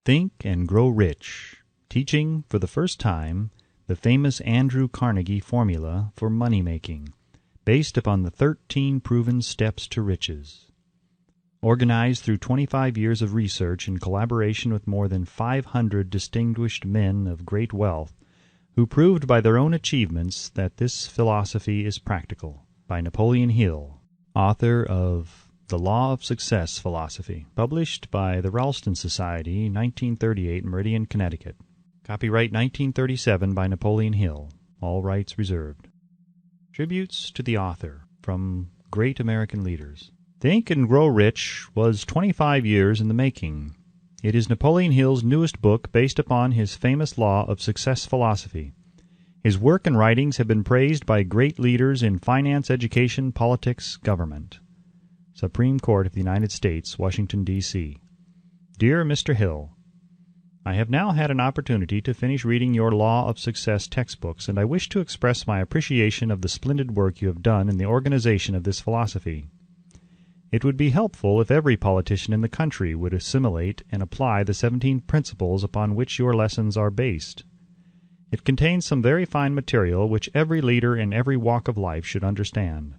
Think and Grow Rich, teaching for the first time the famous Andrew Carnegie formula for money-making, based upon the 13 proven steps to riches. Organized through 25 years of research in collaboration with more than 500 distinguished men of great wealth, who proved by their own achievements that this philosophy is practical, by Napoleon Hill, author of The Law of Success Philosophy, published by the Ralston Society, 1938, Meridian, Connecticut. Copyright 1937 by Napoleon Hill. All rights reserved. Tributes to the author from great American leaders. Think and Grow Rich was 25 years in the making. It is Napoleon Hill's newest book based upon his famous Law of Success philosophy. His work and writings have been praised by great leaders in finance, education, politics, government. Supreme Court of the United States, Washington, D.C. Dear Mr. Hill, I have now had an opportunity to finish reading your Law of Success textbooks, and I wish to express my appreciation of the splendid work you have done in the organization of this philosophy. It would be helpful if every politician in the country would assimilate and apply the 17 principles upon which your lessons are based. It contains some very fine material which every leader in every walk of life should understand.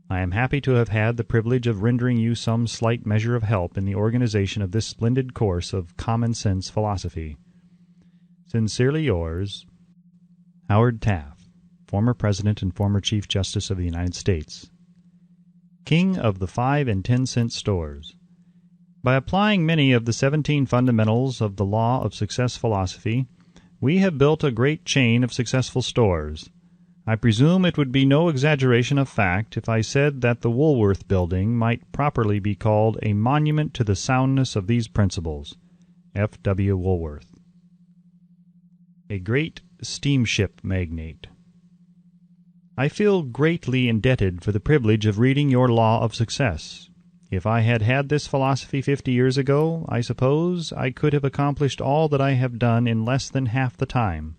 I am happy to have had the privilege of rendering you some slight measure of help in the organization of this splendid course of common-sense philosophy. Sincerely yours, Howard Taft, former President and former Chief Justice of the United States. King of the 5 and 10 cent stores. By applying many of the 17 fundamentals of the Law of Success philosophy, we have built a great chain of successful stores. I presume it would be no exaggeration of fact if I said that the Woolworth Building might properly be called a monument to the soundness of these principles. F. W. Woolworth. A great steamship magnate. I feel greatly indebted for the privilege of reading your Law of Success. If I had had this philosophy 50 years ago, I suppose I could have accomplished all that I have done in less than half the time.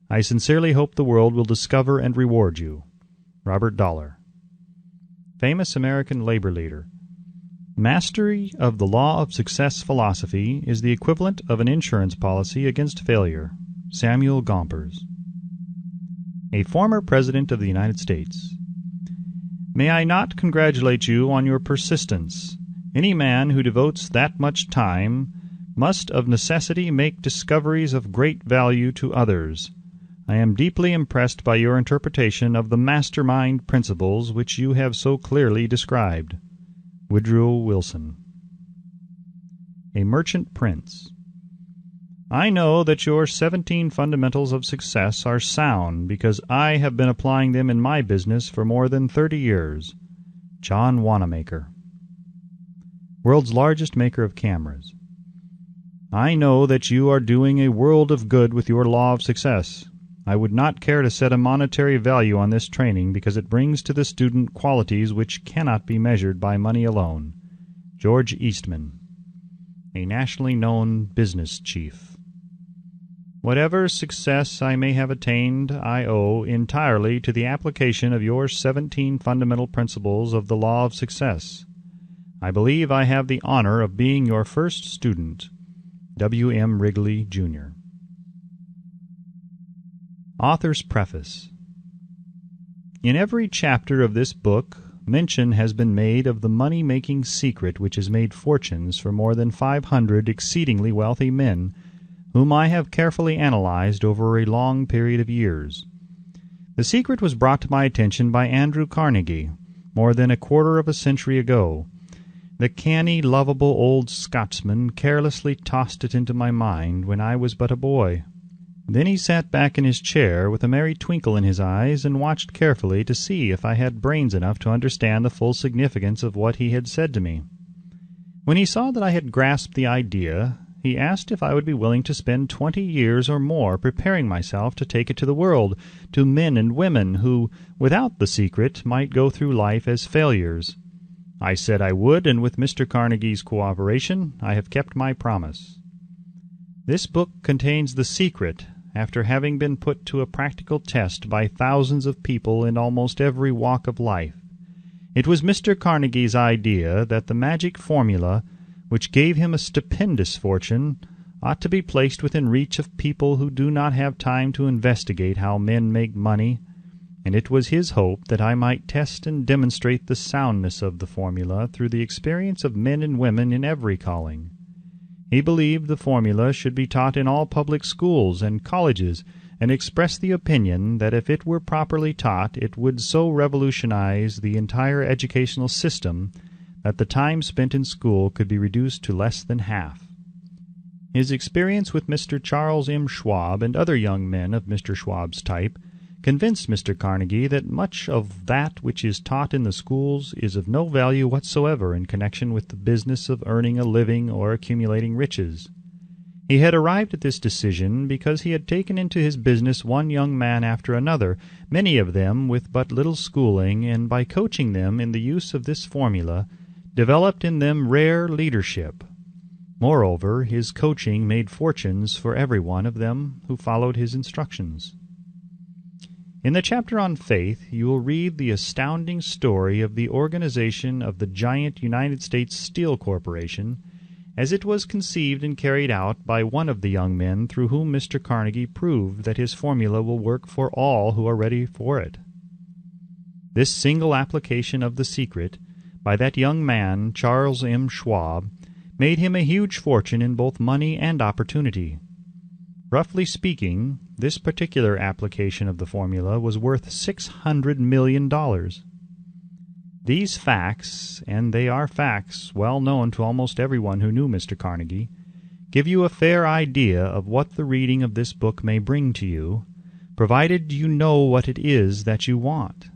I sincerely hope the world will discover and reward you. Robert Dollar. Famous American labor leader. Mastery of the Law of Success philosophy is the equivalent of an insurance policy against failure. Samuel Gompers. A former President of the United States. May I not congratulate you on your persistence? Any man who devotes that much time must of necessity make discoveries of great value to others. I am deeply impressed by your interpretation of the mastermind principles which you have so clearly described. Woodrow Wilson. A Merchant Prince. I know that your 17 fundamentals of success are sound because I have been applying them in my business for more than 30 years. John Wanamaker. World's largest maker of cameras. I know that you are doing a world of good with your Law of Success. I would not care to set a monetary value on this training because it brings to the student qualities which cannot be measured by money alone. George Eastman. A nationally known business chief. Whatever success I may have attained, I owe entirely to the application of your 17 fundamental principles of the Law of Success. I believe I have the honor of being your first student. W. M. Wrigley, Jr. Author's Preface. In every chapter of this book, mention has been made of the money-making secret which has made fortunes for more than 500 exceedingly wealthy men, whom I have carefully analyzed over a long period of years. The secret was brought to my attention by Andrew Carnegie more than a quarter of a century ago. The canny, lovable old Scotsman carelessly tossed it into my mind when I was but a boy. Then he sat back in his chair with a merry twinkle in his eyes and watched carefully to see if I had brains enough to understand the full significance of what he had said to me. When he saw that I had grasped the idea, he asked if I would be willing to spend 20 years or more preparing myself to take it to the world, to men and women who, without the secret, might go through life as failures. I said I would, and with Mr. Carnegie's cooperation, I have kept my promise. This book contains the secret, after having been put to a practical test by thousands of people in almost every walk of life. It was Mr. Carnegie's idea that the magic formula, which gave him a stupendous fortune, ought to be placed within reach of people who do not have time to investigate how men make money, and it was his hope that I might test and demonstrate the soundness of the formula through the experience of men and women in every calling. He believed the formula should be taught in all public schools and colleges, and expressed the opinion that if it were properly taught it would so revolutionize the entire educational system that the time spent in school could be reduced to less than half. His experience with Mr. Charles M. Schwab and other young men of Mr. Schwab's type convinced Mr. Carnegie that much of that which is taught in the schools is of no value whatsoever in connection with the business of earning a living or accumulating riches. He had arrived at this decision because he had taken into his business one young man after another, many of them with but little schooling, and by coaching them in the use of this formula, developed in them rare leadership. Moreover, his coaching made fortunes for every one of them who followed his instructions. In the chapter on faith, you will read the astounding story of the organization of the giant United States Steel Corporation, as it was conceived and carried out by one of the young men through whom Mr. Carnegie proved that his formula will work for all who are ready for it. This single application of the secret by that young man, Charles M. Schwab, made him a huge fortune in both money and opportunity. Roughly speaking, this particular application of the formula was worth $600 million. These facts, and they are facts well known to almost everyone who knew Mr. Carnegie, give you a fair idea of what the reading of this book may bring to you, provided you know what it is that you want.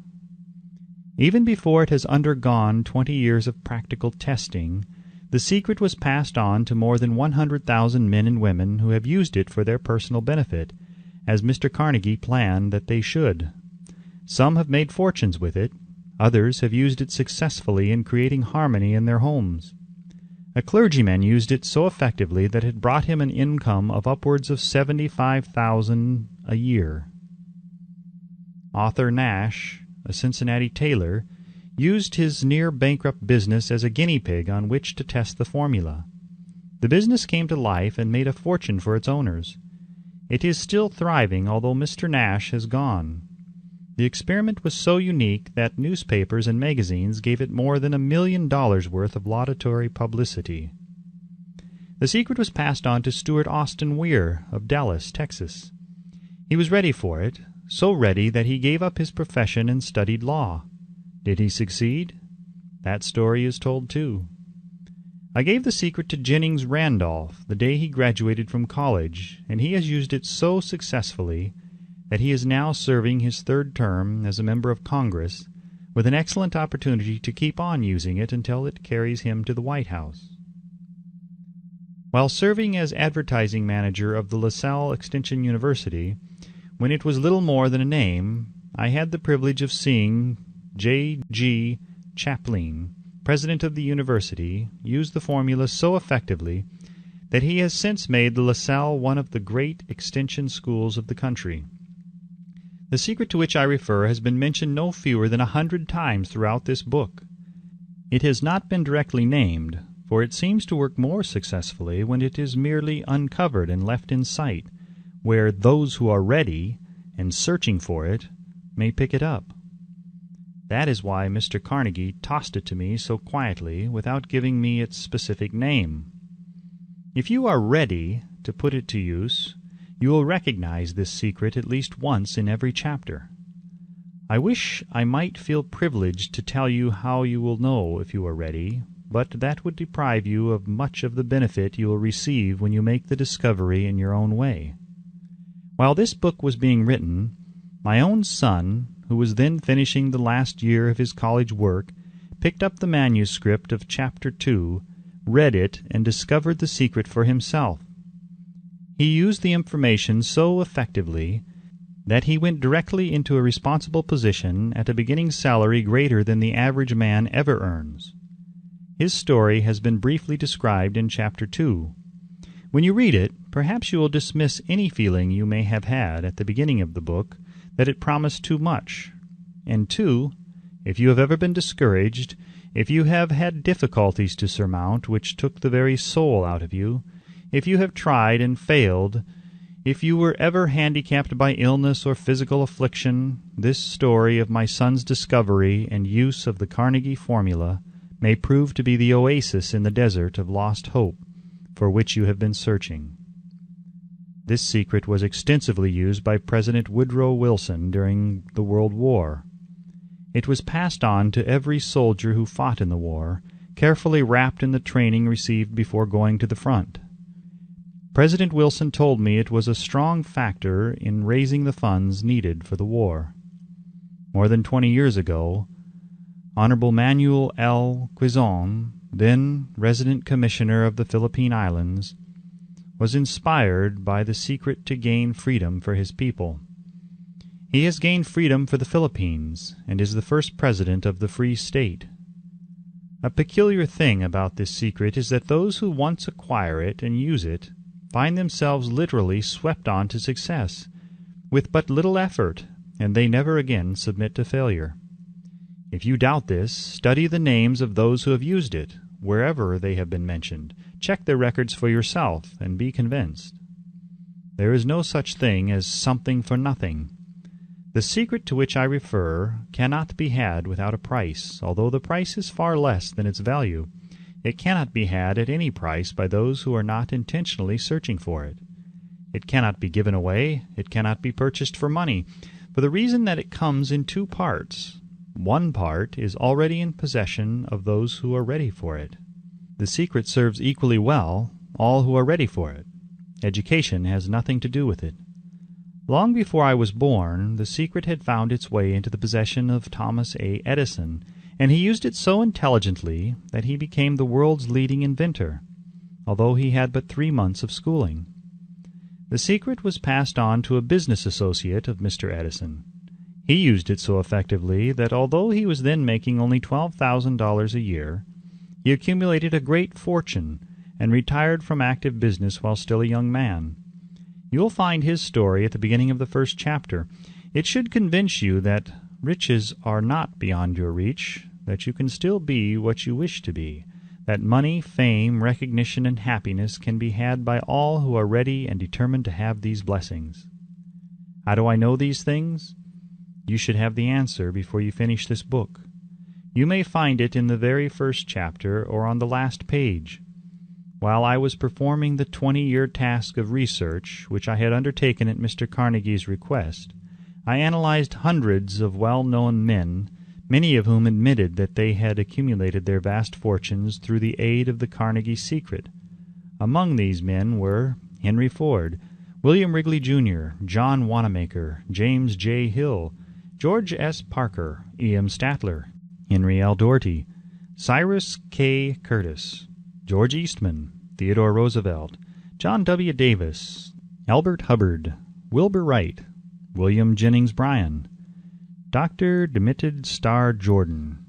Even before it has undergone 20 years of practical testing, the secret was passed on to more than 100,000 men and women who have used it for their personal benefit, as Mr. Carnegie planned that they should. Some have made fortunes with it. Others have used it successfully in creating harmony in their homes. A clergyman used it so effectively that it brought him an income of upwards of $75,000 a year. Arthur Nash, a Cincinnati tailor, used his near-bankrupt business as a guinea pig on which to test the formula. The business came to life and made a fortune for its owners. It is still thriving, although Mr. Nash has gone. The experiment was so unique that newspapers and magazines gave it more than $1 million worth of laudatory publicity. The secret was passed on to Stuart Austin Weir of Dallas, Texas. He was ready for it, so ready that he gave up his profession and studied law. Did he succeed? That story is told too. I gave the secret to Jennings Randolph the day he graduated from college, and he has used it so successfully that he is now serving his third term as a member of Congress, with an excellent opportunity to keep on using it until it carries him to the White House. While serving as advertising manager of the LaSalle Extension University, when it was little more than a name, I had the privilege of seeing J.G. Chaplin, president of the university, use the formula so effectively that he has since made the LaSalle one of the great extension schools of the country. The secret to which I refer has been mentioned no fewer than 100 times throughout this book. It has not been directly named, for it seems to work more successfully when it is merely uncovered and left in sight, where those who are ready and searching for it may pick it up. That is why Mr. Carnegie tossed it to me so quietly without giving me its specific name. If you are ready to put it to use, you will recognize this secret at least once in every chapter. I wish I might feel privileged to tell you how you will know if you are ready, but that would deprive you of much of the benefit you will receive when you make the discovery in your own way. While this book was being written, my own son, who was then finishing the last year of his college work, picked up the manuscript of Chapter 2, read it, and discovered the secret for himself. He used the information so effectively that he went directly into a responsible position at a beginning salary greater than the average man ever earns. His story has been briefly described in Chapter 2. When you read it, perhaps you will dismiss any feeling you may have had at the beginning of the book that it promised too much. And 2, if you have ever been discouraged, if you have had difficulties to surmount which took the very soul out of you, If you have tried and failed, if you were ever handicapped by illness or physical affliction, this story of my son's discovery and use of the Carnegie formula may prove to be the oasis in the desert of lost hope for which you have been searching. This secret was extensively used by President Woodrow Wilson during the World War. It was passed on to every soldier who fought in the war, carefully wrapped in the training received before going to the front. President Wilson told me it was a strong factor in raising the funds needed for the war. More than 20 years ago, Honorable Manuel L. Quizon, then Resident Commissioner of the Philippine Islands, was inspired by the secret to gain freedom for his people. He has gained freedom for the Philippines and is the first president of the Free State. A peculiar thing about this secret is that those who once acquire it and use it find themselves literally swept on to success, with but little effort, and they never again submit to failure. If you doubt this, study the names of those who have used it, wherever they have been mentioned. Check their records for yourself, and be convinced. There is no such thing as something for nothing. The secret to which I refer cannot be had without a price, although the price is far less than its value. It cannot be had at any price by those who are not intentionally searching for it. It cannot be given away. It cannot be purchased for money, for the reason that it comes in two parts. One part is already in possession of those who are ready for it. The secret serves equally well all who are ready for it. Education has nothing to do with it. Long before I was born, the secret had found its way into the possession of Thomas A. Edison, and he used it so intelligently that he became the world's leading inventor, although he had but 3 months of schooling. The secret was passed on to a business associate of Mr. Edison. He used it so effectively that although he was then making only $12,000 a year, he accumulated a great fortune and retired from active business while still a young man. You will find his story at the beginning of the first chapter. It should convince you that riches are not beyond your reach, that you can still be what you wish to be, that money, fame, recognition, and happiness can be had by all who are ready and determined to have these blessings. How do I know these things? You should have the answer before you finish this book. You may find it in the very first chapter or on the last page. While I was performing the 20-year task of research, which I had undertaken at Mr. Carnegie's request, I analyzed hundreds of well-known men, many of whom admitted that they had accumulated their vast fortunes through the aid of the Carnegie secret. Among these men were Henry Ford, William Wrigley, Jr., John Wanamaker, James J. Hill, George S. Parker, E.M. Statler, Henry L. Doherty, Cyrus K. Curtis, George Eastman, Theodore Roosevelt, John W. Davis, Albert Hubbard, Wilbur Wright, William Jennings Bryan, Dr. Demitted Starr Jordan,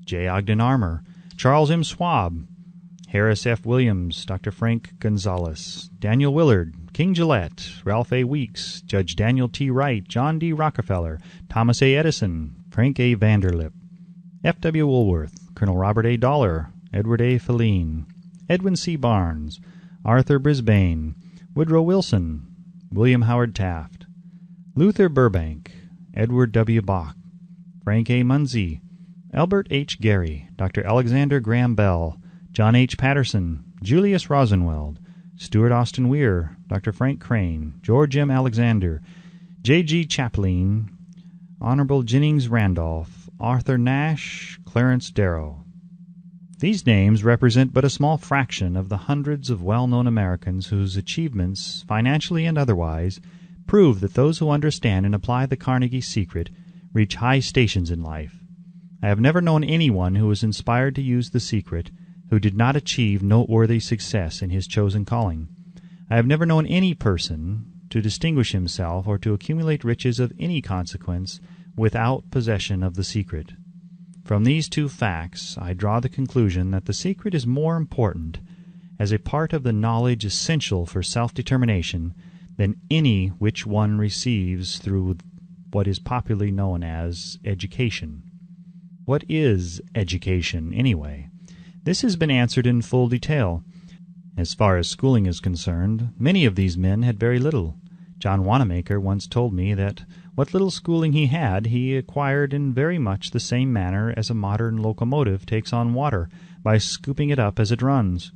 J. Ogden Armour, Charles M. Schwab, Harris F. Williams, Dr. Frank Gonzalez, Daniel Willard, King Gillette, Ralph A. Weeks, Judge Daniel T. Wright, John D. Rockefeller, Thomas A. Edison, Frank A. Vanderlip, F. W. Woolworth, Colonel Robert A. Dollar, Edward A. Feline, Edwin C. Barnes, Arthur Brisbane, Woodrow Wilson, William Howard Taft, Luther Burbank, Edward W. Bach, Frank A. Munsey, Albert H. Gary, Dr. Alexander Graham Bell, John H. Patterson, Julius Rosenweld, Stuart Austin Weir, Dr. Frank Crane, George M. Alexander, J. G. Chaplin, Honorable Jennings Randolph, Arthur Nash, Clarence Darrow. These names represent but a small fraction of the hundreds of well-known Americans whose achievements, financially and otherwise, prove that those who understand and apply the Carnegie secret reach high stations in life. I have never known anyone who was inspired to use the secret who did not achieve noteworthy success in his chosen calling. I have never known any person to distinguish himself or to accumulate riches of any consequence without possession of the secret. From these two facts, I draw the conclusion that the secret is more important as a part of the knowledge essential for self-determination than any which one receives through what is popularly known as education. What is education, anyway? This has been answered in full detail. As far as schooling is concerned, many of these men had very little. John Wanamaker once told me that what little schooling he had, he acquired in very much the same manner as a modern locomotive takes on water, by scooping it up as it runs.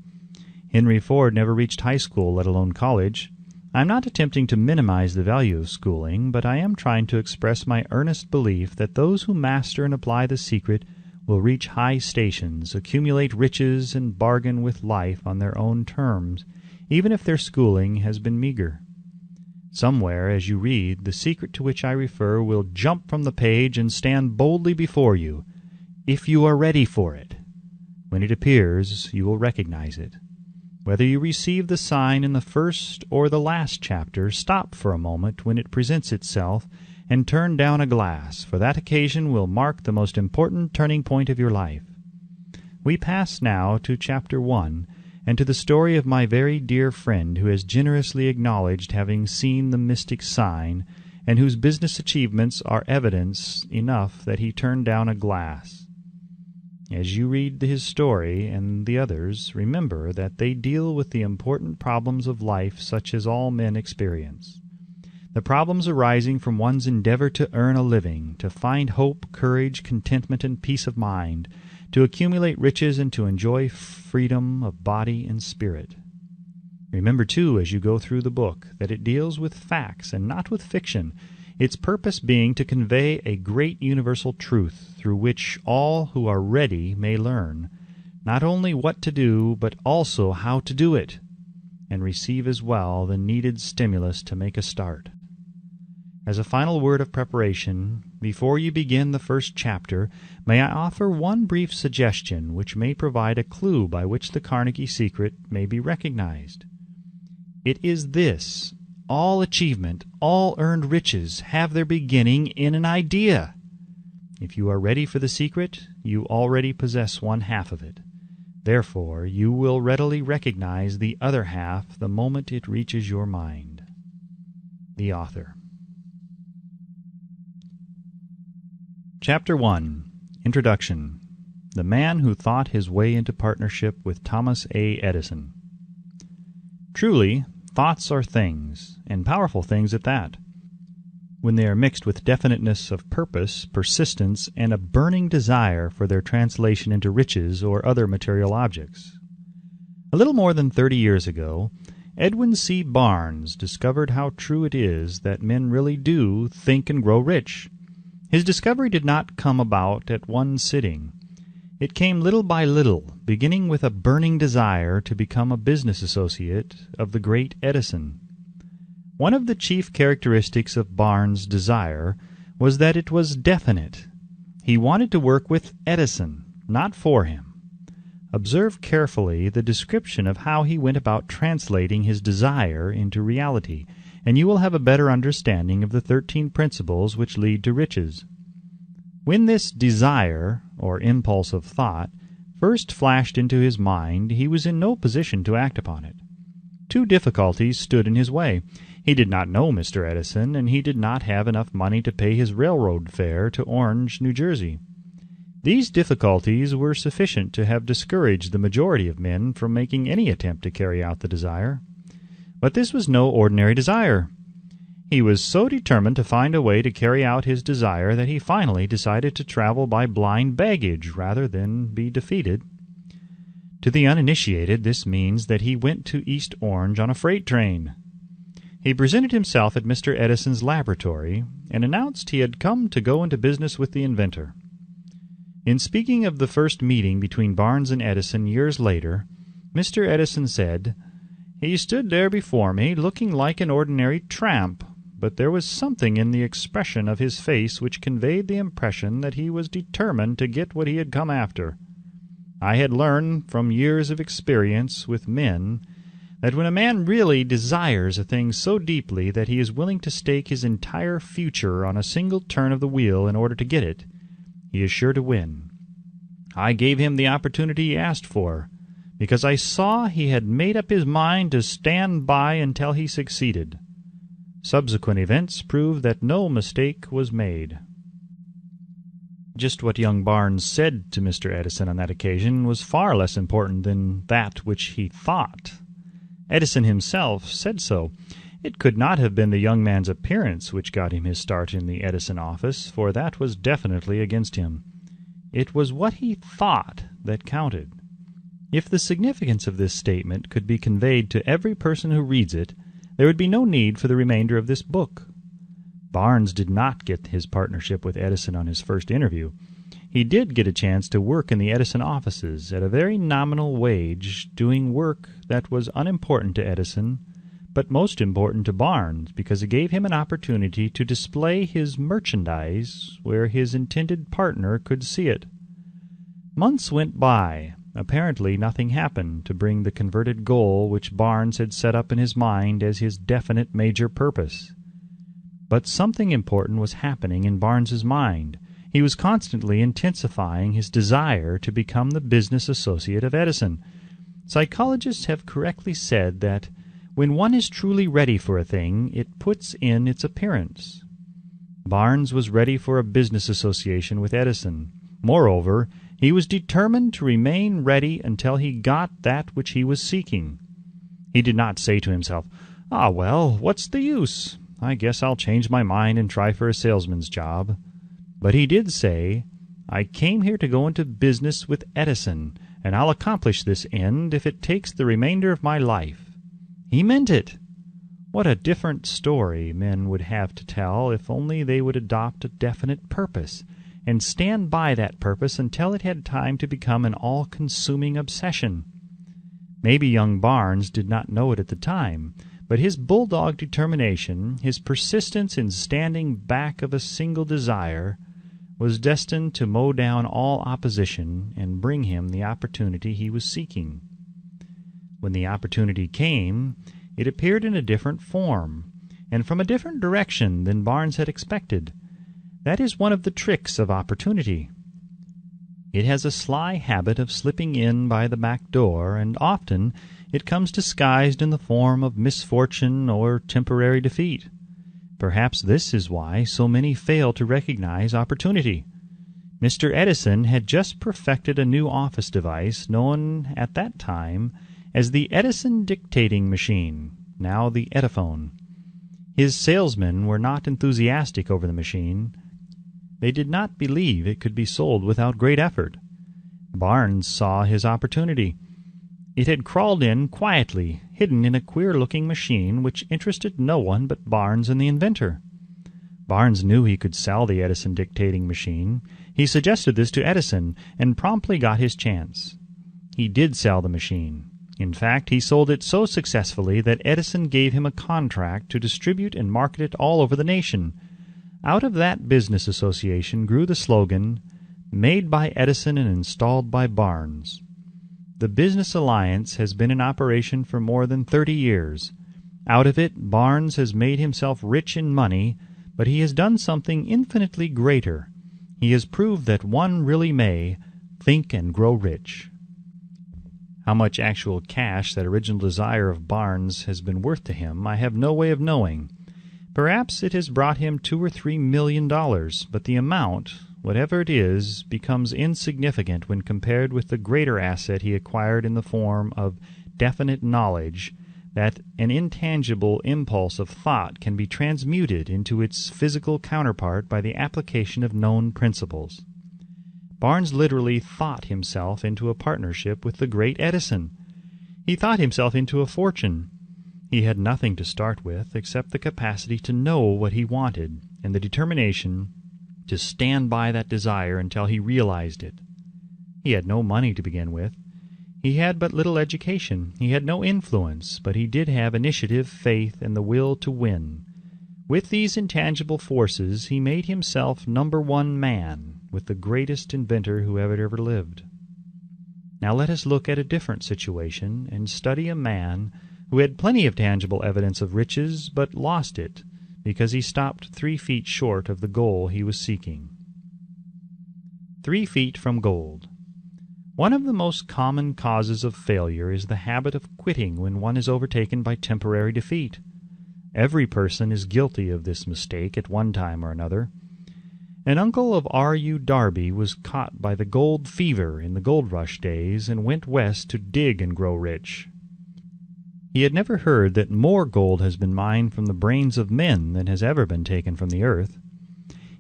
Henry Ford never reached high school, let alone college. I am not attempting to minimize the value of schooling, but I am trying to express my earnest belief that those who master and apply the secret will reach high stations, accumulate riches, and bargain with life on their own terms, even if their schooling has been meager. Somewhere, as you read, the secret to which I refer will jump from the page and stand boldly before you, if you are ready for it. When it appears, you will recognize it. Whether you receive the sign in the first or the last chapter, stop for a moment when it presents itself and turn down a glass, for that occasion will mark the most important turning point of your life. We pass now to Chapter 1, and to the story of my very dear friend who has generously acknowledged having seen the mystic sign, and whose business achievements are evidence enough that he turned down a glass. As you read his story and the others, remember that they deal with the important problems of life such as all men experience. The problems arising from one's endeavor to earn a living, to find hope, courage, contentment, and peace of mind, to accumulate riches and to enjoy freedom of body and spirit. Remember, too, as you go through the book, that it deals with facts and not with fiction, its purpose being to convey a great universal truth through which all who are ready may learn, not only what to do, but also how to do it, and receive as well the needed stimulus to make a start. As a final word of preparation, before you begin the first chapter, may I offer one brief suggestion which may provide a clue by which the Carnegie secret may be recognized. It is this: all achievement, all earned riches have their beginning in an idea. If you are ready for the secret, you already possess one half of it. Therefore, you will readily recognize the other half the moment it reaches your mind. The author. Chapter 1. Introduction. The Man Who Thought His Way into Partnership with Thomas A. Edison. Truly, thoughts are things, and powerful things at that, when they are mixed with definiteness of purpose, persistence, and a burning desire for their translation into riches or other material objects. A little more than 30 years ago, Edwin C. Barnes discovered how true it is that men really do think and grow rich. His discovery did not come about at one sitting. It came little by little, beginning with a burning desire to become a business associate of the great Edison. One of the chief characteristics of Barnes' desire was that it was definite. He wanted to work with Edison, not for him. Observe carefully the description of how he went about translating his desire into reality, and you will have a better understanding of the 13 principles which lead to riches. When this desire, or impulse of thought, first flashed into his mind, he was in no position to act upon it. Two difficulties stood in his way. He did not know Mr. Edison, and he did not have enough money to pay his railroad fare to Orange, New Jersey. These difficulties were sufficient to have discouraged the majority of men from making any attempt to carry out the desire. But this was no ordinary desire. He was so determined to find a way to carry out his desire that he finally decided to travel by blind baggage rather than be defeated. To the uninitiated, this means that he went to East Orange on a freight train. He presented himself at Mr. Edison's laboratory and announced he had come to go into business with the inventor. In speaking of the first meeting between Barnes and Edison years later, Mr. Edison said, "He stood there before me, looking like an ordinary tramp, but there was something in the expression of his face which conveyed the impression that he was determined to get what he had come after. I had learned from years of experience with men that when a man really desires a thing so deeply that he is willing to stake his entire future on a single turn of the wheel in order to get it, he is sure to win. I gave him the opportunity he asked for, because I saw he had made up his mind to stand by until he succeeded. Subsequent events proved that no mistake was made." Just what young Barnes said to Mr. Edison on that occasion was far less important than that which he thought Edison himself said so. It could not have been the young man's appearance which got him his start in the Edison office, for that was definitely against him. It was what he thought that counted. If the significance of this statement could be conveyed to every person who reads it, there would be no need for the remainder of this book. Barnes did not get his partnership with Edison on his first interview. He did get a chance to work in the Edison offices at a very nominal wage, doing work that was unimportant to Edison, but most important to Barnes, because it gave him an opportunity to display his merchandise where his intended partner could see it. Months went by. Apparently nothing happened to bring the converted goal which Barnes had set up in his mind as his definite major purpose. But something important was happening in Barnes's mind. He was constantly intensifying his desire to become the business associate of Edison. Psychologists have correctly said that when one is truly ready for a thing, it puts in its appearance. Barnes was ready for a business association with Edison. Moreover, he was determined to remain ready until he got that which he was seeking. He did not say to himself, "Ah, well, what's the use? I guess I'll change my mind and try for a salesman's job." But he did say, "I came here to go into business with Edison, and I'll accomplish this end if it takes the remainder of my life." He meant it. What a different story men would have to tell if only they would adopt a definite purpose, and stand by that purpose until it had time to become an all-consuming obsession. Maybe young Barnes did not know it at the time, but his bulldog determination, his persistence in standing back of a single desire, was destined to mow down all opposition and bring him the opportunity he was seeking. When the opportunity came, it appeared in a different form, and from a different direction than Barnes had expected. That is one of the tricks of opportunity. It has a sly habit of slipping in by the back door, and often it comes disguised in the form of misfortune or temporary defeat. Perhaps this is why so many fail to recognize opportunity. Mr. Edison had just perfected a new office device known at that time as the Edison dictating machine, now the Ediphone. His salesmen were not enthusiastic over the machine. They did not believe it could be sold without great effort. Barnes saw his opportunity. It had crawled in quietly, hidden in a queer-looking machine which interested no one but Barnes and the inventor. Barnes knew he could sell the Edison dictating machine. He suggested this to Edison and promptly got his chance. He did sell the machine. In fact, he sold it so successfully that Edison gave him a contract to distribute and market it all over the nation. Out of that business association grew the slogan, "Made by Edison and installed by Barnes." The business alliance has been in operation for more than 30 years. Out of it, Barnes has made himself rich in money, but he has done something infinitely greater. He has proved that one really may think and grow rich. How much actual cash that original desire of Barnes has been worth to him, I have no way of knowing. Perhaps it has brought him $2 or $3 million, but the amount, whatever it is, becomes insignificant when compared with the greater asset he acquired in the form of definite knowledge that an intangible impulse of thought can be transmuted into its physical counterpart by the application of known principles. Barnes literally thought himself into a partnership with the great Edison. He thought himself into a fortune. He had nothing to start with except the capacity to know what he wanted and the determination to stand by that desire until he realized it. He had no money to begin with. He had but little education. He had no influence, but he did have initiative, faith, and the will to win. With these intangible forces, he made himself #1 man, with the greatest inventor who ever lived. Now let us look at a different situation and study a man who had plenty of tangible evidence of riches, but lost it because he stopped 3 feet short of the goal he was seeking. 3 feet from gold. One of the most common causes of failure is the habit of quitting when one is overtaken by temporary defeat. Every person is guilty of this mistake at one time or another. An uncle of R.U. Darby was caught by the gold fever in the gold rush days and went west to dig and grow rich. He had never heard that more gold has been mined from the brains of men than has ever been taken from the earth.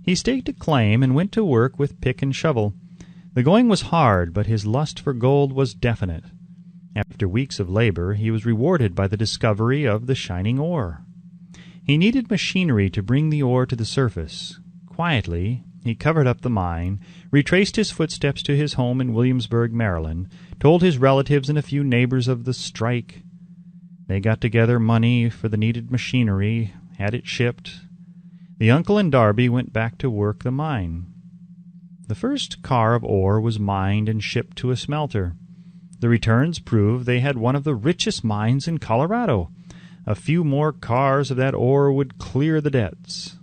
He staked a claim and went to work with pick and shovel. The going was hard, but his lust for gold was definite. After weeks of labor, he was rewarded by the discovery of the shining ore. He needed machinery to bring the ore to the surface. Quietly, he covered up the mine, retraced his footsteps to his home in Williamsburg, Maryland, told his relatives and a few neighbors of the strike. They got together money for the needed machinery, had it shipped. The uncle and Darby went back to work the mine. The first car of ore was mined and shipped to a smelter. The returns proved they had one of the richest mines in Colorado. A few more cars of that ore would clear the debts.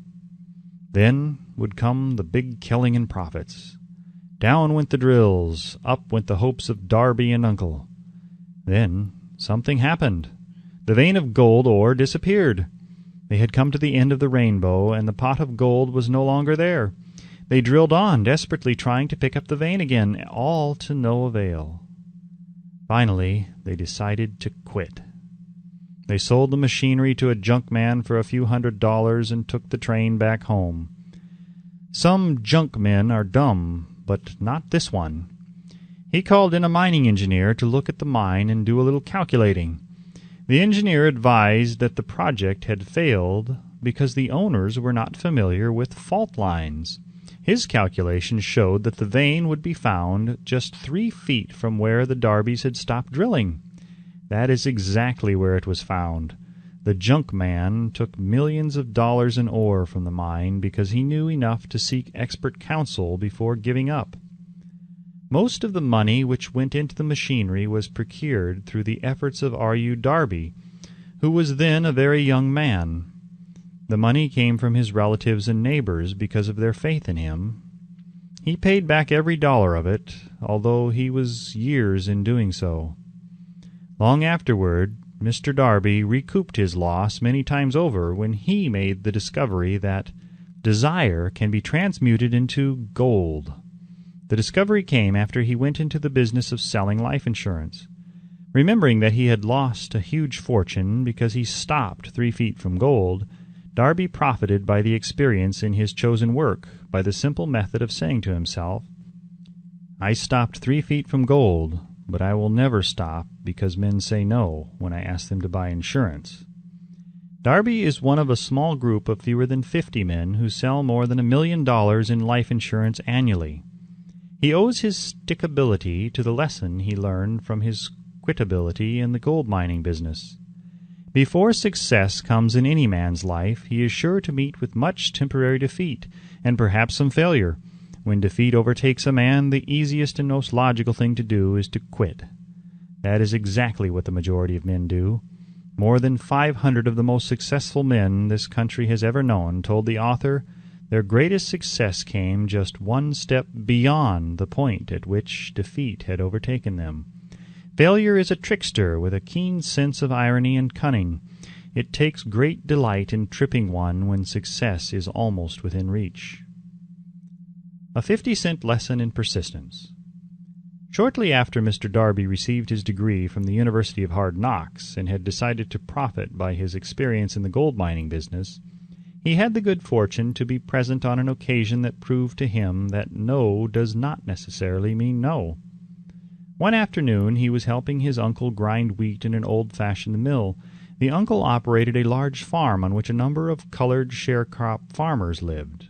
Then would come the big killing and profits. Down went the drills, up went the hopes of Darby and Uncle. Then something happened. The vein of gold ore disappeared. They had come to the end of the rainbow, and the pot of gold was no longer there. They drilled on, desperately trying to pick up the vein again, all to no avail. Finally, they decided to quit. They sold the machinery to a junk man for a few $100s and took the train back home. Some junk men are dumb, but not this one. He called in a mining engineer to look at the mine and do a little calculating. The engineer advised that the project had failed because the owners were not familiar with fault lines. His calculations showed that the vein would be found just 3 feet from where the Darbys had stopped drilling. That is exactly where it was found. The junk man took millions of dollars in ore from the mine because he knew enough to seek expert counsel before giving up. Most of the money which went into the machinery was procured through the efforts of R.U. Darby, who was then a very young man. The money came from his relatives and neighbors because of their faith in him. He paid back every dollar of it, although he was years in doing so. Long afterward, Mr. Darby recouped his loss many times over when he made the discovery that desire can be transmuted into gold. The discovery came after he went into the business of selling life insurance. Remembering that he had lost a huge fortune because he stopped 3 feet from gold, Darby profited by the experience in his chosen work by the simple method of saying to himself, "I stopped 3 feet from gold, but I will never stop because men say no when I ask them to buy insurance." Darby is one of a small group of fewer than 50 men who sell more than $1 million in life insurance annually. He owes his stickability to the lesson he learned from his quitability in the gold mining business. Before success comes in any man's life, he is sure to meet with much temporary defeat, and perhaps some failure. When defeat overtakes a man, the easiest and most logical thing to do is to quit. That is exactly what the majority of men do. More than 500 of the most successful men this country has ever known told the author their greatest success came just one step beyond the point at which defeat had overtaken them. Failure is a trickster with a keen sense of irony and cunning. It takes great delight in tripping one when success is almost within reach. A 50-cent lesson in persistence. Shortly after Mr. Darby received his degree from the University of Hard Knocks and had decided to profit by his experience in the gold mining business, he had the good fortune to be present on an occasion that proved to him that no does not necessarily mean no. One afternoon he was helping his uncle grind wheat in an old-fashioned mill. The uncle operated a large farm on which a number of colored sharecrop farmers lived.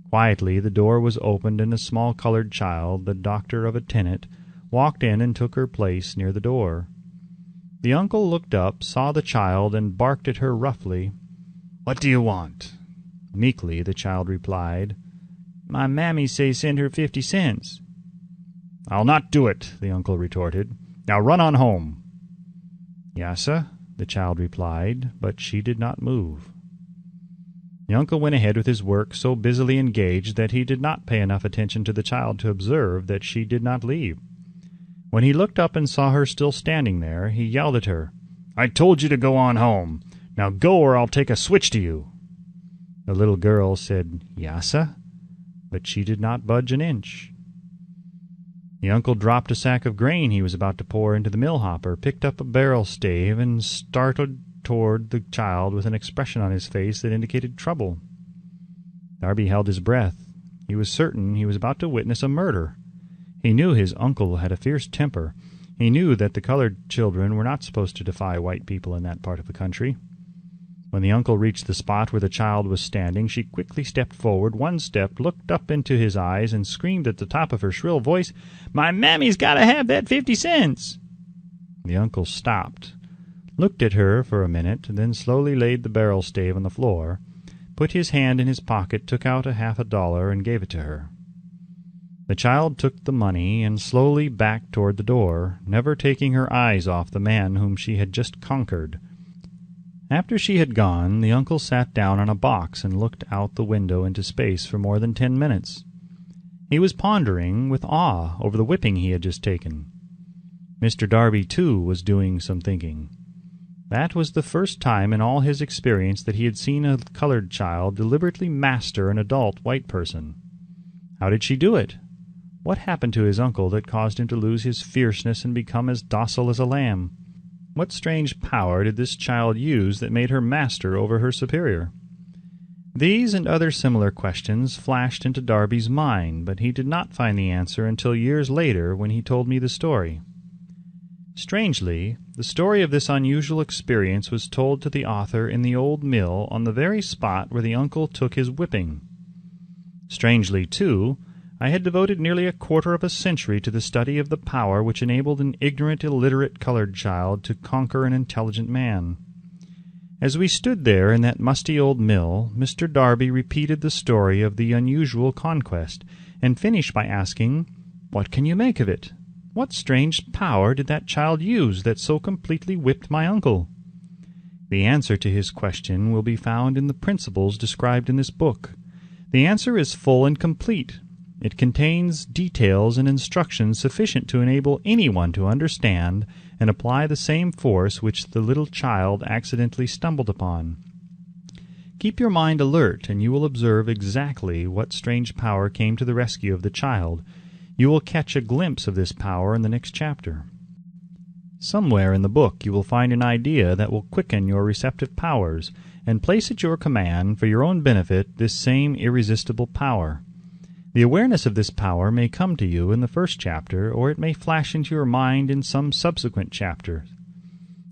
Quietly the door was opened and a small colored child, the doctor of a tenant, walked in and took her place near the door. The uncle looked up, saw the child, and barked at her roughly. "What do you want?" Meekly the child replied, "My mammy say send her 50 cents. "I'll not do it," the uncle retorted. "Now run on home." "Yassa," the child replied, but she did not move. The uncle went ahead with his work, so busily engaged that he did not pay enough attention to the child to observe that she did not leave. When he looked up and saw her still standing there, he yelled at her, "I told you to go on home. Now go or I'll take a switch to you." The little girl said, "Yassa," but she did not budge an inch. The uncle dropped a sack of grain he was about to pour into the mill hopper, picked up a barrel stave, and started toward the child with an expression on his face that indicated trouble. Darby held his breath. He was certain he was about to witness a murder. He knew his uncle had a fierce temper. He knew that the colored children were not supposed to defy white people in that part of the country. When the uncle reached the spot where the child was standing, she quickly stepped forward, one step, looked up into his eyes, and screamed at the top of her shrill voice, "My mammy's got to have that 50 cents!" The uncle stopped, looked at her for a minute, then slowly laid the barrel stave on the floor, put his hand in his pocket, took out $50, and gave it to her. The child took the money and slowly backed toward the door, never taking her eyes off the man whom she had just conquered. After she had gone, the uncle sat down on a box and looked out the window into space for more than 10 minutes. He was pondering with awe over the whipping he had just taken. Mr. Darby, too, was doing some thinking. That was the first time in all his experience that he had seen a colored child deliberately master an adult white person. How did she do it? What happened to his uncle that caused him to lose his fierceness and become as docile as a lamb? What strange power did this child use that made her master over her superior? These and other similar questions flashed into Darby's mind, but he did not find the answer until years later when he told me the story. Strangely, the story of this unusual experience was told to the author in the old mill on the very spot where the uncle took his whipping. Strangely, too, I had devoted nearly a quarter of a century to the study of the power which enabled an ignorant, illiterate colored child to conquer an intelligent man. As we stood there in that musty old mill, Mr. Darby repeated the story of the unusual conquest, and finished by asking, "What can you make of it? What strange power did that child use that so completely whipped my uncle?" The answer to his question will be found in the principles described in this book. The answer is full and complete. It contains details and instructions sufficient to enable anyone to understand and apply the same force which the little child accidentally stumbled upon. Keep your mind alert, and you will observe exactly what strange power came to the rescue of the child. You will catch a glimpse of this power in the next chapter. Somewhere in the book you will find an idea that will quicken your receptive powers and place at your command, for your own benefit, this same irresistible power. The awareness of this power may come to you in the first chapter, or it may flash into your mind in some subsequent chapter.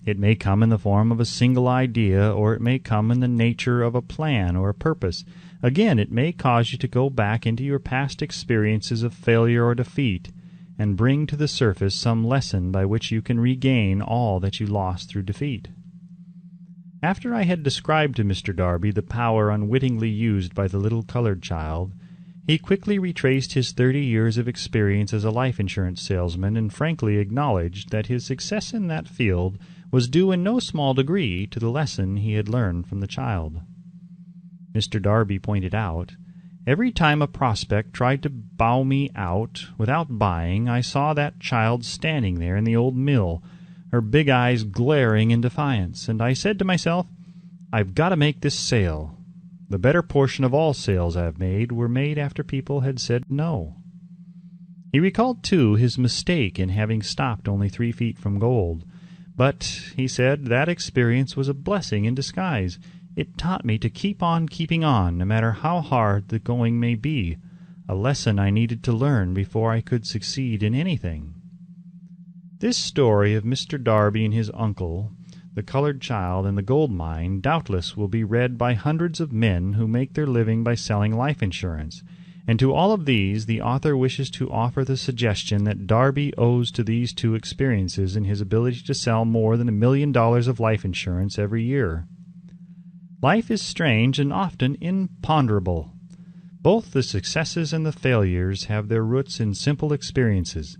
It may come in the form of a single idea, or it may come in the nature of a plan or a purpose. Again, it may cause you to go back into your past experiences of failure or defeat, and bring to the surface some lesson by which you can regain all that you lost through defeat. After I had described to Mr. Darby the power unwittingly used by the little colored child, he quickly retraced his 30 years of experience as a life insurance salesman and frankly acknowledged that his success in that field was due in no small degree to the lesson he had learned from the child. Mr. Darby pointed out, "Every time a prospect tried to bow me out without buying, I saw that child standing there in the old mill, her big eyes glaring in defiance, and I said to myself, 'I've got to make this sale.' The better portion of all sales I have made were made after people had said no." He recalled, too, his mistake in having stopped only 3 feet from gold. But, he said, that experience was a blessing in disguise. It taught me to keep on keeping on, no matter how hard the going may be, a lesson I needed to learn before I could succeed in anything. This story of Mr. Darby and his uncle, the colored child, and the gold mine doubtless will be read by hundreds of men who make their living by selling life insurance, and to all of these the author wishes to offer the suggestion that Darby owes to these two experiences in his ability to sell more than $1 million of life insurance every year. Life is strange and often imponderable. Both the successes and the failures have their roots in simple experiences.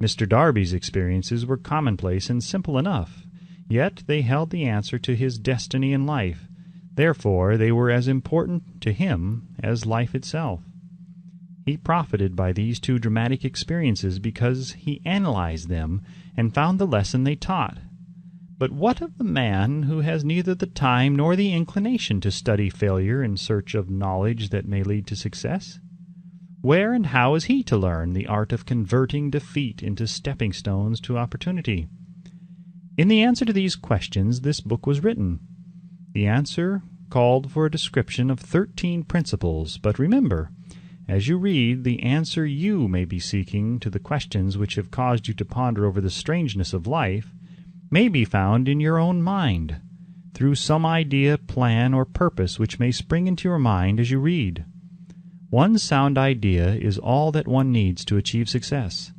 Mr. Darby's experiences were commonplace and simple enough. Yet they held the answer to his destiny in life. Therefore they were as important to him as life itself. He profited by these two dramatic experiences because he analyzed them and found the lesson they taught. But what of the man who has neither the time nor the inclination to study failure in search of knowledge that may lead to success? Where and how is he to learn the art of converting defeat into stepping stones to opportunity? In the answer to these questions, this book was written. The answer called for a description of 13 principles, but remember, as you read, the answer you may be seeking to the questions which have caused you to ponder over the strangeness of life may be found in your own mind, through some idea, plan, or purpose which may spring into your mind as you read. One sound idea is all that one needs to achieve success.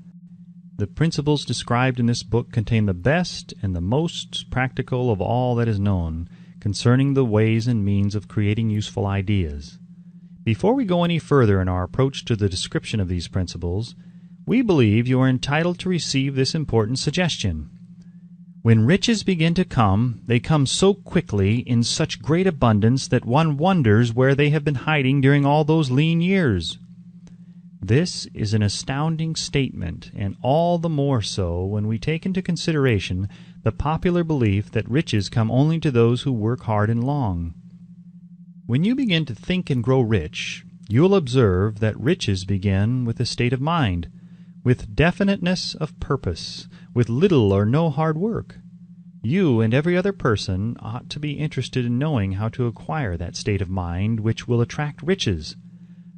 The principles described in this book contain the best and the most practical of all that is known concerning the ways and means of creating useful ideas. Before we go any further in our approach to the description of these principles, we believe you are entitled to receive this important suggestion. When riches begin to come, they come so quickly in such great abundance that one wonders where they have been hiding during all those lean years. This is an astounding statement, and all the more so when we take into consideration the popular belief that riches come only to those who work hard and long. When you begin to think and grow rich, you will observe that riches begin with a state of mind, with definiteness of purpose, with little or no hard work. You and every other person ought to be interested in knowing how to acquire that state of mind which will attract riches.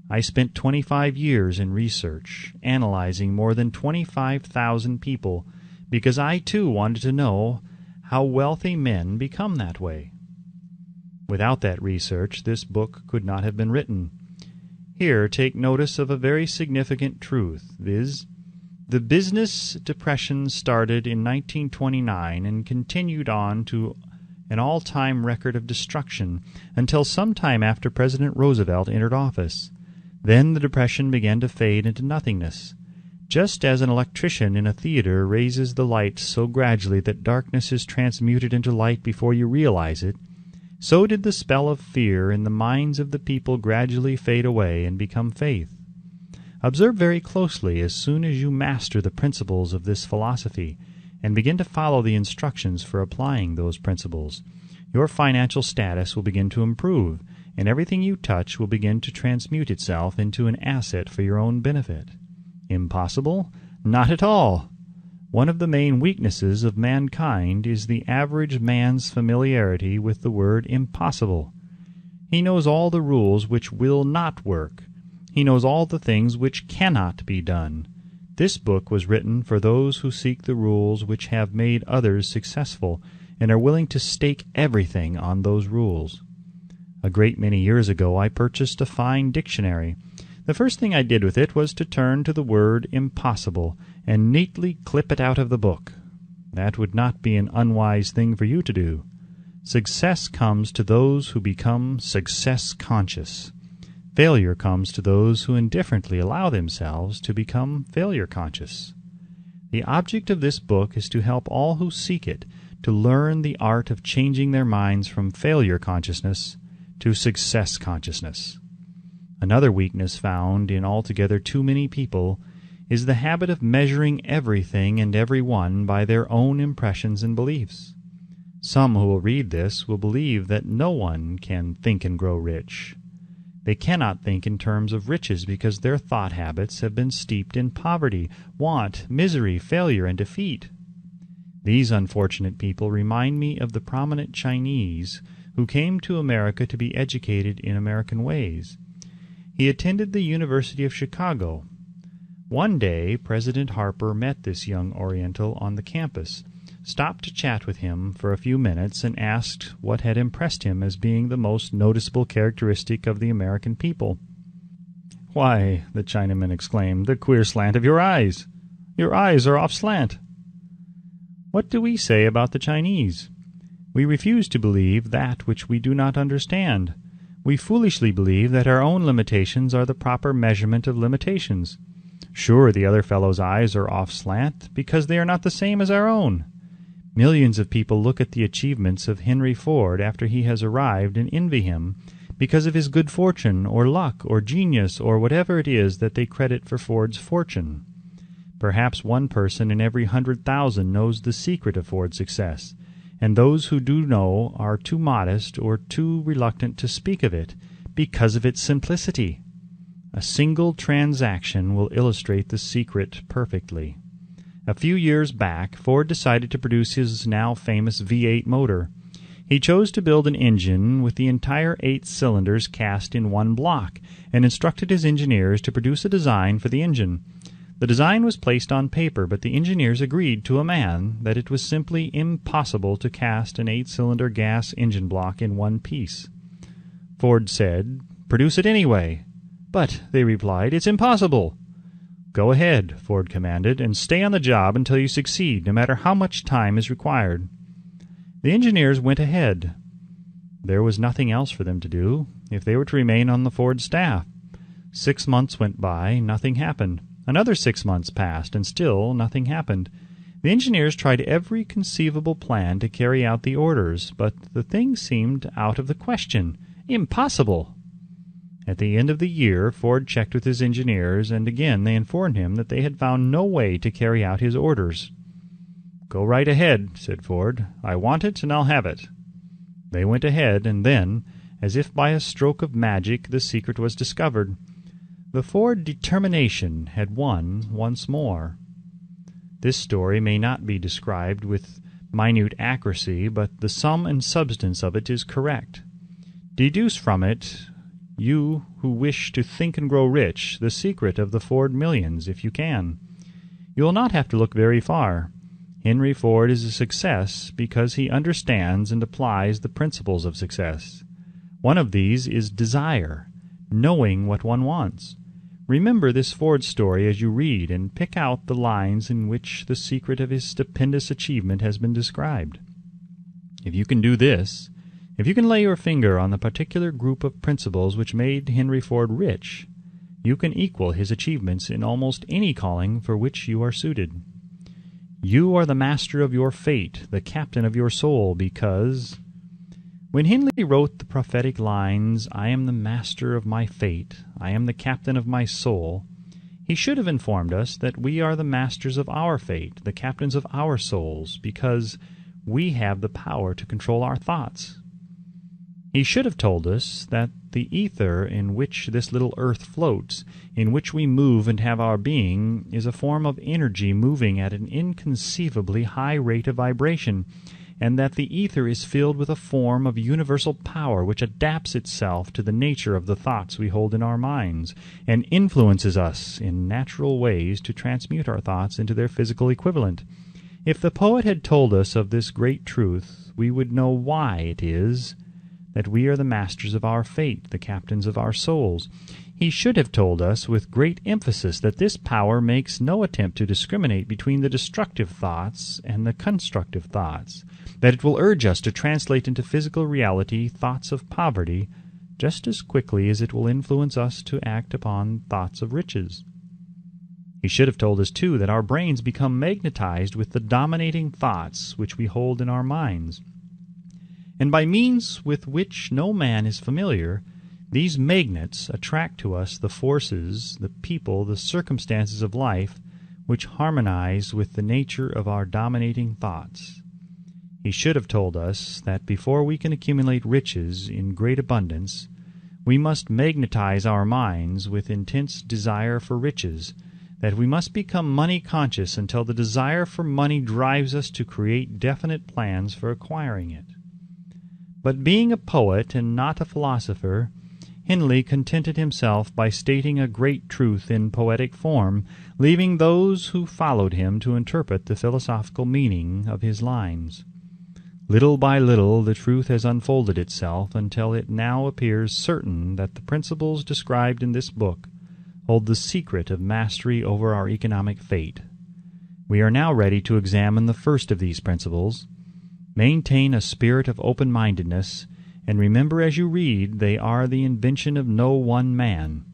I spent 25 years in research, analyzing more than 25,000 people, because I too wanted to know how wealthy men become that way. Without that research, this book could not have been written. Here, take notice of a very significant truth, viz., the business depression started in 1929 and continued on to an all-time record of destruction until some time after President Roosevelt entered office. Then the depression began to fade into nothingness. Just as an electrician in a theater raises the light so gradually that darkness is transmuted into light before you realize it, so did the spell of fear in the minds of the people gradually fade away and become faith. Observe very closely as soon as you master the principles of this philosophy and begin to follow the instructions for applying those principles. Your financial status will begin to improve, and everything you touch will begin to transmute itself into an asset for your own benefit. Impossible? Not at all. One of the main weaknesses of mankind is the average man's familiarity with the word impossible. He knows all the rules which will not work. He knows all the things which cannot be done. This book was written for those who seek the rules which have made others successful and are willing to stake everything on those rules. A great many years ago I purchased a fine dictionary. The first thing I did with it was to turn to the word impossible and neatly clip it out of the book. That would not be an unwise thing for you to do. Success comes to those who become success-conscious. Failure comes to those who indifferently allow themselves to become failure-conscious. The object of this book is to help all who seek it to learn the art of changing their minds from failure-consciousness to success-consciousness. Another weakness found in altogether too many people is the habit of measuring everything and everyone by their own impressions and beliefs. Some who will read this will believe that no one can think and grow rich. They cannot think in terms of riches because their thought habits have been steeped in poverty, want, misery, failure, and defeat. These unfortunate people remind me of the prominent Chinese who came to America to be educated in American ways. He attended the University of Chicago. One day, President Harper met this young Oriental on the campus, stopped to chat with him for a few minutes, and asked what had impressed him as being the most noticeable characteristic of the American people. "Why," the Chinaman exclaimed, "the queer slant of your eyes. Your eyes are off slant." What do we say about the Chinese? We refuse to believe that which we do not understand. We foolishly believe that our own limitations are the proper measurement of limitations. Sure, the other fellow's eyes are off slant because they are not the same as our own. Millions of people look at the achievements of Henry Ford after he has arrived and envy him because of his good fortune or luck or genius or whatever it is that they credit for Ford's fortune. Perhaps one person in every 100,000 knows the secret of Ford's success, and those who do know are too modest or too reluctant to speak of it because of its simplicity. A single transaction will illustrate the secret perfectly. A few years back, Ford decided to produce his now famous V8 motor. He chose to build an engine with the entire 8 cylinders cast in one block, and instructed his engineers to produce a design for the engine. The design was placed on paper, but the engineers agreed to a man that it was simply impossible to cast an 8-cylinder gas engine block in one piece. Ford said, "Produce it anyway." "But," they replied, "it's impossible." "Go ahead," Ford commanded, "and stay on the job until you succeed, no matter how much time is required." The engineers went ahead. There was nothing else for them to do if they were to remain on the Ford staff. 6 months went by, nothing happened. Another 6 months passed, and still nothing happened. The engineers tried every conceivable plan to carry out the orders, but the thing seemed out of the question. Impossible! At the end of the year, Ford checked with his engineers, and again they informed him that they had found no way to carry out his orders. "Go right ahead," said Ford. "I want it, and I'll have it." They went ahead, and then, as if by a stroke of magic, the secret was discovered. The Ford determination had won once more. This story may not be described with minute accuracy, but the sum and substance of it is correct. Deduce from it, you who wish to think and grow rich, the secret of the Ford millions, if you can. You will not have to look very far. Henry Ford is a success because he understands and applies the principles of success. One of these is desire, knowing what one wants. Remember this Ford story as you read, and pick out the lines in which the secret of his stupendous achievement has been described. If you can do this, if you can lay your finger on the particular group of principles which made Henry Ford rich, you can equal his achievements in almost any calling for which you are suited. You are the master of your fate, the captain of your soul, because when Henley wrote the prophetic lines, "I am the master of my fate, I am the captain of my soul," he should have informed us that we are the masters of our fate, the captains of our souls, because we have the power to control our thoughts. He should have told us that the ether in which this little earth floats, in which we move and have our being, is a form of energy moving at an inconceivably high rate of vibration, and that the ether is filled with a form of universal power which adapts itself to the nature of the thoughts we hold in our minds, and influences us in natural ways to transmute our thoughts into their physical equivalent. If the poet had told us of this great truth, we would know why it is that we are the masters of our fate, the captains of our souls. He should have told us with great emphasis that this power makes no attempt to discriminate between the destructive thoughts and the constructive thoughts, that it will urge us to translate into physical reality thoughts of poverty just as quickly as it will influence us to act upon thoughts of riches. He should have told us, too, that our brains become magnetized with the dominating thoughts which we hold in our minds. And by means with which no man is familiar, these magnets attract to us the forces, the people, the circumstances of life which harmonize with the nature of our dominating thoughts. He should have told us that before we can accumulate riches in great abundance, we must magnetize our minds with intense desire for riches, that we must become money-conscious until the desire for money drives us to create definite plans for acquiring it. But being a poet and not a philosopher, Henley contented himself by stating a great truth in poetic form, leaving those who followed him to interpret the philosophical meaning of his lines. Little by little the truth has unfolded itself until it now appears certain that the principles described in this book hold the secret of mastery over our economic fate. We are now ready to examine the first of these principles. Maintain a spirit of open-mindedness, and remember as you read they are the invention of no one man.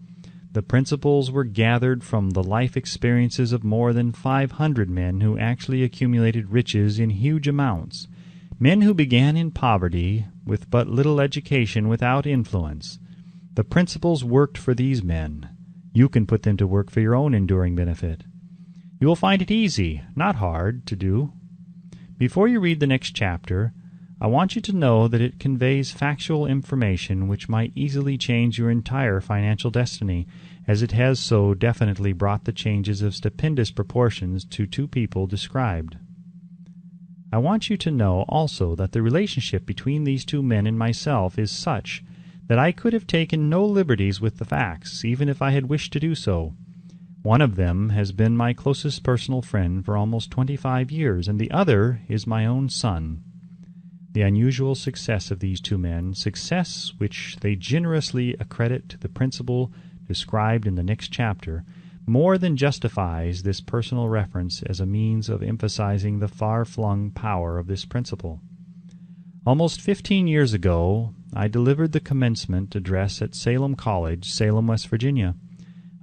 The principles were gathered from the life experiences of more than 500 men who actually accumulated riches in huge amounts, men who began in poverty with but little education, without influence. The principles worked for these men. You can put them to work for your own enduring benefit. You will find it easy, not hard, to do. Before you read the next chapter, I want you to know that it conveys factual information which might easily change your entire financial destiny, as it has so definitely brought the changes of stupendous proportions to two people described. I want you to know also that the relationship between these two men and myself is such that I could have taken no liberties with the facts, even if I had wished to do so. One of them has been my closest personal friend for almost 25 years, and the other is my own son. The unusual success of these two men, success which they generously accredit to the principle described in the next chapter, more than justifies this personal reference as a means of emphasizing the far-flung power of this principle. Almost 15 years ago, I delivered the commencement address at Salem College, Salem, West Virginia.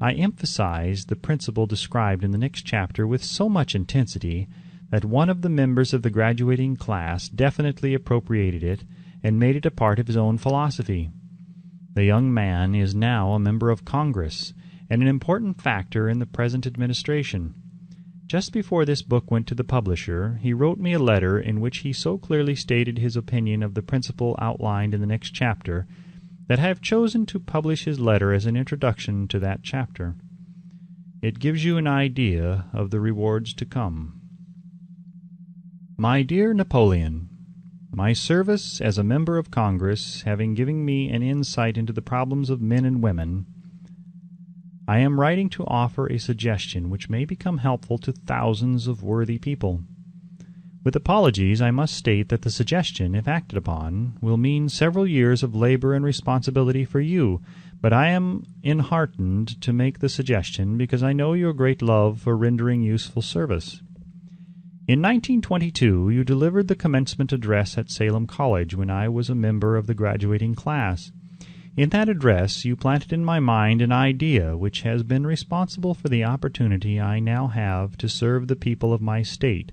I emphasized the principle described in the next chapter with so much intensity that one of the members of the graduating class definitely appropriated it and made it a part of his own philosophy. The young man is now a member of Congress and an important factor in the present administration. Just before this book went to the publisher, he wrote me a letter in which he so clearly stated his opinion of the principle outlined in the next chapter that I have chosen to publish his letter as an introduction to that chapter. It gives you an idea of the rewards to come. My dear Napoleon, my service as a member of Congress having given me an insight into the problems of men and women, I am writing to offer a suggestion which may become helpful to thousands of worthy people. With apologies, I must state that the suggestion, if acted upon, will mean several years of labor and responsibility for you, but I am enheartened to make the suggestion because I know your great love for rendering useful service. In 1922, you delivered the commencement address at Salem College when I was a member of the graduating class. In that address, you planted in my mind an idea which has been responsible for the opportunity I now have to serve the people of my state,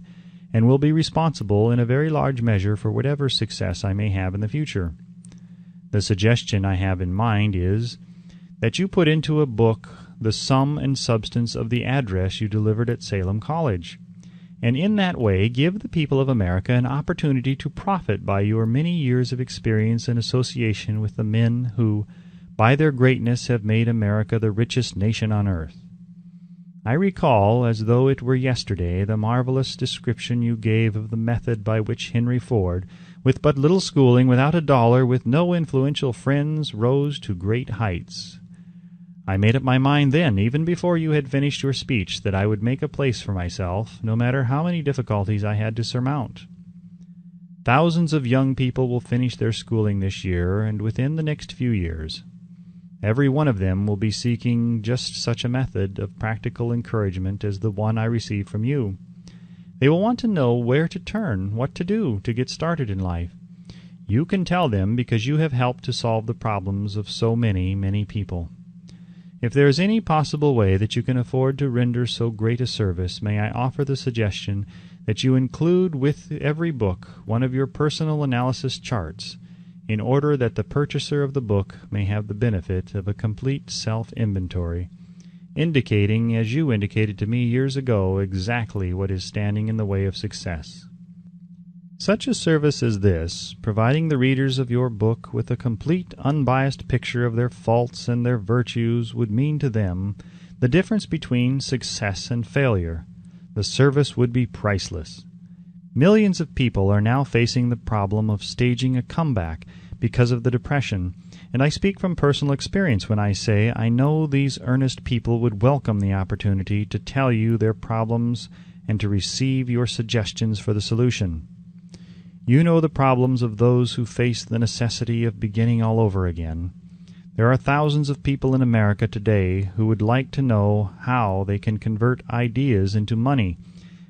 and will be responsible in a very large measure for whatever success I may have in the future. The suggestion I have in mind is that you put into a book the sum and substance of the address you delivered at Salem College, and in that way give the people of America an opportunity to profit by your many years of experience and association with the men who, by their greatness, have made America the richest nation on earth. I recall, as though it were yesterday, the marvelous description you gave of the method by which Henry Ford, with but little schooling, without a dollar, with no influential friends, rose to great heights. I made up my mind then, even before you had finished your speech, that I would make a place for myself, no matter how many difficulties I had to surmount. Thousands of young people will finish their schooling this year, and within the next few years. Every one of them will be seeking just such a method of practical encouragement as the one I received from you. They will want to know where to turn, what to do to get started in life. You can tell them because you have helped to solve the problems of so many, many people. If there is any possible way that you can afford to render so great a service, may I offer the suggestion that you include with every book one of your personal analysis charts, in order that the purchaser of the book may have the benefit of a complete self-inventory, indicating, as you indicated to me years ago, exactly what is standing in the way of success. Such a service as this, providing the readers of your book with a complete, unbiased picture of their faults and their virtues, would mean to them the difference between success and failure. The service would be priceless. Millions of people are now facing the problem of staging a comeback because of the Depression, and I speak from personal experience when I say I know these earnest people would welcome the opportunity to tell you their problems and to receive your suggestions for the solution. You know the problems of those who face the necessity of beginning all over again. There are thousands of people in America today who would like to know how they can convert ideas into money,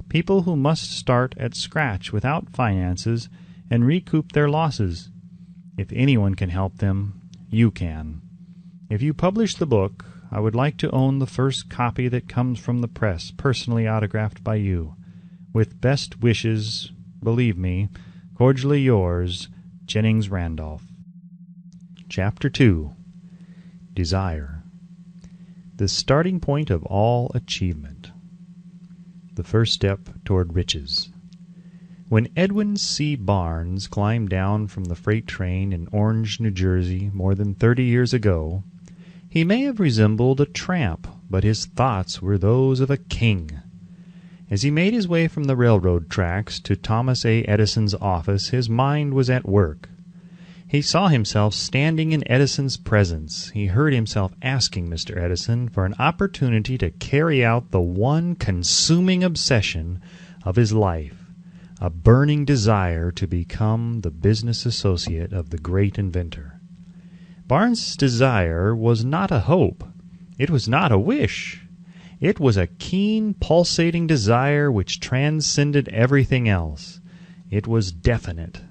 people who must start at scratch without finances and recoup their losses. If anyone can help them, you can. If you publish the book, I would like to own the first copy that comes from the press, personally autographed by you. With best wishes, believe me, cordially yours, Jennings Randolph. Chapter 2. Desire. The starting point of all achievement. The first step toward riches. When Edwin C. Barnes climbed down from the freight train in Orange, New Jersey, more than 30 years ago, he may have resembled a tramp, but his thoughts were those of a king. As he made his way from the railroad tracks to Thomas A. Edison's office, his mind was at work. He saw himself standing in Edison's presence. He heard himself asking Mr. Edison for an opportunity to carry out the one consuming obsession of his life, a burning desire to become the business associate of the great inventor. Barnes' desire was not a hope. It was not a wish. It was a keen, pulsating desire which transcended everything else. It was definite.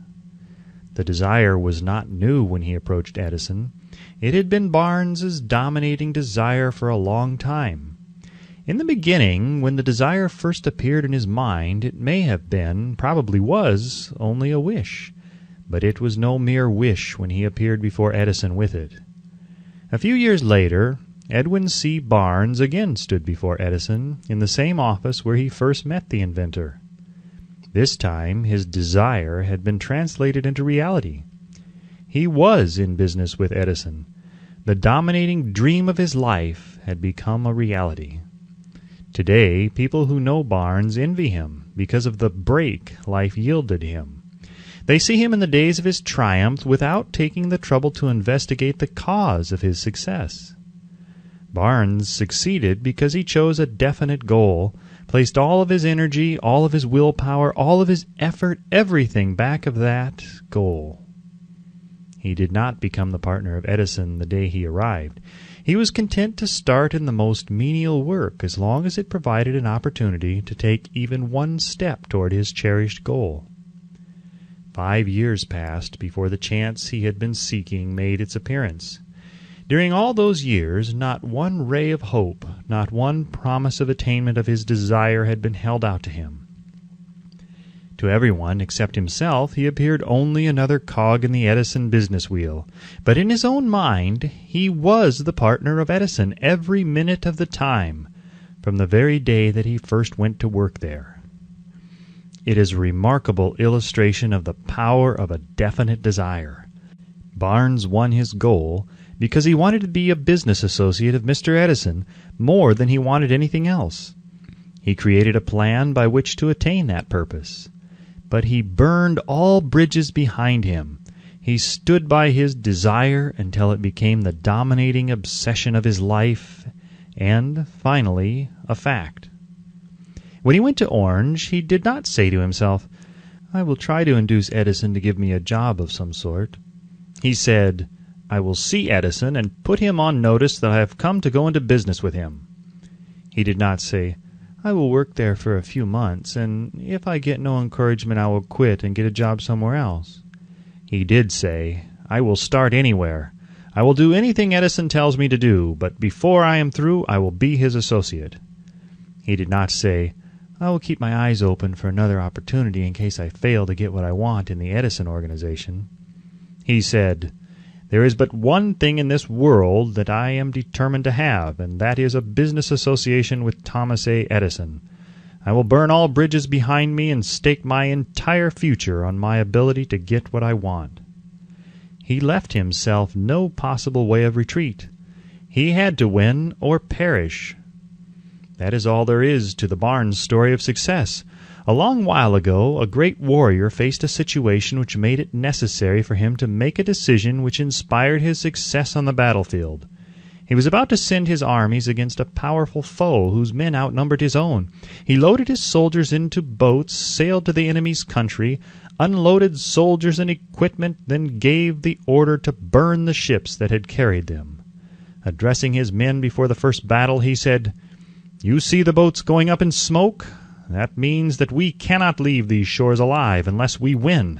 The desire was not new when he approached Edison. It had been Barnes's dominating desire for a long time. In the beginning, when the desire first appeared in his mind, it may have been, probably was, only a wish. But it was no mere wish when he appeared before Edison with it. A few years later, Edwin C. Barnes again stood before Edison in the same office where he first met the inventor. This time his desire had been translated into reality. He was in business with Edison. The dominating dream of his life had become a reality. Today, people who know Barnes envy him because of the break life yielded him. They see him in the days of his triumph without taking the trouble to investigate the cause of his success. Barnes succeeded because he chose a definite goal, placed all of his energy, all of his willpower, all of his effort, everything back of that goal. He did not become the partner of Edison the day he arrived. He was content to start in the most menial work as long as it provided an opportunity to take even one step toward his cherished goal. 5 years passed before the chance he had been seeking made its appearance. During all those years, not one ray of hope, not one promise of attainment of his desire had been held out to him. To everyone except himself, he appeared only another cog in the Edison business wheel. But in his own mind, he was the partner of Edison every minute of the time, from the very day that he first went to work there. It is a remarkable illustration of the power of a definite desire. Barnes won his goal because he wanted to be a business associate of Mr. Edison more than he wanted anything else. He created a plan by which to attain that purpose. But he burned all bridges behind him. He stood by his desire until it became the dominating obsession of his life and, finally, a fact. When he went to Orange, he did not say to himself, "I will try to induce Edison to give me a job of some sort." He said, "I will see Edison and put him on notice that I have come to go into business with him." He did not say, "I will work there for a few months, and if I get no encouragement I will quit and get a job somewhere else." He did say, "I will start anywhere. I will do anything Edison tells me to do, but before I am through I will be his associate." He did not say, "I will keep my eyes open for another opportunity in case I fail to get what I want in the Edison organization." He said, "There is but one thing in this world that I am determined to have, and that is a business association with Thomas A. Edison. I will burn all bridges behind me and stake my entire future on my ability to get what I want." He left himself no possible way of retreat. He had to win or perish. That is all there is to the Barnes story of success. A long while ago, a great warrior faced a situation which made it necessary for him to make a decision which inspired his success on the battlefield. He was about to send his armies against a powerful foe whose men outnumbered his own. He loaded his soldiers into boats, sailed to the enemy's country, unloaded soldiers and equipment, then gave the order to burn the ships that had carried them. Addressing his men before the first battle, he said, "You see the boats going up in smoke? That means that we cannot leave these shores alive unless we win.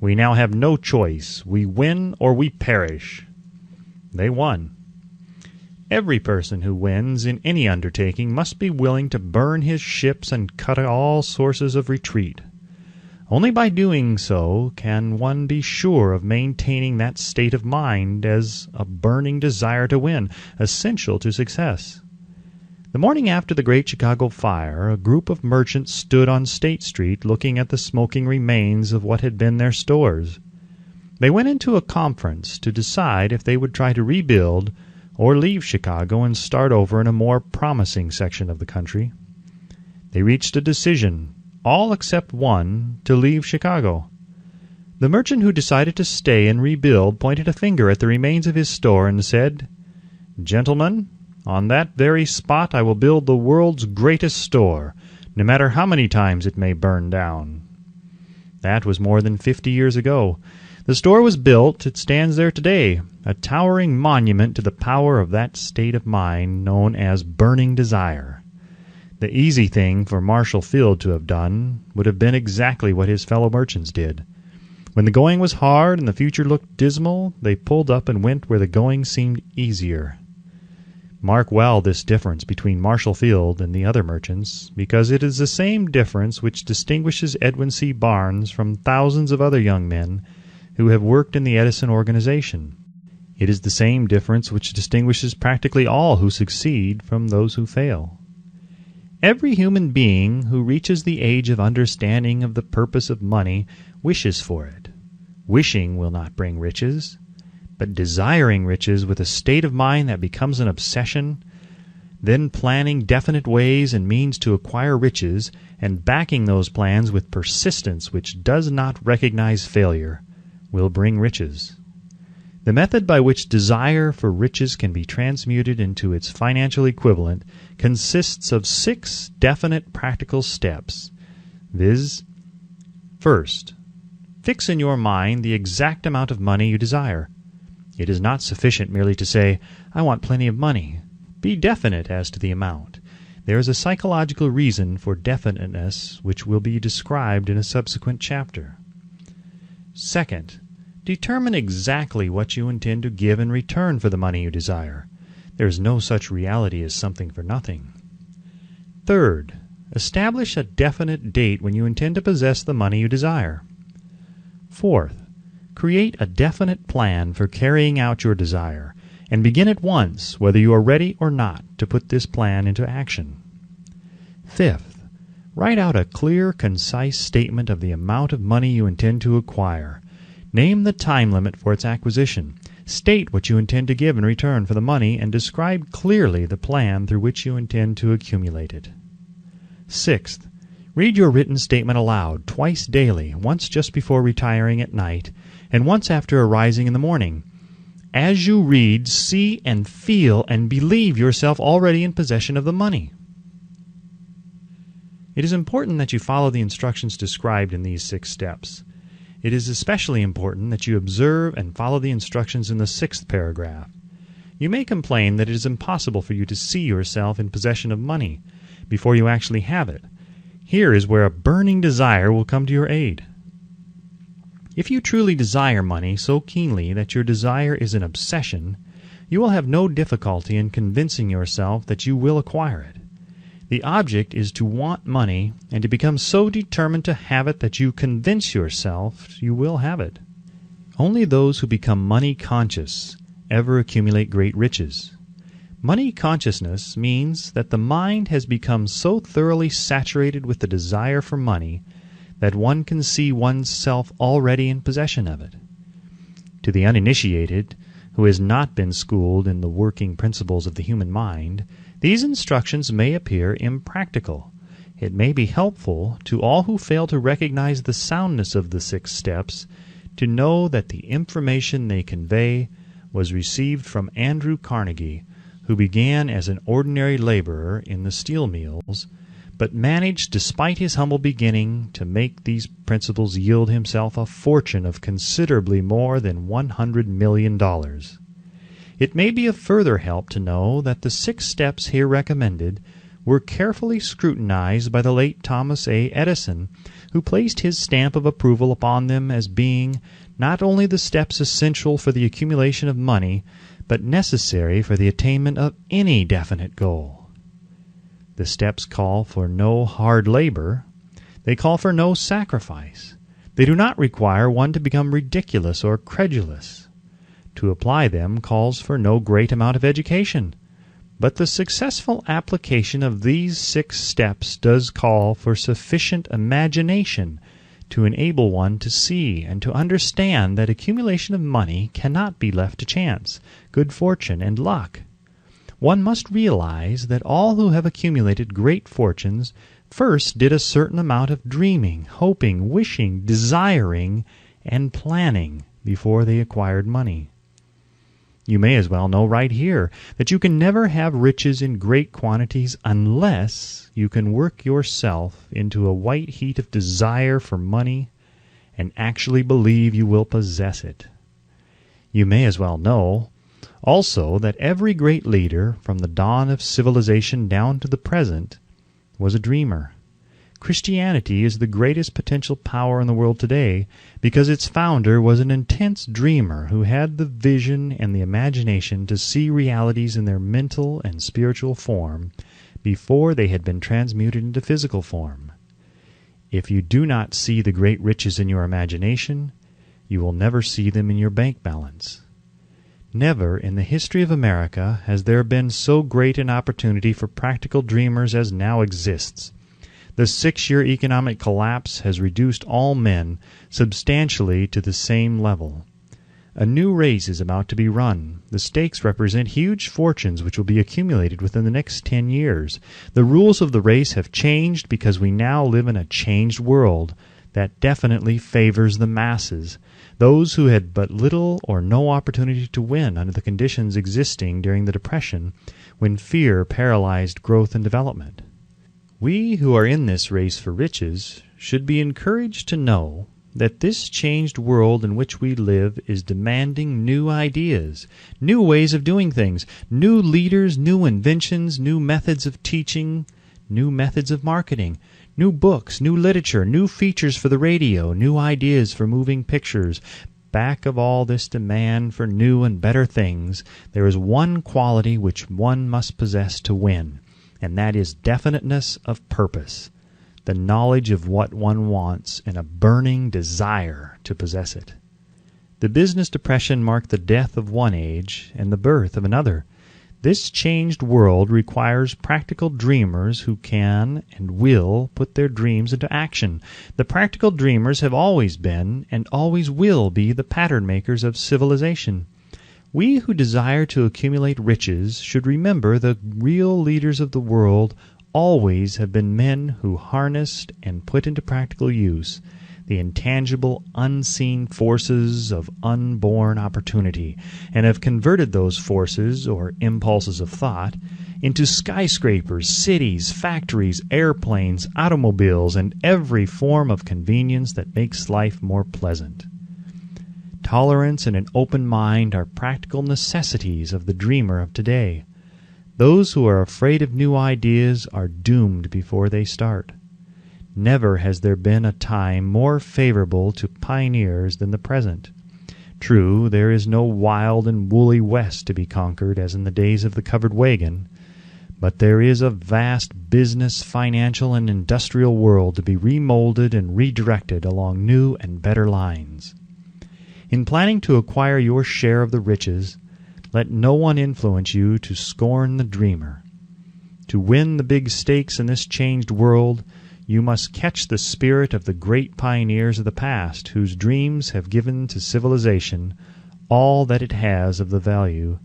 We now have no choice. We win or we perish." They won. Every person who wins in any undertaking must be willing to burn his ships and cut all sources of retreat. Only by doing so can one be sure of maintaining that state of mind as a burning desire to win, essential to success. The morning after the Great Chicago Fire, a group of merchants stood on State Street looking at the smoking remains of what had been their stores. They went into a conference to decide if they would try to rebuild or leave Chicago and start over in a more promising section of the country. They reached a decision, all except one, to leave Chicago. The merchant who decided to stay and rebuild pointed a finger at the remains of his store and said, "Gentlemen, on that very spot I will build the world's greatest store, no matter how many times it may burn down." That was more than 50 years ago. The store was built. It stands there today, a towering monument to the power of that state of mind known as burning desire. The easy thing for Marshall Field to have done would have been exactly what his fellow merchants did. When the going was hard and the future looked dismal, they pulled up and went where the going seemed easier. Mark well this difference between Marshall Field and the other merchants, because it is the same difference which distinguishes Edwin C. Barnes from thousands of other young men who have worked in the Edison organization. It is the same difference which distinguishes practically all who succeed from those who fail. Every human being who reaches the age of understanding of the purpose of money wishes for it. Wishing will not bring riches, but desiring riches with a state of mind that becomes an obsession, then planning definite ways and means to acquire riches, and backing those plans with persistence which does not recognize failure, will bring riches. The method by which desire for riches can be transmuted into its financial equivalent consists of 6 definite practical steps, viz. First, fix in your mind the exact amount of money you desire. It is not sufficient merely to say, "I want plenty of money." Be definite as to the amount. There is a psychological reason for definiteness which will be described in a subsequent chapter. Second, determine exactly what you intend to give in return for the money you desire. There is no such reality as something for nothing. Third, establish a definite date when you intend to possess the money you desire. Fourth, create a definite plan for carrying out your desire, and begin at once, whether you are ready or not, to put this plan into action. Fifth, write out a clear, concise statement of the amount of money you intend to acquire. Name the time limit for its acquisition. State what you intend to give in return for the money, and describe clearly the plan through which you intend to accumulate it. Sixth, read your written statement aloud twice daily, once just before retiring at night, and once after arising in the morning. As you read, see and feel and believe yourself already in possession of the money. It is important that you follow the instructions described in these 6 steps. It is especially important that you observe and follow the instructions in the 6th paragraph. You may complain that it is impossible for you to see yourself in possession of money before you actually have it. Here is where a burning desire will come to your aid. If you truly desire money so keenly that your desire is an obsession, you will have no difficulty in convincing yourself that you will acquire it. The object is to want money and to become so determined to have it that you convince yourself you will have it. Only those who become money conscious ever accumulate great riches. Money consciousness means that the mind has become so thoroughly saturated with the desire for money that one can see one's self already in possession of it. To the uninitiated, who has not been schooled in the working principles of the human mind, these instructions may appear impractical. It may be helpful to all who fail to recognize the soundness of the 6 steps to know that the information they convey was received from Andrew Carnegie, who began as an ordinary laborer in the steel mills, but managed, despite his humble beginning, to make these principles yield himself a fortune of considerably more than $100 million. It may be of further help to know that the 6 steps here recommended were carefully scrutinized by the late Thomas A. Edison, who placed his stamp of approval upon them as being not only the steps essential for the accumulation of money, but necessary for the attainment of any definite goal. The steps call for no hard labor. They call for no sacrifice. They do not require one to become ridiculous or credulous. To apply them calls for no great amount of education. But the successful application of these 6 steps does call for sufficient imagination to enable one to see and to understand that accumulation of money cannot be left to chance, good fortune, and luck. One must realize that all who have accumulated great fortunes first did a certain amount of dreaming, hoping, wishing, desiring, and planning before they acquired money. You may as well know right here that you can never have riches in great quantities unless you can work yourself into a white heat of desire for money and actually believe you will possess it. You may as well know also that every great leader from the dawn of civilization down to the present was a dreamer. Christianity is the greatest potential power in the world today because its founder was an intense dreamer who had the vision and the imagination to see realities in their mental and spiritual form before they had been transmuted into physical form. If you do not see the great riches in your imagination, you will never see them in your bank balance. Never in the history of America has there been so great an opportunity for practical dreamers as now exists. The 6-year economic collapse has reduced all men substantially to the same level. A new race is about to be run. The stakes represent huge fortunes which will be accumulated within the next 10 years. The rules of the race have changed because we now live in a changed world that definitely favors the masses, those who had but little or no opportunity to win under the conditions existing during the Depression when fear paralyzed growth and development. We who are in this race for riches should be encouraged to know that this changed world in which we live is demanding new ideas, new ways of doing things, new leaders, new inventions, new methods of teaching, new methods of marketing, new books, new literature, new features for the radio, new ideas for moving pictures. Back of all this demand for new and better things, there is one quality which one must possess to win, and that is definiteness of purpose, the knowledge of what one wants, and a burning desire to possess it. The business depression marked the death of one age and the birth of another. This changed world requires practical dreamers who can and will put their dreams into action. The practical dreamers have always been and always will be the pattern makers of civilization. We who desire to accumulate riches should remember the real leaders of the world always have been men who harnessed and put into practical use the intangible, unseen forces of unborn opportunity, and have converted those forces, or impulses of thought, into skyscrapers, cities, factories, airplanes, automobiles, and every form of convenience that makes life more pleasant. Tolerance and an open mind are practical necessities of the dreamer of today. Those who are afraid of new ideas are doomed before they start. Never has there been a time more favorable to pioneers than the present. True, there is no wild and woolly West to be conquered as in the days of the covered wagon, but there is a vast business, financial, and industrial world to be remolded and redirected along new and better lines. In planning to acquire your share of the riches, let no one influence you to scorn the dreamer. To win the big stakes in this changed world, you must catch the spirit of the great pioneers of the past whose dreams have given to civilization all that it has of the value,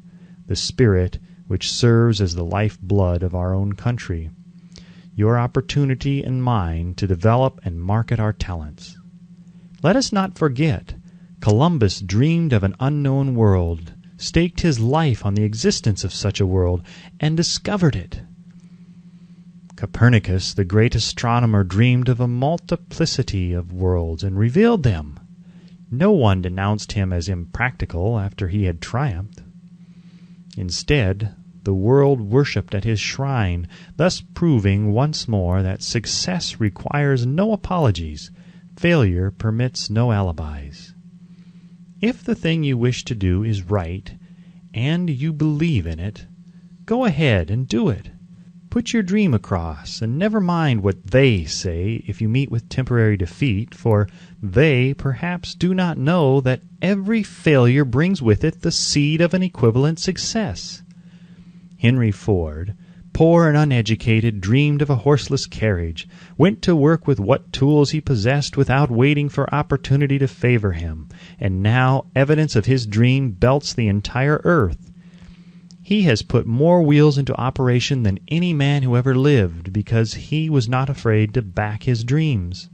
the spirit which serves as the life-blood of our own country. Your opportunity and mine to develop and market our talents. Let us not forget, Columbus dreamed of an unknown world, staked his life on the existence of such a world, and discovered it. Copernicus, the great astronomer, dreamed of a multiplicity of worlds and revealed them. No one denounced him as impractical after he had triumphed. Instead, the world worshipped at his shrine, thus proving once more that success requires no apologies, failure permits no alibis. If the thing you wish to do is right, and you believe in it, go ahead and do it. Put your dream across, and never mind what they say if you meet with temporary defeat, for they perhaps do not know that every failure brings with it the seed of an equivalent success. Henry Ford, poor and uneducated, dreamed of a horseless carriage, went to work with what tools he possessed without waiting for opportunity to favor him, and now evidence of his dream belts the entire earth. He has put more wheels into operation than any man who ever lived because he was not afraid to back his dreams.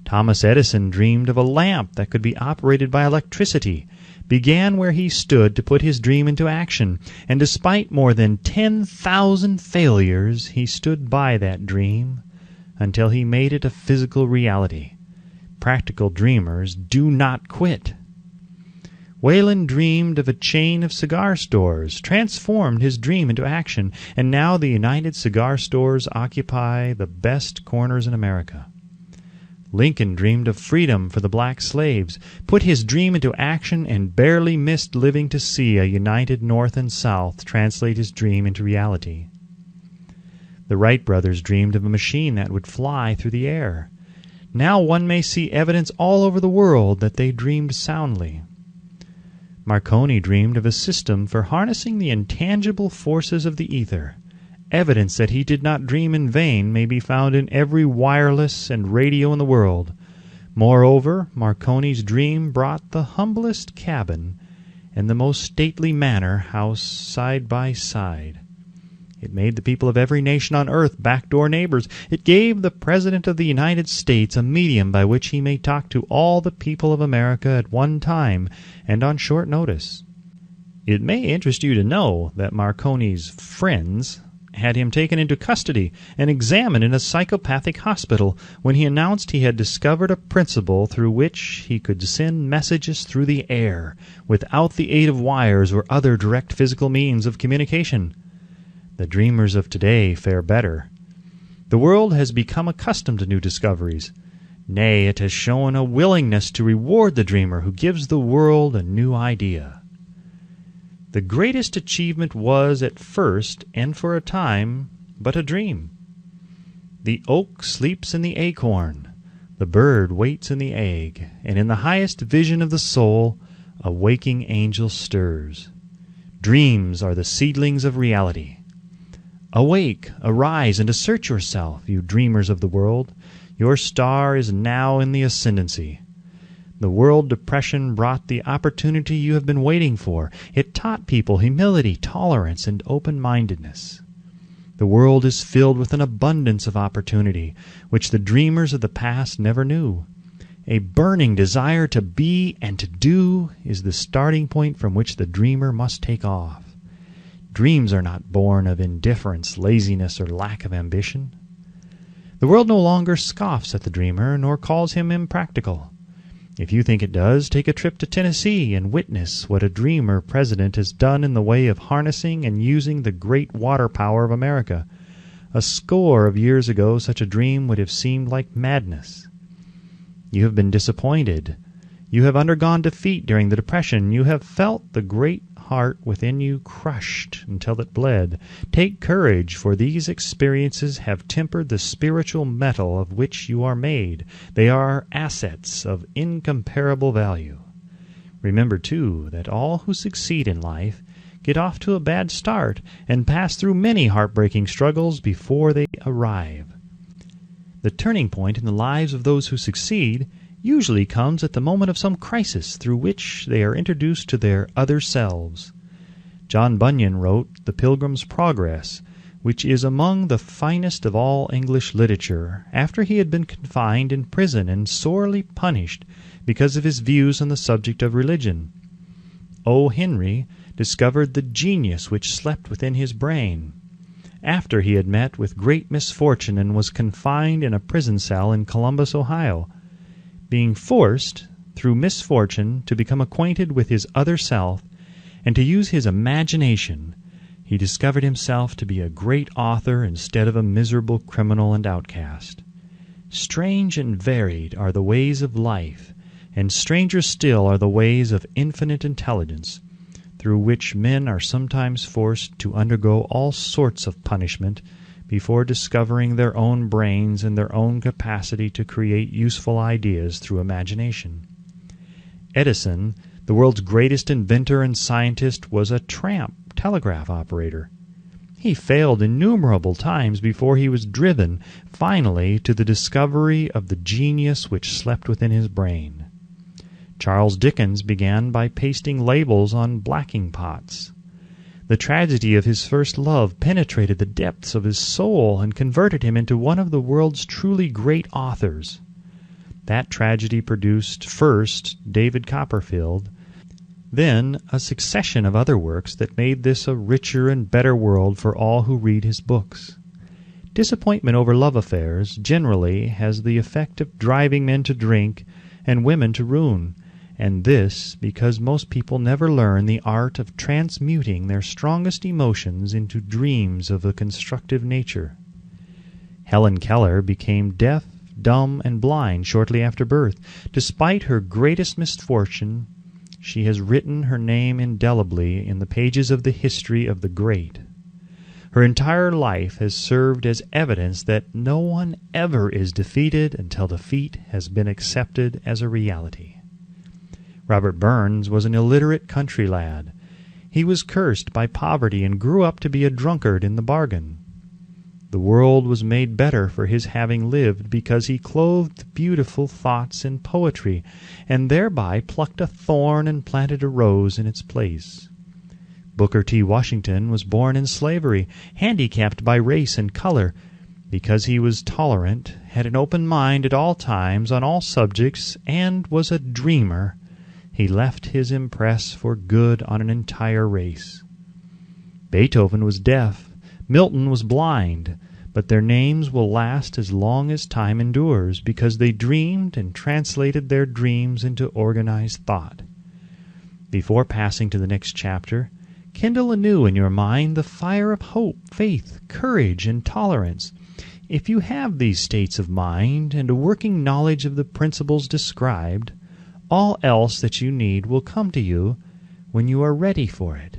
Thomas Edison dreamed of a lamp that could be operated by electricity, began where he stood to put his dream into action, and despite more than 10,000 failures, he stood by that dream until he made it a physical reality. Practical dreamers do not quit. Wayland dreamed of a chain of cigar stores, transformed his dream into action, and now the United Cigar Stores occupy the best corners in America. Lincoln dreamed of freedom for the black slaves, put his dream into action, and barely missed living to see a united North and South translate his dream into reality. The Wright brothers dreamed of a machine that would fly through the air. Now one may see evidence all over the world that they dreamed soundly. Marconi dreamed of a system for harnessing the intangible forces of the ether. Evidence that he did not dream in vain may be found in every wireless and radio in the world. Moreover, Marconi's dream brought the humblest cabin and the most stately manor house side by side. It made the people of every nation on earth backdoor neighbors. It gave the President of the United States a medium by which he may talk to all the people of America at one time and on short notice. It may interest you to know that Marconi's friends had him taken into custody and examined in a psychopathic hospital when he announced he had discovered a principle through which he could send messages through the air without the aid of wires or other direct physical means of communication. The dreamers of today fare better. The world has become accustomed to new discoveries. Nay, it has shown a willingness to reward the dreamer who gives the world a new idea. The greatest achievement was at first, and for a time, but a dream. The oak sleeps in the acorn, the bird waits in the egg, and in the highest vision of the soul, a waking angel stirs. Dreams are the seedlings of reality. Awake, arise, and assert yourself, you dreamers of the world. Your star is now in the ascendancy. The world depression brought the opportunity you have been waiting for. It taught people humility, tolerance, and open-mindedness. The world is filled with an abundance of opportunity, which the dreamers of the past never knew. A burning desire to be and to do is the starting point from which the dreamer must take off. Dreams are not born of indifference, laziness, or lack of ambition. The world no longer scoffs at the dreamer, nor calls him impractical. If you think it does, take a trip to Tennessee and witness what a dreamer president has done in the way of harnessing and using the great water power of America. A score of years ago, such a dream would have seemed like madness. You have been disappointed. You have undergone defeat during the Depression. You have felt the great heart within you crushed until it bled. Take courage, for these experiences have tempered the spiritual metal of which you are made. They are assets of incomparable value. Remember, too, that all who succeed in life get off to a bad start and pass through many heartbreaking struggles before they arrive. The turning point in the lives of those who succeed usually comes at the moment of some crisis through which they are introduced to their other selves. John Bunyan wrote The Pilgrim's Progress, which is among the finest of all English literature, after he had been confined in prison and sorely punished because of his views on the subject of religion. O. Henry discovered the genius which slept within his brain. After he had met with great misfortune and was confined in a prison cell in Columbus, Ohio, being forced, through misfortune, to become acquainted with his other self, and to use his imagination, he discovered himself to be a great author instead of a miserable criminal and outcast. Strange and varied are the ways of life, and stranger still are the ways of infinite intelligence, through which men are sometimes forced to undergo all sorts of punishment before discovering their own brains and their own capacity to create useful ideas through imagination. Edison, the world's greatest inventor and scientist, was a tramp telegraph operator. He failed innumerable times before he was driven, finally, to the discovery of the genius which slept within his brain. Charles Dickens began by pasting labels on blacking pots. The tragedy of his first love penetrated the depths of his soul and converted him into one of the world's truly great authors. That tragedy produced, first, David Copperfield, then a succession of other works that made this a richer and better world for all who read his books. Disappointment over love affairs generally has the effect of driving men to drink and women to ruin, and this because most people never learn the art of transmuting their strongest emotions into dreams of a constructive nature. Helen Keller became deaf, dumb, and blind shortly after birth. Despite her greatest misfortune, she has written her name indelibly in the pages of the history of the great. Her entire life has served as evidence that no one ever is defeated until defeat has been accepted as a reality. Robert Burns was an illiterate country lad. He was cursed by poverty and grew up to be a drunkard in the bargain. The world was made better for his having lived because he clothed beautiful thoughts in poetry, and thereby plucked a thorn and planted a rose in its place. Booker T. Washington was born in slavery, handicapped by race and color. Because he was tolerant, had an open mind at all times on all subjects, and was a dreamer, he left his impress for good on an entire race. Beethoven was deaf, Milton was blind, but their names will last as long as time endures, because they dreamed and translated their dreams into organized thought. Before passing to the next chapter, kindle anew in your mind the fire of hope, faith, courage, and tolerance. If you have these states of mind and a working knowledge of the principles described, all else that you need will come to you when you are ready for it.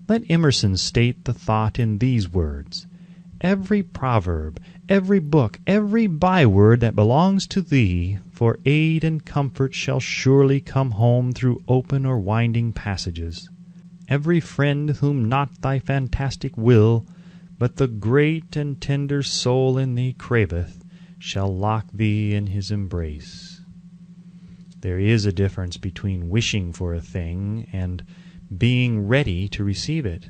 Let Emerson state the thought in these words: "Every proverb, every book, every byword that belongs to thee, for aid and comfort shall surely come home through open or winding passages. Every friend whom not thy fantastic will, but the great and tender soul in thee craveth, shall lock thee in his embrace." There is a difference between wishing for a thing and being ready to receive it.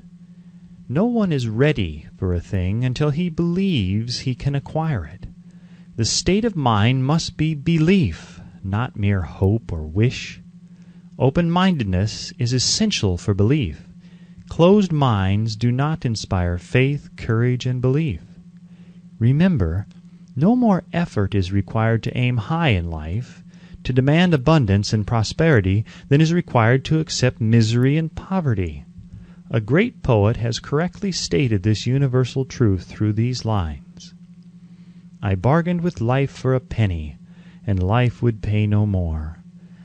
No one is ready for a thing until he believes he can acquire it. The state of mind must be belief, not mere hope or wish. Open-mindedness is essential for belief. Closed minds do not inspire faith, courage, and belief. Remember, no more effort is required to aim high in life, to demand abundance and prosperity, than is required to accept misery and poverty. A great poet has correctly stated this universal truth through these lines: "I bargained with life for a penny, and life would pay no more.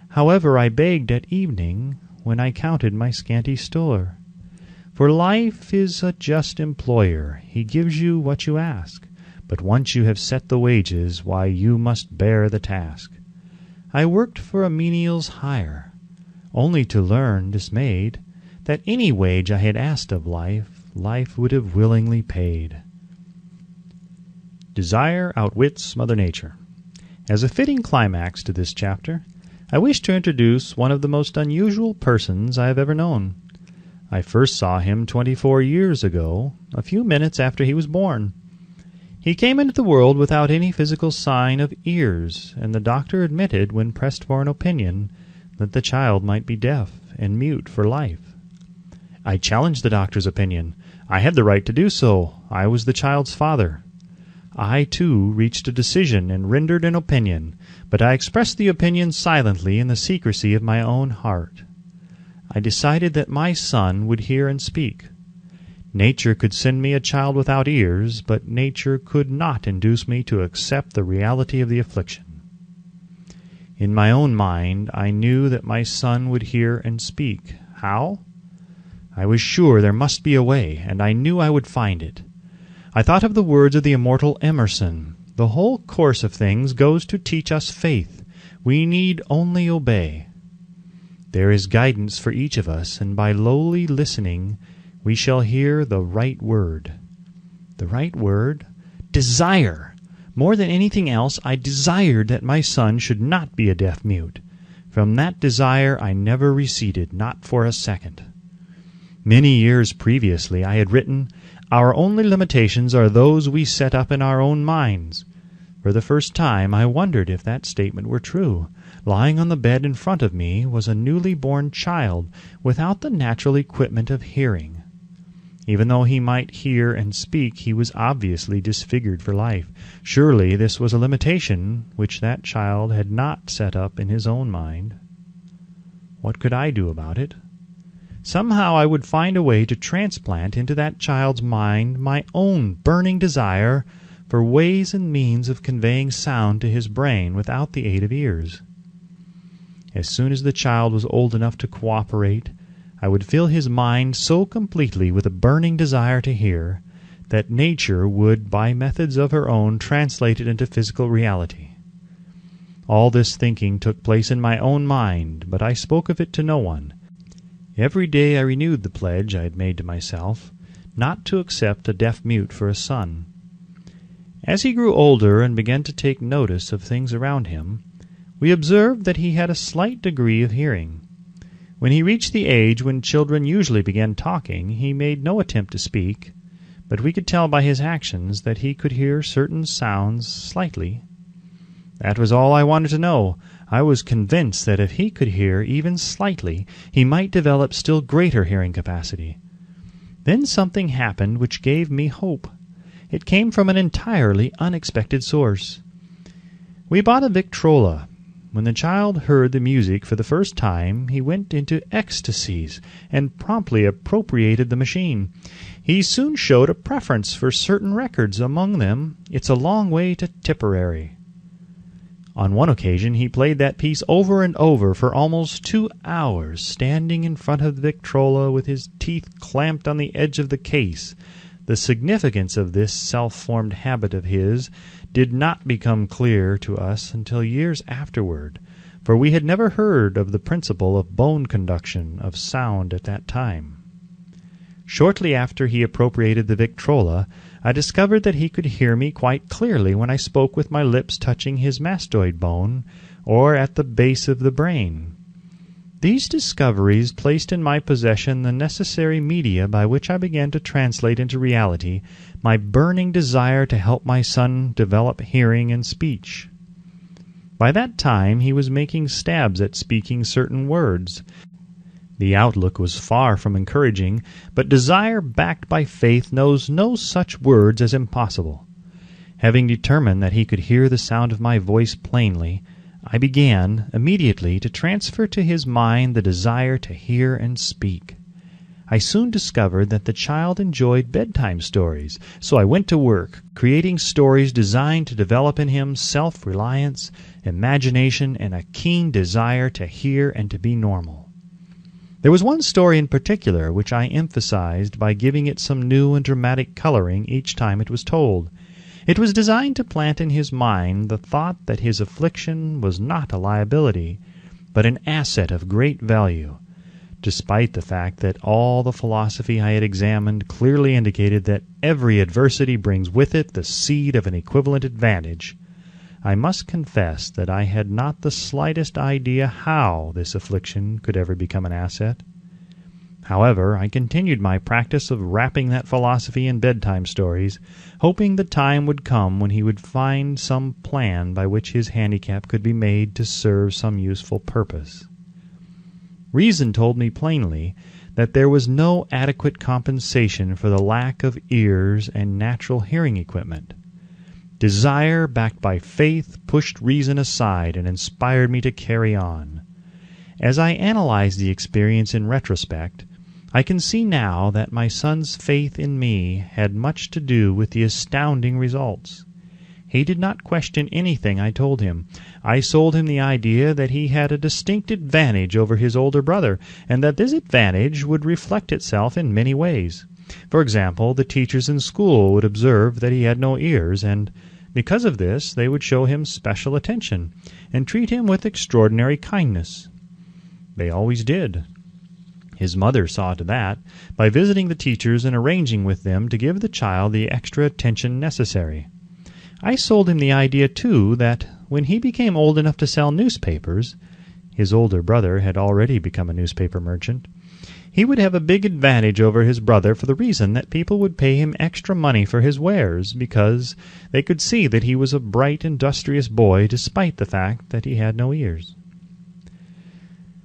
However, I begged at evening, when I counted my scanty store. For life is a just employer, he gives you what you ask, but once you have set the wages, why, you must bear the task. I worked for a menial's hire, only to learn, dismayed, that any wage I had asked of life, life would have willingly paid." Desire outwits Mother Nature. As a fitting climax to this chapter, I wish to introduce one of the most unusual persons I have ever known. I first saw him 24 years ago, a few minutes after he was born. He came into the world without any physical sign of ears, and the doctor admitted, when pressed for an opinion, that the child might be deaf and mute for life. I challenged the doctor's opinion. I had the right to do so. I was the child's father. I, too, reached a decision and rendered an opinion, but I expressed the opinion silently in the secrecy of my own heart. I decided that my son would hear and speak. Nature could send me a child without ears, but nature could not induce me to accept the reality of the affliction. In my own mind, I knew that my son would hear and speak. How? I was sure there must be a way, and I knew I would find it. I thought of the words of the immortal Emerson: "The whole course of things goes to teach us faith. We need only obey." There is guidance for each of us, and by lowly listening we shall hear the right word. The right word? Desire! More than anything else, I desired that my son should not be a deaf mute. From that desire I never receded, not for a second. Many years previously I had written, "Our only limitations are those we set up in our own minds." For the first time I wondered if that statement were true. Lying on the bed in front of me was a newly born child without the natural equipment of hearing. Even though he might hear and speak, he was obviously disfigured for life. Surely this was a limitation which that child had not set up in his own mind. What could I do about it? Somehow I would find a way to transplant into that child's mind my own burning desire for ways and means of conveying sound to his brain without the aid of ears. As soon as the child was old enough to cooperate, I would fill his mind so completely with a burning desire to hear that nature would, by methods of her own, translate it into physical reality. All this thinking took place in my own mind, but I spoke of it to no one. Every day I renewed the pledge I had made to myself, not to accept a deaf mute for a son. As he grew older and began to take notice of things around him, we observed that he had a slight degree of hearing. When he reached the age when children usually begin talking, he made no attempt to speak, but we could tell by his actions that he could hear certain sounds slightly. That was all I wanted to know. I was convinced that if he could hear even slightly, he might develop still greater hearing capacity. Then something happened which gave me hope. It came from an entirely unexpected source. We bought a Victrola. When the child heard the music for the first time, he went into ecstasies and promptly appropriated the machine. He soon showed a preference for certain records, among them "It's a Long Way to Tipperary." On one occasion he played that piece over and over for almost 2 hours, standing in front of the Victrola with his teeth clamped on the edge of the case. The significance of this self-formed habit of his did not become clear to us until years afterward, for we had never heard of the principle of bone conduction of sound at that time. Shortly after he appropriated the Victrola, I discovered that he could hear me quite clearly when I spoke with my lips touching his mastoid bone, or at the base of the brain. These discoveries placed in my possession the necessary media by which I began to translate into reality my burning desire to help my son develop hearing and speech. By that time he was making stabs at speaking certain words. The outlook was far from encouraging, but desire backed by faith knows no such words as impossible. Having determined that he could hear the sound of my voice plainly, I began immediately to transfer to his mind the desire to hear and speak. I soon discovered that the child enjoyed bedtime stories, so I went to work, creating stories designed to develop in him self-reliance, imagination, and a keen desire to hear and to be normal. There was one story in particular which I emphasized by giving it some new and dramatic coloring each time it was told. It was designed to plant in his mind the thought that his affliction was not a liability, but an asset of great value. Despite the fact that all the philosophy I had examined clearly indicated that every adversity brings with it the seed of an equivalent advantage, I must confess that I had not the slightest idea how this affliction could ever become an asset. However, I continued my practice of wrapping that philosophy in bedtime stories, hoping the time would come when he would find some plan by which his handicap could be made to serve some useful purpose. Reason told me plainly that there was no adequate compensation for the lack of ears and natural hearing equipment. Desire, backed by faith, pushed reason aside and inspired me to carry on. As I analyze the experience in retrospect, I can see now that my son's faith in me had much to do with the astounding results. He did not question anything I told him. I sold him the idea that he had a distinct advantage over his older brother, and that this advantage would reflect itself in many ways. For example, the teachers in school would observe that he had no ears, and because of this they would show him special attention and treat him with extraordinary kindness. They always did. His mother saw to that by visiting the teachers and arranging with them to give the child the extra attention necessary. I sold him the idea, too, that when he became old enough to sell newspapers — his older brother had already become a newspaper merchant — he would have a big advantage over his brother for the reason that people would pay him extra money for his wares because they could see that he was a bright, industrious boy despite the fact that he had no ears.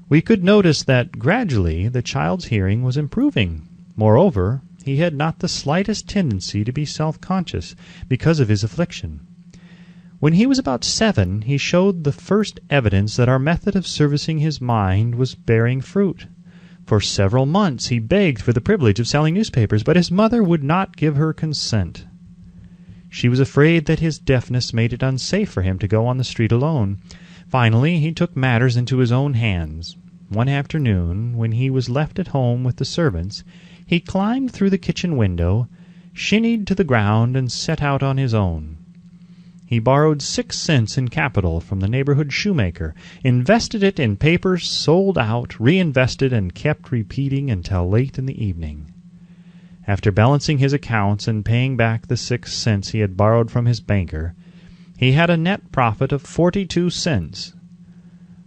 We could notice that gradually the child's hearing was improving. Moreover, he had not the slightest tendency to be self-conscious because of his affliction. When he was about 7, he showed the first evidence that our method of servicing his mind was bearing fruit. For several months he begged for the privilege of selling newspapers, but his mother would not give her consent. She was afraid that his deafness made it unsafe for him to go on the street alone. Finally, he took matters into his own hands. One afternoon, when he was left at home with the servants, he climbed through the kitchen window, shinnied to the ground, and set out on his own. He borrowed 6 cents in capital from the neighborhood shoemaker, invested it in papers, sold out, reinvested, and kept repeating until late in the evening. After balancing his accounts and paying back the 6 cents he had borrowed from his banker, he had a net profit of 42 cents.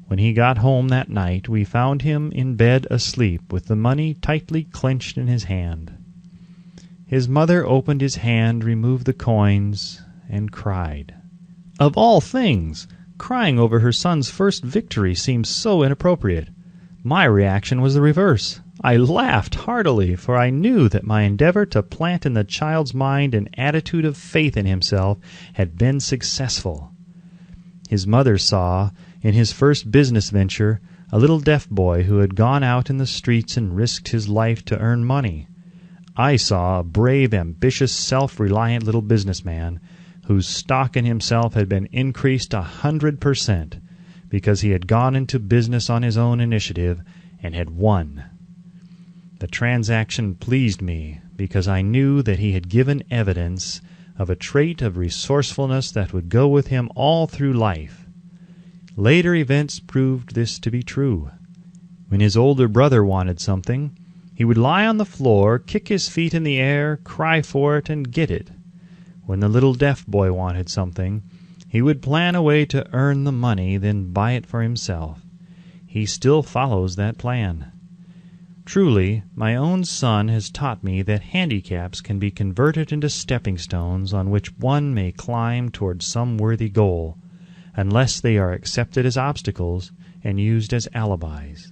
When he got home that night, we found him in bed asleep with the money tightly clenched in his hand. His mother opened his hand, removed the coins, and cried. Of all things, crying over her son's first victory seemed so inappropriate. My reaction was the reverse. I laughed heartily, for I knew that my endeavor to plant in the child's mind an attitude of faith in himself had been successful. His mother saw, in his first business venture, a little deaf boy who had gone out in the streets and risked his life to earn money. I saw a brave, ambitious, self-reliant little businessman whose stock in himself had been increased 100% because he had gone into business on his own initiative and had won. The transaction pleased me because I knew that he had given evidence of a trait of resourcefulness that would go with him all through life. Later events proved this to be true. When his older brother wanted something, he would lie on the floor, kick his feet in the air, cry for it, and get it. When the little deaf boy wanted something, he would plan a way to earn the money, then buy it for himself. He still follows that plan. Truly, my own son has taught me that handicaps can be converted into stepping stones on which one may climb toward some worthy goal, unless they are accepted as obstacles and used as alibis.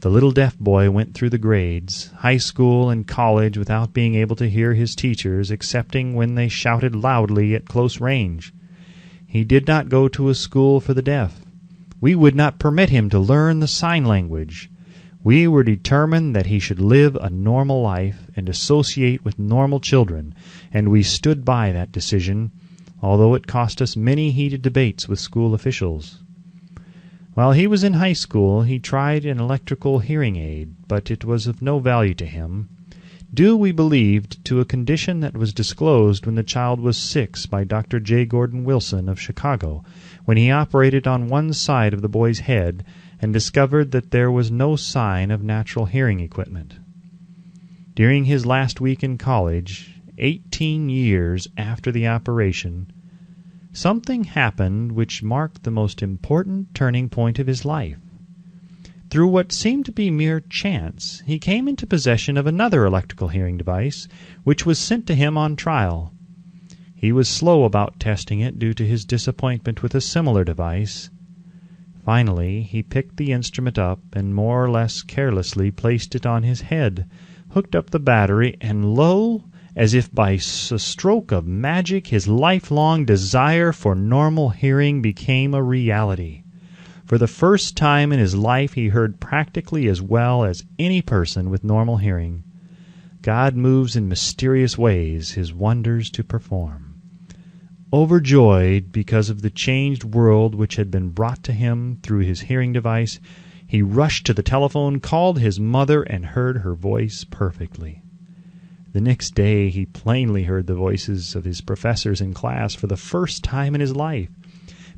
The little deaf boy went through the grades, high school and college, without being able to hear his teachers excepting when they shouted loudly at close range. He did not go to a school for the deaf. We would not permit him to learn the sign language. We were determined that he should live a normal life and associate with normal children, and we stood by that decision, although it cost us many heated debates with school officials. While he was in high school, he tried an electrical hearing aid, but it was of no value to him, due, we believed, to a condition that was disclosed when the child was 6 by Dr. J. Gordon Wilson of Chicago, when he operated on one side of the boy's head and discovered that there was no sign of natural hearing equipment. During his last week in college, 18 years after the operation, something happened which marked the most important turning point of his life. Through what seemed to be mere chance, he came into possession of another electrical hearing device, which was sent to him on trial. He was slow about testing it due to his disappointment with a similar device. Finally, he picked the instrument up and more or less carelessly placed it on his head, hooked up the battery, and lo, as if by a stroke of magic, his lifelong desire for normal hearing became a reality. For the first time in his life, he heard practically as well as any person with normal hearing. God moves in mysterious ways his wonders to perform. Overjoyed because of the changed world which had been brought to him through his hearing device, he rushed to the telephone, called his mother, and heard her voice perfectly. The next day he plainly heard the voices of his professors in class for the first time in his life.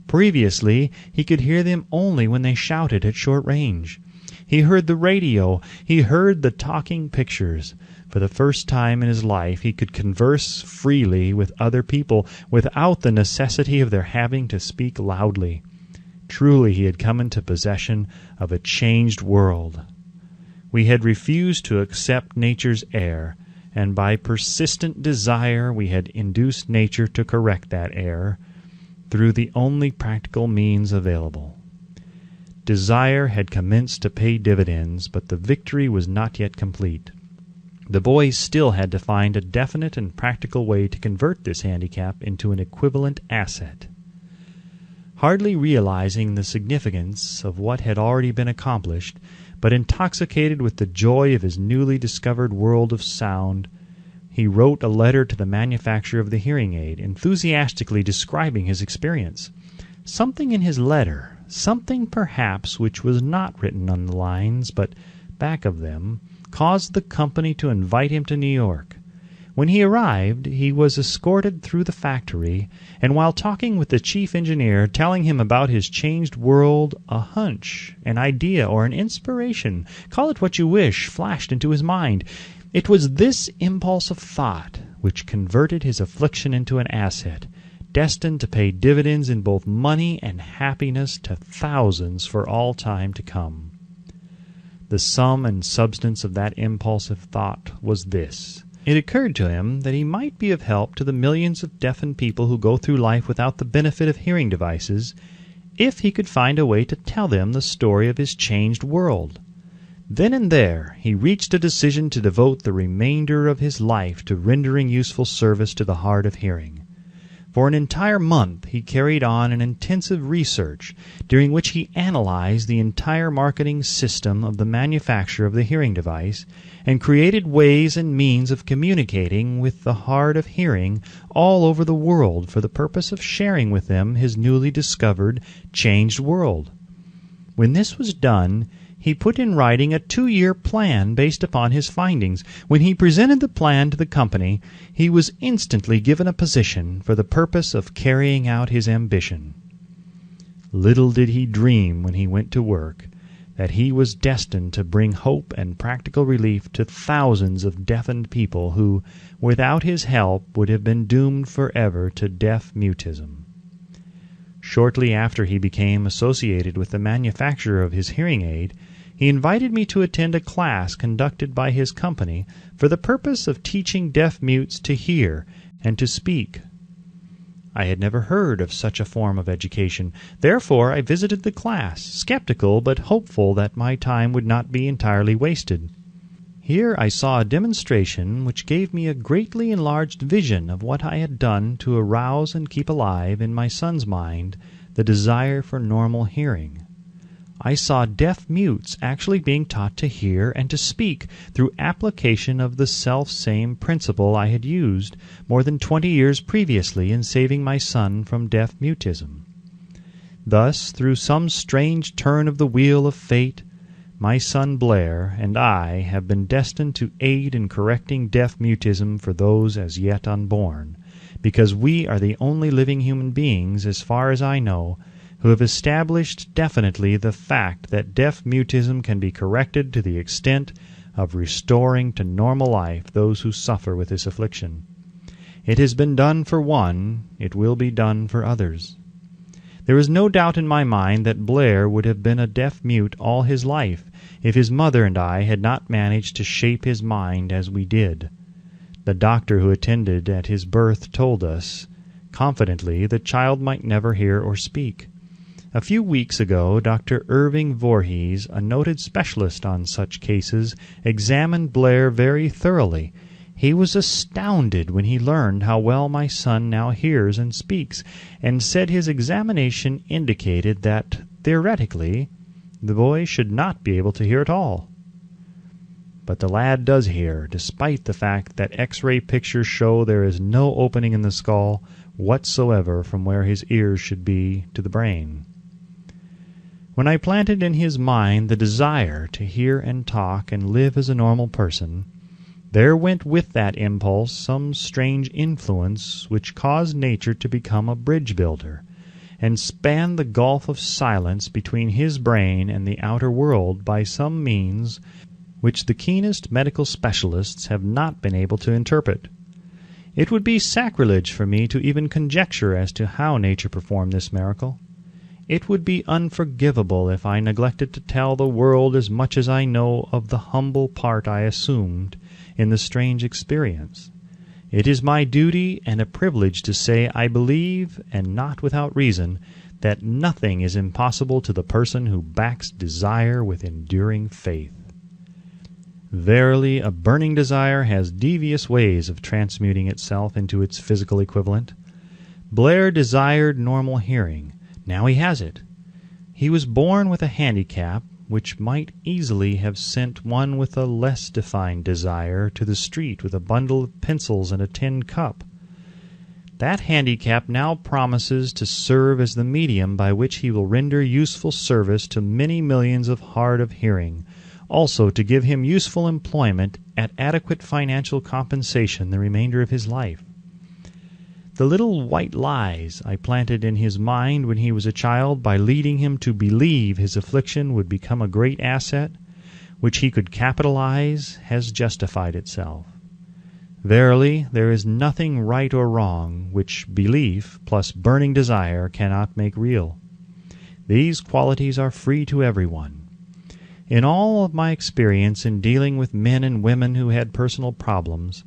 Previously, he could hear them only when they shouted at short range. He heard the radio. He heard the talking pictures. For the first time in his life, he could converse freely with other people without the necessity of their having to speak loudly. Truly, he had come into possession of a changed world. We had refused to accept nature's error, and by persistent desire we had induced nature to correct that error through the only practical means available. Desire had commenced to pay dividends, but the victory was not yet complete. The boys still had to find a definite and practical way to convert this handicap into an equivalent asset. Hardly realizing the significance of what had already been accomplished, but intoxicated with the joy of his newly discovered world of sound, he wrote a letter to the manufacturer of the hearing aid, enthusiastically describing his experience. Something in his letter, something perhaps which was not written on the lines but back of them, caused the company to invite him to New York. When he arrived, he was escorted through the factory, and while talking with the chief engineer, telling him about his changed world, a hunch, an idea, or an inspiration, call it what you wish, flashed into his mind. It was this impulse of thought which converted his affliction into an asset, destined to pay dividends in both money and happiness to thousands for all time to come. The sum and substance of that impulsive thought was this. It occurred to him that he might be of help to the millions of deafened people who go through life without the benefit of hearing devices, if he could find a way to tell them the story of his changed world. Then and there he reached a decision to devote the remainder of his life to rendering useful service to the hard of hearing. For an entire month he carried on an intensive research, during which he analyzed the entire marketing system of the manufacture of the hearing device, and created ways and means of communicating with the hard of hearing all over the world for the purpose of sharing with them his newly discovered, changed world. When this was done, he put in writing a 2-year plan based upon his findings. When he presented the plan to the company, he was instantly given a position for the purpose of carrying out his ambition. Little did he dream when he went to work that he was destined to bring hope and practical relief to thousands of deafened people who, without his help, would have been doomed forever to deaf mutism. Shortly after he became associated with the manufacturer of his hearing aid, he invited me to attend a class conducted by his company for the purpose of teaching deaf mutes to hear and to speak. I had never heard of such a form of education. Therefore I visited the class, skeptical but hopeful that my time would not be entirely wasted. Here I saw a demonstration which gave me a greatly enlarged vision of what I had done to arouse and keep alive in my son's mind the desire for normal hearing. I saw deaf mutes actually being taught to hear and to speak through application of the self-same principle I had used more than 20 years previously in saving my son from deaf mutism. Thus, through some strange turn of the wheel of fate, my son Blair and I have been destined to aid in correcting deaf mutism for those as yet unborn, because we are the only living human beings, as far as I know, who have established definitely the fact that deaf mutism can be corrected to the extent of restoring to normal life those who suffer with this affliction. It has been done for one, it will be done for others. There is no doubt in my mind that Blair would have been a deaf mute all his life if his mother and I had not managed to shape his mind as we did. The doctor who attended at his birth told us, confidently, the child might never hear or speak. A few weeks ago, Dr. Irving Voorhees, a noted specialist on such cases, examined Blair very thoroughly. He was astounded when he learned how well my son now hears and speaks, and said his examination indicated that, theoretically, the boy should not be able to hear at all. But the lad does hear, despite the fact that X-ray pictures show there is no opening in the skull whatsoever from where his ears should be to the brain. When I planted in his mind the desire to hear and talk and live as a normal person, there went with that impulse some strange influence which caused nature to become a bridge builder, and span the gulf of silence between his brain and the outer world by some means which the keenest medical specialists have not been able to interpret. It would be sacrilege for me to even conjecture as to how nature performed this miracle. It would be unforgivable if I neglected to tell the world as much as I know of the humble part I assumed in the strange experience. It is my duty and a privilege to say I believe, and not without reason, that nothing is impossible to the person who backs desire with enduring faith. Verily, a burning desire has devious ways of transmuting itself into its physical equivalent. Blair desired normal hearing. Now he has it. He was born with a handicap which might easily have sent one with a less defined desire to the street with a bundle of pencils and a tin cup. That handicap now promises to serve as the medium by which he will render useful service to many millions of hard of hearing, also to give him useful employment at adequate financial compensation the remainder of his life. The little white lies I planted in his mind when he was a child by leading him to believe his affliction would become a great asset, which he could capitalize, has justified itself. Verily, there is nothing right or wrong which belief plus burning desire cannot make real. These qualities are free to everyone. In all of my experience in dealing with men and women who had personal problems,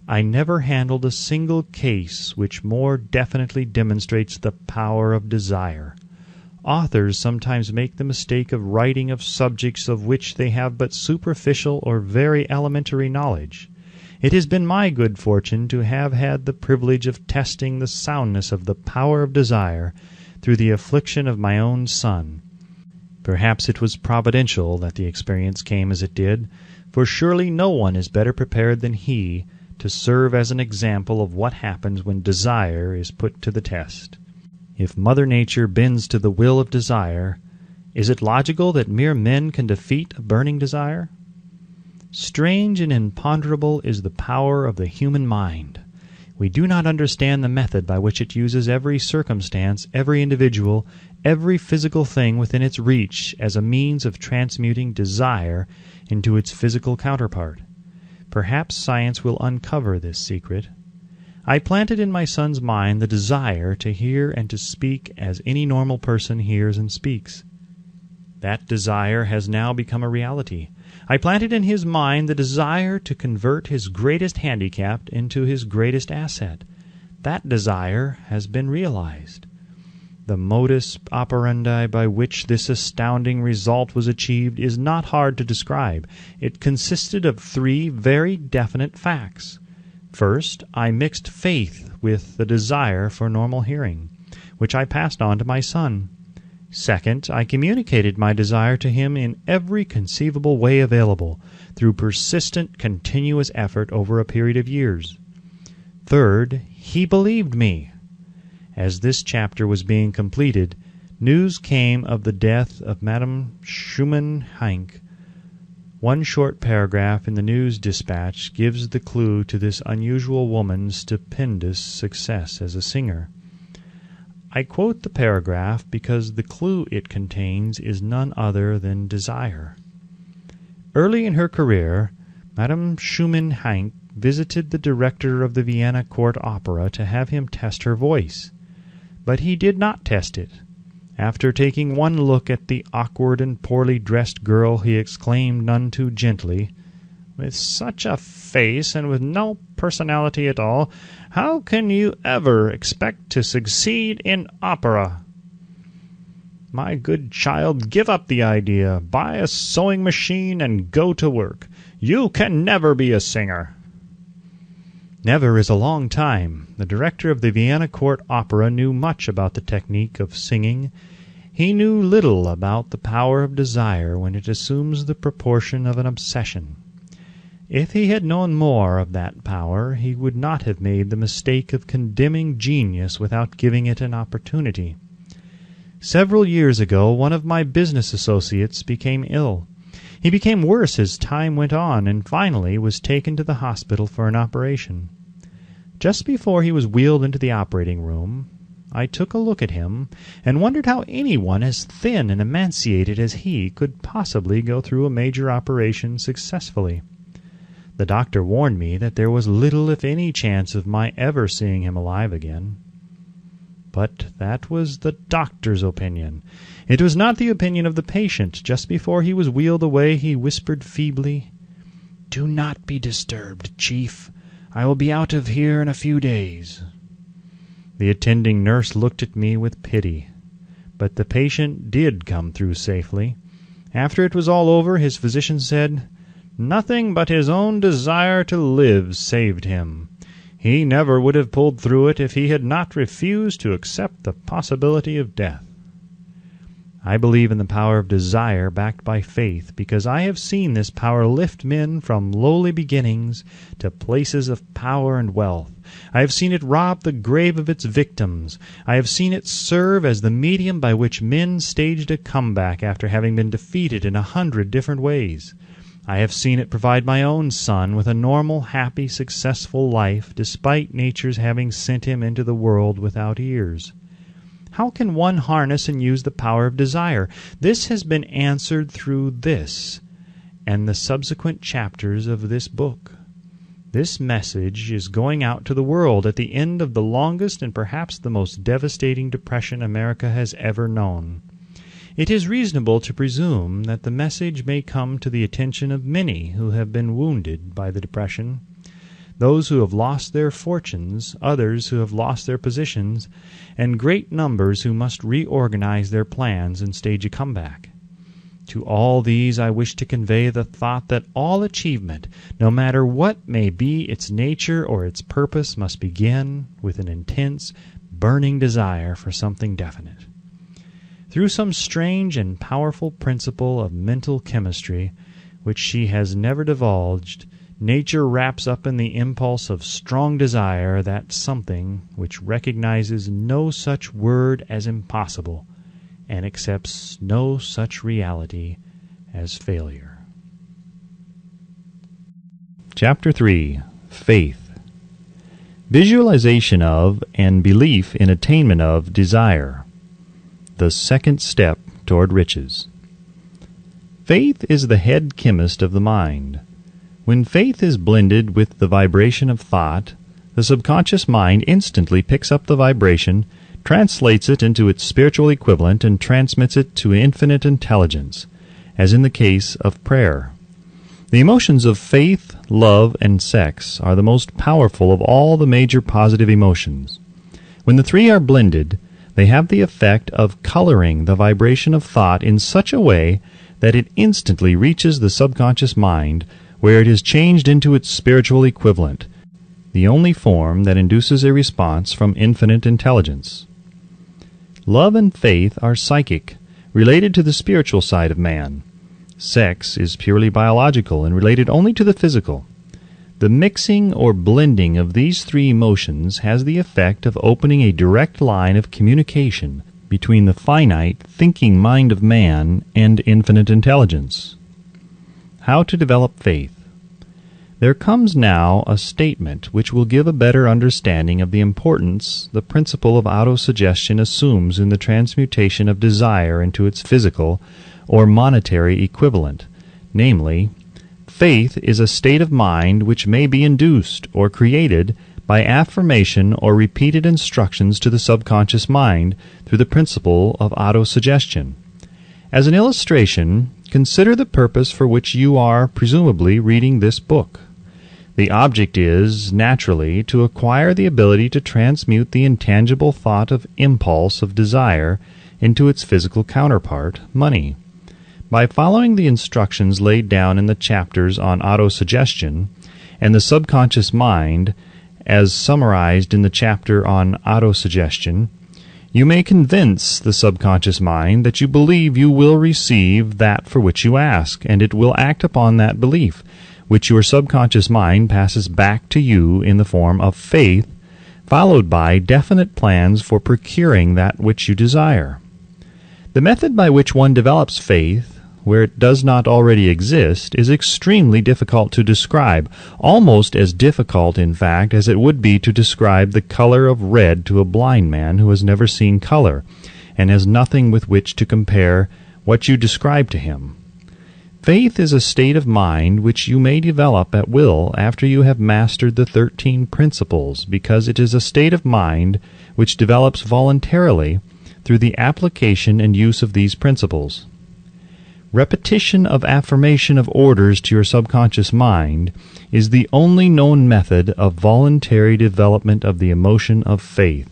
I never handled a single case which more definitely demonstrates the power of desire. Authors sometimes make the mistake of writing of subjects of which they have but superficial or very elementary knowledge. It has been my good fortune to have had the privilege of testing the soundness of the power of desire through the affliction of my own son. Perhaps it was providential that the experience came as it did, for surely no one is better prepared than he to serve as an example of what happens when desire is put to the test. If Mother Nature bends to the will of desire, is it logical that mere men can defeat a burning desire? Strange and imponderable is the power of the human mind. We do not understand the method by which it uses every circumstance, every individual, every physical thing within its reach as a means of transmuting desire into its physical counterpart. Perhaps science will uncover this secret. I planted in my son's mind the desire to hear and to speak as any normal person hears and speaks. That desire has now become a reality. I planted in his mind the desire to convert his greatest handicap into his greatest asset. That desire has been realized. The modus operandi by which this astounding result was achieved is not hard to describe. It consisted of three very definite facts. First, I mixed faith with the desire for normal hearing, which I passed on to my son. Second, I communicated my desire to him in every conceivable way available, through persistent, continuous effort over a period of years. Third, he believed me. As this chapter was being completed, news came of the death of Madame Schumann-Heink. One short paragraph in the news dispatch gives the clue to this unusual woman's stupendous success as a singer. I quote the paragraph because the clue it contains is none other than desire. Early in her career, Madame Schumann-Heink visited the director of the Vienna Court Opera to have him test her voice. But he did not test it. After taking one look at the awkward and poorly dressed girl, he exclaimed none too gently, "With such a face and with no personality at all, how can you ever expect to succeed in opera? My good child, give up the idea. Buy a sewing machine and go to work. You can never be a singer." Never is a long time. The director of the Vienna Court Opera knew much about the technique of singing. He knew little about the power of desire when it assumes the proportion of an obsession. If he had known more of that power, he would not have made the mistake of condemning genius without giving it an opportunity. Several years ago, one of my business associates became ill. He became worse as time went on, and finally was taken to the hospital for an operation. Just before he was wheeled into the operating room, I took a look at him and wondered how anyone as thin and emaciated as he could possibly go through a major operation successfully. The doctor warned me that there was little if any chance of my ever seeing him alive again. But that was the doctor's opinion. It was not the opinion of the patient. Just before he was wheeled away, he whispered feebly, "Do not be disturbed, Chief. I will be out of here in a few days." The attending nurse looked at me with pity. But the patient did come through safely. After it was all over, his physician said, "Nothing but his own desire to live saved him. He never would have pulled through it if he had not refused to accept the possibility of death." I believe in the power of desire backed by faith because I have seen this power lift men from lowly beginnings to places of power and wealth. I have seen it rob the grave of its victims. I have seen it serve as the medium by which men staged a comeback after having been defeated in 100 different ways. I have seen it provide my own son with a normal, happy, successful life despite nature's having sent him into the world without ears. How can one harness and use the power of desire? This has been answered through this and the subsequent chapters of this book. This message is going out to the world at the end of the longest and perhaps the most devastating depression America has ever known. It is reasonable to presume that the message may come to the attention of many who have been wounded by the depression, those who have lost their fortunes, others who have lost their positions, and great numbers who must reorganize their plans and stage a comeback. To all these I wish to convey the thought that all achievement, no matter what may be its nature or its purpose, must begin with an intense, burning desire for something definite. Through some strange and powerful principle of mental chemistry, which she has never divulged, nature wraps up in the impulse of strong desire that something which recognizes no such word as impossible and accepts no such reality as failure. Chapter 3. Faith. Visualization of and belief in attainment of desire. The second step toward riches. Faith is the head chemist of the mind. When faith is blended with the vibration of thought, the subconscious mind instantly picks up the vibration, translates it into its spiritual equivalent, and transmits it to infinite intelligence, as in the case of prayer. The emotions of faith, love, and sex are the most powerful of all the major positive emotions. When the three are blended, they have the effect of coloring the vibration of thought in such a way that it instantly reaches the subconscious mind, where it is changed into its spiritual equivalent, the only form that induces a response from infinite intelligence. Love and faith are psychic, related to the spiritual side of man. Sex is purely biological and related only to the physical. The mixing or blending of these three emotions has the effect of opening a direct line of communication between the finite, thinking mind of man and infinite intelligence. How to develop faith. There comes now a statement which will give a better understanding of the importance the principle of autosuggestion assumes in the transmutation of desire into its physical or monetary equivalent, namely, faith is a state of mind which may be induced or created by affirmation or repeated instructions to the subconscious mind through the principle of autosuggestion. As an illustration, consider the purpose for which you are presumably reading this book. The object is, naturally, to acquire the ability to transmute the intangible thought of impulse of desire into its physical counterpart, money. By following the instructions laid down in the chapters on autosuggestion and the subconscious mind, as summarized in the chapter on autosuggestion, you may convince the subconscious mind that you believe you will receive that for which you ask, and it will act upon that belief, which your subconscious mind passes back to you in the form of faith, followed by definite plans for procuring that which you desire. The method by which one develops faith, where it does not already exist, is extremely difficult to describe, almost as difficult, in fact, as it would be to describe the color of red to a blind man who has never seen color, and has nothing with which to compare what you describe to him. Faith is a state of mind which you may develop at will after you have mastered the 13 principles, because it is a state of mind which develops voluntarily through the application and use of these principles. Repetition of affirmation of orders to your subconscious mind is the only known method of voluntary development of the emotion of faith.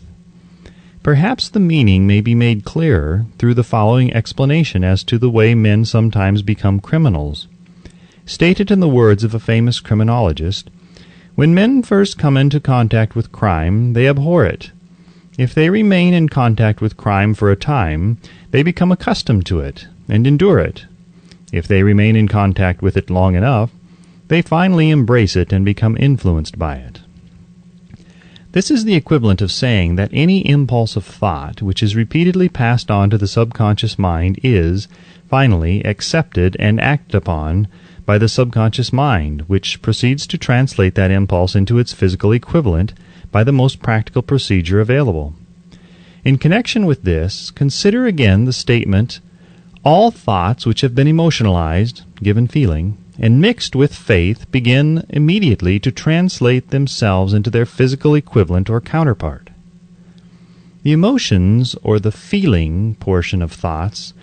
Perhaps the meaning may be made clearer through the following explanation as to the way men sometimes become criminals. Stated in the words of a famous criminologist, "When men first come into contact with crime, they abhor it. If they remain in contact with crime for a time, they become accustomed to it and endure it. If they remain in contact with it long enough, they finally embrace it and become influenced by it." This is the equivalent of saying that any impulse of thought which is repeatedly passed on to the subconscious mind is, finally, accepted and acted upon by the subconscious mind, which proceeds to translate that impulse into its physical equivalent by the most practical procedure available. In connection with this, consider again the statement, "All thoughts which have been emotionalized, given feeling, and mixed with faith begin immediately to translate themselves into their physical equivalent or counterpart." The emotions, or the feeling portion of thoughts,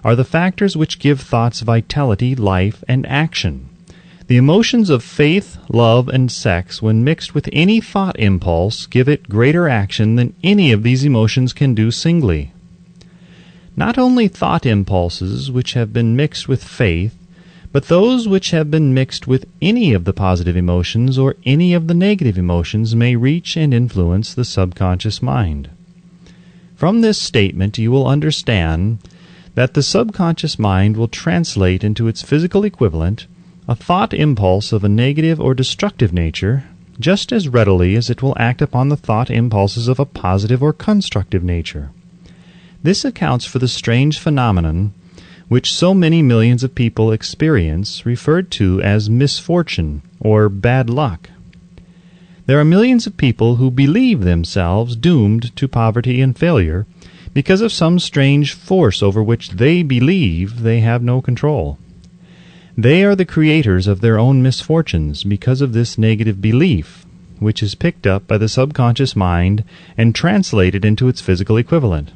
are the factors which give thoughts vitality, life, and action. The emotions of faith, love, and sex, when mixed with any thought impulse, give it greater action than any of these emotions can do singly. Not only thought impulses which have been mixed with faith, but those which have been mixed with any of the positive emotions or any of the negative emotions may reach and influence the subconscious mind. From this statement you will understand that the subconscious mind will translate into its physical equivalent a thought impulse of a negative or destructive nature just as readily as it will act upon the thought impulses of a positive or constructive nature. This accounts for the strange phenomenon which so many millions of people experience, referred to as misfortune or bad luck. There are millions of people who believe themselves doomed to poverty and failure because of some strange force over which they believe they have no control. They are the creators of their own misfortunes because of this negative belief, which is picked up by the subconscious mind and translated into its physical equivalent.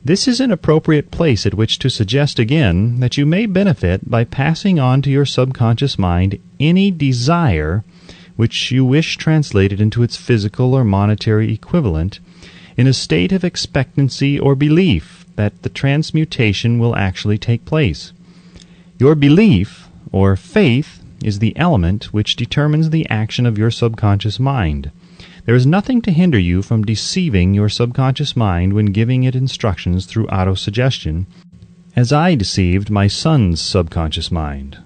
This is an appropriate place at which to suggest again that you may benefit by passing on to your subconscious mind any desire which you wish translated into its physical or monetary equivalent in a state of expectancy or belief that the transmutation will actually take place. Your belief, or faith, is the element which determines the action of your subconscious mind. There is nothing to hinder you from deceiving your subconscious mind when giving it instructions through autosuggestion, as I deceived my son's subconscious mind.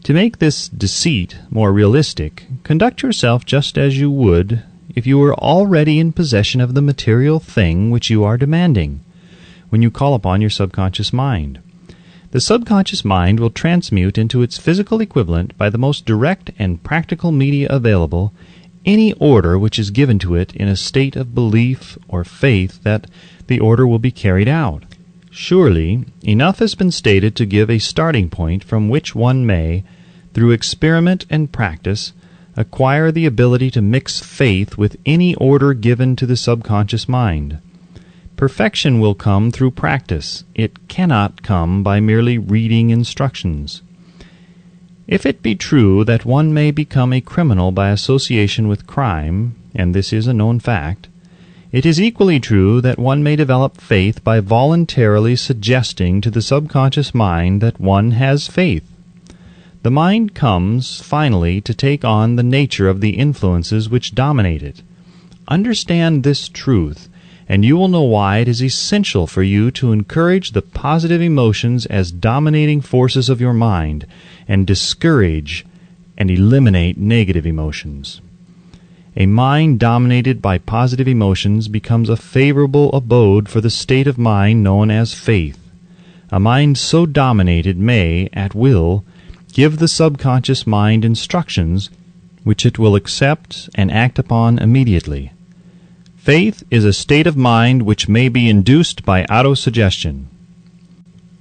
To make this deceit more realistic, conduct yourself just as you would if you were already in possession of the material thing which you are demanding, when you call upon your subconscious mind. The subconscious mind will transmute into its physical equivalent by the most direct and practical media available any order which is given to it in a state of belief or faith that the order will be carried out. Surely, enough has been stated to give a starting point from which one may, through experiment and practice, acquire the ability to mix faith with any order given to the subconscious mind. Perfection will come through practice. It cannot come by merely reading instructions. If it be true that one may become a criminal by association with crime, and this is a known fact, it is equally true that one may develop faith by voluntarily suggesting to the subconscious mind that one has faith. The mind comes, finally, to take on the nature of the influences which dominate it. Understand this truth, and you will know why it is essential for you to encourage the positive emotions as dominating forces of your mind, and discourage and eliminate negative emotions. A mind dominated by positive emotions becomes a favorable abode for the state of mind known as faith. A mind so dominated may, at will, give the subconscious mind instructions which it will accept and act upon immediately. Faith is a state of mind which may be induced by autosuggestion.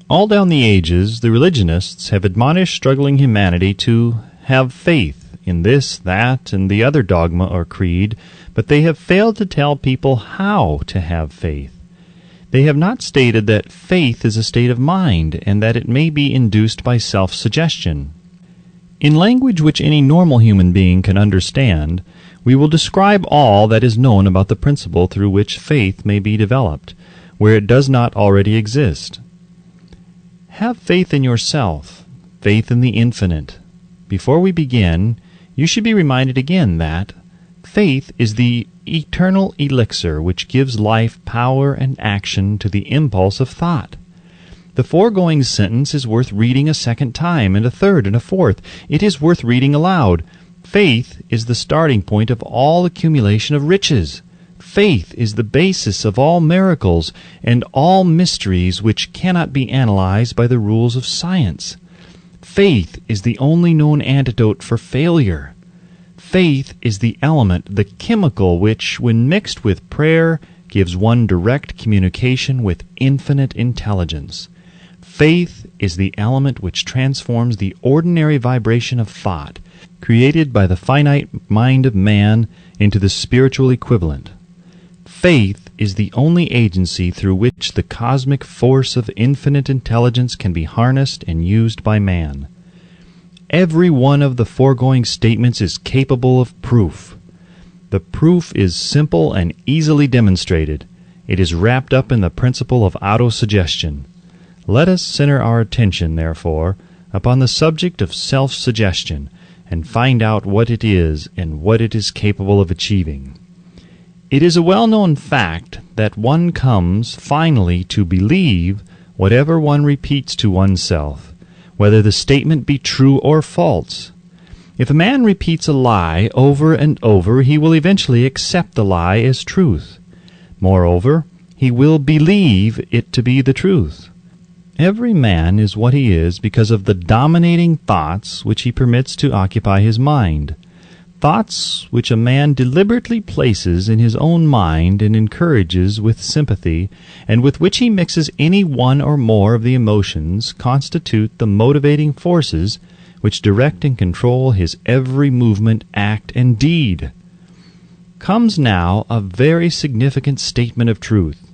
All down the ages, the religionists have admonished struggling humanity to have faith in this, that, and the other dogma or creed, but they have failed to tell people how to have faith. They have not stated that faith is a state of mind and that it may be induced by self-suggestion. In language which any normal human being can understand, we will describe all that is known about the principle through which faith may be developed, where it does not already exist. Have faith in yourself, faith in the infinite. Before we begin, you should be reminded again that faith is the eternal elixir which gives life, power, and action to the impulse of thought. The foregoing sentence is worth reading a second time, and a third, and a fourth. It is worth reading aloud. Faith is the starting point of all accumulation of riches. Faith is the basis of all miracles and all mysteries which cannot be analyzed by the rules of science. Faith is the only known antidote for failure. Faith is the element, the chemical, which, when mixed with prayer, gives one direct communication with infinite intelligence. Faith is the element which transforms the ordinary vibration of thought, created by the finite mind of man, into the spiritual equivalent. Faith is the only agency through which the cosmic force of infinite intelligence can be harnessed and used by man. Every one of the foregoing statements is capable of proof. The proof is simple and easily demonstrated. It is wrapped up in the principle of autosuggestion. Let us center our attention, therefore, upon the subject of self-suggestion and find out what it is and what it is capable of achieving. It is a well-known fact that one comes finally to believe whatever one repeats to oneself, whether the statement be true or false. If a man repeats a lie over and over, he will eventually accept the lie as truth. Moreover, he will believe it to be the truth. Every man is what he is because of the dominating thoughts which he permits to occupy his mind. Thoughts which a man deliberately places in his own mind and encourages with sympathy, and with which he mixes any one or more of the emotions, constitute the motivating forces which direct and control his every movement, act, and deed. Comes now a very significant statement of truth.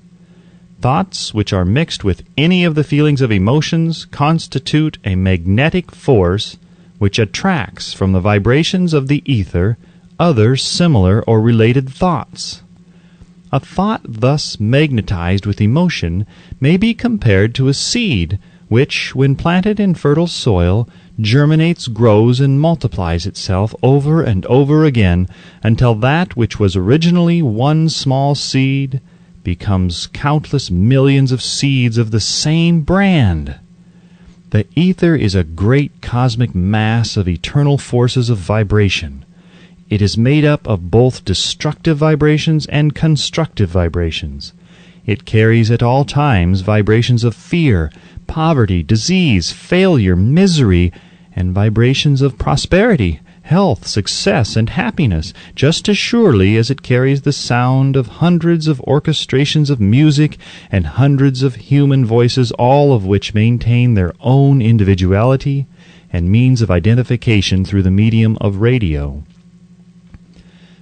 Thoughts which are mixed with any of the feelings of emotions constitute a magnetic force which attracts from the vibrations of the ether other similar or related thoughts. A thought thus magnetized with emotion may be compared to a seed which, when planted in fertile soil, germinates, grows, and multiplies itself over and over again until that which was originally one small seed becomes countless millions of seeds of the same brand. The ether is a great cosmic mass of eternal forces of vibration. It is made up of both destructive vibrations and constructive vibrations. It carries at all times vibrations of fear, poverty, disease, failure, misery, and vibrations of prosperity, health, success, and happiness, just as surely as it carries the sound of hundreds of orchestrations of music and hundreds of human voices, all of which maintain their own individuality and means of identification through the medium of radio.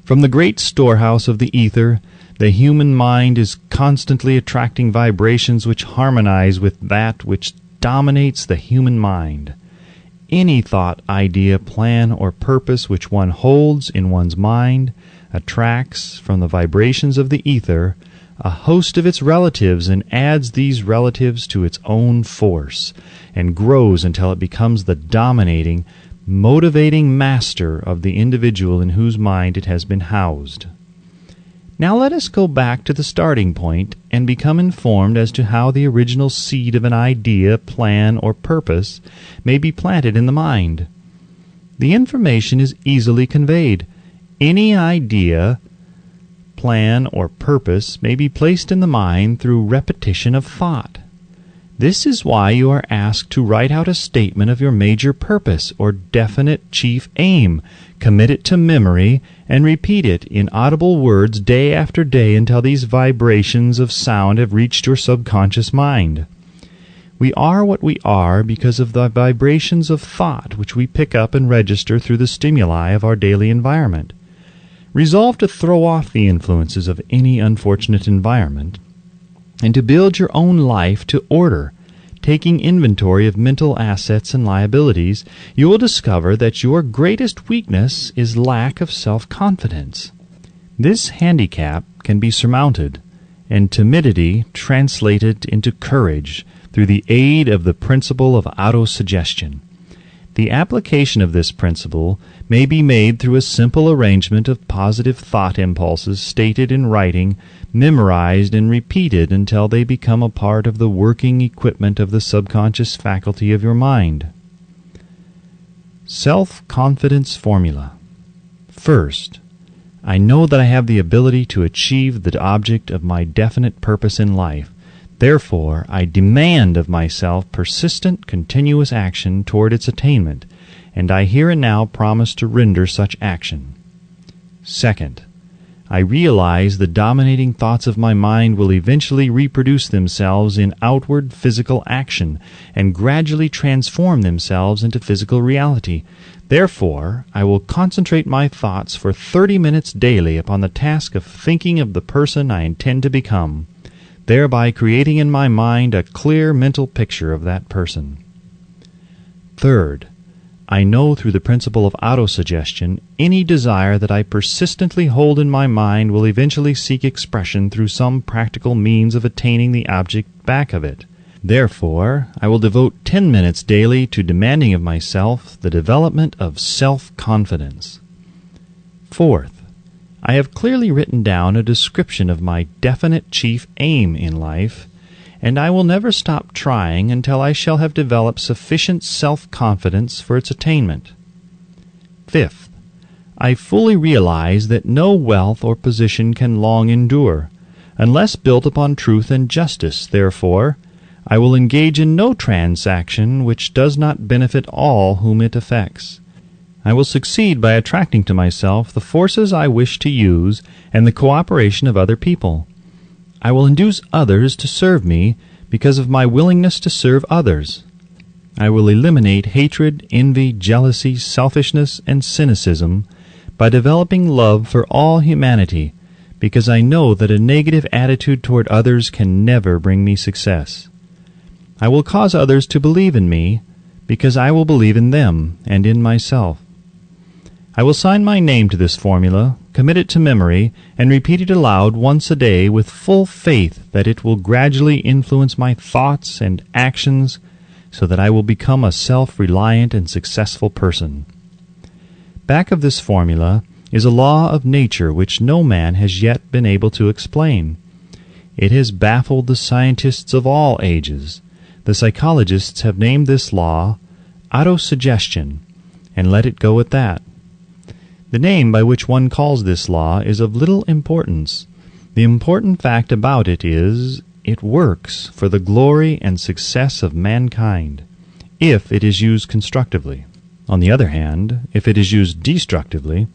From the great storehouse of the ether, the human mind is constantly attracting vibrations which harmonize with that which dominates the human mind. Any thought, idea, plan, or purpose which one holds in one's mind attracts from the vibrations of the ether a host of its relatives and adds these relatives to its own force, and grows until it becomes the dominating, motivating master of the individual in whose mind it has been housed. Now let us go back to the starting point and become informed as to how the original seed of an idea, plan, or purpose may be planted in the mind. The information is easily conveyed. Any idea, plan, or purpose may be placed in the mind through repetition of thought. This is why you are asked to write out a statement of your major purpose or definite chief aim, commit it to memory, and repeat it in audible words day after day until these vibrations of sound have reached your subconscious mind. We are what we are because of the vibrations of thought which we pick up and register through the stimuli of our daily environment. Resolve to throw off the influences of any unfortunate environment and to build your own life to order. Taking inventory of mental assets and liabilities, you will discover that your greatest weakness is lack of self-confidence. This handicap can be surmounted, and timidity translated into courage through the aid of the principle of autosuggestion. The application of this principle may be made through a simple arrangement of positive thought impulses stated in writing, memorized and repeated until they become a part of the working equipment of the subconscious faculty of your mind. Self-confidence formula. First, I know that I have the ability to achieve the object of my definite purpose in life. Therefore, I demand of myself persistent, continuous action toward its attainment, and I here and now promise to render such action. Second, I realize the dominating thoughts of my mind will eventually reproduce themselves in outward physical action and gradually transform themselves into physical reality. Therefore, I will concentrate my thoughts for 30 minutes daily upon the task of thinking of the person I intend to become, thereby creating in my mind a clear mental picture of that person. Third, I know through the principle of autosuggestion any desire that I persistently hold in my mind will eventually seek expression through some practical means of attaining the object back of it. Therefore, I will devote 10 minutes daily to demanding of myself the development of self-confidence. Fourth, I have clearly written down a description of my definite chief aim in life, and I will never stop trying until I shall have developed sufficient self-confidence for its attainment. Fifth, I fully realize that no wealth or position can long endure, unless built upon truth and justice. Therefore, I will engage in no transaction which does not benefit all whom it affects. I will succeed by attracting to myself the forces I wish to use and the cooperation of other people. I will induce others to serve me because of my willingness to serve others. I will eliminate hatred, envy, jealousy, selfishness, and cynicism by developing love for all humanity, because I know that a negative attitude toward others can never bring me success. I will cause others to believe in me, because I will believe in them and in myself. I will sign my name to this formula, commit it to memory, and repeat it aloud once a day with full faith that it will gradually influence my thoughts and actions so that I will become a self-reliant and successful person. Back of this formula is a law of nature which no man has yet been able to explain. It has baffled the scientists of all ages. The psychologists have named this law autosuggestion, and let it go at that. The name by which one calls this law is of little importance. The important fact about it is, it works for the glory and success of mankind, if it is used constructively. On the other hand, if it is used destructively,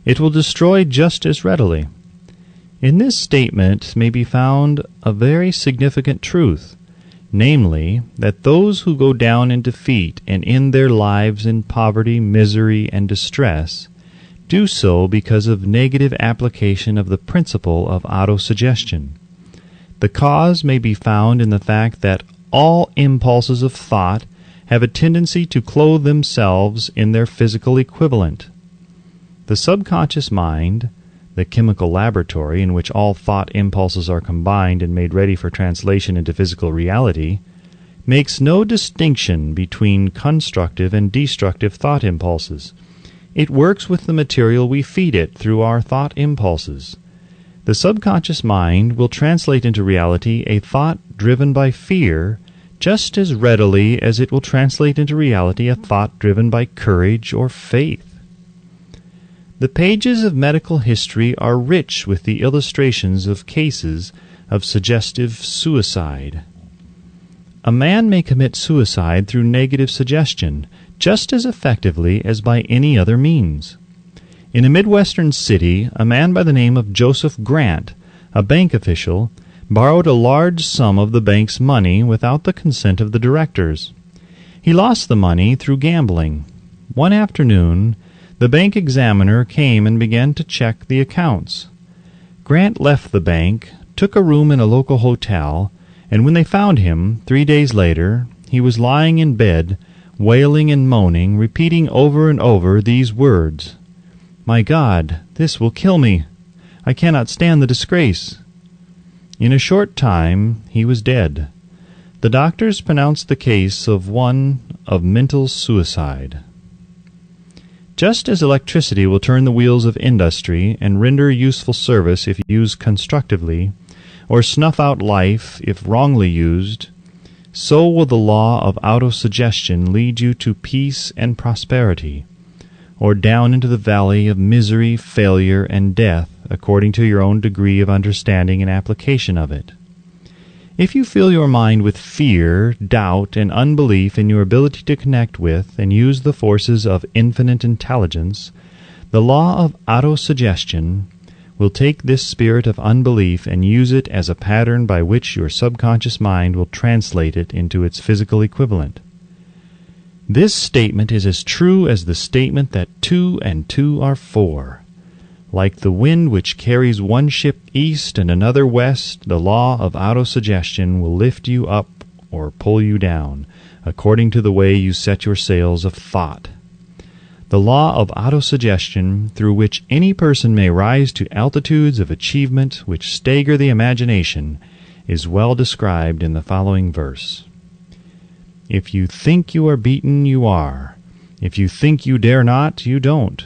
it will destroy just as readily. In this statement may be found a very significant truth, namely, that those who go down in defeat and end their lives in poverty, misery, and distress do so because of negative application of the principle of autosuggestion. The cause may be found in the fact that all impulses of thought have a tendency to clothe themselves in their physical equivalent. The subconscious mind, the chemical laboratory in which all thought impulses are combined and made ready for translation into physical reality, makes no distinction between constructive and destructive thought impulses. It works with the material we feed it through our thought impulses. The subconscious mind will translate into reality a thought driven by fear just as readily as it will translate into reality a thought driven by courage or faith. The pages of medical history are rich with the illustrations of cases of suggestive suicide. A man may commit suicide through negative suggestion just as effectively as by any other means. In a Midwestern city, a man by the name of Joseph Grant, a bank official, borrowed a large sum of the bank's money without the consent of the directors. He lost the money through gambling. One afternoon, the bank examiner came and began to check the accounts. Grant left the bank, took a room in a local hotel, and when they found him, 3 days later, he was lying in bed, wailing and moaning, repeating over and over these words, "My God, this will kill me. I cannot stand the disgrace." In a short time, he was dead. The doctors pronounced the case one of mental suicide. Just as electricity will turn the wheels of industry and render useful service if used constructively, or snuff out life if wrongly used, so will the law of autosuggestion lead you to peace and prosperity, or down into the valley of misery, failure, and death, according to your own degree of understanding and application of it. If you fill your mind with fear, doubt, and unbelief in your ability to connect with and use the forces of infinite intelligence, the law of autosuggestion will take this spirit of unbelief and use it as a pattern by which your subconscious mind will translate it into its physical equivalent. This statement is as true as the statement that 2 and 2 are 4. Like the wind which carries one ship east and another west, the law of autosuggestion will lift you up or pull you down, according to the way you set your sails of thought. The law of autosuggestion, through which any person may rise to altitudes of achievement which stagger the imagination, is well described in the following verse. If you think you are beaten, you are. If you think you dare not, you don't.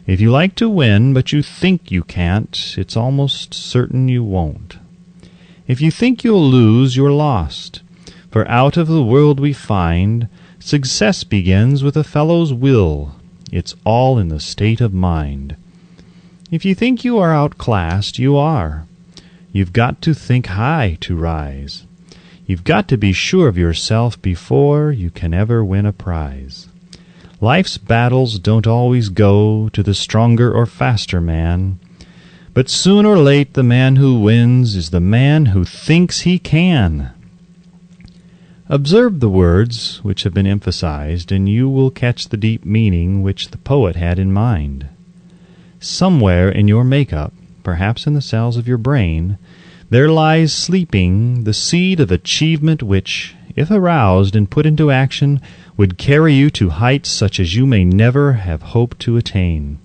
If you like to win, but you think you can't, it's almost certain you won't. If you think you'll lose, you're lost. For out of the world we find, success begins with a fellow's will. It's all in the state of mind. If you think you are outclassed, you are. You've got to think high to rise. You've got to be sure of yourself before you can ever win a prize. Life's battles don't always go to the stronger or faster man, but soon or late the man who wins is the man who thinks he can. Observe the words which have been emphasized, and you will catch the deep meaning which the poet had in mind. Somewhere in your makeup, perhaps in the cells of your brain, there lies sleeping the seed of achievement which, if aroused and put into action, would carry you to heights such as you may never have hoped to attain.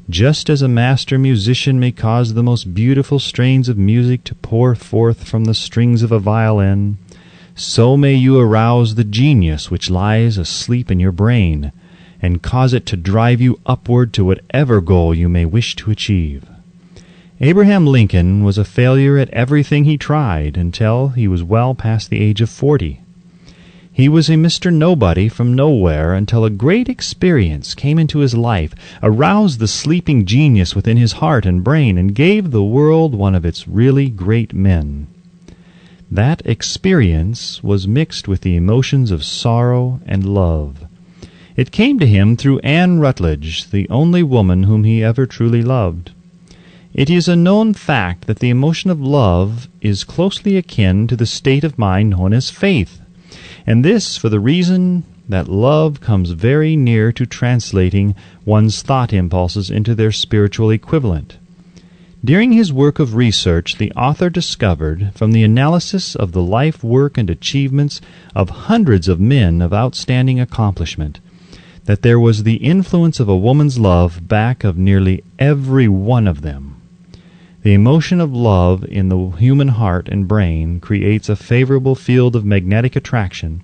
Just as a master musician may cause the most beautiful strains of music to pour forth from the strings of a violin, so may you arouse the genius which lies asleep in your brain, and cause it to drive you upward to whatever goal you may wish to achieve. Abraham Lincoln was a failure at everything he tried until he was well past the age of 40. He was a Mr. Nobody from nowhere until a great experience came into his life, aroused the sleeping genius within his heart and brain, and gave the world one of its really great men. That experience was mixed with the emotions of sorrow and love. It came to him through Anne Rutledge, the only woman whom he ever truly loved. It is a known fact that the emotion of love is closely akin to the state of mind known as faith, and this for the reason that love comes very near to translating one's thought impulses into their spiritual equivalent. During his work of research, the author discovered, from the analysis of the life, work, and achievements of hundreds of men of outstanding accomplishment, that there was the influence of a woman's love back of nearly every one of them. The emotion of love in the human heart and brain creates a favorable field of magnetic attraction,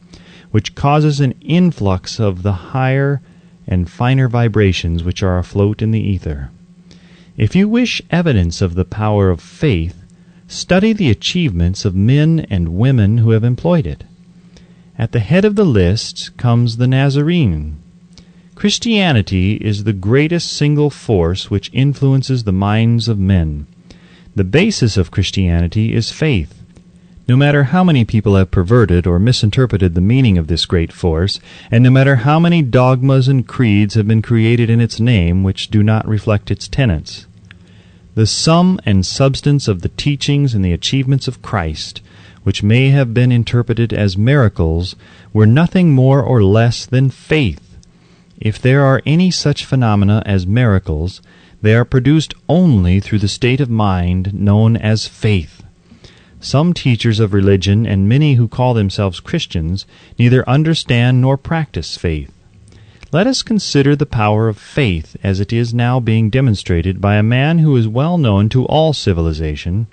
which causes an influx of the higher and finer vibrations which are afloat in the ether. If you wish evidence of the power of faith, study the achievements of men and women who have employed it. At the head of the list comes the Nazarene. Christianity is the greatest single force which influences the minds of men. The basis of Christianity is faith. No matter how many people have perverted or misinterpreted the meaning of this great force, and no matter how many dogmas and creeds have been created in its name which do not reflect its tenets, the sum and substance of the teachings and the achievements of Christ, which may have been interpreted as miracles, were nothing more or less than faith. If there are any such phenomena as miracles, they are produced only through the state of mind known as faith. Some teachers of religion and many who call themselves Christians neither understand nor practice faith. Let us consider the power of faith as it is now being demonstrated by a man who is well known to all civilization,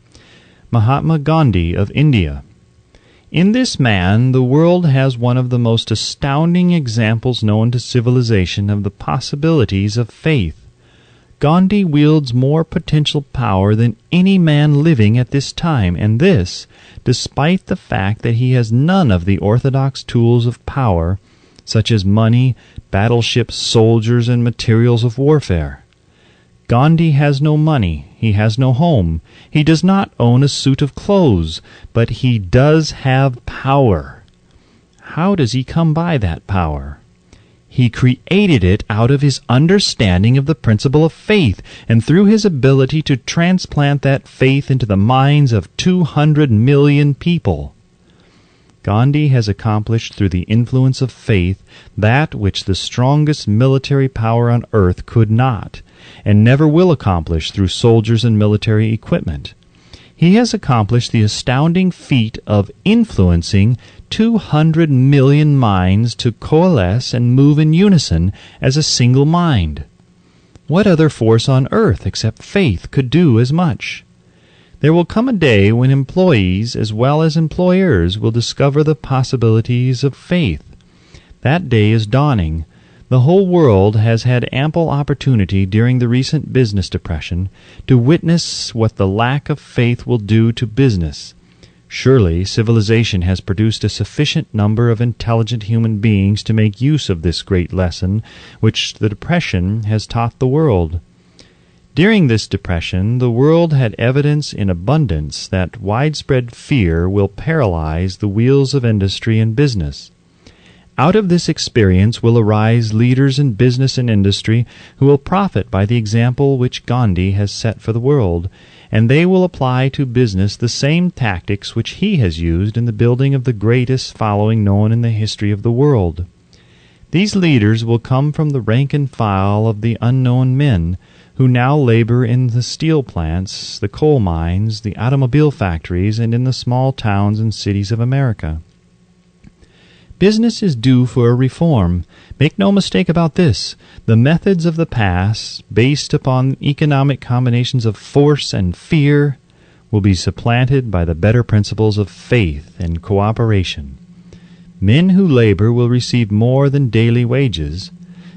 Mahatma Gandhi of India. In this man, the world has one of the most astounding examples known to civilization of the possibilities of faith. Gandhi wields more potential power than any man living at this time, and this, despite the fact that he has none of the orthodox tools of power, such as money, battleships, soldiers, and materials of warfare. Gandhi has no money, he has no home, he does not own a suit of clothes, but he does have power. How does he come by that power? He created it out of his understanding of the principle of faith, and through his ability to transplant that faith into the minds of 200 million people. Gandhi has accomplished through the influence of faith that which the strongest military power on earth could not, and never will accomplish through soldiers and military equipment. He has accomplished the astounding feat of influencing 200 million minds to coalesce and move in unison as a single mind. What other force on earth except faith could do as much? There will come a day when employees as well as employers will discover the possibilities of faith. That day is dawning. The whole world has had ample opportunity during the recent business depression to witness what the lack of faith will do to business. Surely civilization has produced a sufficient number of intelligent human beings to make use of this great lesson which the depression has taught the world. During this depression, the world had evidence in abundance that widespread fear will paralyze the wheels of industry and business. Out of this experience will arise leaders in business and industry who will profit by the example which Gandhi has set for the world, and they will apply to business the same tactics which he has used in the building of the greatest following known in the history of the world. These leaders will come from the rank and file of the unknown men who now labor in the steel plants, the coal mines, the automobile factories, and in the small towns and cities of America. Business is due for a reform. Make no mistake about this. The methods of the past, based upon economic combinations of force and fear, will be supplanted by the better principles of faith and cooperation. Men who labor will receive more than daily wages.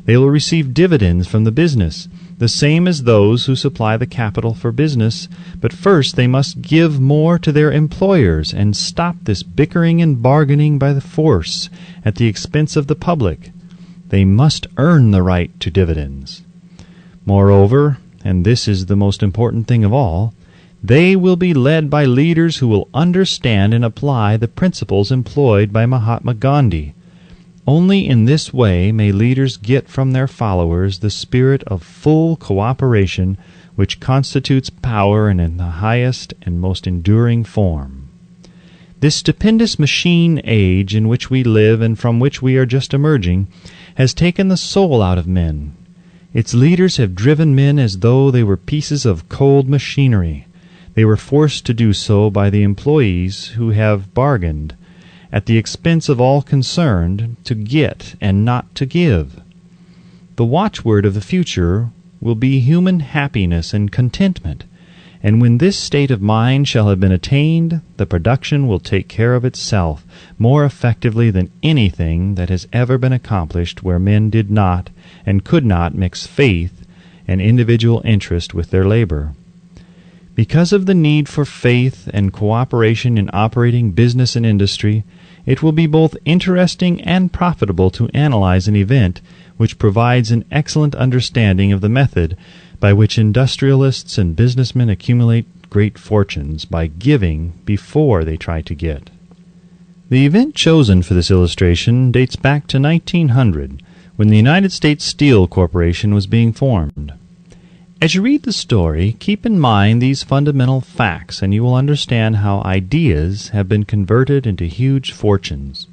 They will receive dividends from the business, the same as those who supply the capital for business, but first they must give more to their employers and stop this bickering and bargaining by the force at the expense of the public. They must earn the right to dividends. Moreover, and this is the most important thing of all, they will be led by leaders who will understand and apply the principles employed by Mahatma Gandhi. Only in this way may leaders get from their followers the spirit of full cooperation which constitutes power and in the highest and most enduring form. This stupendous machine age in which we live and from which we are just emerging has taken the soul out of men. Its leaders have driven men as though they were pieces of cold machinery. They were forced to do so by the employees who have bargained, at the expense of all concerned, to get and not to give. The watchword of the future will be human happiness and contentment, and when this state of mind shall have been attained, the production will take care of itself more effectively than anything that has ever been accomplished where men did not and could not mix faith and individual interest with their labor. Because of the need for faith and cooperation in operating business and industry, it will be both interesting and profitable to analyze an event which provides an excellent understanding of the method by which industrialists and businessmen accumulate great fortunes by giving before they try to get. The event chosen for this illustration dates back to 1900, when the United States Steel Corporation was being formed. As you read the story, keep in mind these fundamental facts, and you will understand how ideas have been converted into huge fortunes.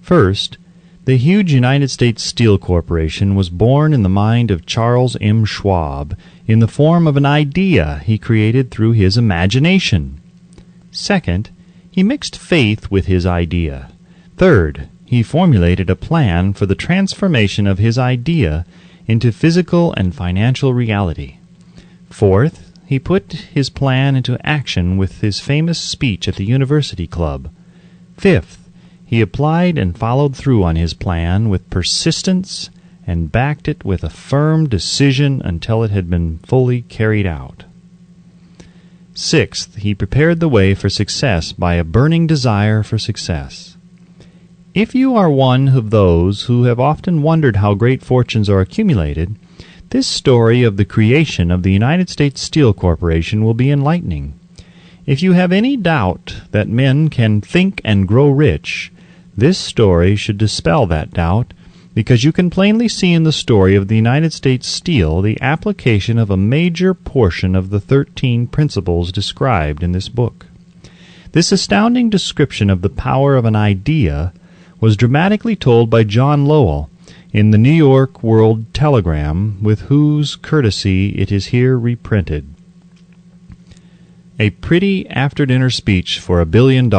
First, the huge United States Steel Corporation was born in the mind of Charles M. Schwab in the form of an idea he created through his imagination. Second, he mixed faith with his idea. Third, he formulated a plan for the transformation of his idea into physical and financial reality. Fourth, he put his plan into action with his famous speech at the University Club. Fifth, he applied and followed through on his plan with persistence and backed it with a firm decision until it had been fully carried out. Sixth, he prepared the way for success by a burning desire for success. If you are one of those who have often wondered how great fortunes are accumulated, this story of the creation of the United States Steel Corporation will be enlightening. If you have any doubt that men can think and grow rich, this story should dispel that doubt, because you can plainly see in the story of the United States Steel the application of a major portion of the 13 principles described in this book. This astounding description of the power of an idea was dramatically told by John Lowell in the New York World Telegram, with whose courtesy it is here reprinted. A pretty after-dinner speech for $1 billion.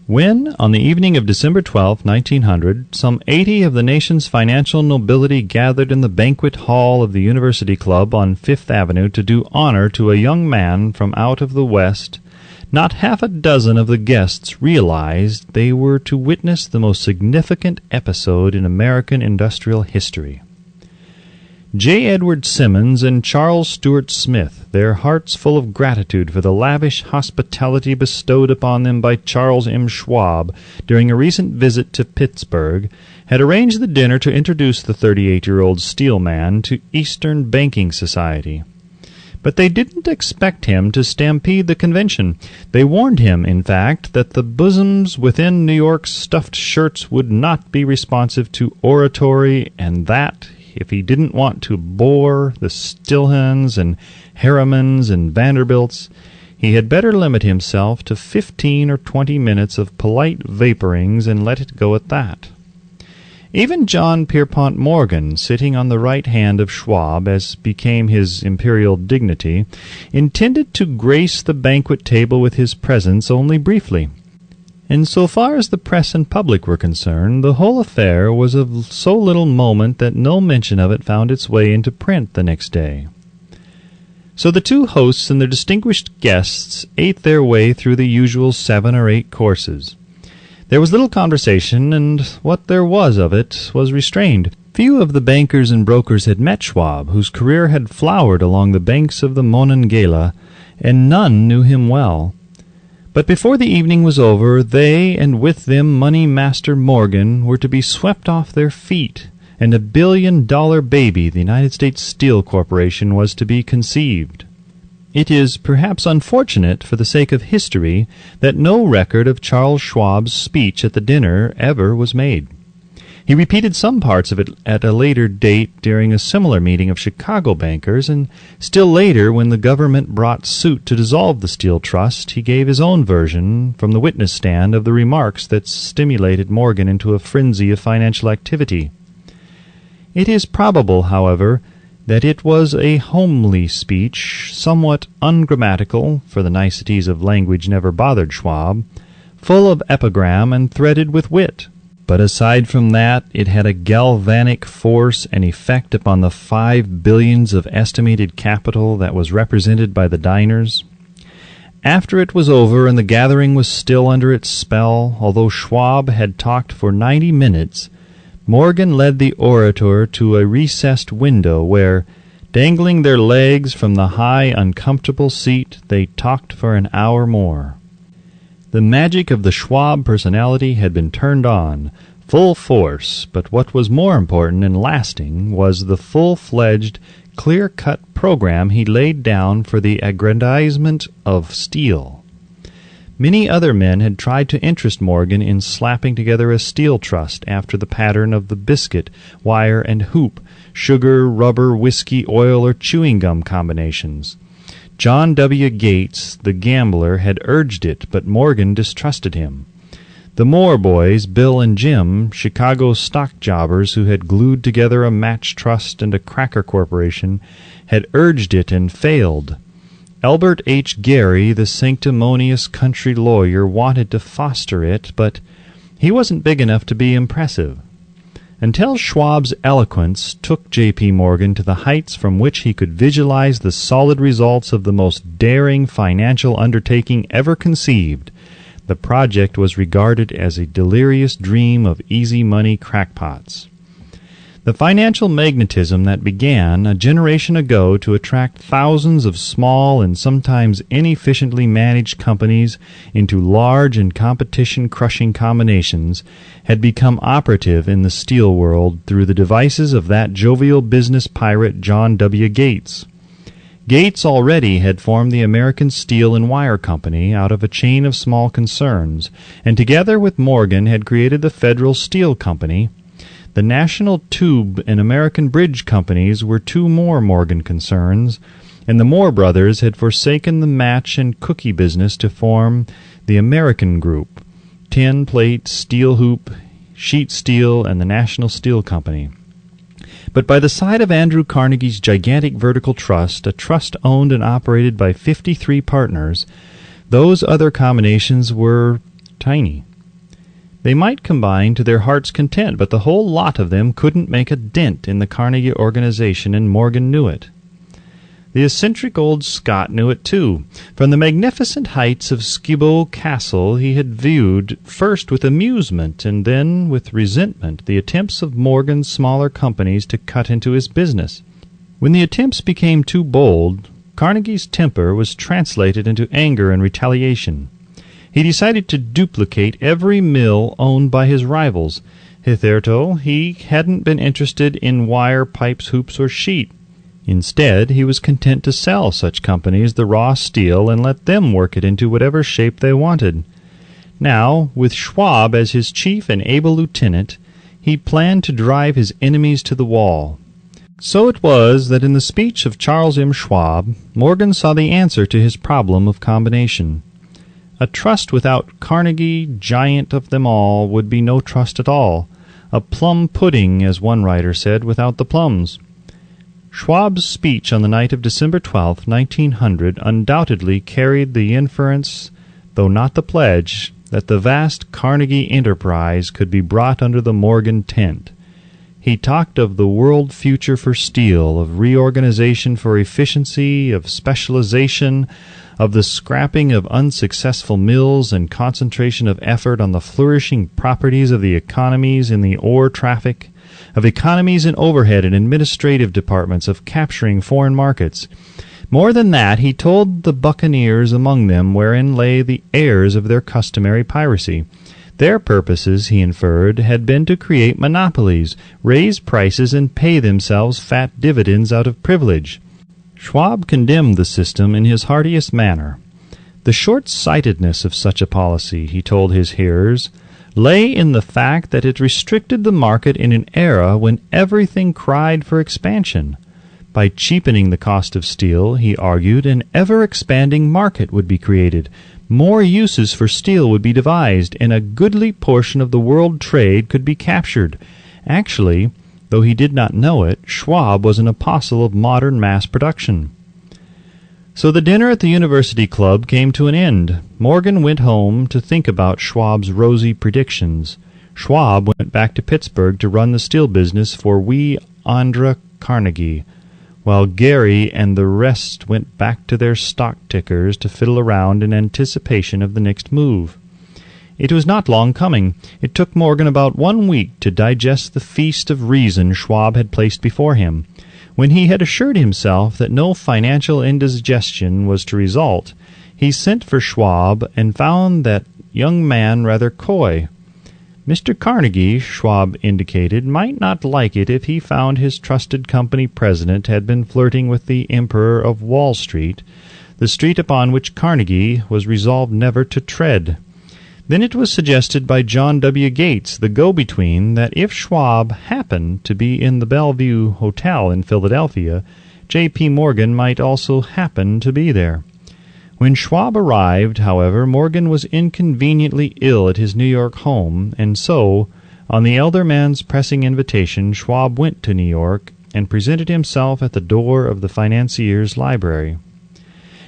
When, on the evening of December 12, 1900, some 80 of the nation's financial nobility gathered in the banquet hall of the University Club on Fifth Avenue to do honor to a young man from out of the West, not half a dozen of the guests realized they were to witness the most significant episode in American industrial history. J. Edward Simmons and Charles Stuart Smith, their hearts full of gratitude for the lavish hospitality bestowed upon them by Charles M. Schwab during a recent visit to Pittsburgh, had arranged the dinner to introduce the 38-year-old steel man to Eastern banking society. But they didn't expect him to stampede the convention. They warned him, in fact, that the bosoms within New York's stuffed shirts would not be responsive to oratory, and that, if he didn't want to bore the Stillhans and Harrimans and Vanderbilts, he had better limit himself to 15 or 20 minutes of polite vaporings and let it go at that. Even John Pierpont Morgan, sitting on the right hand of Schwab, as became his imperial dignity, intended to grace the banquet table with his presence only briefly. And so far as the press and public were concerned, the whole affair was of so little moment that no mention of it found its way into print the next day. So the two hosts and their distinguished guests ate their way through the usual 7 or 8 courses. There was little conversation, and what there was of it was restrained. Few of the bankers and brokers had met Schwab, whose career had flowered along the banks of the Monongahela, and none knew him well. But before the evening was over, they, and with them Money Master Morgan, were to be swept off their feet, and $1 billion baby, the United States Steel Corporation, was to be conceived. It is perhaps unfortunate, for the sake of history, that no record of Charles Schwab's speech at the dinner ever was made. He repeated some parts of it at a later date during a similar meeting of Chicago bankers, and still later, when the government brought suit to dissolve the Steel Trust, he gave his own version from the witness stand of the remarks that stimulated Morgan into a frenzy of financial activity. It is probable, however, that it was a homely speech, somewhat ungrammatical, for the niceties of language never bothered Schwab, full of epigram and threaded with wit. But aside from that, it had a galvanic force and effect upon the 5 billions of estimated capital that was represented by the diners. After it was over and the gathering was still under its spell, although Schwab had talked for 90 minutes, Morgan led the orator to a recessed window where, dangling their legs from the high, uncomfortable seat, they talked for an hour more. The magic of the Schwab personality had been turned on, full force, but what was more important and lasting was the full-fledged, clear-cut program he laid down for the aggrandizement of steel. Many other men had tried to interest Morgan in slapping together a steel trust after the pattern of the biscuit, wire, and hoop, sugar, rubber, whiskey, oil, or chewing gum combinations. John W. Gates, the gambler, had urged it, but Morgan distrusted him. The Moore boys, Bill and Jim, Chicago stock jobbers who had glued together a match trust and a cracker corporation, had urged it and failed. Albert H. Gary, the sanctimonious country lawyer, wanted to foster it, but he wasn't big enough to be impressive. Until Schwab's eloquence took J.P. Morgan to the heights from which he could visualize the solid results of the most daring financial undertaking ever conceived, the project was regarded as a delirious dream of easy money crackpots. The financial magnetism that began a generation ago to attract thousands of small and sometimes inefficiently managed companies into large and competition-crushing combinations had become operative in the steel world through the devices of that jovial business pirate John W. Gates. Gates already had formed the American Steel and Wire Company out of a chain of small concerns, and together with Morgan had created the Federal Steel Company. The National Tube and American Bridge Companies were two more Morgan concerns, and the Moore brothers had forsaken the match and cookie business to form the American Group, tin plate, steel hoop, sheet steel, and the National Steel Company. But by the side of Andrew Carnegie's gigantic vertical trust, a trust owned and operated by 53 partners, those other combinations were tiny. They might combine to their heart's content, but the whole lot of them couldn't make a dent in the Carnegie organization, and Morgan knew it. The eccentric old Scot knew it too. From the magnificent heights of Skibo Castle he had viewed, first with amusement and then with resentment, the attempts of Morgan's smaller companies to cut into his business. When the attempts became too bold, Carnegie's temper was translated into anger and retaliation. He decided to duplicate every mill owned by his rivals. Hitherto he hadn't been interested in wire, pipes, hoops, or sheet. Instead, he was content to sell such companies the raw steel and let them work it into whatever shape they wanted. Now, with Schwab as his chief and able lieutenant, he planned to drive his enemies to the wall. So it was that in the speech of Charles M. Schwab, Morgan saw the answer to his problem of combination. A trust without Carnegie, giant of them all, would be no trust at all. A plum pudding, as one writer said, without the plums. Schwab's speech on the night of December 12, 1900, undoubtedly carried the inference, though not the pledge, that the vast Carnegie enterprise could be brought under the Morgan tent. He talked of the world future for steel, of reorganization for efficiency, of specialization, of the scrapping of unsuccessful mills and concentration of effort on the flourishing properties of the economies in the ore traffic, of economies in overhead and administrative departments, of capturing foreign markets. More than that, he told the buccaneers among them wherein lay the heirs of their customary piracy. Their purposes, he inferred, had been to create monopolies, raise prices, and pay themselves fat dividends out of privilege. Schwab condemned the system in his heartiest manner. The short-sightedness of such a policy, he told his hearers, lay in the fact that it restricted the market in an era when everything cried for expansion. By cheapening the cost of steel, he argued, an ever-expanding market would be created, more uses for steel would be devised, and a goodly portion of the world trade could be captured. Actually, though he did not know it, Schwab was an apostle of modern mass production. So the dinner at the University Club came to an end. Morgan went home to think about Schwab's rosy predictions. Schwab went back to Pittsburgh to run the steel business for wee Andra Carnegie, while Gary and the rest went back to their stock tickers to fiddle around in anticipation of the next move. It was not long coming. It took Morgan about 1 week to digest the feast of reason Schwab had placed before him. When he had assured himself that no financial indigestion was to result, he sent for Schwab and found that young man rather coy. Mr. Carnegie, Schwab indicated, might not like it if he found his trusted company president had been flirting with the Emperor of Wall Street, the street upon which Carnegie was resolved never to tread. Then it was suggested by John W. Gates, the go-between, that if Schwab happened to be in the Bellevue Hotel in Philadelphia, J.P. Morgan might also happen to be there. When Schwab arrived, however, Morgan was inconveniently ill at his New York home, and so, on the elder man's pressing invitation, Schwab went to New York and presented himself at the door of the financier's library.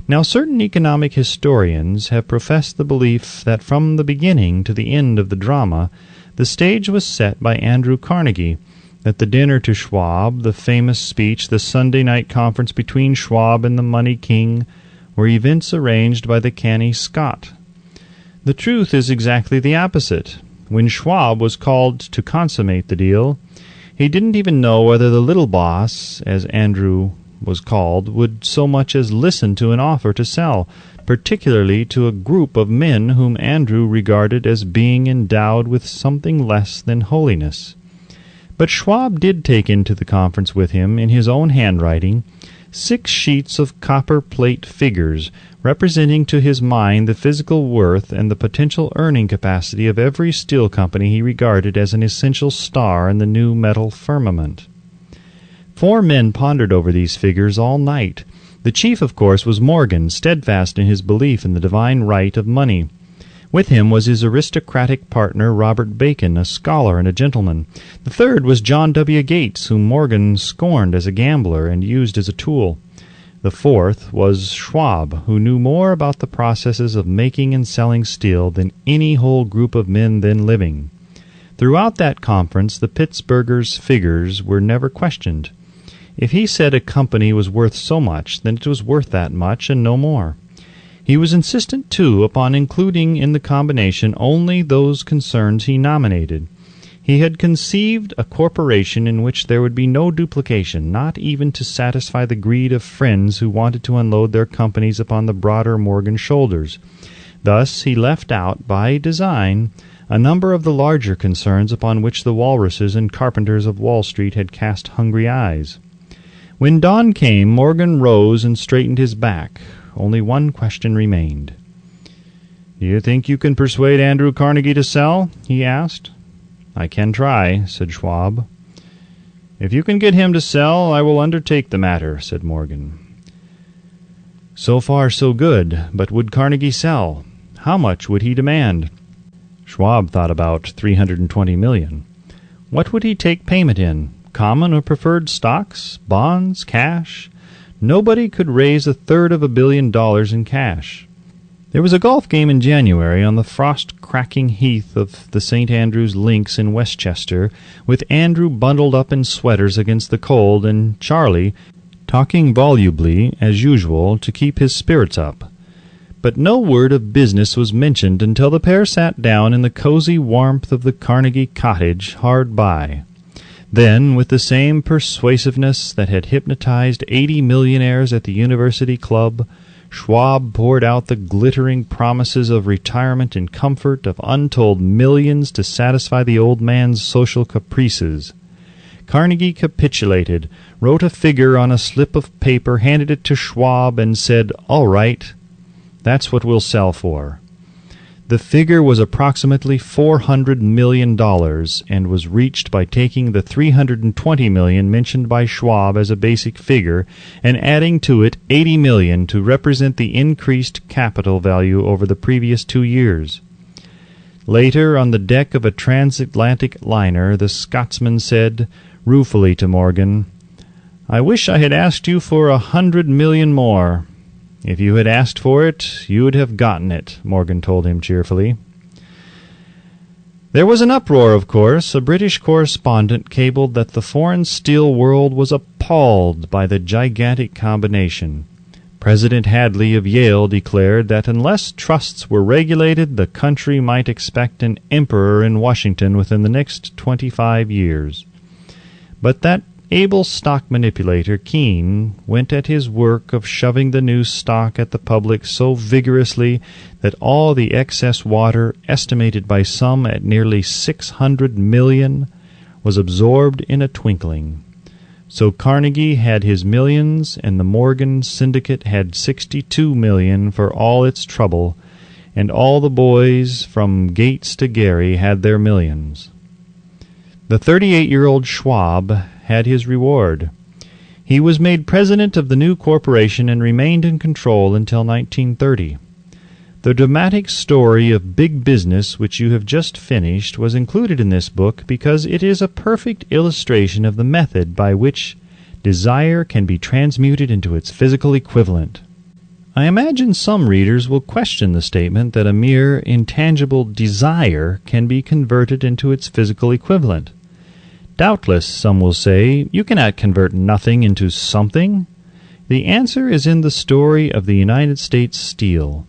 Now, certain economic historians have professed the belief that from the beginning to the end of the drama, the stage was set by Andrew Carnegie, that the dinner to Schwab, the famous speech, the Sunday night conference between Schwab and the money king, were events arranged by the canny Scot. The truth is exactly the opposite. When Schwab was called to consummate the deal, he didn't even know whether the little boss, as Andrew was called, would so much as listen to an offer to sell, particularly to a group of men whom Andrew regarded as being endowed with something less than holiness. But Schwab did take into the conference with him, in his own handwriting, 6 sheets of copper plate figures, representing to his mind the physical worth and the potential earning capacity of every steel company he regarded as an essential star in the new metal firmament. 4 men pondered over these figures all night. The chief, of course, was Morgan, steadfast in his belief in the divine right of money. With him was his aristocratic partner, Robert Bacon, a scholar and a gentleman. The third was John W. Gates, whom Morgan scorned as a gambler and used as a tool. The fourth was Schwab, who knew more about the processes of making and selling steel than any whole group of men then living. Throughout that conference, the Pittsburgher's figures were never questioned. If he said a company was worth so much, then it was worth that much and no more. He was insistent, too, upon including in the combination only those concerns he nominated. He had conceived a corporation in which there would be no duplication, not even to satisfy the greed of friends who wanted to unload their companies upon the broader Morgan shoulders. Thus he left out, by design, a number of the larger concerns upon which the walruses and carpenters of Wall Street had cast hungry eyes. When dawn came, Morgan rose and straightened his back. Only one question remained. "Do you think you can persuade Andrew Carnegie to sell?" he asked. "I can try," said Schwab. "If you can get him to sell, I will undertake the matter," said Morgan. So far so good, but would Carnegie sell? How much would he demand? Schwab thought about $320 million. What would he take payment in? Common or preferred stocks? Bonds? Cash? Nobody could raise $250 million in cash. There was a golf game in January on the frost-cracking heath of the St. Andrew's Links in Westchester, with Andrew bundled up in sweaters against the cold and Charlie talking volubly, as usual, to keep his spirits up. But no word of business was mentioned until the pair sat down in the cozy warmth of the Carnegie cottage hard by. Then, with the same persuasiveness that had hypnotized 80 millionaires at the University Club, Schwab poured out the glittering promises of retirement and comfort, of untold millions to satisfy the old man's social caprices. Carnegie capitulated, wrote a figure on a slip of paper, handed it to Schwab, and said, "All right, that's what we'll sell for." The figure was approximately $400 million and was reached by taking the $320 million mentioned by Schwab as a basic figure and adding to it $80 million to represent the increased capital value over the previous 2 years. Later, on the deck of a transatlantic liner, the Scotsman said ruefully to Morgan, "I wish I had asked you for $100 million more." "If you had asked for it, you would have gotten it," Morgan told him cheerfully. There was an uproar, of course. A British correspondent cabled that the foreign steel world was appalled by the gigantic combination. President Hadley of Yale declared that unless trusts were regulated, the country might expect an emperor in Washington within the next 25 years. But that able stock manipulator Keene went at his work of shoving the new stock at the public so vigorously that all the excess water, estimated by some at nearly 600 million, was absorbed in a twinkling. So Carnegie had his millions, and the Morgan Syndicate had 62 million for all its trouble, and all the boys from Gates to Gary had their millions. The 38-year-old Schwab had his reward. He was made president of the new corporation and remained in control until 1930. The dramatic story of big business which you have just finished was included in this book because it is a perfect illustration of the method by which desire can be transmuted into its physical equivalent. I imagine some readers will question the statement that a mere intangible desire can be converted into its physical equivalent. Doubtless, some will say, you cannot convert nothing into something. The answer is in the story of the United States Steel.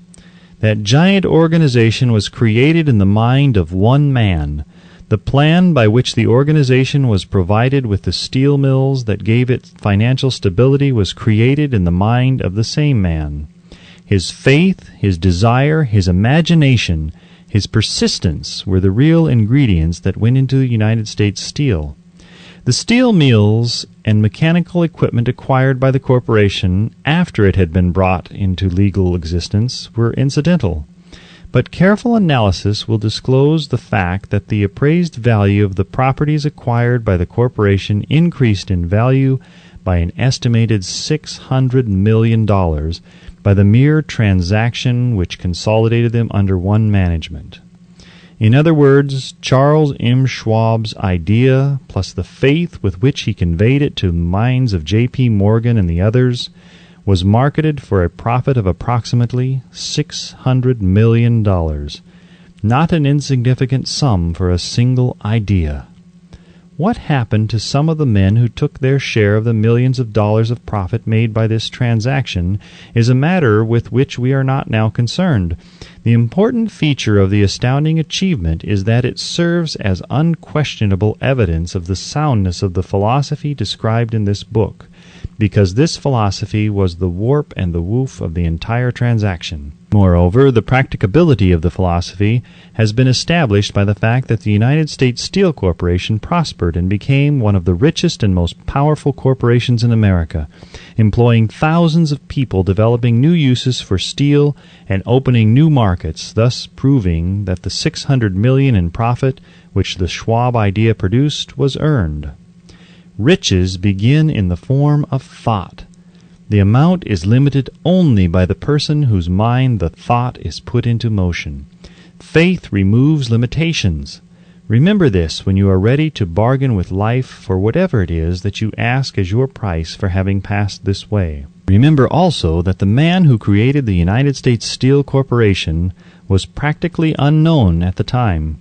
That giant organization was created in the mind of one man. The plan by which the organization was provided with the steel mills that gave it financial stability was created in the mind of the same man. His faith, his desire, his imagination, his persistence were the real ingredients that went into the United States Steel. The steel mills and mechanical equipment acquired by the corporation after it had been brought into legal existence were incidental, but careful analysis will disclose the fact that the appraised value of the properties acquired by the corporation increased in value by an estimated $600 million by the mere transaction which consolidated them under one management. In other words, Charles M. Schwab's idea, plus the faith with which he conveyed it to the minds of J.P. Morgan and the others, was marketed for a profit of approximately $600 million, not an insignificant sum for a single idea. What happened to some of the men who took their share of the millions of dollars of profit made by this transaction is a matter with which we are not now concerned. The important feature of the astounding achievement is that it serves as unquestionable evidence of the soundness of the philosophy described in this book, because this philosophy was the warp and the woof of the entire transaction. Moreover, the practicability of the philosophy has been established by the fact that the United States Steel Corporation prospered and became one of the richest and most powerful corporations in America, employing thousands of people, developing new uses for steel, and opening new markets, thus proving that the $600 million in profit which the Schwab idea produced was earned. Riches begin in the form of thought. The amount is limited only by the person whose mind the thought is put into motion. Faith removes limitations. Remember this when you are ready to bargain with life for whatever it is that you ask as your price for having passed this way. Remember also that the man who created the United States Steel Corporation was practically unknown at the time.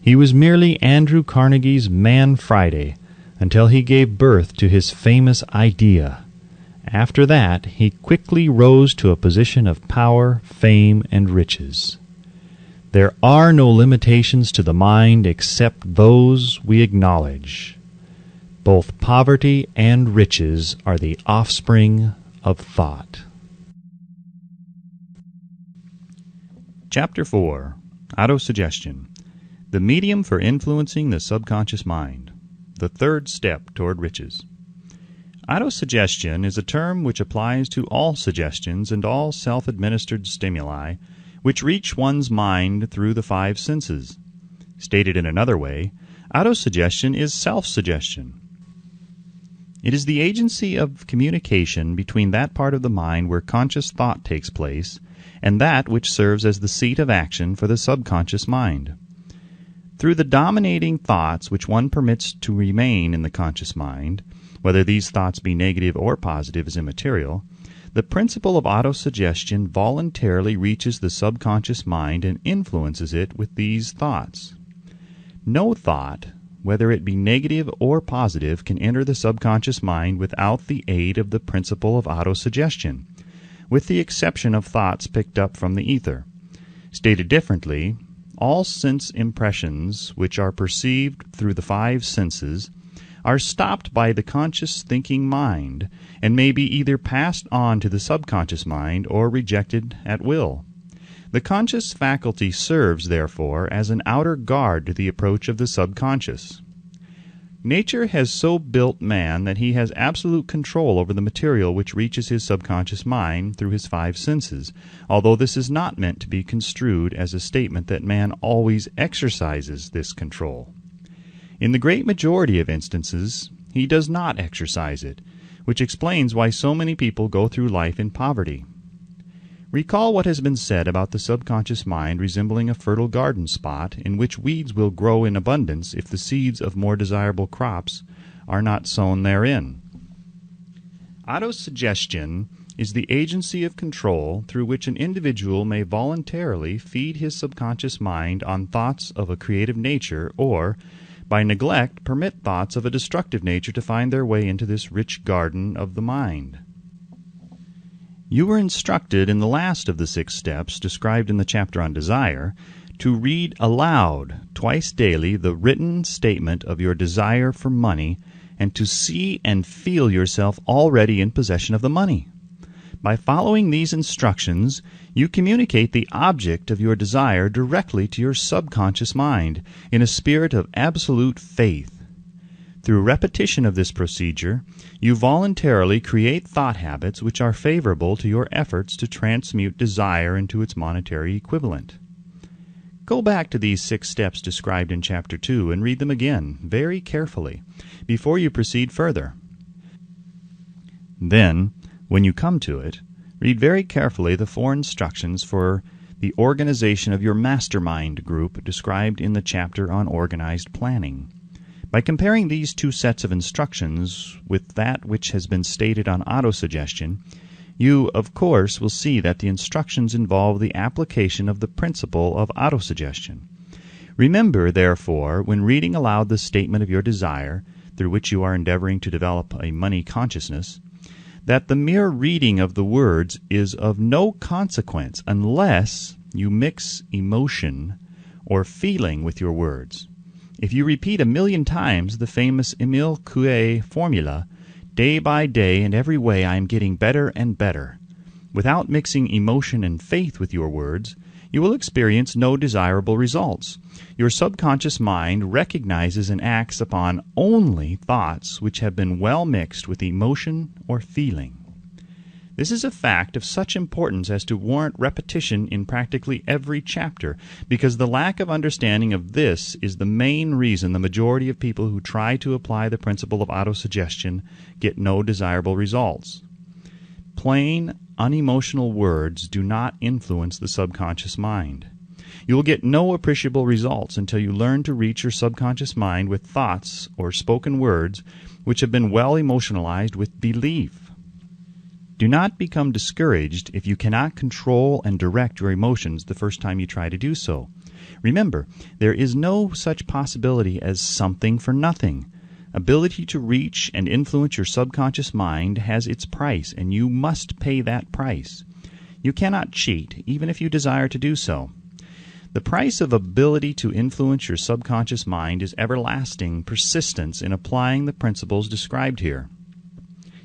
He was merely Andrew Carnegie's Man Friday, until he gave birth to his famous idea. After that, he quickly rose to a position of power, fame, and riches. There are no limitations to the mind except those we acknowledge. Both poverty and riches are the offspring of thought. Chapter 4. Autosuggestion. The medium for influencing the subconscious mind. The third step toward riches. Autosuggestion is a term which applies to all suggestions and all self-administered stimuli which reach one's mind through the five senses. Stated in another way, autosuggestion is self-suggestion. It is the agency of communication between that part of the mind where conscious thought takes place and that which serves as the seat of action for the subconscious mind. Through the dominating thoughts which one permits to remain in the conscious mind, whether these thoughts be negative or positive is immaterial, the principle of autosuggestion voluntarily reaches the subconscious mind and influences it with these thoughts. No thought, whether it be negative or positive, can enter the subconscious mind without the aid of the principle of autosuggestion, with the exception of thoughts picked up from the ether. Stated differently, all sense impressions which are perceived through the five senses are stopped by the conscious thinking mind and may be either passed on to the subconscious mind or rejected at will. The conscious faculty serves, therefore, as an outer guard to the approach of the subconscious. Nature has so built man that he has absolute control over the material which reaches his subconscious mind through his five senses, although this is not meant to be construed as a statement that man always exercises this control. In the great majority of instances, he does not exercise it, which explains why so many people go through life in poverty. Recall what has been said about the subconscious mind resembling a fertile garden spot in which weeds will grow in abundance if the seeds of more desirable crops are not sown therein. Autosuggestion is the agency of control through which an individual may voluntarily feed his subconscious mind on thoughts of a creative nature or, by neglect, permit thoughts of a destructive nature to find their way into this rich garden of the mind. You were instructed in the last of the 6 steps described in the chapter on desire to read aloud twice daily the written statement of your desire for money and to see and feel yourself already in possession of the money. By following these instructions, you communicate the object of your desire directly to your subconscious mind in a spirit of absolute faith. Through repetition of this procedure, you voluntarily create thought habits which are favorable to your efforts to transmute desire into its monetary equivalent. Go back to these 6 steps described in Chapter 2 and read them again, very carefully, before you proceed further. Then, when you come to it, read very carefully the 4 instructions for the organization of your mastermind group described in the chapter on organized planning. By comparing these 2 sets of instructions with that which has been stated on autosuggestion, you, of course, will see that the instructions involve the application of the principle of autosuggestion. Remember, therefore, when reading aloud the statement of your desire, through which you are endeavoring to develop a money consciousness, that the mere reading of the words is of no consequence unless you mix emotion or feeling with your words. If you repeat 1,000,000 times the famous Émile Coué formula, day by day in every way I am getting better and better, without mixing emotion and faith with your words, you will experience no desirable results. Your subconscious mind recognizes and acts upon only thoughts which have been well mixed with emotion or feeling. This is a fact of such importance as to warrant repetition in practically every chapter, because the lack of understanding of this is the main reason the majority of people who try to apply the principle of autosuggestion get no desirable results. Plain, unemotional words do not influence the subconscious mind. You will get no appreciable results until you learn to reach your subconscious mind with thoughts or spoken words which have been well emotionalized with belief. Do not become discouraged if you cannot control and direct your emotions the first time you try to do so. Remember, there is no such possibility as something for nothing. Ability to reach and influence your subconscious mind has its price, and you must pay that price. You cannot cheat, even if you desire to do so. The price of ability to influence your subconscious mind is everlasting persistence in applying the principles described here.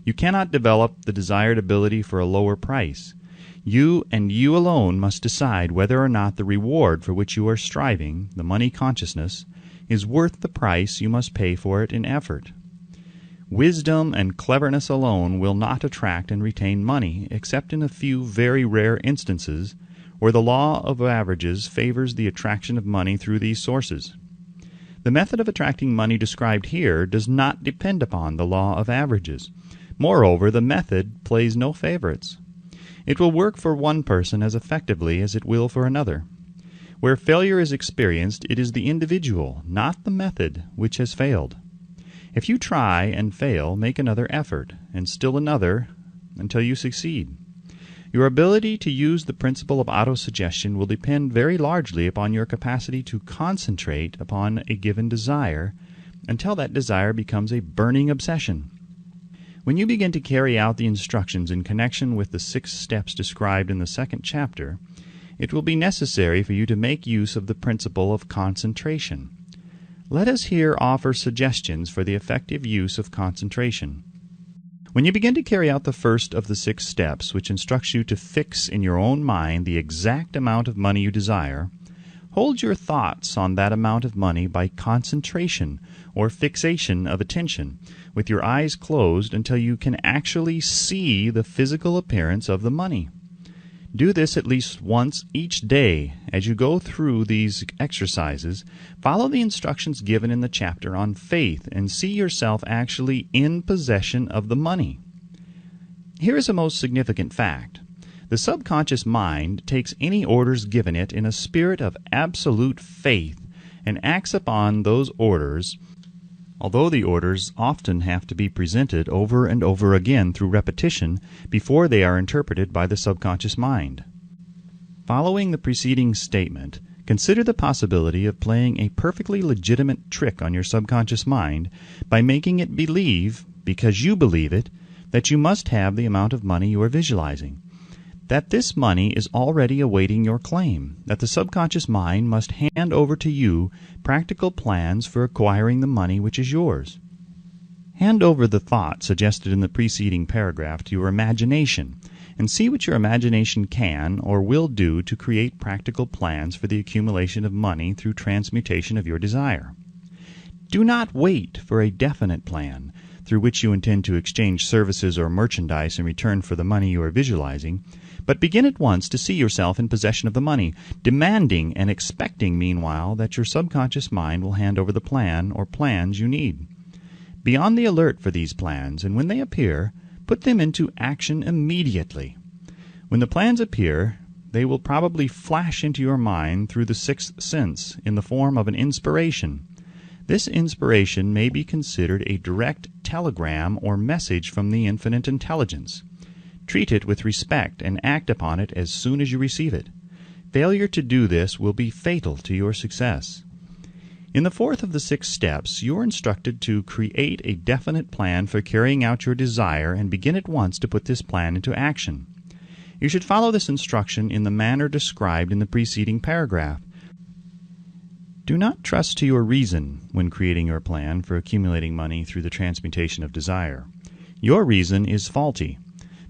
You cannot develop the desired ability for a lower price. You and you alone must decide whether or not the reward for which you are striving, the money consciousness, is worth the price you must pay for it in effort. Wisdom and cleverness alone will not attract and retain money, except in a few very rare instances where the law of averages favors the attraction of money through these sources. The method of attracting money described here does not depend upon the law of averages. Moreover, the method plays no favorites. It will work for one person as effectively as it will for another. Where failure is experienced, it is the individual, not the method, which has failed. If you try and fail, make another effort, and still another, until you succeed. Your ability to use the principle of autosuggestion will depend very largely upon your capacity to concentrate upon a given desire until that desire becomes a burning obsession. When you begin to carry out the instructions in connection with the 6 steps described in the 2nd chapter, it will be necessary for you to make use of the principle of concentration. let us here offer suggestions for the effective use of concentration. When you begin to carry out the first of the 6 steps, which instructs you to fix in your own mind the exact amount of money you desire, hold your thoughts on that amount of money by concentration or fixation of attention, with your eyes closed until you can actually see the physical appearance of the money. Do this at least once each day. As you go through these exercises, follow the instructions given in the chapter on faith and see yourself actually in possession of the money. Here is a most significant fact. The subconscious mind takes any orders given it in a spirit of absolute faith and acts upon those orders, although the orders often have to be presented over and over again through repetition before they are interpreted by the subconscious mind. Following the preceding statement, consider the possibility of playing a perfectly legitimate trick on your subconscious mind by making it believe, because you believe it, that you must have the amount of money you are visualizing, that this money is already awaiting your claim, that the subconscious mind must hand over to you practical plans for acquiring the money which is yours. Hand over the thought suggested in the preceding paragraph to your imagination, and see what your imagination can or will do to create practical plans for the accumulation of money through transmutation of your desire. Do not wait for a definite plan through which you intend to exchange services or merchandise in return for the money you are visualizing, but begin at once to see yourself in possession of the money, demanding and expecting meanwhile that your subconscious mind will hand over the plan or plans you need. Be on the alert for these plans, and when they appear, put them into action immediately. When the plans appear, they will probably flash into your mind through the 6th sense in the form of an inspiration. This inspiration may be considered a direct telegram or message from the infinite intelligence. Treat it with respect and act upon it as soon as you receive it. Failure to do this will be fatal to your success. In the 4th of the 6 steps, you are instructed to create a definite plan for carrying out your desire and begin at once to put this plan into action. You should follow this instruction in the manner described in the preceding paragraph. Do not trust to your reason when creating your plan for accumulating money through the transmutation of desire. Your reason is faulty.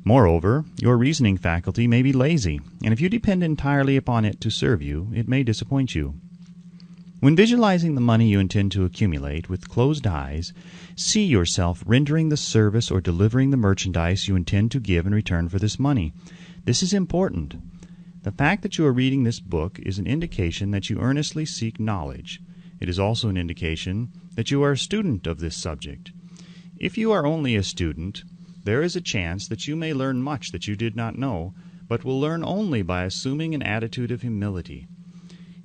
Moreover, your reasoning faculty may be lazy, and if you depend entirely upon it to serve you, it may disappoint you. When visualizing the money you intend to accumulate with closed eyes, see yourself rendering the service or delivering the merchandise you intend to give in return for this money. This is important. The fact that you are reading this book is an indication that you earnestly seek knowledge. It is also an indication that you are a student of this subject. If you are only a student, there is a chance that you may learn much that you did not know, but will learn only by assuming an attitude of humility.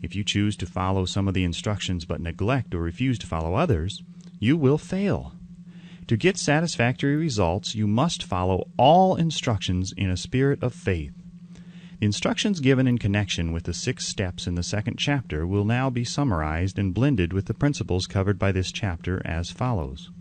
If you choose to follow some of the instructions but neglect or refuse to follow others, you will fail. To get satisfactory results, you must follow all instructions in a spirit of faith. The instructions given in connection with the 6 steps in the 2nd chapter will now be summarized and blended with the principles covered by this chapter as follows.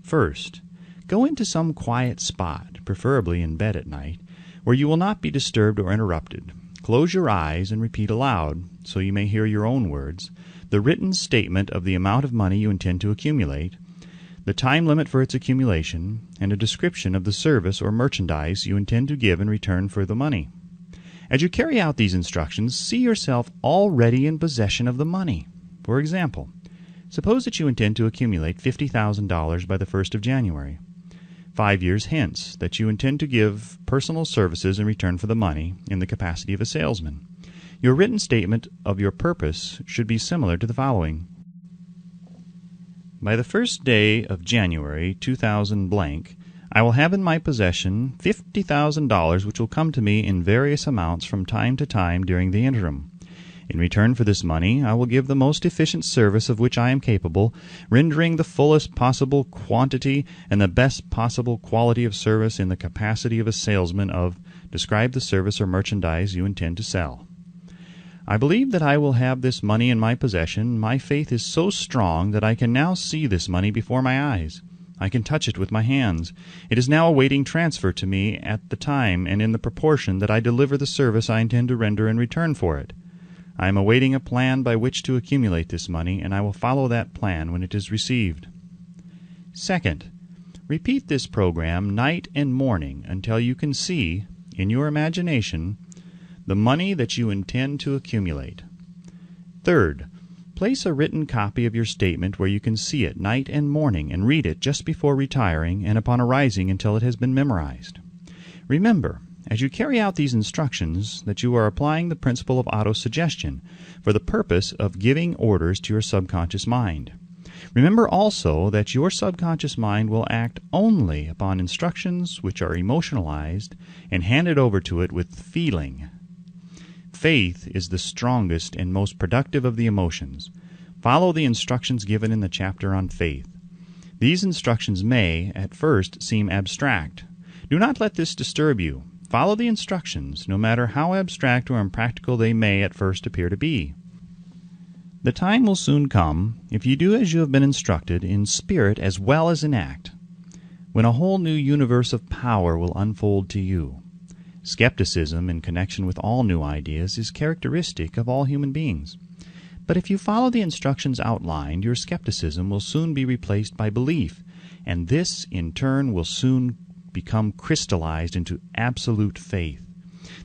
First, go into some quiet spot, preferably in bed at night, where you will not be disturbed or interrupted. Close your eyes and repeat aloud, so you may hear your own words, the written statement of the amount of money you intend to accumulate, the time limit for its accumulation, and a description of the service or merchandise you intend to give in return for the money. As you carry out these instructions, see yourself already in possession of the money. For example, suppose that you intend to accumulate $50,000 by the 1st of January. 5 years hence, that you intend to give personal services in return for the money in the capacity of a salesman. Your written statement of your purpose should be similar to the following. By the 1st day of January 2000 blank, I will have in my possession $50,000 which will come to me in various amounts from time to time during the interim. In return for this money, I will give the most efficient service of which I am capable, rendering the fullest possible quantity and the best possible quality of service in the capacity of a salesman of, describe the service or merchandise you intend to sell. I believe that I will have this money in my possession. My faith is so strong that I can now see this money before my eyes. I can touch it with my hands. It is now awaiting transfer to me at the time and in the proportion that I deliver the service I intend to render in return for it. I am awaiting a plan by which to accumulate this money, and I will follow that plan when it is received. Second, repeat this program night and morning until you can see, in your imagination, the money that you intend to accumulate. Third, place a written copy of your statement where you can see it night and morning and read it just before retiring and upon arising until it has been memorized. Remember, as you carry out these instructions, that you are applying the principle of autosuggestion for the purpose of giving orders to your subconscious mind. Remember also that your subconscious mind will act only upon instructions which are emotionalized and handed over to it with feeling. Faith is the strongest and most productive of the emotions. Follow the instructions given in the chapter on faith. These instructions may, at first, seem abstract. Do not let this disturb you. Follow the instructions, no matter how abstract or impractical they may at first appear to be. The time will soon come, if you do as you have been instructed, in spirit as well as in act, when a whole new universe of power will unfold to you. Skepticism in connection with all new ideas is characteristic of all human beings. But if you follow the instructions outlined, your skepticism will soon be replaced by belief, and this, in turn, will soon become crystallized into absolute faith.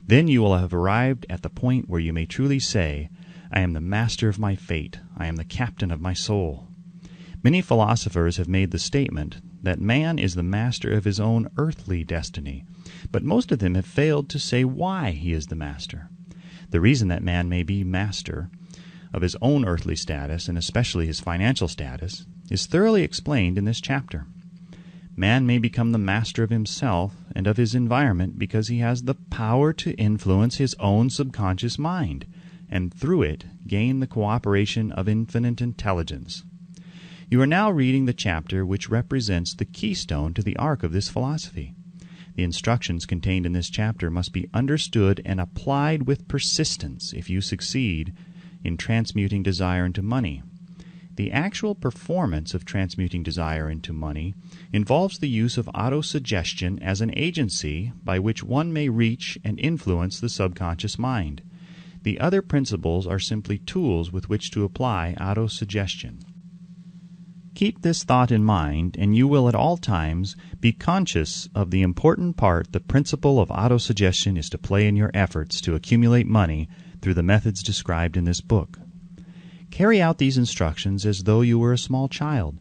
Then you will have arrived at the point where you may truly say, I am the master of my fate. I am the captain of my soul. Many philosophers have made the statement that man is the master of his own earthly destiny, but most of them have failed to say why he is the master. The reason that man may be master of his own earthly status, and especially his financial status, is thoroughly explained in this chapter. Man may become the master of himself and of his environment because he has the power to influence his own subconscious mind, and through it gain the cooperation of infinite intelligence. You are now reading the chapter which represents the keystone to the arc of this philosophy. The instructions contained in this chapter must be understood and applied with persistence if you succeed in transmuting desire into money. The actual performance of transmuting desire into money involves the use of autosuggestion as an agency by which one may reach and influence the subconscious mind. The other principles are simply tools with which to apply autosuggestion. Keep this thought in mind, and you will at all times be conscious of the important part the principle of autosuggestion is to play in your efforts to accumulate money through the methods described in this book. Carry out these instructions as though you were a small child.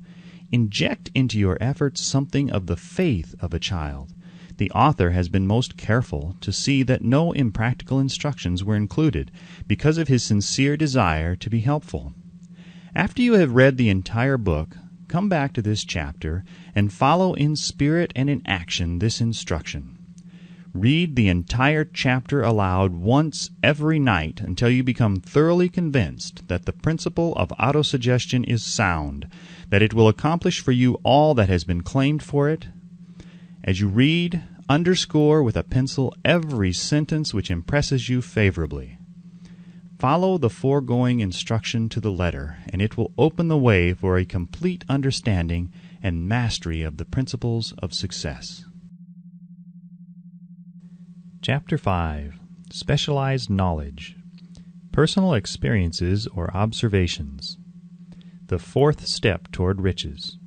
Inject into your efforts something of the faith of a child. The author has been most careful to see that no impractical instructions were included because of his sincere desire to be helpful. After you have read the entire book, come back to this chapter and follow in spirit and in action this instruction. Read the entire chapter aloud once every night until you become thoroughly convinced that the principle of autosuggestion is sound, that it will accomplish for you all that has been claimed for it. As you read, underscore with a pencil every sentence which impresses you favorably. Follow the foregoing instruction to the letter, and it will open the way for a complete understanding and mastery of the principles of success. Chapter 5. Specialized Knowledge. Personal Experiences or Observations. The fourth step toward riches.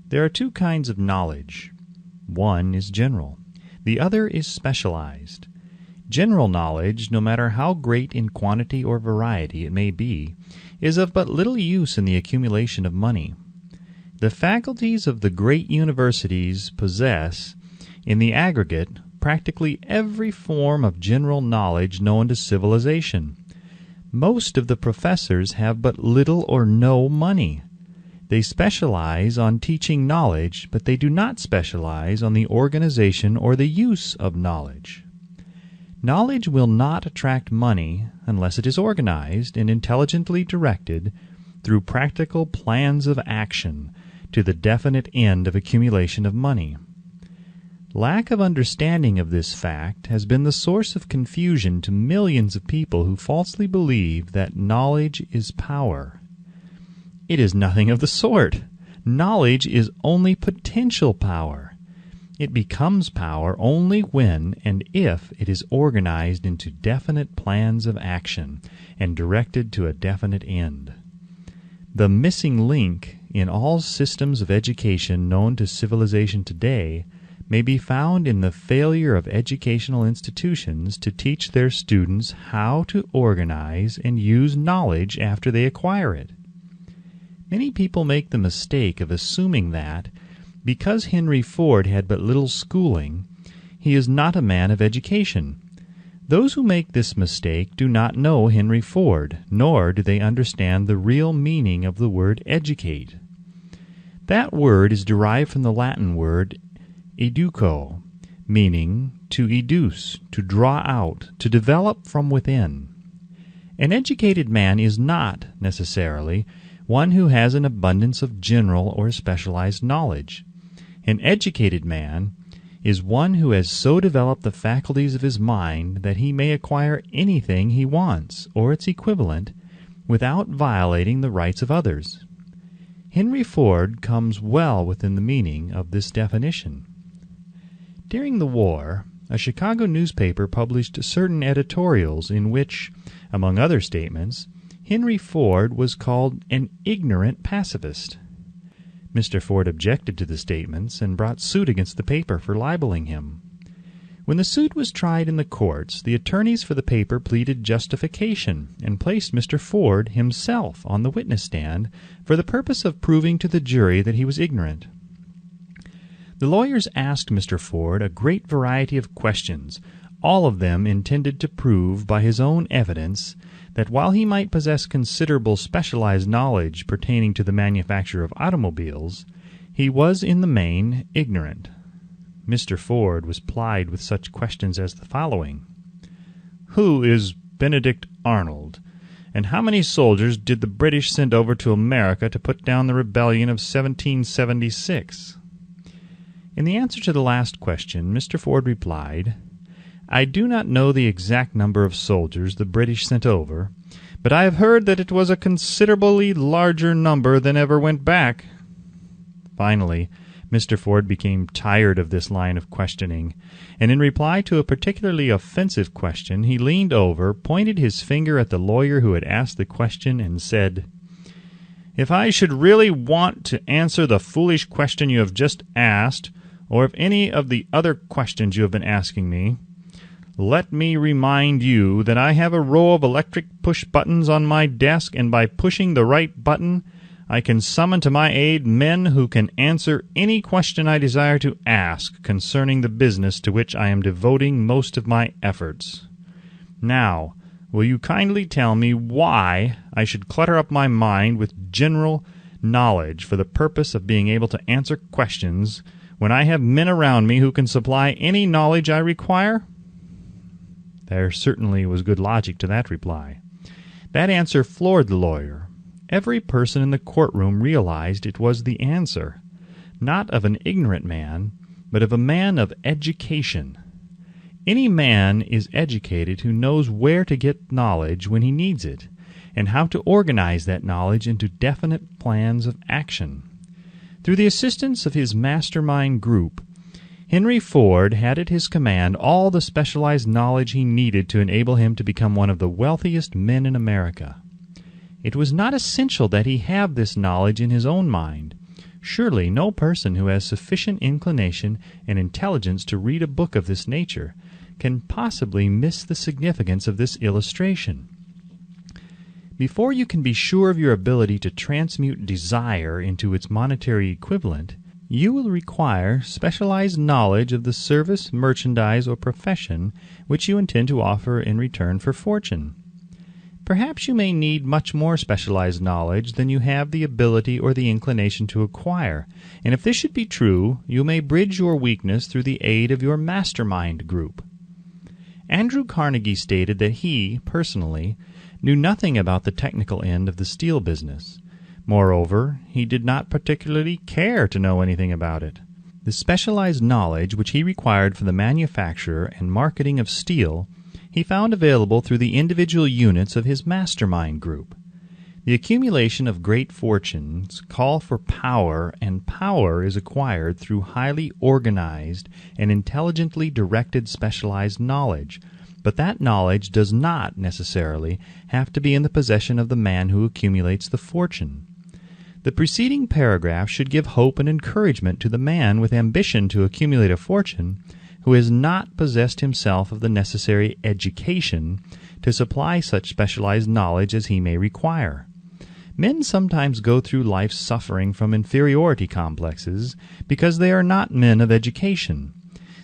There are two kinds of knowledge. One is general. The other is specialized. General knowledge, no matter how great in quantity or variety it may be, is of but little use in the accumulation of money. The faculties of the great universities possess, in the aggregate, practically every form of general knowledge known to civilization. Most of the professors have but little or no money. They specialize on teaching knowledge, but they do not specialize on the organization or the use of knowledge. Knowledge will not attract money unless it is organized and intelligently directed through practical plans of action to the definite end of accumulation of money. Lack of understanding of this fact has been the source of confusion to millions of people who falsely believe that knowledge is power. It is nothing of the sort. Knowledge is only potential power. It becomes power only when and if it is organized into definite plans of action and directed to a definite end. The missing link in all systems of education known to civilization today may be found in the failure of educational institutions to teach their students how to organize and use knowledge after they acquire it. Many people make the mistake of assuming that, because Henry Ford had but little schooling, he is not a man of education. Those who make this mistake do not know Henry Ford, nor do they understand the real meaning of the word educate. That word is derived from the Latin word educo, meaning to educe, to draw out, to develop from within. An educated man is not, necessarily, one who has an abundance of general or specialized knowledge. An educated man is one who has so developed the faculties of his mind that he may acquire anything he wants, or its equivalent, without violating the rights of others. Henry Ford comes well within the meaning of this definition. During the war, a Chicago newspaper published certain editorials in which, among other statements, Henry Ford was called an ignorant pacifist. Mr. Ford objected to the statements and brought suit against the paper for libeling him. When the suit was tried in the courts, the attorneys for the paper pleaded justification and placed Mr. Ford himself on the witness stand for the purpose of proving to the jury that he was ignorant. The lawyers asked Mr. Ford a great variety of questions, all of them intended to prove by his own evidence that while he might possess considerable specialized knowledge pertaining to the manufacture of automobiles, he was in the main ignorant. Mr. Ford was plied with such questions as the following: Who is Benedict Arnold, and how many soldiers did the British send over to America to put down the rebellion of 1776? In the answer to the last question, Mr. Ford replied, I do not know the exact number of soldiers the British sent over, but I have heard that it was a considerably larger number than ever went back. Finally, Mr. Ford became tired of this line of questioning, and in reply to a particularly offensive question, he leaned over, pointed his finger at the lawyer who had asked the question, and said, If I should really want to answer the foolish question you have just asked, or if any of the other questions you have been asking me, let me remind you that I have a row of electric push buttons on my desk, and by pushing the right button, I can summon to my aid men who can answer any question I desire to ask concerning the business to which I am devoting most of my efforts. Now, will you kindly tell me why I should clutter up my mind with general knowledge for the purpose of being able to answer questions when I have men around me who can supply any knowledge I require? There certainly was good logic to that reply. That answer floored the lawyer. Every person in the courtroom realized it was the answer, not of an ignorant man, but of a man of education. Any man is educated who knows where to get knowledge when he needs it, and how to organize that knowledge into definite plans of action. Through the assistance of his mastermind group, Henry Ford had at his command all the specialized knowledge he needed to enable him to become one of the wealthiest men in America. It was not essential that he have this knowledge in his own mind. Surely no person who has sufficient inclination and intelligence to read a book of this nature can possibly miss the significance of this illustration. Before you can be sure of your ability to transmute desire into its monetary equivalent, you will require specialized knowledge of the service, merchandise, or profession which you intend to offer in return for fortune. Perhaps you may need much more specialized knowledge than you have the ability or the inclination to acquire, and if this should be true, you may bridge your weakness through the aid of your mastermind group. Andrew Carnegie stated that he, personally, knew nothing about the technical end of the steel business. Moreover, he did not particularly care to know anything about it. The specialized knowledge which he required for the manufacture and marketing of steel he found available through the individual units of his mastermind group. The accumulation of great fortunes call for power, and power is acquired through highly organized and intelligently directed specialized knowledge. But that knowledge does not necessarily have to be in the possession of the man who accumulates the fortune. The preceding paragraph should give hope and encouragement to the man with ambition to accumulate a fortune who has not possessed himself of the necessary education to supply such specialized knowledge as he may require. Men sometimes go through life suffering from inferiority complexes because they are not men of education.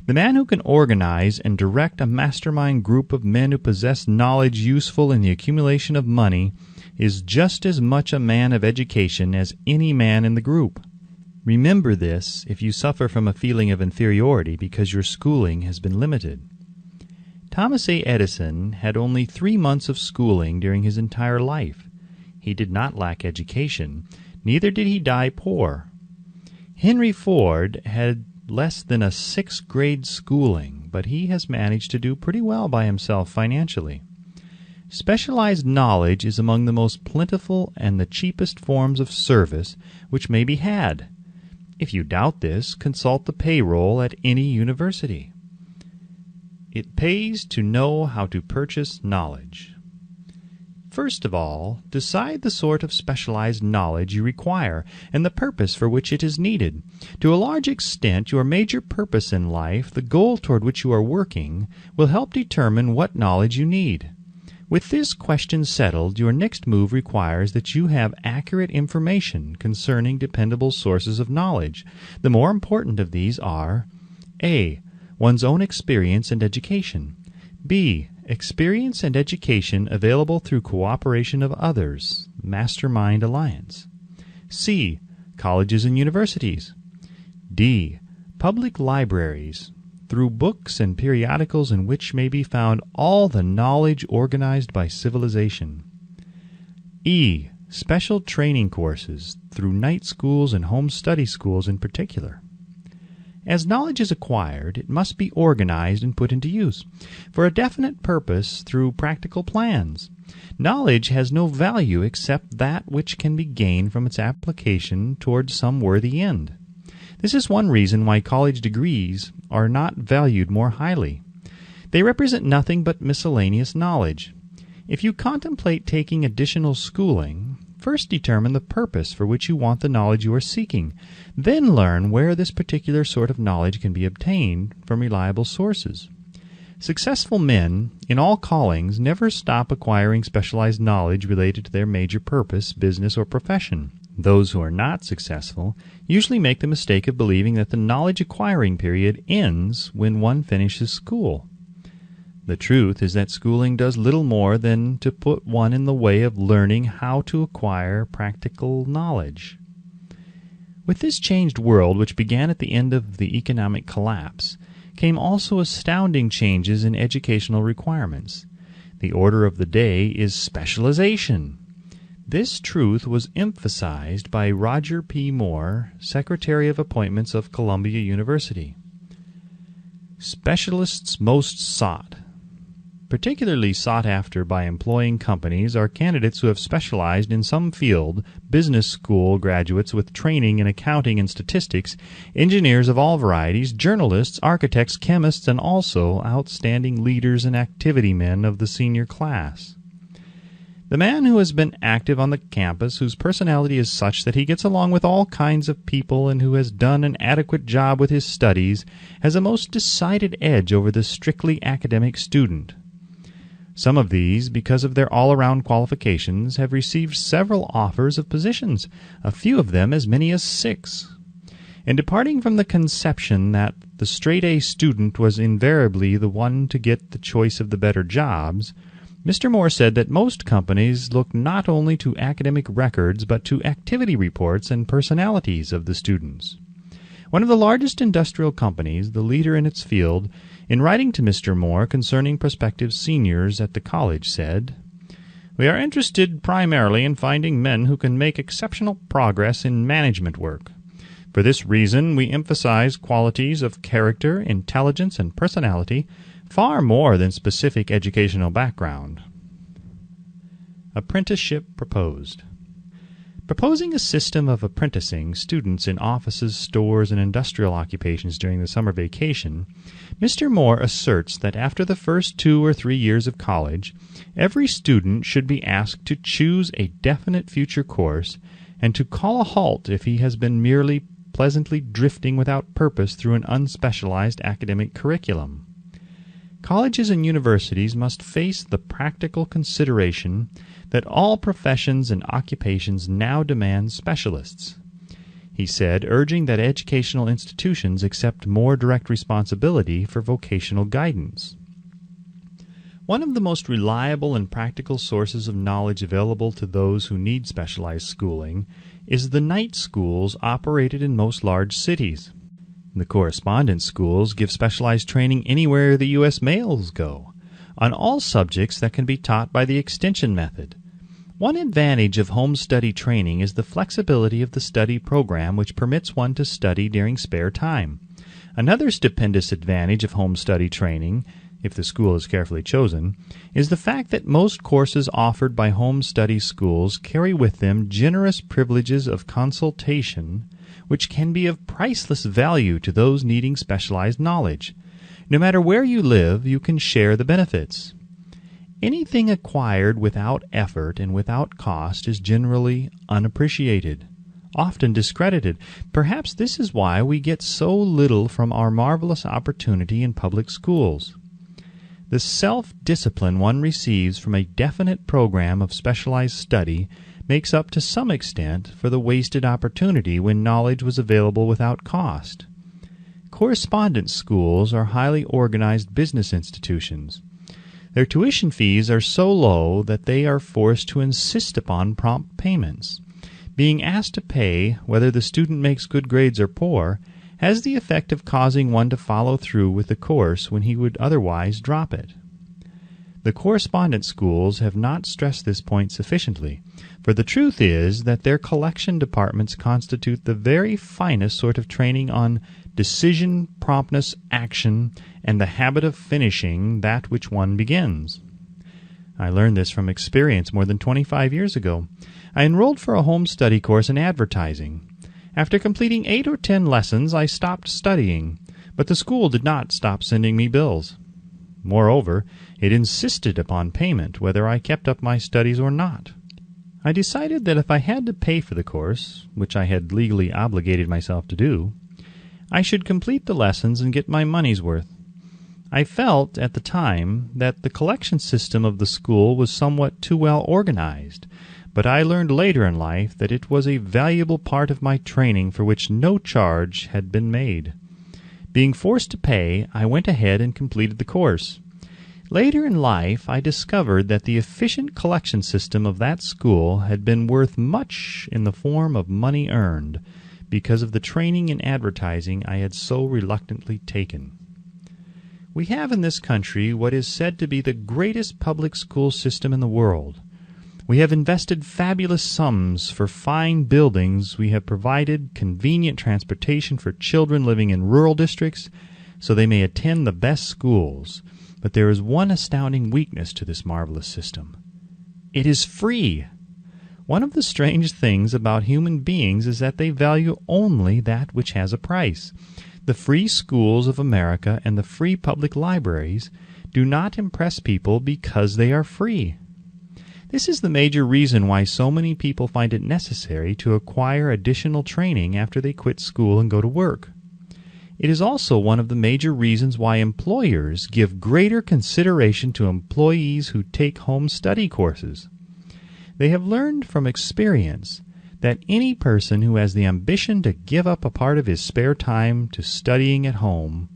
The man who can organize and direct a mastermind group of men who possess knowledge useful in the accumulation of money is just as much a man of education as any man in the group. Remember this if you suffer from a feeling of inferiority because your schooling has been limited. Thomas A. Edison had only 3 months of schooling during his entire life. He did not lack education, neither did he die poor. Henry Ford had less than a 6th grade schooling, but he has managed to do pretty well by himself financially. Specialized knowledge is among the most plentiful and the cheapest forms of service which may be had. If you doubt this, consult the payroll at any university. It pays to know how to purchase knowledge. First of all, decide the sort of specialized knowledge you require and the purpose for which it is needed. To a large extent, your major purpose in life, the goal toward which you are working, will help determine what knowledge you need. With this question settled, your next move requires that you have accurate information concerning dependable sources of knowledge. The more important of these are A. One's own experience and education. B. Experience and education available through cooperation of others, Mastermind Alliance. C. Colleges and universities. D. Public libraries, through books and periodicals in which may be found all the knowledge organized by civilization. E. Special training courses, through night schools and home study schools in particular. As knowledge is acquired, it must be organized and put into use for a definite purpose through practical plans. Knowledge has no value except that which can be gained from its application toward some worthy end. This is one reason why college degrees are not valued more highly. They represent nothing but miscellaneous knowledge. If you contemplate taking additional schooling, first determine the purpose for which you want the knowledge you are seeking. Then learn where this particular sort of knowledge can be obtained from reliable sources. Successful men in all callings never stop acquiring specialized knowledge related to their major purpose, business, or profession. Those who are not successful usually make the mistake of believing that the knowledge acquiring period ends when one finishes school. The truth is that schooling does little more than to put one in the way of learning how to acquire practical knowledge. With this changed world, which began at the end of the economic collapse, came also astounding changes in educational requirements. The order of the day is specialization. This truth was emphasized by Roger P. Moore, Secretary of Appointments of Columbia University. Specialists most sought. Particularly sought after by employing companies are candidates who have specialized in some field, business school graduates with training in accounting and statistics, engineers of all varieties, journalists, architects, chemists, and also outstanding leaders and activity men of the senior class. The man who has been active on the campus, whose personality is such that he gets along with all kinds of people and who has done an adequate job with his studies, has a most decided edge over the strictly academic student. Some of these, because of their all-around qualifications, have received several offers of positions, a few of them as many as 6. In departing from the conception that the straight-A student was invariably the one to get the choice of the better jobs, Mr. Moore said that most companies look not only to academic records but to activity reports and personalities of the students. One of the largest industrial companies, the leader in its field, in writing to Mr. Moore concerning prospective seniors at the college, said, "We are interested primarily in finding men who can make exceptional progress in management work. For this reason, we emphasize qualities of character, intelligence, and personality far more than specific educational background." Apprenticeship proposed. Proposing a system of apprenticing students in offices, stores, and industrial occupations during the summer vacation, Mr. Moore asserts that after the first 2 or 3 years of college, every student should be asked to choose a definite future course and to call a halt if he has been merely pleasantly drifting without purpose through an unspecialized academic curriculum. Colleges and universities must face the practical consideration that all professions and occupations now demand specialists, he said, urging that educational institutions accept more direct responsibility for vocational guidance. One of the most reliable and practical sources of knowledge available to those who need specialized schooling is the night schools operated in most large cities. The correspondence schools give specialized training anywhere the U.S. mails go, on all subjects that can be taught by the extension method. One advantage of home study training is the flexibility of the study program, which permits one to study during spare time. Another stupendous advantage of home study training, if the school is carefully chosen, is the fact that most courses offered by home study schools carry with them generous privileges of consultation, which can be of priceless value to those needing specialized knowledge. No matter where you live, you can share the benefits. Anything acquired without effort and without cost is generally unappreciated, often discredited. Perhaps this is why we get so little from our marvelous opportunity in public schools. The self-discipline one receives from a definite program of specialized study makes up to some extent for the wasted opportunity when knowledge was available without cost. Correspondence schools are highly organized business institutions. Their tuition fees are so low that they are forced to insist upon prompt payments. Being asked to pay, whether the student makes good grades or poor, has the effect of causing one to follow through with the course when he would otherwise drop it. The correspondence schools have not stressed this point sufficiently, for the truth is that their collection departments constitute the very finest sort of training on decision, promptness, action, and the habit of finishing that which one begins. I learned this from experience more than 25 years ago. I enrolled for a home study course in advertising. After completing 8 or 10 lessons, I stopped studying, but the school did not stop sending me bills. Moreover, it insisted upon payment whether I kept up my studies or not. I decided that if I had to pay for the course, which I had legally obligated myself to do, I should complete the lessons and get my money's worth. I felt at the time that the collection system of the school was somewhat too well organized, but I learned later in life that it was a valuable part of my training for which no charge had been made. Being forced to pay, I went ahead and completed the course. Later in life, I discovered that the efficient collection system of that school had been worth much in the form of money earned, because of the training in advertising I had so reluctantly taken. We have in this country what is said to be the greatest public school system in the world. We have invested fabulous sums for fine buildings. We have provided convenient transportation for children living in rural districts so they may attend the best schools. But there is one astounding weakness to this marvelous system. It is free. One of the strange things about human beings is that they value only that which has a price. The free schools of America and the free public libraries do not impress people because they are free. This is the major reason why so many people find it necessary to acquire additional training after they quit school and go to work. It is also one of the major reasons why employers give greater consideration to employees who take home study courses. They have learned from experience that any person who has the ambition to give up a part of his spare time to studying at home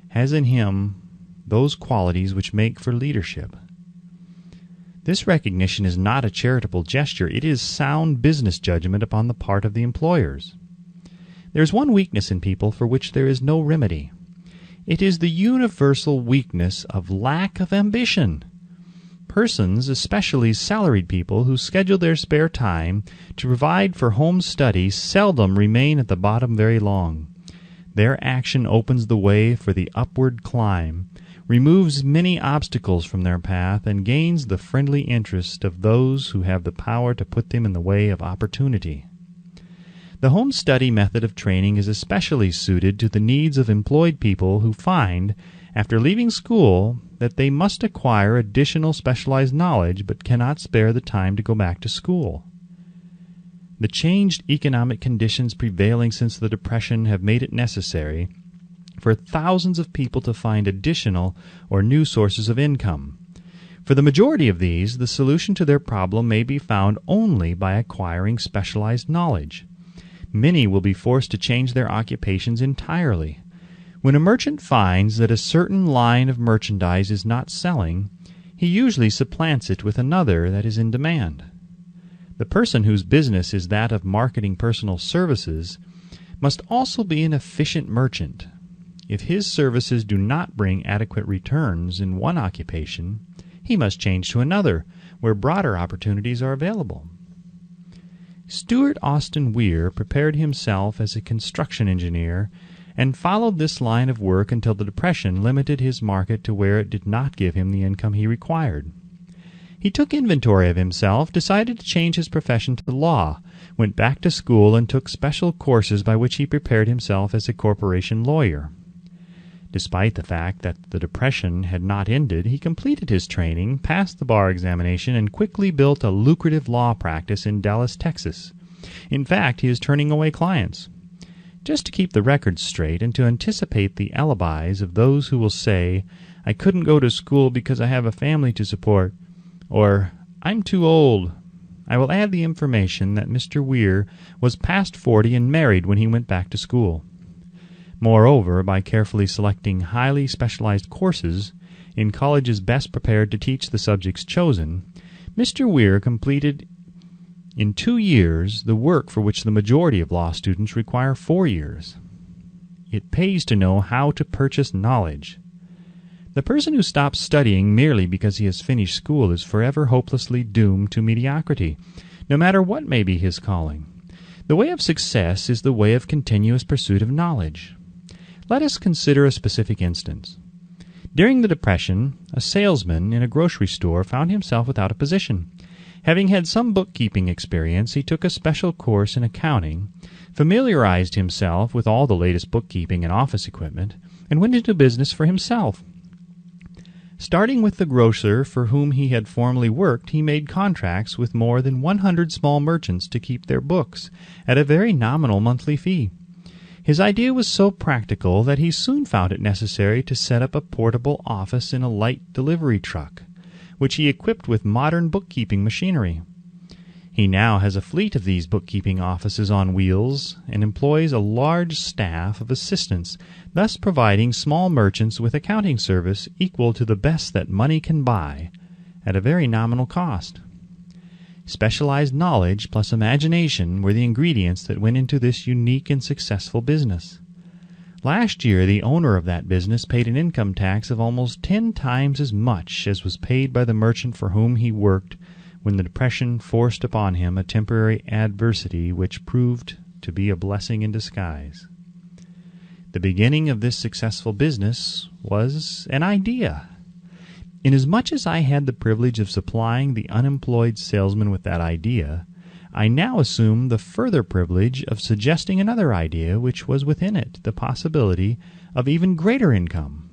has in him those qualities which make for leadership. This recognition is not a charitable gesture. It is sound business judgment upon the part of the employers. There is one weakness in people for which there is no remedy. It is the universal weakness of lack of ambition. Persons, especially salaried people, who schedule their spare time to provide for home study seldom remain at the bottom very long. Their action opens the way for the upward climb, removes many obstacles from their path, and gains the friendly interest of those who have the power to put them in the way of opportunity. The home study method of training is especially suited to the needs of employed people who find, after leaving school, that they must acquire additional specialized knowledge but cannot spare the time to go back to school. The changed economic conditions prevailing since the Depression have made it necessary for thousands of people to find additional or new sources of income. For the majority of these, the solution to their problem may be found only by acquiring specialized knowledge. Many will be forced to change their occupations entirely. When a merchant finds that a certain line of merchandise is not selling, he usually supplants it with another that is in demand. The person whose business is that of marketing personal services must also be an efficient merchant. If his services do not bring adequate returns in one occupation, he must change to another, where broader opportunities are available. Stuart Austin Weir prepared himself as a construction engineer and followed this line of work until the Depression limited his market to where it did not give him the income he required. He took inventory of himself, decided to change his profession to the law, went back to school, and took special courses by which he prepared himself as a corporation lawyer. Despite the fact that the Depression had not ended, he completed his training, passed the bar examination, and quickly built a lucrative law practice in Dallas, Texas. In fact, he is turning away clients. Just to keep the record straight and to anticipate the alibis of those who will say, "I couldn't go to school because I have a family to support," or "I'm too old," I will add the information that Mr. Weir was past 40 and married when he went back to school. Moreover, by carefully selecting highly specialized courses in colleges best prepared to teach the subjects chosen, Mr. Weir completed in 2 years the work for which the majority of law students require 4 years. It pays to know how to purchase knowledge. The person who stops studying merely because he has finished school is forever hopelessly doomed to mediocrity, no matter what may be his calling. The way of success is the way of continuous pursuit of knowledge. Let us consider a specific instance. During the Depression, a salesman in a grocery store found himself without a position. Having had some bookkeeping experience, he took a special course in accounting, familiarized himself with all the latest bookkeeping and office equipment, and went into business for himself. Starting with the grocer for whom he had formerly worked, he made contracts with more than 100 small merchants to keep their books at a very nominal monthly fee. His idea was so practical that he soon found it necessary to set up a portable office in a light delivery truck, which he equipped with modern bookkeeping machinery. He now has a fleet of these bookkeeping offices on wheels and employs a large staff of assistants, thus providing small merchants with accounting service equal to the best that money can buy at a very nominal cost. Specialized knowledge plus imagination were the ingredients that went into this unique and successful business. Last year, the owner of that business paid an income tax of almost 10 times as much as was paid by the merchant for whom he worked when the Depression forced upon him a temporary adversity which proved to be a blessing in disguise. The beginning of this successful business was an idea. Inasmuch as I had the privilege of supplying the unemployed salesman with that idea, I now assume the further privilege of suggesting another idea which was within it the possibility of even greater income,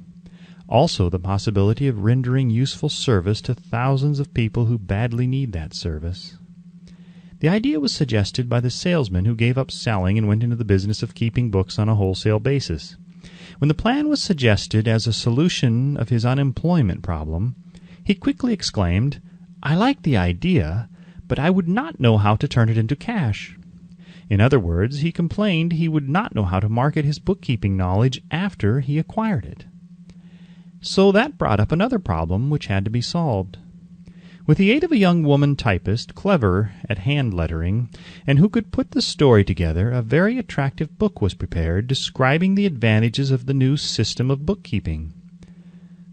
also the possibility of rendering useful service to thousands of people who badly need that service. The idea was suggested by the salesman who gave up selling and went into the business of keeping books on a wholesale basis. When the plan was suggested as a solution of his unemployment problem, he quickly exclaimed, "I like the idea, but I would not know how to turn it into cash." In other words, he complained he would not know how to market his bookkeeping knowledge after he acquired it. So that brought up another problem which had to be solved. With the aid of a young woman typist, clever at hand lettering, and who could put the story together, a very attractive book was prepared describing the advantages of the new system of bookkeeping.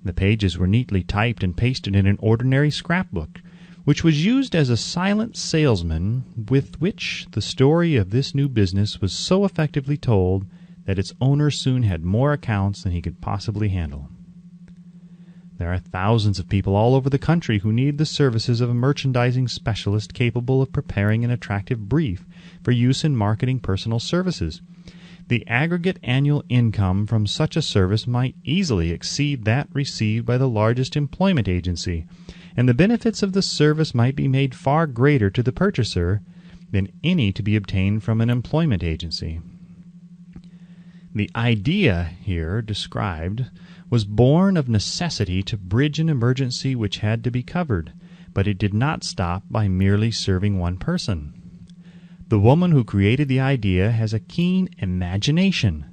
The pages were neatly typed and pasted in an ordinary scrapbook, which was used as a silent salesman with which the story of this new business was so effectively told that its owner soon had more accounts than he could possibly handle. There are thousands of people all over the country who need the services of a merchandising specialist capable of preparing an attractive brief for use in marketing personal services. The aggregate annual income from such a service might easily exceed that received by the largest employment agency, and the benefits of the service might be made far greater to the purchaser than any to be obtained from an employment agency. The idea here described was born of necessity to bridge an emergency which had to be covered, but it did not stop by merely serving one person. The woman who created the idea has a keen imagination.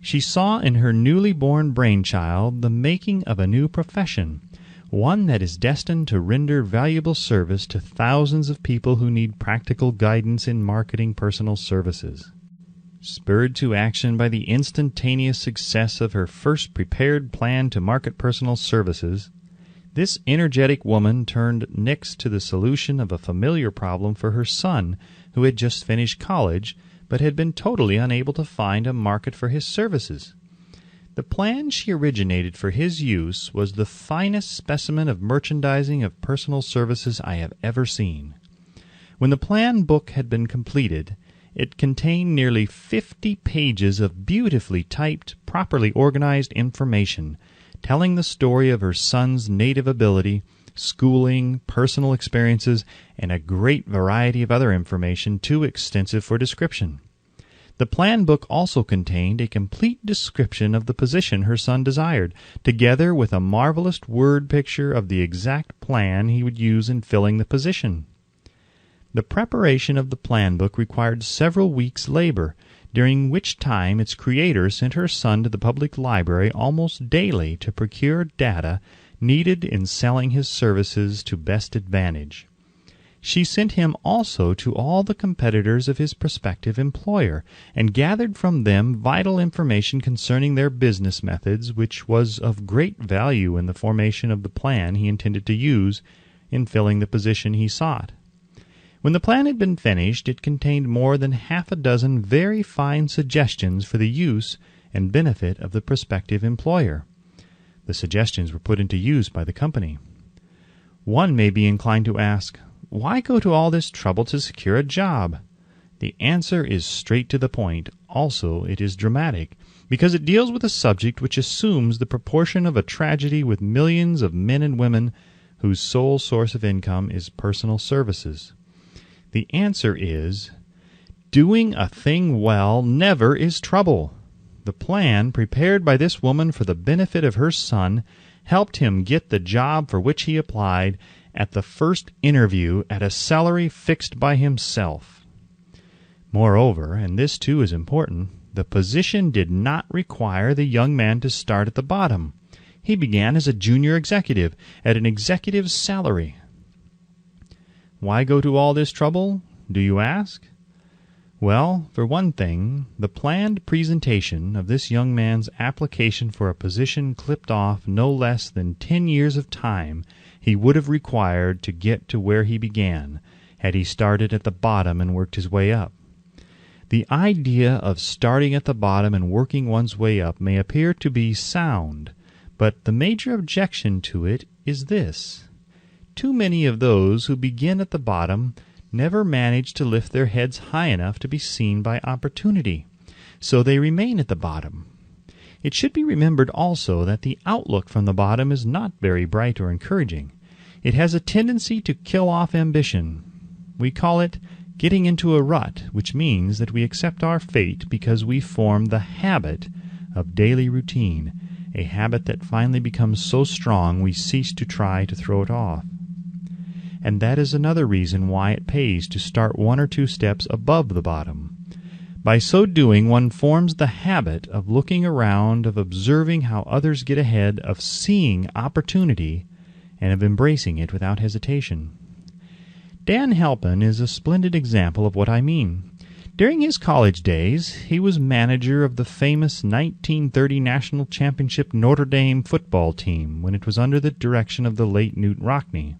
She saw in her newly born brainchild the making of a new profession, one that is destined to render valuable service to thousands of people who need practical guidance in marketing personal services. Spurred to action by the instantaneous success of her first prepared plan to market personal services, this energetic woman turned next to the solution of a familiar problem for her son, who had just finished college, but had been totally unable to find a market for his services. The plan she originated for his use was the finest specimen of merchandising of personal services I have ever seen. When the plan book had been completed, it contained nearly 50 pages of beautifully typed, properly organized information, telling the story of her son's native ability, schooling, personal experiences, and a great variety of other information too extensive for description. The plan book also contained a complete description of the position her son desired, together with a marvelous word picture of the exact plan he would use in filling the position. The preparation of the plan book required several weeks' labor, during which time its creator sent her son to the public library almost daily to procure data needed in selling his services to best advantage. She sent him also to all the competitors of his prospective employer, and gathered from them vital information concerning their business methods, which was of great value in the formation of the plan he intended to use in filling the position he sought. When the plan had been finished, it contained more than half a dozen very fine suggestions for the use and benefit of the prospective employer. The suggestions were put into use by the company. One may be inclined to ask, why go to all this trouble to secure a job? The answer is straight to the point. Also, it is dramatic, because it deals with a subject which assumes the proportion of a tragedy with millions of men and women whose sole source of income is personal services. The answer is, doing a thing well never is trouble. The plan, prepared by this woman for the benefit of her son, helped him get the job for which he applied at the first interview at a salary fixed by himself. Moreover, and this too is important, the position did not require the young man to start at the bottom. He began as a junior executive at an executive's salary. Why go to all this trouble, do you ask? Well, for one thing, the planned presentation of this young man's application for a position clipped off no less than 10 years of time he would have required to get to where he began, had he started at the bottom and worked his way up. The idea of starting at the bottom and working one's way up may appear to be sound, but the major objection to it is this. Too many of those who begin at the bottom never manage to lift their heads high enough to be seen by opportunity, so they remain at the bottom. It should be remembered also that the outlook from the bottom is not very bright or encouraging. It has a tendency to kill off ambition. We call it getting into a rut, which means that we accept our fate because we form the habit of daily routine, a habit that finally becomes so strong we cease to try to throw it off. And that is another reason why it pays to start 1 or 2 steps above the bottom. By so doing, one forms the habit of looking around, of observing how others get ahead, of seeing opportunity, and of embracing it without hesitation. Dan Halpin is a splendid example of what I mean. During his college days, he was manager of the famous 1930 National Championship Notre Dame football team when it was under the direction of the late Newt Rockne.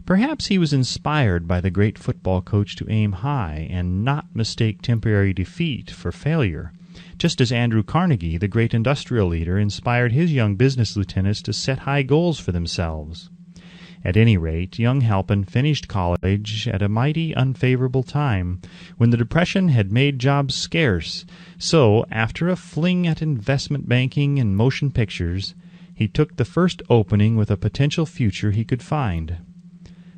Perhaps he was inspired by the great football coach to aim high and not mistake temporary defeat for failure, just as Andrew Carnegie, the great industrial leader, inspired his young business lieutenants to set high goals for themselves. At any rate, young Halpin finished college at a mighty unfavorable time, when the Depression had made jobs scarce. So, after a fling at investment banking and motion pictures, he took the first opening with a potential future he could find: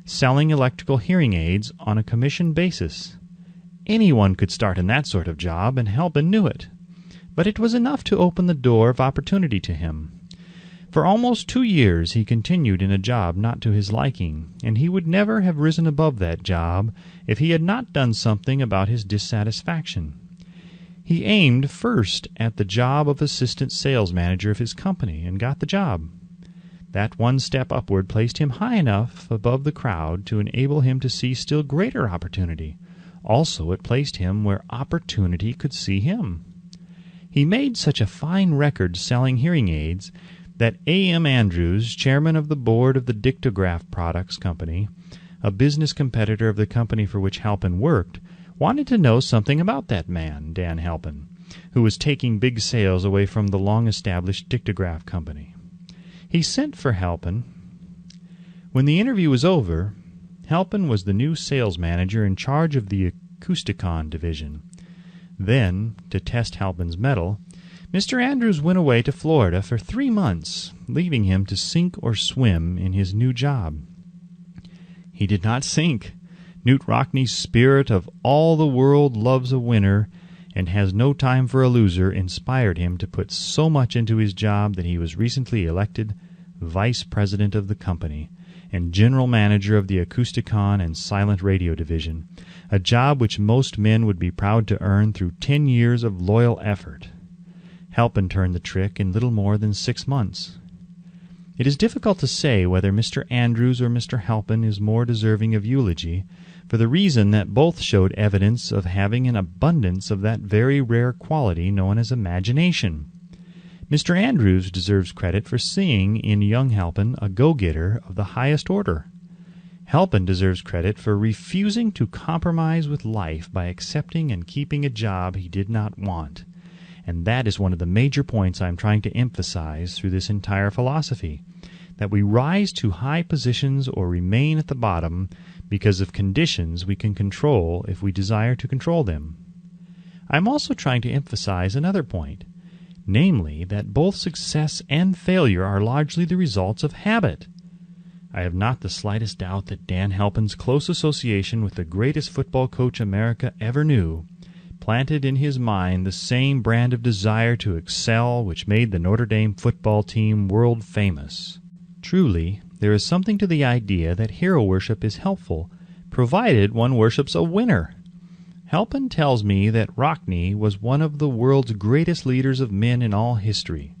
selling electrical hearing aids on a commission basis. Anyone could start in that sort of job, and Halpin knew it. But it was enough to open the door of opportunity to him. For almost 2 years he continued in a job not to his liking, and he would never have risen above that job if he had not done something about his dissatisfaction. He aimed first at the job of assistant sales manager of his company, and got the job. That one step upward placed him high enough above the crowd to enable him to see still greater opportunity. Also, it placed him where opportunity could see him. He made such a fine record selling hearing aids that A.M. Andrews, chairman of the board of the Dictograph Products Company, a business competitor of the company for which Halpin worked, wanted to know something about that man, Dan Halpin, who was taking big sales away from the long-established Dictograph Company. He sent for Halpin. When the interview was over, Halpin was the new sales manager in charge of the Acousticon division. Then, to test Halpin's mettle, Mr. Andrews went away to Florida for 3 months, leaving him to sink or swim in his new job. He did not sink. Newt Rockney's spirit of all the world loves a winner and has no time for a loser inspired him to put so much into his job that he was recently elected vice president of the company and general manager of the Acousticon and Silent Radio division, a job which most men would be proud to earn through 10 years of loyal effort. Halpin turned the trick in little more than 6 months. It is difficult to say whether Mr. Andrews or Mr. Halpin is more deserving of eulogy, for the reason that both showed evidence of having an abundance of that very rare quality known as imagination. Mr. Andrews deserves credit for seeing in young Halpin a go-getter of the highest order. Halpin deserves credit for refusing to compromise with life by accepting and keeping a job he did not want. And that is one of the major points I am trying to emphasize through this entire philosophy, that we rise to high positions or remain at the bottom because of conditions we can control if we desire to control them. I am also trying to emphasize another point, namely that both success and failure are largely the results of habit. I have not the slightest doubt that Dan Halpin's close association with the greatest football coach America ever knew planted in his mind the same brand of desire to excel which made the Notre Dame football team world famous. Truly, there is something to the idea that hero worship is helpful, provided one worships a winner. Halpin tells me that Rockney was one of the world's greatest leaders of men in all history.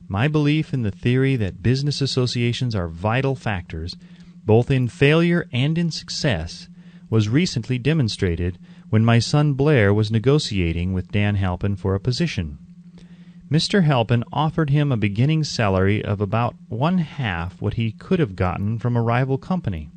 My belief in the theory that business associations are vital factors, both in failure and in success, was recently demonstrated when my son Blair was negotiating with Dan Halpin for a position. Mr. Halpin offered him a beginning salary of about 1/2 what he could have gotten from a rival company.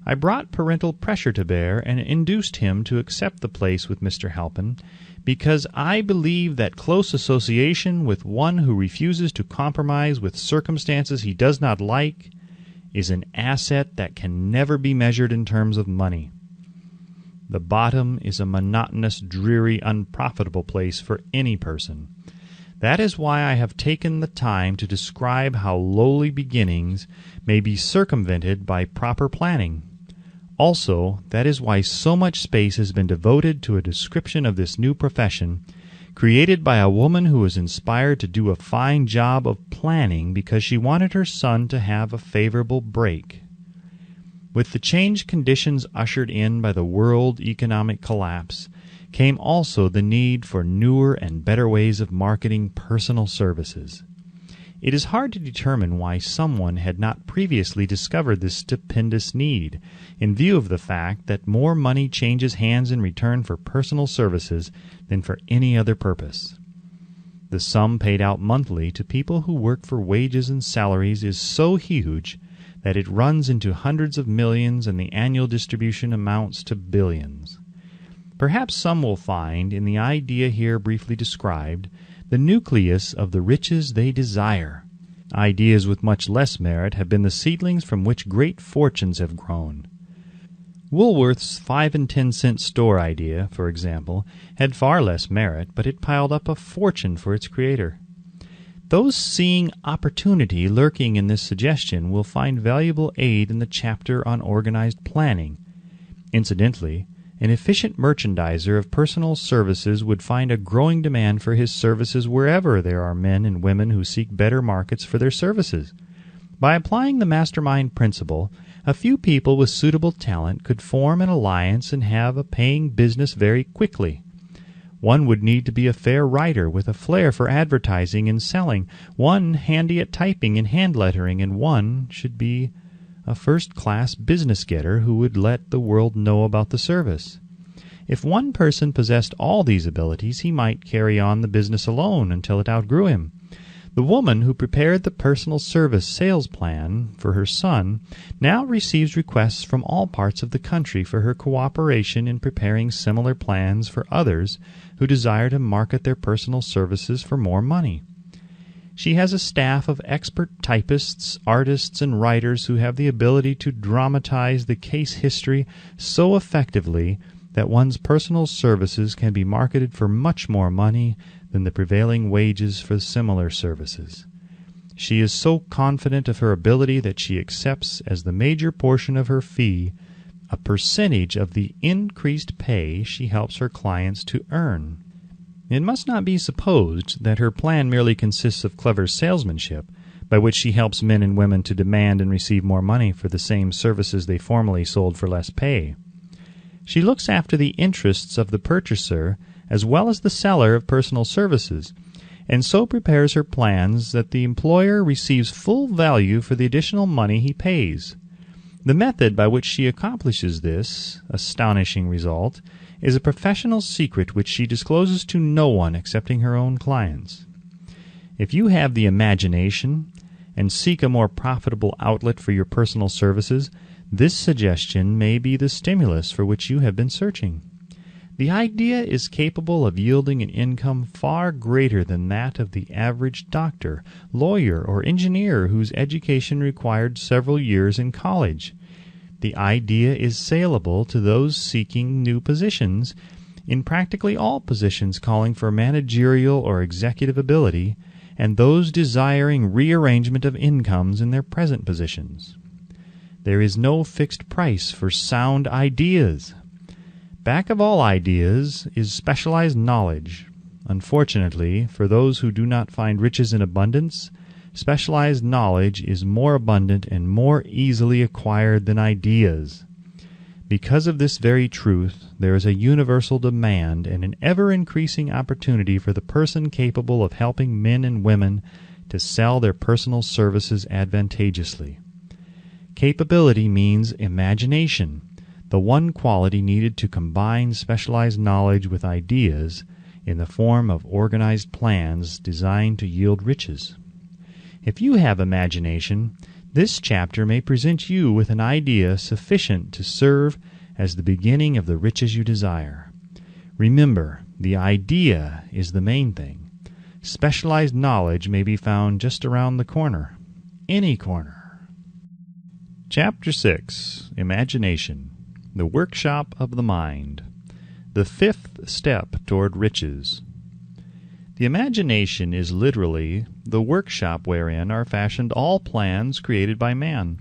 I brought parental pressure to bear and induced him to accept the place with Mr. Halpin because I believe that close association with one who refuses to compromise with circumstances he does not like is an asset that can never be measured in terms of money. The bottom is a monotonous, dreary, unprofitable place for any person. That is why I have taken the time to describe how lowly beginnings may be circumvented by proper planning. Also, that is why so much space has been devoted to a description of this new profession, created by a woman who was inspired to do a fine job of planning because she wanted her son to have a favorable break. With the changed conditions ushered in by the world economic collapse came also the need for newer and better ways of marketing personal services. It is hard to determine why someone had not previously discovered this stupendous need, in view of the fact that more money changes hands in return for personal services than for any other purpose. The sum paid out monthly to people who work for wages and salaries is so huge that it runs into hundreds of millions and the annual distribution amounts to billions. Perhaps some will find in the idea here briefly described the nucleus of the riches they desire. Ideas with much less merit have been the seedlings from which great fortunes have grown. Woolworth's 5 and 10 cent store idea, for example, had far less merit, but it piled up a fortune for its creator. Those seeing opportunity lurking in this suggestion will find valuable aid in the chapter on organized planning. Incidentally, an efficient merchandiser of personal services would find a growing demand for his services wherever there are men and women who seek better markets for their services. By applying the mastermind principle, a few people with suitable talent could form an alliance and have a paying business very quickly. One would need to be a fair writer with a flair for advertising and selling, one handy at typing and hand lettering, and one should be a first-class business-getter who would let the world know about the service. If one person possessed all these abilities, he might carry on the business alone until it outgrew him. The woman who prepared the personal service sales plan for her son now receives requests from all parts of the country for her cooperation in preparing similar plans for others who desire to market their personal services for more money. She has a staff of expert typists, artists, and writers who have the ability to dramatize the case history so effectively that one's personal services can be marketed for much more money than the prevailing wages for similar services. She is so confident of her ability that she accepts as the major portion of her fee a percentage of the increased pay she helps her clients to earn. It must not be supposed that her plan merely consists of clever salesmanship, by which she helps men and women to demand and receive more money for the same services they formerly sold for less pay. She looks after the interests of the purchaser as well as the seller of personal services, and so prepares her plans that the employer receives full value for the additional money he pays. The method by which she accomplishes this astonishing result is a professional secret which she discloses to no one excepting her own clients. If you have the imagination and seek a more profitable outlet for your personal services, this suggestion may be the stimulus for which you have been searching. The idea is capable of yielding an income far greater than that of the average doctor, lawyer, or engineer whose education required several years in college. The idea is saleable to those seeking new positions, in practically all positions calling for managerial or executive ability, and those desiring rearrangement of incomes in their present positions. There is no fixed price for sound ideas. Back of all ideas is specialized knowledge. Unfortunately, for those who do not find riches in abundance, specialized knowledge is more abundant and more easily acquired than ideas. Because of this very truth, there is a universal demand and an ever-increasing opportunity for the person capable of helping men and women to sell their personal services advantageously. Capability means imagination, the one quality needed to combine specialized knowledge with ideas in the form of organized plans designed to yield riches. If you have imagination, this chapter may present you with an idea sufficient to serve as the beginning of the riches you desire. Remember, the idea is the main thing. Specialized knowledge may be found just around the corner. Any corner. Chapter 6. Imagination. The Workshop of the Mind. The fifth step toward riches. The imagination is literally the workshop wherein are fashioned all plans created by man.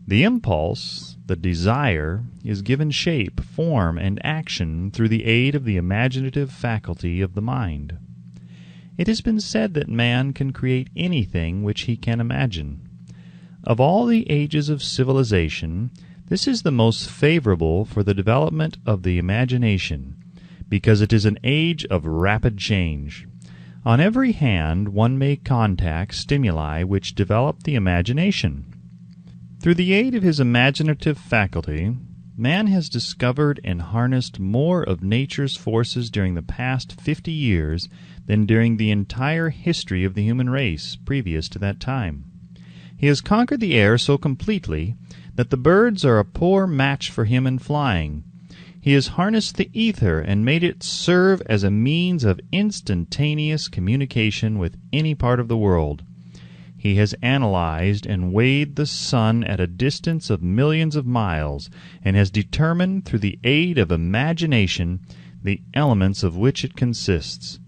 The impulse, the desire, is given shape, form, and action through the aid of the imaginative faculty of the mind. It has been said that man can create anything which he can imagine. Of all the ages of civilization, this is the most favorable for the development of the imagination, because it is an age of rapid change. On every hand one may contact stimuli which develop the imagination. Through the aid of his imaginative faculty, man has discovered and harnessed more of nature's forces during the past 50 years than during the entire history of the human race previous to that time. He has conquered the air so completely that the birds are a poor match for him in flying. He has harnessed the ether and made it serve as a means of instantaneous communication with any part of the world. He has analyzed and weighed the sun at a distance of millions of miles, and has determined through the aid of imagination the elements of which it consists.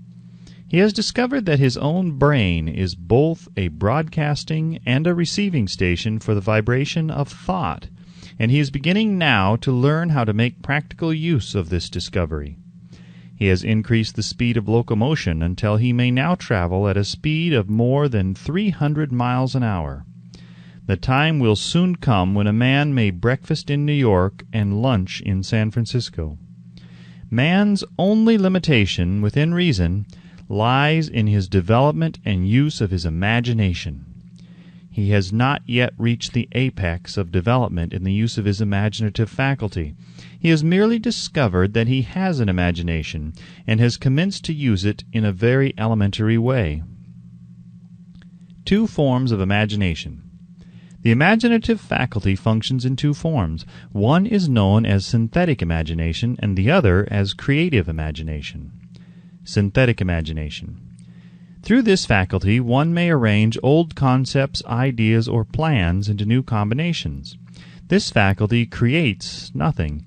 He has discovered that his own brain is both a broadcasting and a receiving station for the vibration of thought, and he is beginning now to learn how to make practical use of this discovery. He has increased the speed of locomotion until he may now travel at a speed of more than 300 miles an hour. The time will soon come when a man may breakfast in New York and lunch in San Francisco. Man's only limitation, within reason, lies in his development and use of his imagination. He has not yet reached the apex of development in the use of his imaginative faculty. He has merely discovered that he has an imagination, and has commenced to use it in a very elementary way. Two forms of imagination. The imaginative faculty functions in two forms. One is known as synthetic imagination, and the other as creative imagination. Synthetic imagination. Through this faculty, one may arrange old concepts, ideas, or plans into new combinations. This faculty creates nothing.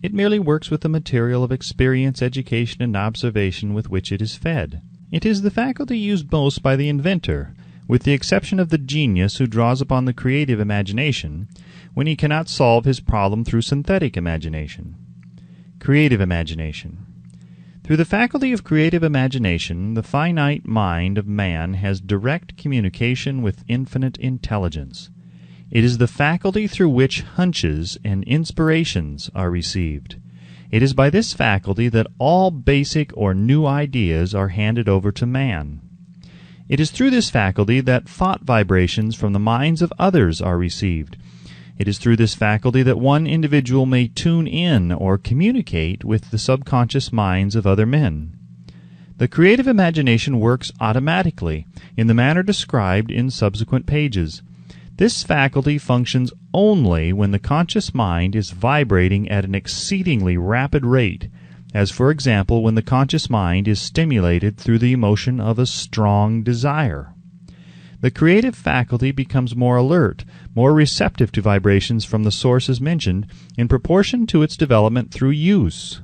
It merely works with the material of experience, education, and observation with which it is fed. It is the faculty used most by the inventor, with the exception of the genius who draws upon the creative imagination when he cannot solve his problem through synthetic imagination. Creative imagination. Through the faculty of creative imagination, the finite mind of man has direct communication with infinite intelligence. It is the faculty through which hunches and inspirations are received. It is by this faculty that all basic or new ideas are handed over to man. It is through this faculty that thought vibrations from the minds of others are received. It is through this faculty that one individual may tune in or communicate with the subconscious minds of other men. The creative imagination works automatically, in the manner described in subsequent pages. This faculty functions only when the conscious mind is vibrating at an exceedingly rapid rate, as for example when the conscious mind is stimulated through the emotion of a strong desire. The creative faculty becomes more alert, more receptive to vibrations from the sources mentioned, in proportion to its development through use.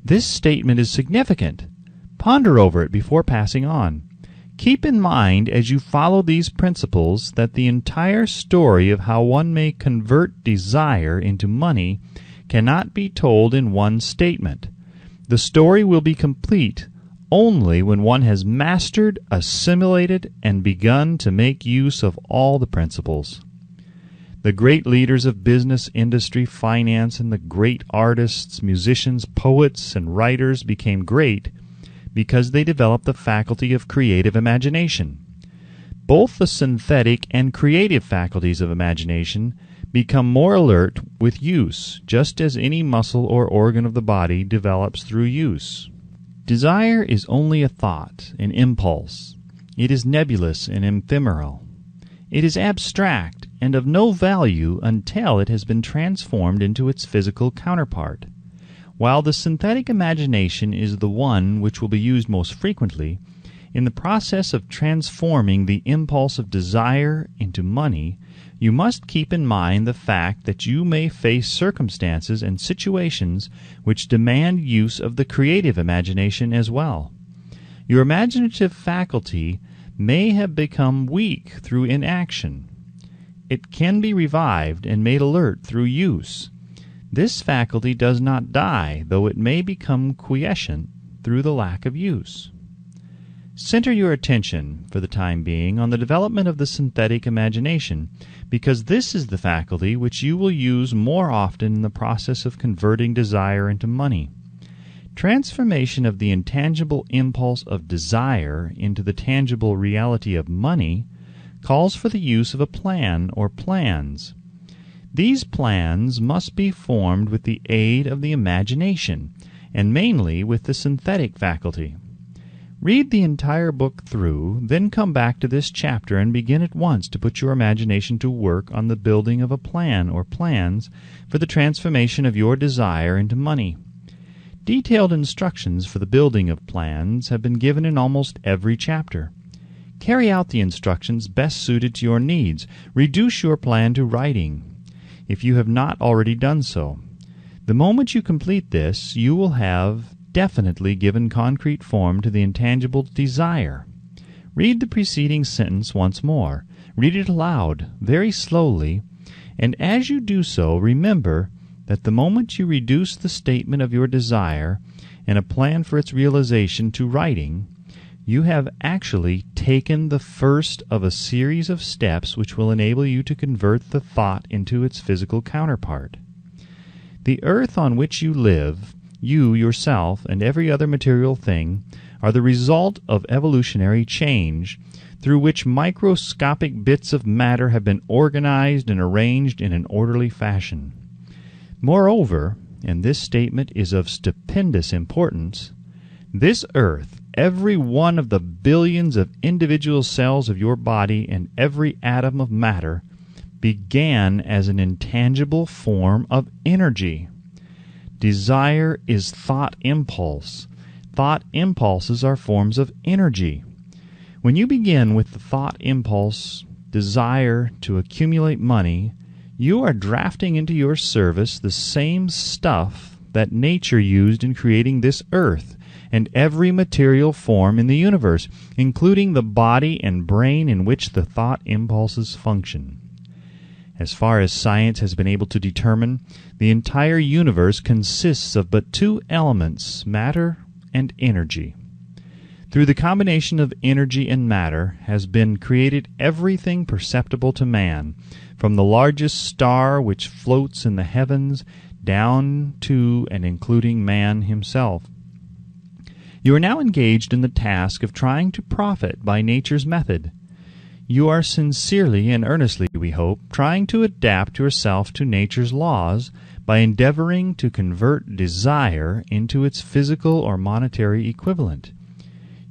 This statement is significant. Ponder over it before passing on. Keep in mind as you follow these principles that the entire story of how one may convert desire into money cannot be told in one statement. The story will be complete only when one has mastered, assimilated, and begun to make use of all the principles. The great leaders of business, industry, finance, and the great artists, musicians, poets, and writers became great because they developed the faculty of creative imagination. Both the synthetic and creative faculties of imagination become more alert with use, just as any muscle or organ of the body develops through use. Desire is only a thought, an impulse. It is nebulous and ephemeral. It is abstract and of no value until it has been transformed into its physical counterpart. While the synthetic imagination is the one which will be used most frequently, in the process of transforming the impulse of desire into money, you must keep in mind the fact that you may face circumstances and situations which demand use of the creative imagination as well. Your imaginative faculty may have become weak through inaction. It can be revived and made alert through use. This faculty does not die, though it may become quiescent through the lack of use. Center your attention, for the time being, on the development of the synthetic imagination, because this is the faculty which you will use more often in the process of converting desire into money. Transformation of the intangible impulse of desire into the tangible reality of money calls for the use of a plan or plans. These plans must be formed with the aid of the imagination, and mainly with the synthetic faculty. Read the entire book through, then come back to this chapter and begin at once to put your imagination to work on the building of a plan or plans for the transformation of your desire into money. Detailed instructions for the building of plans have been given in almost every chapter. Carry out the instructions best suited to your needs. Reduce your plan to writing, if you have not already done so. The moment you complete this, you will have definitely given concrete form to the intangible desire. Read the preceding sentence once more. Read it aloud, very slowly, and as you do so, remember that the moment you reduce the statement of your desire and a plan for its realization to writing, you have actually taken the first of a series of steps which will enable you to convert the thought into its physical counterpart. The earth on which you live, you yourself, and every other material thing are the result of evolutionary change, through which microscopic bits of matter have been organized and arranged in an orderly fashion. Moreover, and this statement is of stupendous importance, this earth, every one of the billions of individual cells of your body and every atom of matter, began as an intangible form of energy. Desire is thought impulse. Thought impulses are forms of energy. When you begin with the thought impulse, desire to accumulate money, you are drafting into your service the same stuff that nature used in creating this earth and every material form in the universe, including the body and brain in which the thought impulses function. As far as science has been able to determine, the entire universe consists of but two elements, matter and energy. Through the combination of energy and matter has been created everything perceptible to man, from the largest star which floats in the heavens down to and including man himself. You are now engaged in the task of trying to profit by nature's method. You are sincerely and earnestly, we hope, trying to adapt yourself to nature's laws by endeavoring to convert desire into its physical or monetary equivalent.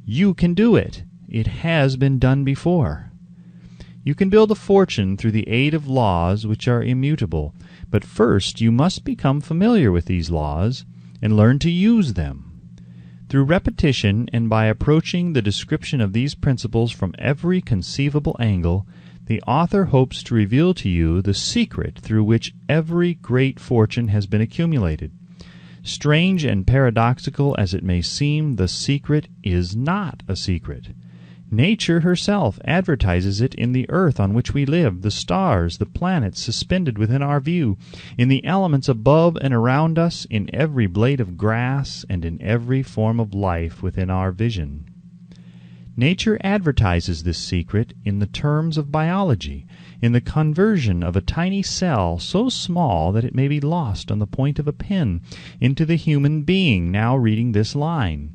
You can do it. It has been done before. You can build a fortune through the aid of laws which are immutable, but first you must become familiar with these laws and learn to use them. Through repetition and by approaching the description of these principles from every conceivable angle, the author hopes to reveal to you the secret through which every great fortune has been accumulated. Strange and paradoxical as it may seem, the secret is not a secret. Nature herself advertises it in the earth on which we live, the stars, the planets suspended within our view, in the elements above and around us, in every blade of grass, and in every form of life within our vision. Nature advertises this secret in the terms of biology, in the conversion of a tiny cell so small that it may be lost on the point of a pin into the human being now reading this line.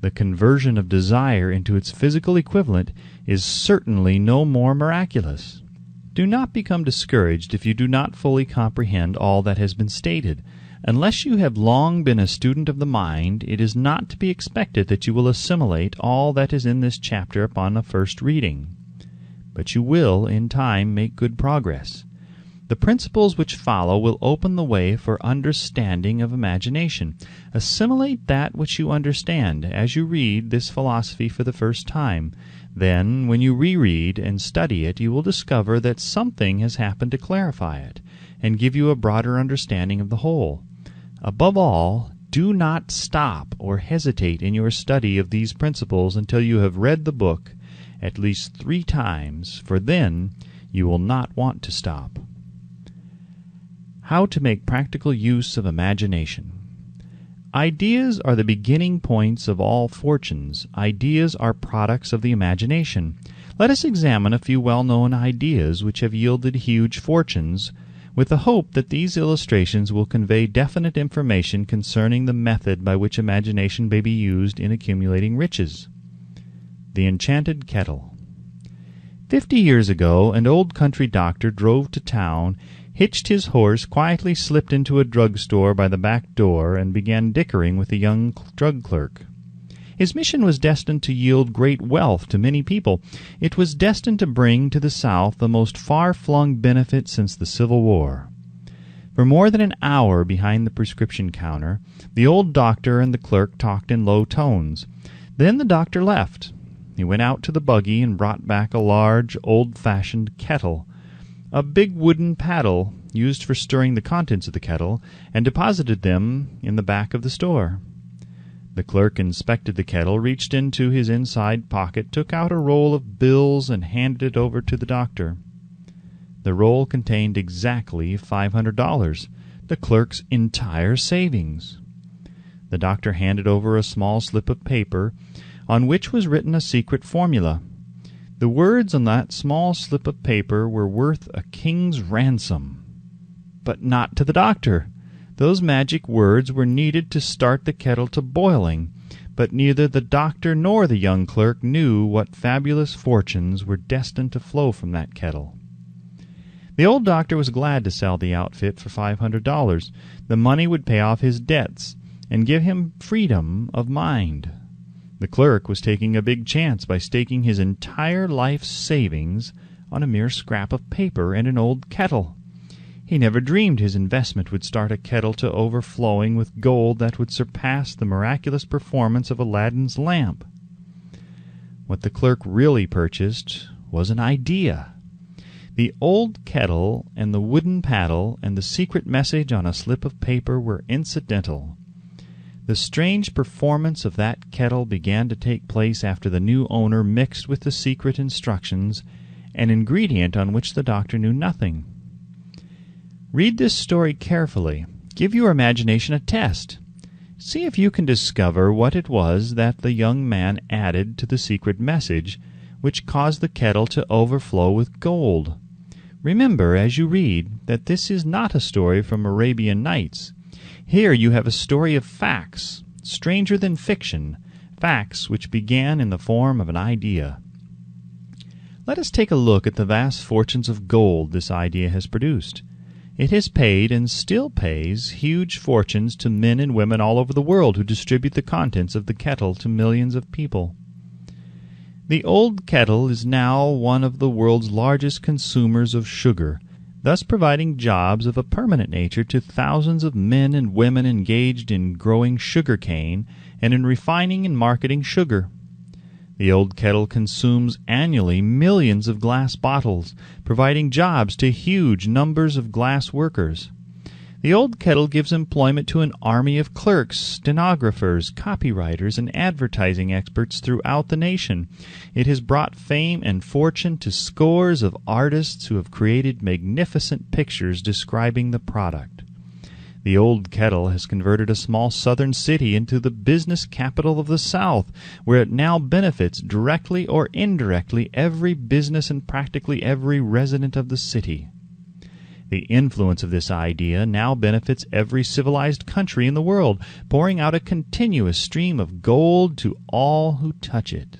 The conversion of desire into its physical equivalent is certainly no more miraculous. Do not become discouraged if you do not fully comprehend all that has been stated. Unless you have long been a student of the mind, it is not to be expected that you will assimilate all that is in this chapter upon a first reading. But you will, in time, make good progress. The principles which follow will open the way for understanding of imagination. Assimilate that which you understand as you read this philosophy for the first time. Then, when you reread and study it, you will discover that something has happened to clarify it and give you a broader understanding of the whole. Above all, do not stop or hesitate in your study of these principles until you have read the book at least 3 times, for then you will not want to stop. How to make practical use of imagination. Ideas are the beginning points of all fortunes. Ideas are products of the imagination. Let us examine a few well-known ideas which have yielded huge fortunes, with the hope that these illustrations will convey definite information concerning the method by which imagination may be used in accumulating riches. The Enchanted Kettle. 50 years ago, an old country doctor drove to town, hitched his horse, quietly slipped into a drug store by the back door, and began dickering with the young drug clerk. His mission was destined to yield great wealth to many people. It was destined to bring to the South the most far-flung benefit since the Civil War. For more than an hour behind the prescription counter, the old doctor and the clerk talked in low tones. Then the doctor left. He went out to the buggy and brought back a large, old-fashioned kettle, a big wooden paddle used for stirring the contents of the kettle, and deposited them in the back of the store. The clerk inspected the kettle, reached into his inside pocket, took out a roll of bills, and handed it over to the doctor. The roll contained exactly $500, the clerk's entire savings. The doctor handed over a small slip of paper on which was written a secret formula. The words on that small slip of paper were worth a king's ransom. But not to the doctor. Those magic words were needed to start the kettle to boiling, but neither the doctor nor the young clerk knew what fabulous fortunes were destined to flow from that kettle. The old doctor was glad to sell the outfit for $500. The money would pay off his debts and give him freedom of mind. The clerk was taking a big chance by staking his entire life's savings on a mere scrap of paper and an old kettle. He never dreamed his investment would start a kettle to overflowing with gold that would surpass the miraculous performance of Aladdin's lamp. What the clerk really purchased was an idea. The old kettle and the wooden paddle and the secret message on a slip of paper were incidental. The strange performance of that kettle began to take place after the new owner mixed with the secret instructions an ingredient on which the doctor knew nothing. Read this story carefully. Give your imagination a test. See if you can discover what it was that the young man added to the secret message which caused the kettle to overflow with gold. Remember, as you read, that this is not a story from Arabian Nights. Here you have a story of facts, stranger than fiction, facts which began in the form of an idea. Let us take a look at the vast fortunes of gold this idea has produced. It has paid and still pays huge fortunes to men and women all over the world who distribute the contents of the kettle to millions of people. The old kettle is now one of the world's largest consumers of sugar, thus providing jobs of a permanent nature to thousands of men and women engaged in growing sugar cane and in refining and marketing sugar. The old kettle consumes annually millions of glass bottles, providing jobs to huge numbers of glass workers. The old kettle gives employment to an army of clerks, stenographers, copywriters, and advertising experts throughout the nation. It has brought fame and fortune to scores of artists who have created magnificent pictures describing the product. The old kettle has converted a small southern city into the business capital of the South, where it now benefits directly or indirectly every business and practically every resident of the city. The influence of this idea now benefits every civilized country in the world, pouring out a continuous stream of gold to all who touch it.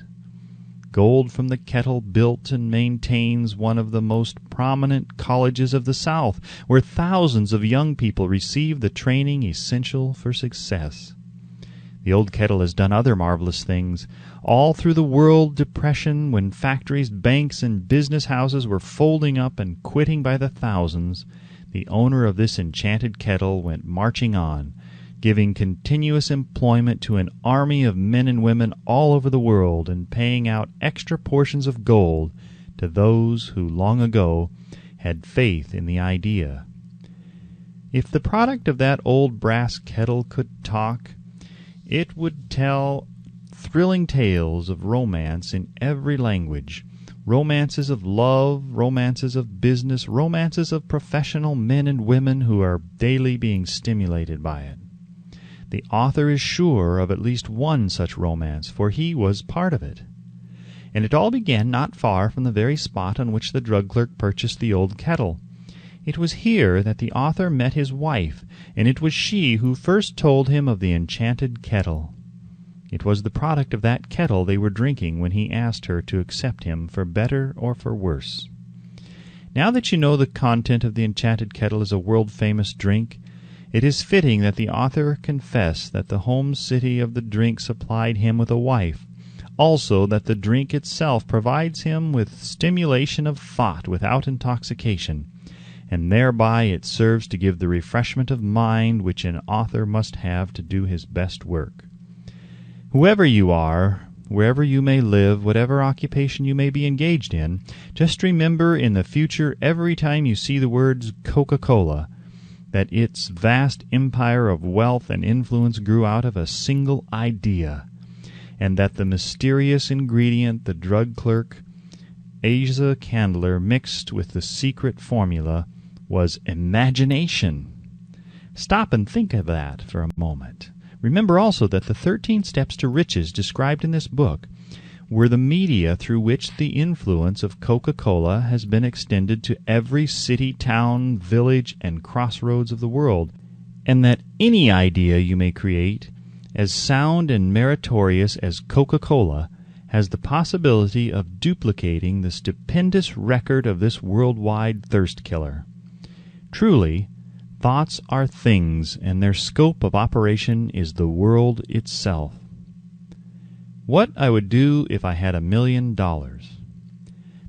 Gold from the kettle built and maintains one of the most prominent colleges of the South, where thousands of young people receive the training essential for success. The old kettle has done other marvelous things. All through the world depression, when factories, banks, and business houses were folding up and quitting by the thousands, the owner of this enchanted kettle went marching on, giving continuous employment to an army of men and women all over the world and paying out extra portions of gold to those who long ago had faith in the idea. If the product of that old brass kettle could talk, it would tell thrilling tales of romance in every language, romances of love, romances of business, romances of professional men and women who are daily being stimulated by it. The author is sure of at least one such romance, for he was part of it. And it all began not far from the very spot on which the drug clerk purchased the old kettle. It was here that the author met his wife, and it was she who first told him of the enchanted kettle. It was the product of that kettle they were drinking when he asked her to accept him for better or for worse. Now that you know the content of the enchanted kettle is a world-famous drink, It is fitting that the author confess that the home city of the drink supplied him with a wife, also that the drink itself provides him with stimulation of thought without intoxication, and thereby it serves to give the refreshment of mind which an author must have to do his best work. Whoever you are, wherever you may live, whatever occupation you may be engaged in, just remember in the future every time you see the words Coca-Cola that its vast empire of wealth and influence grew out of a single idea, and that the mysterious ingredient the drug clerk Asa Candler mixed with the secret formula was imagination. Stop and think of that for a moment. Remember also that the 13 steps to riches described in this book were the media through which the influence of Coca-Cola has been extended to every city, town, village, and crossroads of the world, and that any idea you may create, as sound and meritorious as Coca-Cola, has the possibility of duplicating the stupendous record of this worldwide thirst killer. Truly, thoughts are things, and their scope of operation is the world itself. What I would do if I had $1 million.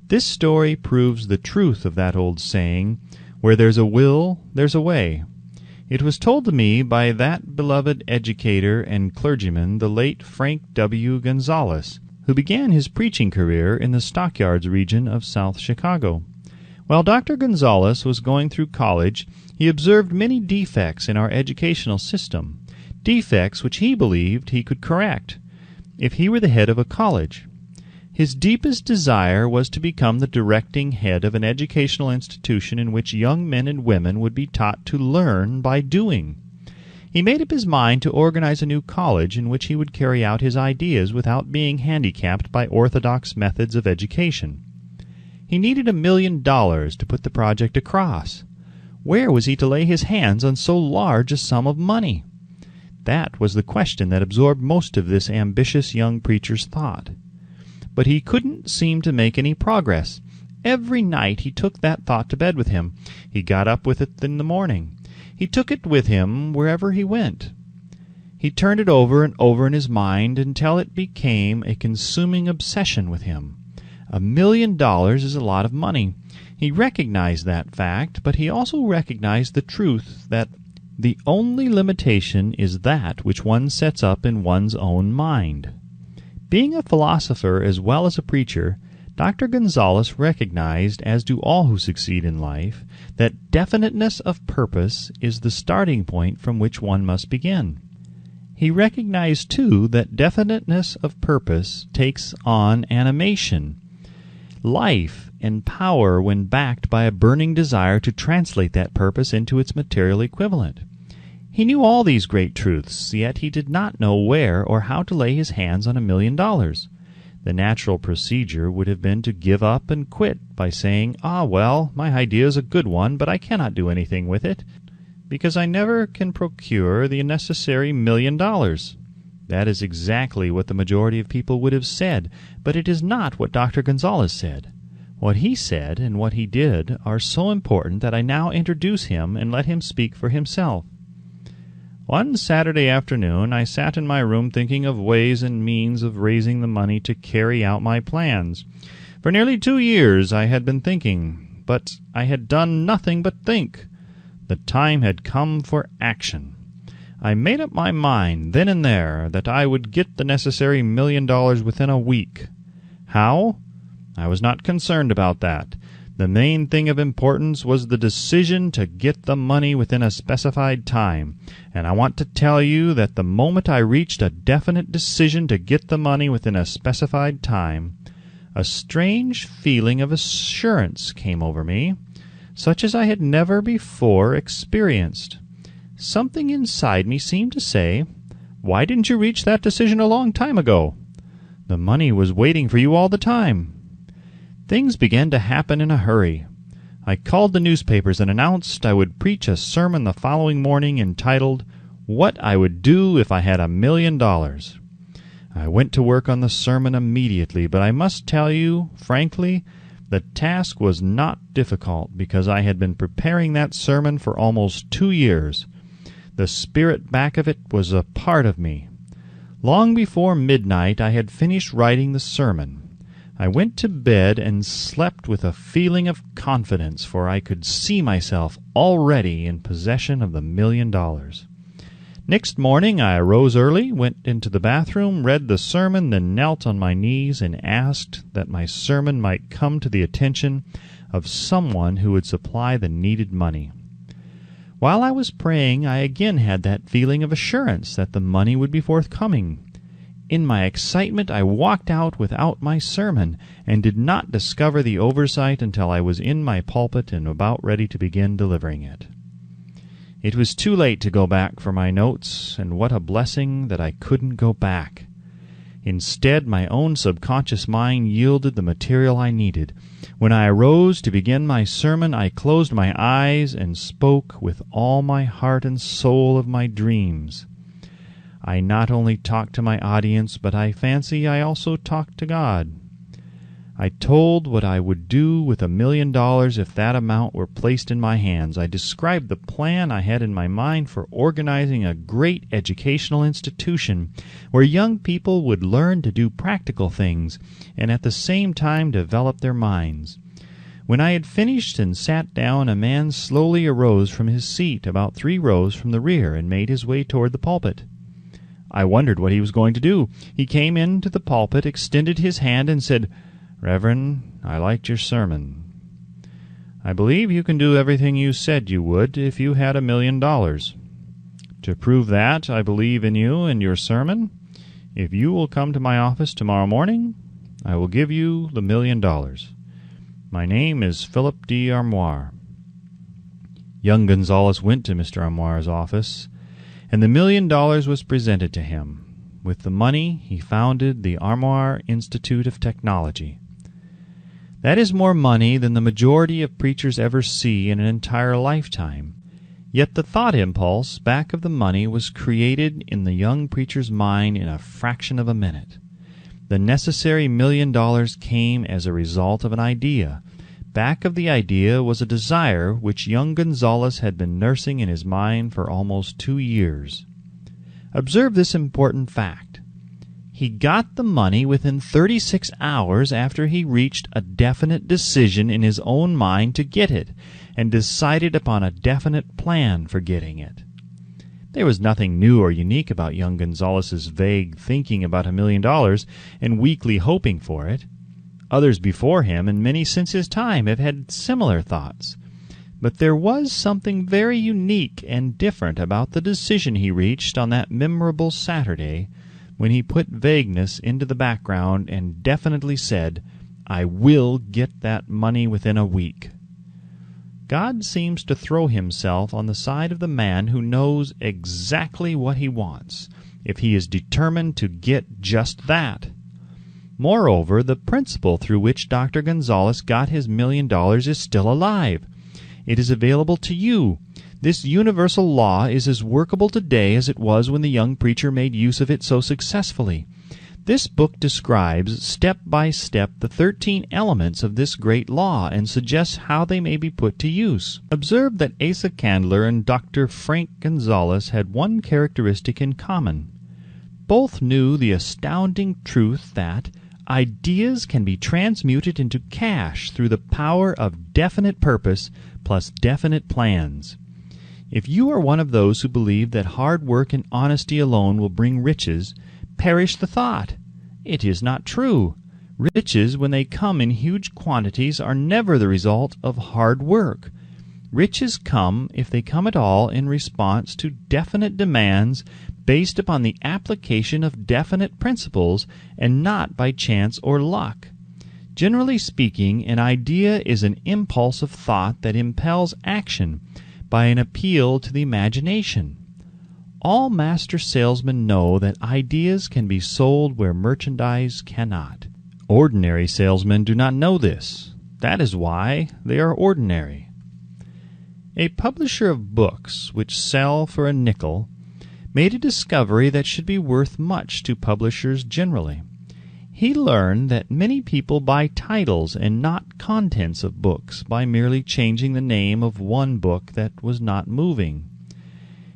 This story proves the truth of that old saying, where there's a will, there's a way. It was told to me by that beloved educator and clergyman, the late Frank W. Gonzalez, who began his preaching career in the stockyards region of South Chicago. While Dr. Gonzalez was going through college, he observed many defects in our educational system, defects which he believed he could correct if he were the head of a college. His deepest desire was to become the directing head of an educational institution in which young men and women would be taught to learn by doing. He made up his mind to organize a new college in which he would carry out his ideas without being handicapped by orthodox methods of education. He needed $1 million to put the project across. Where was he to lay his hands on so large a sum of money? That was the question that absorbed most of this ambitious young preacher's thought. But he couldn't seem to make any progress. Every night he took that thought to bed with him. He got up with it in the morning. He took it with him wherever he went. He turned it over and over in his mind until it became a consuming obsession with him. $1 million is a lot of money. He recognized that fact, but he also recognized the truth that the only limitation is that which one sets up in one's own mind. Being a philosopher as well as a preacher, Dr. Gonzalez recognized, as do all who succeed in life, that definiteness of purpose is the starting point from which one must begin. He recognized, too, that definiteness of purpose takes on animation, life, and power when backed by a burning desire to translate that purpose into its material equivalent. He knew all these great truths, yet he did not know where or how to lay his hands on $1 million. The natural procedure would have been to give up and quit by saying, well, my idea is a good one, but I cannot do anything with it, because I never can procure the necessary $1 million. That is exactly what the majority of people would have said, but it is not what Dr. Gonzalez said. What he said and what he did are so important that I now introduce him and let him speak for himself. One Saturday afternoon I sat in my room thinking of ways and means of raising the money to carry out my plans. For nearly 2 years I had been thinking, but I had done nothing but think. The time had come for action. I made up my mind then and there that I would get the necessary $1 million within a week. How? I was not concerned about that. The main thing of importance was the decision to get the money within a specified time, and I want to tell you that the moment I reached a definite decision to get the money within a specified time, a strange feeling of assurance came over me, such as I had never before experienced. Something inside me seemed to say, "Why didn't you reach that decision a long time ago? The money was waiting for you all the time." Things began to happen in a hurry. I called the newspapers and announced I would preach a sermon the following morning entitled, "What I Would Do If I Had $1 Million." I went to work on the sermon immediately, but I must tell you, frankly, the task was not difficult because I had been preparing that sermon for almost 2 years. The spirit back of it was a part of me. Long before midnight I had finished writing the sermon. I went to bed and slept with a feeling of confidence, for I could see myself already in possession of the $1 million. Next morning I arose early, went into the bathroom, read the sermon, then knelt on my knees and asked that my sermon might come to the attention of someone who would supply the needed money. While I was praying, I again had that feeling of assurance that the money would be forthcoming. In my excitement, I walked out without my sermon, and did not discover the oversight until I was in my pulpit and about ready to begin delivering it. It was too late to go back for my notes, and what a blessing that I couldn't go back. Instead, my own subconscious mind yielded the material I needed. When I arose to begin my sermon, I closed my eyes and spoke with all my heart and soul of my dreams. I not only talked to my audience, but I fancy I also talked to God. I told what I would do with $1 million if that amount were placed in my hands. I described the plan I had in my mind for organizing a great educational institution where young people would learn to do practical things and at the same time develop their minds. When I had finished and sat down, a man slowly arose from his seat about 3 rows from the rear and made his way toward the pulpit. I wondered what he was going to do. He came into the pulpit, extended his hand, and said, "Reverend, I liked your sermon. I believe you can do everything you said you would if you had $1 million. To prove that I believe in you and your sermon, if you will come to my office tomorrow morning, I will give you the $1 million. My name is Philip D. Armoire." Young Gonzalez went to Mr. Armoire's office, and the $1 million was presented to him. With the money, he founded the Armoire Institute of Technology. That is more money than the majority of preachers ever see in an entire lifetime. Yet the thought impulse back of the money was created in the young preacher's mind in a fraction of a minute. The necessary $1 million came as a result of an idea. Back of the idea was a desire which young Gonzalez had been nursing in his mind for almost 2 years. Observe this important fact. He got the money within 36 hours after he reached a definite decision in his own mind to get it, and decided upon a definite plan for getting it. There was nothing new or unique about young Gonzalez's vague thinking about $1 million and weakly hoping for it. Others before him, and many since his time, have had similar thoughts. But there was something very unique and different about the decision he reached on that memorable Saturday when he put vagueness into the background and definitely said, "I will get that money within a week." God seems to throw himself on the side of the man who knows exactly what he wants, if he is determined to get just that. Moreover, the principle through which Dr. Gonzalez got his $1 million is still alive. It is available to you. This universal law is as workable today as it was when the young preacher made use of it so successfully. This book describes, step by step, the 13 elements of this great law and suggests how they may be put to use. Observe that Asa Candler and Dr. Frank Gonzalez had one characteristic in common. Both knew the astounding truth that ideas can be transmuted into cash through the power of definite purpose plus definite plans. If you are one of those who believe that hard work and honesty alone will bring riches, perish the thought. It is not true. Riches, when they come in huge quantities, are never the result of hard work. Riches come, if they come at all, in response to definite demands based upon the application of definite principles and not by chance or luck. Generally speaking, an idea is an impulse of thought that impels action by an appeal to the imagination. All master salesmen know that ideas can be sold where merchandise cannot. Ordinary salesmen do not know this. That is why they are ordinary. A publisher of books which sell for a nickel made a discovery that should be worth much to publishers generally. He learned that many people buy titles and not contents of books by merely changing the name of one book that was not moving.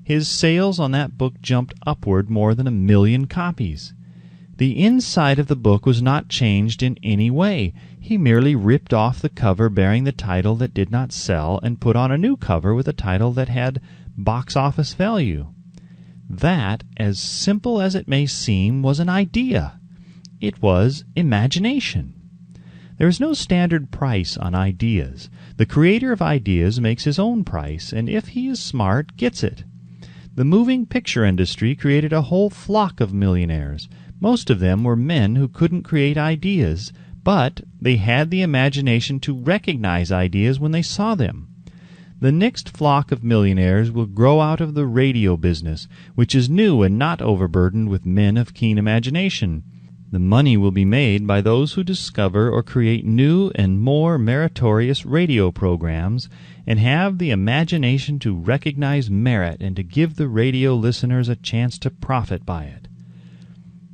his sales on that book jumped upward more than 1 million copies. The inside of the book was not changed in any way. He merely ripped off the cover bearing the title that did not sell and put on a new cover with a title that had box office value. That, as simple as it may seem, was an idea. It was imagination. There is no standard price on ideas. The creator of ideas makes his own price, and if he is smart, gets it. The moving picture industry created a whole flock of millionaires. Most of them were men who couldn't create ideas, but they had the imagination to recognize ideas when they saw them. The next flock of millionaires will grow out of the radio business, which is new and not overburdened with men of keen imagination. The money will be made by those who discover or create new and more meritorious radio programs and have the imagination to recognize merit and to give the radio listeners a chance to profit by it.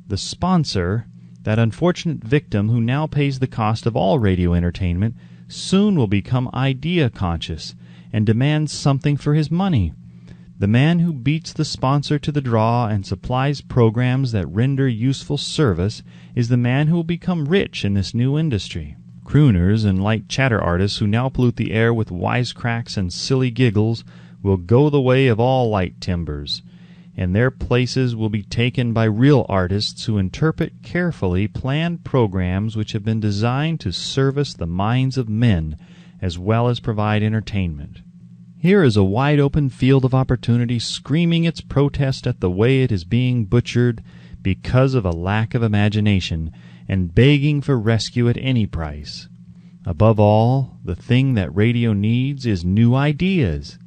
The sponsor, that unfortunate victim who now pays the cost of all radio entertainment, soon will become idea-conscious and demand something for his money. The man who beats the sponsor to the draw and supplies programs that render useful service is the man who will become rich in this new industry. Crooners and light chatter artists who now pollute the air with wisecracks and silly giggles will go the way of all light timbers, and their places will be taken by real artists who interpret carefully planned programs which have been designed to service the minds of men as well as provide entertainment. Here is a wide-open field of opportunity screaming its protest at the way it is being butchered because of a lack of imagination and begging for rescue at any price. Above all, the thing that radio needs is new ideas.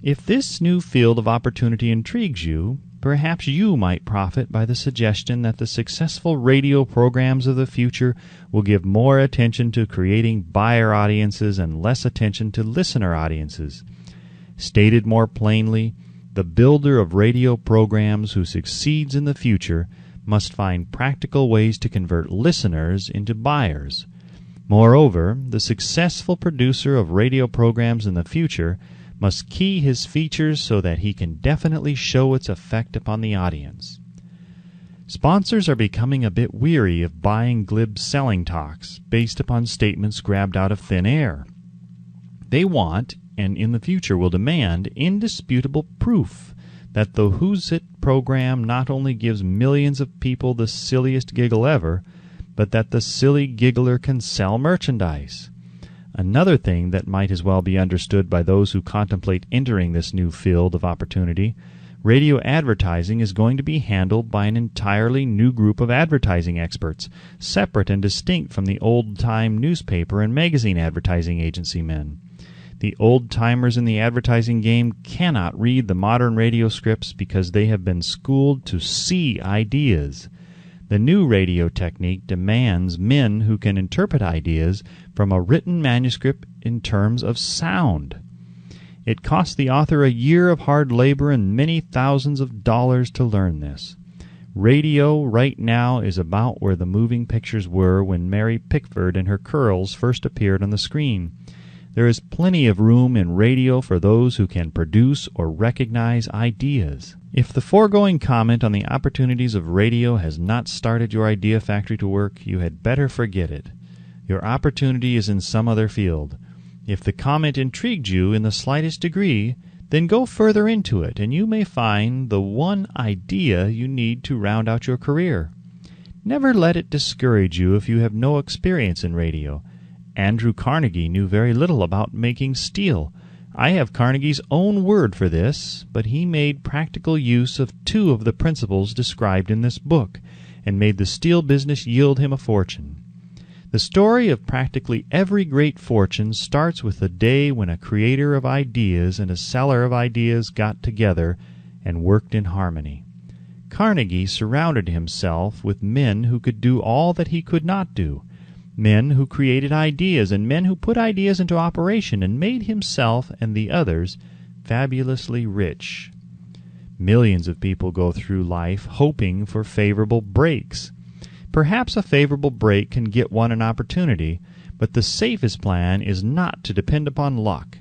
If this new field of opportunity intrigues you, perhaps you might profit by the suggestion that the successful radio programs of the future will give more attention to creating buyer audiences and less attention to listener audiences. Stated more plainly, the builder of radio programs who succeeds in the future must find practical ways to convert listeners into buyers. Moreover, the successful producer of radio programs in the future must key his features so that he can definitely show its effect upon the audience. Sponsors are becoming a bit weary of buying glib selling talks based upon statements grabbed out of thin air. They want, and in the future will demand, indisputable proof that the Who's It program not only gives millions of people the silliest giggle ever, but that the silly giggler can sell merchandise. Another thing that might as well be understood by those who contemplate entering this new field of opportunity: radio advertising is going to be handled by an entirely new group of advertising experts, separate and distinct from the old-time newspaper and magazine advertising agency men. The old-timers in the advertising game cannot read the modern radio scripts because they have been schooled to see ideas. The new radio technique demands men who can interpret ideas from a written manuscript in terms of sound. It costs the author a year of hard labor and many thousands of dollars to learn this. Radio right now is about where the moving pictures were when Mary Pickford and her curls first appeared on the screen. There is plenty of room in radio for those who can produce or recognize ideas. If the foregoing comment on the opportunities of radio has not started your idea factory to work, you had better forget it. Your opportunity is in some other field. If the comment intrigued you in the slightest degree, then go further into it, and you may find the one idea you need to round out your career. Never let it discourage you if you have no experience in radio. Andrew Carnegie knew very little about making steel. I have Carnegie's own word for this, but he made practical use of 2 of the principles described in this book, and made the steel business yield him a fortune. The story of practically every great fortune starts with the day when a creator of ideas and a seller of ideas got together and worked in harmony. Carnegie surrounded himself with men who could do all that he could not do, men who created ideas and men who put ideas into operation, and made himself and the others fabulously rich. Millions of people go through life hoping for favorable breaks. Perhaps a favorable break can get one an opportunity, but the safest plan is not to depend upon luck.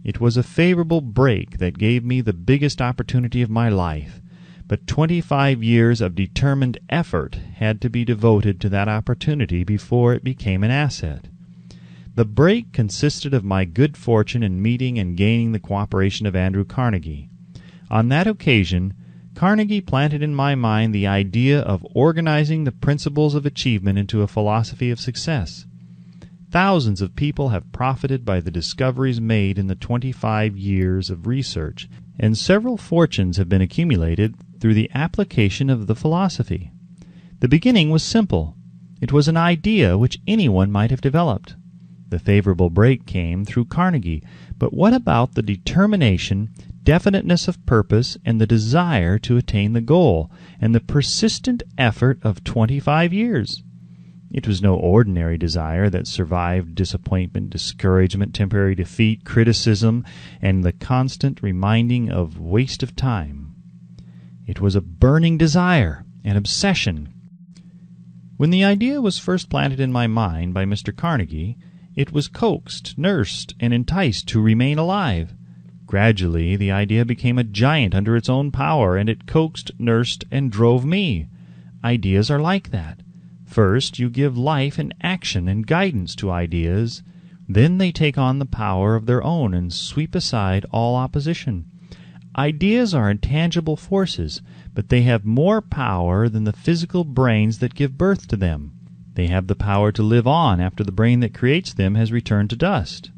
It was a favorable break that gave me the biggest opportunity of my life, but 25 years of determined effort had to be devoted to that opportunity before it became an asset. The break consisted of my good fortune in meeting and gaining the cooperation of Andrew Carnegie. On that occasion, Carnegie planted in my mind the idea of organizing the principles of achievement into a philosophy of success. Thousands of people have profited by the discoveries made in the 25 years of research, and several fortunes have been accumulated through the application of the philosophy. The beginning was simple. It was an idea which anyone might have developed. The favorable break came through Carnegie, but what about the determination, definiteness of purpose, and the desire to attain the goal, and the persistent effort of 25 years? It was no ordinary desire that survived disappointment, discouragement, temporary defeat, criticism, and the constant reminding of waste of time. It was a burning desire, an obsession. When the idea was first planted in my mind by Mr. Carnegie, it was coaxed, nursed, and enticed to remain alive. Gradually, the idea became a giant under its own power, and it coaxed, nursed, and drove me. Ideas are like that. First, you give life and action and guidance to ideas. Then they take on the power of their own and sweep aside all opposition. Ideas are intangible forces, but they have more power than the physical brains that give birth to them. They have the power to live on after the brain that creates them has returned to dust.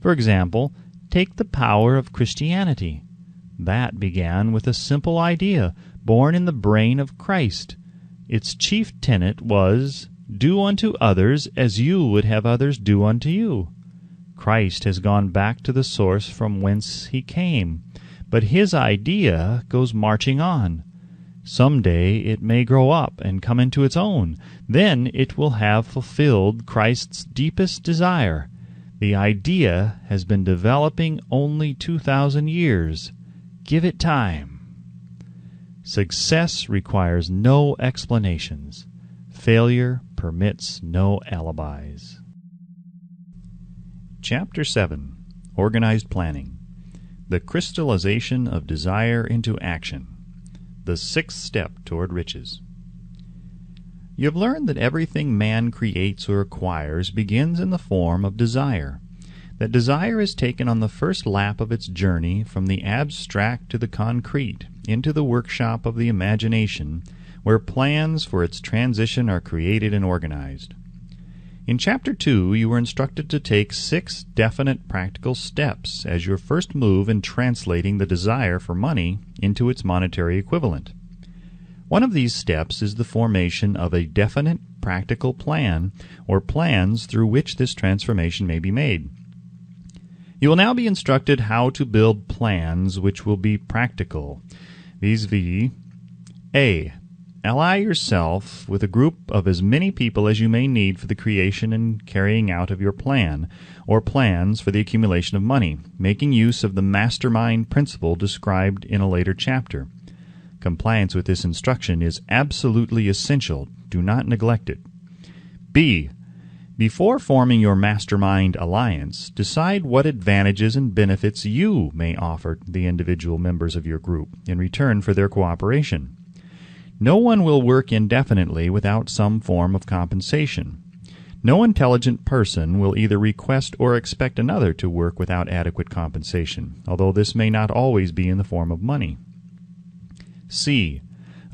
For example, take the power of Christianity. That began with a simple idea, born in the brain of Christ. Its chief tenet was, "Do unto others as you would have others do unto you." Christ has gone back to the source from whence he came, but his idea goes marching on. Some day it may grow up and come into its own. Then it will have fulfilled Christ's deepest desire. The idea has been developing only 2,000 years. Give it time. Success requires no explanations. Failure permits no alibis. Chapter 7. Organized Planning. The Crystallization of Desire into Action. The sixth step toward riches. You have learned that everything man creates or acquires begins in the form of desire. That desire is taken on the first lap of its journey from the abstract to the concrete, into the workshop of the imagination, where plans for its transition are created and organized. In Chapter 2, you were instructed to take 6 definite practical steps as your first move in translating the desire for money into its monetary equivalent. One of these steps is the formation of a definite practical plan, or plans through which this transformation may be made. You will now be instructed how to build plans which will be practical, vis-a-vis A. Ally yourself with a group of as many people as you may need for the creation and carrying out of your plan, or plans for the accumulation of money, making use of the mastermind principle described in a later chapter. Compliance with this instruction is absolutely essential. Do not neglect it. B. Before forming your mastermind alliance, decide what advantages and benefits you may offer the individual members of your group in return for their cooperation. No one will work indefinitely without some form of compensation. No intelligent person will either request or expect another to work without adequate compensation, although this may not always be in the form of money. C.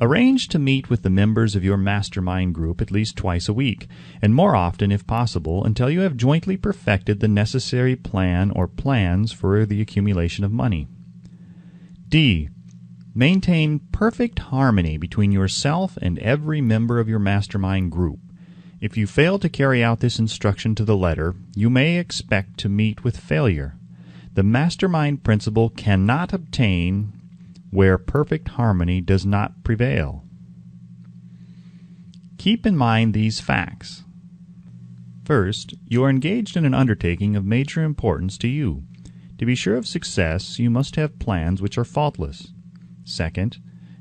Arrange to meet with the members of your mastermind group at least twice a week, and more often if possible, until you have jointly perfected the necessary plan or plans for the accumulation of money. D. Maintain perfect harmony between yourself and every member of your mastermind group. If you fail to carry out this instruction to the letter, you may expect to meet with failure. The mastermind principle cannot obtain where perfect harmony does not prevail. Keep in mind these facts. First, you are engaged in an undertaking of major importance to you. To be sure of success, you must have plans which are faultless. Second,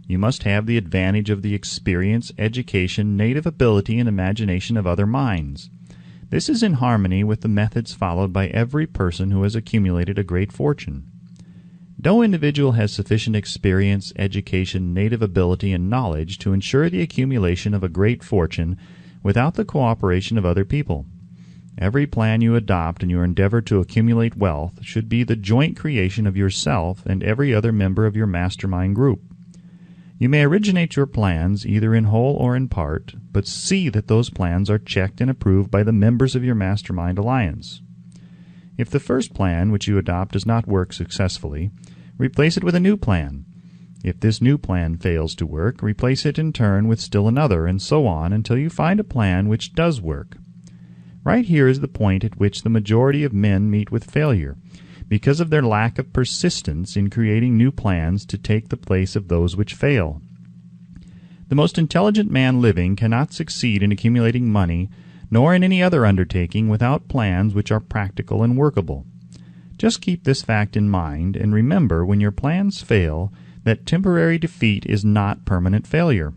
you must have the advantage of the experience, education, native ability, and imagination of other minds. This is in harmony with the methods followed by every person who has accumulated a great fortune. No individual has sufficient experience, education, native ability, and knowledge to ensure the accumulation of a great fortune without the cooperation of other people. Every plan you adopt in your endeavor to accumulate wealth should be the joint creation of yourself and every other member of your mastermind group. You may originate your plans either in whole or in part, but see that those plans are checked and approved by the members of your mastermind alliance. If the first plan which you adopt does not work successfully, replace it with a new plan. If this new plan fails to work, replace it in turn with still another, and so on until you find a plan which does work. Right here is the point at which the majority of men meet with failure, because of their lack of persistence in creating new plans to take the place of those which fail. The most intelligent man living cannot succeed in accumulating money, nor in any other undertaking, without plans which are practical and workable. Just keep this fact in mind, and remember when your plans fail that temporary defeat is not permanent failure.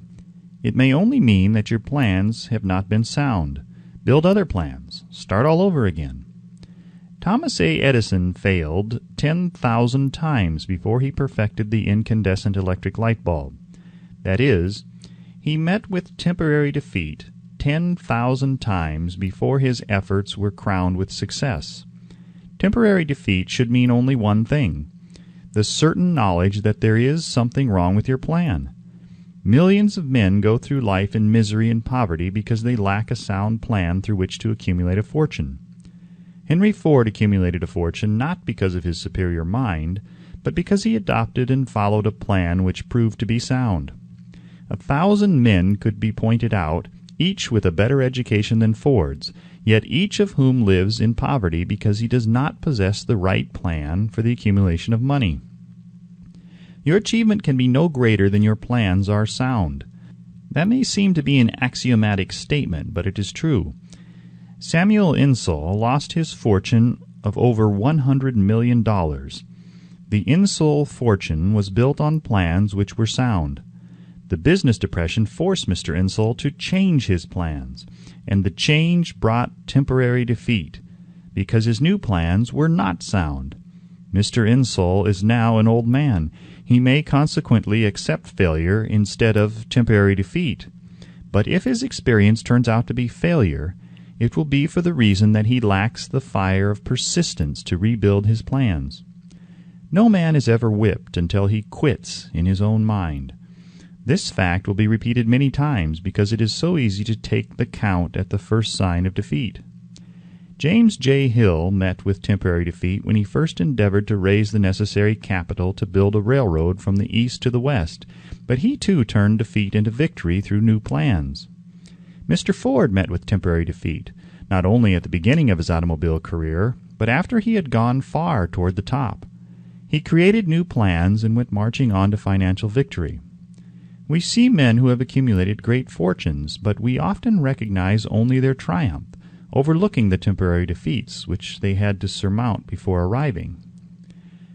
It may only mean that your plans have not been sound. Build other plans. Start all over again. Thomas A. Edison failed 10,000 times before he perfected the incandescent electric light bulb. That is, he met with temporary defeat 10,000 times before his efforts were crowned with success. Temporary defeat should mean only one thing: the certain knowledge that there is something wrong with your plan. Millions of men go through life in misery and poverty because they lack a sound plan through which to accumulate a fortune. Henry Ford accumulated a fortune not because of his superior mind, but because he adopted and followed a plan which proved to be sound. 1,000 men could be pointed out, each with a better education than Ford's, yet each of whom lives in poverty because he does not possess the right plan for the accumulation of money. Your achievement can be no greater than your plans are sound. That may seem to be an axiomatic statement, but it is true. Samuel Insull lost his fortune of over $100 million. The Insull fortune was built on plans which were sound. The business depression forced Mr. Insull to change his plans, and the change brought temporary defeat, because his new plans were not sound. Mr. Insull is now an old man. He may consequently accept failure instead of temporary defeat. But if his experience turns out to be failure, it will be for the reason that he lacks the fire of persistence to rebuild his plans. No man is ever whipped until he quits in his own mind. This fact will be repeated many times because it is so easy to take the count at the first sign of defeat. James J. Hill met with temporary defeat when he first endeavored to raise the necessary capital to build a railroad from the east to the west, but he too turned defeat into victory through new plans. Mr. Ford met with temporary defeat, not only at the beginning of his automobile career, but after he had gone far toward the top. He created new plans and went marching on to financial victory. We see men who have accumulated great fortunes, but we often recognize only their triumph, overlooking the temporary defeats which they had to surmount before arriving.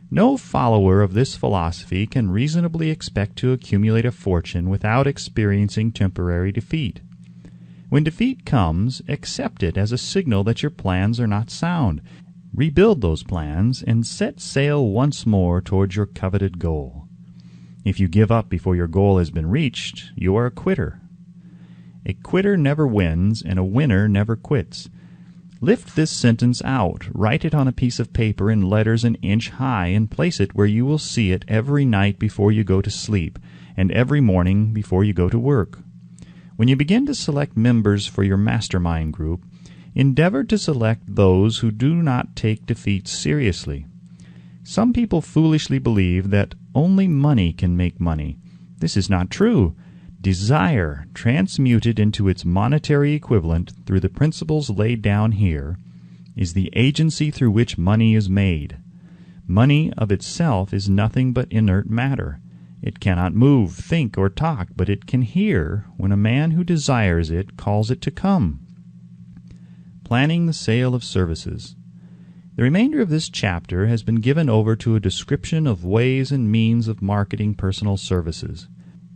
No follower of this philosophy can reasonably expect to accumulate a fortune without experiencing temporary defeat. When defeat comes, accept it as a signal that your plans are not sound. Rebuild those plans and set sail once more towards your coveted goal. If you give up before your goal has been reached, you are a quitter. A quitter never wins, and a winner never quits. Lift this sentence out, write it on a piece of paper in letters an inch high, and place it where you will see it every night before you go to sleep, and every morning before you go to work. When you begin to select members for your mastermind group, endeavor to select those who do not take defeat seriously. Some people foolishly believe that only money can make money. This is not true. Desire, transmuted into its monetary equivalent through the principles laid down here, is the agency through which money is made. Money of itself is nothing but inert matter. It cannot move, think, or talk, but it can hear when a man who desires it calls it to come. Planning the sale of services. The remainder of this chapter has been given over to a description of ways and means of marketing personal services.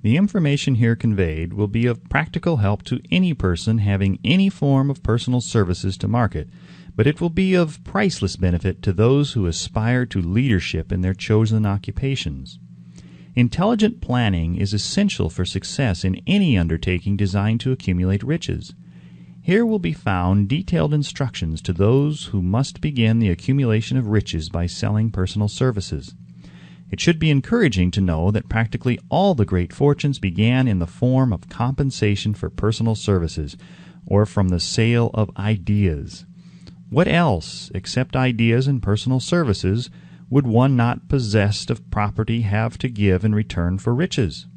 The information here conveyed will be of practical help to any person having any form of personal services to market, but it will be of priceless benefit to those who aspire to leadership in their chosen occupations. Intelligent planning is essential for success in any undertaking designed to accumulate riches. Here will be found detailed instructions to those who must begin the accumulation of riches by selling personal services. It should be encouraging to know that practically all the great fortunes began in the form of compensation for personal services, or from the sale of ideas. What else, except ideas and personal services, would one not possessed of property have to give in return for riches?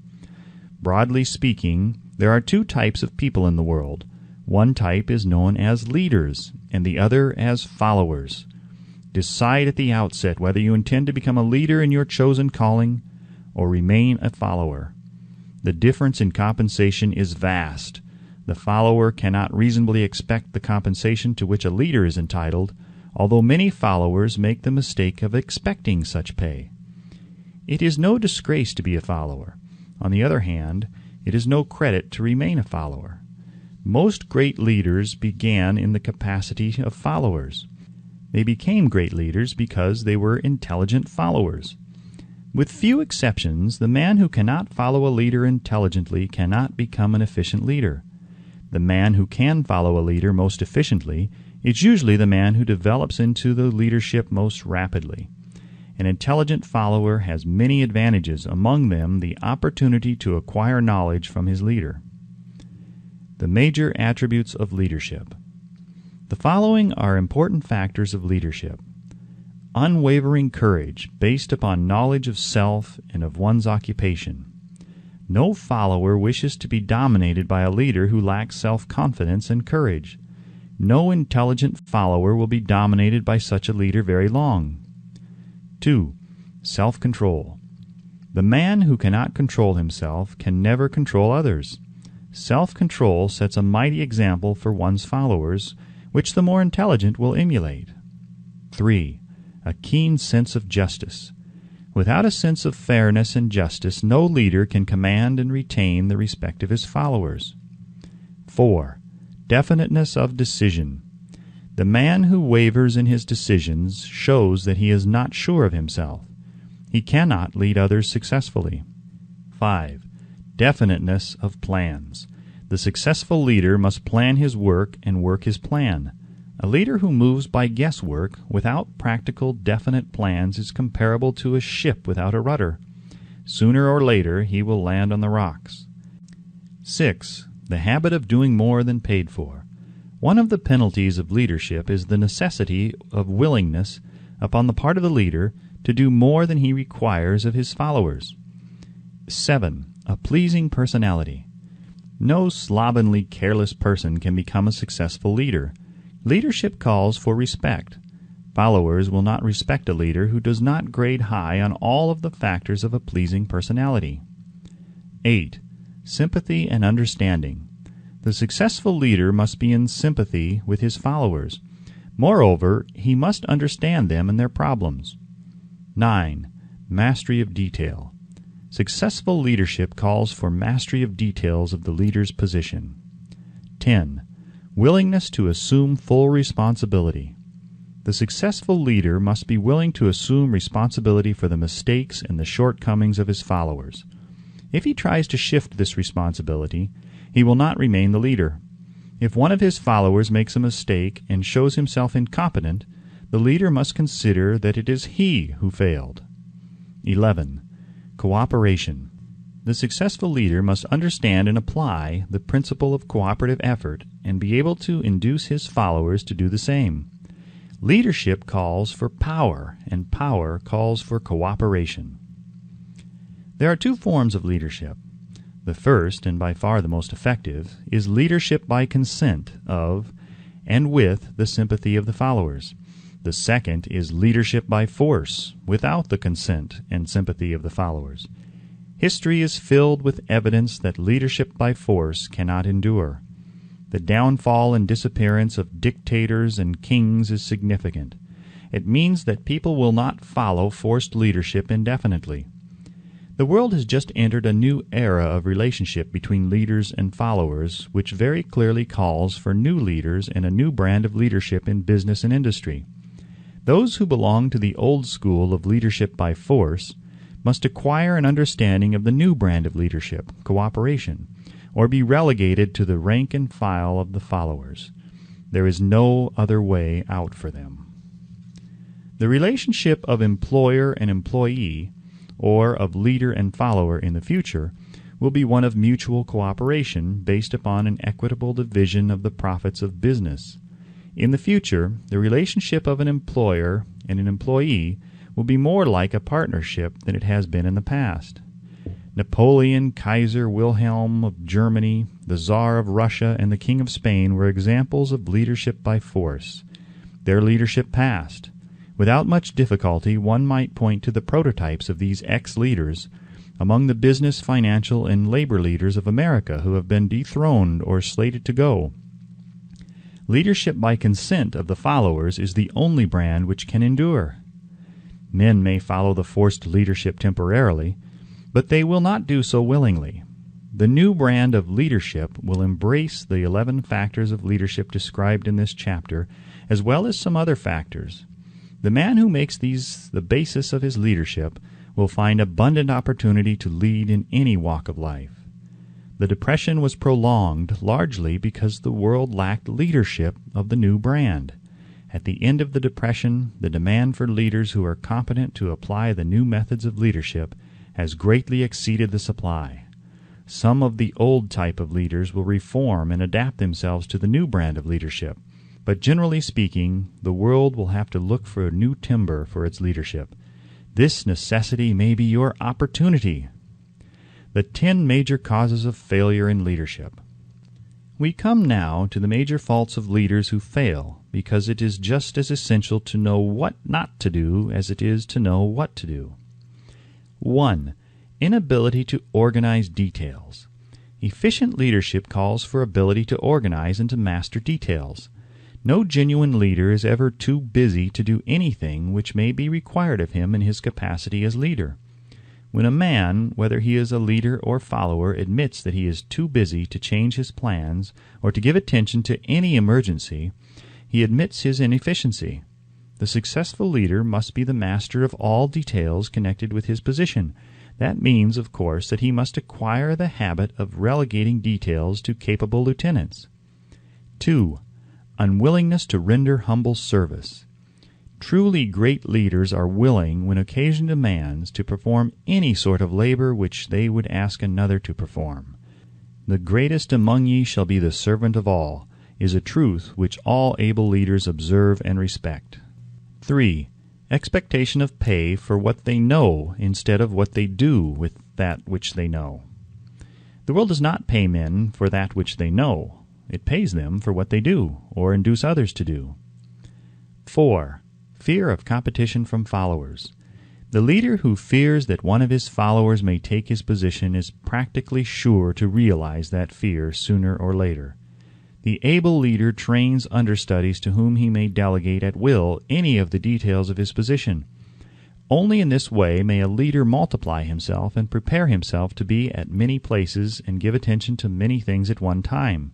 Broadly speaking, there are two types of people in the world. One type is known as leaders, and the other as followers. Decide at the outset whether you intend to become a leader in your chosen calling or remain a follower. The difference in compensation is vast. The follower cannot reasonably expect the compensation to which a leader is entitled, although many followers make the mistake of expecting such pay. It is no disgrace to be a follower. On the other hand, it is no credit to remain a follower. Most great leaders began in the capacity of followers. They became great leaders because they were intelligent followers. With few exceptions, the man who cannot follow a leader intelligently cannot become an efficient leader. The man who can follow a leader most efficiently is usually the man who develops into the leadership most rapidly. An intelligent follower has many advantages, among them the opportunity to acquire knowledge from his leader. The major attributes of leadership. The following are important factors of leadership. Unwavering courage based upon knowledge of self and of one's occupation. No follower wishes to be dominated by a leader who lacks self-confidence and courage. No intelligent follower will be dominated by such a leader very long. 2. Self-control. The man who cannot control himself can never control others. Self-control sets a mighty example for one's followers, which the more intelligent will emulate. 3. A keen sense of justice. Without a sense of fairness and justice, no leader can command and retain the respect of his followers. 4. Definiteness of decision. The man who wavers in his decisions shows that he is not sure of himself. He cannot lead others successfully. 5. Definiteness of plans. The successful leader must plan his work and work his plan. A leader who moves by guesswork without practical, definite plans is comparable to a ship without a rudder. Sooner or later he will land on the rocks. 6. The habit of doing more than paid for. One of the penalties of leadership is the necessity of willingness upon the part of the leader to do more than he requires of his followers. 7. A pleasing personality. No slovenly, careless person can become a successful leader. Leadership calls for respect. Followers will not respect a leader who does not grade high on all of the factors of a pleasing personality. 8. Sympathy and understanding. The successful leader must be in sympathy with his followers. Moreover, he must understand them and their problems. 9. Mastery of detail. Successful leadership calls for mastery of details of the leader's position. 10. Willingness to assume full responsibility. The successful leader must be willing to assume responsibility for the mistakes and the shortcomings of his followers. If he tries to shift this responsibility, he will not remain the leader. If one of his followers makes a mistake and shows himself incompetent, the leader must consider that it is he who failed. 11. Cooperation. The successful leader must understand and apply the principle of cooperative effort and be able to induce his followers to do the same. Leadership calls for power, and power calls for cooperation. There are two forms of leadership. The first, and by far the most effective, is leadership by consent of and with the sympathy of the followers. The second is leadership by force, without the consent and sympathy of the followers. History is filled with evidence that leadership by force cannot endure. The downfall and disappearance of dictators and kings is significant. It means that people will not follow forced leadership indefinitely. The world has just entered a new era of relationship between leaders and followers, which very clearly calls for new leaders and a new brand of leadership in business and industry. Those who belong to the old school of leadership by force must acquire an understanding of the new brand of leadership, cooperation, or be relegated to the rank and file of the followers. There is no other way out for them. The relationship of employer and employee, or of leader and follower in the future, will be one of mutual cooperation based upon an equitable division of the profits of business. In the future, the relationship of an employer and an employee will be more like a partnership than it has been in the past. Napoleon, Kaiser Wilhelm of Germany, the Tsar of Russia, and the King of Spain were examples of leadership by force. Their leadership passed. Without much difficulty, one might point to the prototypes of these ex-leaders among the business, financial, and labor leaders of America who have been dethroned or slated to go. Leadership by consent of the followers is the only brand which can endure. Men may follow the forced leadership temporarily, but they will not do so willingly. The new brand of leadership will embrace the 11 factors of leadership described in this chapter, as well as some other factors. The man who makes these the basis of his leadership will find abundant opportunity to lead in any walk of life. The Depression was prolonged largely because the world lacked leadership of the new brand. At the end of the Depression, the demand for leaders who are competent to apply the new methods of leadership has greatly exceeded the supply. Some of the old type of leaders will reform and adapt themselves to the new brand of leadership. But generally speaking, the world will have to look for a new timber for its leadership. This necessity may be your opportunity. The 10 major causes of failure in leadership. We come now to the major faults of leaders who fail, because it is just as essential to know what not to do as it is to know what to do. 1. Inability to organize details. Efficient leadership calls for ability to organize and to master details. No genuine leader is ever too busy to do anything which may be required of him in his capacity as leader. When a man, whether he is a leader or follower, admits that he is too busy to change his plans or to give attention to any emergency, he admits his inefficiency. The successful leader must be the master of all details connected with his position. That means, of course, that he must acquire the habit of relegating details to capable lieutenants. 2. Unwillingness to render humble service. Truly great leaders are willing, when occasion demands, to perform any sort of labor which they would ask another to perform. The greatest among ye shall be the servant of all, is a truth which all able leaders observe and respect. 3. Expectation of pay for what they know instead of what they do with that which they know. The world does not pay men for that which they know. It pays them for what they do, or induce others to do. 4. Fear of competition from followers. The leader who fears that one of his followers may take his position is practically sure to realize that fear sooner or later. The able leader trains understudies to whom he may delegate at will any of the details of his position. Only in this way may a leader multiply himself and prepare himself to be at many places and give attention to many things at one time.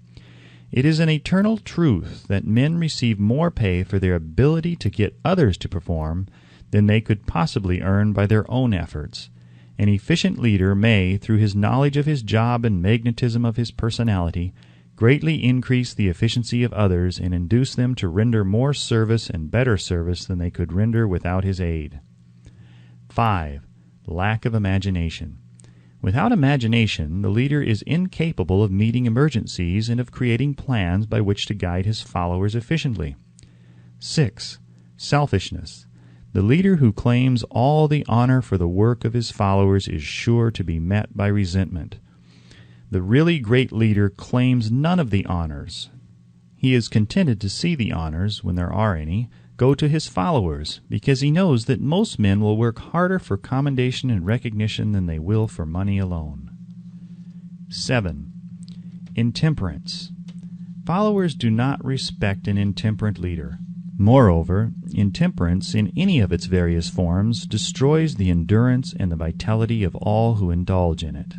It is an eternal truth that men receive more pay for their ability to get others to perform than they could possibly earn by their own efforts. An efficient leader may, through his knowledge of his job and magnetism of his personality, greatly increase the efficiency of others and induce them to render more service and better service than they could render without his aid. 5. Lack of imagination. Without imagination, the leader is incapable of meeting emergencies and of creating plans by which to guide his followers efficiently. 6. Selfishness. The leader who claims all the honor for the work of his followers is sure to be met by resentment. The really great leader claims none of the honors. He is contented to see the honors, when there are any, go to his followers, because he knows that most men will work harder for commendation and recognition than they will for money alone. 7. Intemperance. Followers do not respect an intemperate leader. Moreover, intemperance in any of its various forms destroys the endurance and the vitality of all who indulge in it.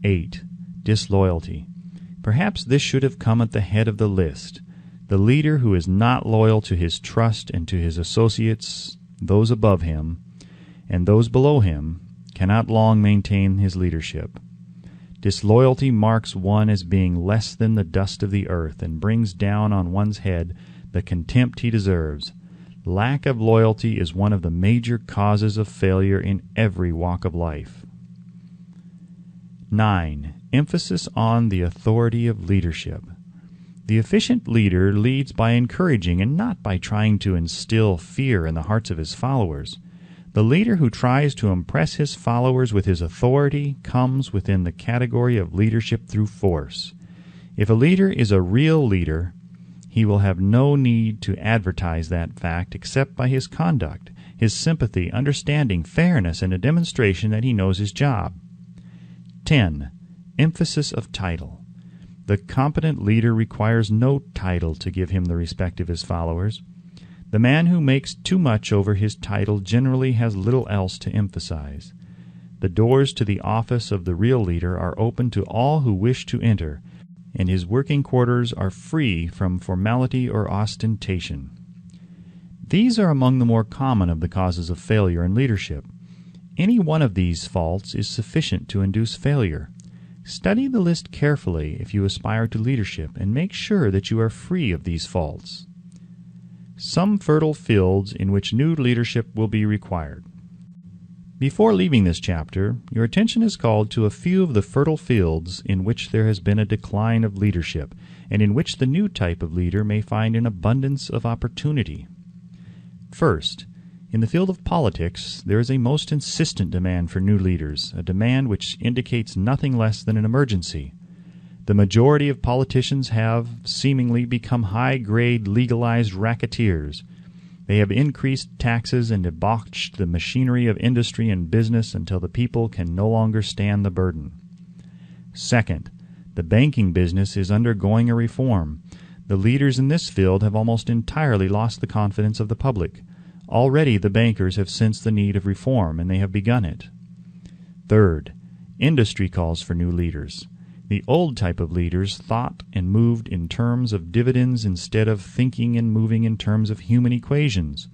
8. Disloyalty. Perhaps this should have come at the head of the list. The leader who is not loyal to his trust and to his associates, those above him, and those below him, cannot long maintain his leadership. Disloyalty marks one as being less than the dust of the earth and brings down on one's head the contempt he deserves. Lack of loyalty is one of the major causes of failure in every walk of life. 9. Emphasis on the authority of leadership. The efficient leader leads by encouraging and not by trying to instill fear in the hearts of his followers. The leader who tries to impress his followers with his authority comes within the category of leadership through force. If a leader is a real leader, he will have no need to advertise that fact except by his conduct, his sympathy, understanding, fairness, and a demonstration that he knows his job. 10. Emphasis of title. The competent leader requires no title to give him the respect of his followers. The man who makes too much over his title generally has little else to emphasize. The doors to the office of the real leader are open to all who wish to enter, and his working quarters are free from formality or ostentation. These are among the more common of the causes of failure in leadership. Any one of these faults is sufficient to induce failure. Study the list carefully if you aspire to leadership, and make sure that you are free of these faults. Some fertile fields in which new leadership will be required. Before leaving this chapter, your attention is called to a few of the fertile fields in which there has been a decline of leadership, and in which the new type of leader may find an abundance of opportunity. First, in the field of politics, there is a most insistent demand for new leaders, a demand which indicates nothing less than an emergency. The majority of politicians have, seemingly, become high-grade legalized racketeers. They have increased taxes and debauched the machinery of industry and business until the people can no longer stand the burden. Second, the banking business is undergoing a reform. The leaders in this field have almost entirely lost the confidence of the public. Already the bankers have sensed the need of reform, and they have begun it. Third, industry calls for new leaders. The old type of leaders thought and moved in terms of dividends instead of thinking and moving in terms of human equations.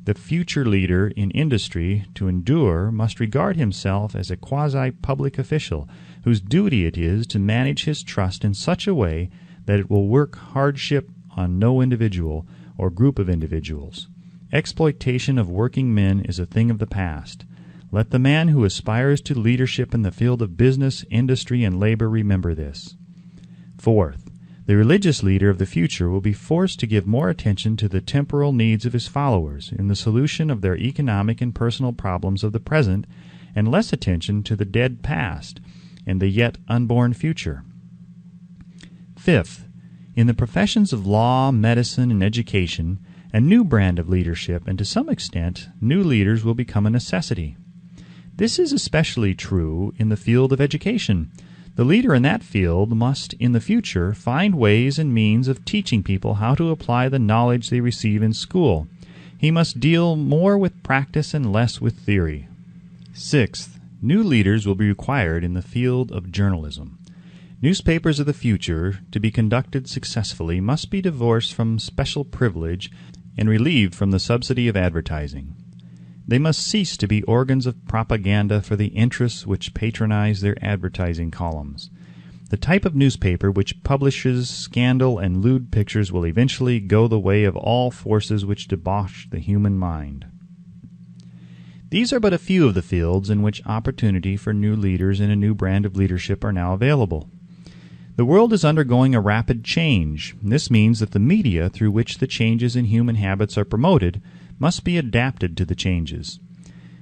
The future leader in industry, to endure, must regard himself as a quasi-public official, whose duty it is to manage his trust in such a way that it will work hardship on no individual or group of individuals. Exploitation of working men is a thing of the past. Let the man who aspires to leadership in the field of business, industry, and labor remember this. Fourth, the religious leader of the future will be forced to give more attention to the temporal needs of his followers in the solution of their economic and personal problems of the present, and less attention to the dead past and the yet unborn future. Fifth, in the professions of law, medicine, and education, a new brand of leadership, and to some extent, new leaders will become a necessity. This is especially true in the field of education. The leader in that field must, in the future, find ways and means of teaching people how to apply the knowledge they receive in school. He must deal more with practice and less with theory. Sixth, new leaders will be required in the field of journalism. Newspapers of the future, to be conducted successfully, must be divorced from special privilege and relieved from the subsidy of advertising. They must cease to be organs of propaganda for the interests which patronize their advertising columns. The type of newspaper which publishes scandal and lewd pictures will eventually go the way of all forces which debauch the human mind. These are but a few of the fields in which opportunity for new leaders and a new brand of leadership are now available. The world is undergoing a rapid change. This means that the media through which the changes in human habits are promoted must be adapted to the changes.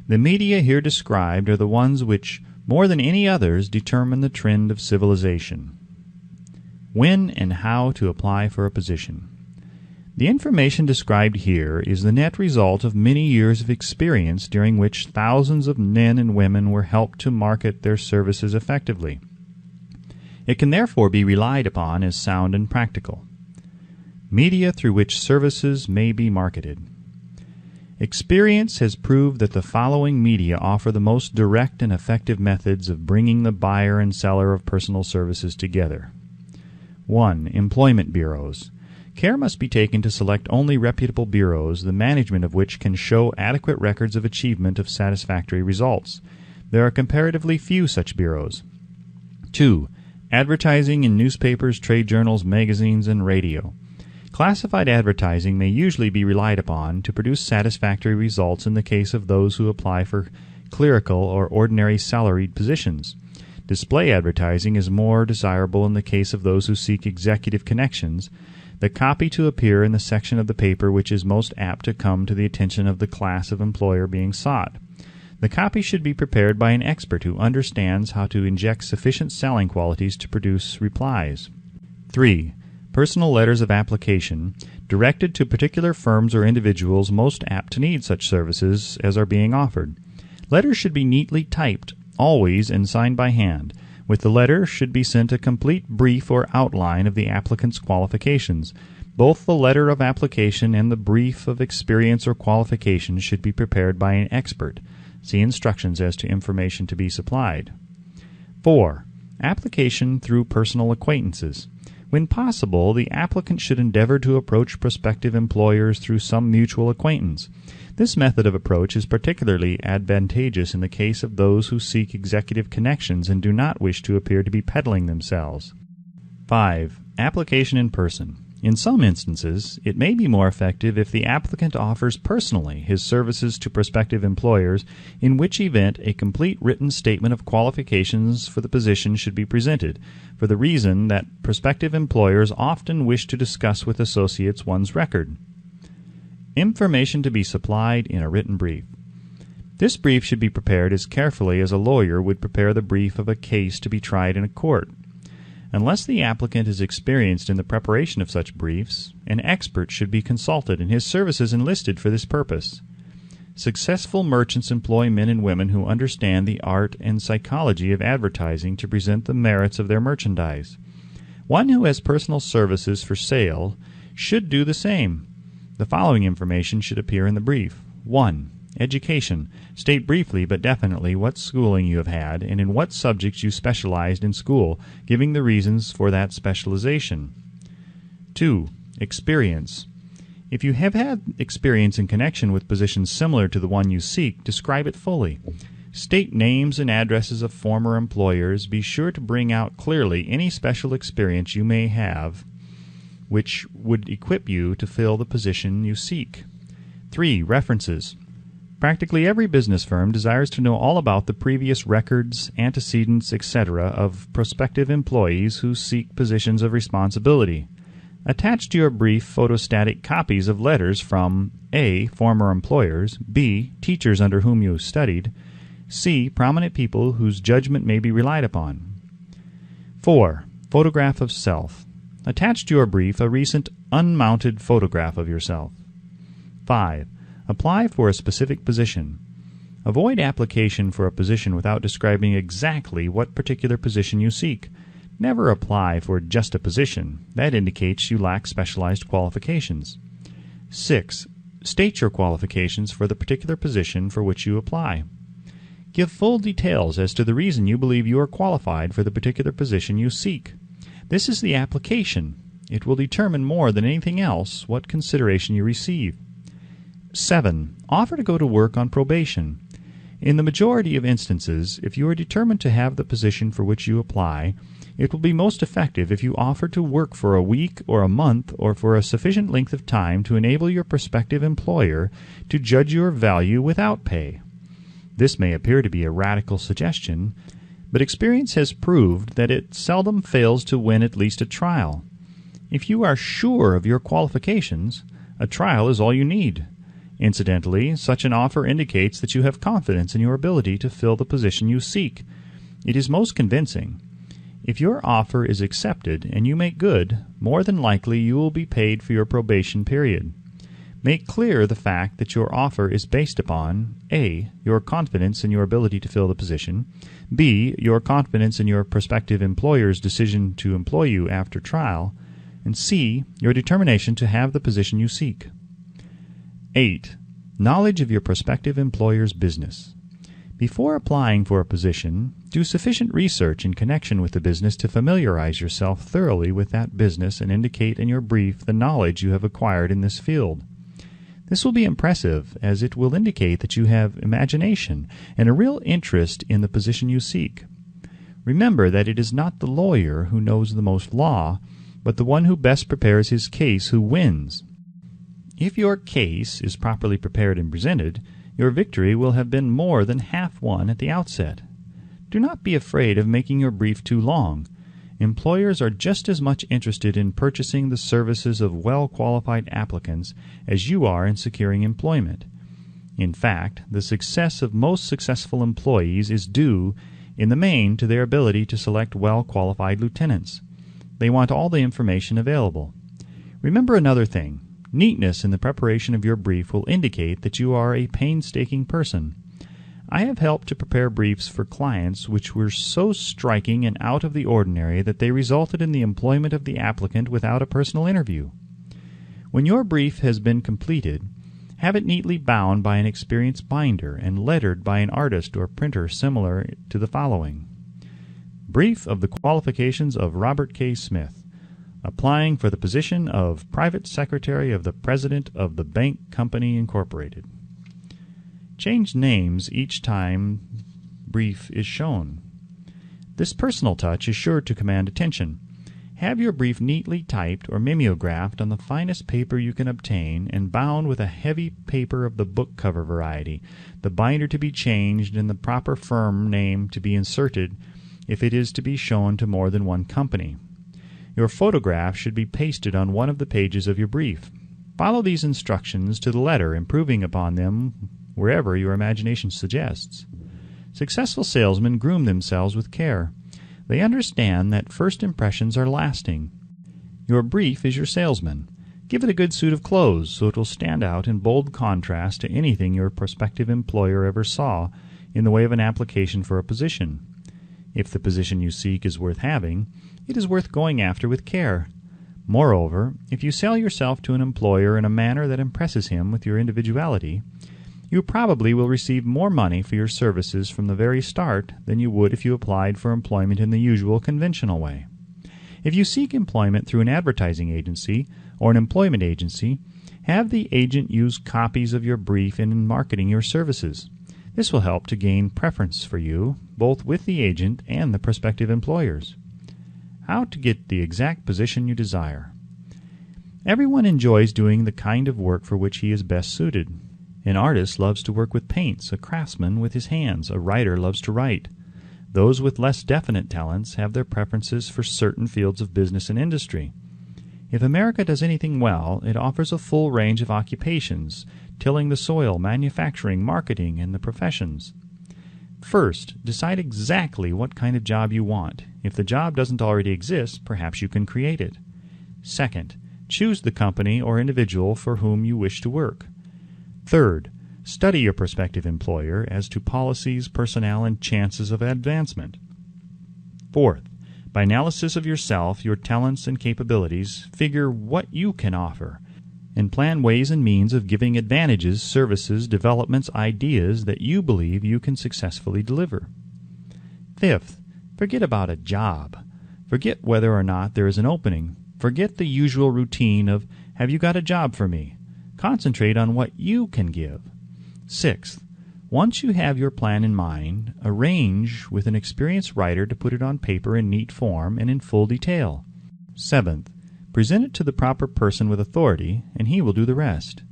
The media here described are the ones which, more than any others, determine the trend of civilization. When and how to apply for a position. The information described here is the net result of many years of experience during which thousands of men and women were helped to market their services effectively. It can therefore be relied upon as sound and practical. Media through which services may be marketed. Experience has proved that the following media offer the most direct and effective methods of bringing the buyer and seller of personal services together. 1. Employment bureaus. Care must be taken to select only reputable bureaus, the management of which can show adequate records of achievement of satisfactory results. There are comparatively few such bureaus. 2. Advertising in newspapers, trade journals, magazines, and radio. Classified advertising may usually be relied upon to produce satisfactory results in the case of those who apply for clerical or ordinary salaried positions. Display advertising is more desirable in the case of those who seek executive connections, the copy to appear in the section of the paper which is most apt to come to the attention of the class of employer being sought. The copy should be prepared by an expert who understands how to inject sufficient selling qualities to produce replies. 3. Personal letters of application, directed to particular firms or individuals most apt to need such services as are being offered. Letters should be neatly typed, always, and signed by hand. With the letter should be sent a complete brief or outline of the applicant's qualifications. Both the letter of application and the brief of experience or qualifications should be prepared by an expert. See instructions as to information to be supplied. 4. Application through personal acquaintances. When possible, the applicant should endeavor to approach prospective employers through some mutual acquaintance. This method of approach is particularly advantageous in the case of those who seek executive connections and do not wish to appear to be peddling themselves. 5. Application in person. In some instances, it may be more effective if the applicant offers personally his services to prospective employers, in which event a complete written statement of qualifications for the position should be presented, for the reason that prospective employers often wish to discuss with associates one's record. Information to be supplied in a written brief. This brief should be prepared as carefully as a lawyer would prepare the brief of a case to be tried in a court. Unless the applicant is experienced in the preparation of such briefs, an expert should be consulted and his services enlisted for this purpose. Successful merchants employ men and women who understand the art and psychology of advertising to present the merits of their merchandise. One who has personal services for sale should do the same. The following information should appear in the brief. 1. Education. State briefly but definitely what schooling you have had and in what subjects you specialized in school, giving the reasons for that specialization. 2. Experience. If you have had experience in connection with positions similar to the one you seek, describe it fully. State names and addresses of former employers. Be sure to bring out clearly any special experience you may have which would equip you to fill the position you seek. 3. References. Practically every business firm desires to know all about the previous records, antecedents, etc. of prospective employees who seek positions of responsibility. Attach to your brief photostatic copies of letters from A. Former employers, B. Teachers under whom you studied, C. Prominent people whose judgment may be relied upon. 4. Photograph of self. Attach to your brief a recent unmounted photograph of yourself. 5. Apply for a specific position. Avoid application for a position without describing exactly what particular position you seek. Never apply for just a position. That indicates you lack specialized qualifications. 6. State your qualifications for the particular position for which you apply. Give full details as to the reason you believe you are qualified for the particular position you seek. This is the application. It will determine more than anything else what consideration you receive. 7. Offer to go to work on probation. In the majority of instances, if you are determined to have the position for which you apply, it will be most effective if you offer to work for a week or a month or for a sufficient length of time to enable your prospective employer to judge your value without pay. This may appear to be a radical suggestion, but experience has proved that it seldom fails to win at least a trial. If you are sure of your qualifications, a trial is all you need. Incidentally, such an offer indicates that you have confidence in your ability to fill the position you seek. It is most convincing. If your offer is accepted and you make good, more than likely you will be paid for your probation period. Make clear the fact that your offer is based upon A. Your confidence in your ability to fill the position, B. Your confidence in your prospective employer's decision to employ you after trial, And C, your determination to have the position you seek. 8. Knowledge of your prospective employer's business. Before applying for a position, do sufficient research in connection with the business to familiarize yourself thoroughly with that business and indicate in your brief the knowledge you have acquired in this field. This will be impressive, as it will indicate that you have imagination and a real interest in the position you seek. Remember that it is not the lawyer who knows the most law, but the one who best prepares his case who wins. If your case is properly prepared and presented, your victory will have been more than half won at the outset. Do not be afraid of making your brief too long. Employers are just as much interested in purchasing the services of well-qualified applicants as you are in securing employment. In fact, the success of most successful employees is due, in the main, to their ability to select well-qualified lieutenants. They want all the information available. Remember another thing. Neatness in the preparation of your brief will indicate that you are a painstaking person. I have helped to prepare briefs for clients which were so striking and out of the ordinary that they resulted in the employment of the applicant without a personal interview. When your brief has been completed, have it neatly bound by an experienced binder and lettered by an artist or printer similar to the following. Brief of the qualifications of Robert K. Smith, applying for the position of Private Secretary of the President of the Bank Company, Incorporated. Change names each time brief is shown. This personal touch is sure to command attention. Have your brief neatly typed or mimeographed on the finest paper you can obtain and bound with a heavy paper of the book cover variety, the binder to be changed and the proper firm name to be inserted if it is to be shown to more than one company. Your photograph should be pasted on one of the pages of your brief. Follow these instructions to the letter, improving upon them wherever your imagination suggests. Successful salesmen groom themselves with care. They understand that first impressions are lasting. Your brief is your salesman. Give it a good suit of clothes so it will stand out in bold contrast to anything your prospective employer ever saw in the way of an application for a position. If the position you seek is worth having, it is worth going after with care. Moreover, if you sell yourself to an employer in a manner that impresses him with your individuality, you probably will receive more money for your services from the very start than you would if you applied for employment in the usual conventional way. If you seek employment through an advertising agency or an employment agency, have the agent use copies of your brief in marketing your services. This will help to gain preference for you, both with the agent and the prospective employers. How to get the exact position you desire. Everyone enjoys doing the kind of work for which he is best suited. An artist loves to work with paints, a craftsman with his hands, a writer loves to write. Those with less definite talents have their preferences for certain fields of business and industry. If America does anything well, it offers a full range of occupations, tilling the soil, manufacturing, marketing, and the professions. First, decide exactly what kind of job you want. If the job doesn't already exist, perhaps you can create it. Second, choose the company or individual for whom you wish to work. Third, study your prospective employer as to policies, personnel, and chances of advancement. Fourth, by analysis of yourself, your talents and capabilities, figure what you can offer, and plan ways and means of giving advantages, services, developments, ideas that you believe you can successfully deliver. Fifth, forget about a job. Forget whether or not there is an opening. Forget the usual routine of, have you got a job for me? Concentrate on what you can give. Sixth, once you have your plan in mind, arrange with an experienced writer to put it on paper in neat form and in full detail. Seventh, present it to the proper person with authority, and he will do the rest.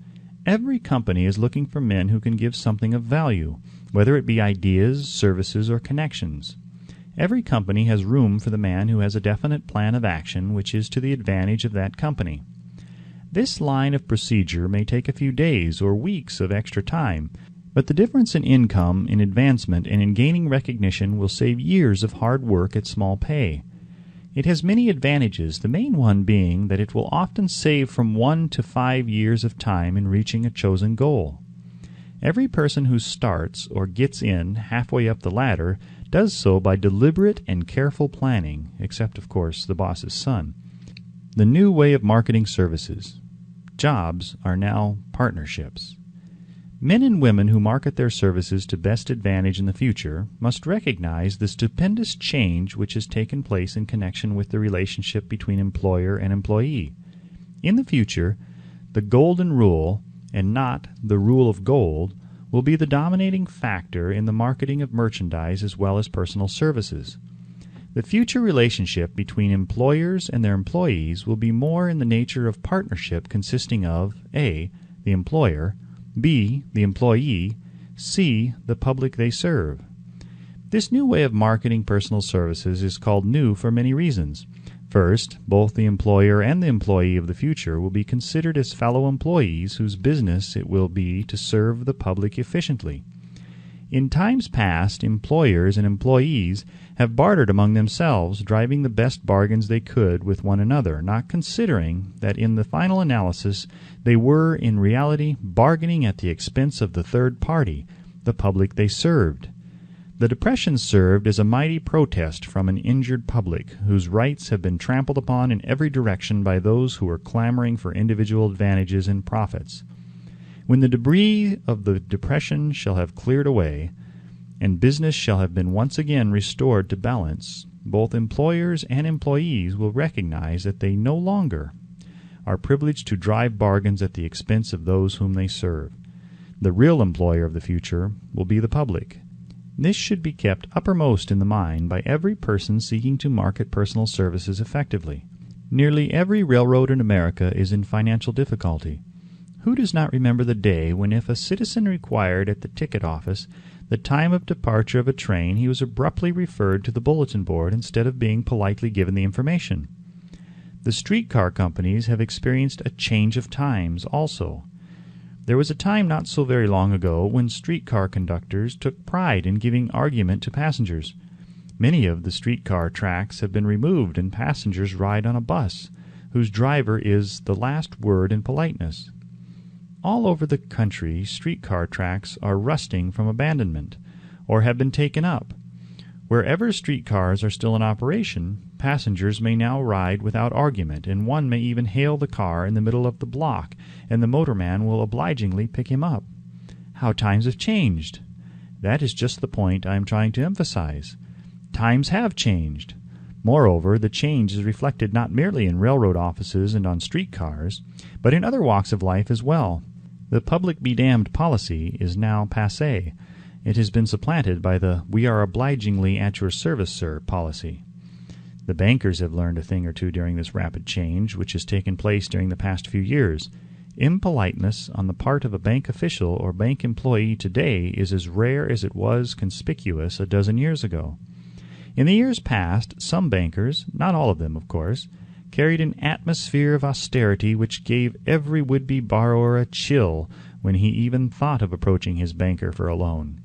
Every company is looking for men who can give something of value, whether it be ideas, services, or connections. Every company has room for the man who has a definite plan of action which is to the advantage of that company. This line of procedure may take a few days or weeks of extra time, but the difference in income, in advancement, and in gaining recognition will save years of hard work at small pay. It has many advantages, the main one being that it will often save from 1 to 5 years of time in reaching a chosen goal. Every person who starts or gets in halfway up the ladder does so by deliberate and careful planning, except, of course, the boss's son. The new way of marketing services. Jobs are now partnerships. Men and women who market their services to best advantage in the future must recognize the stupendous change which has taken place in connection with the relationship between employer and employee. In the future, the golden rule, and not the rule of gold, will be the dominating factor in the marketing of merchandise as well as personal services. The future relationship between employers and their employees will be more in the nature of partnership consisting of A. the employer, B. the employee, C. the public they serve. This new way of marketing personal services is called new for many reasons. First, both the employer and the employee of the future will be considered as fellow employees whose business it will be to serve the public efficiently. In times past, employers and employees have bartered among themselves, driving the best bargains they could with one another, not considering that in the final analysis they were in reality bargaining at the expense of the third party, the public they served. The Depression served as a mighty protest from an injured public, whose rights have been trampled upon in every direction by those who were clamoring for individual advantages and profits. When the debris of the Depression shall have cleared away, and business shall have been once again restored to balance, both employers and employees will recognize that they no longer are privileged to drive bargains at the expense of those whom they serve. The real employer of the future will be the public. This should be kept uppermost in the mind by every person seeking to market personal services effectively. Nearly every railroad in America is in financial difficulty. Who does not remember the day when if a citizen required at the ticket office the time of departure of a train, he was abruptly referred to the bulletin board instead of being politely given the information? The streetcar companies have experienced a change of times also. There was a time not so very long ago when streetcar conductors took pride in giving argument to passengers. Many of the streetcar tracks have been removed and passengers ride on a bus, whose driver is the last word in politeness. All over the country, streetcar tracks are rusting from abandonment, or have been taken up. Wherever streetcars are still in operation, passengers may now ride without argument, and one may even hail the car in the middle of the block, and the motorman will obligingly pick him up. How times have changed! That is just the point I am trying to emphasize. Times have changed. Moreover, the change is reflected not merely in railroad offices and on streetcars, but in other walks of life as well. The public be damned policy is now passé. It has been supplanted by the "we are obligingly at your service, sir" policy. The bankers have learned a thing or two during this rapid change which has taken place during the past few years. Impoliteness on the part of a bank official or bank employee today is as rare as it was conspicuous a dozen years ago. In the years past, some bankers, not all of them, of course, carried an atmosphere of austerity which gave every would-be borrower a chill when he even thought of approaching his banker for a loan.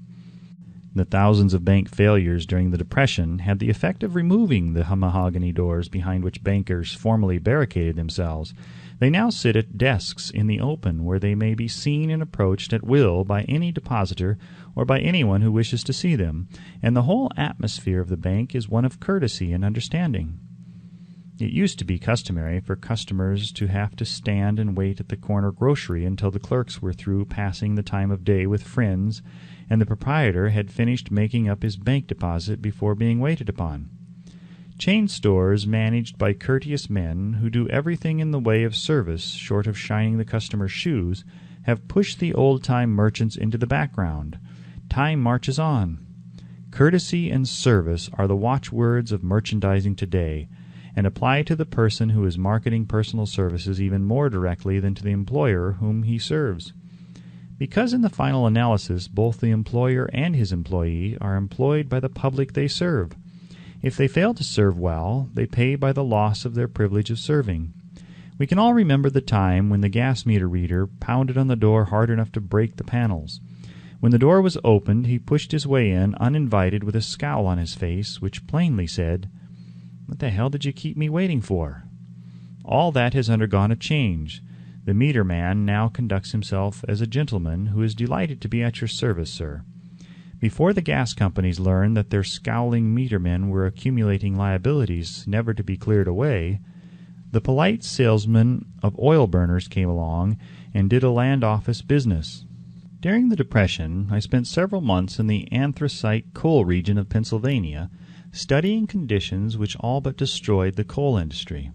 The thousands of bank failures during the Depression had the effect of removing the mahogany doors behind which bankers formerly barricaded themselves. They now sit at desks in the open where they may be seen and approached at will by any depositor or by anyone who wishes to see them, and the whole atmosphere of the bank is one of courtesy and understanding. It used to be customary for customers to have to stand and wait at the corner grocery until the clerks were through passing the time of day with friends, and the proprietor had finished making up his bank deposit before being waited upon. Chain stores managed by courteous men who do everything in the way of service short of shining the customer's shoes have pushed the old-time merchants into the background. Time marches on. Courtesy and service are the watchwords of merchandising today, and apply to the person who is marketing personal services even more directly than to the employer whom he serves. Because in the final analysis both the employer and his employee are employed by the public they serve. If they fail to serve well, they pay by the loss of their privilege of serving. We can all remember the time when the gas meter reader pounded on the door hard enough to break the panels. When the door was opened, he pushed his way in uninvited with a scowl on his face, which plainly said, "What the hell did you keep me waiting for?" All that has undergone a change. The meter man now conducts himself as a gentleman who is delighted to be at your service, sir. Before the gas companies learned that their scowling meter men were accumulating liabilities never to be cleared away, the polite salesman of oil burners came along and did a land office business. During the Depression, I spent several months in the anthracite coal region of Pennsylvania, studying conditions which all but destroyed the coal industry.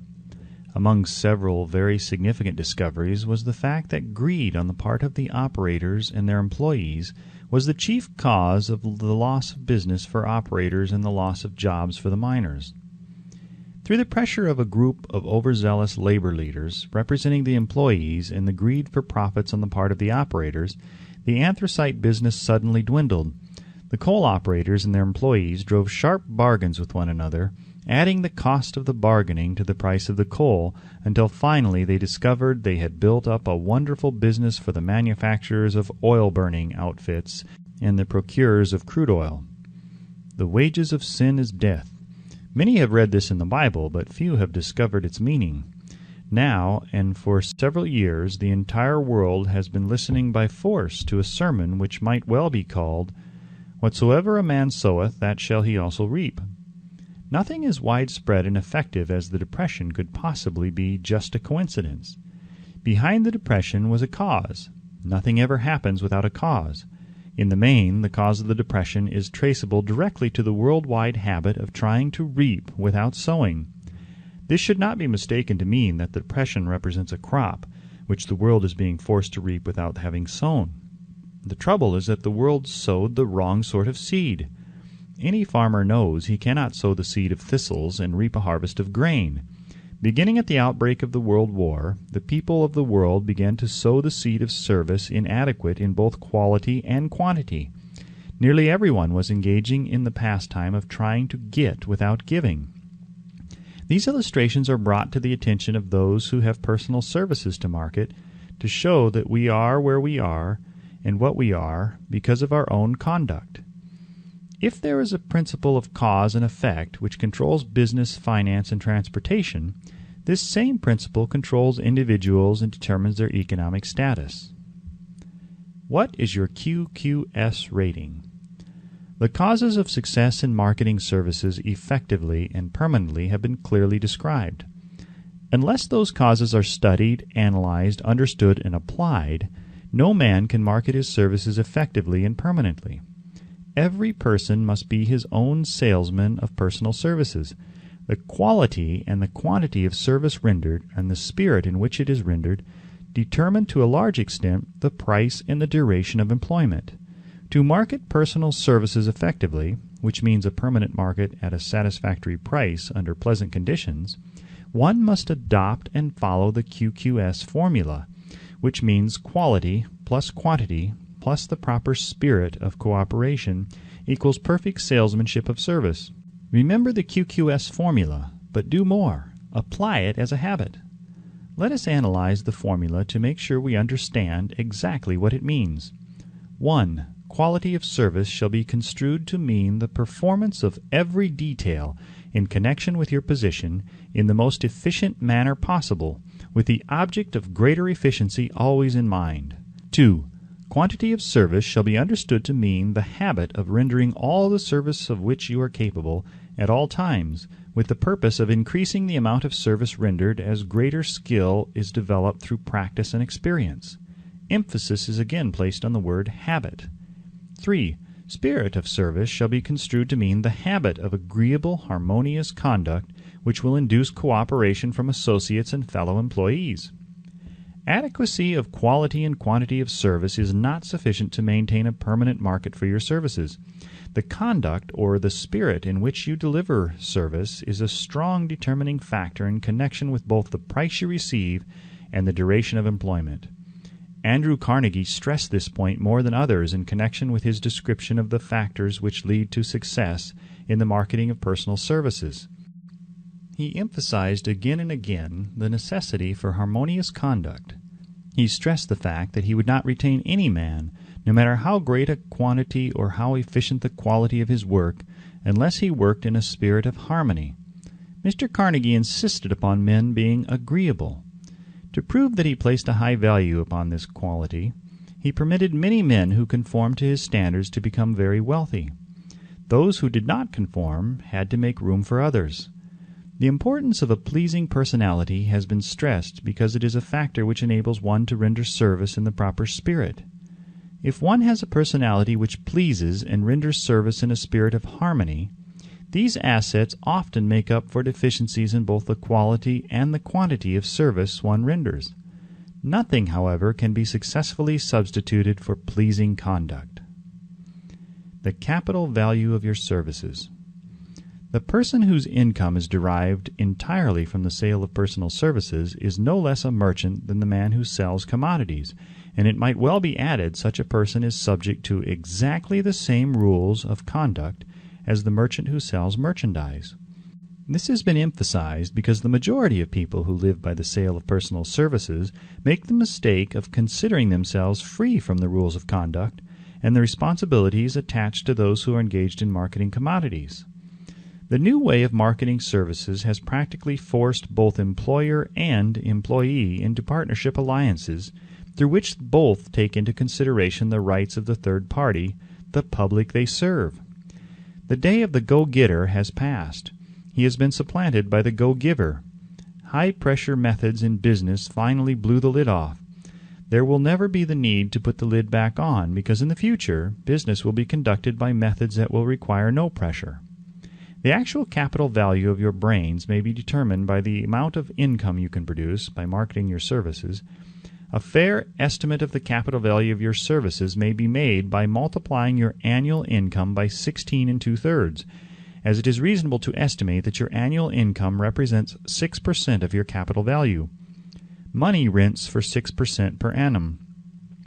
Among several very significant discoveries was the fact that greed on the part of the operators and their employees was the chief cause of the loss of business for operators and the loss of jobs for the miners. Through the pressure of a group of overzealous labor leaders representing the employees and the greed for profits on the part of the operators, the anthracite business suddenly dwindled. The coal operators and their employees drove sharp bargains with one another, adding the cost of the bargaining to the price of the coal, until finally they discovered they had built up a wonderful business for the manufacturers of oil-burning outfits and the procurers of crude oil. The wages of sin is death. Many have read this in the Bible, but few have discovered its meaning. Now, and for several years, the entire world has been listening by force to a sermon which might well be called, "Whatsoever a man soweth, that shall he also reap." Nothing as widespread and effective as the Depression could possibly be just a coincidence. Behind the Depression was a cause. Nothing ever happens without a cause. In the main, the cause of the Depression is traceable directly to the worldwide habit of trying to reap without sowing. This should not be mistaken to mean that the Depression represents a crop, which the world is being forced to reap without having sown. The trouble is that the world sowed the wrong sort of seed. Any farmer knows he cannot sow the seed of thistles and reap a harvest of grain. Beginning at the outbreak of the World War, the people of the world began to sow the seed of service inadequate in both quality and quantity. Nearly everyone was engaging in the pastime of trying to get without giving. These illustrations are brought to the attention of those who have personal services to market to show that we are where we are and what we are because of our own conduct. If there is a principle of cause and effect which controls business, finance, and transportation, this same principle controls individuals and determines their economic status. What is your QQS rating? The causes of success in marketing services effectively and permanently have been clearly described. Unless those causes are studied, analyzed, understood, and applied, no man can market his services effectively and permanently. Every person must be his own salesman of personal services. The quality and the quantity of service rendered and the spirit in which it is rendered determine to a large extent the price and the duration of employment. To market personal services effectively, which means a permanent market at a satisfactory price under pleasant conditions, one must adopt and follow the QQS formula, which means quality plus quantity plus the proper spirit of cooperation equals perfect salesmanship of service. Remember the QQS formula, but do more. Apply it as a habit. Let us analyze the formula to make sure we understand exactly what it means. 1. Quality of service shall be construed to mean the performance of every detail in connection with your position in the most efficient manner possible, with the object of greater efficiency always in mind. 2. Quantity of service shall be understood to mean the habit of rendering all the service of which you are capable at all times, with the purpose of increasing the amount of service rendered as greater skill is developed through practice and experience. Emphasis is again placed on the word habit. 3. Spirit of service shall be construed to mean the habit of agreeable, harmonious conduct which will induce cooperation from associates and fellow employees. Adequacy of quality and quantity of service is not sufficient to maintain a permanent market for your services. The conduct or the spirit in which you deliver service is a strong determining factor in connection with both the price you receive and the duration of employment. Andrew Carnegie stressed this point more than others in connection with his description of the factors which lead to success in the marketing of personal services. He emphasized again and again the necessity for harmonious conduct. He stressed the fact that he would not retain any man, no matter how great a quantity or how efficient the quality of his work, unless he worked in a spirit of harmony. Mr. Carnegie insisted upon men being agreeable. To prove that he placed a high value upon this quality, he permitted many men who conformed to his standards to become very wealthy. Those who did not conform had to make room for others. The importance of a pleasing personality has been stressed because it is a factor which enables one to render service in the proper spirit. If one has a personality which pleases and renders service in a spirit of harmony, these assets often make up for deficiencies in both the quality and the quantity of service one renders. Nothing, however, can be successfully substituted for pleasing conduct. The capital value of your services. The person whose income is derived entirely from the sale of personal services is no less a merchant than the man who sells commodities, and it might well be added such a person is subject to exactly the same rules of conduct as the merchant who sells merchandise. This has been emphasized because the majority of people who live by the sale of personal services make the mistake of considering themselves free from the rules of conduct and the responsibilities attached to those who are engaged in marketing commodities. The new way of marketing services has practically forced both employer and employee into partnership alliances through which both take into consideration the rights of the third party, the public they serve. The day of the go-getter has passed. He has been supplanted by the go-giver. High-pressure methods in business finally blew the lid off. There will never be the need to put the lid back on because in the future, business will be conducted by methods that will require no pressure. The actual capital value of your brains may be determined by the amount of income you can produce by marketing your services. A fair estimate of the capital value of your services may be made by multiplying your annual income by 16 2/3, as it is reasonable to estimate that your annual income represents 6% of your capital value. Money rents for 6% per annum.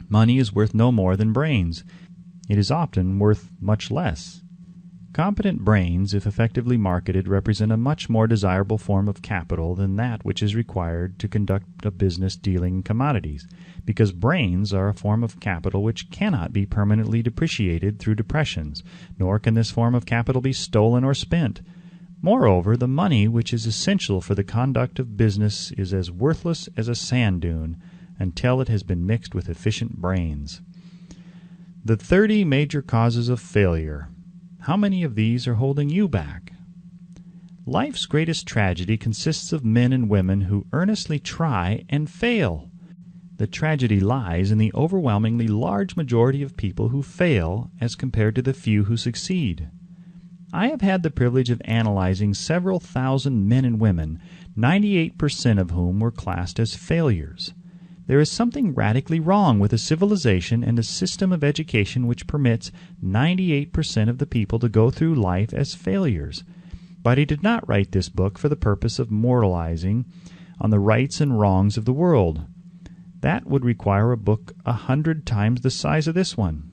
Money is worth no more than brains. It is often worth much less. Competent brains, if effectively marketed, represent a much more desirable form of capital than that which is required to conduct a business dealing in commodities, because brains are a form of capital which cannot be permanently depreciated through depressions, nor can this form of capital be stolen or spent. Moreover, the money which is essential for the conduct of business is as worthless as a sand dune until it has been mixed with efficient brains. The 30 major causes of failure. How many of these are holding you back? Life's greatest tragedy consists of men and women who earnestly try and fail. The tragedy lies in the overwhelmingly large majority of people who fail as compared to the few who succeed. I have had the privilege of analyzing several thousand men and women, 98% of whom were classed as failures. There is something radically wrong with a civilization and a system of education which permits 98% of the people to go through life as failures. But he did not write this book for the purpose of moralizing on the rights and wrongs of the world. That would require a book 100 times the size of this one.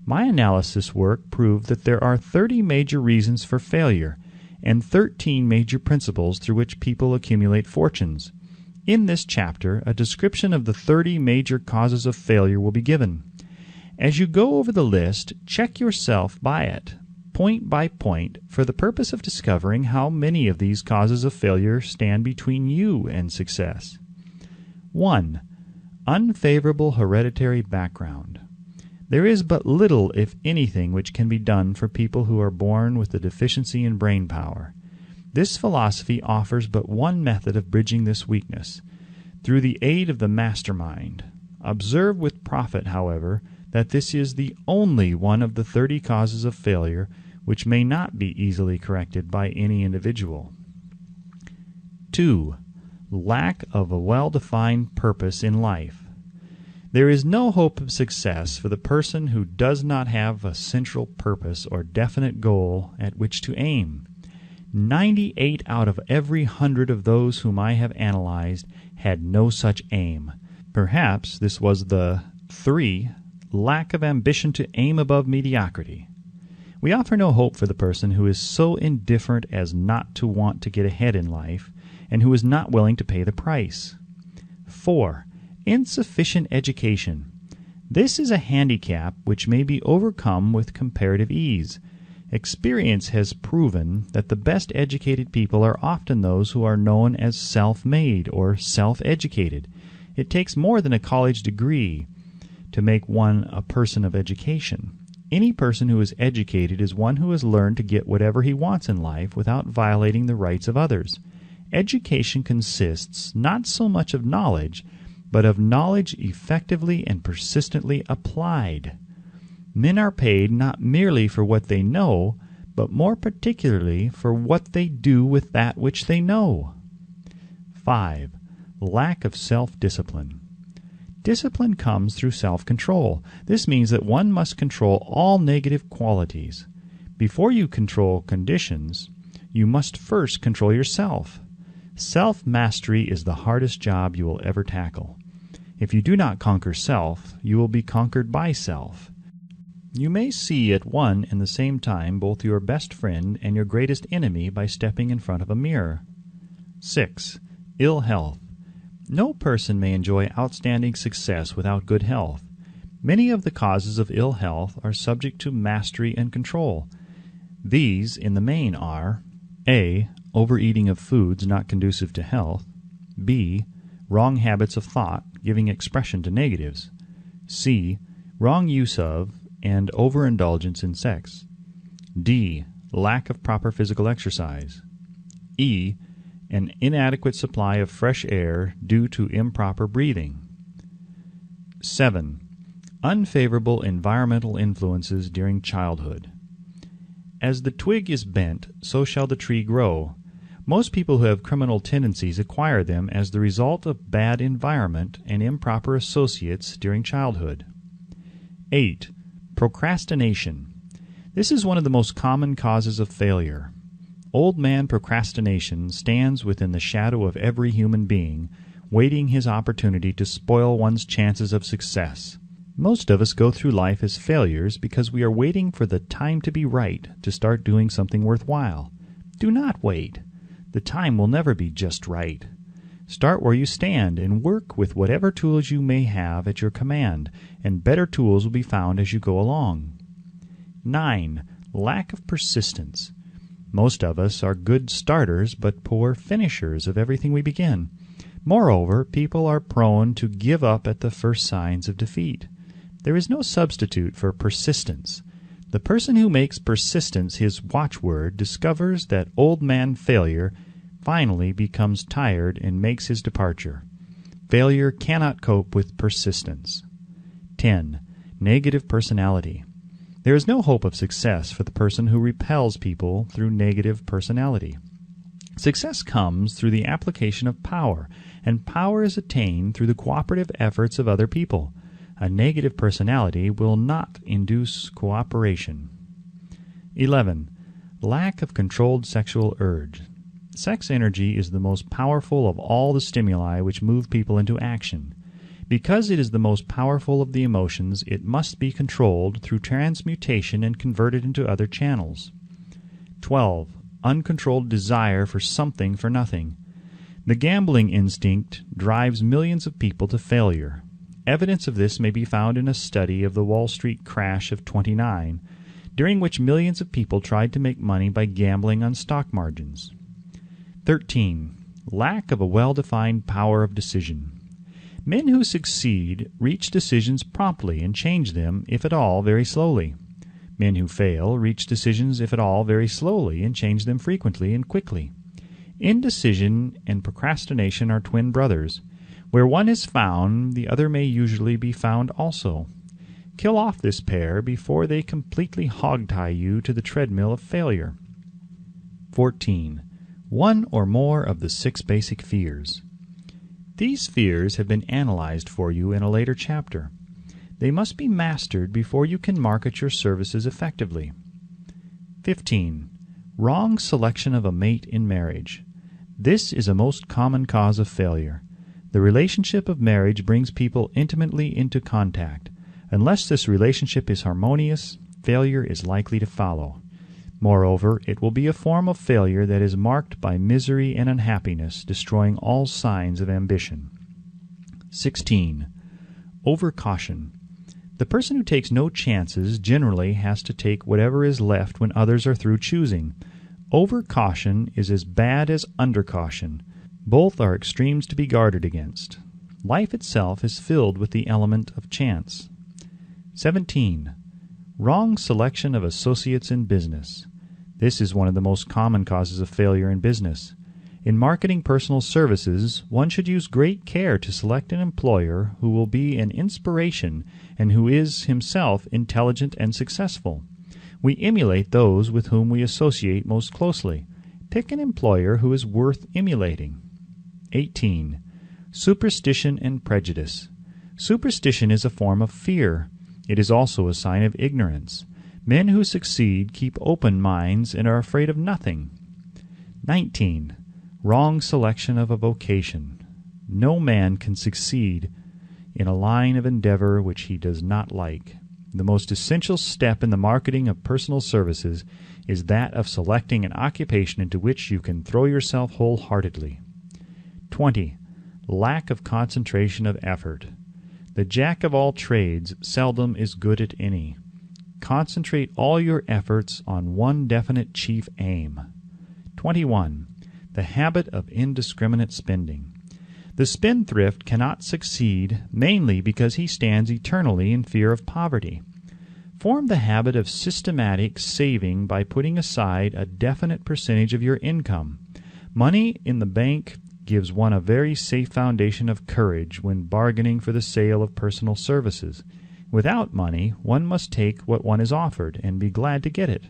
My analysis work proved that there are 30 major reasons for failure and 13 major principles through which people accumulate fortunes. In this chapter, a description of the 30 major causes of failure will be given. As you go over the list, check yourself by it, point by point, for the purpose of discovering how many of these causes of failure stand between you and success. 1. Unfavorable hereditary background. There is but little, if anything, which can be done for people who are born with a deficiency in brain power. This philosophy offers but one method of bridging this weakness, through the aid of the mastermind. Observe with profit, however, that this is the only one of the 30 causes of failure which may not be easily corrected by any individual. 2. Lack of a well-defined purpose in life. There is no hope of success for the person who does not have a central purpose or definite goal at which to aim. 98 out of every 100 of those whom I have analyzed had no such aim. Perhaps this was the 3. Lack of ambition to aim above mediocrity. We offer no hope for the person who is so indifferent as not to want to get ahead in life and who is not willing to pay the price. 4. Insufficient education. This is a handicap which may be overcome with comparative ease. Experience has proven that the best educated people are often those who are known as self-made or self-educated. It takes more than a college degree to make one a person of education. Any person who is educated is one who has learned to get whatever he wants in life without violating the rights of others. Education consists not so much of knowledge, but of knowledge effectively and persistently applied. Men are paid not merely for what they know, but more particularly for what they do with that which they know. 5. Lack of self-discipline. Discipline comes through self-control. This means that one must control all negative qualities. Before you control conditions, you must first control yourself. Self-mastery is the hardest job you will ever tackle. If you do not conquer self, you will be conquered by self. You may see at one and the same time both your best friend and your greatest enemy by stepping in front of a mirror. 6. Ill health. No person may enjoy outstanding success without good health. Many of the causes of ill health are subject to mastery and control. These, in the main, are A. Overeating of foods not conducive to health. B. Wrong habits of thought, giving expression to negatives. C. Wrong use of and overindulgence in sex. D. Lack of proper physical exercise. E. An inadequate supply of fresh air due to improper breathing. 7. Unfavorable environmental influences during childhood. As the twig is bent, so shall the tree grow. Most people who have criminal tendencies acquire them as the result of bad environment and improper associates during childhood. 8. Procrastination. This is one of the most common causes of failure. Old man procrastination stands within the shadow of every human being, waiting his opportunity to spoil one's chances of success. Most of us go through life as failures because we are waiting for the time to be right to start doing something worthwhile. Do not wait. The time will never be just right. Start where you stand and work with whatever tools you may have at your command, and better tools will be found as you go along. 9. Lack of persistence. Most of us are good starters but poor finishers of everything we begin. Moreover, people are prone to give up at the first signs of defeat. There is no substitute for persistence. The person who makes persistence his watchword discovers that old man failure finally becomes tired and makes his departure. Failure cannot cope with persistence. 10. Negative personality. There is no hope of success for the person who repels people through negative personality. Success comes through the application of power, and power is attained through the cooperative efforts of other people. A negative personality will not induce cooperation. 11. Lack of controlled sexual urge. Sex energy is the most powerful of all the stimuli which move people into action. Because it is the most powerful of the emotions, it must be controlled through transmutation and converted into other channels. 12. Uncontrolled desire for something for nothing. The gambling instinct drives millions of people to failure. Evidence of this may be found in a study of the Wall Street crash of '29, during which millions of people tried to make money by gambling on stock margins. 13. Lack of a well-defined power of decision. Men who succeed reach decisions promptly and change them, if at all, very slowly. Men who fail reach decisions, if at all, very slowly and change them frequently and quickly. Indecision and procrastination are twin brothers. Where one is found, the other may usually be found also. Kill off this pair before they completely hog-tie you to the treadmill of failure. 14. One or more of the 6 basic fears. These fears have been analyzed for you in a later chapter. They must be mastered before you can market your services effectively. 15. Wrong selection of a mate in marriage. This is a most common cause of failure. The relationship of marriage brings people intimately into contact. Unless this relationship is harmonious, failure is likely to follow. Moreover, it will be a form of failure that is marked by misery and unhappiness, destroying all signs of ambition. 16. Overcaution. The person who takes no chances generally has to take whatever is left when others are through choosing. Overcaution is as bad as undercaution. Both are extremes to be guarded against. Life itself is filled with the element of chance. 17. Wrong selection of associates in business. This is one of the most common causes of failure in business. In marketing personal services, one should use great care to select an employer who will be an inspiration and who is himself intelligent and successful. We emulate those with whom we associate most closely. Pick an employer who is worth emulating. 18. Superstition and prejudice. Superstition is a form of fear. It is also a sign of ignorance. Men who succeed keep open minds and are afraid of nothing. 19. Wrong selection of a vocation. No man can succeed in a line of endeavor which he does not like. The most essential step in the marketing of personal services is that of selecting an occupation into which you can throw yourself wholeheartedly. 20. Lack of concentration of effort. The jack of all trades seldom is good at any. Concentrate all your efforts on one definite chief aim. 21. The habit of indiscriminate spending. The spendthrift cannot succeed, mainly because he stands eternally in fear of poverty. Form the habit of systematic saving by putting aside a definite percentage of your income. Money in the bank gives one a very safe foundation of courage when bargaining for the sale of personal services. Without money, one must take what one is offered and be glad to get it.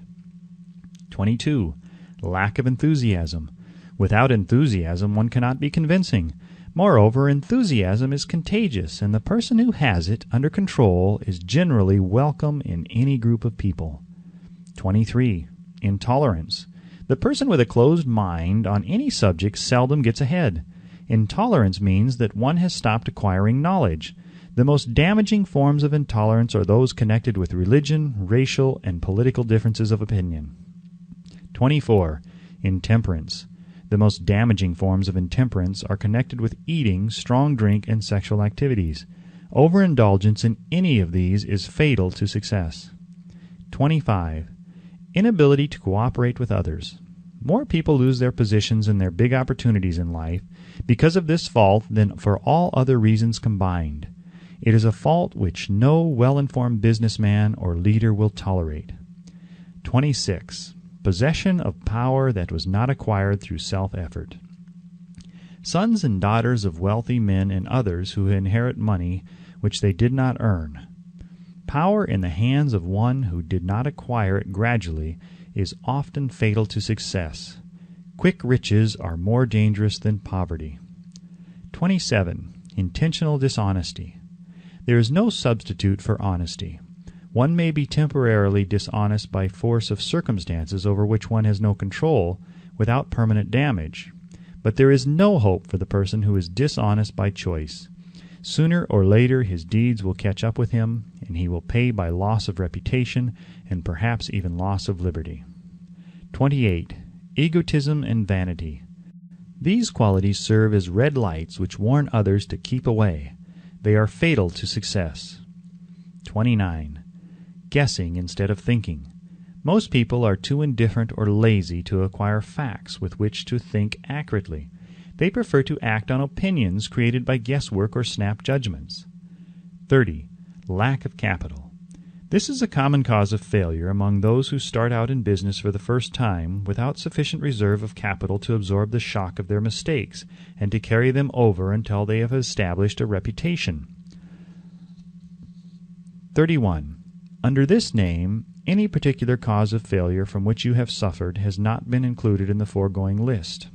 22. Lack of enthusiasm. Without enthusiasm, one cannot be convincing. Moreover, enthusiasm is contagious, and the person who has it under control is generally welcome in any group of people. 23. Intolerance. The person with a closed mind on any subject seldom gets ahead. Intolerance means that one has stopped acquiring knowledge. The most damaging forms of intolerance are those connected with religion, racial, and political differences of opinion. 24. Intemperance. The most damaging forms of intemperance are connected with eating, strong drink, and sexual activities. Overindulgence in any of these is fatal to success. 25. Inability to cooperate with others. More people lose their positions and their big opportunities in life because of this fault than for all other reasons combined. It is a fault which no well-informed businessman or leader will tolerate. 26. Possession of power that was not acquired through self-effort. Sons and daughters of wealthy men and others who inherit money which they did not earn. Power in the hands of one who did not acquire it gradually is often fatal to success. Quick riches are more dangerous than poverty. 27. Intentional dishonesty. There is no substitute for honesty. One may be temporarily dishonest by force of circumstances over which one has no control, without permanent damage. But there is no hope for the person who is dishonest by choice. Sooner or later his deeds will catch up with him, and he will pay by loss of reputation and perhaps even loss of liberty. 28. Egotism and vanity. These qualities serve as red lights which warn others to keep away. They are fatal to success. 29. Guessing instead of thinking. Most people are too indifferent or lazy to acquire facts with which to think accurately. They prefer to act on opinions created by guesswork or snap judgments. 30. Lack of capital. This is a common cause of failure among those who start out in business for the first time without sufficient reserve of capital to absorb the shock of their mistakes and to carry them over until they have established a reputation. 31. Under this name, any particular cause of failure from which you have suffered has not been included in the foregoing list.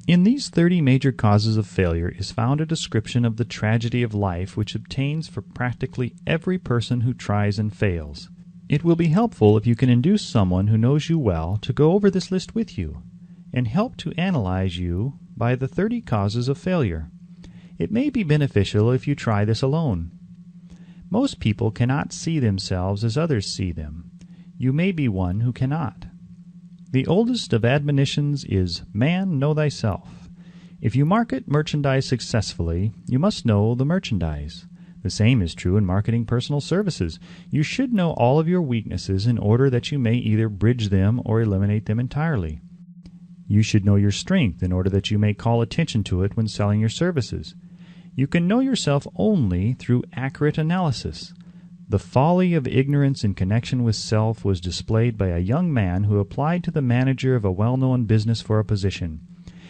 In these 30 major causes of failure is found a description of the tragedy of life which obtains for practically every person who tries and fails. It will be helpful if you can induce someone who knows you well to go over this list with you, and help to analyze you by the 30 causes of failure. It may be beneficial if you try this alone. Most people cannot see themselves as others see them. You may be one who cannot. The oldest of admonitions is, "Man, know thyself." If you market merchandise successfully, you must know the merchandise. The same is true in marketing personal services. You should know all of your weaknesses in order that you may either bridge them or eliminate them entirely. You should know your strength in order that you may call attention to it when selling your services. You can know yourself only through accurate analysis. The folly of ignorance in connection with self was displayed by a young man who applied to the manager of a well-known business for a position.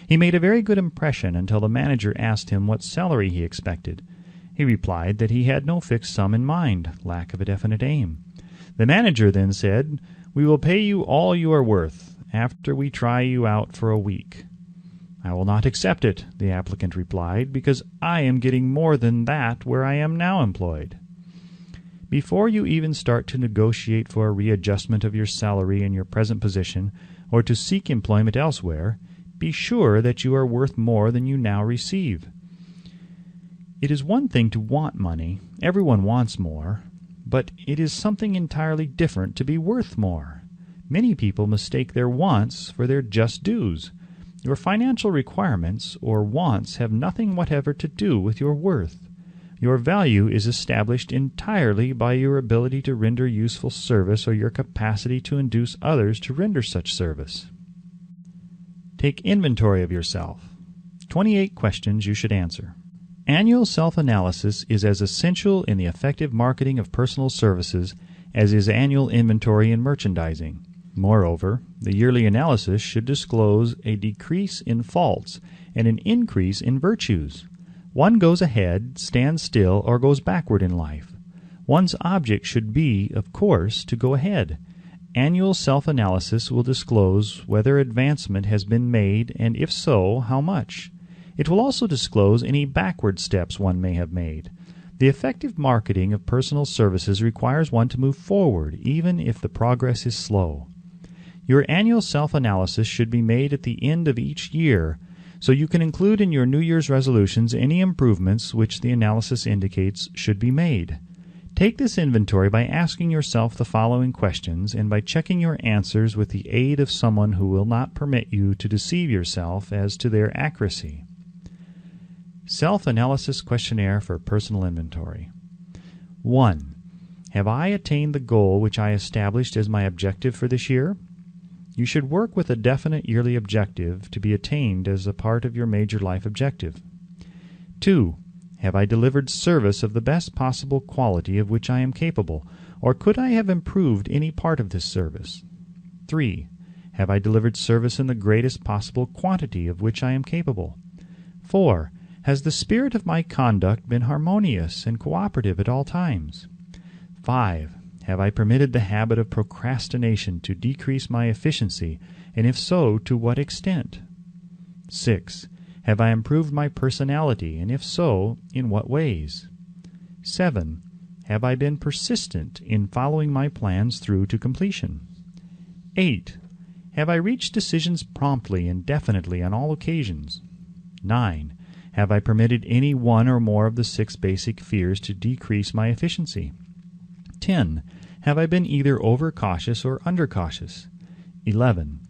He made a very good impression until the manager asked him what salary he expected. He replied that he had no fixed sum in mind, lack of a definite aim. The manager then said, "We will pay you all you are worth, after we try you out for a week." "I will not accept it," the applicant replied, "because I am getting more than that where I am now employed." Before you even start to negotiate for a readjustment of your salary in your present position, or to seek employment elsewhere, be sure that you are worth more than you now receive. It is one thing to want money, everyone wants more, but it is something entirely different to be worth more. Many people mistake their wants for their just dues. Your financial requirements or wants have nothing whatever to do with your worth. Your value is established entirely by your ability to render useful service or your capacity to induce others to render such service. Take inventory of yourself. 28 questions you should answer. Annual self-analysis is as essential in the effective marketing of personal services as is annual inventory in merchandising. Moreover, the yearly analysis should disclose a decrease in faults and an increase in virtues. One goes ahead, stands still, or goes backward in life. One's object should be, of course, to go ahead. Annual self-analysis will disclose whether advancement has been made, and if so, how much. It will also disclose any backward steps one may have made. The effective marketing of personal services requires one to move forward, even if the progress is slow. Your annual self-analysis should be made at the end of each year, so you can include in your New Year's resolutions any improvements which the analysis indicates should be made. Take this inventory by asking yourself the following questions and by checking your answers with the aid of someone who will not permit you to deceive yourself as to their accuracy. Self-analysis questionnaire for personal inventory. 1. Have I attained the goal which I established as my objective for this year? You should work with a definite yearly objective to be attained as a part of your major life objective. 2. Have I delivered service of the best possible quality of which I am capable, or could I have improved any part of this service? 3. Have I delivered service in the greatest possible quantity of which I am capable? 4. Has the spirit of my conduct been harmonious and cooperative at all times? 5. Have I permitted the habit of procrastination to decrease my efficiency, and if so, to what extent? 6. Have I improved my personality, and if so, in what ways? 7. Have I been persistent in following my plans through to completion? 8. Have I reached decisions promptly and definitely on all occasions? 9. Have I permitted any one or more of the 6 basic fears to decrease my efficiency? 10. Have I been either overcautious or undercautious? 11.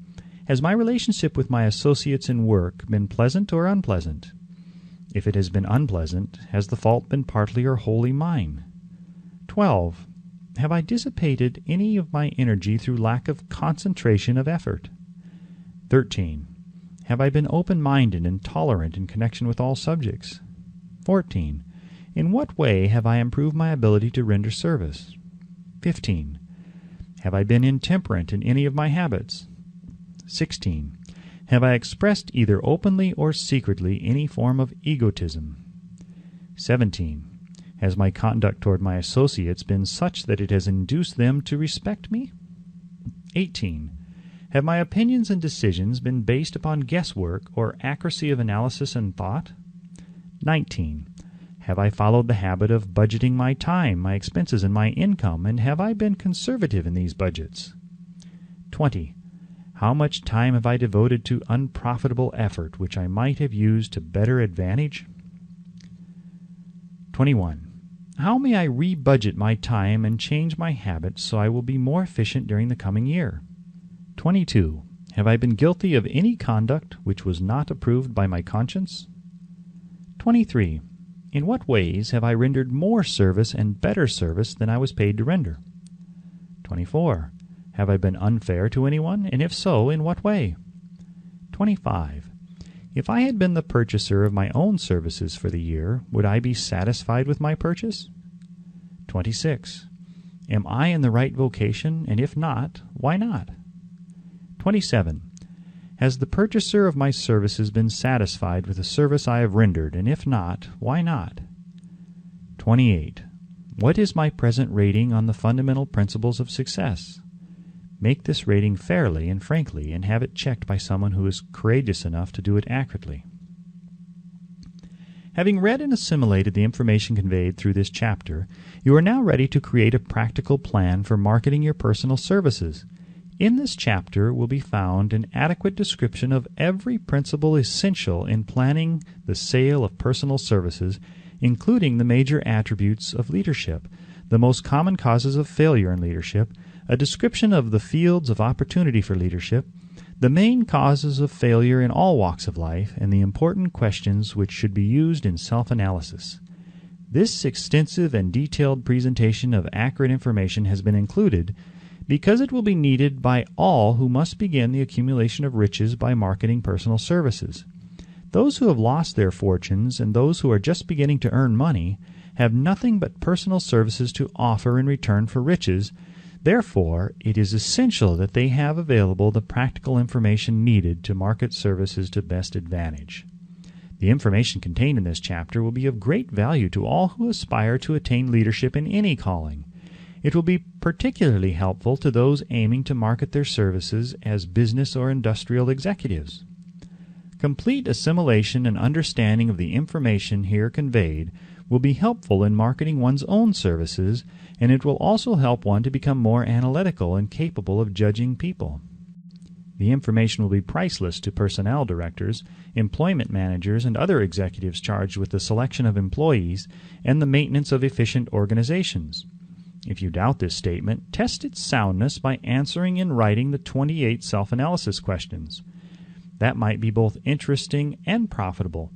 Has my relationship with my associates in work been pleasant or unpleasant? If it has been unpleasant, has the fault been partly or wholly mine? 12. Have I dissipated any of my energy through lack of concentration of effort? 13. Have I been open-minded and tolerant in connection with all subjects? 14. In what way have I improved my ability to render service? 15. Have I been intemperate in any of my habits? 16. Have I expressed either openly or secretly any form of egotism? 17. Has my conduct toward my associates been such that it has induced them to respect me? 18. Have my opinions and decisions been based upon guesswork or accuracy of analysis and thought? 19. Have I followed the habit of budgeting my time, my expenses, and my income, and have I been conservative in these budgets? 20. How much time have I devoted to unprofitable effort which I might have used to better advantage? 21. How may I re-budget my time and change my habits so I will be more efficient during the coming year? 22. Have I been guilty of any conduct which was not approved by my conscience? 23. In what ways have I rendered more service and better service than I was paid to render? 24. Have I been unfair to anyone, and if so, in what way? 25. If I had been the purchaser of my own services for the year, would I be satisfied with my purchase? 26. Am I in the right vocation, and if not, why not? 27. Has the purchaser of my services been satisfied with the service I have rendered, and if not, why not? 28. What is my present rating on the fundamental principles of success? Make this rating fairly and frankly, and have it checked by someone who is courageous enough to do it accurately. Having read and assimilated the information conveyed through this chapter, you are now ready to create a practical plan for marketing your personal services. In this chapter will be found an adequate description of every principle essential in planning the sale of personal services, including the major attributes of leadership, the most common causes of failure in leadership, a description of the fields of opportunity for leadership, the main causes of failure in all walks of life, and the important questions which should be used in self-analysis. This extensive and detailed presentation of accurate information has been included because it will be needed by all who must begin the accumulation of riches by marketing personal services. Those who have lost their fortunes and those who are just beginning to earn money have nothing but personal services to offer in return for riches. Therefore, it is essential that they have available the practical information needed to market services to best advantage. The information contained in this chapter will be of great value to all who aspire to attain leadership in any calling. It will be particularly helpful to those aiming to market their services as business or industrial executives. Complete assimilation and understanding of the information here conveyed will be helpful in marketing one's own services, and it will also help one to become more analytical and capable of judging people. The information will be priceless to personnel directors, employment managers, and other executives charged with the selection of employees and the maintenance of efficient organizations. If you doubt this statement, test its soundness by answering in writing the 28 self-analysis questions. That might be both interesting and profitable,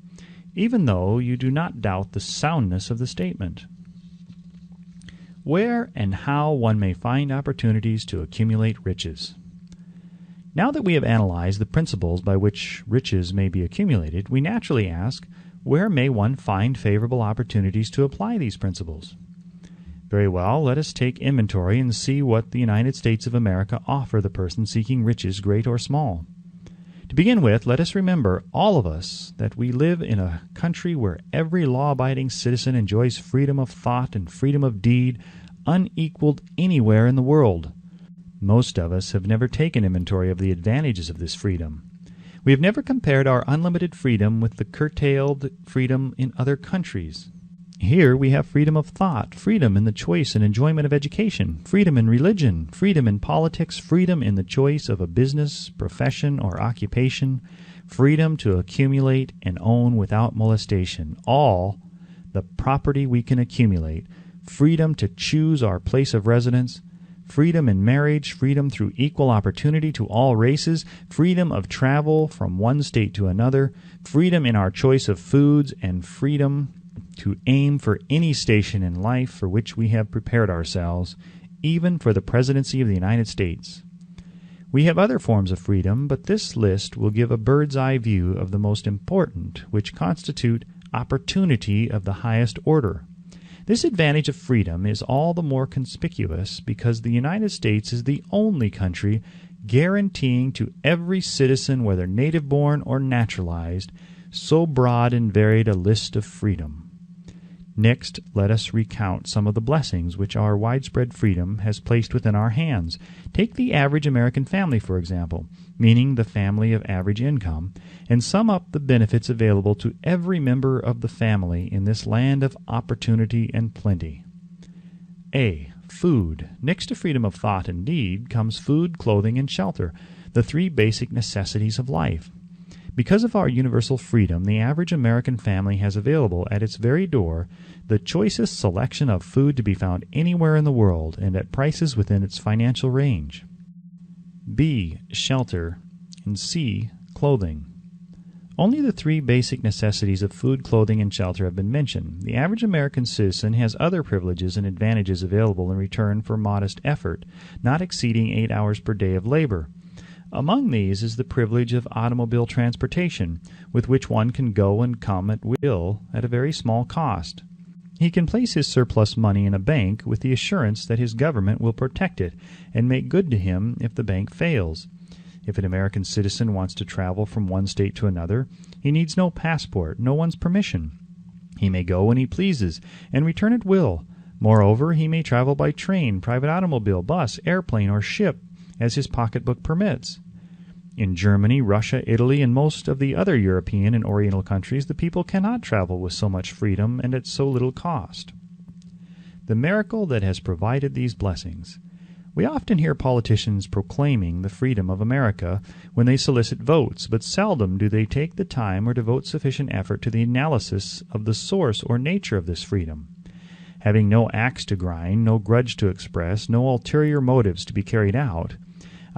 even though you do not doubt the soundness of the statement. Where and how one may find opportunities to accumulate riches. Now that we have analyzed the principles by which riches may be accumulated, we naturally ask, where may one find favorable opportunities to apply these principles? Very well, let us take inventory and see what the United States of America offer the person seeking riches, great or small. To begin with, let us remember, all of us, that we live in a country where every law-abiding citizen enjoys freedom of thought and freedom of deed unequaled anywhere in the world. Most of us have never taken inventory of the advantages of this freedom. We have never compared our unlimited freedom with the curtailed freedom in other countries. Here we have freedom of thought, freedom in the choice and enjoyment of education, freedom in religion, freedom in politics, freedom in the choice of a business, profession, or occupation, freedom to accumulate and own without molestation, all the property we can accumulate, freedom to choose our place of residence, freedom in marriage, freedom through equal opportunity to all races, freedom of travel from one state to another, freedom in our choice of foods, and freedom to aim for any station in life for which we have prepared ourselves, even for the presidency of the United States. We have other forms of freedom, but this list will give a bird's-eye view of the most important, which constitute opportunity of the highest order. This advantage of freedom is all the more conspicuous because the United States is the only country guaranteeing to every citizen, whether native-born or naturalized, so broad and varied a list of freedom. Next, let us recount some of the blessings which our widespread freedom has placed within our hands. Take the average American family, for example, meaning the family of average income, and sum up the benefits available to every member of the family in this land of opportunity and plenty. A. Food. Next to freedom of thought and deed comes food, clothing, and shelter, the three basic necessities of life. Because of our universal freedom, the average American family has available at its very door the choicest selection of food to be found anywhere in the world and at prices within its financial range. B. Shelter. And C. Clothing. Only the three basic necessities of food, clothing, and shelter have been mentioned. The average American citizen has other privileges and advantages available in return for modest effort, not exceeding 8 hours per day of labor. Among these is the privilege of automobile transportation, with which one can go and come at will at a very small cost. He can place his surplus money in a bank with the assurance that his government will protect it and make good to him if the bank fails. If an American citizen wants to travel from one state to another, he needs no passport, no one's permission. He may go when he pleases and return at will. Moreover, he may travel by train, private automobile, bus, airplane, or ship, as his pocketbook permits. In Germany, Russia, Italy, and most of the other European and Oriental countries, the people cannot travel with so much freedom and at so little cost. The miracle that has provided these blessings. We often hear politicians proclaiming the freedom of America when they solicit votes, but seldom do they take the time or devote sufficient effort to the analysis of the source or nature of this freedom. Having no axe to grind, no grudge to express, no ulterior motives to be carried out,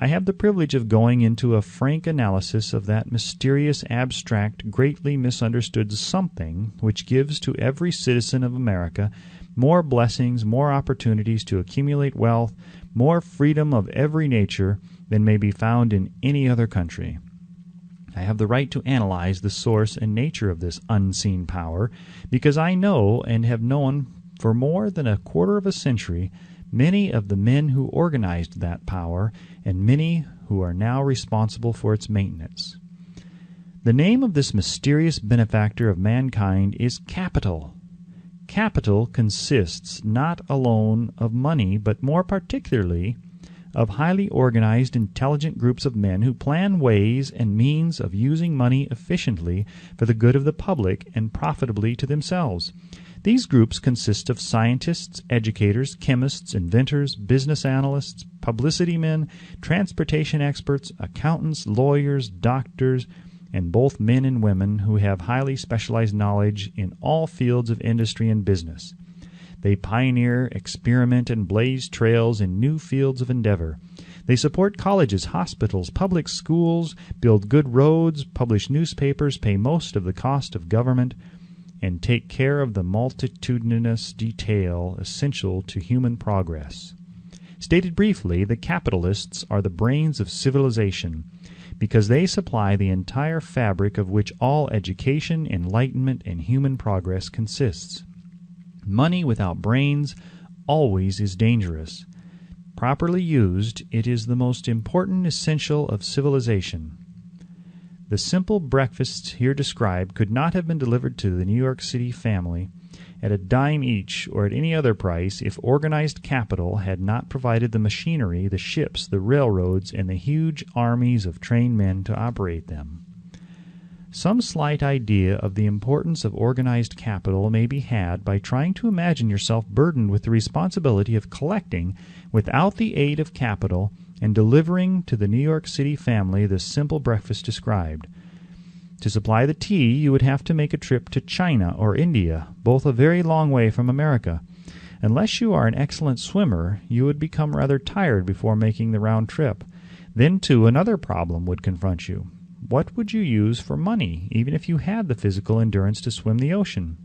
I have the privilege of going into a frank analysis of that mysterious, abstract, greatly misunderstood something which gives to every citizen of America more blessings, more opportunities to accumulate wealth, more freedom of every nature than may be found in any other country. I have the right to analyze the source and nature of this unseen power, because I know and have known for more than a quarter of a century many of the men who organized that power, and many who are now responsible for its maintenance. The name of this mysterious benefactor of mankind is capital. Capital consists not alone of money, but more particularly of highly organized, intelligent groups of men who plan ways and means of using money efficiently for the good of the public and profitably to themselves. These groups consist of scientists, educators, chemists, inventors, business analysts, publicity men, transportation experts, accountants, lawyers, doctors, and both men and women who have highly specialized knowledge in all fields of industry and business. They pioneer, experiment, and blaze trails in new fields of endeavor. They support colleges, hospitals, public schools, build good roads, publish newspapers, pay most of the cost of government, and take care of the multitudinous detail essential to human progress. Stated briefly, the capitalists are the brains of civilization, because they supply the entire fabric of which all education, enlightenment, and human progress consists. Money without brains always is dangerous. Properly used, it is the most important essential of civilization. The simple breakfasts here described could not have been delivered to the New York City family at a dime each or at any other price if organized capital had not provided the machinery, the ships, the railroads, and the huge armies of trained men to operate them. Some slight idea of the importance of organized capital may be had by trying to imagine yourself burdened with the responsibility of collecting, without the aid of capital, and delivering to the New York City family the simple breakfast described. To supply the tea, you would have to make a trip to China or India, both a very long way from America. Unless you are an excellent swimmer, you would become rather tired before making the round trip. Then, too, another problem would confront you. What would you use for money, even if you had the physical endurance to swim the ocean?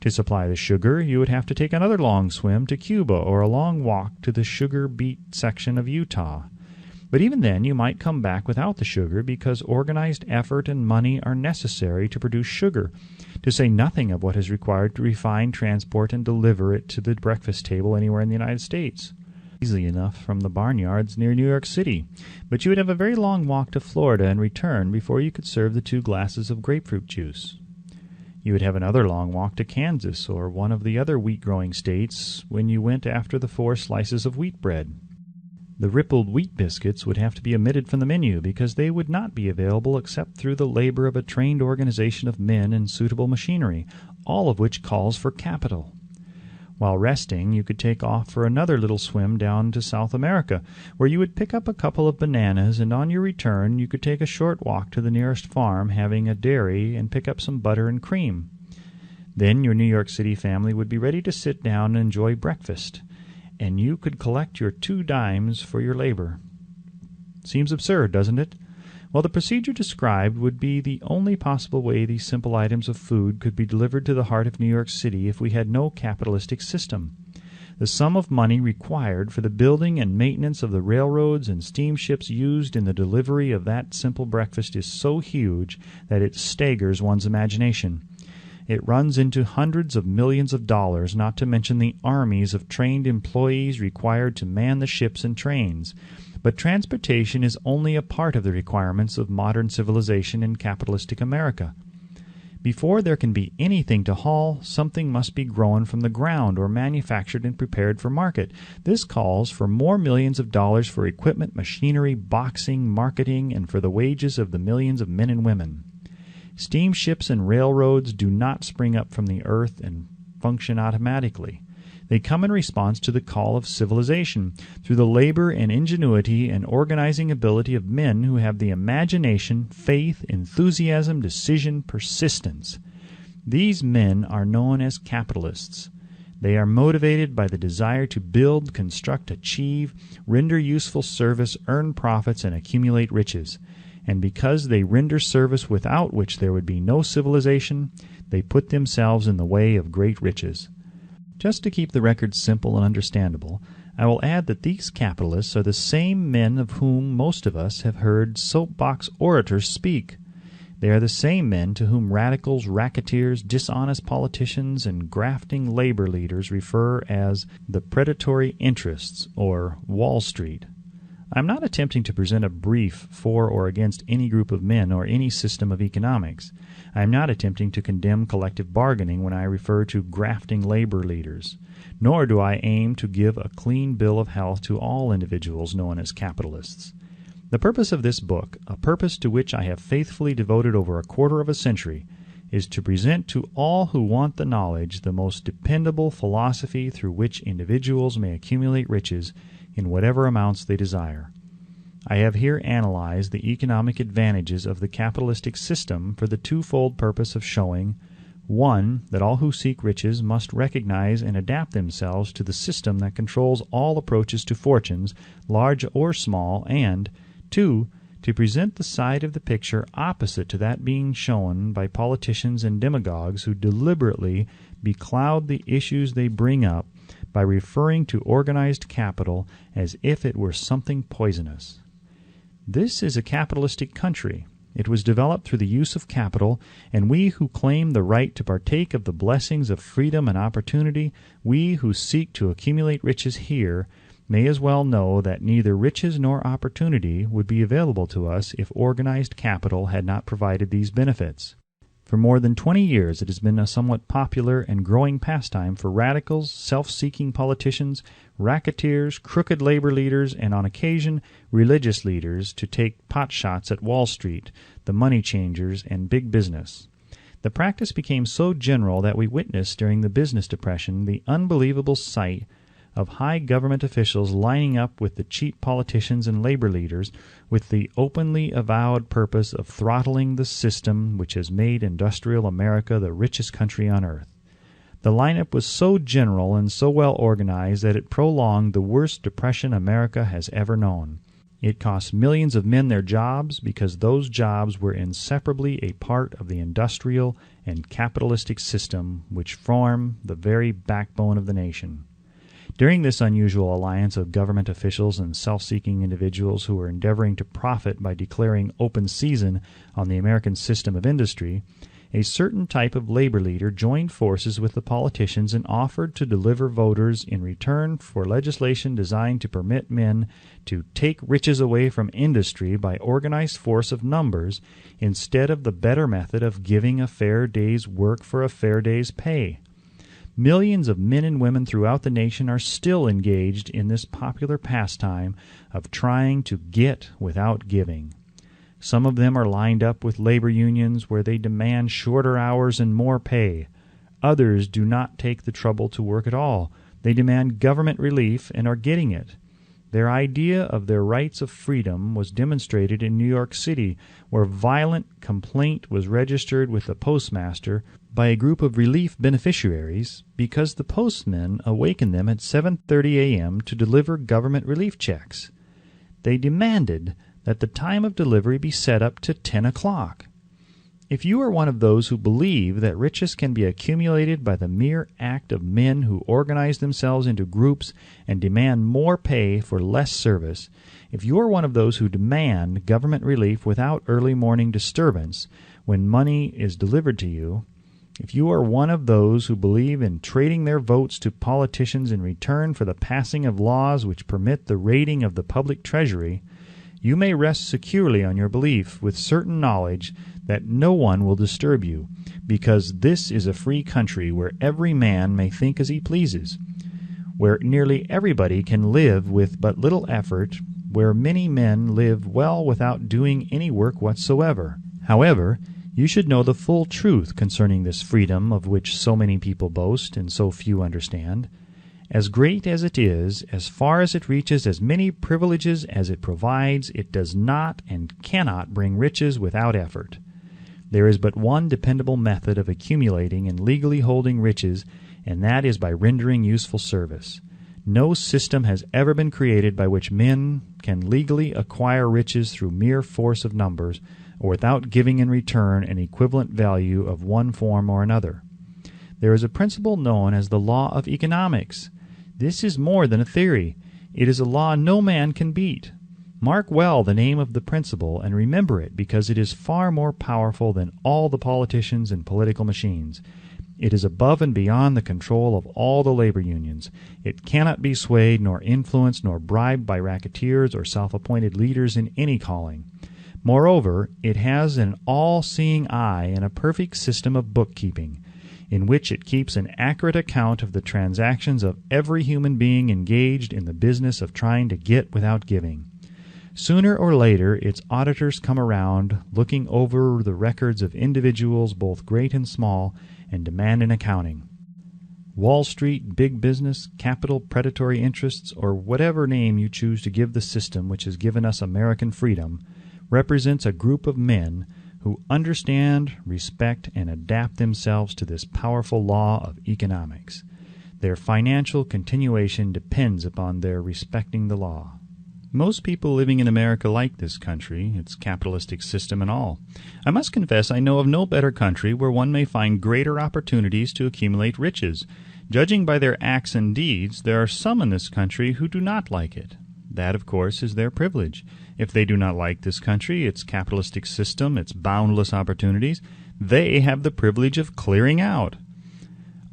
To supply the sugar, you would have to take another long swim to Cuba or a long walk to the sugar-beet section of Utah. But even then, you might come back without the sugar because organized effort and money are necessary to produce sugar, to say nothing of what is required to refine, transport, and deliver it to the breakfast table anywhere in the United States. Easily enough from the barnyards near New York City, but you would have a very long walk to Florida and return before you could serve the 2 glasses of grapefruit juice. You would have another long walk to Kansas or one of the other wheat-growing states when you went after the 4 slices of wheat bread. The rippled wheat biscuits would have to be omitted from the menu because they would not be available except through the labor of a trained organization of men and suitable machinery, all of which calls for capital. While resting, you could take off for another little swim down to South America, where you would pick up a couple of bananas, and on your return you could take a short walk to the nearest farm having a dairy and pick up some butter and cream. Then your New York City family would be ready to sit down and enjoy breakfast, and you could collect your 2 dimes for your labor. Seems absurd, doesn't it? Well, the procedure described would be the only possible way these simple items of food could be delivered to the heart of New York City if we had no capitalistic system. The sum of money required for the building and maintenance of the railroads and steamships used in the delivery of that simple breakfast is so huge that it staggers one's imagination. It runs into hundreds of millions of dollars, not to mention the armies of trained employees required to man the ships and trains. But transportation is only a part of the requirements of modern civilization in capitalistic America. Before there can be anything to haul, something must be grown from the ground or manufactured and prepared for market. This calls for more millions of dollars for equipment, machinery, boxing, marketing, and for the wages of the millions of men and women. Steamships and railroads do not spring up from the earth and function automatically. They come in response to the call of civilization, through the labor and ingenuity and organizing ability of men who have the imagination, faith, enthusiasm, decision, persistence. These men are known as capitalists. They are motivated by the desire to build, construct, achieve, render useful service, earn profits, and accumulate riches. And because they render service without which there would be no civilization, they put themselves in the way of great riches. Just to keep the record simple and understandable, I will add that these capitalists are the same men of whom most of us have heard soapbox orators speak. They are the same men to whom radicals, racketeers, dishonest politicians, and grafting labor leaders refer as the predatory interests, or Wall Street. I am not attempting to present a brief for or against any group of men or any system of economics. I am not attempting to condemn collective bargaining when I refer to grafting labor leaders. Nor do I aim to give a clean bill of health to all individuals known as capitalists. The purpose of this book, a purpose to which I have faithfully devoted over a quarter of a century, is to present to all who want the knowledge the most dependable philosophy through which individuals may accumulate riches in whatever amounts they desire. I have here analyzed the economic advantages of the capitalistic system for the twofold purpose of showing, 1. That all who seek riches must recognize and adapt themselves to the system that controls all approaches to fortunes, large or small, and 2. To present the side of the picture opposite to that being shown by politicians and demagogues who deliberately becloud the issues they bring up by referring to organized capital as if it were something poisonous. This is a capitalistic country. It was developed through the use of capital, and we who claim the right to partake of the blessings of freedom and opportunity, we who seek to accumulate riches here, may as well know that neither riches nor opportunity would be available to us if organized capital had not provided these benefits. For more than 20 years it has been a somewhat popular and growing pastime for radicals, self-seeking politicians, racketeers, crooked labor leaders, and on occasion religious leaders to take potshots at Wall Street, the money changers, and big business. The practice became so general that we witnessed during the business depression the unbelievable sight of high government officials lining up with the cheap politicians and labor leaders with the openly avowed purpose of throttling the system which has made industrial America the richest country on earth. The lineup was so general and so well organized that it prolonged the worst depression America has ever known. It cost millions of men their jobs because those jobs were inseparably a part of the industrial and capitalistic system which form the very backbone of the nation. During this unusual alliance of government officials and self-seeking individuals who were endeavoring to profit by declaring open season on the American system of industry, a certain type of labor leader joined forces with the politicians and offered to deliver voters in return for legislation designed to permit men to take riches away from industry by organized force of numbers instead of the better method of giving a fair day's work for a fair day's pay. Millions of men and women throughout the nation are still engaged in this popular pastime of trying to get without giving. Some of them are lined up with labor unions where they demand shorter hours and more pay. Others do not take the trouble to work at all. They demand government relief and are getting it. Their idea of their rights of freedom was demonstrated in New York City, where violent complaint was registered with the postmaster by a group of relief beneficiaries because the postmen awakened them at 7:30 a.m. to deliver government relief checks. They demanded that the time of delivery be set up to 10 o'clock. If you are one of those who believe that riches can be accumulated by the mere act of men who organize themselves into groups and demand more pay for less service, if you are one of those who demand government relief without early morning disturbance when money is delivered to you, If you are one of those who believe in trading their votes to politicians in return for the passing of laws which permit the raiding of the public treasury, you may rest securely on your belief with certain knowledge that no one will disturb you, because this is a free country where every man may think as he pleases, where nearly everybody can live with but little effort, where many men live well without doing any work whatsoever. However, you should know the full truth concerning this freedom of which so many people boast and so few understand. As great as it is, as far as it reaches as many privileges as it provides, it does not and cannot bring riches without effort. There is but one dependable method of accumulating and legally holding riches, and that is by rendering useful service. No system has ever been created by which men can legally acquire riches through mere force of numbers, or without giving in return an equivalent value of one form or another. There is a principle known as the law of economics. This is more than a theory. It is a law no man can beat. Mark well the name of the principle and remember it, because it is far more powerful than all the politicians and political machines. It is above and beyond the control of all the labor unions. It cannot be swayed nor influenced nor bribed by racketeers or self-appointed leaders in any calling. Moreover, it has an all-seeing eye and a perfect system of bookkeeping, in which it keeps an accurate account of the transactions of every human being engaged in the business of trying to get without giving. Sooner or later, its auditors come around, looking over the records of individuals both great and small, and demand an accounting. Wall Street, big business, capital, predatory interests, or whatever name you choose to give the system which has given us American freedom, represents a group of men who understand, respect, and adapt themselves to this powerful law of economics. Their financial continuation depends upon their respecting the law. Most people living in America like this country, its capitalistic system and all. I must confess I know of no better country where one may find greater opportunities to accumulate riches. Judging by their acts and deeds, there are some in this country who do not like it. That, of course, is their privilege. If they do not like this country, its capitalistic system, its boundless opportunities, they have the privilege of clearing out.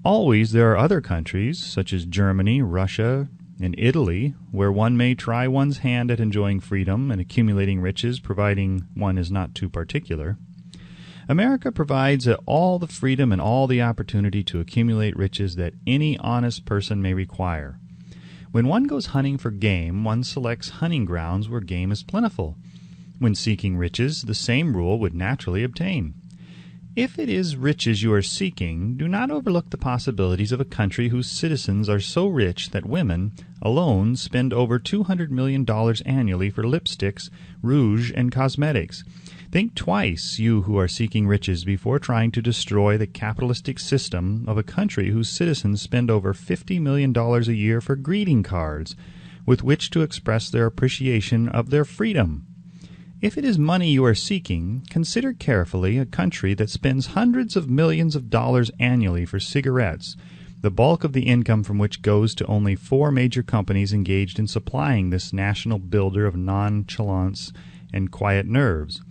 Always there are other countries, such as Germany, Russia, and Italy, where one may try one's hand at enjoying freedom and accumulating riches, providing one is not too particular. America provides all the freedom and all the opportunity to accumulate riches that any honest person may require. When one goes hunting for game, one selects hunting grounds where game is plentiful. When seeking riches, the same rule would naturally obtain. If it is riches you are seeking, do not overlook the possibilities of a country whose citizens are so rich that women alone spend over $200 million annually for lipsticks, rouge, and cosmetics. Think twice, you who are seeking riches, before trying to destroy the capitalistic system of a country whose citizens spend over $50 million a year for greeting cards, with which to express their appreciation of their freedom. If it is money you are seeking, consider carefully a country that spends hundreds of millions of dollars annually for cigarettes, the bulk of the income from which goes to only 4 major companies engaged in supplying this national builder of nonchalance and quiet nerves.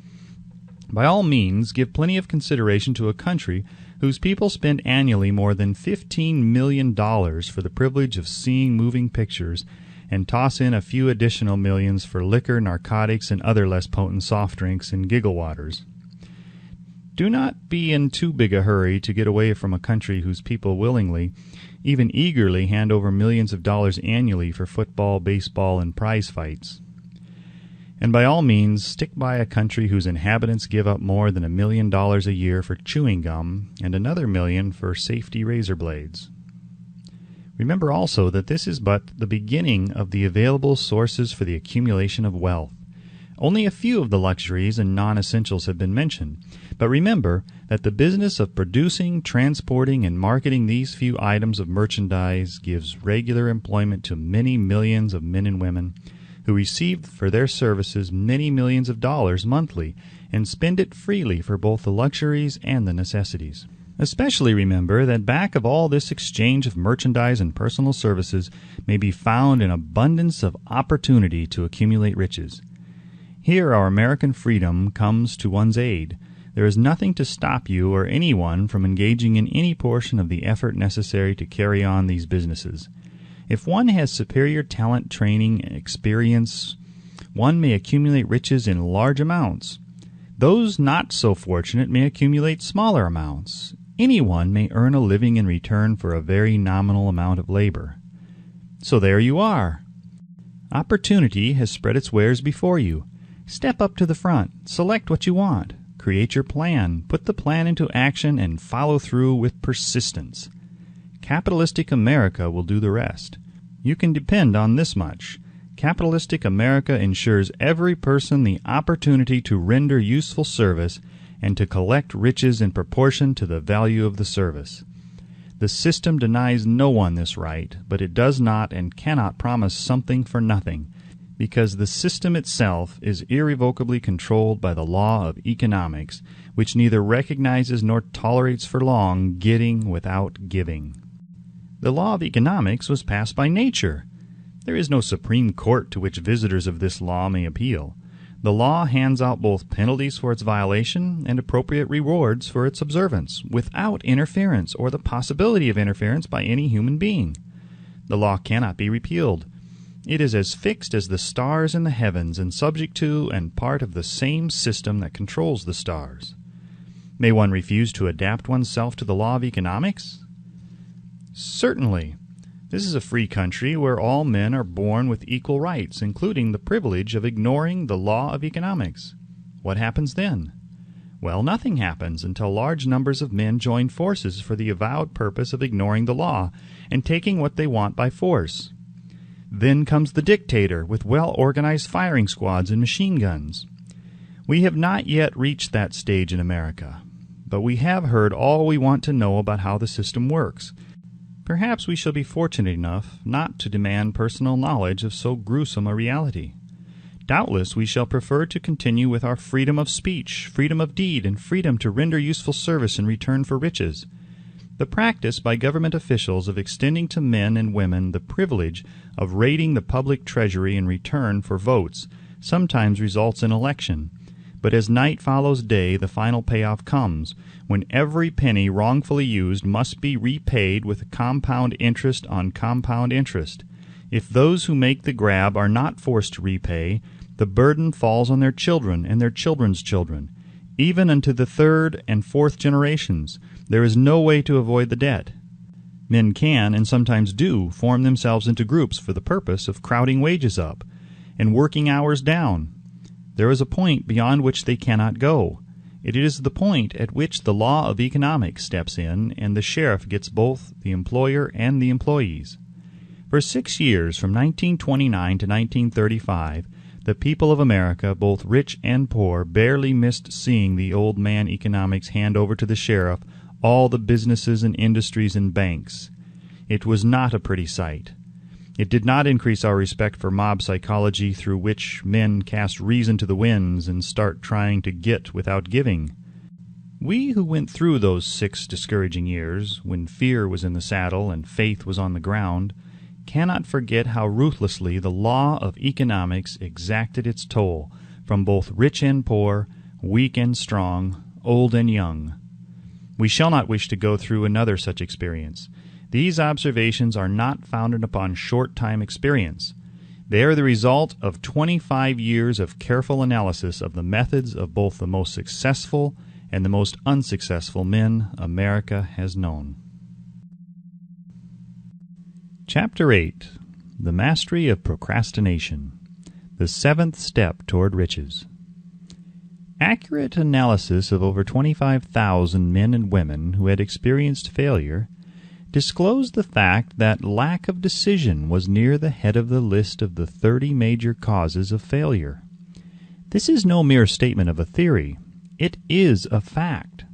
By all means, give plenty of consideration to a country whose people spend annually more than $15 million for the privilege of seeing moving pictures, and toss in a few additional millions for liquor, narcotics, and other less potent soft drinks and giggle waters. Do not be in too big a hurry to get away from a country whose people willingly, even eagerly, hand over millions of dollars annually for football, baseball, and prize fights. And by all means, stick by a country whose inhabitants give up more than $1 million a year for chewing gum and another $1 million for safety razor blades. Remember also that this is but the beginning of the available sources for the accumulation of wealth. Only a few of the luxuries and non-essentials have been mentioned, but remember that the business of producing, transporting, and marketing these few items of merchandise gives regular employment to many millions of men and women, who receive for their services many millions of dollars monthly and spend it freely for both the luxuries and the necessities. Especially remember that back of all this exchange of merchandise and personal services may be found an abundance of opportunity to accumulate riches. Here our American freedom comes to one's aid. There is nothing to stop you or anyone from engaging in any portion of the effort necessary to carry on these businesses. If one has superior talent, training, experience, one may accumulate riches in large amounts. Those not so fortunate may accumulate smaller amounts. Anyone may earn a living in return for a very nominal amount of labor. So there you are. Opportunity has spread its wares before you. Step up to the front, select what you want, create your plan, put the plan into action, and follow through with persistence. Capitalistic America will do the rest. You can depend on this much. Capitalistic America ensures every person the opportunity to render useful service and to collect riches in proportion to the value of the service. The system denies no one this right, but it does not and cannot promise something for nothing, because the system itself is irrevocably controlled by the law of economics, which neither recognizes nor tolerates for long getting without giving. The law of economics was passed by nature. There is no Supreme Court to which visitors of this law may appeal. The law hands out both penalties for its violation and appropriate rewards for its observance, without interference or the possibility of interference by any human being. The law cannot be repealed. It is as fixed as the stars in the heavens and subject to and part of the same system that controls the stars. May one refuse to adapt oneself to the law of economics? Certainly. This is a free country where all men are born with equal rights, including the privilege of ignoring the law of economics. What happens then? Well, nothing happens until large numbers of men join forces for the avowed purpose of ignoring the law and taking what they want by force. Then comes the dictator with well-organized firing squads and machine guns. We have not yet reached that stage in America, but we have heard all we want to know about how the system works. Perhaps we shall be fortunate enough not to demand personal knowledge of so gruesome a reality. Doubtless we shall prefer to continue with our freedom of speech, freedom of deed, and freedom to render useful service in return for riches. The practice by government officials of extending to men and women the privilege of raiding the public treasury in return for votes sometimes results in election. But as night follows day, the final payoff comes, when every penny wrongfully used must be repaid with compound interest on compound interest. If those who make the grab are not forced to repay, the burden falls on their children and their children's children. Even unto the third and fourth generations, there is no way to avoid the debt. Men can, and sometimes do, form themselves into groups for the purpose of crowding wages up and working hours down. There is a point beyond which they cannot go. It is the point at which the law of economics steps in, and the sheriff gets both the employer and the employees. For 6 years, from 1929 to 1935, the people of America, both rich and poor, barely missed seeing the old man economics hand over to the sheriff all the businesses and industries and banks. It was not a pretty sight. It did not increase our respect for mob psychology, through which men cast reason to the winds and start trying to get without giving. We who went through those 6 discouraging years, when fear was in the saddle and faith was on the ground, cannot forget how ruthlessly the law of economics exacted its toll from both rich and poor, weak and strong, old and young. We shall not wish to go through another such experience. These observations are not founded upon short-time experience. They are the result of 25 years of careful analysis of the methods of both the most successful and the most unsuccessful men America has known. Chapter 8. The Mastery of Procrastination. The 7th Step Toward Riches. Accurate analysis of over 25,000 men and women who had experienced failure disclosed the fact that lack of decision was near the head of the list of the 30 major causes of failure. This is no mere statement of a theory. It is a fact.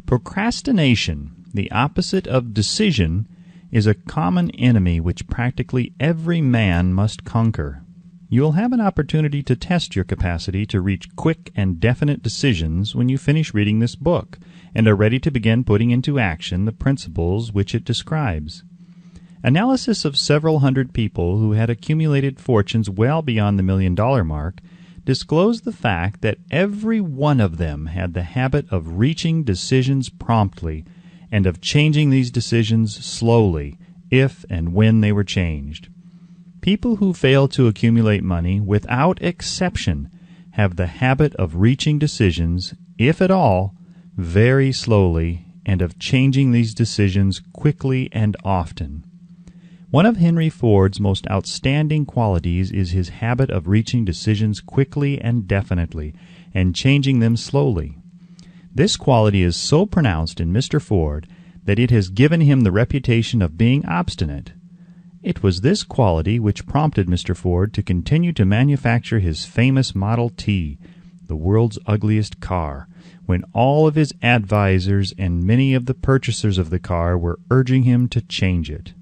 Procrastination, the opposite of decision, is a common enemy which practically every man must conquer. You will have an opportunity to test your capacity to reach quick and definite decisions when you finish reading this book and are ready to begin putting into action the principles which it describes. Analysis of several hundred people who had accumulated fortunes well beyond the $1 million mark disclosed the fact that every one of them had the habit of reaching decisions promptly and of changing these decisions slowly, if and when they were changed. People who fail to accumulate money, without exception, have the habit of reaching decisions, if at all, very slowly, and of changing these decisions quickly and often. One of Henry Ford's most outstanding qualities is his habit of reaching decisions quickly and definitely, and changing them slowly. This quality is so pronounced in Mr. Ford that it has given him the reputation of being obstinate. It was this quality which prompted Mr. Ford to continue to manufacture his famous Model T, the world's ugliest car, when all of his advisors and many of the purchasers of the car were urging him to change it.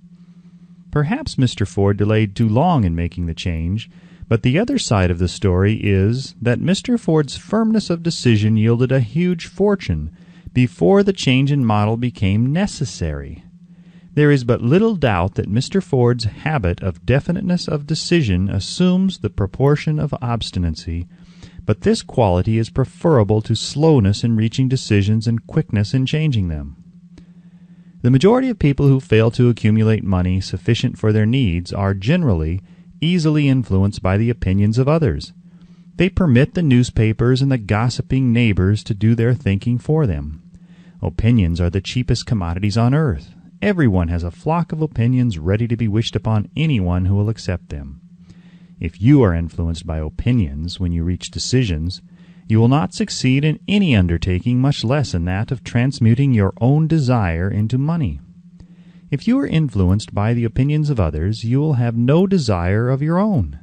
Perhaps Mr. Ford delayed too long in making the change, but the other side of the story is that Mr. Ford's firmness of decision yielded a huge fortune before the change in model became necessary. There is but little doubt that Mr. Ford's habit of definiteness of decision assumes the proportion of obstinacy, but this quality is preferable to slowness in reaching decisions and quickness in changing them. The majority of people who fail to accumulate money sufficient for their needs are generally easily influenced by the opinions of others. They permit the newspapers and the gossiping neighbors to do their thinking for them. Opinions are the cheapest commodities on earth. Everyone has a flock of opinions ready to be wished upon anyone who will accept them. If you are influenced by opinions when you reach decisions, you will not succeed in any undertaking, much less in that of transmuting your own desire into money. If you are influenced by the opinions of others, you will have no desire of your own.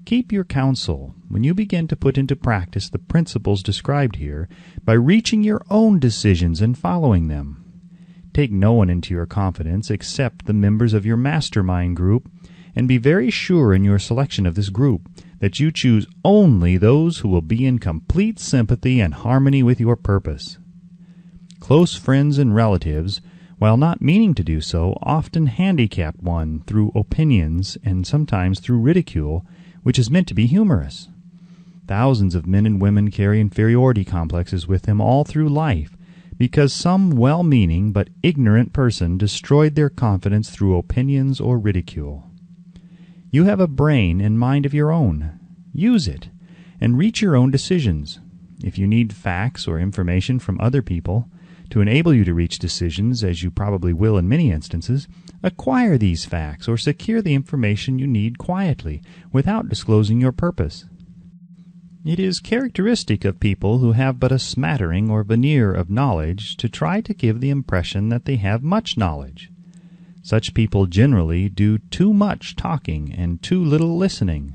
Keep your counsel when you begin to put into practice the principles described here by reaching your own decisions and following them. Take no one into your confidence except the members of your mastermind group, and be very sure in your selection of this group that you choose only those who will be in complete sympathy and harmony with your purpose. Close friends and relatives, while not meaning to do so, often handicap one through opinions and sometimes through ridicule, which is meant to be humorous. Thousands of men and women carry inferiority complexes with them all through life, because some well-meaning but ignorant person destroyed their confidence through opinions or ridicule. You have a brain and mind of your own. Use it, and reach your own decisions. If you need facts or information from other people to enable you to reach decisions, as you probably will in many instances, acquire these facts or secure the information you need quietly, without disclosing your purpose. It is characteristic of people who have but a smattering or veneer of knowledge to try to give the impression that they have much knowledge. Such people generally do too much talking and too little listening.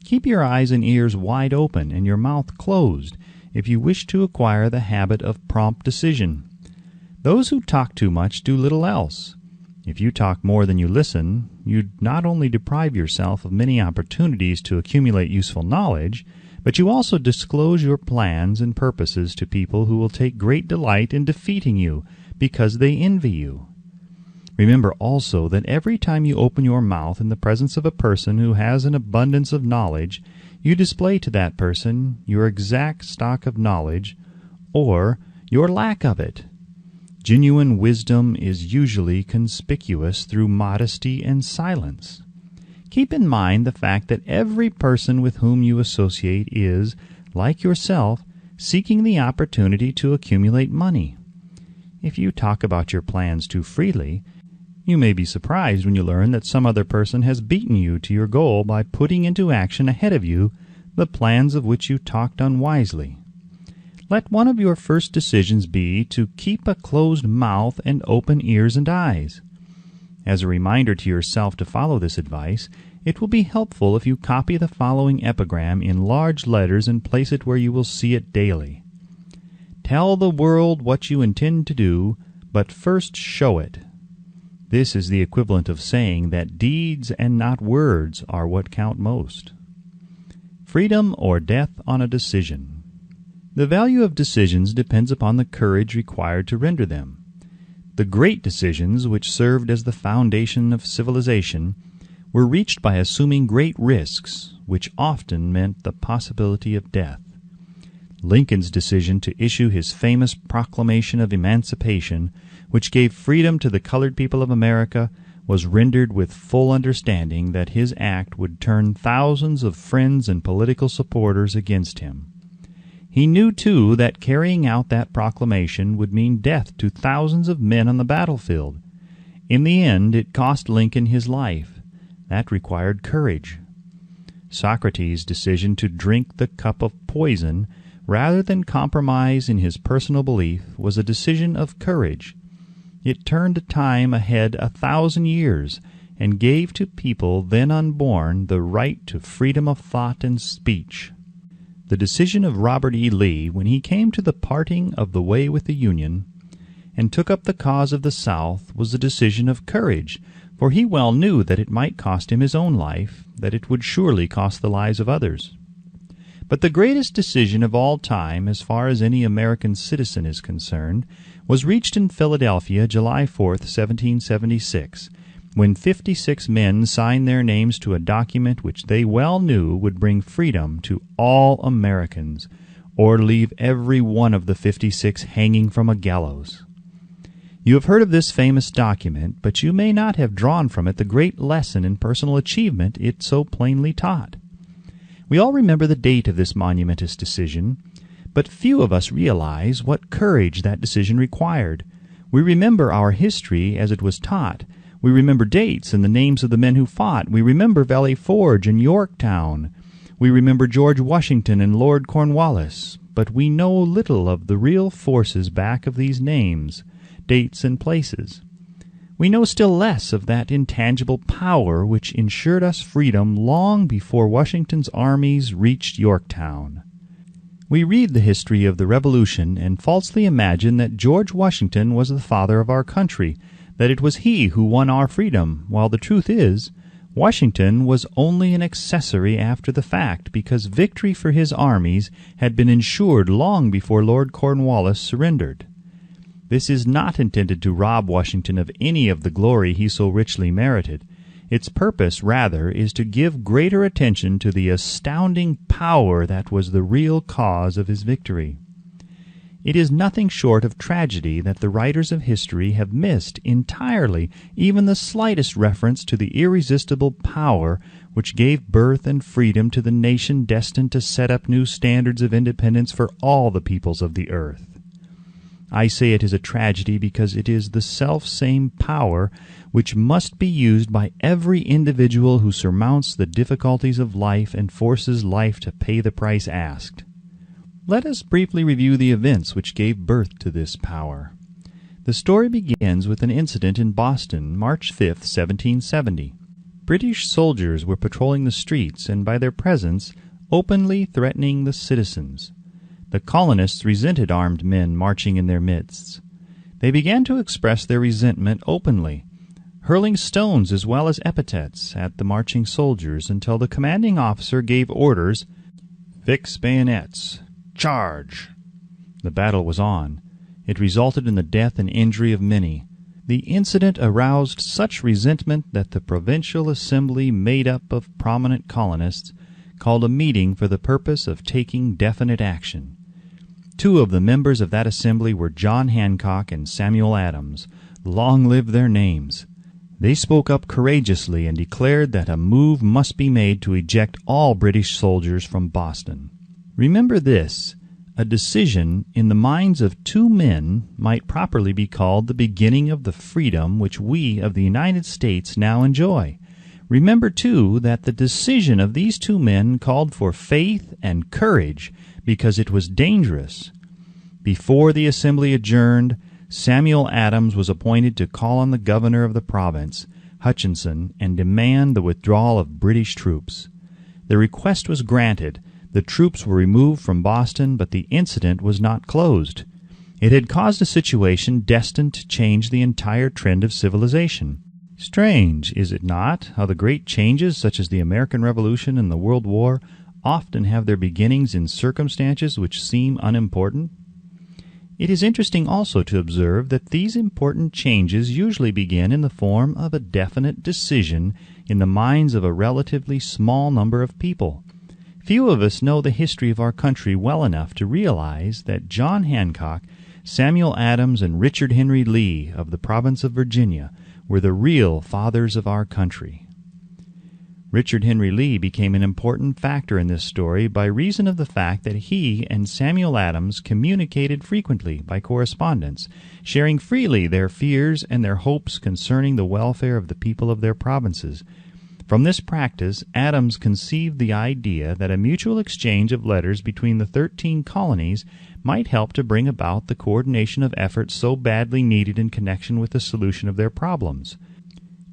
Keep your eyes and ears wide open and your mouth closed if you wish to acquire the habit of prompt decision. Those who talk too much do little else. If you talk more than you listen, you not only deprive yourself of many opportunities to accumulate useful knowledge, but you also disclose your plans and purposes to people who will take great delight in defeating you because they envy you. Remember also that every time you open your mouth in the presence of a person who has an abundance of knowledge, you display to that person your exact stock of knowledge or your lack of it. Genuine wisdom is usually conspicuous through modesty and silence. Keep in mind the fact that every person with whom you associate is, like yourself, seeking the opportunity to accumulate money. If you talk about your plans too freely, you may be surprised when you learn that some other person has beaten you to your goal by putting into action ahead of you the plans of which you talked unwisely. Let one of your first decisions be to keep a closed mouth and open ears and eyes. As a reminder to yourself to follow this advice, it will be helpful if you copy the following epigram in large letters and place it where you will see it daily. Tell the world what you intend to do, but first show it. This is the equivalent of saying that deeds and not words are what count most. Freedom or death on a decision. The value of decisions depends upon the courage required to render them. The great decisions which served as the foundation of civilization were reached by assuming great risks, which often meant the possibility of death. Lincoln's decision to issue his famous Proclamation of Emancipation, which gave freedom to the colored people of America, was rendered with full understanding that his act would turn thousands of friends and political supporters against him. He knew, too, that carrying out that proclamation would mean death to thousands of men on the battlefield. In the end, it cost Lincoln his life. That required courage. Socrates' decision to drink the cup of poison rather than compromise in his personal belief was a decision of courage. It turned time ahead 1,000 years and gave to people then unborn the right to freedom of thought and speech. The decision of Robert E. Lee, when he came to the parting of the way with the Union and took up the cause of the South, was a decision of courage, for he well knew that it might cost him his own life, that it would surely cost the lives of others. But the greatest decision of all time, as far as any American citizen is concerned, was reached in Philadelphia, July 4th, 1776, when 56 men signed their names to a document which they well knew would bring freedom to all Americans, or leave every one of the 56 hanging from a gallows. You have heard of this famous document, but you may not have drawn from it the great lesson in personal achievement it so plainly taught. We all remember the date of this monumentous decision, but few of us realize what courage that decision required. We remember our history as it was taught. We remember dates and the names of the men who fought. We remember Valley Forge and Yorktown. We remember George Washington and Lord Cornwallis, but we know little of the real forces back of these names, dates, and places. We know still less of that intangible power which ensured us freedom long before Washington's armies reached Yorktown. We read the history of the Revolution and falsely imagine that George Washington was the father of our country, that it was he who won our freedom, while the truth is, Washington was only an accessory after the fact, because victory for his armies had been ensured long before Lord Cornwallis surrendered. This is not intended to rob Washington of any of the glory he so richly merited. Its purpose, rather, is to give greater attention to the astounding power that was the real cause of his victory. It is nothing short of tragedy that the writers of history have missed entirely even the slightest reference to the irresistible power which gave birth and freedom to the nation destined to set up new standards of independence for all the peoples of the earth. I say it is a tragedy because it is the self-same power which must be used by every individual who surmounts the difficulties of life and forces life to pay the price asked. Let us briefly review the events which gave birth to this power. The story begins with an incident in Boston, March 5, 1770. British soldiers were patrolling the streets and by their presence openly threatening the citizens. The colonists resented armed men marching in their midst. They began to express their resentment openly, hurling stones as well as epithets at the marching soldiers until the commanding officer gave orders, "Fix bayonets! Charge!" The battle was on. It resulted in the death and injury of many. The incident aroused such resentment that the Provincial Assembly, made up of prominent colonists, called a meeting for the purpose of taking definite action. Two of the members of that assembly were John Hancock and Samuel Adams. Long live their names! They spoke up courageously and declared that a move must be made to eject all British soldiers from Boston. Remember this: a decision in the minds of two men might properly be called the beginning of the freedom which we of the United States now enjoy. Remember, too, that the decision of these two men called for faith and courage because it was dangerous. Before the assembly adjourned, Samuel Adams was appointed to call on the governor of the province, Hutchinson, and demand the withdrawal of British troops. The request was granted. The troops were removed from Boston, but the incident was not closed. It had caused a situation destined to change the entire trend of civilization. Strange, is it not, how the great changes such as the American Revolution and the World War often have their beginnings in circumstances which seem unimportant? It is interesting also to observe that these important changes usually begin in the form of a definite decision in the minds of a relatively small number of people. Few of us know the history of our country well enough to realize that John Hancock, Samuel Adams, and Richard Henry Lee of the province of Virginia were the real fathers of our country. Richard Henry Lee became an important factor in this story by reason of the fact that he and Samuel Adams communicated frequently by correspondence, sharing freely their fears and their hopes concerning the welfare of the people of their provinces. From this practice, Adams conceived the idea that a mutual exchange of letters between the 13 colonies might help to bring about the coordination of efforts so badly needed in connection with the solution of their problems.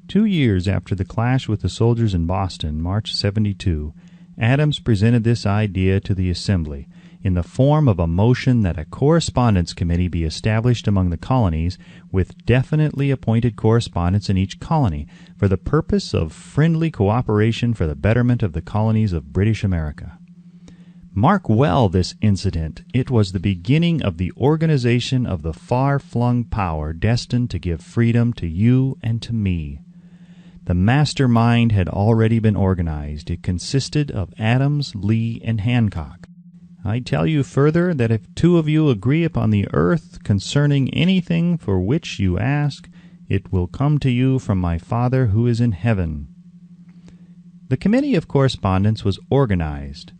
2 years after the clash with the soldiers in Boston, March 72, Adams presented this idea to the Assembly in the form of a motion that a correspondence committee be established among the colonies with definitely appointed correspondents in each colony for the purpose of friendly cooperation for the betterment of the colonies of British America. Mark well this incident. It was the beginning of the organization of the far-flung power destined to give freedom to you and to me. The mastermind had already been organized. It consisted of Adams, Lee, and Hancock. I tell you further that if 2 of you agree upon the earth concerning anything for which you ask, it will come to you from my Father who is in heaven. The Committee of Correspondence was organized.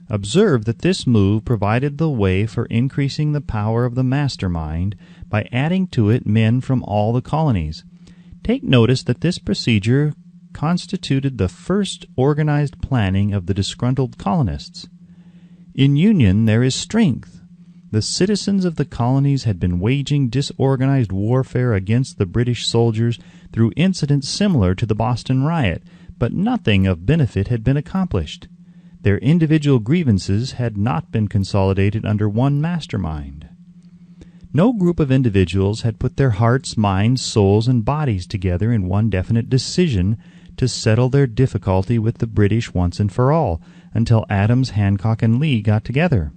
Observe that this move provided the way for increasing the power of the mastermind by adding to it men from all the colonies. Take notice that this procedure constituted the first organized planning of the disgruntled colonists. In union there is strength. The citizens of the colonies had been waging disorganized warfare against the British soldiers through incidents similar to the Boston riot, but nothing of benefit had been accomplished. Their individual grievances had not been consolidated under one mastermind. No group of individuals had put their hearts, minds, souls, and bodies together in one definite decision to settle their difficulty with the British once and for all, until Adams, Hancock, and Lee got together.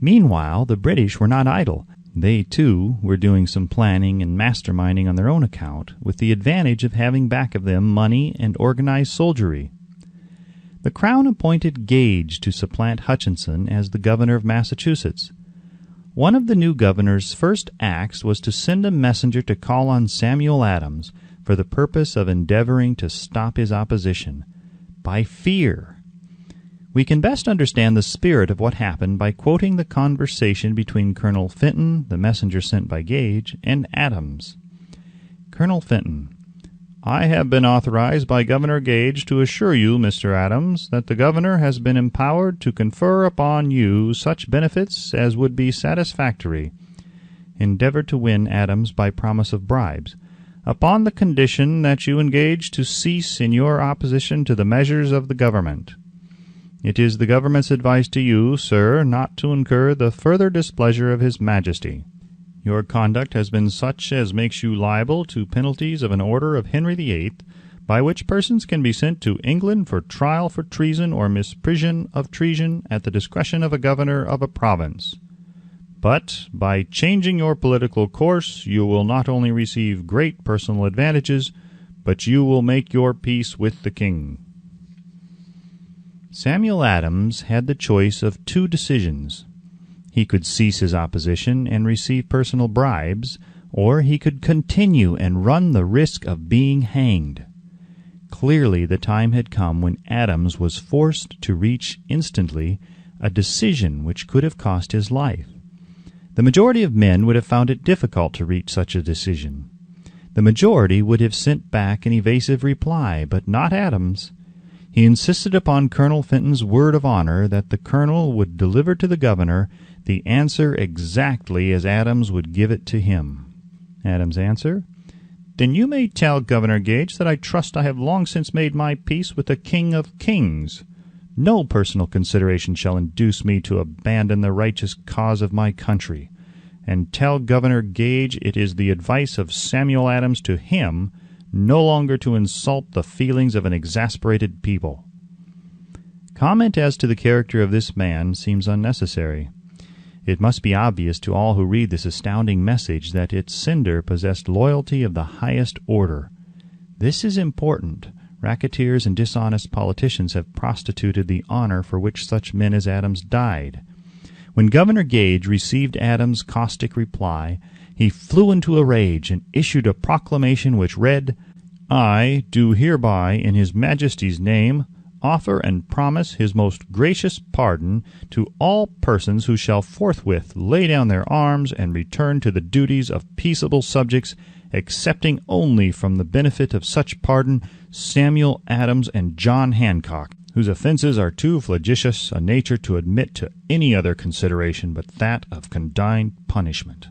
Meanwhile, the British were not idle. They, too, were doing some planning and masterminding on their own account, with the advantage of having back of them money and organized soldiery. The Crown appointed Gage to supplant Hutchinson as the governor of Massachusetts. One of the new governor's first acts was to send a messenger to call on Samuel Adams for the purpose of endeavoring to stop his opposition by fear. We can best understand the spirit of what happened by quoting the conversation between Colonel Fenton, the messenger sent by Gage, and Adams. Colonel Fenton: I have been authorized by Governor Gage to assure you, Mr. Adams, that the governor has been empowered to confer upon you such benefits as would be satisfactory. Endeavor to win Adams by promise of bribes, upon the condition that you engage to cease in your opposition to the measures of the government. It is the government's advice to you, sir, not to incur the further displeasure of His Majesty. Your conduct has been such as makes you liable to penalties of an order of Henry VIII, by which persons can be sent to England for trial for treason or misprision of treason at the discretion of a governor of a province. But by changing your political course you will not only receive great personal advantages, but you will make your peace with the king. Samuel Adams had the choice of 2 decisions. He could cease his opposition and receive personal bribes, or he could continue and run the risk of being hanged. Clearly the time had come when Adams was forced to reach instantly a decision which could have cost his life. The majority of men would have found it difficult to reach such a decision. The majority would have sent back an evasive reply, but not Adams. He insisted upon Colonel Fenton's word of honor that the colonel would deliver to the governor the answer exactly as Adams would give it to him. Adams' answer: Then you may tell Governor Gage that I trust I have long since made my peace with the King of Kings. No personal consideration shall induce me to abandon the righteous cause of my country. And tell Governor Gage it is the advice of Samuel Adams to him no longer to insult the feelings of an exasperated people. Comment as to the character of this man seems unnecessary. It must be obvious to all who read this astounding message that its sender possessed loyalty of the highest order. This is important. Racketeers and dishonest politicians have prostituted the honor for which such men as Adams died. When Governor Gage received Adams' caustic reply, he flew into a rage and issued a proclamation which read, "I do hereby, in His Majesty's name, offer and promise His most gracious pardon to all persons who shall forthwith lay down their arms and return to the duties of peaceable subjects, excepting only from the benefit of such pardon Samuel Adams and John Hancock, whose offenses are too flagitious a nature to admit to any other consideration but that of condign punishment."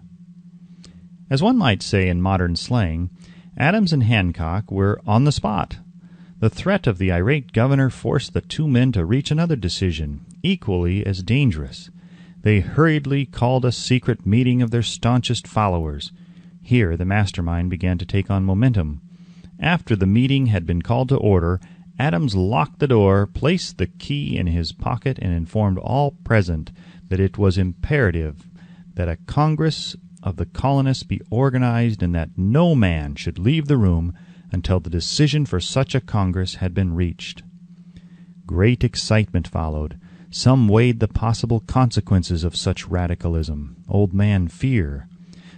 As one might say in modern slang, Adams and Hancock were on the spot. The threat of the irate governor forced the two men to reach another decision, equally as dangerous. They hurriedly called a secret meeting of their staunchest followers. Here the mastermind began to take on momentum. After the meeting had been called to order, Adams locked the door, placed the key in his pocket, and informed all present that it was imperative that a Congress of the colonists be organized and that no man should leave the room until the decision for such a Congress had been reached. Great excitement followed. Some weighed the possible consequences of such radicalism, old man fear.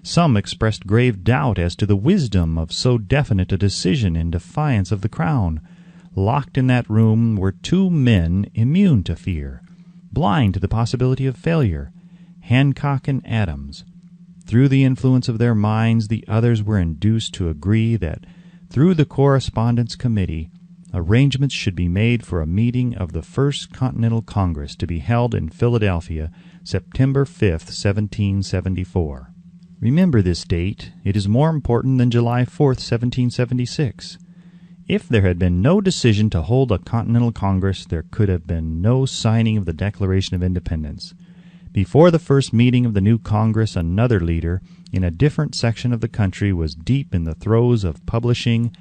Some expressed grave doubt as to the wisdom of so definite a decision in defiance of the Crown. Locked in that room were two men immune to fear, blind to the possibility of failure, Hancock and Adams. Through the influence of their minds, the others were induced to agree that, through the Correspondence Committee, arrangements should be made for a meeting of the First Continental Congress to be held in Philadelphia, September 5th, 1774. Remember this date. It is more important than July 4th, 1776. If there had been no decision to hold a Continental Congress, there could have been no signing of the Declaration of Independence. Before the first meeting of the new Congress, another leader, in a different section of the country, was deep in the throes of publishing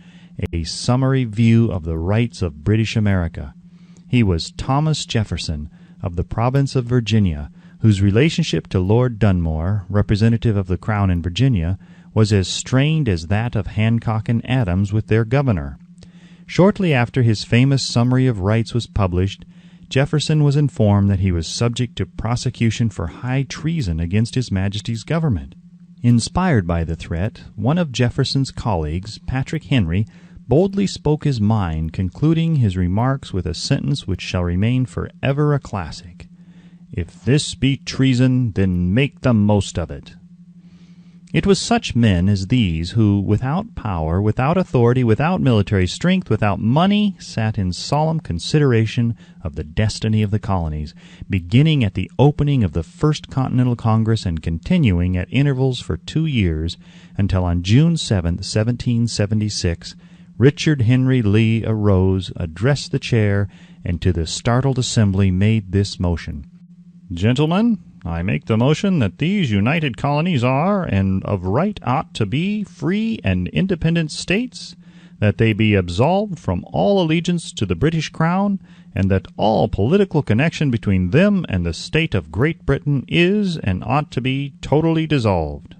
a summary view of the rights of British America. He was Thomas Jefferson, of the province of Virginia, whose relationship to Lord Dunmore, representative of the Crown in Virginia, was as strained as that of Hancock and Adams with their governor. Shortly after his famous Summary of Rights was published, Jefferson was informed that he was subject to prosecution for high treason against His Majesty's government. Inspired by the threat, one of Jefferson's colleagues, Patrick Henry, boldly spoke his mind, concluding his remarks with a sentence which shall remain forever a classic: "If this be treason, then make the most of it." It was such men as these who, without power, without authority, without military strength, without money, sat in solemn consideration of the destiny of the colonies, beginning at the opening of the First Continental Congress and continuing at intervals for 2 years, until on June 7, 1776, Richard Henry Lee arose, addressed the chair, and to the startled assembly made this motion: "Gentlemen, I make the motion that these united colonies are, and of right ought to be, free and independent states, that they be absolved from all allegiance to the British Crown, and that all political connection between them and the state of Great Britain is and ought to be totally dissolved."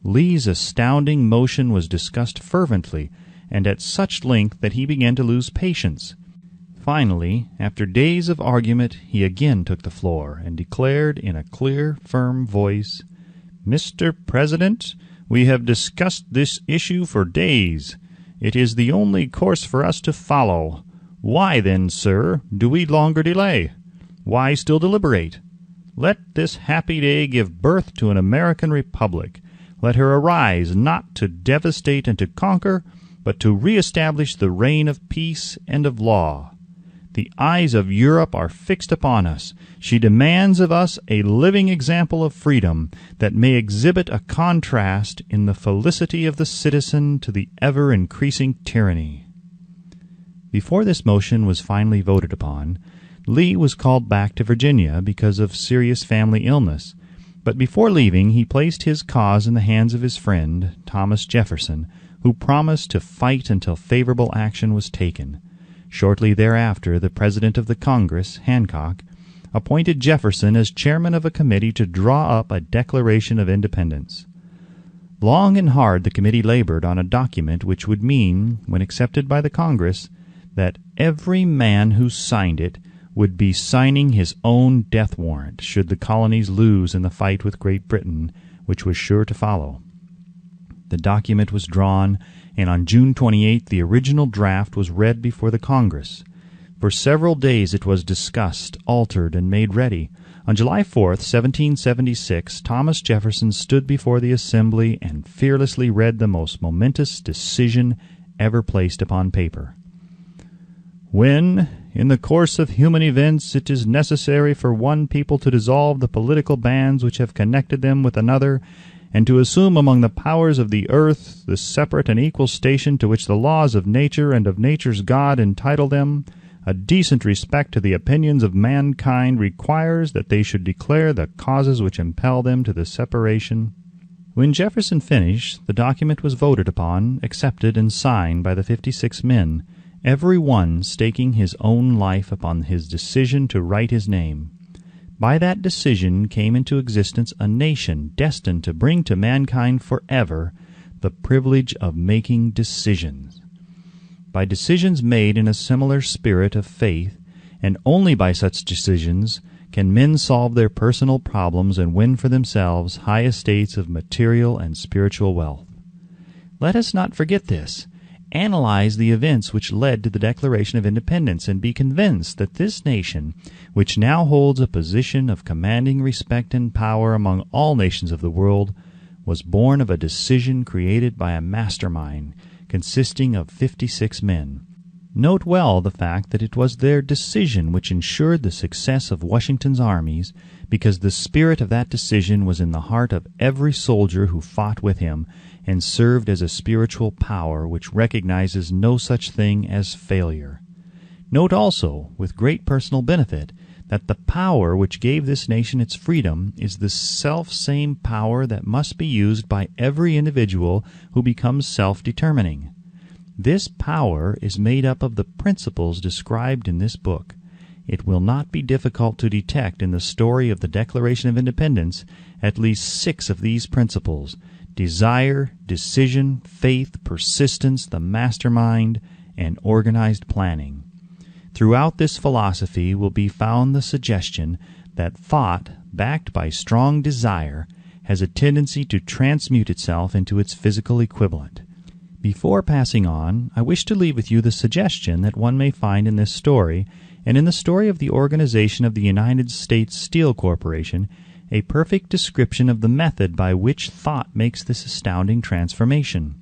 Lee's astounding motion was discussed fervently, and at such length that he began to lose patience. Finally, after days of argument, he again took the floor and declared in a clear, firm voice, "Mr. President, we have discussed this issue for days. It is the only course for us to follow. Why then, sir, do we longer delay? Why still deliberate? Let this happy day give birth to an American republic. Let her arise not to devastate and to conquer, but to reestablish the reign of peace and of law. The eyes of Europe are fixed upon us. She demands of us a living example of freedom that may exhibit a contrast in the felicity of the citizen to the ever-increasing tyranny." Before this motion was finally voted upon, Lee was called back to Virginia because of serious family illness, but before leaving he placed his cause in the hands of his friend, Thomas Jefferson, who promised to fight until favorable action was taken. Shortly thereafter, the President of the Congress, Hancock, appointed Jefferson as chairman of a committee to draw up a Declaration of Independence. Long and hard the committee labored on a document which would mean, when accepted by the Congress, that every man who signed it would be signing his own death warrant should the colonies lose in the fight with Great Britain, which was sure to follow. The document was drawn, and on June 28 the original draft was read before the Congress. For several days it was discussed, altered, and made ready. On July 4, 1776, Thomas Jefferson stood before the Assembly and fearlessly read the most momentous decision ever placed upon paper. When, in the course of human events, it is necessary for one people to dissolve the political bands which have connected them with another, and to assume among the powers of the earth the separate and equal station to which the laws of nature and of nature's God entitle them, a decent respect to the opinions of mankind requires that they should declare the causes which impel them to the separation. When Jefferson finished, the document was voted upon, accepted, and signed by the 56 men, every one staking his own life upon his decision to write his name. By that decision came into existence a nation destined to bring to mankind forever the privilege of making decisions. By decisions made in a similar spirit of faith, and only by such decisions, can men solve their personal problems and win for themselves high estates of material and spiritual wealth. Let us not forget this. Analyze the events which led to the Declaration of Independence and be convinced that this nation, which now holds a position of commanding respect and power among all nations of the world, was born of a decision created by a mastermind consisting of 56 men. Note well the fact that it was their decision which ensured the success of Washington's armies, because the spirit of that decision was in the heart of every soldier who fought with him, and served as a spiritual power which recognizes no such thing as failure. Note also, with great personal benefit, that the power which gave this nation its freedom is the self-same power that must be used by every individual who becomes self-determining. This power is made up of the principles described in this book. It will not be difficult to detect in the story of the Declaration of Independence at least 6 of these principles: desire, decision, faith, persistence, the mastermind, and organized planning. Throughout this philosophy will be found the suggestion that thought, backed by strong desire, has a tendency to transmute itself into its physical equivalent. Before passing on, I wish to leave with you the suggestion that one may find in this story, and in the story of the organization of the United States Steel Corporation, a perfect description of the method by which thought makes this astounding transformation.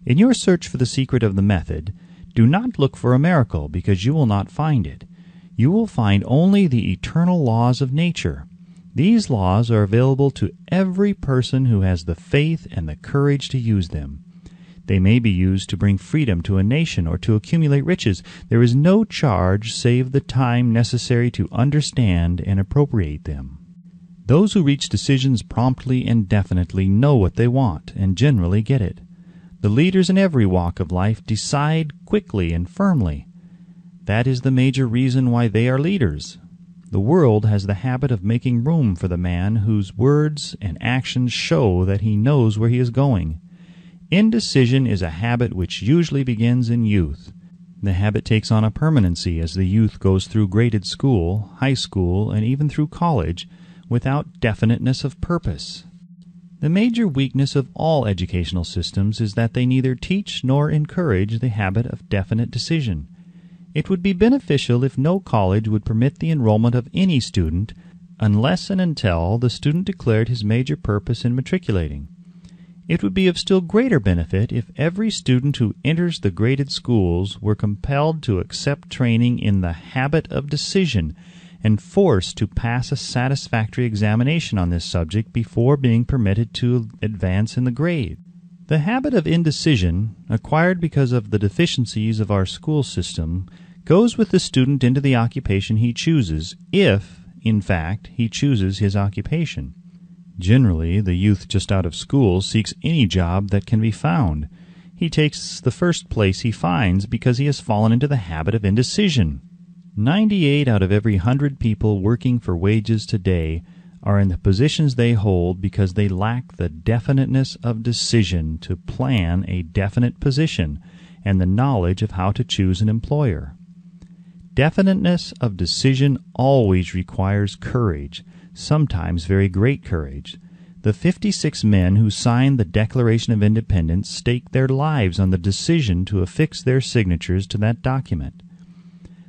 In your search for the secret of the method, do not look for a miracle, because you will not find it. You will find only the eternal laws of nature. These laws are available to every person who has the faith and the courage to use them. They may be used to bring freedom to a nation or to accumulate riches. There is no charge save the time necessary to understand and appropriate them. Those who reach decisions promptly and definitely know what they want and generally get it. The leaders in every walk of life decide quickly and firmly. That is the major reason why they are leaders. The world has the habit of making room for the man whose words and actions show that he knows where he is going. Indecision is a habit which usually begins in youth. The habit takes on a permanency as the youth goes through graded school, high school, and even through college, without definiteness of purpose. The major weakness of all educational systems is that they neither teach nor encourage the habit of definite decision. It would be beneficial if no college would permit the enrollment of any student unless and until the student declared his major purpose in matriculating. It would be of still greater benefit if every student who enters the graded schools were compelled to accept training in the habit of decision and forced to pass a satisfactory examination on this subject before being permitted to advance in the grade. The habit of indecision, acquired because of the deficiencies of our school system, goes with the student into the occupation he chooses, if, in fact, he chooses his occupation. Generally, the youth just out of school seeks any job that can be found. He takes the first place he finds because he has fallen into the habit of indecision. 98 out of every 100 people working for wages today are in the positions they hold because they lack the definiteness of decision to plan a definite position and the knowledge of how to choose an employer. Definiteness of decision always requires courage, sometimes very great courage. The 56 men who signed the Declaration of Independence staked their lives on the decision to affix their signatures to that document.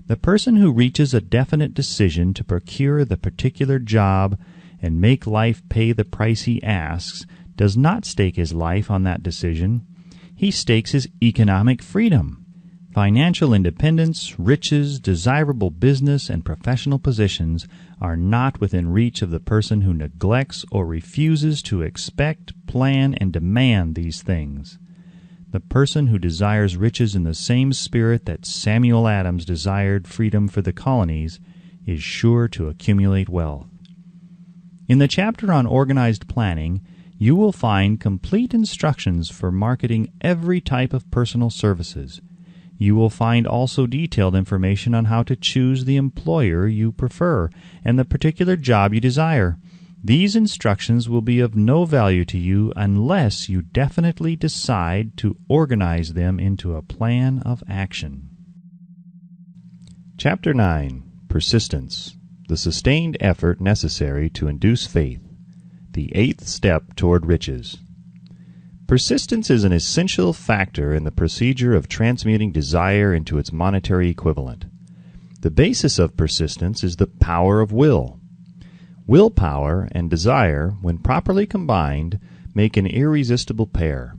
The person who reaches a definite decision to procure the particular job and make life pay the price he asks does not stake his life on that decision. He stakes his economic freedom. Financial independence, riches, desirable business, and professional positions are not within reach of the person who neglects or refuses to expect, plan, and demand these things. The person who desires riches in the same spirit that Samuel Adams desired freedom for the colonies is sure to accumulate wealth. In the chapter on organized planning, you will find complete instructions for marketing every type of personal services. You will find also detailed information on how to choose the employer you prefer and the particular job you desire. These instructions will be of no value to you unless you definitely decide to organize them into a plan of action. Chapter 9. Persistence. The sustained effort necessary to induce faith. The 8th step toward riches. Persistence is an essential factor in the procedure of transmuting desire into its monetary equivalent. The basis of persistence is the power of will. Willpower and desire, when properly combined, make an irresistible pair.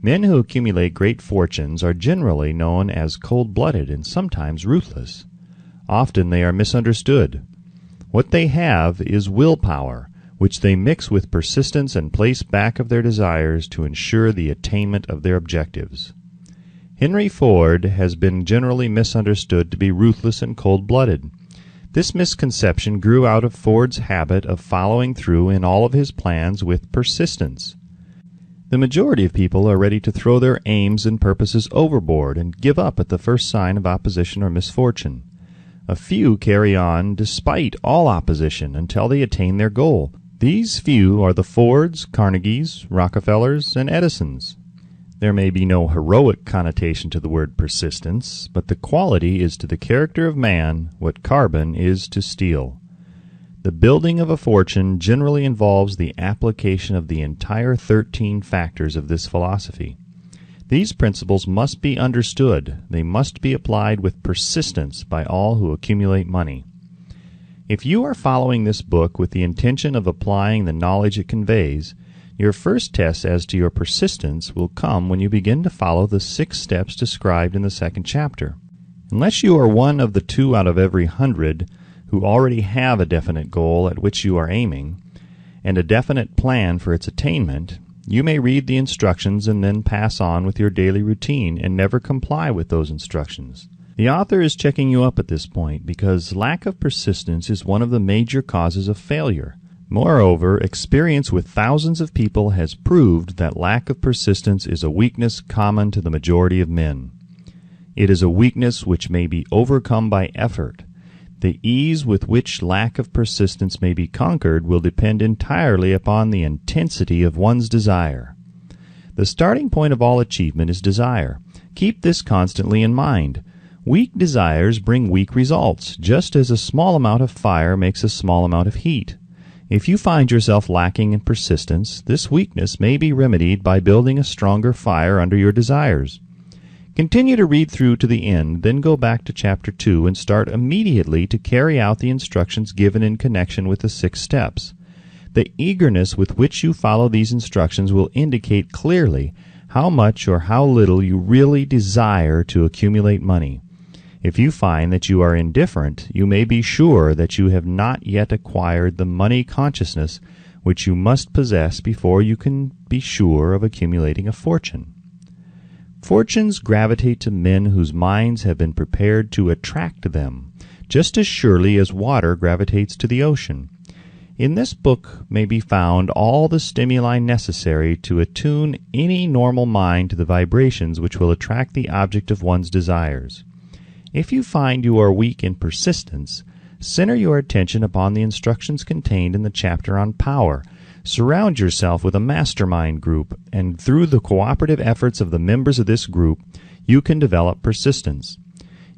Men who accumulate great fortunes are generally known as cold-blooded and sometimes ruthless. Often they are misunderstood. What they have is willpower, which they mix with persistence and place back of their desires to ensure the attainment of their objectives. Henry Ford has been generally misunderstood to be ruthless and cold-blooded. This misconception grew out of Ford's habit of following through in all of his plans with persistence. The majority of people are ready to throw their aims and purposes overboard and give up at the first sign of opposition or misfortune. A few carry on despite all opposition until they attain their goal. These few are the Fords, Carnegies, Rockefellers, and Edisons. There may be no heroic connotation to the word persistence, but the quality is to the character of man what carbon is to steel. The building of a fortune generally involves the application of the entire 13 factors of this philosophy. These principles must be understood. They must be applied with persistence by all who accumulate money. If you are following this book with the intention of applying the knowledge it conveys, your first test as to your persistence will come when you begin to follow the 6 steps described in the 2nd chapter. Unless you are one of the 2 out of every 100 who already have a definite goal at which you are aiming, and a definite plan for its attainment, you may read the instructions and then pass on with your daily routine and never comply with those instructions. The author is checking you up at this point because lack of persistence is one of the major causes of failure. Moreover, experience with thousands of people has proved that lack of persistence is a weakness common to the majority of men. It is a weakness which may be overcome by effort. The ease with which lack of persistence may be conquered will depend entirely upon the intensity of one's desire. The starting point of all achievement is desire. Keep this constantly in mind. Weak desires bring weak results, just as a small amount of fire makes a small amount of heat. If you find yourself lacking in persistence, this weakness may be remedied by building a stronger fire under your desires. Continue to read through to the end, then go back to Chapter 2 and start immediately to carry out the instructions given in connection with the 6 steps. The eagerness with which you follow these instructions will indicate clearly how much or how little you really desire to accumulate money. If you find that you are indifferent, you may be sure that you have not yet acquired the money consciousness which you must possess before you can be sure of accumulating a fortune. Fortunes gravitate to men whose minds have been prepared to attract them, just as surely as water gravitates to the ocean. In this book may be found all the stimuli necessary to attune any normal mind to the vibrations which will attract the object of one's desires. If you find you are weak in persistence, center your attention upon the instructions contained in the chapter on power. Surround yourself with a mastermind group, and through the cooperative efforts of the members of this group, you can develop persistence.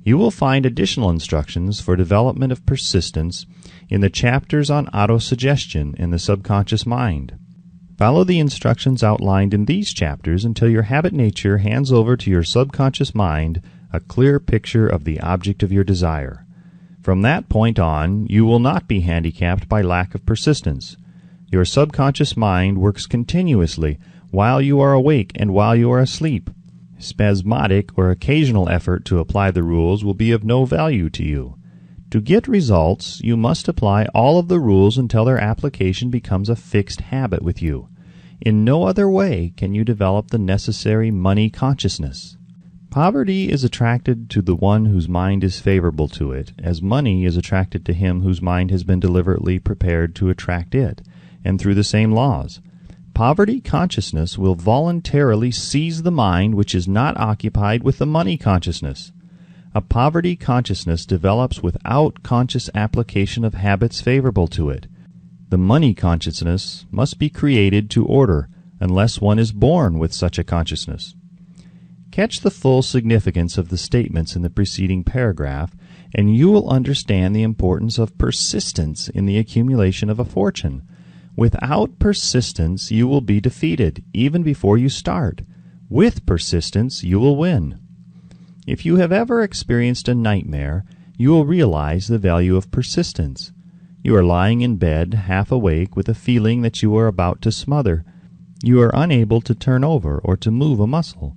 You will find additional instructions for development of persistence in the chapters on autosuggestion in the subconscious mind. Follow the instructions outlined in these chapters until your habit nature hands over to your subconscious mind a clear picture of the object of your desire. From that point on, you will not be handicapped by lack of persistence. Your subconscious mind works continuously while you are awake and while you are asleep. Spasmodic or occasional effort to apply the rules will be of no value to you. To get results, you must apply all of the rules until their application becomes a fixed habit with you. In no other way can you develop the necessary money consciousness. Poverty is attracted to the one whose mind is favorable to it, as money is attracted to him whose mind has been deliberately prepared to attract it, and through the same laws. Poverty consciousness will voluntarily seize the mind which is not occupied with the money consciousness. A poverty consciousness develops without conscious application of habits favorable to it. The money consciousness must be created to order, unless one is born with such a consciousness. Catch the full significance of the statements in the preceding paragraph, and you will understand the importance of persistence in the accumulation of a fortune. Without persistence, you will be defeated, even before you start. With persistence, you will win. If you have ever experienced a nightmare, you will realize the value of persistence. You are lying in bed, half awake, with a feeling that you are about to smother. You are unable to turn over or to move a muscle.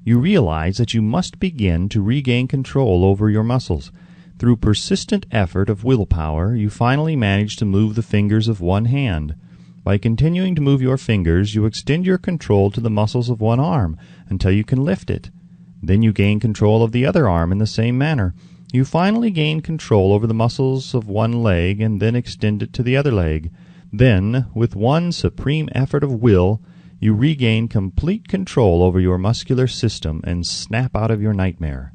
You realize that you must begin to regain control over your muscles. Through persistent effort of willpower, you finally manage to move the fingers of one hand. By continuing to move your fingers, you extend your control to the muscles of one arm until you can lift it. Then you gain control of the other arm in the same manner. You finally gain control over the muscles of one leg and then extend it to the other leg. Then, with one supreme effort of will, you regain complete control over your muscular system and snap out of your nightmare.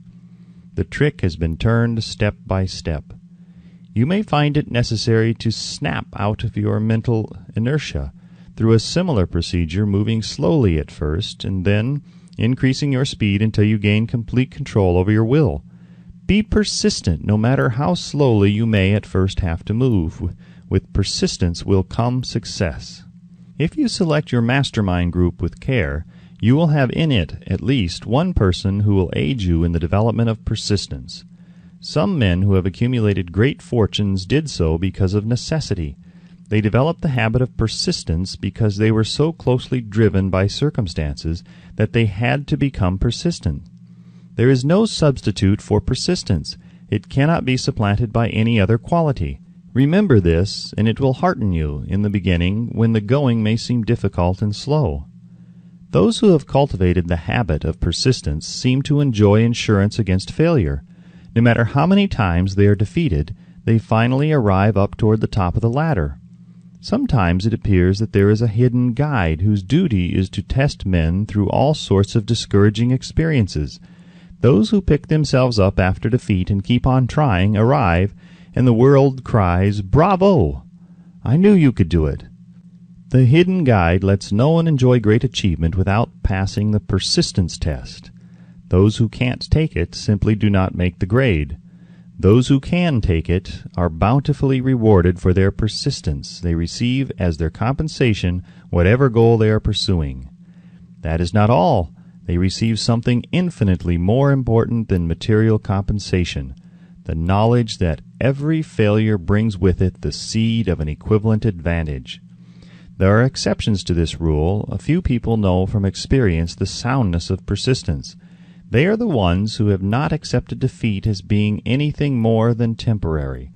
The trick has been turned step by step. You may find it necessary to snap out of your mental inertia through a similar procedure, moving slowly at first and then increasing your speed until you gain complete control over your will. Be persistent, no matter how slowly you may at first have to move. With persistence will come success. If you select your mastermind group with care, you will have in it at least one person who will aid you in the development of persistence. Some men who have accumulated great fortunes did so because of necessity. They developed the habit of persistence because they were so closely driven by circumstances that they had to become persistent. There is no substitute for persistence. It cannot be supplanted by any other quality. Remember this, and it will hearten you in the beginning when the going may seem difficult and slow. Those who have cultivated the habit of persistence seem to enjoy insurance against failure. No matter how many times they are defeated, they finally arrive up toward the top of the ladder. Sometimes it appears that there is a hidden guide whose duty is to test men through all sorts of discouraging experiences. Those who pick themselves up after defeat and keep on trying arrive, and the world cries, "Bravo! I knew you could do it." The hidden guide lets no one enjoy great achievement without passing the persistence test. Those who can't take it simply do not make the grade. Those who can take it are bountifully rewarded for their persistence. They receive as their compensation whatever goal they are pursuing. That is not all. They receive something infinitely more important than material compensation, the knowledge that every failure brings with it the seed of an equivalent advantage. There are exceptions to this rule. A few people know from experience the soundness of persistence. They are the ones who have not accepted defeat as being anything more than temporary.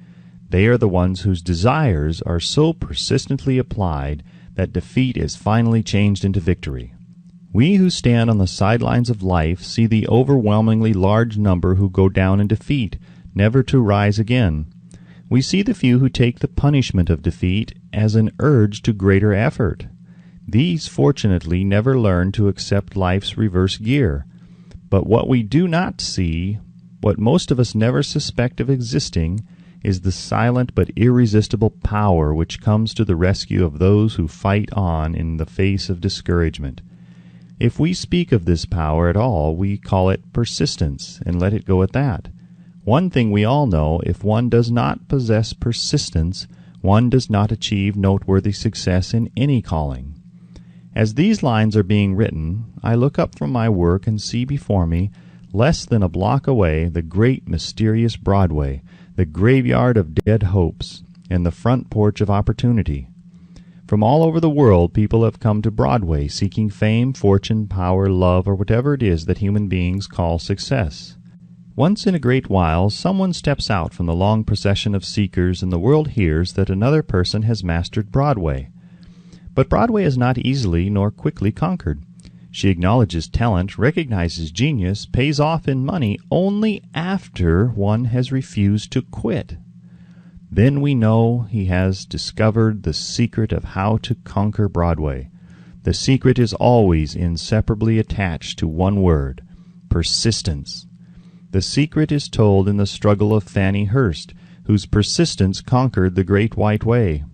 They are the ones whose desires are so persistently applied that defeat is finally changed into victory. We who stand on the sidelines of life see the overwhelmingly large number who go down in defeat, never to rise again. We see the few who take the punishment of defeat as an urge to greater effort. These, fortunately, never learn to accept life's reverse gear. But what we do not see What most of us never suspect of existing is the silent but irresistible power which comes to the rescue of those who fight on in the face of discouragement. If we speak of this power at all, we call it persistence, and let it go at that. One thing we all know, if one does not possess persistence, one does not achieve noteworthy success in any calling. As these lines are being written, I look up from my work and see before me, less than a block away, the great mysterious Broadway, the graveyard of dead hopes, and the front porch of opportunity. From all over the world people have come to Broadway seeking fame, fortune, power, love, or whatever it is that human beings call success. Once in a great while someone steps out from the long procession of seekers, and the world hears that another person has mastered Broadway. But Broadway is not easily nor quickly conquered. She acknowledges talent, recognizes genius, pays off in money only after one has refused to quit. Then we know he has discovered the secret of how to conquer Broadway. The secret is always inseparably attached to one word: persistence. The secret is told in the struggle of Fannie Hurst, whose persistence conquered the Great White Way.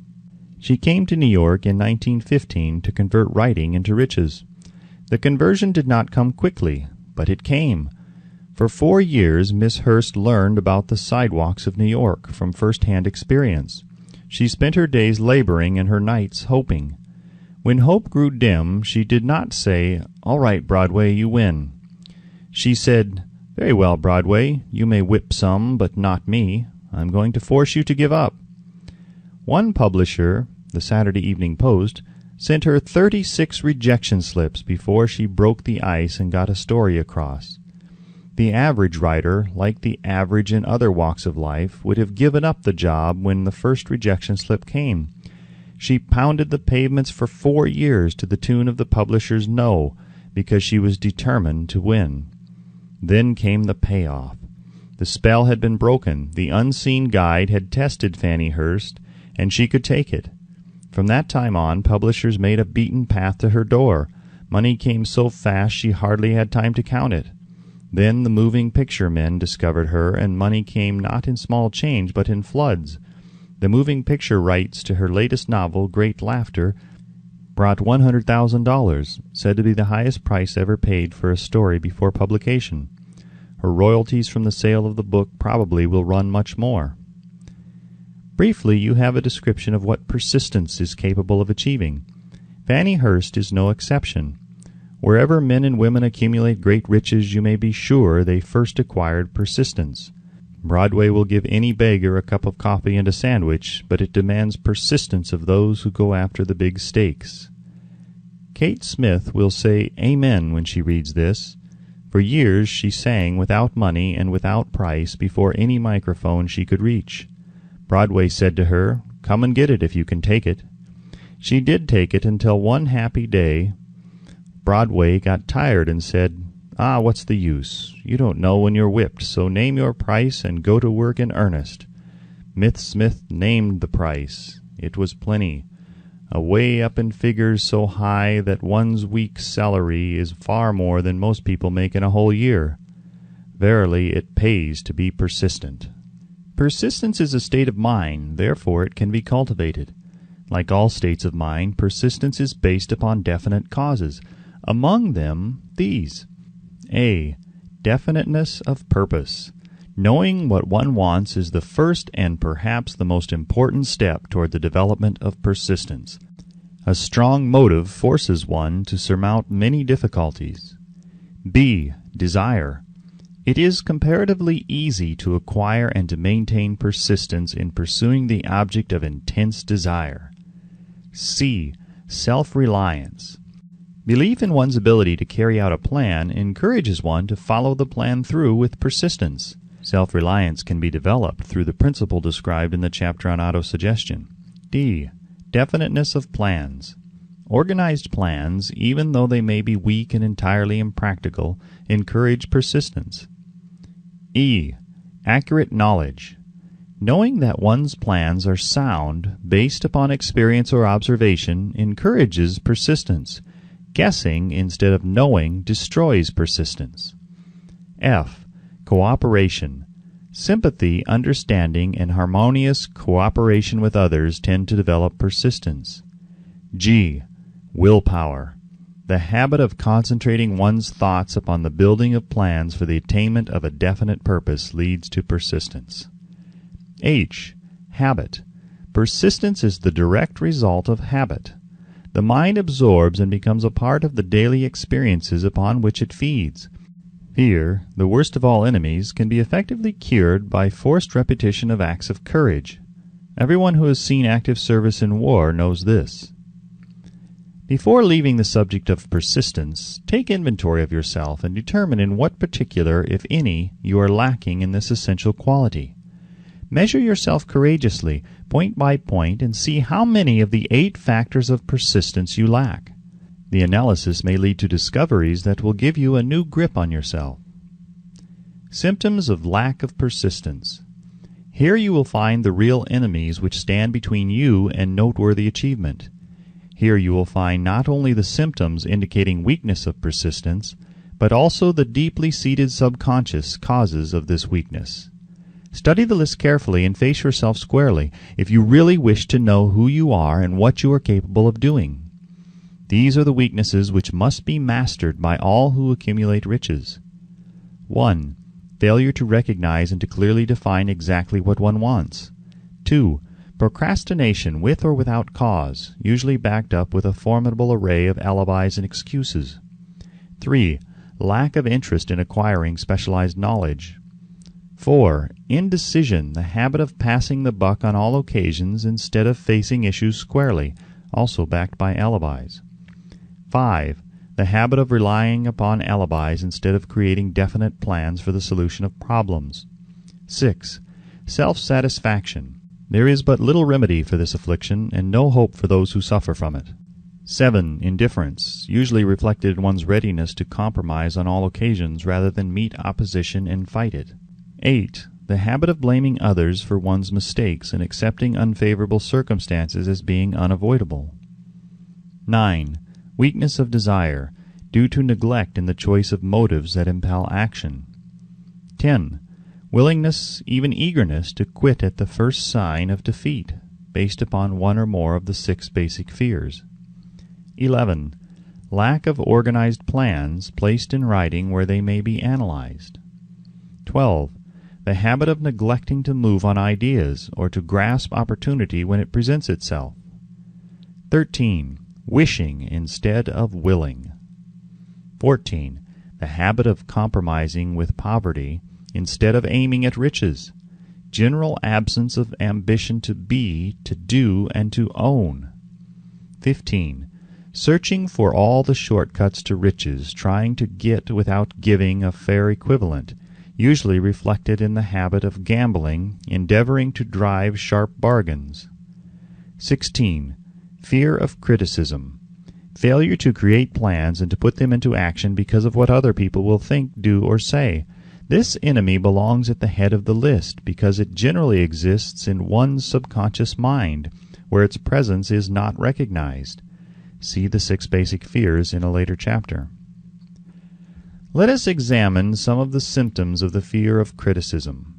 She came to New York in 1915 to convert writing into riches. The conversion did not come quickly, but it came. For 4 years Miss Hurst learned about the sidewalks of New York from first-hand experience. She spent her days laboring and her nights hoping. When hope grew dim, she did not say, "All right, Broadway, you win." She said, "Very well, Broadway, you may whip some, but not me. I'm going to force you to give up." One publisher, the Saturday Evening Post, sent her 36 rejection slips before she broke the ice and got a story across. The average writer, like the average in other walks of life, would have given up the job when the first rejection slip came. She pounded the pavements for 4 years to the tune of the publisher's no, because she was determined to win. Then came the payoff. The spell had been broken. The unseen guide had tested Fannie Hurst, and she could take it. From that time on, publishers made a beaten path to her door. Money came so fast she hardly had time to count it. Then the moving picture men discovered her, and money came not in small change but in floods. The moving picture rights to her latest novel, Great Laughter, brought $100,000, said to be the highest price ever paid for a story before publication. Her royalties from the sale of the book probably will run much more. Briefly, you have a description of what persistence is capable of achieving. Fannie Hurst is no exception. Wherever men and women accumulate great riches, you may be sure they first acquired persistence. Broadway will give any beggar a cup of coffee and a sandwich, but it demands persistence of those who go after the big stakes. Kate Smith will say amen when she reads this. For years she sang without money and without price before any microphone she could reach. Broadway said to her, "Come and get it if you can take it." She did take it until one happy day Broadway got tired and said, "What's the use? You don't know when you're whipped, so name your price and go to work in earnest." Smith named the price. It was plenty. Away up in figures so high that one's week's salary is far more than most people make in a whole year. Verily, it pays to be persistent. Persistence is a state of mind, therefore it can be cultivated. Like all states of mind, persistence is based upon definite causes. Among them, these. A. Definiteness of purpose. Knowing what one wants is the first and perhaps the most important step toward the development of persistence. A strong motive forces one to surmount many difficulties. B. Desire. It is comparatively easy to acquire and to maintain persistence in pursuing the object of intense desire. C. Self-reliance. Belief in one's ability to carry out a plan encourages one to follow the plan through with persistence. Self-reliance can be developed through the principle described in the chapter on autosuggestion. D. Definiteness of plans. Organized plans, even though they may be weak and entirely impractical, encourage persistence. E. Accurate knowledge. Knowing that one's plans are sound, based upon experience or observation, encourages persistence. Guessing instead of knowing destroys persistence. F. Cooperation. Sympathy, understanding, and harmonious cooperation with others tend to develop persistence. G. Willpower. The habit of concentrating one's thoughts upon the building of plans for the attainment of a definite purpose leads to persistence. H. Habit. Persistence is the direct result of habit. The mind absorbs and becomes a part of the daily experiences upon which it feeds. Fear, the worst of all enemies, can be effectively cured by forced repetition of acts of courage. Everyone who has seen active service in war knows this. Before leaving the subject of persistence, take inventory of yourself and determine in what particular, if any, you are lacking in this essential quality. Measure yourself courageously, point by point, and see how many of the 8 factors of persistence you lack. The analysis may lead to discoveries that will give you a new grip on yourself. Symptoms of lack of persistence. Here you will find the real enemies which stand between you and noteworthy achievement. Here you will find not only the symptoms indicating weakness of persistence, but also the deeply seated subconscious causes of this weakness. Study the list carefully and face yourself squarely if you really wish to know who you are and what you are capable of doing. These are the weaknesses which must be mastered by all who accumulate riches. 1. Failure to recognize and to clearly define exactly what one wants. 2. Procrastination with or without cause, usually backed up with a formidable array of alibis and excuses. 3. Lack of interest in acquiring specialized knowledge. 4. Indecision, the habit of passing the buck on all occasions instead of facing issues squarely, also backed by alibis. 5. The habit of relying upon alibis instead of creating definite plans for the solution of problems. 6. Self-satisfaction. There is but little remedy for this affliction, and no hope for those who suffer from it. 7. Indifference, usually reflected in one's readiness to compromise on all occasions rather than meet opposition and fight it. 8. The habit of blaming others for one's mistakes and accepting unfavorable circumstances as being unavoidable. 9. Weakness of desire, due to neglect in the choice of motives that impel action. 10. Willingness, even eagerness, to quit at the first sign of defeat, based upon one or more of the 6 basic fears. 11. Lack of organized plans placed in writing where they may be analyzed. 12. The habit of neglecting to move on ideas or to grasp opportunity when it presents itself. 13. Wishing instead of willing. 14. The habit of compromising with poverty instead of aiming at riches. General absence of ambition to be, to do, and to own. 15. Searching for all the shortcuts to riches, trying to get without giving a fair equivalent, usually reflected in the habit of gambling, endeavoring to drive sharp bargains. 16. Fear of criticism. Failure to create plans and to put them into action because of what other people will think, do, or say. This enemy belongs at the head of the list because it generally exists in one's subconscious mind, where its presence is not recognized. See the 6 basic fears in a later chapter. Let us examine some of the symptoms of the fear of criticism.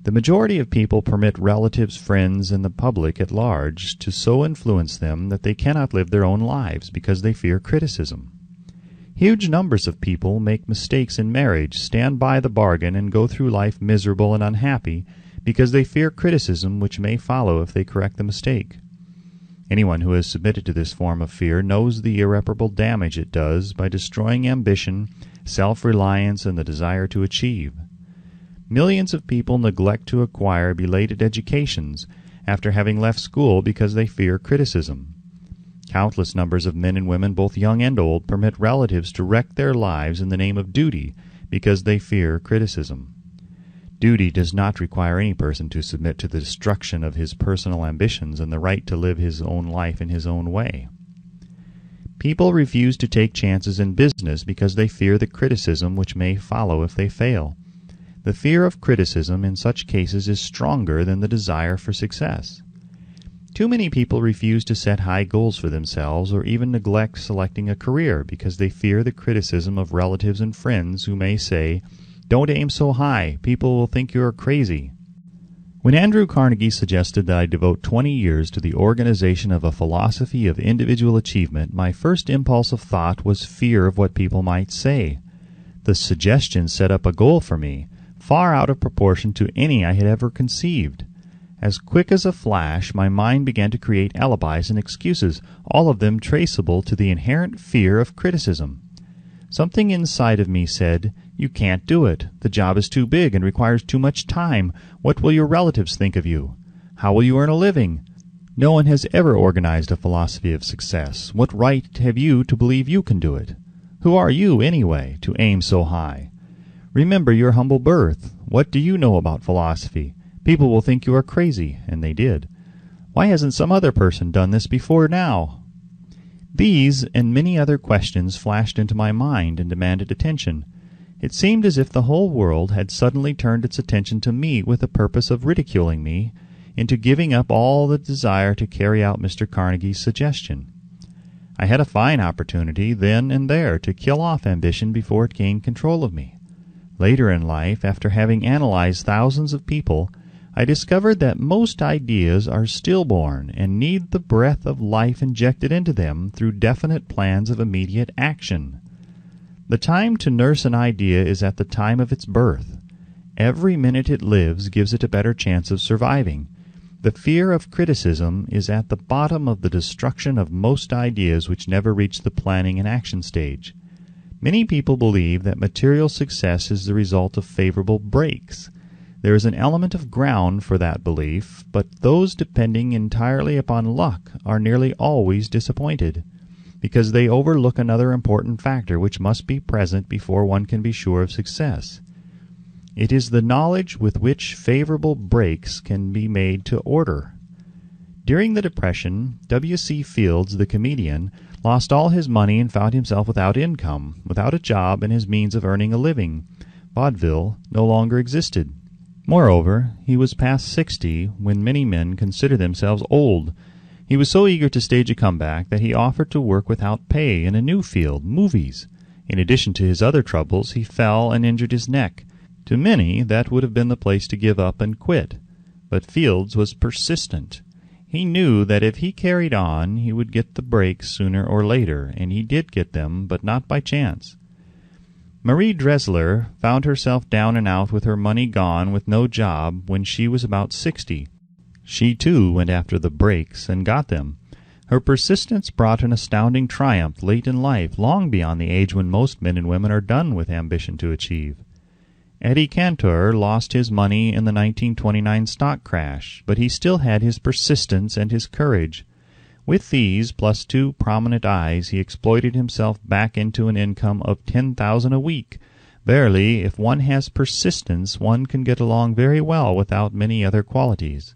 The majority of people permit relatives, friends, and the public at large to so influence them that they cannot live their own lives because they fear criticism. Huge numbers of people make mistakes in marriage, stand by the bargain, and go through life miserable and unhappy because they fear criticism which may follow if they correct the mistake. Anyone who has submitted to this form of fear knows the irreparable damage it does by destroying ambition, self-reliance, and the desire to achieve. Millions of people neglect to acquire belated educations after having left school because they fear criticism. Countless numbers of men and women, both young and old, permit relatives to wreck their lives in the name of duty because they fear criticism. Duty does not require any person to submit to the destruction of his personal ambitions and the right to live his own life in his own way. People refuse to take chances in business because they fear the criticism which may follow if they fail. The fear of criticism in such cases is stronger than the desire for success. Too many people refuse to set high goals for themselves or even neglect selecting a career because they fear the criticism of relatives and friends who may say, Don't aim so high. People will think you're crazy. When Andrew Carnegie suggested that I devote 20 years to the organization of a philosophy of individual achievement, my first impulse of thought was fear of what people might say. The suggestion set up a goal for me, far out of proportion to any I had ever conceived. As quick as a flash, my mind began to create alibis and excuses, all of them traceable to the inherent fear of criticism. Something inside of me said, "You can't do it. The job is too big and requires too much time. What will your relatives think of you? How will you earn a living? No one has ever organized a philosophy of success. What right have you to believe you can do it? Who are you, anyway, to aim so high? Remember your humble birth. What do you know about philosophy? People will think you are crazy," and they did. "Why hasn't some other person done this before now?" These and many other questions flashed into my mind and demanded attention. It seemed as if the whole world had suddenly turned its attention to me with the purpose of ridiculing me into giving up all the desire to carry out Mr. Carnegie's suggestion. I had a fine opportunity then and there to kill off ambition before it gained control of me. Later in life, after having analyzed thousands of people, I discovered that most ideas are stillborn and need the breath of life injected into them through definite plans of immediate action. The time to nurse an idea is at the time of its birth. Every minute it lives gives it a better chance of surviving. The fear of criticism is at the bottom of the destruction of most ideas which never reach the planning and action stage. Many people believe that material success is the result of favorable breaks. There is an element of ground for that belief, but those depending entirely upon luck are nearly always disappointed, because they overlook another important factor which must be present before one can be sure of success. It is the knowledge with which favorable breaks can be made to order. During the Depression, W.C. Fields, the comedian, lost all his money and found himself without income, without a job and his means of earning a living. Vaudeville no longer existed. Moreover, he was past 60 when many men consider themselves old. He was so eager to stage a comeback that he offered to work without pay in a new field, movies. In addition to his other troubles, he fell and injured his neck. To many, that would have been the place to give up and quit. But Fields was persistent. He knew that if he carried on, he would get the breaks sooner or later, and he did get them, but not by chance. Marie Dressler found herself down and out with her money gone with no job when she was about 60. She, too, went after the breaks and got them. Her persistence brought an astounding triumph late in life, long beyond the age when most men and women are done with ambition to achieve. Eddie Cantor lost his money in the 1929 stock crash, but he still had his persistence and his courage. With these, plus 2 prominent eyes, he exploited himself back into an income of $10,000 a week. Verily, if one has persistence, one can get along very well without many other qualities.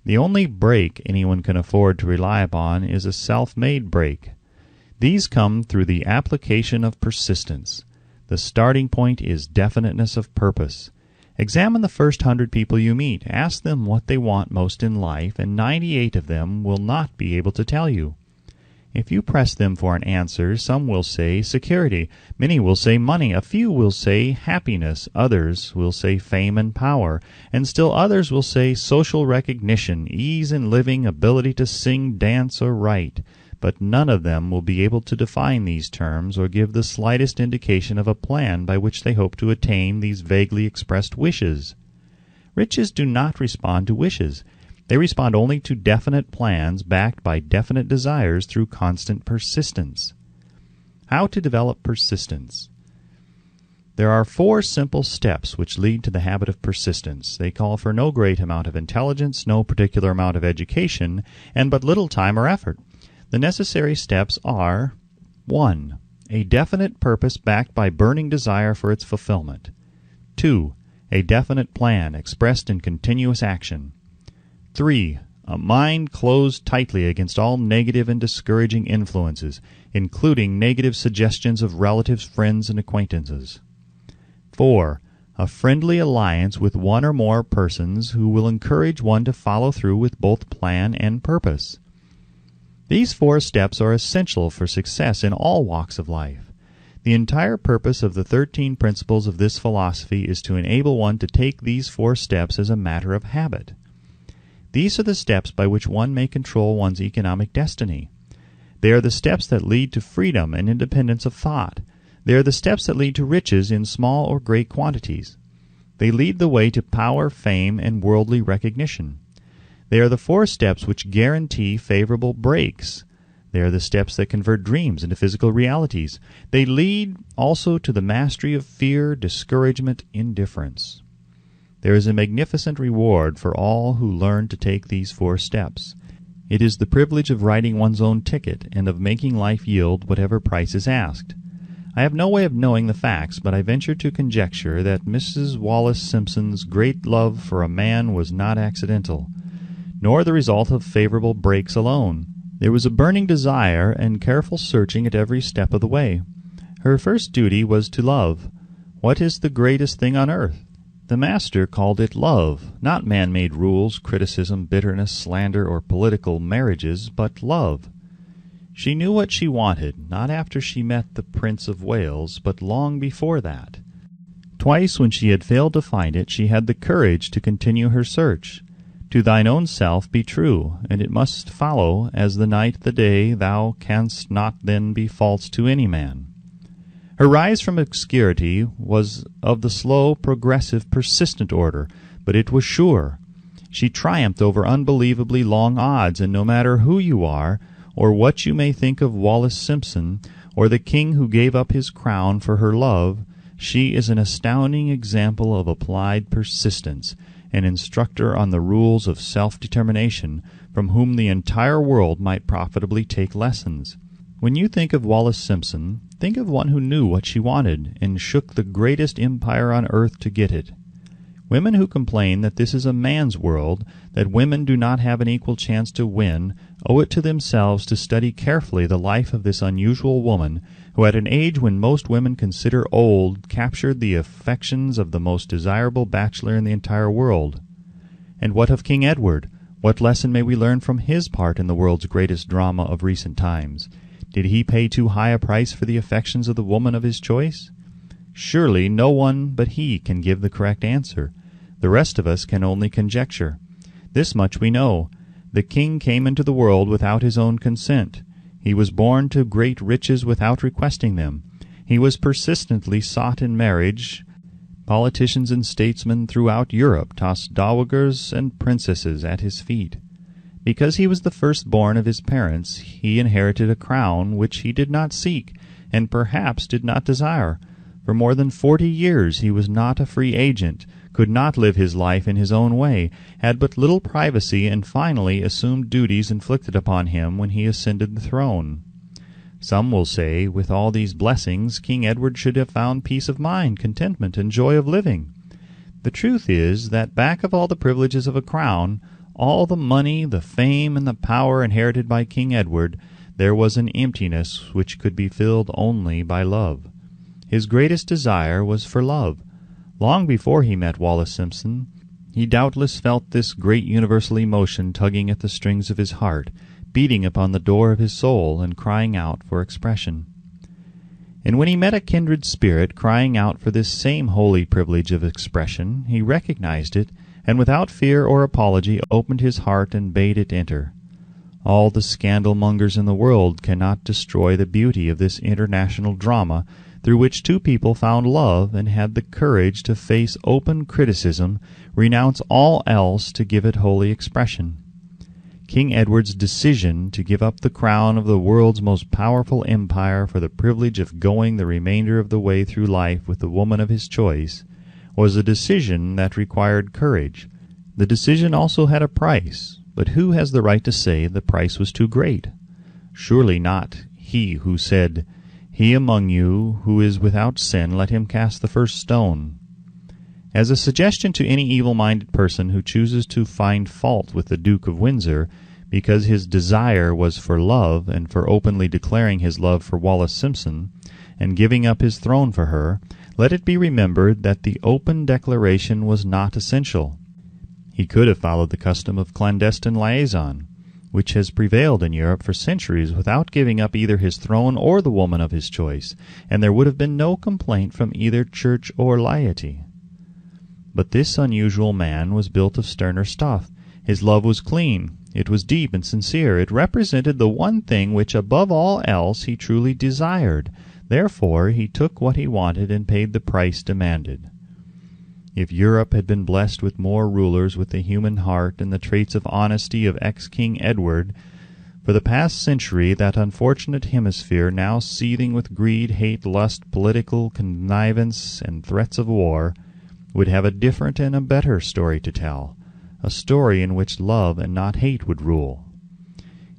The only break anyone can afford to rely upon is a self-made break. These come through the application of persistence. The starting point is definiteness of purpose. Examine the first 100 people you meet. Ask them what they want most in life, and 98 of them will not be able to tell you. If you press them for an answer, some will say security, many will say money, a few will say happiness, others will say fame and power, and still others will say social recognition, ease in living, ability to sing, dance, or write. But none of them will be able to define these terms or give the slightest indication of a plan by which they hope to attain these vaguely expressed wishes. Riches do not respond to wishes. They respond only to definite plans backed by definite desires through constant persistence. How to develop persistence? There are 4 simple steps which lead to the habit of persistence. They call for no great amount of intelligence, no particular amount of education, and but little time or effort. The necessary steps are: 1. A definite purpose backed by burning desire for its fulfillment. 2. A definite plan expressed in continuous action. 3. A mind closed tightly against all negative and discouraging influences, including negative suggestions of relatives, friends, and acquaintances. 4. A friendly alliance with one or more persons who will encourage one to follow through with both plan and purpose. These 4 steps are essential for success in all walks of life. The entire purpose of the 13 principles of this philosophy is to enable one to take these 4 steps as a matter of habit. These are the steps by which one may control one's economic destiny. They are the steps that lead to freedom and independence of thought. They are the steps that lead to riches in small or great quantities. They lead the way to power, fame, and worldly recognition. They are the 4 steps which guarantee favorable breaks. They are the steps that convert dreams into physical realities. They lead also to the mastery of fear, discouragement, indifference. There is a magnificent reward for all who learn to take these 4 steps. It is the privilege of writing one's own ticket and of making life yield whatever price is asked. I have no way of knowing the facts, but I venture to conjecture that Mrs. Wallace Simpson's great love for a man was not accidental, nor the result of favorable breaks alone. There was a burning desire and careful searching at every step of the way. Her first duty was to love. What is the greatest thing on earth? The Master called it love, not man-made rules, criticism, bitterness, slander, or political marriages, but love. She knew what she wanted, not after she met the Prince of Wales, but long before that. Twice when she had failed to find it, she had the courage to continue her search. To thine own self be true, and it must follow, as the night the day, thou canst not then be false to any man. Her rise from obscurity was of the slow, progressive, persistent order, but it was sure. She triumphed over unbelievably long odds, and no matter who you are, or what you may think of Wallace Simpson, or the king who gave up his crown for her love, she is an astounding example of applied persistence, an instructor on the rules of self-determination, from whom the entire world might profitably take lessons. When you think of Wallace Simpson, think of one who knew what she wanted, and shook the greatest empire on earth to get it. Women who complain that this is a man's world, that women do not have an equal chance to win, owe it to themselves to study carefully the life of this unusual woman, who at an age when most women consider old, captured the affections of the most desirable bachelor in the entire world. And what of King Edward? What lesson may we learn from his part in the world's greatest drama of recent times? Did he pay too high a price for the affections of the woman of his choice? Surely no one but he can give the correct answer. The rest of us can only conjecture. This much we know. The king came into the world without his own consent. He was born to great riches without requesting them. He was persistently sought in marriage. Politicians and statesmen throughout Europe tossed dowagers and princesses at his feet. Because he was the firstborn of his parents, he inherited a crown which he did not seek, and perhaps did not desire. For more than 40 years he was not a free agent, could not live his life in his own way, had but little privacy, and finally assumed duties inflicted upon him when he ascended the throne. Some will say, with all these blessings, King Edward should have found peace of mind, contentment, and joy of living. The truth is that back of all the privileges of a crown, all the money, the fame, and the power inherited by King Edward, there was an emptiness which could be filled only by love. His greatest desire was for love. Long before he met Wallace Simpson, he doubtless felt this great universal emotion tugging at the strings of his heart, beating upon the door of his soul, and crying out for expression. And when he met a kindred spirit crying out for this same holy privilege of expression, he recognized it, and without fear or apology opened his heart and bade it enter. All the scandal-mongers in the world cannot destroy the beauty of this international drama, through which two people found love and had the courage to face open criticism, renounce all else to give it holy expression. King Edward's decision to give up the crown of the world's most powerful empire for the privilege of going the remainder of the way through life with the woman of his choice was a decision that required courage. The decision also had a price, but who has the right to say the price was too great? Surely not he who said, "He among you who is without sin, let him cast the first stone." As a suggestion to any evil-minded person who chooses to find fault with the Duke of Windsor because his desire was for love and for openly declaring his love for Wallace Simpson and giving up his throne for her, let it be remembered that the open declaration was not essential. He could have followed the custom of clandestine liaison. which has prevailed in Europe for centuries without giving up either his throne or the woman of his choice, and there would have been no complaint from either church or laity. But this unusual man was built of sterner stuff. His love was clean. It was deep and sincere. It represented the one thing which above all else he truly desired. Therefore he took what he wanted and paid the price demanded. If Europe had been blessed with more rulers with the human heart and the traits of honesty of ex-King Edward, for the past century that unfortunate hemisphere, now seething with greed, hate, lust, political connivance, and threats of war, would have a different and a better story to tell, a story in which love and not hate would rule.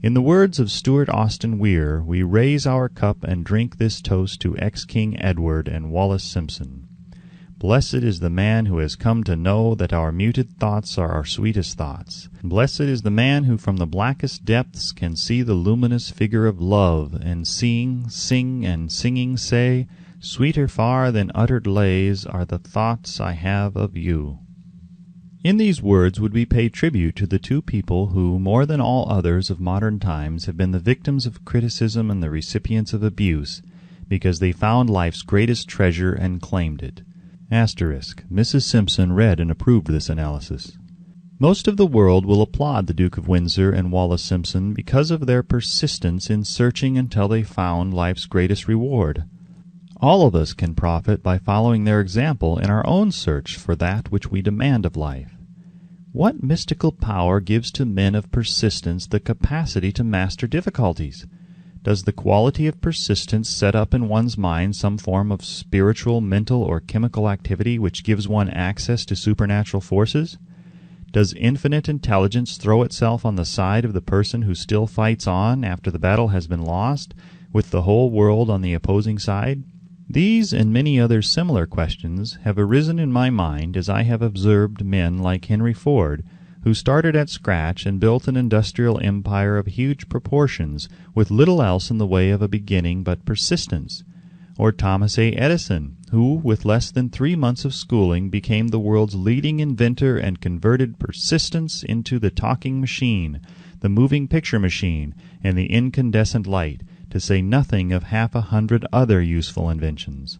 In the words of Stuart Austin Weir, we raise our cup and drink this toast to ex-King Edward and Wallace Simpson. Blessed is the man who has come to know that our muted thoughts are our sweetest thoughts. Blessed is the man who from the blackest depths can see the luminous figure of love, and seeing, sing, and singing say, "Sweeter far than uttered lays are the thoughts I have of you." In these words would we pay tribute to the two people who, more than all others of modern times, have been the victims of criticism and the recipients of abuse, because they found life's greatest treasure and claimed it. Mrs. Simpson read and approved this analysis. Most of the world will applaud the Duke of Windsor and Wallace Simpson because of their persistence in searching until they found life's greatest reward. All of us can profit by following their example in our own search for that which we demand of life. What mystical power gives to men of persistence the capacity to master difficulties? Does the quality of persistence set up in one's mind some form of spiritual, mental, or chemical activity which gives one access to supernatural forces? Does infinite intelligence throw itself on the side of the person who still fights on after the battle has been lost, with the whole world on the opposing side? These and many other similar questions have arisen in my mind as I have observed men like Henry Ford, who started at scratch and built an industrial empire of huge proportions with little else in the way of a beginning but persistence, or Thomas A. Edison, who, with less than 3 months of schooling, became the world's leading inventor and converted persistence into the talking machine, the moving picture machine, and the incandescent light, to say nothing of 100 other useful inventions.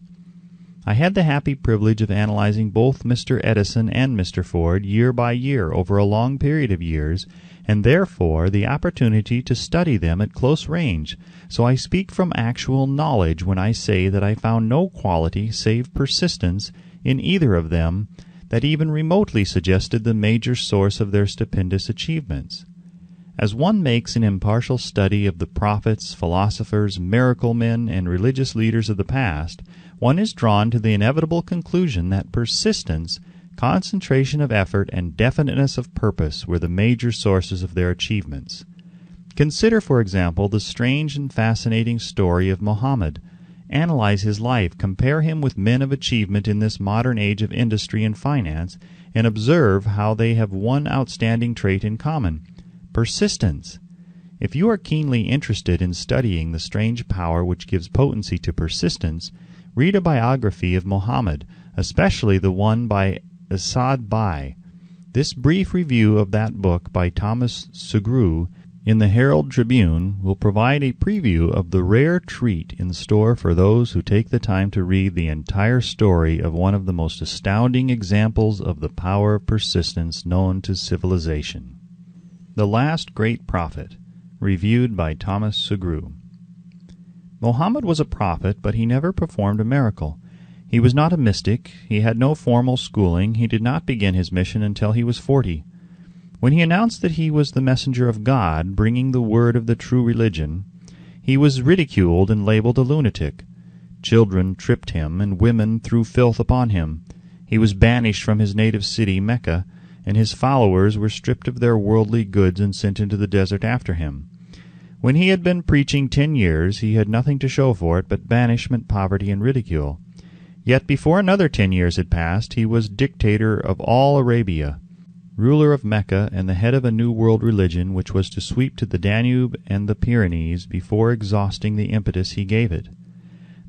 I had the happy privilege of analyzing both Mr. Edison and Mr. Ford year by year over a long period of years, and therefore the opportunity to study them at close range, so I speak from actual knowledge when I say that I found no quality save persistence in either of them that even remotely suggested the major source of their stupendous achievements. As one makes an impartial study of the prophets, philosophers, miracle men, and religious leaders of the past, one is drawn to the inevitable conclusion that persistence, concentration of effort, and definiteness of purpose were the major sources of their achievements. Consider, for example, the strange and fascinating story of Mohammed. Analyze his life, compare him with men of achievement in this modern age of industry and finance, and observe how they have one outstanding trait in common: persistence. If you are keenly interested in studying the strange power which gives potency to persistence, read a biography of Mohammed, especially the one by Asad Bai. This brief review of that book by Thomas Sugrue in the Herald Tribune will provide a preview of the rare treat in store for those who take the time to read the entire story of one of the most astounding examples of the power of persistence known to civilization. The Last Great Prophet, reviewed by Thomas Sugrue. Mohammed was a prophet, but he never performed a miracle. He was not a mystic, he had no formal schooling, he did not begin his mission until he was 40. When he announced that he was the messenger of God, bringing the word of the true religion, he was ridiculed and labeled a lunatic. Children tripped him, and women threw filth upon him. He was banished from his native city, Mecca, and his followers were stripped of their worldly goods and sent into the desert after him. When he had been preaching 10 years, he had nothing to show for it but banishment, poverty, and ridicule. Yet before another 10 years had passed, he was dictator of all Arabia, ruler of Mecca, and the head of a new world religion which was to sweep to the Danube and the Pyrenees before exhausting the impetus he gave it.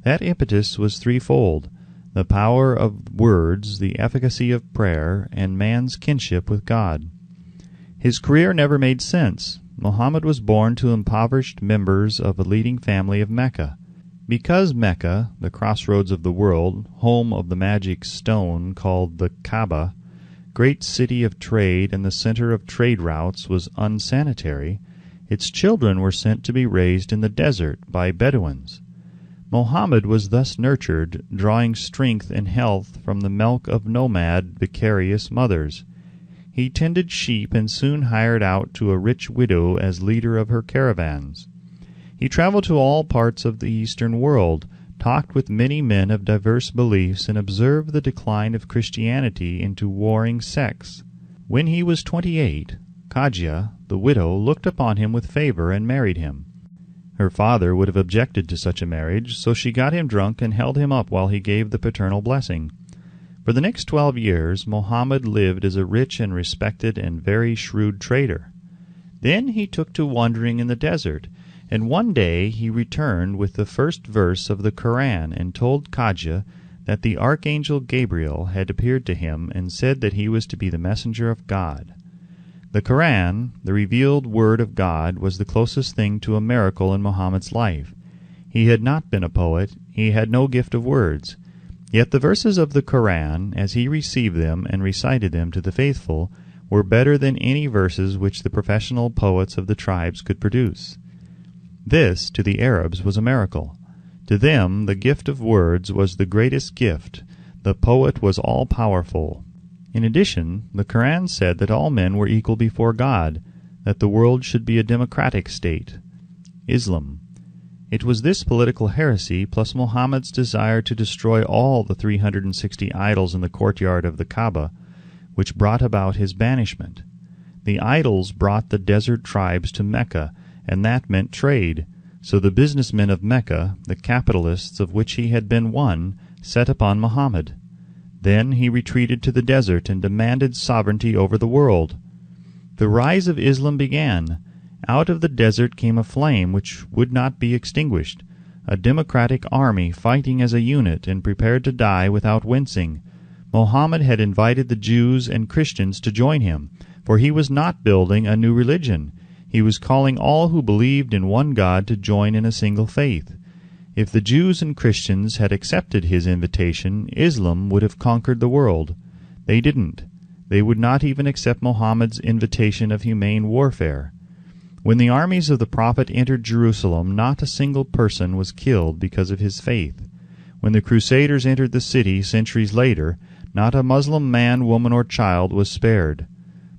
That impetus was threefold: the power of words, the efficacy of prayer, and man's kinship with God. His career never made sense. Muhammad was born to impoverished members of a leading family of Mecca. Because Mecca, the crossroads of the world, home of the magic stone called the Kaaba, great city of trade and the center of trade routes, was unsanitary, its children were sent to be raised in the desert by Bedouins. Muhammad was thus nurtured, drawing strength and health from the milk of nomad, vicarious mothers. He tended sheep and soon hired out to a rich widow as leader of her caravans. He traveled to all parts of the Eastern world, talked with many men of diverse beliefs, and observed the decline of Christianity into warring sects. When he was 28, Khadija, the widow, looked upon him with favor and married him. Her father would have objected to such a marriage, so she got him drunk and held him up while he gave the paternal blessing. For the next 12 years, Muhammad lived as a rich and respected and very shrewd trader. Then he took to wandering in the desert, and one day he returned with the first verse of the Koran and told Khadija that the archangel Gabriel had appeared to him and said that he was to be the messenger of God. The Koran, the revealed word of God, was the closest thing to a miracle in Muhammad's life. He had not been a poet, he had no gift of words. Yet the verses of the Koran, as he received them and recited them to the faithful, were better than any verses which the professional poets of the tribes could produce. This, to the Arabs, was a miracle. To them the gift of words was the greatest gift. The poet was all-powerful. In addition, the Koran said that all men were equal before God, that the world should be a democratic state. Islam. It was this political heresy, plus Muhammad's desire to destroy all the 360 idols in the courtyard of the Kaaba, which brought about his banishment. The idols brought the desert tribes to Mecca, and that meant trade. So the businessmen of Mecca, the capitalists of which he had been one, set upon Muhammad. Then he retreated to the desert and demanded sovereignty over the world. The rise of Islam began. Out of the desert came a flame which would not be extinguished, a democratic army fighting as a unit and prepared to die without wincing. Muhammad had invited the Jews and Christians to join him, for he was not building a new religion. He was calling all who believed in one God to join in a single faith. If the Jews and Christians had accepted his invitation, Islam would have conquered the world. They didn't. They would not even accept Muhammad's invitation of humane warfare. When the armies of the Prophet entered Jerusalem, not a single person was killed because of his faith. When the Crusaders entered the city centuries later, not a Muslim man, woman, or child was spared.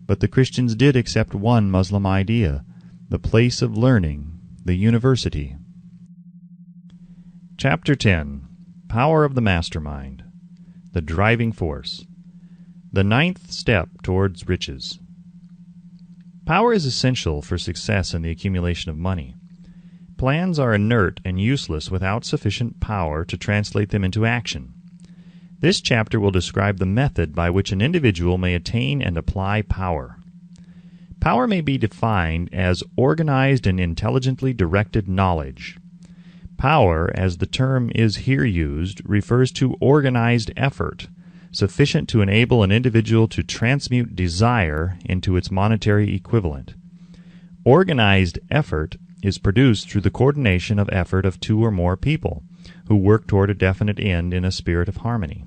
But the Christians did accept one Muslim idea, the place of learning, the university. Chapter 10. Power of the Mastermind. The Driving Force. The 9th step towards riches. Power is essential for success in the accumulation of money. Plans are inert and useless without sufficient power to translate them into action. This chapter will describe the method by which an individual may attain and apply power. Power may be defined as organized and intelligently directed knowledge. Power, as the term is here used, refers to organized effort, sufficient to enable an individual to transmute desire into its monetary equivalent. Organized effort is produced through the coordination of effort of two or more people, who work toward a definite end in a spirit of harmony.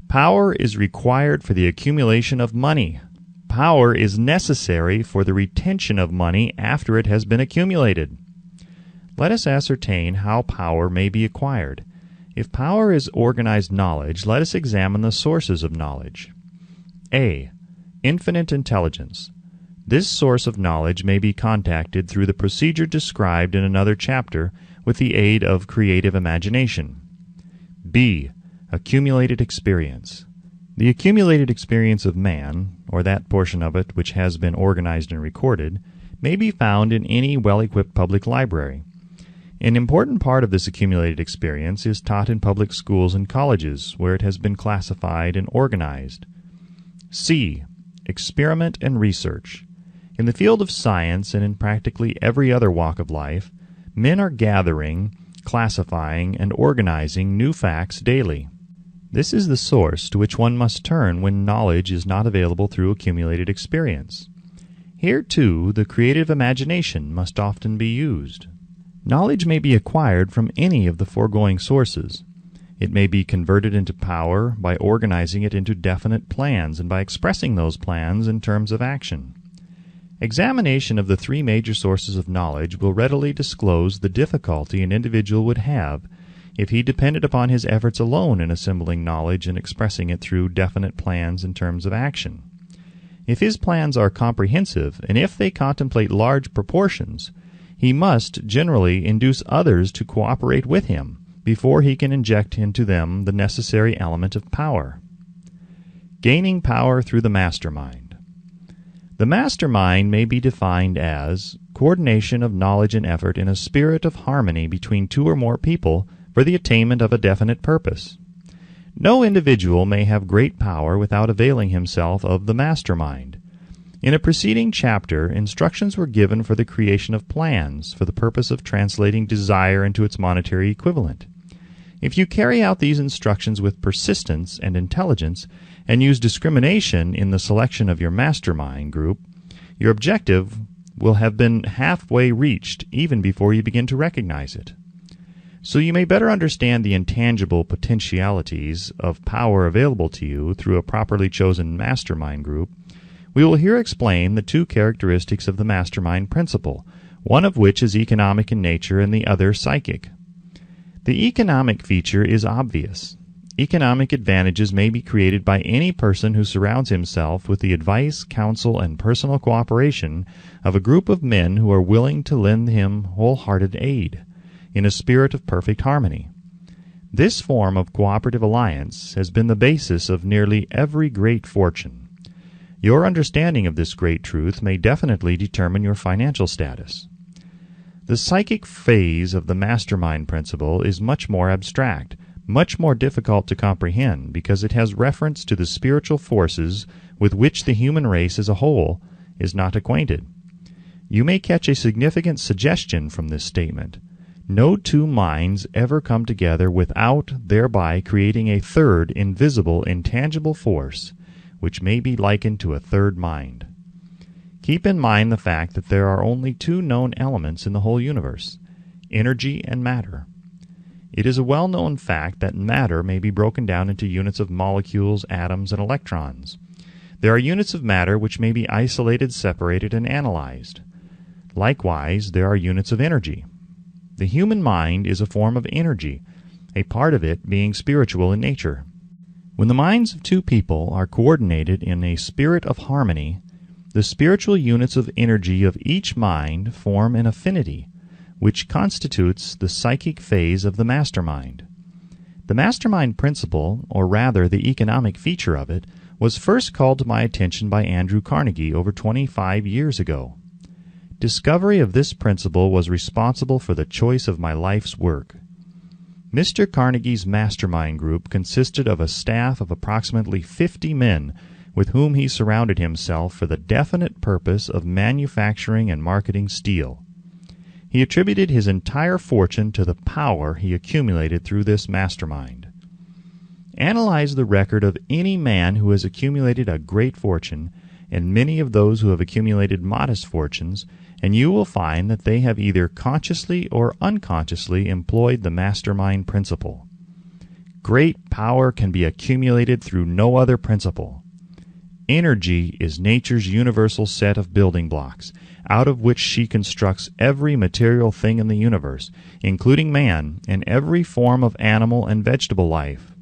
Power is required for the accumulation of money. Power is necessary for the retention of money after it has been accumulated. Let us ascertain how power may be acquired. If power is organized knowledge, let us examine the sources of knowledge. A. Infinite intelligence. This source of knowledge may be contacted through the procedure described in another chapter with the aid of creative imagination. B. Accumulated experience. The accumulated experience of man, or that portion of it which has been organized and recorded, may be found in any well-equipped public library. An important part of this accumulated experience is taught in public schools and colleges, where it has been classified and organized. C. Experiment and research. In the field of science and in practically every other walk of life, men are gathering, classifying, and organizing new facts daily. This is the source to which one must turn when knowledge is not available through accumulated experience. Here, too, the creative imagination must often be used. Knowledge may be acquired from any of the foregoing sources. It may be converted into power by organizing it into definite plans and by expressing those plans in terms of action. Examination of the three major sources of knowledge will readily disclose the difficulty an individual would have if he depended upon his efforts alone in assembling knowledge and expressing it through definite plans in terms of action. If his plans are comprehensive, and if they contemplate large proportions, he must generally induce others to cooperate with him before he can inject into them the necessary element of power. Gaining power through the mastermind. The mastermind may be defined as coordination of knowledge and effort in a spirit of harmony between two or more people for the attainment of a definite purpose. No individual may have great power without availing himself of the mastermind. In a preceding chapter, instructions were given for the creation of plans for the purpose of translating desire into its monetary equivalent. If you carry out these instructions with persistence and intelligence, and use discrimination in the selection of your mastermind group, your objective will have been halfway reached even before you begin to recognize it. So you may better understand the intangible potentialities of power available to you through a properly chosen mastermind group, we will here explain the two characteristics of the mastermind principle, one of which is economic in nature and the other psychic. The economic feature is obvious. Economic advantages may be created by any person who surrounds himself with the advice, counsel, and personal cooperation of a group of men who are willing to lend him wholehearted aid, in a spirit of perfect harmony. This form of cooperative alliance has been the basis of nearly every great fortune. Your understanding of this great truth may definitely determine your financial status. The psychic phase of the mastermind principle is much more abstract, much more difficult to comprehend because it has reference to the spiritual forces with which the human race as a whole is not acquainted. You may catch a significant suggestion from this statement. No two minds ever come together without thereby creating a third invisible, intangible force, which may be likened to a third mind. Keep in mind the fact that there are only two known elements in the whole universe, energy and matter. It is a well-known fact that matter may be broken down into units of molecules, atoms, and electrons. There are units of matter which may be isolated, separated, and analyzed. Likewise, there are units of energy. The human mind is a form of energy, a part of it being spiritual in nature. When the minds of two people are coordinated in a spirit of harmony, the spiritual units of energy of each mind form an affinity, which constitutes the psychic phase of the mastermind. The mastermind principle, or rather the economic feature of it, was first called to my attention by Andrew Carnegie over 25 years ago. Discovery of this principle was responsible for the choice of my life's work. Mr. Carnegie's mastermind group consisted of a staff of approximately 50 men with whom he surrounded himself for the definite purpose of manufacturing and marketing steel. He attributed his entire fortune to the power he accumulated through this mastermind. Analyze the record of any man who has accumulated a great fortune, and many of those who have accumulated modest fortunes, and you will find that they have either consciously or unconsciously employed the mastermind principle. Great power can be accumulated through no other principle. Energy is nature's universal set of building blocks, out of which she constructs every material thing in the universe, including man and every form of animal and vegetable life.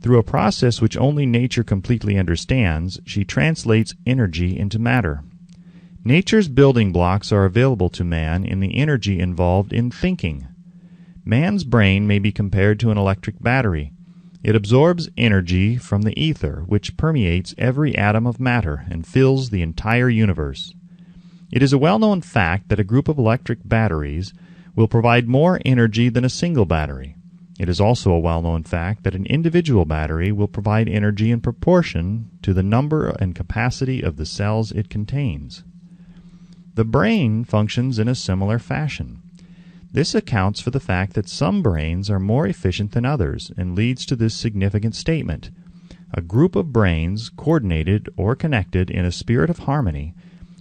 Through a process which only nature completely understands, she translates energy into matter. Nature's building blocks are available to man in the energy involved in thinking. Man's brain may be compared to an electric battery. It absorbs energy from the ether, which permeates every atom of matter and fills the entire universe. It is a well-known fact that a group of electric batteries will provide more energy than a single battery. It is also a well-known fact that an individual battery will provide energy in proportion to the number and capacity of the cells it contains. The brain functions in a similar fashion. This accounts for the fact that some brains are more efficient than others and leads to this significant statement. A group of brains, coordinated or connected in a spirit of harmony,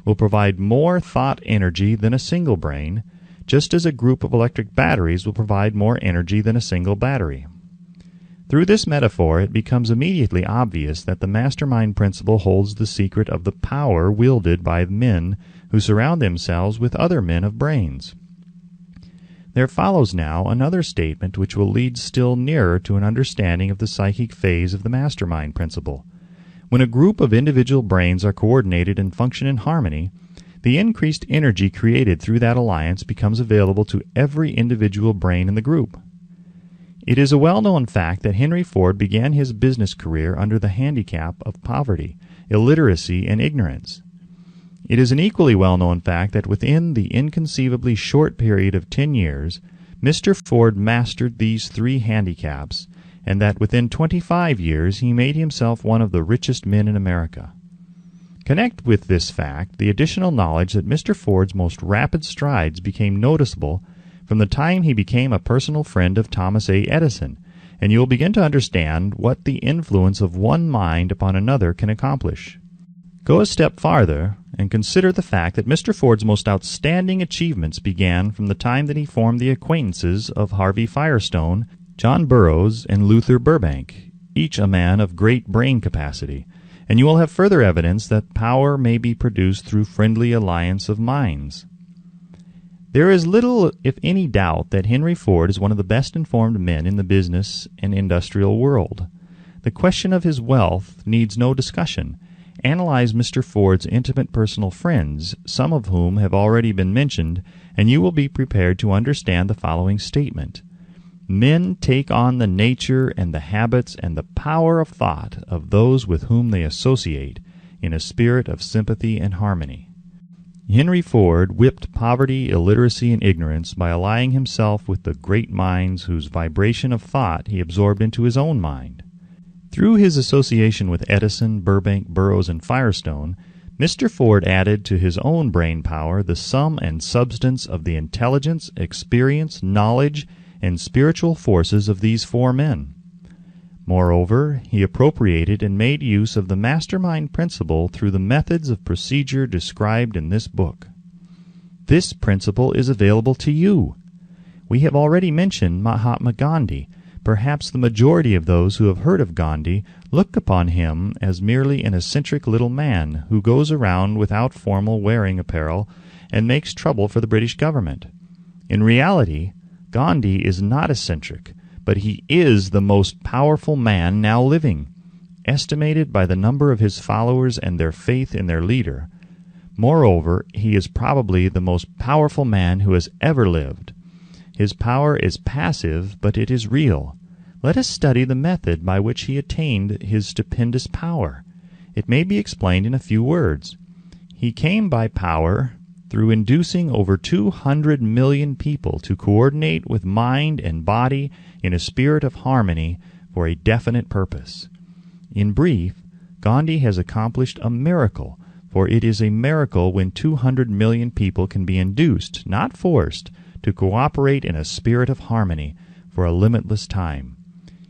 will provide more thought energy than a single brain, just as a group of electric batteries will provide more energy than a single battery. Through this metaphor, it becomes immediately obvious that the mastermind principle holds the secret of the power wielded by men who surround themselves with other men of brains. There follows now another statement which will lead still nearer to an understanding of the psychic phase of the mastermind principle. When a group of individual brains are coordinated and function in harmony, the increased energy created through that alliance becomes available to every individual brain in the group. It is a well-known fact that Henry Ford began his business career under the handicap of poverty, illiteracy, and ignorance. It is an equally well-known fact that within the inconceivably short period of 10 years, Mr. Ford mastered these three handicaps, and that within 25 years he made himself one of the richest men in America. Connect with this fact the additional knowledge that Mr. Ford's most rapid strides became noticeable from the time he became a personal friend of Thomas A. Edison, and you will begin to understand what the influence of one mind upon another can accomplish. Go a step farther and consider the fact that Mr. Ford's most outstanding achievements began from the time that he formed the acquaintances of Harvey Firestone, John Burroughs, and Luther Burbank, each a man of great brain capacity, and you will have further evidence that power may be produced through friendly alliance of minds. There is little, if any, doubt that Henry Ford is one of the best informed men in the business and industrial world. The question of his wealth needs no discussion. Analyze Mr. Ford's intimate personal friends, some of whom have already been mentioned, and you will be prepared to understand the following statement. Men take on the nature and the habits and the power of thought of those with whom they associate in a spirit of sympathy and harmony. Henry Ford whipped poverty, illiteracy, and ignorance by allying himself with the great minds whose vibration of thought he absorbed into his own mind. Through his association with Edison, Burbank, Burroughs, and Firestone, Mr. Ford added to his own brain power the sum and substance of the intelligence, experience, knowledge, and spiritual forces of these four men. Moreover, he appropriated and made use of the mastermind principle through the methods of procedure described in this book. This principle is available to you. We have already mentioned Mahatma Gandhi. Perhaps the majority of those who have heard of Gandhi look upon him as merely an eccentric little man who goes around without formal wearing apparel and makes trouble for the British government. In reality, Gandhi is not eccentric, but he is the most powerful man now living, estimated by the number of his followers and their faith in their leader. Moreover, he is probably the most powerful man who has ever lived. His power is passive, but it is real. Let us study the method by which he attained his stupendous power. It may be explained in a few words. He came by power through inducing over 200 million people to coordinate with mind and body in a spirit of harmony for a definite purpose. In brief, Gandhi has accomplished a miracle, for it is a miracle when 200 million people can be induced, not forced, to cooperate in a spirit of harmony for a limitless time.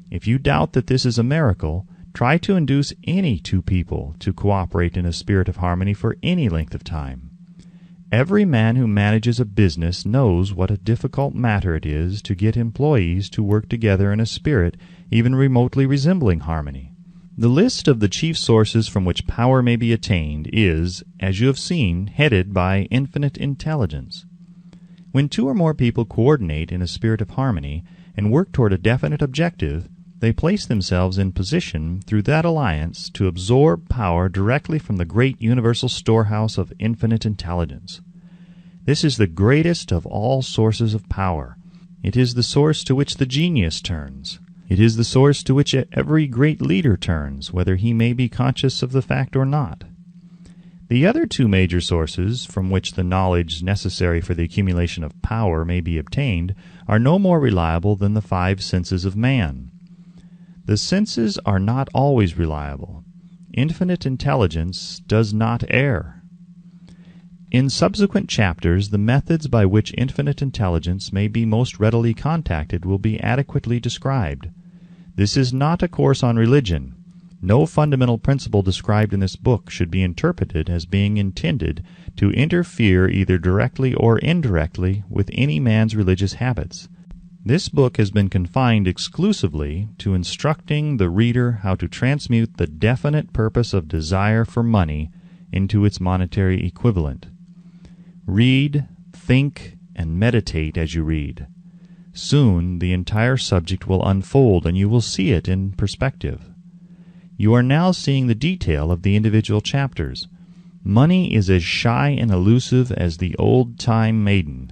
If you doubt that this is a miracle, try to induce any two people to cooperate in a spirit of harmony for any length of time. Every man who manages a business knows what a difficult matter it is to get employees to work together in a spirit even remotely resembling harmony. The list of the chief sources from which power may be attained is, as you have seen, headed by infinite intelligence. When two or more people coordinate in a spirit of harmony and work toward a definite objective, they place themselves in position through that alliance to absorb power directly from the great universal storehouse of infinite intelligence. This is the greatest of all sources of power. It is the source to which the genius turns. It is the source to which every great leader turns, whether he may be conscious of the fact or not. The other two major sources from which the knowledge necessary for the accumulation of power may be obtained are no more reliable than the five senses of man. The senses are not always reliable. Infinite intelligence does not err. In subsequent chapters, the methods by which infinite intelligence may be most readily contacted will be adequately described. This is not a course on religion, No fundamental principle described in this book should be interpreted as being intended to interfere either directly or indirectly with any man's religious habits. This book has been confined exclusively to instructing the reader how to transmute the definite purpose of desire for money into its monetary equivalent. Read, think, and meditate as you read. Soon the entire subject will unfold and you will see it in perspective. You are now seeing the detail of the individual chapters. Money is as shy and elusive as the old-time maiden.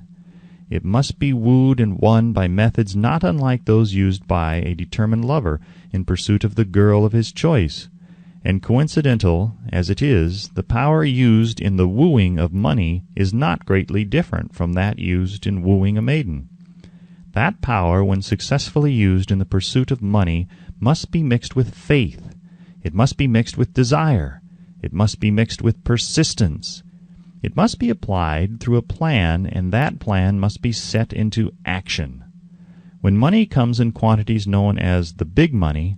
It must be wooed and won by methods not unlike those used by a determined lover in pursuit of the girl of his choice. And coincidental as it is, the power used in the wooing of money is not greatly different from that used in wooing a maiden. That power, when successfully used in the pursuit of money, must be mixed with faith. It must be mixed with desire. It must be mixed with persistence. It must be applied through a plan, and that plan must be set into action. When money comes in quantities known as the big money,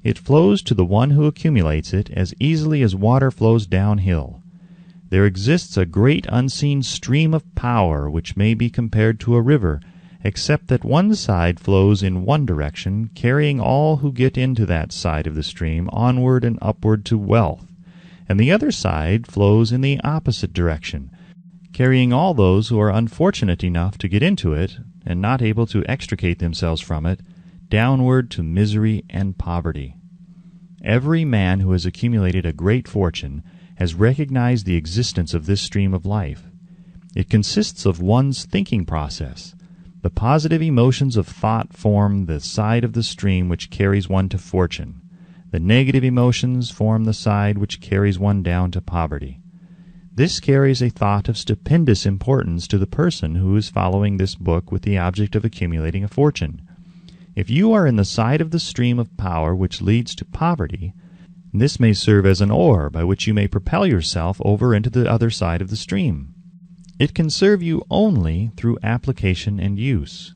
it flows to the one who accumulates it as easily as water flows downhill. There exists a great unseen stream of power which may be compared to a river, except that one side flows in one direction, carrying all who get into that side of the stream onward and upward to wealth, and the other side flows in the opposite direction, carrying all those who are unfortunate enough to get into it and not able to extricate themselves from it, downward to misery and poverty. Every man who has accumulated a great fortune has recognized the existence of this stream of life. It consists of one's thinking process. The positive emotions of thought form the side of the stream which carries one to fortune. The negative emotions form the side which carries one down to poverty. This carries a thought of stupendous importance to the person who is following this book with the object of accumulating a fortune. If you are in the side of the stream of power which leads to poverty, this may serve as an oar by which you may propel yourself over into the other side of the stream. It can serve you only through application and use.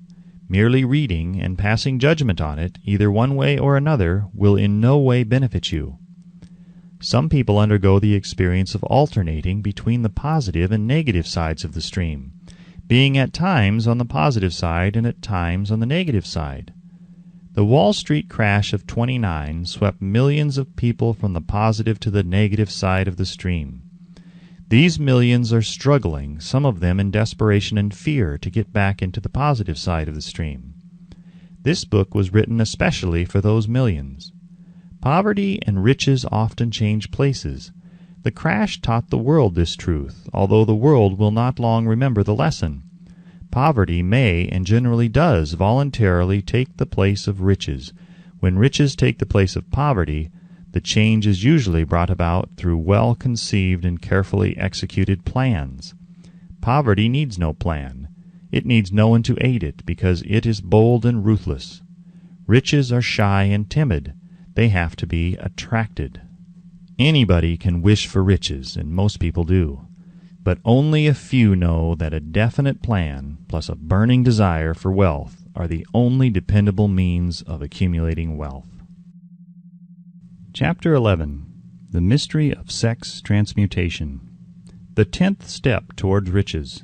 Merely reading and passing judgment on it, either one way or another, will in no way benefit you. Some people undergo the experience of alternating between the positive and negative sides of the stream, being at times on the positive side and at times on the negative side. The Wall Street crash of '29 swept millions of people from the positive to the negative side of the stream. These millions are struggling, some of them in desperation and fear, to get back into the positive side of the stream. This book was written especially for those millions. Poverty and riches often change places. The crash taught the world this truth, although the world will not long remember the lesson. Poverty may, and generally does, voluntarily take the place of riches. When riches take the place of poverty, the change is usually brought about through well-conceived and carefully executed plans. Poverty needs no plan. It needs no one to aid it, because it is bold and ruthless. Riches are shy and timid. They have to be attracted. Anybody can wish for riches, and most people do. But only a few know that a definite plan, plus a burning desire for wealth, are the only dependable means of accumulating wealth. Chapter 11. The Mystery of Sex Transmutation. The 10th Step Towards Riches.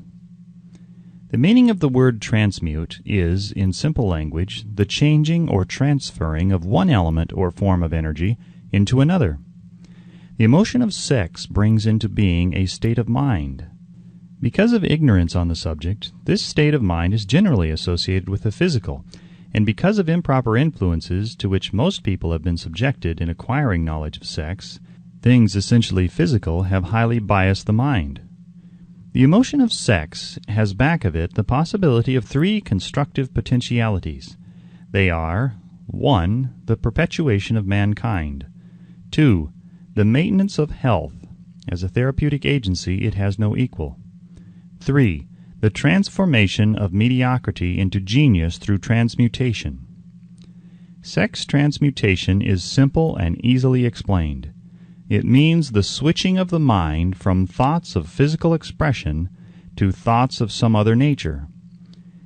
The meaning of the word transmute is, in simple language, the changing or transferring of one element or form of energy into another. The emotion of sex brings into being a state of mind. Because of ignorance on the subject, this state of mind is generally associated with the physical, and because of improper influences to which most people have been subjected in acquiring knowledge of sex, things essentially physical have highly biased the mind. The emotion of sex has back of it the possibility of 3 constructive potentialities. They are 1. The perpetuation of mankind. 2. The maintenance of health. As a therapeutic agency, it has no equal. 3. The transformation of mediocrity into genius through transmutation. Sex transmutation is simple and easily explained. It means the switching of the mind from thoughts of physical expression to thoughts of some other nature.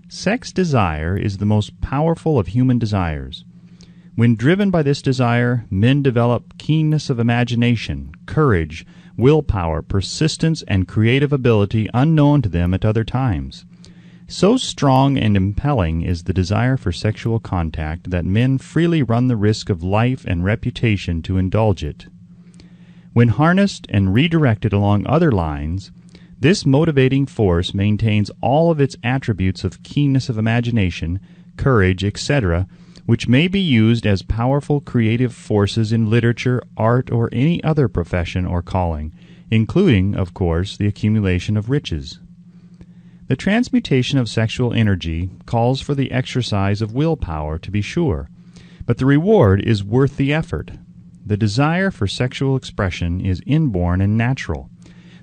Sex desire is the most powerful of human desires. When driven by this desire, men develop keenness of imagination, courage, willpower, persistence, and creative ability unknown to them at other times. So strong and impelling is the desire for sexual contact that men freely run the risk of life and reputation to indulge it. When harnessed and redirected along other lines, this motivating force maintains all of its attributes of keenness of imagination, courage, etc., which may be used as powerful creative forces in literature, art, or any other profession or calling, including, of course, the accumulation of riches. The transmutation of sexual energy calls for the exercise of willpower, to be sure, but the reward is worth the effort. The desire for sexual expression is inborn and natural.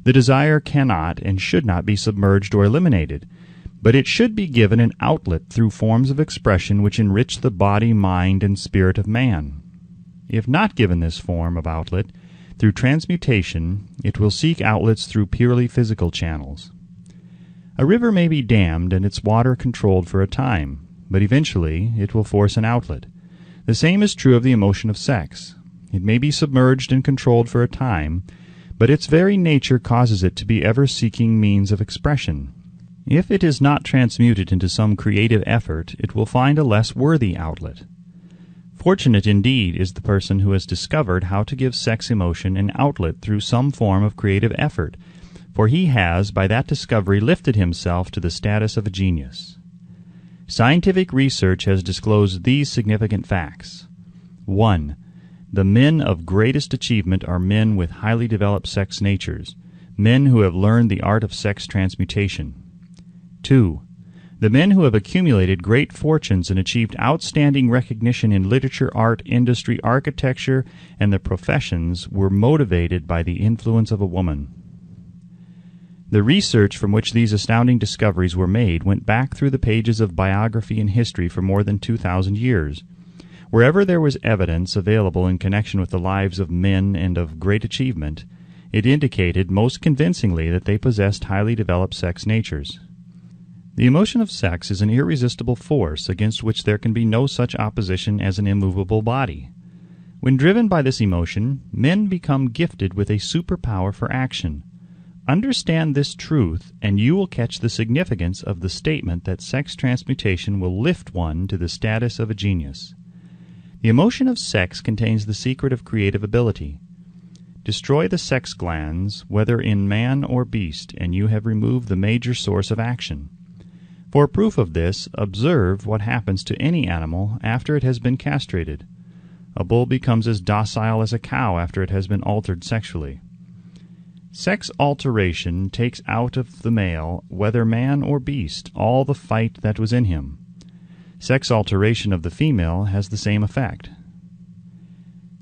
The desire cannot and should not be submerged or eliminated, but it should be given an outlet through forms of expression which enrich the body, mind, and spirit of man. If not given this form of outlet, through transmutation, it will seek outlets through purely physical channels. A river may be dammed and its water controlled for a time, but eventually it will force an outlet. The same is true of the emotion of sex. It may be submerged and controlled for a time, but its very nature causes it to be ever seeking means of expression. If it is not transmuted into some creative effort, it will find a less worthy outlet. Fortunate indeed is the person who has discovered how to give sex emotion an outlet through some form of creative effort, for he has, by that discovery, lifted himself to the status of a genius. Scientific research has disclosed these significant facts. 1. The men of greatest achievement are men with highly developed sex natures, men who have learned the art of sex transmutation. 2. The men who have accumulated great fortunes and achieved outstanding recognition in literature, art, industry, architecture, and the professions were motivated by the influence of a woman. The research from which these astounding discoveries were made went back through the pages of biography and history for more than 2,000 years. Wherever there was evidence available in connection with the lives of men and of great achievement, it indicated most convincingly that they possessed highly developed sex natures. The emotion of sex is an irresistible force against which there can be no such opposition as an immovable body. When driven by this emotion, men become gifted with a superpower for action. Understand this truth, and you will catch the significance of the statement that sex transmutation will lift one to the status of a genius. The emotion of sex contains the secret of creative ability. Destroy the sex glands, whether in man or beast, and you have removed the major source of action. For proof of this, observe what happens to any animal after it has been castrated. A bull becomes as docile as a cow after it has been altered sexually. Sex alteration takes out of the male, whether man or beast, all the fight that was in him. Sex alteration of the female has the same effect.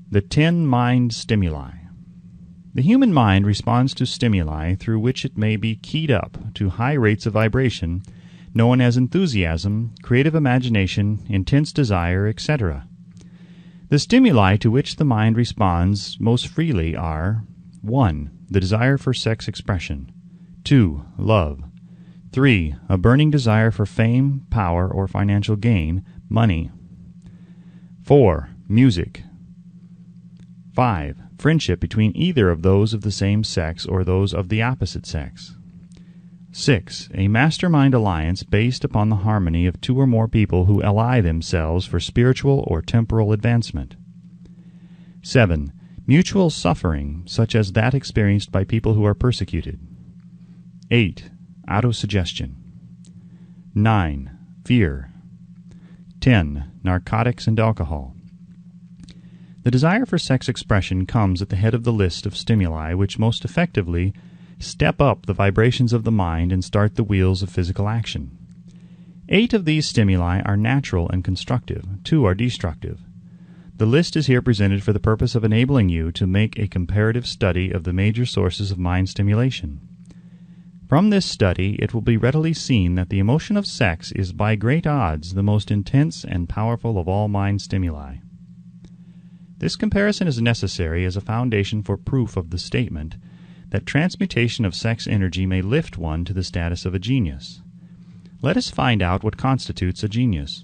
The 10 mind stimuli. The human mind responds to stimuli through which it may be keyed up to high rates of vibration, known as enthusiasm, creative imagination, intense desire, etc. The stimuli to which the mind responds most freely are 1. The desire for sex expression. 2. Love. 3. A burning desire for fame, power, or financial gain, money. 4. Music. 5. Friendship between either of those of the same sex or those of the opposite sex. 6. A mastermind alliance based upon the harmony of 2 or more people who ally themselves for spiritual or temporal advancement. 7. Mutual suffering, such as that experienced by people who are persecuted. 8. Autosuggestion. 9. Fear. 10. Narcotics and alcohol. The desire for sex expression comes at the head of the list of stimuli which most effectively step up the vibrations of the mind and start the wheels of physical action. 8 of these stimuli are natural and constructive, 2 are destructive. The list is here presented for the purpose of enabling you to make a comparative study of the major sources of mind stimulation. From this study, it will be readily seen that the emotion of sex is by great odds the most intense and powerful of all mind stimuli. This comparison is necessary as a foundation for proof of the statement that transmutation of sex energy may lift one to the status of a genius. Let us find out what constitutes a genius.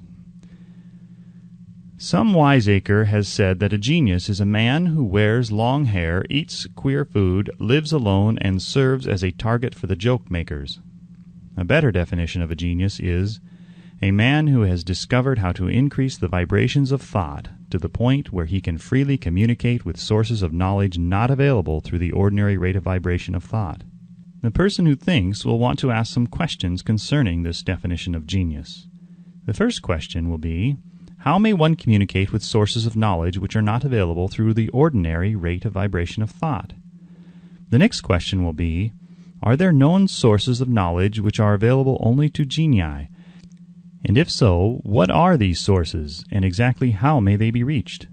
Some wiseacre has said that a genius is a man who wears long hair, eats queer food, lives alone, and serves as a target for the joke-makers. A better definition of a genius is a man who has discovered how to increase the vibrations of thought to the point where he can freely communicate with sources of knowledge not available through the ordinary rate of vibration of thought. The person who thinks will want to ask some questions concerning this definition of genius. The first question will be, how may one communicate with sources of knowledge which are not available through the ordinary rate of vibration of thought? The next question will be, are there known sources of knowledge which are available only to genii? And if so, what are these sources, and exactly how may they be reached?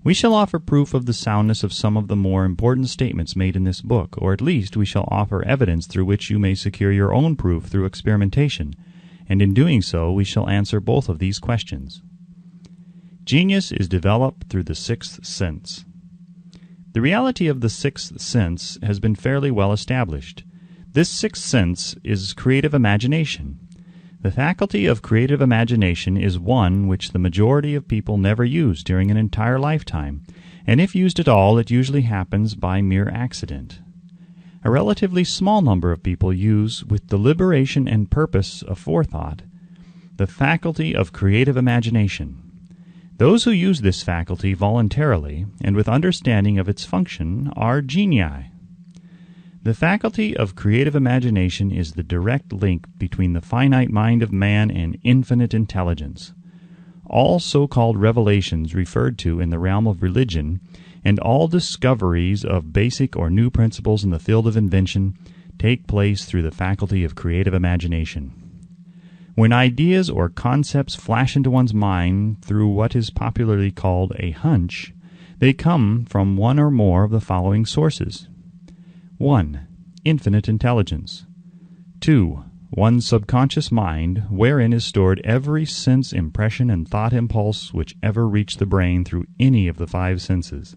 We shall offer proof of the soundness of some of the more important statements made in this book, or at least we shall offer evidence through which you may secure your own proof through experimentation, and in doing so we shall answer both of these questions. Genius is developed through the sixth sense. The reality of the sixth sense has been fairly well established. This sixth sense is creative imagination. The faculty of creative imagination is one which the majority of people never use during an entire lifetime, and if used at all, it usually happens by mere accident. A relatively small number of people use, with deliberation and purpose aforethought, the faculty of creative imagination. Those who use this faculty voluntarily and with understanding of its function are genii. The faculty of creative imagination is the direct link between the finite mind of man and infinite intelligence. All so-called revelations referred to in the realm of religion, and all discoveries of basic or new principles in the field of invention, take place through the faculty of creative imagination. When ideas or concepts flash into one's mind through what is popularly called a hunch, they come from one or more of the following sources. 1. Infinite intelligence. 2. One's subconscious mind, wherein is stored every sense impression and thought impulse which ever reached the brain through any of the five senses.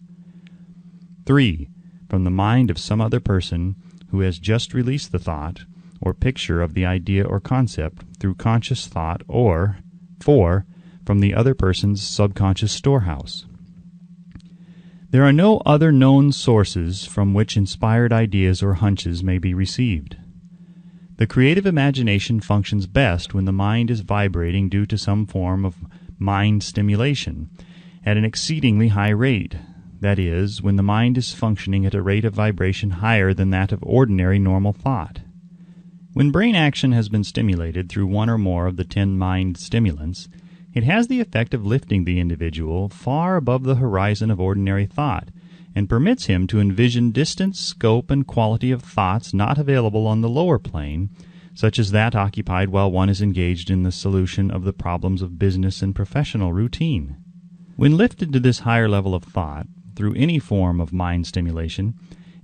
3. From the mind of some other person who has just released the thought or picture of the idea or concept through conscious thought, or 4. From the other person's subconscious storehouse. There are no other known sources from which inspired ideas or hunches may be received. The creative imagination functions best when the mind is vibrating due to some form of mind stimulation at an exceedingly high rate. That is, when the mind is functioning at a rate of vibration higher than that of ordinary normal thought. When brain action has been stimulated through one or more of the 10 mind stimulants, it has the effect of lifting the individual far above the horizon of ordinary thought, and permits him to envision distance, scope, and quality of thoughts not available on the lower plane, such as that occupied while one is engaged in the solution of the problems of business and professional routine. When lifted to this higher level of thought, through any form of mind stimulation,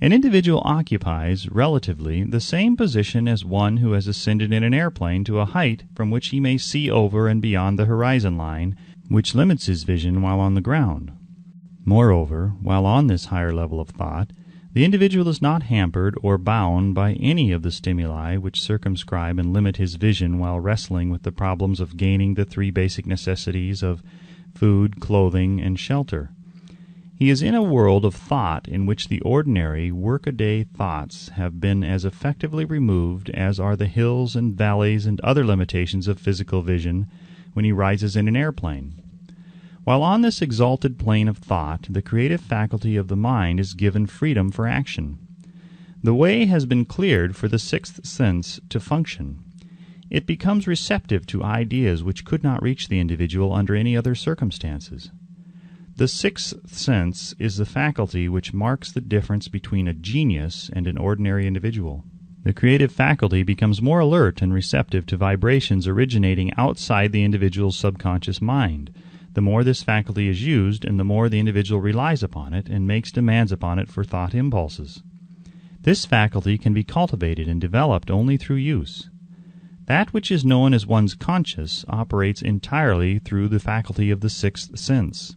an individual occupies, relatively, the same position as one who has ascended in an airplane to a height from which he may see over and beyond the horizon line, which limits his vision while on the ground. Moreover, while on this higher level of thought, the individual is not hampered or bound by any of the stimuli which circumscribe and limit his vision while wrestling with the problems of gaining the 3 basic necessities of food, clothing, and shelter. He is in a world of thought in which the ordinary workaday thoughts have been as effectively removed as are the hills and valleys and other limitations of physical vision when he rises in an airplane. While on this exalted plane of thought, the creative faculty of the mind is given freedom for action. The way has been cleared for the sixth sense to function. It becomes receptive to ideas which could not reach the individual under any other circumstances. The sixth sense is the faculty which marks the difference between a genius and an ordinary individual. The creative faculty becomes more alert and receptive to vibrations originating outside the individual's subconscious mind. The more this faculty is used, and the more the individual relies upon it and makes demands upon it for thought impulses. This faculty can be cultivated and developed only through use. That which is known as one's conscious operates entirely through the faculty of the sixth sense.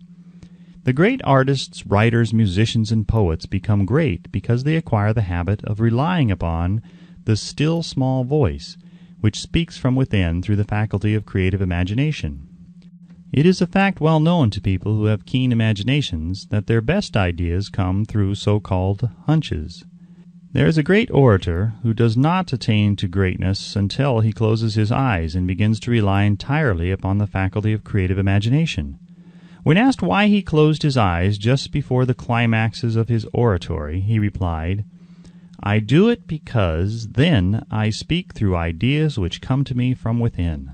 The great artists, writers, musicians, and poets become great because they acquire the habit of relying upon the still small voice, which speaks from within through the faculty of creative imagination. It is a fact well known to people who have keen imaginations that their best ideas come through so-called hunches. There is a great orator who does not attain to greatness until he closes his eyes and begins to rely entirely upon the faculty of creative imagination. When asked why he closed his eyes just before the climaxes of his oratory, he replied, "I do it because then I speak through ideas which come to me from within."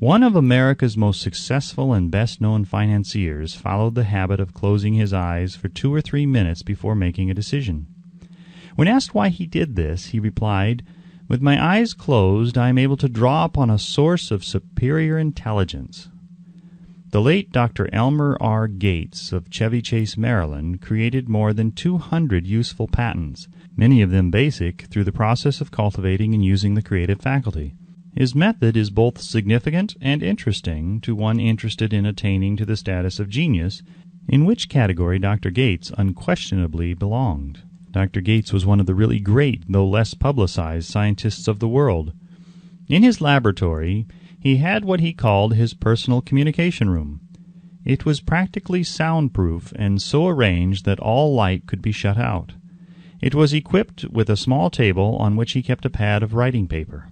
One of America's most successful and best-known financiers followed the habit of closing his eyes for 2 or 3 minutes before making a decision. When asked why he did this, he replied, "With my eyes closed, I am able to draw upon a source of superior intelligence." The late Dr. Elmer R. Gates of Chevy Chase, Maryland, created more than 200 useful patents, many of them basic, through the process of cultivating and using the creative faculty. His method is both significant and interesting to one interested in attaining to the status of genius, in which category Dr. Gates unquestionably belonged. Dr. Gates was one of the really great, though less publicized, scientists of the world. In his laboratory, he had what he called his personal communication room. It was practically soundproof and so arranged that all light could be shut out. It was equipped with a small table on which he kept a pad of writing paper.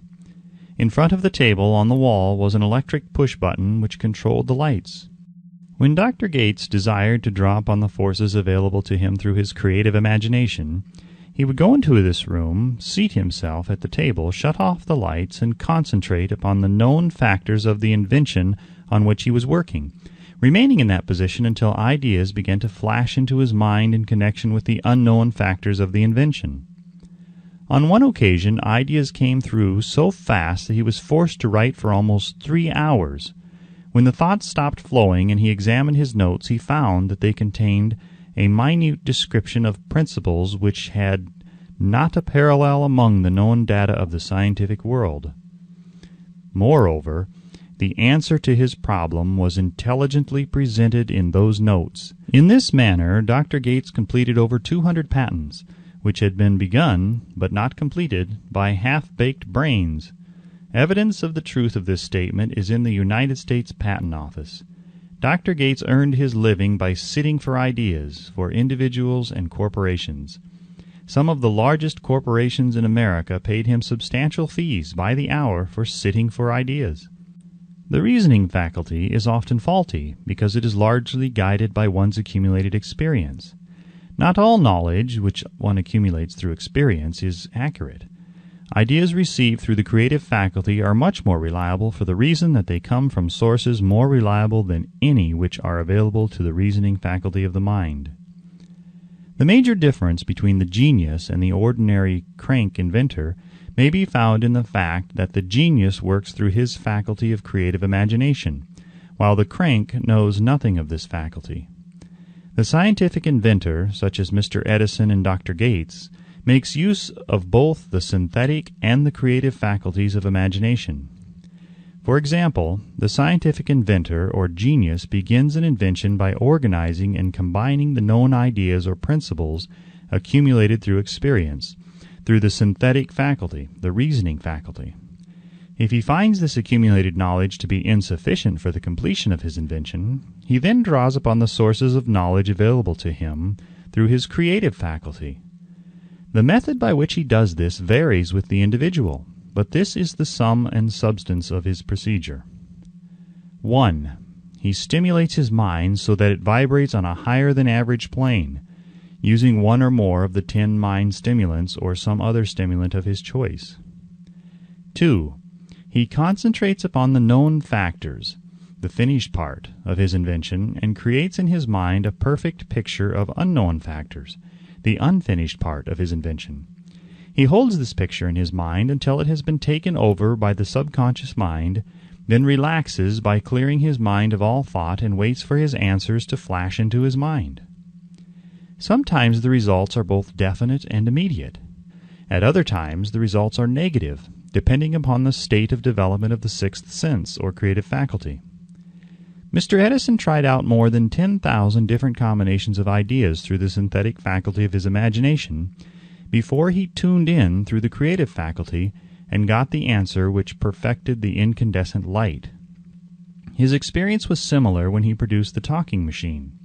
In front of the table on the wall was an electric push-button which controlled the lights. When Dr. Gates desired to draw upon the forces available to him through his creative imagination, he would go into this room, seat himself at the table, shut off the lights, and concentrate upon the known factors of the invention on which he was working, remaining in that position until ideas began to flash into his mind in connection with the unknown factors of the invention. On one occasion, ideas came through so fast that he was forced to write for almost 3 hours. When the thoughts stopped flowing and he examined his notes, he found that they contained a minute description of principles which had not a parallel among the known data of the scientific world. Moreover, the answer to his problem was intelligently presented in those notes. In this manner, Dr. Gates completed over 200 patents, which had been begun, but not completed, by half-baked brains. Evidence of the truth of this statement is in the United States Patent Office. Dr. Gates earned his living by sitting for ideas for individuals and corporations. Some of the largest corporations in America paid him substantial fees by the hour for sitting for ideas. The reasoning faculty is often faulty because it is largely guided by one's accumulated experience. Not all knowledge which one accumulates through experience is accurate. Ideas received through the creative faculty are much more reliable for the reason that they come from sources more reliable than any which are available to the reasoning faculty of the mind. The major difference between the genius and the ordinary crank inventor may be found in the fact that the genius works through his faculty of creative imagination, while the crank knows nothing of this faculty. The scientific inventor, such as Mr. Edison and Dr. Gates, makes use of both the synthetic and the creative faculties of imagination. For example, the scientific inventor or genius begins an invention by organizing and combining the known ideas or principles accumulated through experience, through the synthetic faculty, the reasoning faculty. If he finds this accumulated knowledge to be insufficient for the completion of his invention, he then draws upon the sources of knowledge available to him through his creative faculty. The method by which he does this varies with the individual, but this is the sum and substance of his procedure. 1. He stimulates his mind so that it vibrates on a higher-than-average plane, using one or more of the 10 mind stimulants or some other stimulant of his choice. 2. He concentrates upon the known factors, the finished part, of his invention, and creates in his mind a perfect picture of unknown factors, the unfinished part of his invention. He holds this picture in his mind until it has been taken over by the subconscious mind, then relaxes by clearing his mind of all thought and waits for his answers to flash into his mind. Sometimes the results are both definite and immediate. At other times the results are negative, depending upon the state of development of the sixth sense or creative faculty. Mr. Edison tried out more than 10,000 different combinations of ideas through the synthetic faculty of his imagination before he tuned in through the creative faculty and got the answer which perfected the incandescent light. His experience was similar when he produced the talking machine.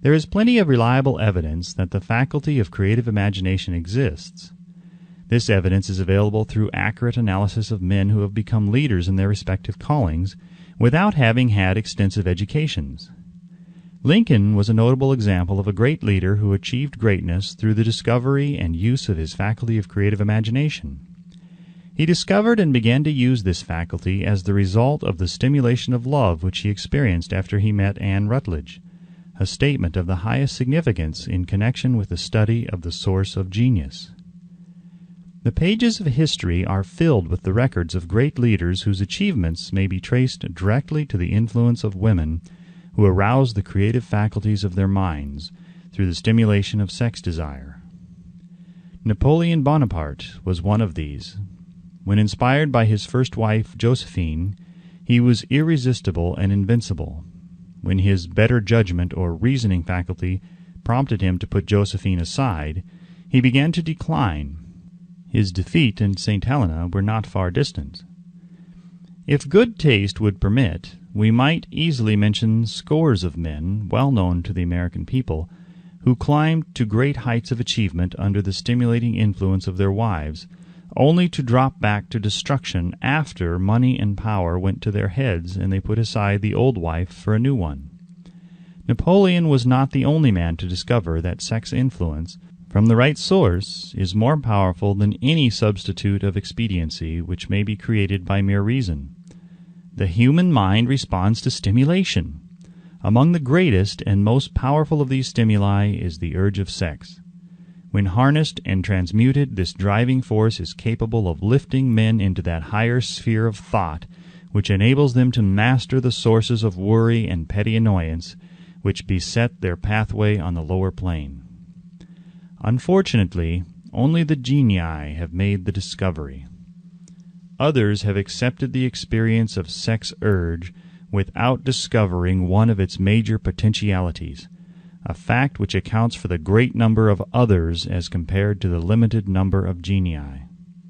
There is plenty of reliable evidence that the faculty of creative imagination exists. This evidence is available through accurate analysis of men who have become leaders in their respective callings without having had extensive educations. Lincoln was a notable example of a great leader who achieved greatness through the discovery and use of his faculty of creative imagination. He discovered and began to use this faculty as the result of the stimulation of love which he experienced after he met Anne Rutledge, a statement of the highest significance in connection with the study of the source of genius. The pages of history are filled with the records of great leaders whose achievements may be traced directly to the influence of women who aroused the creative faculties of their minds through the stimulation of sex desire. Napoleon Bonaparte was one of these. When inspired by his first wife, Josephine, he was irresistible and invincible. When his better judgment or reasoning faculty prompted him to put Josephine aside, he began to decline. His defeat and St. Helena were not far distant. If good taste would permit, we might easily mention scores of men, well known to the American people, who climbed to great heights of achievement under the stimulating influence of their wives, only to drop back to destruction after money and power went to their heads and they put aside the old wife for a new one. Napoleon was not the only man to discover that sex influence, from the right source, is more powerful than any substitute of expediency which may be created by mere reason. The human mind responds to stimulation. Among the greatest and most powerful of these stimuli is the urge of sex. When harnessed and transmuted, this driving force is capable of lifting men into that higher sphere of thought which enables them to master the sources of worry and petty annoyance which beset their pathway on the lower plane. Unfortunately, only the genii have made the discovery. Others have accepted the experience of sex urge without discovering one of its major potentialities, a fact which accounts for the great number of others as compared to the limited number of genii.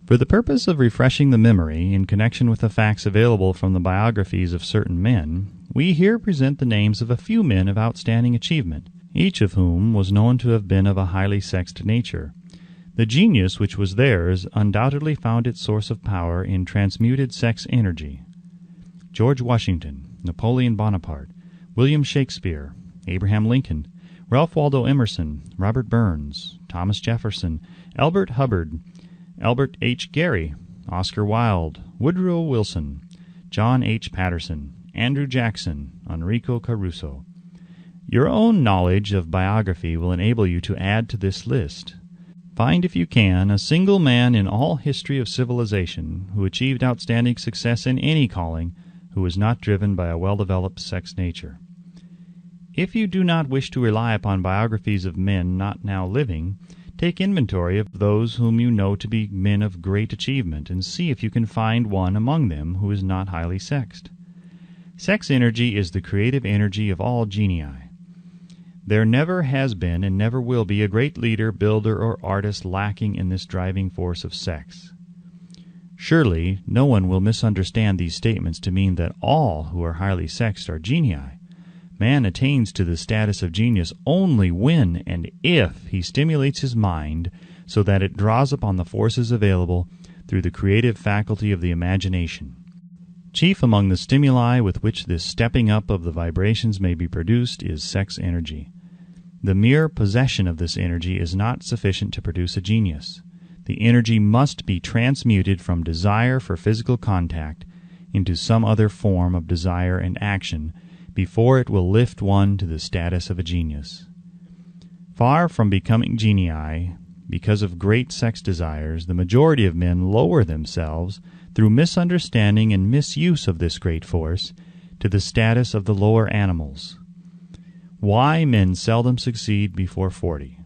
For the purpose of refreshing the memory in connection with the facts available from the biographies of certain men, we here present the names of a few men of outstanding achievement, each of whom was known to have been of a highly sexed nature. The genius which was theirs undoubtedly found its source of power in transmuted sex energy. George Washington, Napoleon Bonaparte, William Shakespeare, Abraham Lincoln, Ralph Waldo Emerson, Robert Burns, Thomas Jefferson, Elbert Hubbard, Albert H. Gary, Oscar Wilde, Woodrow Wilson, John H. Patterson, Andrew Jackson, Enrico Caruso. Your own knowledge of biography will enable you to add to this list. Find, if you can, a single man in all history of civilization who achieved outstanding success in any calling who was not driven by a well-developed sex nature. If you do not wish to rely upon biographies of men not now living, take inventory of those whom you know to be men of great achievement, and see if you can find one among them who is not highly sexed. Sex energy is the creative energy of all genii. There never has been and never will be a great leader, builder, or artist lacking in this driving force of sex. Surely no one will misunderstand these statements to mean that all who are highly sexed are genii. Man attains to the status of genius only when and if he stimulates his mind so that it draws upon the forces available through the creative faculty of the imagination. Chief among the stimuli with which this stepping up of the vibrations may be produced is sex energy. The mere possession of this energy is not sufficient to produce a genius. The energy must be transmuted from desire for physical contact into some other form of desire and action before it will lift one to the status of a genius. Far from becoming genii, because of great sex desires, the majority of men lower themselves through misunderstanding and misuse of this great force to the status of the lower animals. Why men seldom succeed before 40.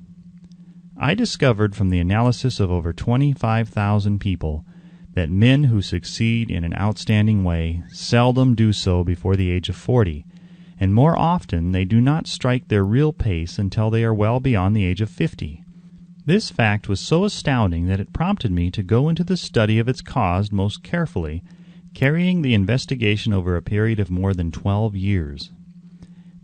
I discovered from the analysis of over 25,000 people that men who succeed in an outstanding way seldom do so before the age of 40, and more often they do not strike their real pace until they are well beyond the age of 50. This fact was so astounding that it prompted me to go into the study of its cause most carefully, carrying the investigation over a period of more than 12 years.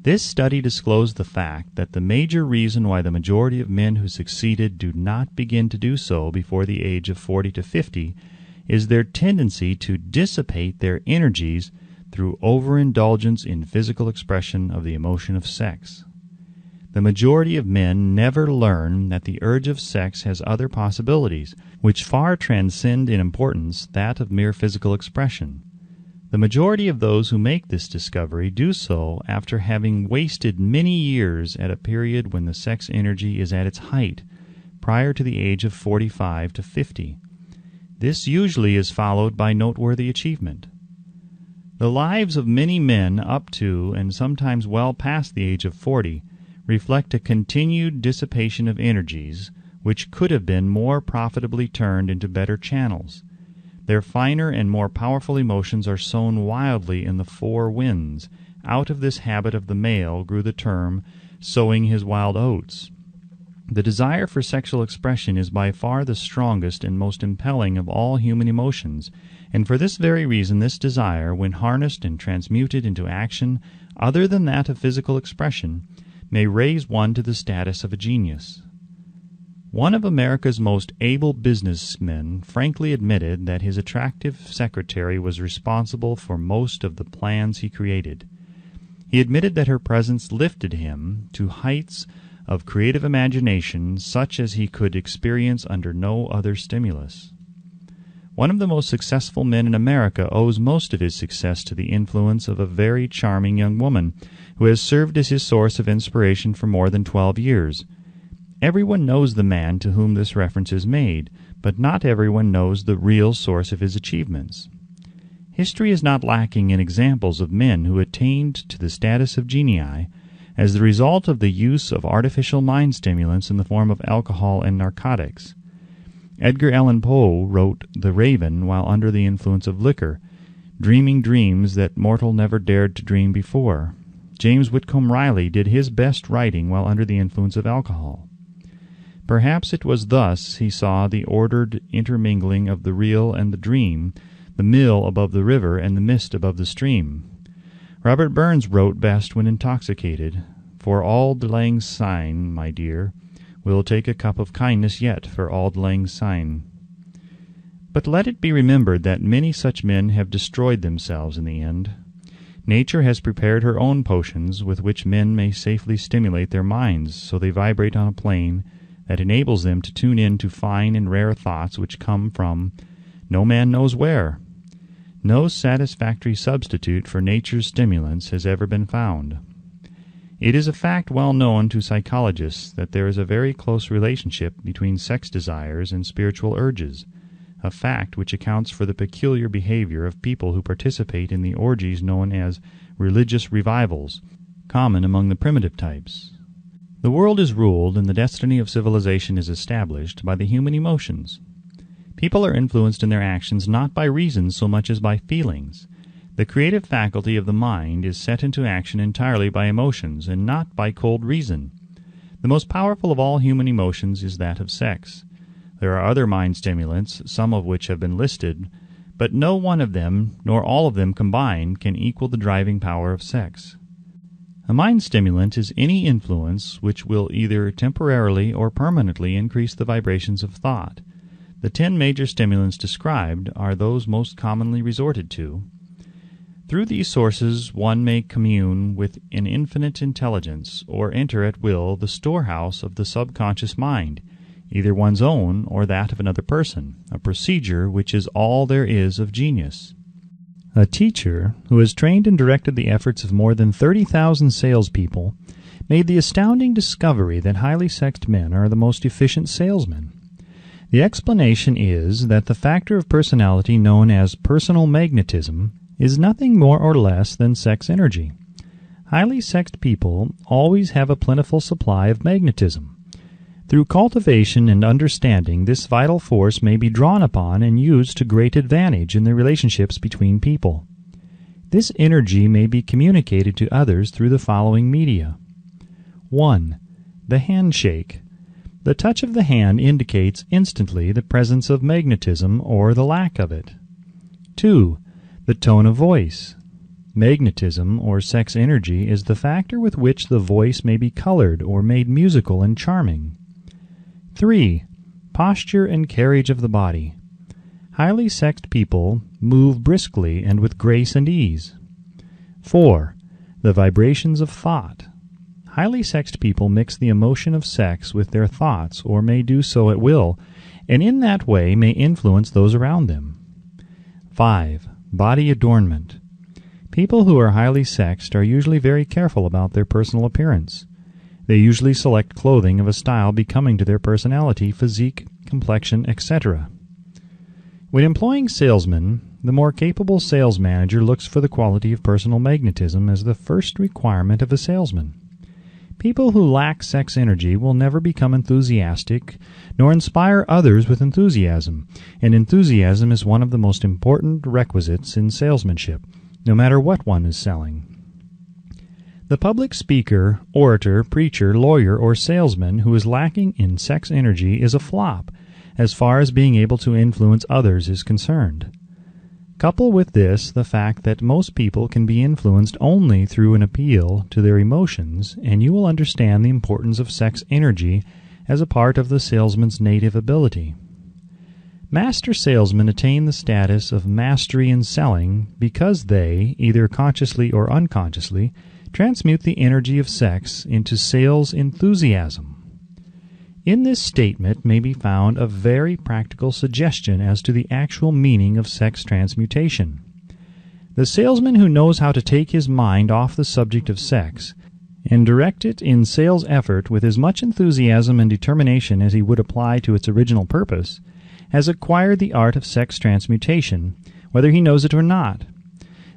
This study disclosed the fact that the major reason why the majority of men who succeeded do not begin to do so before the age of 40 to 50 is their tendency to dissipate their energies through overindulgence in physical expression of the emotion of sex. The majority of men never learn that the urge of sex has other possibilities, which far transcend in importance that of mere physical expression. The majority of those who make this discovery do so after having wasted many years at a period when the sex energy is at its height, prior to the age of 45 to 50. This usually is followed by noteworthy achievement. The lives of many men up to and sometimes well past the age of 40 reflect a continued dissipation of energies which could have been more profitably turned into better channels. Their finer and more powerful emotions are sown wildly in the four winds. Out of this habit of the male grew the term, sowing his wild oats. The desire for sexual expression is by far the strongest and most impelling of all human emotions, and for this very reason this desire, when harnessed and transmuted into action other than that of physical expression, may raise one to the status of a genius. One of America's most able businessmen frankly admitted that his attractive secretary was responsible for most of the plans he created. He admitted that her presence lifted him to heights of creative imagination such as he could experience under no other stimulus. One of the most successful men in America owes most of his success to the influence of a very charming young woman who has served as his source of inspiration for more than 12 years. Everyone knows the man to whom this reference is made, but not everyone knows the real source of his achievements. History is not lacking in examples of men who attained to the status of genii as the result of the use of artificial mind stimulants in the form of alcohol and narcotics. Edgar Allan Poe wrote The Raven while under the influence of liquor, dreaming dreams that mortal never dared to dream before. James Whitcomb Riley did his best writing while under the influence of alcohol. Perhaps it was thus he saw the ordered intermingling of the real and the dream, the mill above the river and the mist above the stream. Robert Burns wrote best when intoxicated, "For Auld Lang Syne, my dear, we'll take a cup of kindness yet for Auld Lang Syne." But let it be remembered that many such men have destroyed themselves in the end. Nature has prepared her own potions with which men may safely stimulate their minds, so they vibrate on a plane that enables them to tune in to fine and rare thoughts which come from no man knows where. No satisfactory substitute for nature's stimulants has ever been found. It is a fact well known to psychologists that there is a very close relationship between sex desires and spiritual urges, a fact which accounts for the peculiar behavior of people who participate in the orgies known as religious revivals, common among the primitive types. The world is ruled and the destiny of civilization is established by the human emotions. People are influenced in their actions not by reason so much as by feelings. The creative faculty of the mind is set into action entirely by emotions and not by cold reason. The most powerful of all human emotions is that of sex. There are other mind stimulants, some of which have been listed, but no one of them, nor all of them combined, can equal the driving power of sex. A mind stimulant is any influence which will either temporarily or permanently increase the vibrations of thought. The 10 major stimulants described are those most commonly resorted to. Through these sources one may commune with an infinite intelligence, or enter at will the storehouse of the subconscious mind, either one's own or that of another person, a procedure which is all there is of genius. A teacher who has trained and directed the efforts of more than 30,000 salespeople made the astounding discovery that highly sexed men are the most efficient salesmen. The explanation is that the factor of personality known as personal magnetism is nothing more or less than sex energy. Highly sexed people always have a plentiful supply of magnetism. Through cultivation and understanding, this vital force may be drawn upon and used to great advantage in the relationships between people. This energy may be communicated to others through the following media. 1. The handshake. The touch of the hand indicates instantly the presence of magnetism or the lack of it. 2. The tone of voice. Magnetism, or sex energy, is the factor with which the voice may be colored or made musical and charming. 3. Posture and carriage of the body. Highly sexed people move briskly and with grace and ease. 4. The vibrations of thought. Highly sexed people mix the emotion of sex with their thoughts, or may do so at will, and in that way may influence those around them. 5. Body adornment. People who are highly sexed are usually very careful about their personal appearance. They usually select clothing of a style becoming to their personality, physique, complexion, etc. When employing salesmen, the more capable sales manager looks for the quality of personal magnetism as the first requirement of a salesman. People who lack sex energy will never become enthusiastic, nor inspire others with enthusiasm, and enthusiasm is one of the most important requisites in salesmanship, no matter what one is selling. The public speaker, orator, preacher, lawyer, or salesman who is lacking in sex energy is a flop, as far as being able to influence others is concerned. Couple with this the fact that most people can be influenced only through an appeal to their emotions, and you will understand the importance of sex energy as a part of the salesman's native ability. Master salesmen attain the status of mastery in selling because they, either consciously or unconsciously, transmute the energy of sex into sales enthusiasm. In this statement may be found a very practical suggestion as to the actual meaning of sex transmutation. The salesman who knows how to take his mind off the subject of sex and direct it in sales effort with as much enthusiasm and determination as he would apply to its original purpose, has acquired the art of sex transmutation, whether he knows it or not.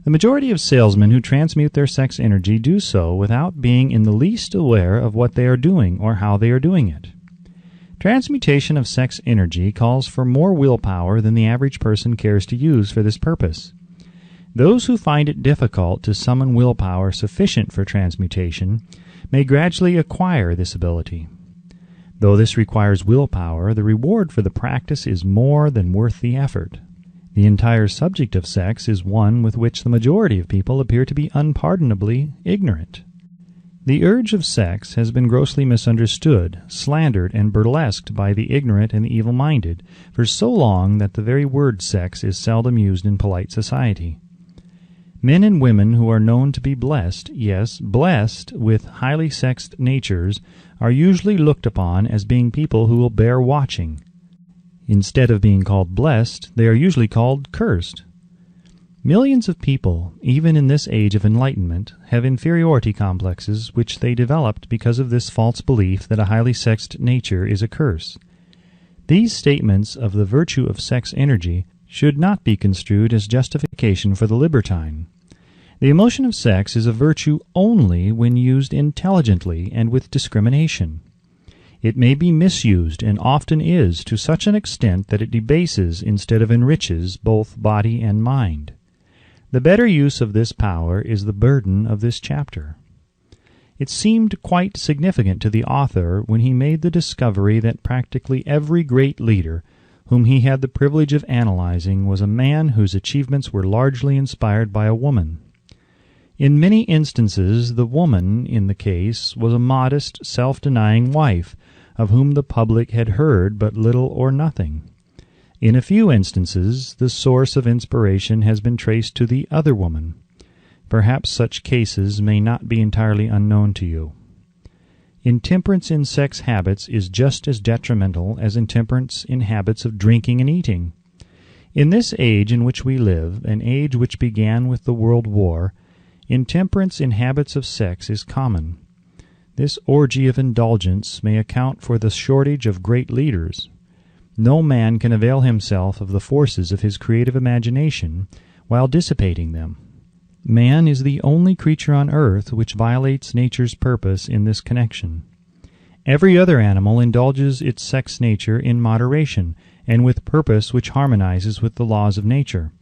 The majority of salesmen who transmute their sex energy do so without being in the least aware of what they are doing or how they are doing it. Transmutation of sex energy calls for more willpower than the average person cares to use for this purpose. Those who find it difficult to summon willpower sufficient for transmutation may gradually acquire this ability. Though this requires willpower, the reward for the practice is more than worth the effort. The entire subject of sex is one with which the majority of people appear to be unpardonably ignorant. The urge of sex has been grossly misunderstood, slandered, and burlesqued by the ignorant and the evil-minded for so long that the very word sex is seldom used in polite society. Men and women who are known to be blessed, yes, blessed with highly sexed natures, are usually looked upon as being people who will bear watching. Instead of being called blessed, they are usually called cursed. Millions of people, even in this age of enlightenment, have inferiority complexes which they developed because of this false belief that a highly sexed nature is a curse. These statements of the virtue of sex energy should not be construed as justification for the libertine. The emotion of sex is a virtue only when used intelligently and with discrimination. It may be misused, and often is, to such an extent that it debases instead of enriches both body and mind. The better use of this power is the burden of this chapter. It seemed quite significant to the author when he made the discovery that practically every great leader whom he had the privilege of analyzing was a man whose achievements were largely inspired by a woman. In many instances, the woman in the case was a modest, self-denying wife, of whom the public had heard but little or nothing. In a few instances, the source of inspiration has been traced to the other woman. Perhaps such cases may not be entirely unknown to you. Intemperance in sex habits is just as detrimental as intemperance in habits of drinking and eating. In this age in which we live, an age which began with the World War, intemperance in habits of sex is common. This orgy of indulgence may account for the shortage of great leaders. No man can avail himself of the forces of his creative imagination while dissipating them. Man is the only creature on earth which violates nature's purpose in this connection. Every other animal indulges its sex nature in moderation and with purpose which harmonizes with the laws of nature.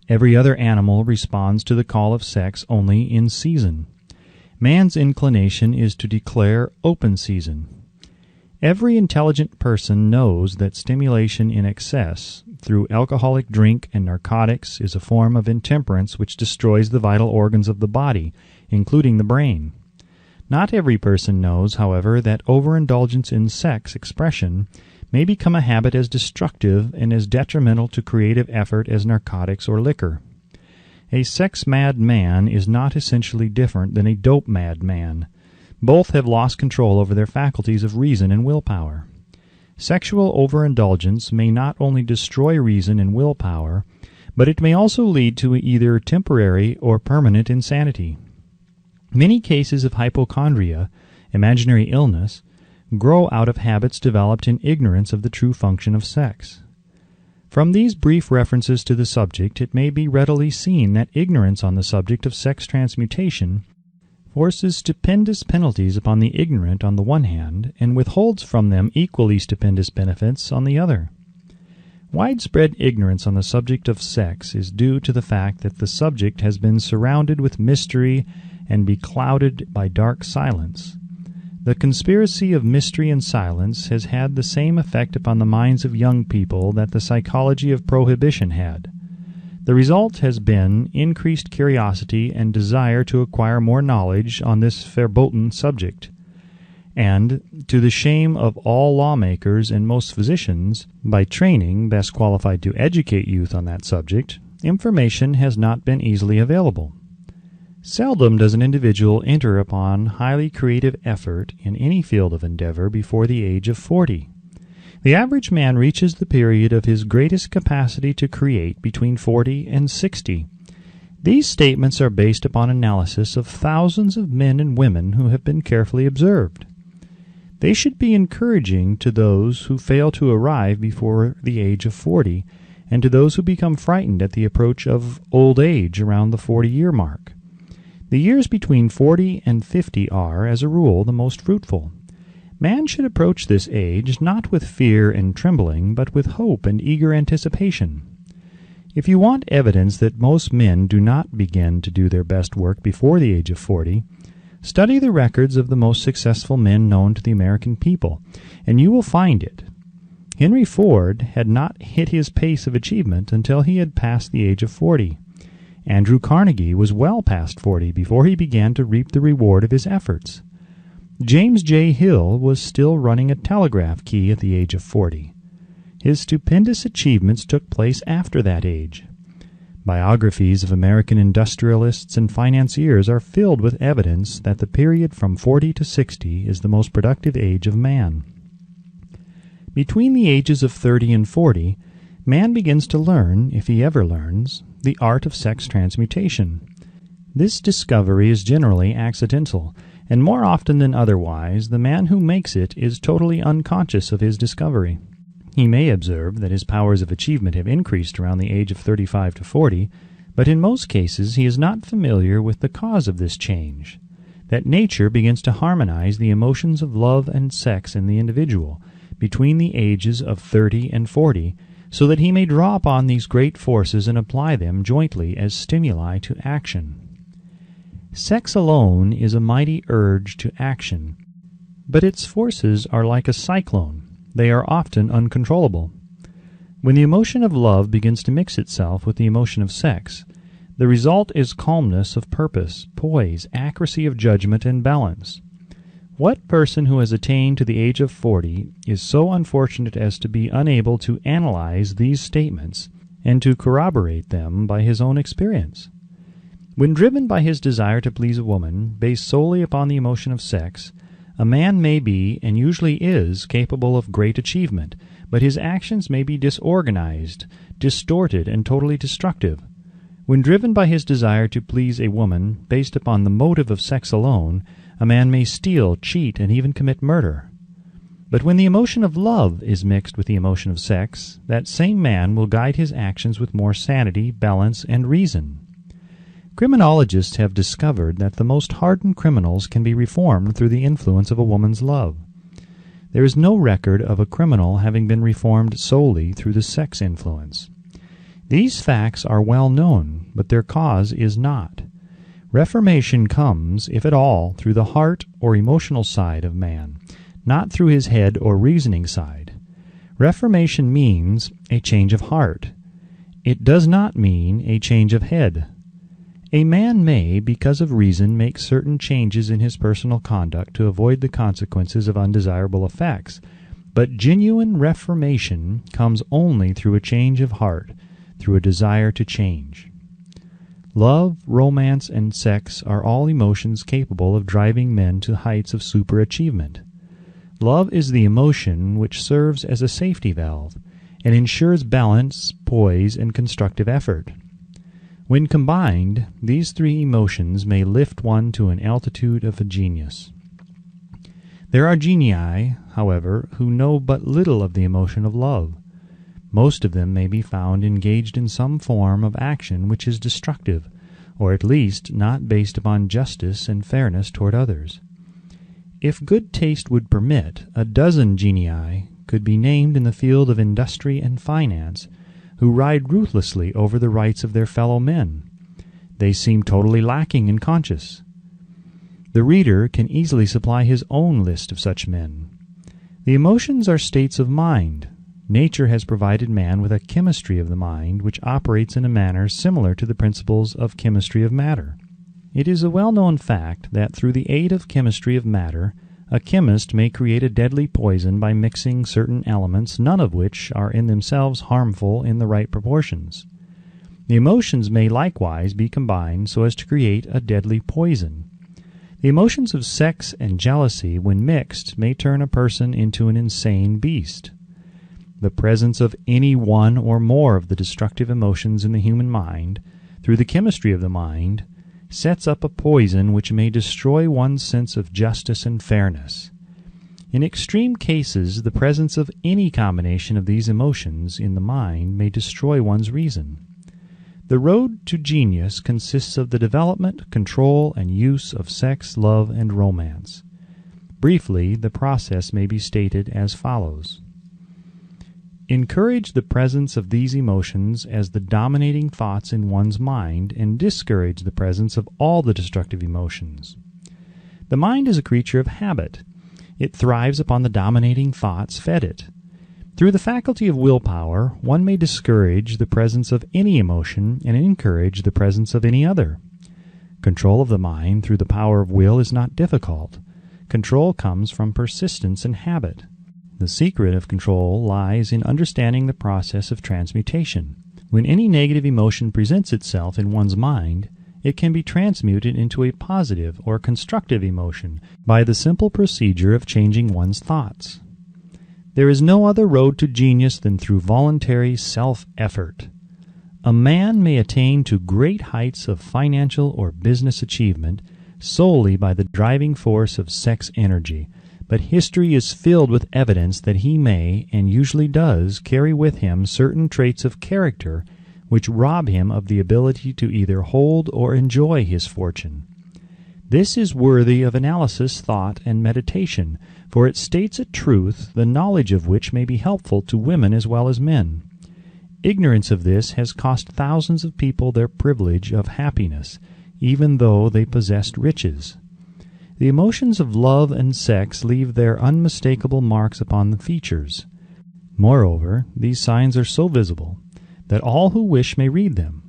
Every other animal responds to the call of sex only in season. Man's inclination is to declare open season. Every intelligent person knows that stimulation in excess through alcoholic drink and narcotics is a form of intemperance which destroys the vital organs of the body, including the brain. Not every person knows, however, that overindulgence in sex expression may become a habit as destructive and as detrimental to creative effort as narcotics or liquor. A sex-mad man is not essentially different than a dope-mad man. Both have lost control over their faculties of reason and willpower. Sexual overindulgence may not only destroy reason and willpower, but it may also lead to either temporary or permanent insanity. Many cases of hypochondria, imaginary illness, grow out of habits developed in ignorance of the true function of sex. From these brief references to the subject, it may be readily seen that ignorance on the subject of sex transmutation forces stupendous penalties upon the ignorant on the one hand, and withholds from them equally stupendous benefits on the other. Widespread ignorance on the subject of sex is due to the fact that the subject has been surrounded with mystery and beclouded by dark silence. The conspiracy of mystery and silence has had the same effect upon the minds of young people that the psychology of prohibition had. The result has been increased curiosity and desire to acquire more knowledge on this verboten subject. And, to the shame of all lawmakers and most physicians, by training best qualified to educate youth on that subject, information has not been easily available. Seldom does an individual enter upon highly creative effort in any field of endeavor before the age of 40. The average man reaches the period of his greatest capacity to create between 40 and 60. These statements are based upon analysis of thousands of men and women who have been carefully observed. They should be encouraging to those who fail to arrive before the age of 40, and to those who become frightened at the approach of old age around the 40-year mark. The years between 40 and 50 are, as a rule, the most fruitful. Man should approach this age not with fear and trembling, but with hope and eager anticipation. If you want evidence that most men do not begin to do their best work before the age of 40, study the records of the most successful men known to the American people, and you will find it. Henry Ford had not hit his pace of achievement until he had passed the age of 40. Andrew Carnegie was well past 40 before he began to reap the reward of his efforts. James J. Hill was still running a telegraph key at the age of 40. His stupendous achievements took place after that age. Biographies of American industrialists and financiers are filled with evidence that the period from 40 to 60 is the most productive age of man. Between the ages of 30 and 40, man begins to learn, if he ever learns, the art of sex transmutation. This discovery is generally accidental, and more often than otherwise, the man who makes it is totally unconscious of his discovery. He may observe that his powers of achievement have increased around the age of 35 to 40, but in most cases he is not familiar with the cause of this change, that nature begins to harmonize the emotions of love and sex in the individual between the ages of 30 and 40, so that he may draw upon these great forces and apply them jointly as stimuli to action. Sex alone is a mighty urge to action, but its forces are like a cyclone. They are often uncontrollable. When the emotion of love begins to mix itself with the emotion of sex, the result is calmness of purpose, poise, accuracy of judgment, and balance. What person who has attained to the age of 40 is so unfortunate as to be unable to analyze these statements and to corroborate them by his own experience? When driven by his desire to please a woman, based solely upon the emotion of sex, a man may be, and usually is, capable of great achievement, but his actions may be disorganized, distorted, and totally destructive. When driven by his desire to please a woman, based upon the motive of sex alone, a man may steal, cheat, and even commit murder. But when the emotion of love is mixed with the emotion of sex, that same man will guide his actions with more sanity, balance, and reason. Criminologists have discovered that the most hardened criminals can be reformed through the influence of a woman's love. There is no record of a criminal having been reformed solely through the sex influence. These facts are well known, but their cause is not. Reformation comes, if at all, through the heart or emotional side of man, not through his head or reasoning side. Reformation means a change of heart. It does not mean a change of head. A man may, because of reason, make certain changes in his personal conduct to avoid the consequences of undesirable effects, but genuine reformation comes only through a change of heart, through a desire to change. Love, romance, and sex are all emotions capable of driving men to heights of superachievement. Love is the emotion which serves as a safety valve and ensures balance, poise, and constructive effort. When combined, these three emotions may lift one to an altitude of a genius. There are genii, however, who know but little of the emotion of love. Most of them may be found engaged in some form of action which is destructive, or at least not based upon justice and fairness toward others. If good taste would permit, a dozen genii could be named in the field of industry and finance, who ride ruthlessly over the rights of their fellow men. They seem totally lacking in conscience. The reader can easily supply his own list of such men. The emotions are states of mind. Nature has provided man with a chemistry of the mind which operates in a manner similar to the principles of chemistry of matter. It is a well-known fact that through the aid of chemistry of matter, a chemist may create a deadly poison by mixing certain elements, none of which are in themselves harmful in the right proportions. The emotions may likewise be combined so as to create a deadly poison. The emotions of sex and jealousy, when mixed, may turn a person into an insane beast. The presence of any one or more of the destructive emotions in the human mind, through the chemistry of the mind, sets up a poison which may destroy one's sense of justice and fairness. In extreme cases, the presence of any combination of these emotions in the mind may destroy one's reason. The road to genius consists of the development, control, and use of sex, love, and romance. Briefly, the process may be stated as follows. Encourage the presence of these emotions as the dominating thoughts in one's mind, and discourage the presence of all the destructive emotions. The mind is a creature of habit. It thrives upon the dominating thoughts fed it. Through the faculty of willpower, one may discourage the presence of any emotion and encourage the presence of any other. Control of the mind through the power of will is not difficult. Control comes from persistence and habit. The secret of control lies in understanding the process of transmutation. When any negative emotion presents itself in one's mind, it can be transmuted into a positive or constructive emotion by the simple procedure of changing one's thoughts. There is no other road to genius than through voluntary self-effort. A man may attain to great heights of financial or business achievement solely by the driving force of sex energy, but history is filled with evidence that he may, and usually does, carry with him certain traits of character which rob him of the ability to either hold or enjoy his fortune. This is worthy of analysis, thought, and meditation, for it states a truth, the knowledge of which may be helpful to women as well as men. Ignorance of this has cost thousands of people their privilege of happiness, even though they possessed riches. The emotions of love and sex leave their unmistakable marks upon the features. Moreover, these signs are so visible that all who wish may read them.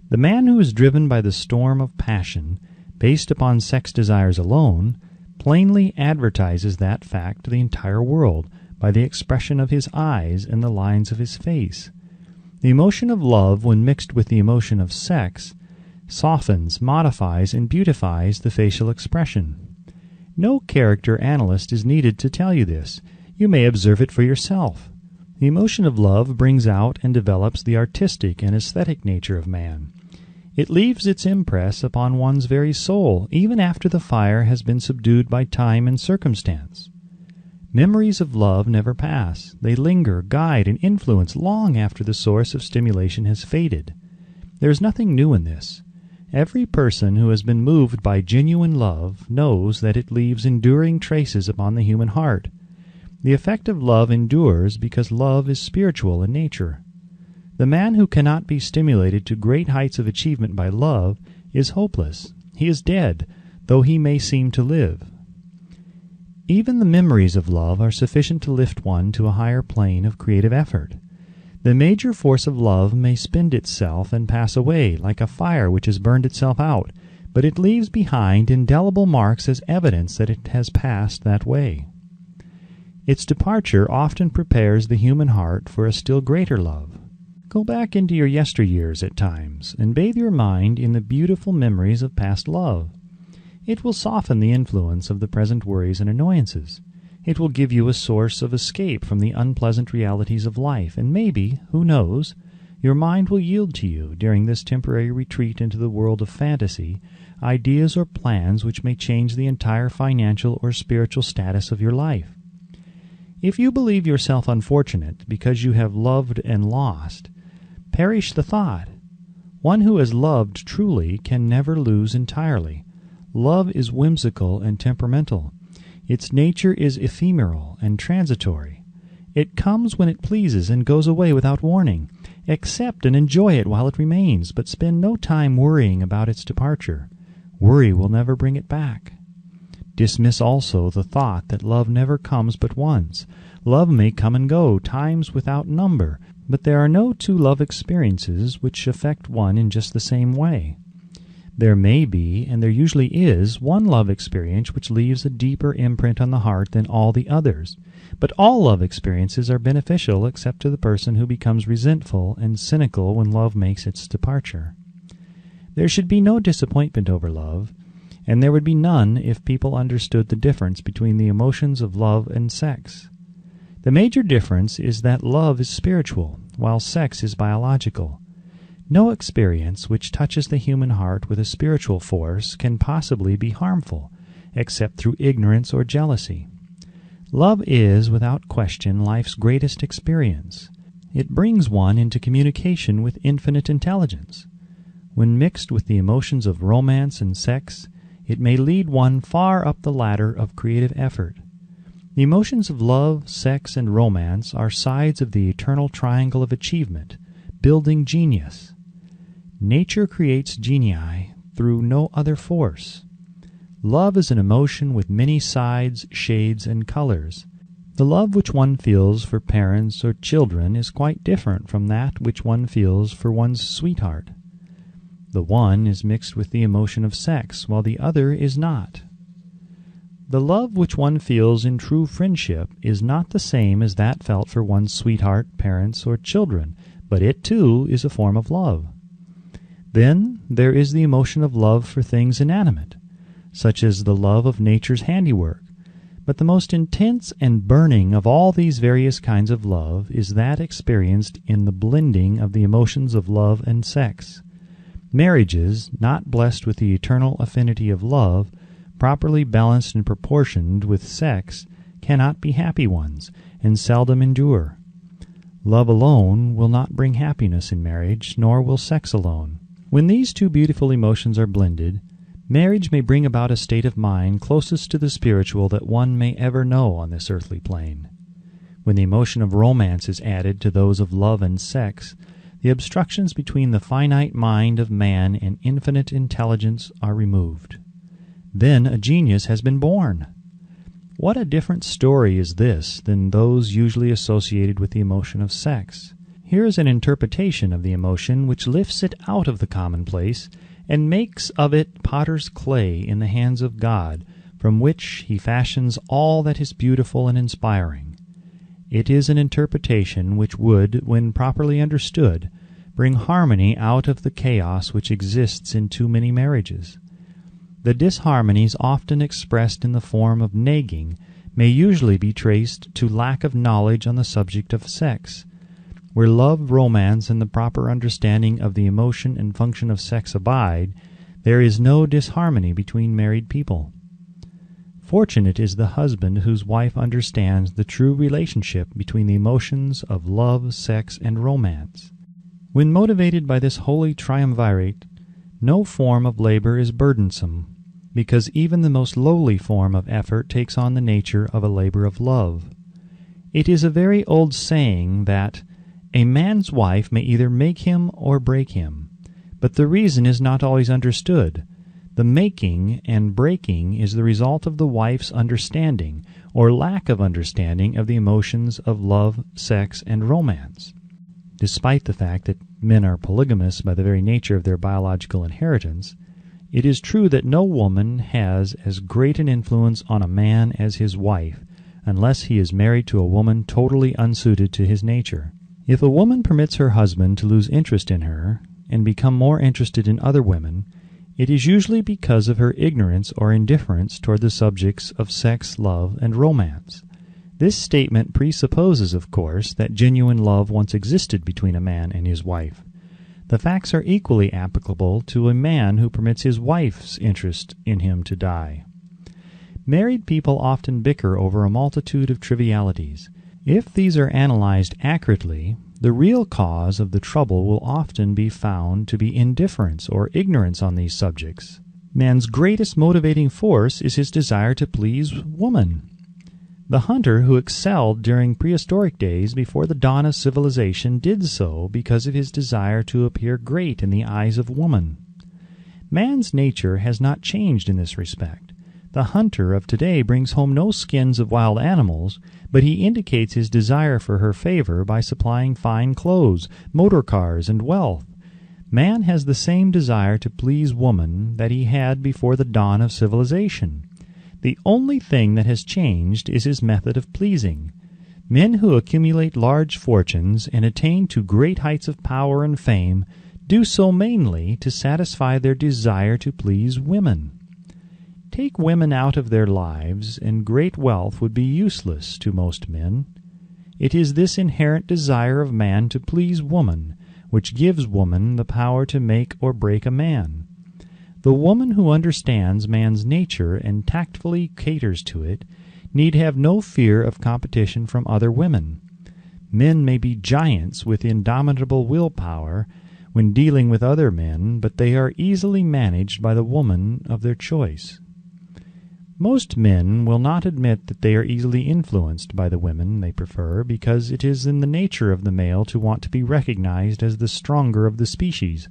The man who is driven by the storm of passion, based upon sex desires alone, plainly advertises that fact to the entire world by the expression of his eyes and the lines of his face. The emotion of love, when mixed with the emotion of sex, softens, modifies, and beautifies the facial expression. No character analyst is needed to tell you this. You may observe it for yourself. The emotion of love brings out and develops the artistic and aesthetic nature of man. It leaves its impress upon one's very soul, even after the fire has been subdued by time and circumstance. Memories of love never pass. They linger, guide, and influence long after the source of stimulation has faded. There is nothing new in this. Every person who has been moved by genuine love knows that it leaves enduring traces upon the human heart. The effect of love endures because love is spiritual in nature. The man who cannot be stimulated to great heights of achievement by love is hopeless. He is dead, though he may seem to live. Even the memories of love are sufficient to lift one to a higher plane of creative effort. The major force of love may spend itself and pass away, like a fire which has burned itself out, but it leaves behind indelible marks as evidence that it has passed that way. Its departure often prepares the human heart for a still greater love. Go back into your yesteryears at times, and bathe your mind in the beautiful memories of past love. It will soften the influence of the present worries and annoyances. It will give you a source of escape from the unpleasant realities of life, and maybe, who knows, your mind will yield to you, during this temporary retreat into the world of fantasy, ideas or plans which may change the entire financial or spiritual status of your life. If you believe yourself unfortunate because you have loved and lost, perish the thought. One who has loved truly can never lose entirely. Love is whimsical and temperamental. Its nature is ephemeral and transitory. It comes when it pleases and goes away without warning. Accept and enjoy it while it remains, but spend no time worrying about its departure. Worry will never bring it back. Dismiss also the thought that love never comes but once. Love may come and go, times without number, but there are no two love experiences which affect one in just the same way. There may be, and there usually is, one love experience which leaves a deeper imprint on the heart than all the others. But all love experiences are beneficial except to the person who becomes resentful and cynical when love makes its departure. There should be no disappointment over love, and there would be none if people understood the difference between the emotions of love and sex. The major difference is that love is spiritual, while sex is biological. No experience which touches the human heart with a spiritual force can possibly be harmful, except through ignorance or jealousy. Love is, without question, life's greatest experience. It brings one into communication with infinite intelligence. When mixed with the emotions of romance and sex, it may lead one far up the ladder of creative effort. The emotions of love, sex, and romance are sides of the eternal triangle of achievement, building genius. Nature creates genii through no other force. Love is an emotion with many sides, shades, and colors. The love which one feels for parents or children is quite different from that which one feels for one's sweetheart. The one is mixed with the emotion of sex, while the other is not. The love which one feels in true friendship is not the same as that felt for one's sweetheart, parents, or children, but it too is a form of love. Then there is the emotion of love for things inanimate, such as the love of nature's handiwork. But the most intense and burning of all these various kinds of love is that experienced in the blending of the emotions of love and sex. Marriages, not blessed with the eternal affinity of love, properly balanced and proportioned with sex, cannot be happy ones, and seldom endure. Love alone will not bring happiness in marriage, nor will sex alone. When these two beautiful emotions are blended, marriage may bring about a state of mind closest to the spiritual that one may ever know on this earthly plane. When the emotion of romance is added to those of love and sex, the obstructions between the finite mind of man and infinite intelligence are removed. Then a genius has been born. What a different story is this than those usually associated with the emotion of sex. Here is an interpretation of the emotion which lifts it out of the commonplace and makes of it potter's clay in the hands of God, from which he fashions all that is beautiful and inspiring. It is an interpretation which would, when properly understood, bring harmony out of the chaos which exists in too many marriages. The disharmonies often expressed in the form of nagging may usually be traced to lack of knowledge on the subject of sex. Where love, romance, and the proper understanding of the emotion and function of sex abide, there is no disharmony between married people. Fortunate is the husband whose wife understands the true relationship between the emotions of love, sex, and romance. When motivated by this holy triumvirate, no form of labor is burdensome, because even the most lowly form of effort takes on the nature of a labor of love. It is a very old saying that a man's wife may either make him or break him, but the reason is not always understood. The making and breaking is the result of the wife's understanding or lack of understanding of the emotions of love, sex, and romance. Despite the fact that men are polygamous by the very nature of their biological inheritance, it is true that no woman has as great an influence on a man as his wife, unless he is married to a woman totally unsuited to his nature. If a woman permits her husband to lose interest in her and become more interested in other women, it is usually because of her ignorance or indifference toward the subjects of sex, love, and romance. This statement presupposes, of course, that genuine love once existed between a man and his wife. The facts are equally applicable to a man who permits his wife's interest in him to die. Married people often bicker over a multitude of trivialities. If these are analyzed accurately, the real cause of the trouble will often be found to be indifference or ignorance on these subjects. Man's greatest motivating force is his desire to please woman. The hunter who excelled during prehistoric days before the dawn of civilization did so because of his desire to appear great in the eyes of woman. Man's nature has not changed in this respect. The hunter of today brings home no skins of wild animals, but he indicates his desire for her favor by supplying fine clothes, motor cars, and wealth. Man has the same desire to please woman that he had before the dawn of civilization. The only thing that has changed is his method of pleasing. Men who accumulate large fortunes and attain to great heights of power and fame do so mainly to satisfy their desire to please women. Take women out of their lives, and great wealth would be useless to most men. It is this inherent desire of man to please woman which gives woman the power to make or break a man. The woman who understands man's nature and tactfully caters to it need have no fear of competition from other women. Men may be giants with indomitable willpower when dealing with other men, but they are easily managed by the woman of their choice. Most men will not admit that they are easily influenced by the women they prefer, because it is in the nature of the male to want to be recognized as the stronger of the species.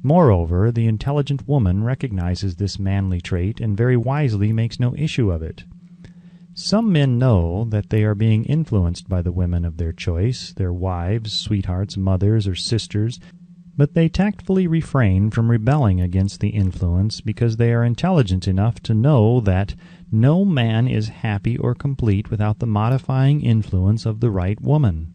Moreover, the intelligent woman recognizes this manly trait and very wisely makes no issue of it. Some men know that they are being influenced by the women of their choice, their wives, sweethearts, mothers, or sisters, but they tactfully refrain from rebelling against the influence because they are intelligent enough to know that no man is happy or complete without the modifying influence of the right woman.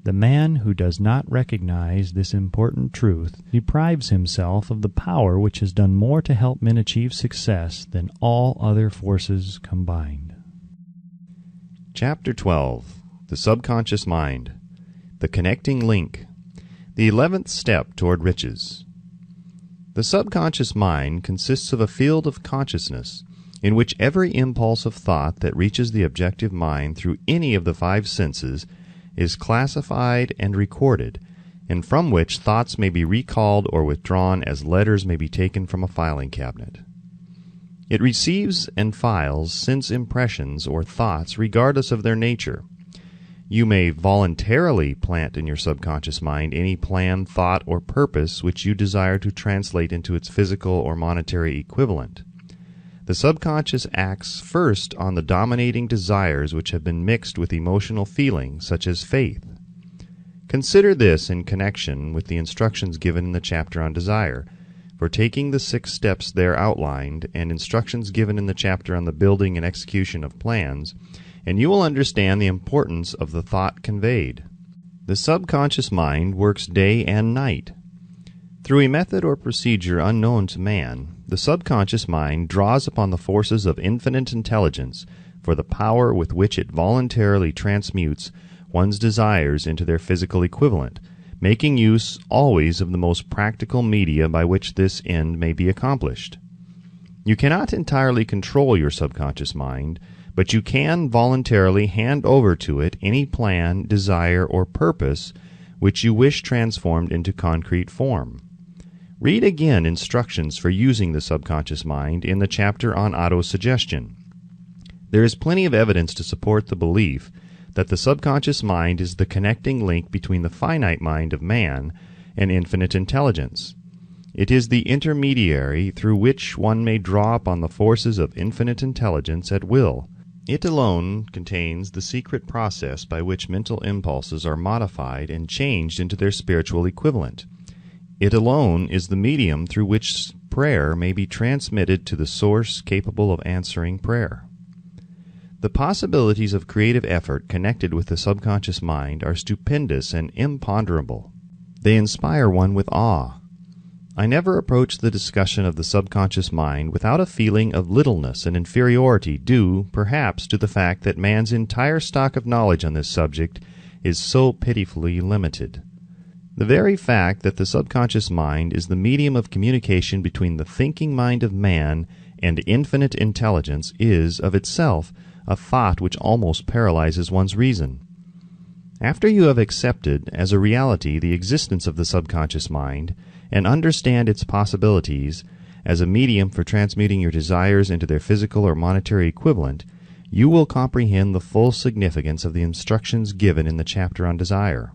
The man who does not recognize this important truth deprives himself of the power which has done more to help men achieve success than all other forces combined. Chapter 12. The Subconscious Mind. The Connecting Link. The 11th Step Toward Riches. The subconscious mind consists of a field of consciousness in which every impulse of thought that reaches the objective mind through any of the five senses is classified and recorded, and from which thoughts may be recalled or withdrawn as letters may be taken from a filing cabinet. It receives and files sense impressions or thoughts regardless of their nature. You may voluntarily plant in your subconscious mind any plan, thought, or purpose which you desire to translate into its physical or monetary equivalent. The subconscious acts first on the dominating desires which have been mixed with emotional feelings, such as faith. Consider this in connection with the instructions given in the chapter on desire, for taking the 6 steps there outlined, and instructions given in the chapter on the building and execution of plans, and you will understand the importance of the thought conveyed. The subconscious mind works day and night. Through a method or procedure unknown to man, the subconscious mind draws upon the forces of infinite intelligence for the power with which it voluntarily transmutes one's desires into their physical equivalent, making use always of the most practical media by which this end may be accomplished. You cannot entirely control your subconscious mind, but you can voluntarily hand over to it any plan, desire, or purpose which you wish transformed into concrete form. Read again instructions for using the subconscious mind in the chapter on autosuggestion. There is plenty of evidence to support the belief that the subconscious mind is the connecting link between the finite mind of man and infinite intelligence. It is the intermediary through which one may draw upon the forces of infinite intelligence at will. It alone contains the secret process by which mental impulses are modified and changed into their spiritual equivalent. It alone is the medium through which prayer may be transmitted to the source capable of answering prayer. The possibilities of creative effort connected with the subconscious mind are stupendous and imponderable. They inspire one with awe. I never approach the discussion of the subconscious mind without a feeling of littleness and inferiority due, perhaps, to the fact that man's entire stock of knowledge on this subject is so pitifully limited. The very fact that the subconscious mind is the medium of communication between the thinking mind of man and infinite intelligence is, of itself, a thought which almost paralyzes one's reason. After you have accepted as a reality the existence of the subconscious mind, and understand its possibilities as a medium for transmuting your desires into their physical or monetary equivalent, you will comprehend the full significance of the instructions given in the chapter on desire.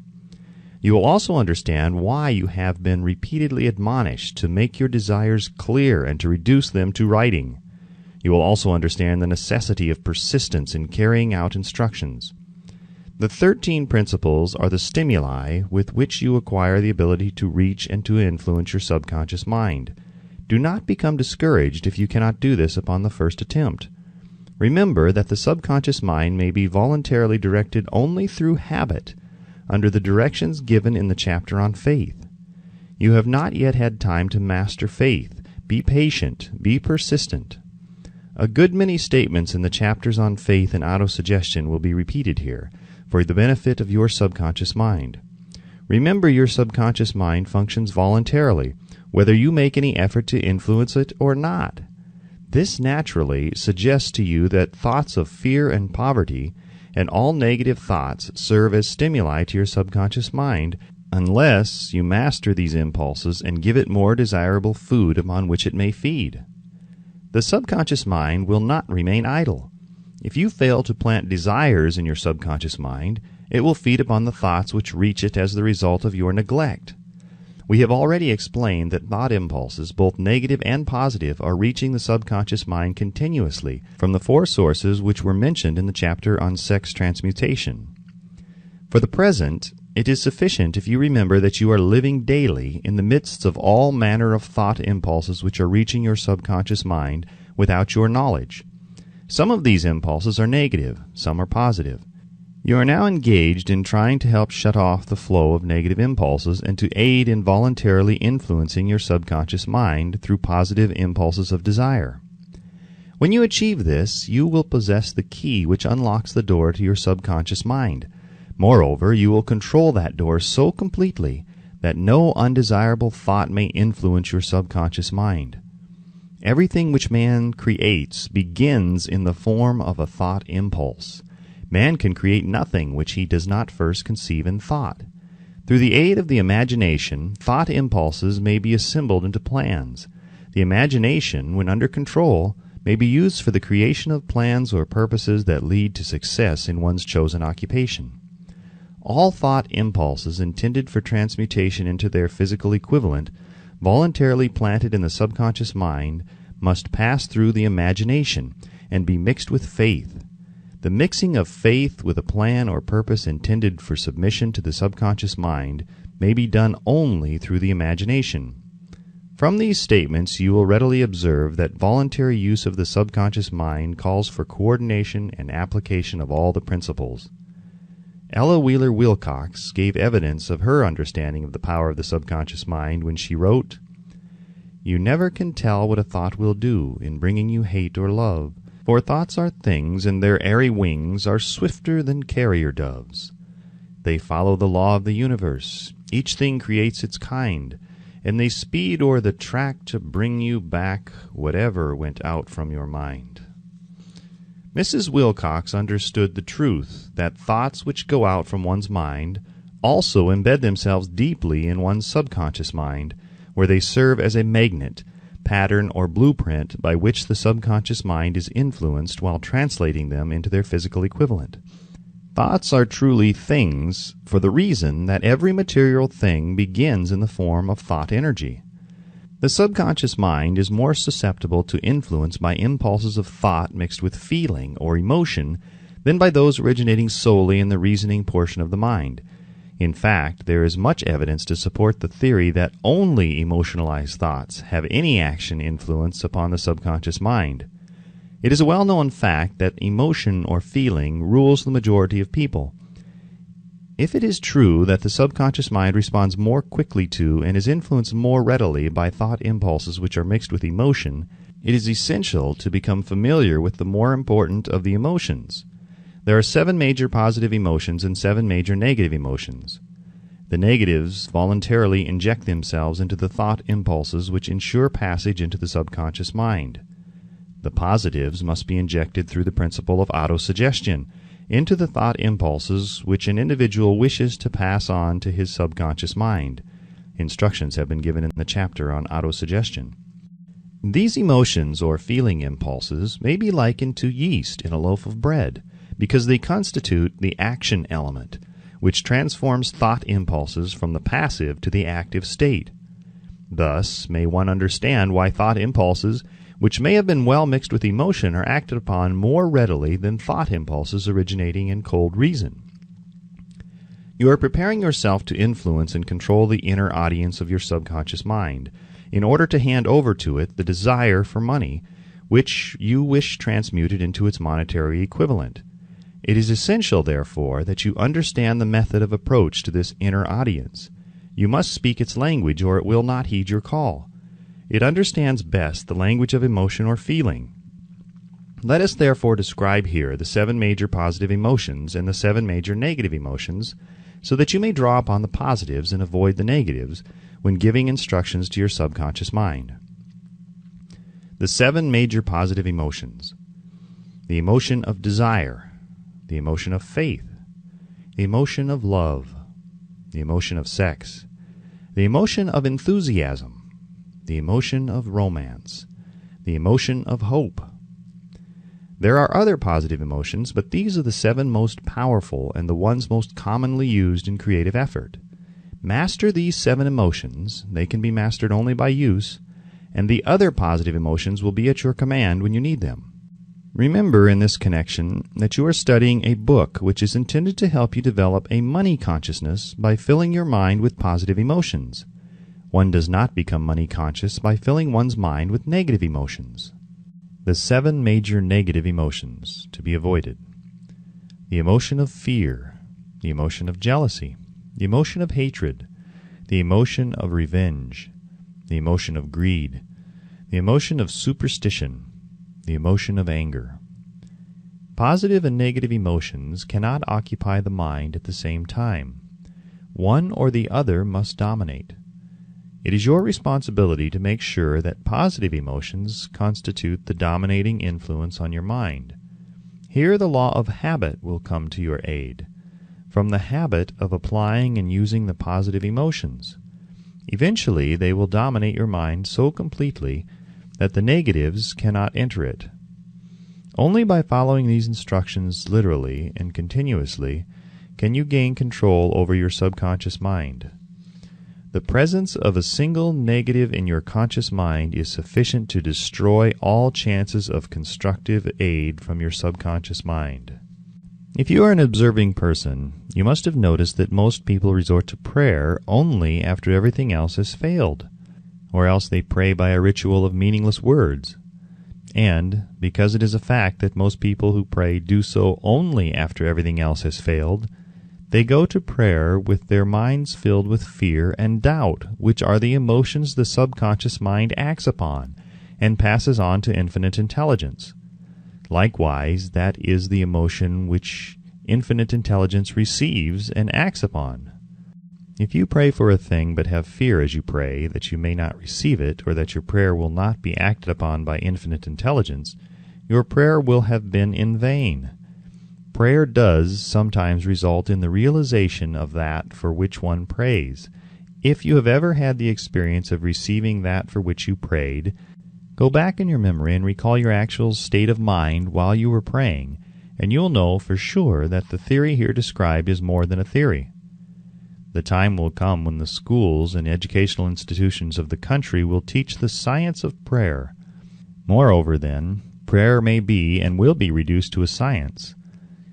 You will also understand why you have been repeatedly admonished to make your desires clear and to reduce them to writing. You will also understand the necessity of persistence in carrying out instructions. The 13 principles are the stimuli with which you acquire the ability to reach and to influence your subconscious mind. Do not become discouraged if you cannot do this upon the first attempt. Remember that the subconscious mind may be voluntarily directed only through habit, under the directions given in the chapter on faith. You have not yet had time to master faith. Be patient. Be persistent. A good many statements in the chapters on faith and autosuggestion will be repeated here, for the benefit of your subconscious mind. Remember, your subconscious mind functions voluntarily, whether you make any effort to influence it or not. This naturally suggests to you that thoughts of fear and poverty and all negative thoughts serve as stimuli to your subconscious mind unless you master these impulses and give it more desirable food upon which it may feed. The subconscious mind will not remain idle. If you fail to plant desires in your subconscious mind, it will feed upon the thoughts which reach it as the result of your neglect. We have already explained that thought impulses, both negative and positive, are reaching the subconscious mind continuously from the 4 sources which were mentioned in the chapter on sex transmutation. For the present, it is sufficient if you remember that you are living daily in the midst of all manner of thought impulses which are reaching your subconscious mind without your knowledge. Some of these impulses are negative, some are positive. You are now engaged in trying to help shut off the flow of negative impulses and to aid in voluntarily influencing your subconscious mind through positive impulses of desire. When you achieve this, you will possess the key which unlocks the door to your subconscious mind. Moreover, you will control that door so completely that no undesirable thought may influence your subconscious mind. Everything which man creates begins in the form of a thought impulse. Man can create nothing which he does not first conceive in thought. Through the aid of the imagination, thought impulses may be assembled into plans. The imagination, when under control, may be used for the creation of plans or purposes that lead to success in one's chosen occupation. All thought impulses intended for transmutation into their physical equivalent, voluntarily planted in the subconscious mind, must pass through the imagination and be mixed with faith. The mixing of faith with a plan or purpose intended for submission to the subconscious mind may be done only through the imagination. From these statements you will readily observe that voluntary use of the subconscious mind calls for coordination and application of all the principles. Ella Wheeler Wilcox gave evidence of her understanding of the power of the subconscious mind when she wrote, "You never can tell what a thought will do in bringing you hate or love, for thoughts are things, and their airy wings are swifter than carrier doves. They follow the law of the universe, each thing creates its kind, and they speed o'er the track to bring you back whatever went out from your mind." Mrs. Wilcox understood the truth that thoughts which go out from one's mind also embed themselves deeply in one's subconscious mind, where they serve as a magnet, pattern, or blueprint by which the subconscious mind is influenced while translating them into their physical equivalent. Thoughts are truly things for the reason that every material thing begins in the form of thought energy. The subconscious mind is more susceptible to influence by impulses of thought mixed with feeling or emotion than by those originating solely in the reasoning portion of the mind. In fact, there is much evidence to support the theory that only emotionalized thoughts have any action influence upon the subconscious mind. It is a well-known fact that emotion or feeling rules the majority of people. If it is true that the subconscious mind responds more quickly to and is influenced more readily by thought impulses which are mixed with emotion, it is essential to become familiar with the more important of the emotions. There are 7 major positive emotions and 7 major negative emotions. The negatives voluntarily inject themselves into the thought impulses which ensure passage into the subconscious mind. The positives must be injected through the principle of autosuggestion into the thought impulses which an individual wishes to pass on to his subconscious mind. Instructions have been given in the chapter on autosuggestion. These emotions or feeling impulses may be likened to yeast in a loaf of bread because they constitute the action element, which transforms thought impulses from the passive to the active state. Thus may one understand why thought impulses which may have been well mixed with emotion are acted upon more readily than thought impulses originating in cold reason. You are preparing yourself to influence and control the inner audience of your subconscious mind in order to hand over to it the desire for money, which you wish transmuted into its monetary equivalent. It is essential, therefore, that you understand the method of approach to this inner audience. You must speak its language, or it will not heed your call. It understands best the language of emotion or feeling. Let us therefore describe here the 7 major positive emotions and the 7 major negative emotions, so that you may draw upon the positives and avoid the negatives when giving instructions to your subconscious mind. The 7 major positive emotions: the emotion of desire, the emotion of faith, the emotion of love, the emotion of sex, the emotion of enthusiasm, the emotion of romance, the emotion of hope. There are other positive emotions, but these are the 7 most powerful and the ones most commonly used in creative effort. Master these 7 emotions, they can be mastered only by use, and the other positive emotions will be at your command when you need them. Remember in this connection that you are studying a book which is intended to help you develop a money consciousness by filling your mind with positive emotions. One does not become money conscious by filling one's mind with negative emotions. The 7 major negative emotions to be avoided: the emotion of fear, the emotion of jealousy, the emotion of hatred, the emotion of revenge, the emotion of greed, the emotion of superstition, the emotion of anger. Positive and negative emotions cannot occupy the mind at the same time. One or the other must dominate. It is your responsibility to make sure that positive emotions constitute the dominating influence on your mind. Here the law of habit will come to your aid, from the habit of applying and using the positive emotions. Eventually they will dominate your mind so completely that the negatives cannot enter it. Only by following these instructions literally and continuously can you gain control over your subconscious mind. The presence of a single negative in your conscious mind is sufficient to destroy all chances of constructive aid from your subconscious mind. If you are an observing person, you must have noticed that most people resort to prayer only after everything else has failed, or else they pray by a ritual of meaningless words. And, because it is a fact that most people who pray do so only after everything else has failed, they go to prayer with their minds filled with fear and doubt, which are the emotions the subconscious mind acts upon and passes on to infinite intelligence. Likewise, that is the emotion which infinite intelligence receives and acts upon. If you pray for a thing but have fear as you pray that you may not receive it, or that your prayer will not be acted upon by infinite intelligence, your prayer will have been in vain. Prayer does sometimes result in the realization of that for which one prays. If you have ever had the experience of receiving that for which you prayed, go back in your memory and recall your actual state of mind while you were praying, and you'll know for sure that the theory here described is more than a theory. The time will come when the schools and educational institutions of the country will teach the science of prayer. Moreover, then, prayer may be and will be reduced to a science.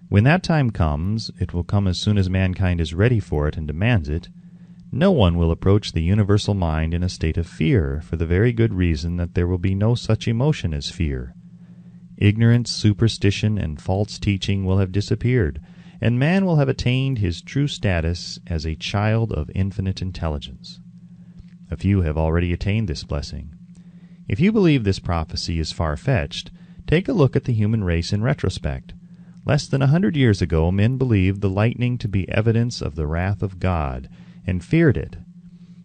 When that time comes, it will come as soon as mankind is ready for it and demands it. No one will approach the universal mind in a state of fear, for the very good reason that there will be no such emotion as fear. Ignorance, superstition, and false teaching will have disappeared, and man will have attained his true status as a child of infinite intelligence. A few have already attained this blessing. If you believe this prophecy is far-fetched, take a look at the human race in retrospect. Less than 100 years ago, men believed the lightning to be evidence of the wrath of God, and feared it.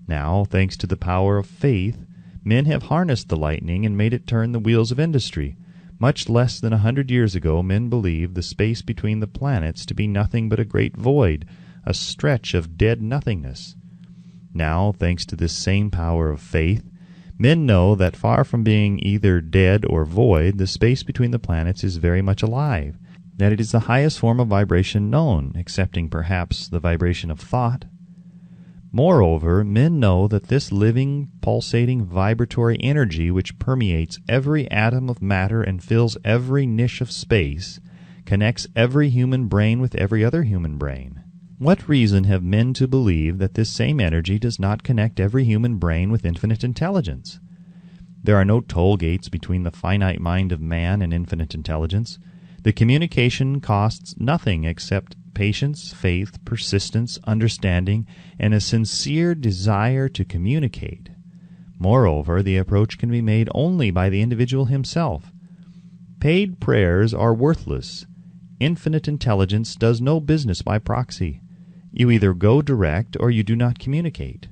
Now, thanks to the power of faith, men have harnessed the lightning and made it turn the wheels of industry. Much less than 100 years ago, men believed the space between the planets to be nothing but a great void, a stretch of dead nothingness. Now, thanks to this same power of faith, men know that far from being either dead or void, the space between the planets is very much alive, that it is the highest form of vibration known, excepting perhaps the vibration of thought. Moreover, men know that this living, pulsating, vibratory energy which permeates every atom of matter and fills every niche of space connects every human brain with every other human brain. What reason have men to believe that this same energy does not connect every human brain with infinite intelligence? There are no toll gates between the finite mind of man and infinite intelligence. The communication costs nothing except patience, faith, persistence, understanding, and a sincere desire to communicate. Moreover, the approach can be made only by the individual himself. Paid prayers are worthless. Infinite intelligence does no business by proxy. You either go direct or you do not communicate.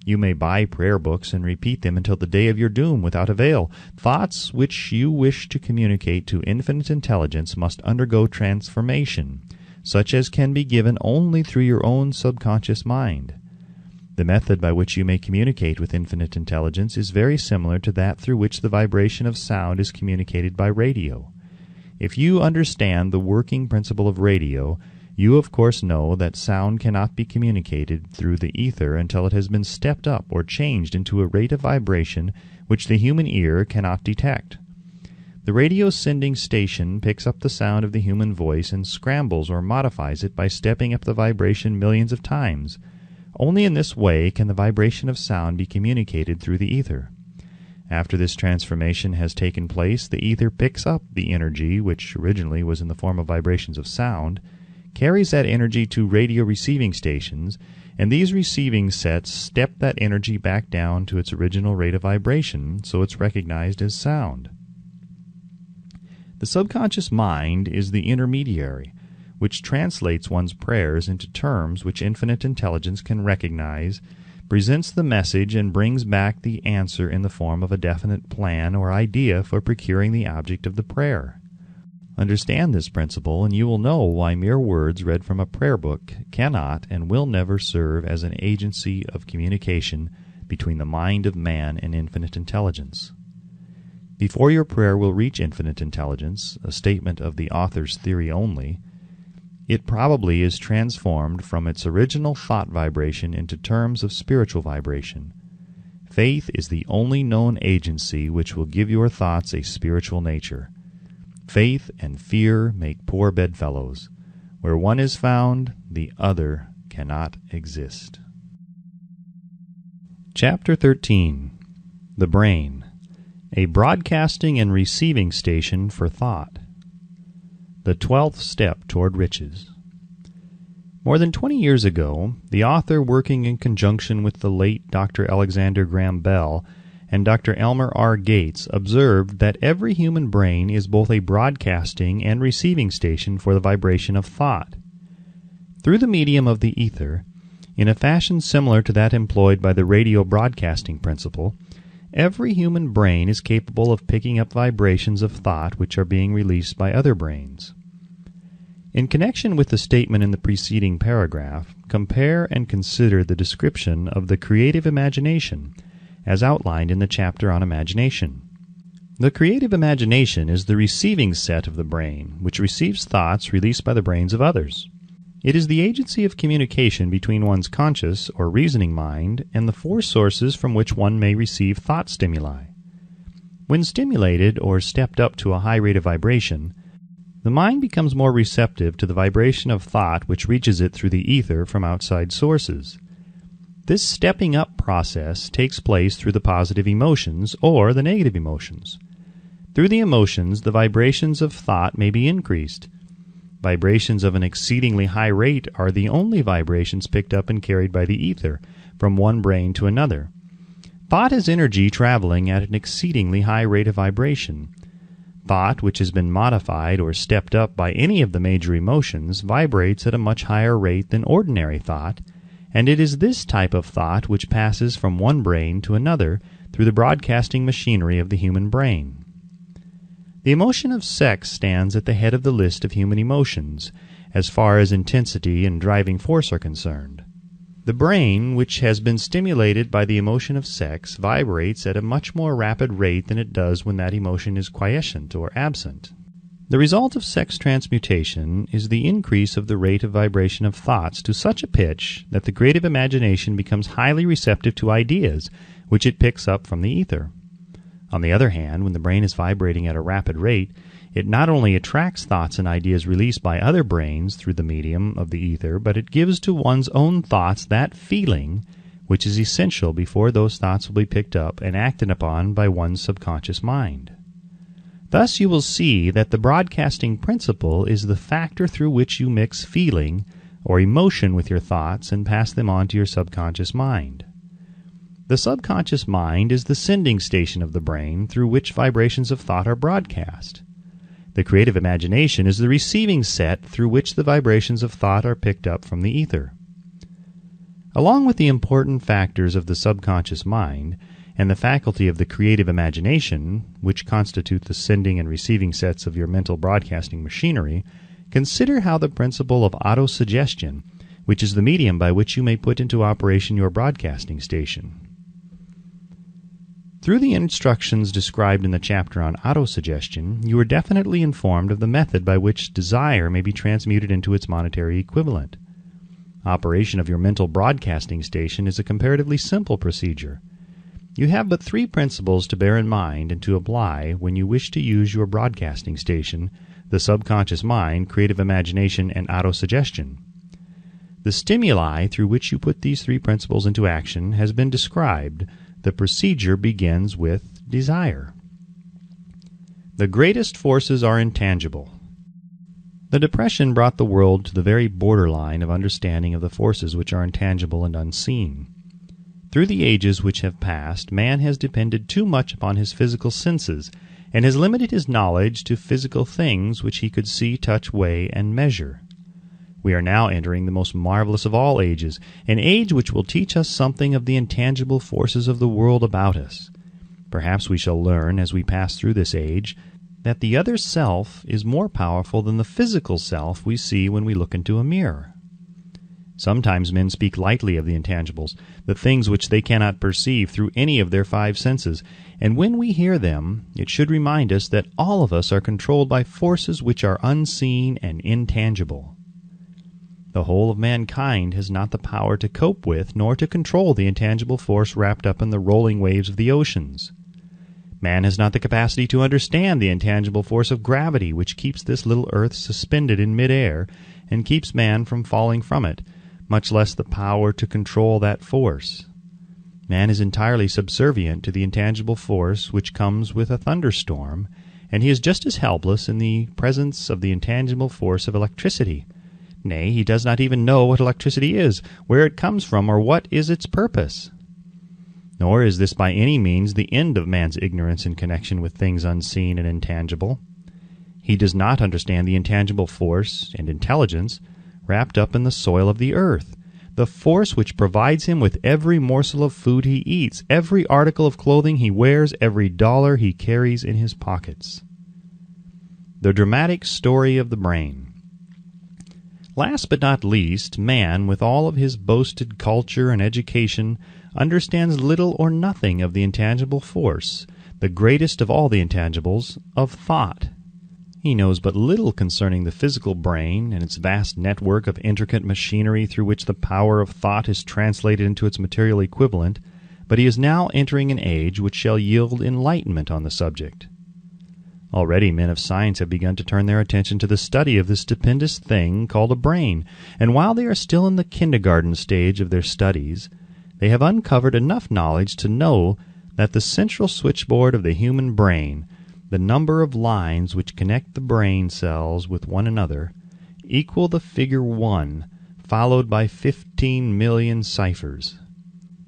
You may buy prayer books and repeat them until the day of your doom without avail. Thoughts which you wish to communicate to infinite intelligence must undergo transformation, such as can be given only through your own subconscious mind. The method by which you may communicate with infinite intelligence is very similar to that through which the vibration of sound is communicated by radio. If you understand the working principle of radio, you of course know that sound cannot be communicated through the ether until it has been stepped up or changed into a rate of vibration which the human ear cannot detect. The radio sending station picks up the sound of the human voice and scrambles or modifies it by stepping up the vibration millions of times. Only in this way can the vibration of sound be communicated through the ether. After this transformation has taken place, the ether picks up the energy, which originally was in the form of vibrations of sound, carries that energy to radio receiving stations, and these receiving sets step that energy back down to its original rate of vibration, so it's recognized as sound. The subconscious mind is the intermediary, which translates one's prayers into terms which infinite intelligence can recognize, presents the message, and brings back the answer in the form of a definite plan or idea for procuring the object of the prayer. Understand this principle, and you will know why mere words read from a prayer book cannot and will never serve as an agency of communication between the mind of man and infinite intelligence. Before your prayer will reach infinite intelligence, a statement of the author's theory only, it probably is transformed from its original thought vibration into terms of spiritual vibration. Faith is the only known agency which will give your thoughts a spiritual nature. Faith and fear make poor bedfellows. Where one is found, the other cannot exist. Chapter 13. The Brain, a broadcasting and receiving station for thought. The 12th step toward riches. More than 20 years ago, the author, working in conjunction with the late Dr. Alexander Graham Bell and Dr. Elmer R. Gates, observed that every human brain is both a broadcasting and receiving station for the vibration of thought. Through the medium of the ether, in a fashion similar to that employed by the radio broadcasting principle, every human brain is capable of picking up vibrations of thought which are being released by other brains. In connection with the statement in the preceding paragraph, compare and consider the description of the creative imagination, as outlined in the chapter on imagination. The creative imagination is the receiving set of the brain, which receives thoughts released by the brains of others. It is the agency of communication between one's conscious or reasoning mind and the four sources from which one may receive thought stimuli. When stimulated or stepped up to a high rate of vibration, the mind becomes more receptive to the vibration of thought which reaches it through the ether from outside sources. This stepping up process takes place through the positive emotions or the negative emotions. Through the emotions, the vibrations of thought may be increased. Vibrations of an exceedingly high rate are the only vibrations picked up and carried by the ether from one brain to another. Thought is energy traveling at an exceedingly high rate of vibration. Thought which has been modified or stepped up by any of the major emotions vibrates at a much higher rate than ordinary thought, and it is this type of thought which passes from one brain to another through the broadcasting machinery of the human brain. The emotion of sex stands at the head of the list of human emotions, as far as intensity and driving force are concerned. The brain, which has been stimulated by the emotion of sex, vibrates at a much more rapid rate than it does when that emotion is quiescent or absent. The result of sex transmutation is the increase of the rate of vibration of thoughts to such a pitch that the creative imagination becomes highly receptive to ideas which it picks up from the ether. On the other hand, when the brain is vibrating at a rapid rate, it not only attracts thoughts and ideas released by other brains through the medium of the ether, but it gives to one's own thoughts that feeling which is essential before those thoughts will be picked up and acted upon by one's subconscious mind. Thus you will see that the broadcasting principle is the factor through which you mix feeling or emotion with your thoughts and pass them on to your subconscious mind. The subconscious mind is the sending station of the brain through which vibrations of thought are broadcast. The creative imagination is the receiving set through which the vibrations of thought are picked up from the ether. Along with the important factors of the subconscious mind and the faculty of the creative imagination, which constitute the sending and receiving sets of your mental broadcasting machinery, consider how the principle of autosuggestion, which is the medium by which you may put into operation your broadcasting station. Through the instructions described in the chapter on autosuggestion, you are definitely informed of the method by which desire may be transmuted into its monetary equivalent. Operation of your mental broadcasting station is a comparatively simple procedure. You have but three principles to bear in mind and to apply when you wish to use your broadcasting station: the subconscious mind, creative imagination, and autosuggestion. The stimuli through which you put these three principles into action has been described. The procedure begins with desire. The greatest forces are intangible. The Depression brought the world to the very borderline of understanding of the forces which are intangible and unseen. Through the ages which have passed, man has depended too much upon his physical senses, and has limited his knowledge to physical things which he could see, touch, weigh, and measure. We are now entering the most marvelous of all ages, an age which will teach us something of the intangible forces of the world about us. Perhaps we shall learn, as we pass through this age, that the other self is more powerful than the physical self we see when we look into a mirror. Sometimes men speak lightly of the intangibles, the things which they cannot perceive through any of their five senses, and when we hear them, it should remind us that all of us are controlled by forces which are unseen and intangible. The whole of mankind has not the power to cope with nor to control the intangible force wrapped up in the rolling waves of the oceans. Man has not the capacity to understand the intangible force of gravity which keeps this little earth suspended in mid-air and keeps man from falling from it, much less the power to control that force. Man is entirely subservient to the intangible force which comes with a thunderstorm, and he is just as helpless in the presence of the intangible force of electricity. Nay, he does not even know what electricity is, where it comes from, or what is its purpose. Nor is this by any means the end of man's ignorance in connection with things unseen and intangible. He does not understand the intangible force and intelligence wrapped up in the soil of the earth, the force which provides him with every morsel of food he eats, every article of clothing he wears, every dollar he carries in his pockets. The dramatic story of the brain. Last but not least, man, with all of his boasted culture and education, understands little or nothing of the intangible force, the greatest of all the intangibles, of thought. He knows but little concerning the physical brain and its vast network of intricate machinery through which the power of thought is translated into its material equivalent, but he is now entering an age which shall yield enlightenment on the subject. Already men of science have begun to turn their attention to the study of this stupendous thing called a brain, and while they are still in the kindergarten stage of their studies, they have uncovered enough knowledge to know that the central switchboard of the human brain, the number of lines which connect the brain cells with one another, equal the figure 1, followed by 15 million ciphers.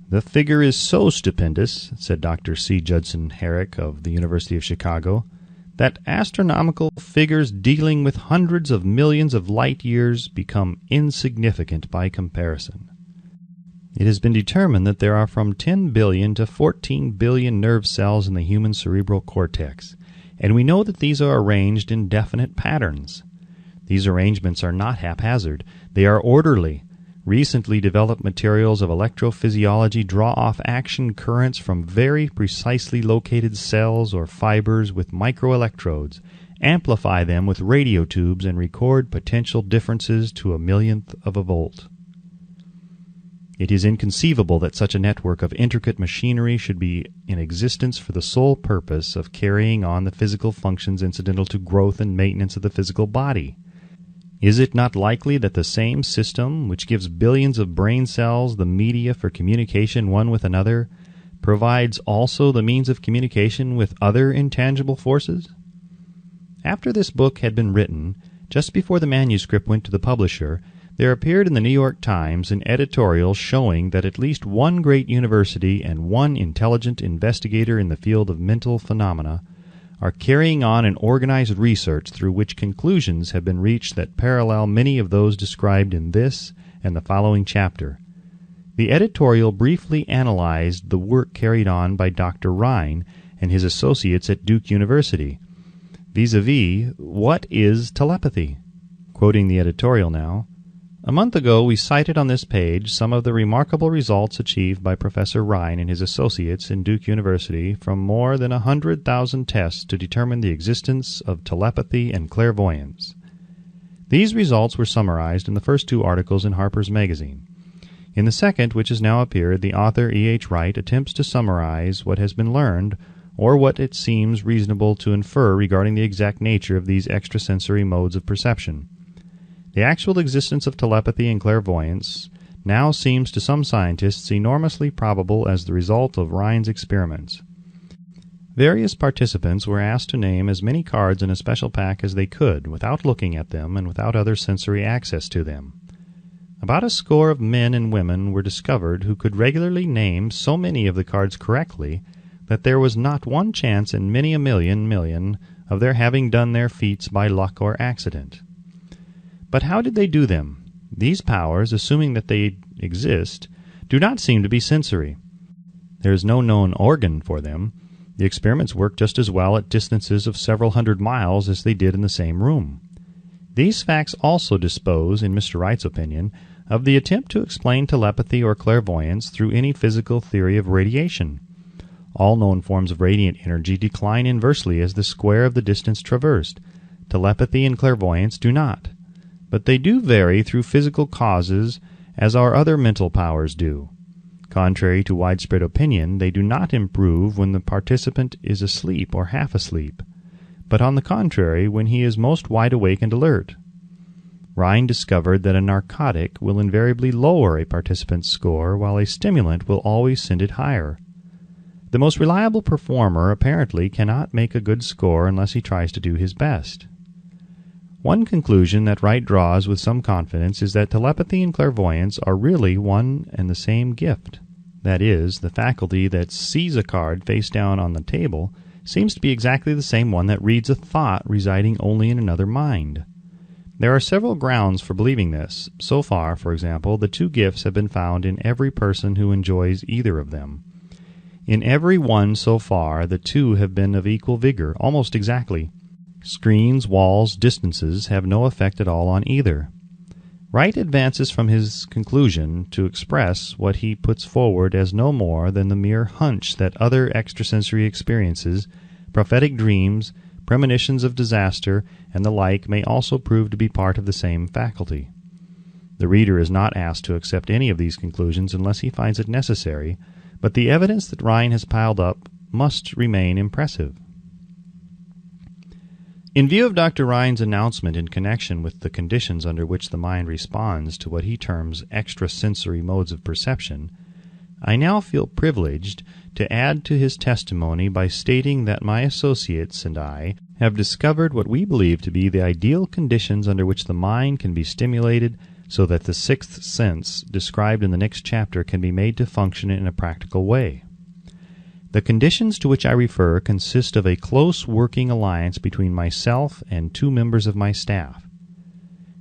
"The figure is so stupendous," said Dr. C. Judson Herrick of the University of Chicago, "that astronomical figures dealing with hundreds of millions of light years become insignificant by comparison. It has been determined that there are from 10 billion to 14 billion nerve cells in the human cerebral cortex, and we know that these are arranged in definite patterns. These arrangements are not haphazard. They are orderly. Recently developed materials of electrophysiology draw off action currents from very precisely located cells or fibers with microelectrodes, amplify them with radio tubes, and record potential differences to a millionth of a volt. It is inconceivable that such a network of intricate machinery should be in existence for the sole purpose of carrying on the physical functions incidental to growth and maintenance of the physical body. Is it not likely that the same system, which gives billions of brain cells the media for communication one with another, provides also the means of communication with other intangible forces? After this book had been written, just before the manuscript went to the publisher, there appeared in the New York Times an editorial showing that at least one great university and one intelligent investigator in the field of mental phenomena are carrying on an organized research through which conclusions have been reached that parallel many of those described in this and the following chapter. The editorial briefly analyzed the work carried on by Dr. Rhine and his associates at Duke University. Vis-a-vis, what is telepathy? Quoting the editorial now, "A month ago we cited on this page some of the remarkable results achieved by Professor Rhine and his associates in Duke University from more than 100,000 tests to determine the existence of telepathy and clairvoyance. These results were summarized in the first two articles in Harper's Magazine. In the second, which has now appeared, the author E. H. Wright attempts to summarize what has been learned, or what it seems reasonable to infer regarding the exact nature of these extrasensory modes of perception. The actual existence of telepathy and clairvoyance now seems to some scientists enormously probable as the result of Rhine's experiments. Various participants were asked to name as many cards in a special pack as they could, without looking at them and without other sensory access to them. About a score of men and women were discovered who could regularly name so many of the cards correctly that there was not one chance in many a million of their having done their feats by luck or accident. But how did they do them? These powers, assuming that they exist, do not seem to be sensory. There is no known organ for them. The experiments work just as well at distances of several hundred miles as they did in the same room. These facts also dispose, in Mr. Wright's opinion, of the attempt to explain telepathy or clairvoyance through any physical theory of radiation. All known forms of radiant energy decline inversely as the square of the distance traversed. Telepathy and clairvoyance do not. But they do vary through physical causes as our other mental powers do. Contrary to widespread opinion, they do not improve when the participant is asleep or half asleep, but on the contrary when he is most wide awake and alert. Rhine discovered that a narcotic will invariably lower a participant's score, while a stimulant will always send it higher. The most reliable performer apparently cannot make a good score unless he tries to do his best. One conclusion that Wright draws with some confidence is that telepathy and clairvoyance are really one and the same gift. That is, the faculty that sees a card face down on the table seems to be exactly the same one that reads a thought residing only in another mind. There are several grounds for believing this. So far, for example, the two gifts have been found in every person who enjoys either of them. In every one so far, the two have been of equal vigor, almost exactly. Screens, walls, distances have no effect at all on either. Wright advances from his conclusion to express what he puts forward as no more than the mere hunch that other extrasensory experiences, prophetic dreams, premonitions of disaster, and the like may also prove to be part of the same faculty. The reader is not asked to accept any of these conclusions unless he finds it necessary, but the evidence that Rhine has piled up must remain impressive. In view of Dr. Rhine's announcement in connection with the conditions under which the mind responds to what he terms extrasensory modes of perception, I now feel privileged to add to his testimony by stating that my associates and I have discovered what we believe to be the ideal conditions under which the mind can be stimulated so that the sixth sense described in the next chapter can be made to function in a practical way. The conditions to which I refer consist of a close working alliance between myself and 2 members of my staff.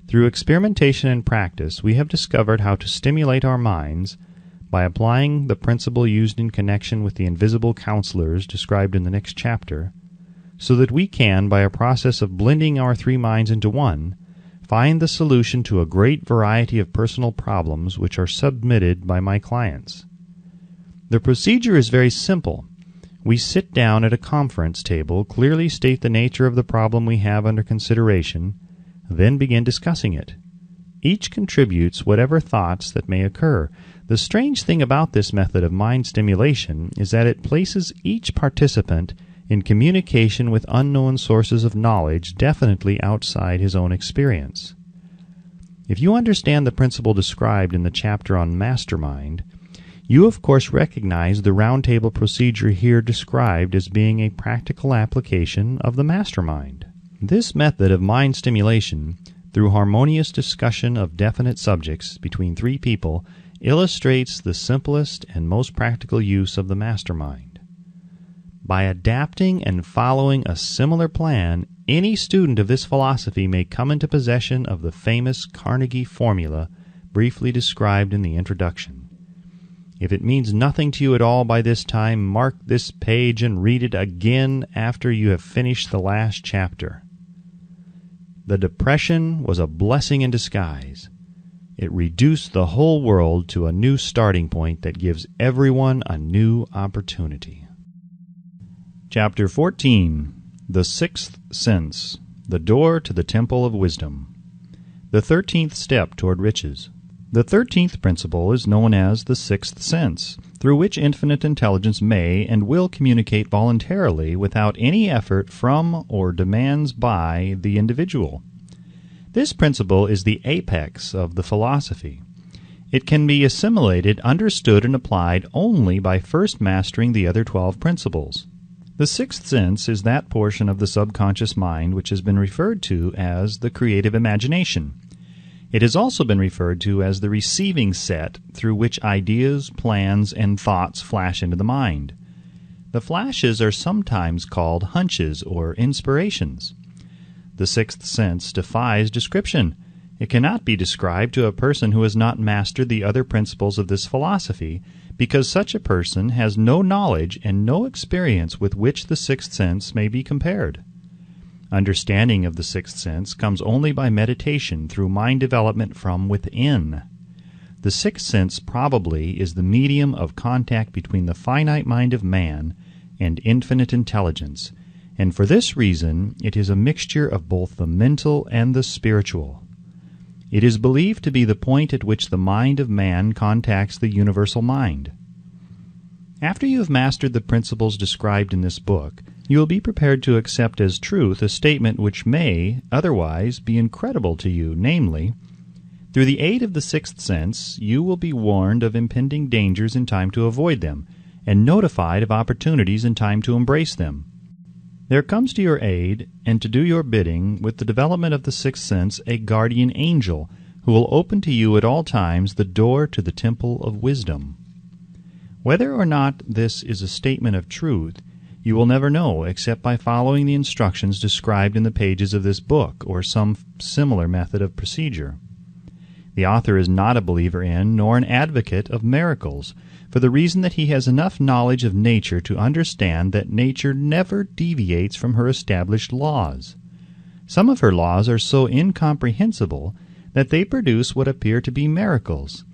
Through experimentation and practice, we have discovered how to stimulate our minds by applying the principle used in connection with the invisible counselors described in the next chapter, so that we can, by a process of blending our 3 minds into one, find the solution to a great variety of personal problems which are submitted by my clients. The procedure is very simple. We sit down at a conference table, clearly state the nature of the problem we have under consideration, then begin discussing it. Each contributes whatever thoughts that may occur. The strange thing about this method of mind stimulation is that it places each participant in communication with unknown sources of knowledge definitely outside his own experience. If you understand the principle described in the chapter on mastermind, you of course recognize the roundtable procedure here described as being a practical application of the mastermind. This method of mind stimulation, through harmonious discussion of definite subjects between 3 people, illustrates the simplest and most practical use of the mastermind. By adapting and following a similar plan, any student of this philosophy may come into possession of the famous Carnegie formula briefly described in the introduction. If it means nothing to you at all by this time, mark this page and read it again after you have finished the last chapter. The depression was a blessing in disguise. It reduced the whole world to a new starting point that gives everyone a new opportunity. Chapter 14. The Sixth Sense, the Door to the Temple of Wisdom. The 13th Step Toward Riches. The 13th principle is known as the sixth sense, through which infinite intelligence may and will communicate voluntarily without any effort from or demands by the individual. This principle is the apex of the philosophy. It can be assimilated, understood, and applied only by first mastering the other 12 principles. The sixth sense is that portion of the subconscious mind which has been referred to as the creative imagination. It has also been referred to as the receiving set through which ideas, plans, and thoughts flash into the mind. The flashes are sometimes called hunches or inspirations. The sixth sense defies description. It cannot be described to a person who has not mastered the other principles of this philosophy, because such a person has no knowledge and no experience with which the sixth sense may be compared. Understanding of the sixth sense comes only by meditation through mind development from within. The sixth sense probably is the medium of contact between the finite mind of man and infinite intelligence, and for this reason it is a mixture of both the mental and the spiritual. It is believed to be the point at which the mind of man contacts the universal mind. After you have mastered the principles described in this book, you will be prepared to accept as truth a statement which may, otherwise, be incredible to you, namely, through the aid of the sixth sense, you will be warned of impending dangers in time to avoid them, and notified of opportunities in time to embrace them. There comes to your aid, and to do your bidding, with the development of the sixth sense, a guardian angel, who will open to you at all times the door to the temple of wisdom. Whether or not this is a statement of truth, you will never know except by following the instructions described in the pages of this book or some similar method of procedure. The author is not a believer in nor an advocate of miracles, for the reason that he has enough knowledge of nature to understand that nature never deviates from her established laws. Some of her laws are so incomprehensible that they produce what appear to be miracles.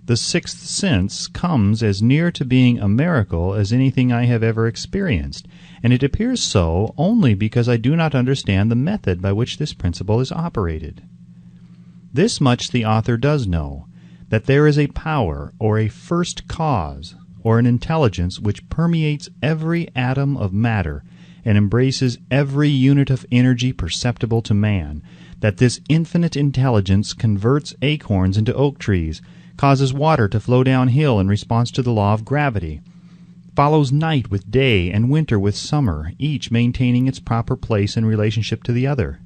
The sixth sense comes as near to being a miracle as anything I have ever experienced, and it appears so only because I do not understand the method by which this principle is operated. This much the author does know, that there is a power, or a first cause, or an intelligence which permeates every atom of matter and embraces every unit of energy perceptible to man, that this infinite intelligence converts acorns into oak trees, causes water to flow downhill in response to the law of gravity, follows night with day and winter with summer, each maintaining its proper place in relationship to the other.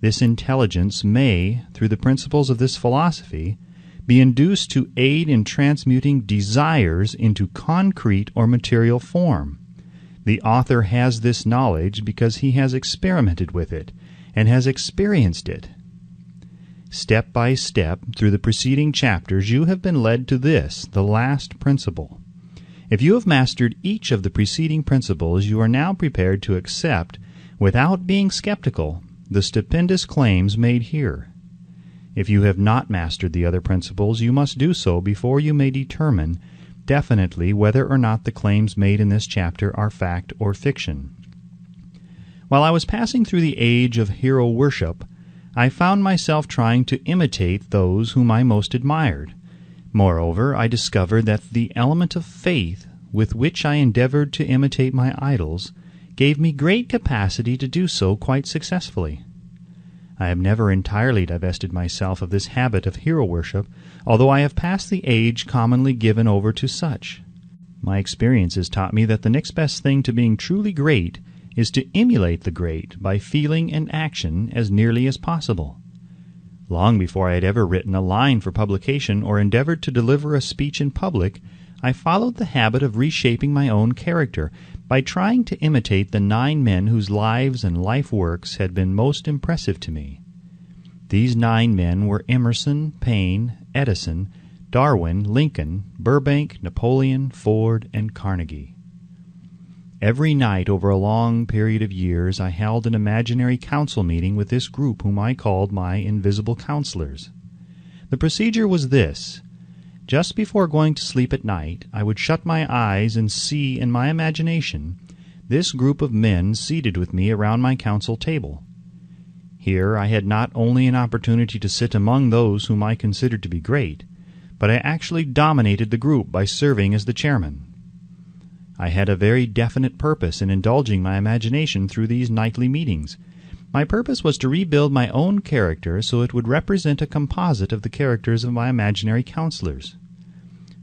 This intelligence may, through the principles of this philosophy, be induced to aid in transmuting desires into concrete or material form. The author has this knowledge because he has experimented with it and has experienced it. Step by step, through the preceding chapters, you have been led to this, the last principle. If you have mastered each of the preceding principles, you are now prepared to accept, without being skeptical, the stupendous claims made here. If you have not mastered the other principles, you must do so before you may determine definitely whether or not the claims made in this chapter are fact or fiction. While I was passing through the age of hero worship, I found myself trying to imitate those whom I most admired. Moreover, I discovered that the element of faith with which I endeavored to imitate my idols gave me great capacity to do so quite successfully. I have never entirely divested myself of this habit of hero worship, although I have passed the age commonly given over to such. My experiences taught me that the next best thing to being truly great is to emulate the great by feeling and action as nearly as possible. Long before I had ever written a line for publication or endeavored to deliver a speech in public, I followed the habit of reshaping my own character by trying to imitate the 9 men whose lives and life works had been most impressive to me. These 9 men were Emerson, Paine, Edison, Darwin, Lincoln, Burbank, Napoleon, Ford, and Carnegie. Every night over a long period of years I held an imaginary council meeting with this group whom I called my invisible counselors. The procedure was this. Just before going to sleep at night, I would shut my eyes and see in my imagination this group of men seated with me around my council table. Here I had not only an opportunity to sit among those whom I considered to be great, but I actually dominated the group by serving as the chairman. I had a very definite purpose in indulging my imagination through these nightly meetings. My purpose was to rebuild my own character so it would represent a composite of the characters of my imaginary counselors.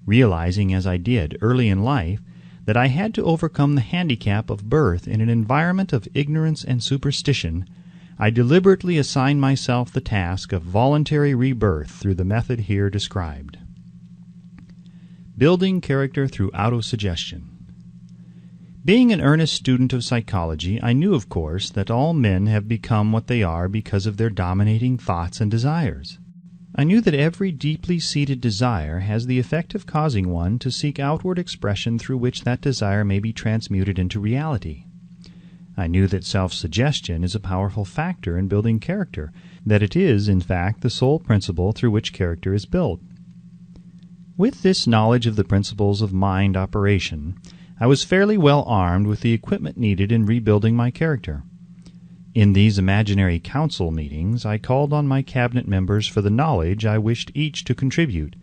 Realizing, as I did early in life, that I had to overcome the handicap of birth in an environment of ignorance and superstition, I deliberately assigned myself the task of voluntary rebirth through the method here described. Building character through autosuggestion. Being an earnest student of psychology, I knew, of course, that all men have become what they are because of their dominating thoughts and desires. I knew that every deeply seated desire has the effect of causing one to seek outward expression through which that desire may be transmuted into reality. I knew that self-suggestion is a powerful factor in building character, that it is, in fact, the sole principle through which character is built. With this knowledge of the principles of mind operation, I was fairly well armed with the equipment needed in rebuilding my character. In these imaginary council meetings, I called on my cabinet members for the knowledge I wished each to contribute,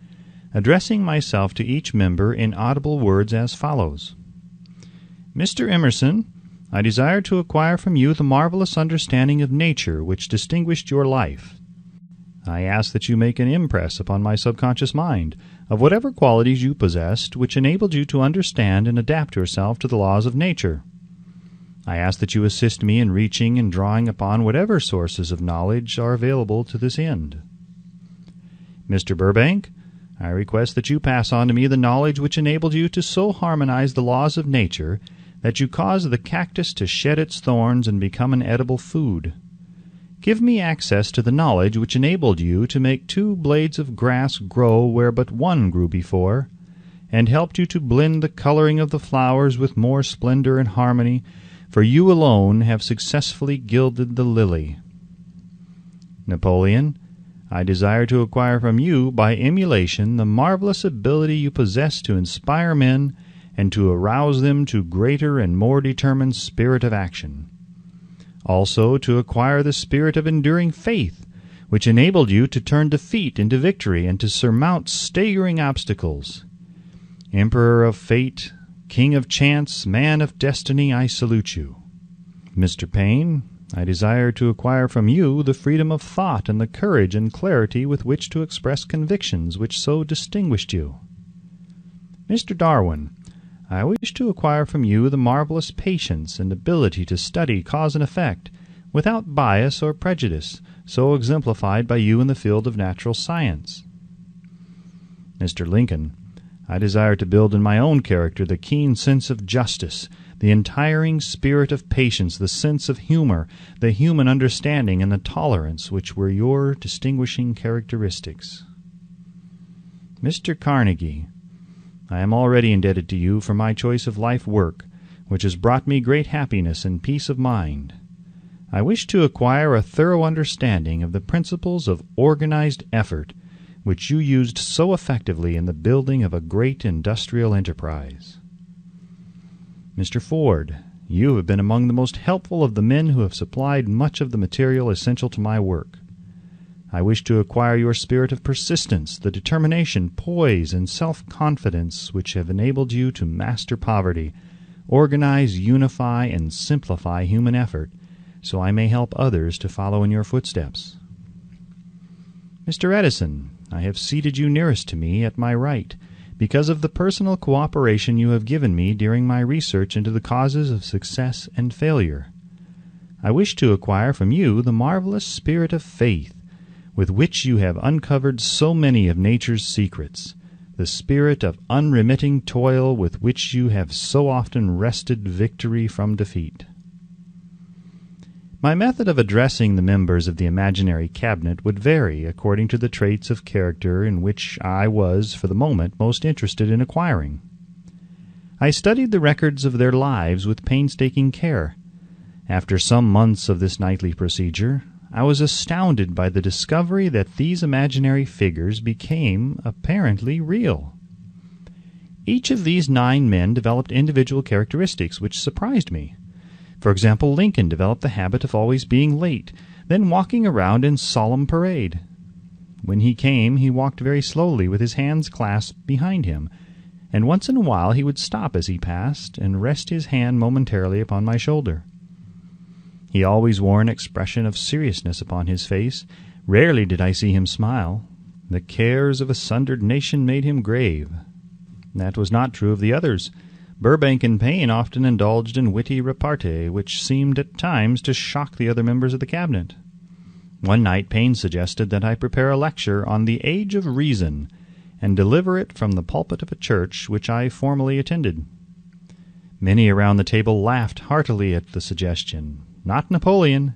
addressing myself to each member in audible words as follows. Mr. Emerson, I desire to acquire from you the marvelous understanding of nature which distinguished your life. I ask that you make an impress upon my subconscious mind of whatever qualities you possessed which enabled you to understand and adapt yourself to the laws of nature. I ask that you assist me in reaching and drawing upon whatever sources of knowledge are available to this end. Mr. Burbank, I request that you pass on to me the knowledge which enabled you to so harmonize the laws of nature that you caused the cactus to shed its thorns and become an edible food. Give me access to the knowledge which enabled you to make 2 blades of grass grow where but 1 grew before, and helped you to blend the coloring of the flowers with more splendor and harmony, for you alone have successfully gilded the lily. Napoleon, I desire to acquire from you, by emulation, the marvelous ability you possess to inspire men and to arouse them to greater and more determined spirit of action. Also to acquire the spirit of enduring faith, which enabled you to turn defeat into victory and to surmount staggering obstacles. Emperor of fate, king of chance, man of destiny, I salute you. Mr. Payne, I desire to acquire from you the freedom of thought and the courage and clarity with which to express convictions which so distinguished you. Mr. Darwin, I wish to acquire from you the marvelous patience and ability to study cause and effect, without bias or prejudice, so exemplified by you in the field of natural science. Mr. Lincoln, I desire to build in my own character the keen sense of justice, the untiring spirit of patience, the sense of humor, the human understanding, and the tolerance which were your distinguishing characteristics. Mr. Carnegie, I am already indebted to you for my choice of life work, which has brought me great happiness and peace of mind. I wish to acquire a thorough understanding of the principles of organized effort, which you used so effectively in the building of a great industrial enterprise. Mr. Ford, you have been among the most helpful of the men who have supplied much of the material essential to my work. I wish to acquire your spirit of persistence, the determination, poise, and self-confidence which have enabled you to master poverty, organize, unify, and simplify human effort, so I may help others to follow in your footsteps. Mr. Edison, I have seated you nearest to me at my right, because of the personal cooperation you have given me during my research into the causes of success and failure. I wish to acquire from you the marvelous spirit of faith, with which you have uncovered so many of nature's secrets, the spirit of unremitting toil with which you have so often wrested victory from defeat. My method of addressing the members of the imaginary cabinet would vary according to the traits of character in which I was, for the moment, most interested in acquiring. I studied the records of their lives with painstaking care. After some months of this nightly procedure, I was astounded by the discovery that these imaginary figures became apparently real. Each of these 9 men developed individual characteristics which surprised me. For example, Lincoln developed the habit of always being late, then walking around in solemn parade. When he came, he walked very slowly with his hands clasped behind him, and once in a while he would stop as he passed and rest his hand momentarily upon my shoulder. He always wore an expression of seriousness upon his face. Rarely did I see him smile. The cares of a sundered nation made him grave. That was not true of the others. Burbank and Payne often indulged in witty repartee, which seemed at times to shock the other members of the cabinet. One night Payne suggested that I prepare a lecture on the Age of Reason, and deliver it from the pulpit of a church which I formerly attended. Many around the table laughed heartily at the suggestion. Not Napoleon.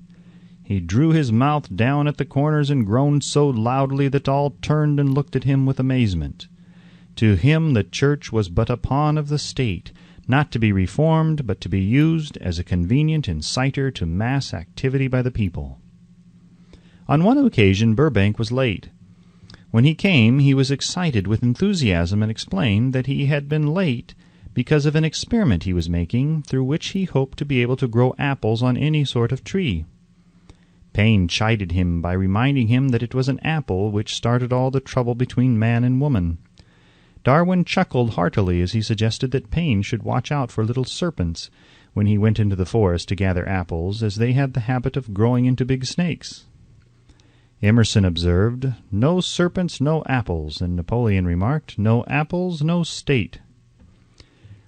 He drew his mouth down at the corners and groaned so loudly that all turned and looked at him with amazement. To him the church was but a pawn of the state, not to be reformed, but to be used as a convenient inciter to mass activity by the people. On one occasion Burbank was late. When he came, he was excited with enthusiasm and explained that he had been late because of an experiment he was making, through which he hoped to be able to grow apples on any sort of tree. Payne chided him by reminding him that it was an apple which started all the trouble between man and woman. Darwin chuckled heartily as he suggested that Payne should watch out for little serpents when he went into the forest to gather apples, as they had the habit of growing into big snakes. Emerson observed, "No serpents, no apples," and Napoleon remarked, "No apples, no state."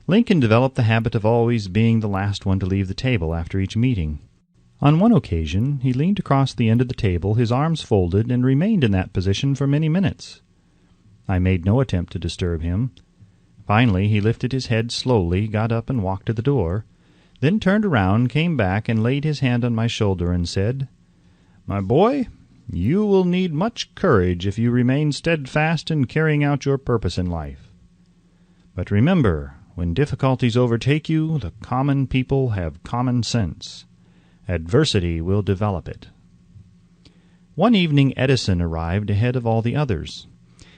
Lincoln developed the habit of always being the last one to leave the table after each meeting. On one occasion he leaned across the end of the table, his arms folded, and remained in that position for many minutes. I made no attempt to disturb him. Finally he lifted his head slowly, got up and walked to the door, then turned around, came back, and laid his hand on my shoulder and said, "My boy, you will need much courage if you remain steadfast in carrying out your purpose in life. But remember, when difficulties overtake you, the common people have common sense. Adversity will develop it." One evening Edison arrived ahead of all the others.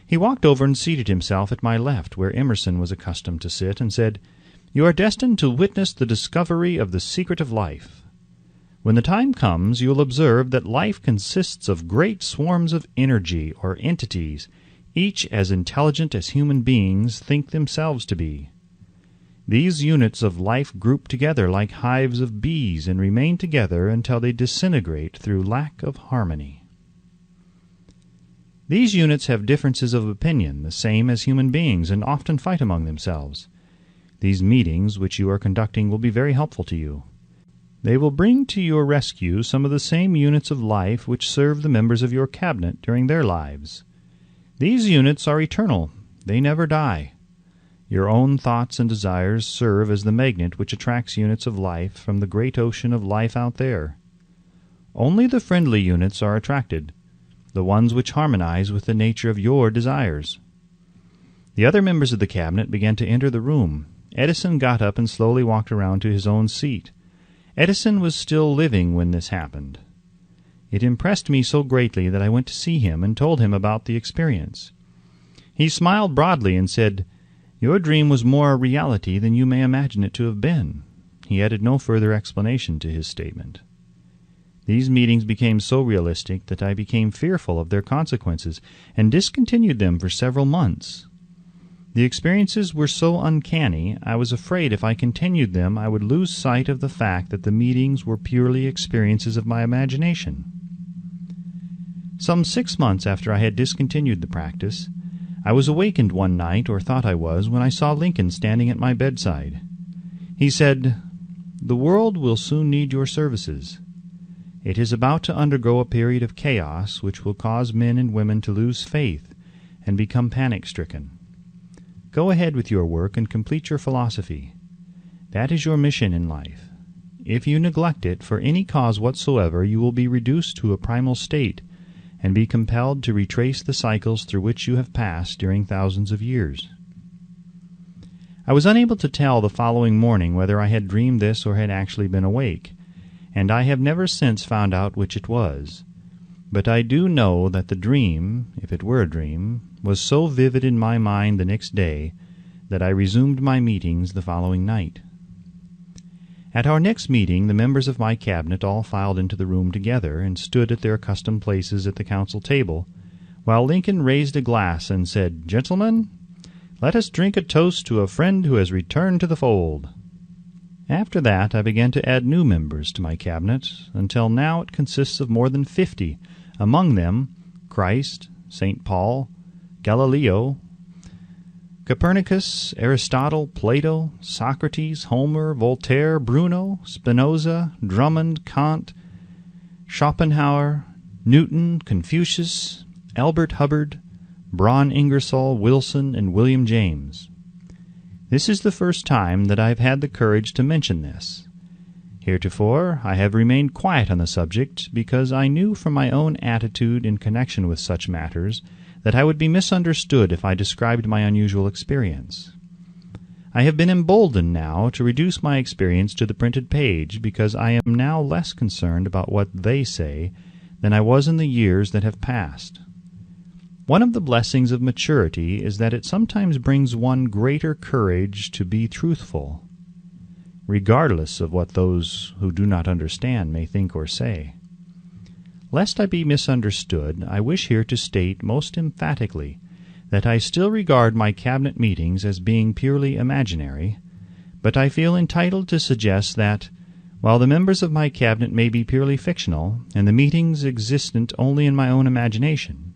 He walked over and seated himself at my left, where Emerson was accustomed to sit, and said, "You are destined to witness the discovery of the secret of life. When the time comes, you will observe that life consists of great swarms of energy or entities, each as intelligent as human beings think themselves to be. These units of life group together like hives of bees and remain together until they disintegrate through lack of harmony. These units have differences of opinion, the same as human beings, and often fight among themselves. These meetings which you are conducting will be very helpful to you. They will bring to your rescue some of the same units of life which serve the members of your cabinet during their lives. These units are eternal. They never die. Your own thoughts and desires serve as the magnet which attracts units of life from the great ocean of life out there. Only the friendly units are attracted, the ones which harmonize with the nature of your desires." The other members of the cabinet began to enter the room. Edison got up and slowly walked around to his own seat. Edison was still living when this happened. It impressed me so greatly that I went to see him and told him about the experience. He smiled broadly and said, "Your dream was more a reality than you may imagine it to have been." He added no further explanation to his statement. These meetings became so realistic that I became fearful of their consequences and discontinued them for several months. The experiences were so uncanny, I was afraid if I continued them I would lose sight of the fact that the meetings were purely experiences of my imagination. Some 6 months after I had discontinued the practice, I was awakened one night, or thought I was, when I saw Lincoln standing at my bedside. He said, "The world will soon need your services. It is about to undergo a period of chaos which will cause men and women to lose faith and become panic-stricken. Go ahead with your work and complete your philosophy. That is your mission in life. If you neglect it for any cause whatsoever, you will be reduced to a primal state and be compelled to retrace the cycles through which you have passed during thousands of years." I was unable to tell the following morning whether I had dreamed this or had actually been awake, and I have never since found out which it was. But I do know that the dream, if it were a dream, was so vivid in my mind the next day that I resumed my meetings the following night. At our next meeting, the members of my cabinet all filed into the room together and stood at their accustomed places at the council table, while Lincoln raised a glass and said, "Gentlemen, let us drink a toast to a friend who has returned to the fold." After that, I began to add new members to my cabinet, until now it consists of more than 50, among them Christ, St. Paul, Galileo, Copernicus, Aristotle, Plato, Socrates, Homer, Voltaire, Bruno, Spinoza, Drummond, Kant, Schopenhauer, Newton, Confucius, Albert Hubbard, Braun Ingersoll, Wilson, and William James. This is the first time that I have had the courage to mention this. Heretofore, I have remained quiet on the subject because I knew from my own attitude in connection with such matters that I would be misunderstood if I described my unusual experience. I have been emboldened now to reduce my experience to the printed page because I am now less concerned about what they say than I was in the years that have passed. One of the blessings of maturity is that it sometimes brings one greater courage to be truthful, regardless of what those who do not understand may think or say. Lest I be misunderstood, I wish here to state most emphatically that I still regard my cabinet meetings as being purely imaginary, but I feel entitled to suggest that, while the members of my cabinet may be purely fictional, and the meetings existent only in my own imagination,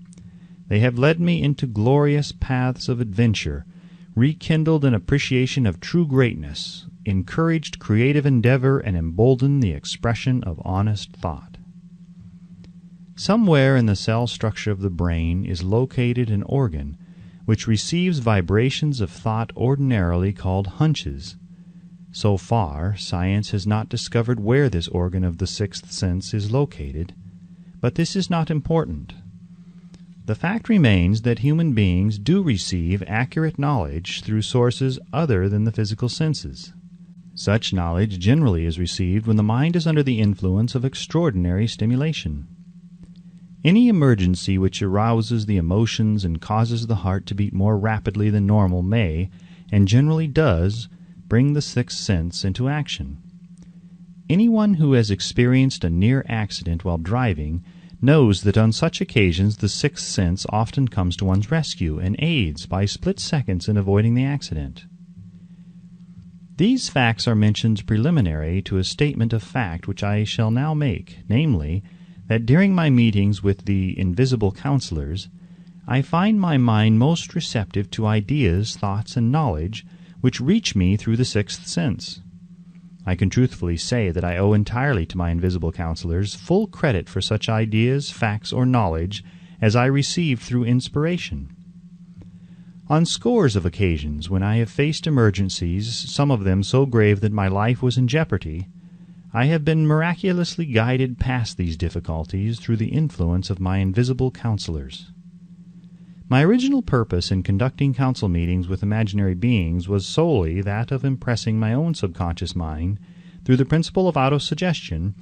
they have led me into glorious paths of adventure, rekindled an appreciation of true greatness, encouraged creative endeavor, and emboldened the expression of honest thought. Somewhere in the cell structure of the brain is located an organ which receives vibrations of thought ordinarily called hunches. So far, science has not discovered where this organ of the sixth sense is located, but this is not important. The fact remains that human beings do receive accurate knowledge through sources other than the physical senses. Such knowledge generally is received when the mind is under the influence of extraordinary stimulation. Any emergency which arouses the emotions and causes the heart to beat more rapidly than normal may, and generally does, bring the sixth sense into action. Anyone who has experienced a near accident while driving knows that on such occasions the sixth sense often comes to one's rescue and aids by split seconds in avoiding the accident. These facts are mentioned preliminary to a statement of fact which I shall now make, namely, that during my meetings with the invisible counselors, I find my mind most receptive to ideas, thoughts, and knowledge which reach me through the sixth sense. I can truthfully say that I owe entirely to my invisible counselors full credit for such ideas, facts, or knowledge as I received through inspiration. On scores of occasions when I have faced emergencies, some of them so grave that my life was in jeopardy, I have been miraculously guided past these difficulties through the influence of my invisible counselors. My original purpose in conducting council meetings with imaginary beings was solely that of impressing my own subconscious mind through the principle of autosuggestion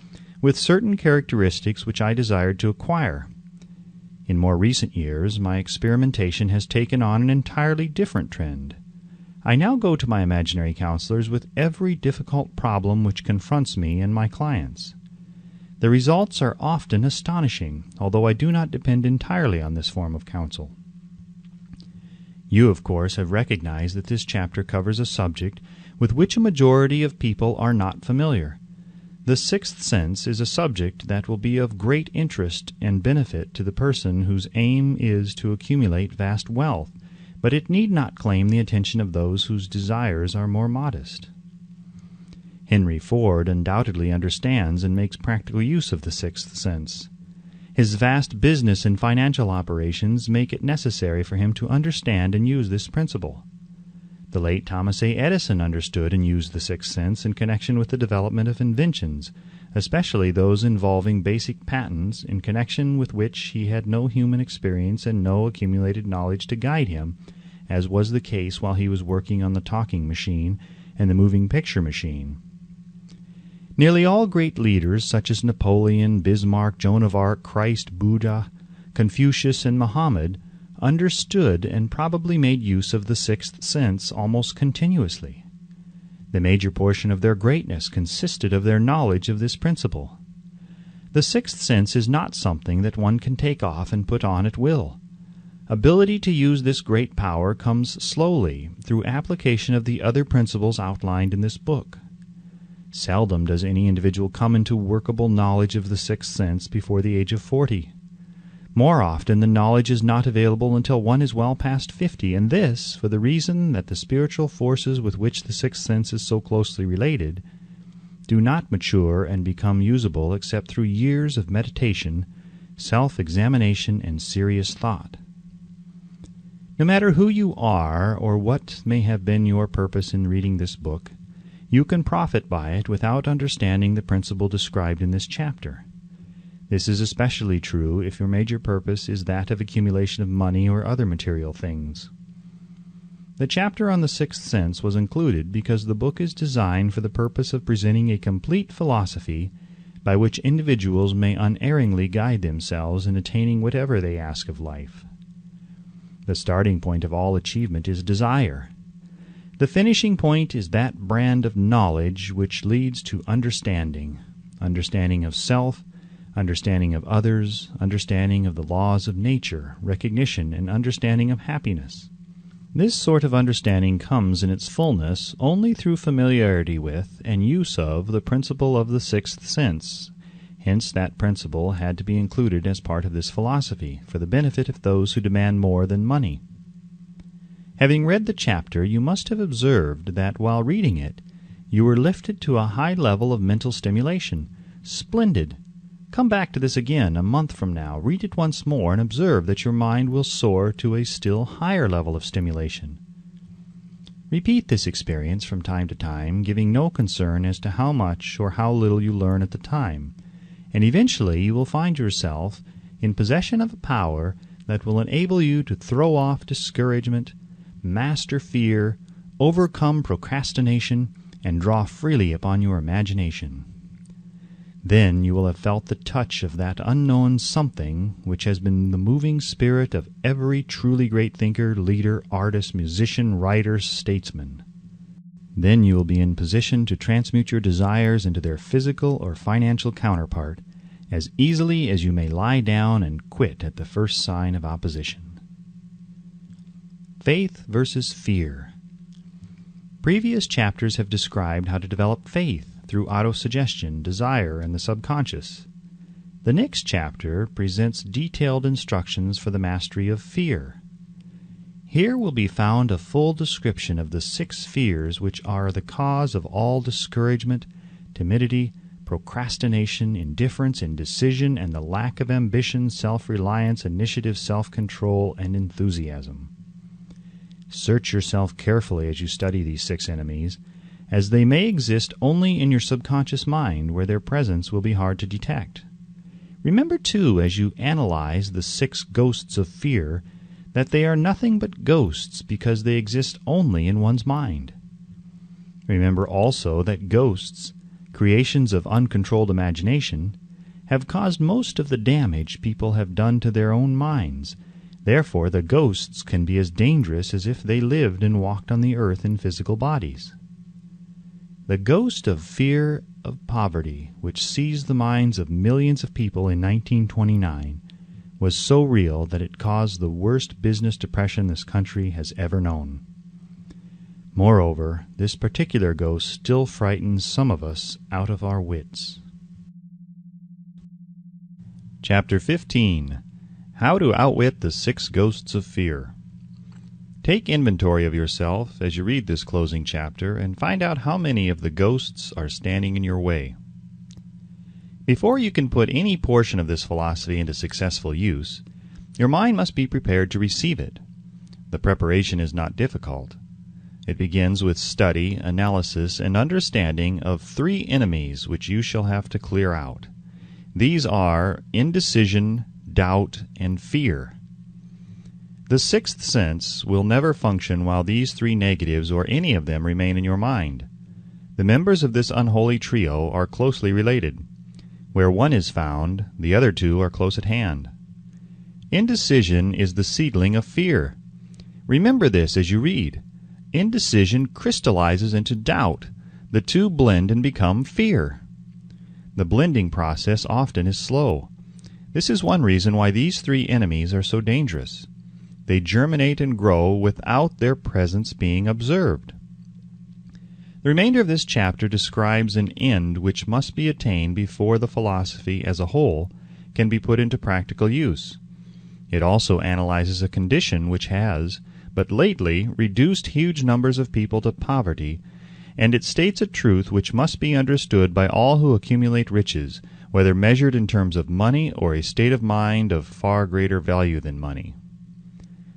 with certain characteristics which I desired to acquire. In more recent years, my experimentation has taken on an entirely different trend. I now go to my imaginary counselors with every difficult problem which confronts me and my clients. The results are often astonishing, although I do not depend entirely on this form of counsel. You, of course, have recognized that this chapter covers a subject with which a majority of people are not familiar. The sixth sense is a subject that will be of great interest and benefit to the person whose aim is to accumulate vast wealth, but it need not claim the attention of those whose desires are more modest. Henry Ford undoubtedly understands and makes practical use of the sixth sense. His vast business and financial operations make it necessary for him to understand and use this principle. The late Thomas A. Edison understood and used the sixth sense in connection with the development of inventions, especially those involving basic patents, in connection with which he had no human experience and no accumulated knowledge to guide him, as was the case while he was working on the talking machine and the moving picture machine. Nearly all great leaders, such as Napoleon, Bismarck, Joan of Arc, Christ, Buddha, Confucius, and Muhammad, understood and probably made use of the sixth sense almost continuously. The major portion of their greatness consisted of their knowledge of this principle. The sixth sense is not something that one can take off and put on at will. Ability to use this great power comes slowly through application of the other principles outlined in this book. Seldom does any individual come into workable knowledge of the sixth sense before the age of 40. More often, the knowledge is not available until one is well past 50, and this for the reason that the spiritual forces with which the sixth sense is so closely related do not mature and become usable except through years of meditation, self-examination, and serious thought. No matter who you are or what may have been your purpose in reading this book, you can profit by it without understanding the principle described in this chapter. This is especially true if your major purpose is that of accumulation of money or other material things. The chapter on the sixth sense was included because the book is designed for the purpose of presenting a complete philosophy by which individuals may unerringly guide themselves in attaining whatever they ask of life. The starting point of all achievement is desire. The finishing point is that brand of knowledge which leads to understanding of self, understanding of others, understanding of the laws of nature, recognition, and understanding of happiness. This sort of understanding comes in its fullness only through familiarity with and use of the principle of the sixth sense. Hence that principle had to be included as part of this philosophy, for the benefit of those who demand more than money. Having read the chapter, you must have observed that while reading it, you were lifted to a high level of mental stimulation. Splendid! Come back to this again a month from now, read it once more, and observe that your mind will soar to a still higher level of stimulation. Repeat this experience from time to time, giving no concern as to how much or how little you learn at the time, and eventually you will find yourself in possession of a power that will enable you to throw off discouragement, master fear, overcome procrastination, and draw freely upon your imagination. Then you will have felt the touch of that unknown something which has been the moving spirit of every truly great thinker, leader, artist, musician, writer, statesman. Then you will be in position to transmute your desires into their physical or financial counterpart as easily as you may lie down and quit at the first sign of opposition. Faith versus fear. Previous chapters have described how to develop faith through autosuggestion, desire, and the subconscious. The next chapter presents detailed instructions for the mastery of fear. Here will be found a full description of the 6 fears which are the cause of all discouragement, timidity, procrastination, indifference, indecision, and the lack of ambition, self-reliance, initiative, self-control, and enthusiasm. Search yourself carefully as you study these 6 enemies, as they may exist only in your subconscious mind, where their presence will be hard to detect. Remember, too, as you analyze the 6 ghosts of fear, that they are nothing but ghosts because they exist only in one's mind. Remember also that ghosts, creations of uncontrolled imagination, have caused most of the damage people have done to their own minds. Therefore, the ghosts can be as dangerous as if they lived and walked on the earth in physical bodies. The ghost of fear of poverty, which seized the minds of millions of people in 1929, was so real that it caused the worst business depression this country has ever known. Moreover, this particular ghost still frightens some of us out of our wits. Chapter 15. How to Outwit the 6 Ghosts of Fear. Take inventory of yourself as you read this closing chapter and find out how many of the ghosts are standing in your way. Before you can put any portion of this philosophy into successful use, your mind must be prepared to receive it. The preparation is not difficult. It begins with study, analysis, and understanding of 3 enemies which you shall have to clear out. These are indecision, doubt, and fear. The 6th sense will never function while these 3 negatives or any of them remain in your mind. The members of this unholy trio are closely related. Where one is found, the other 2 are close at hand. Indecision is the seedling of fear. Remember this as you read. Indecision crystallizes into doubt. The 2 blend and become fear. The blending process often is slow. This is one reason why these 3 enemies are so dangerous. They germinate and grow without their presence being observed. The remainder of this chapter describes an end which must be attained before the philosophy as a whole can be put into practical use. It also analyzes a condition which has, but lately, reduced huge numbers of people to poverty, and it states a truth which must be understood by all who accumulate riches, whether measured in terms of money or a state of mind of far greater value than money.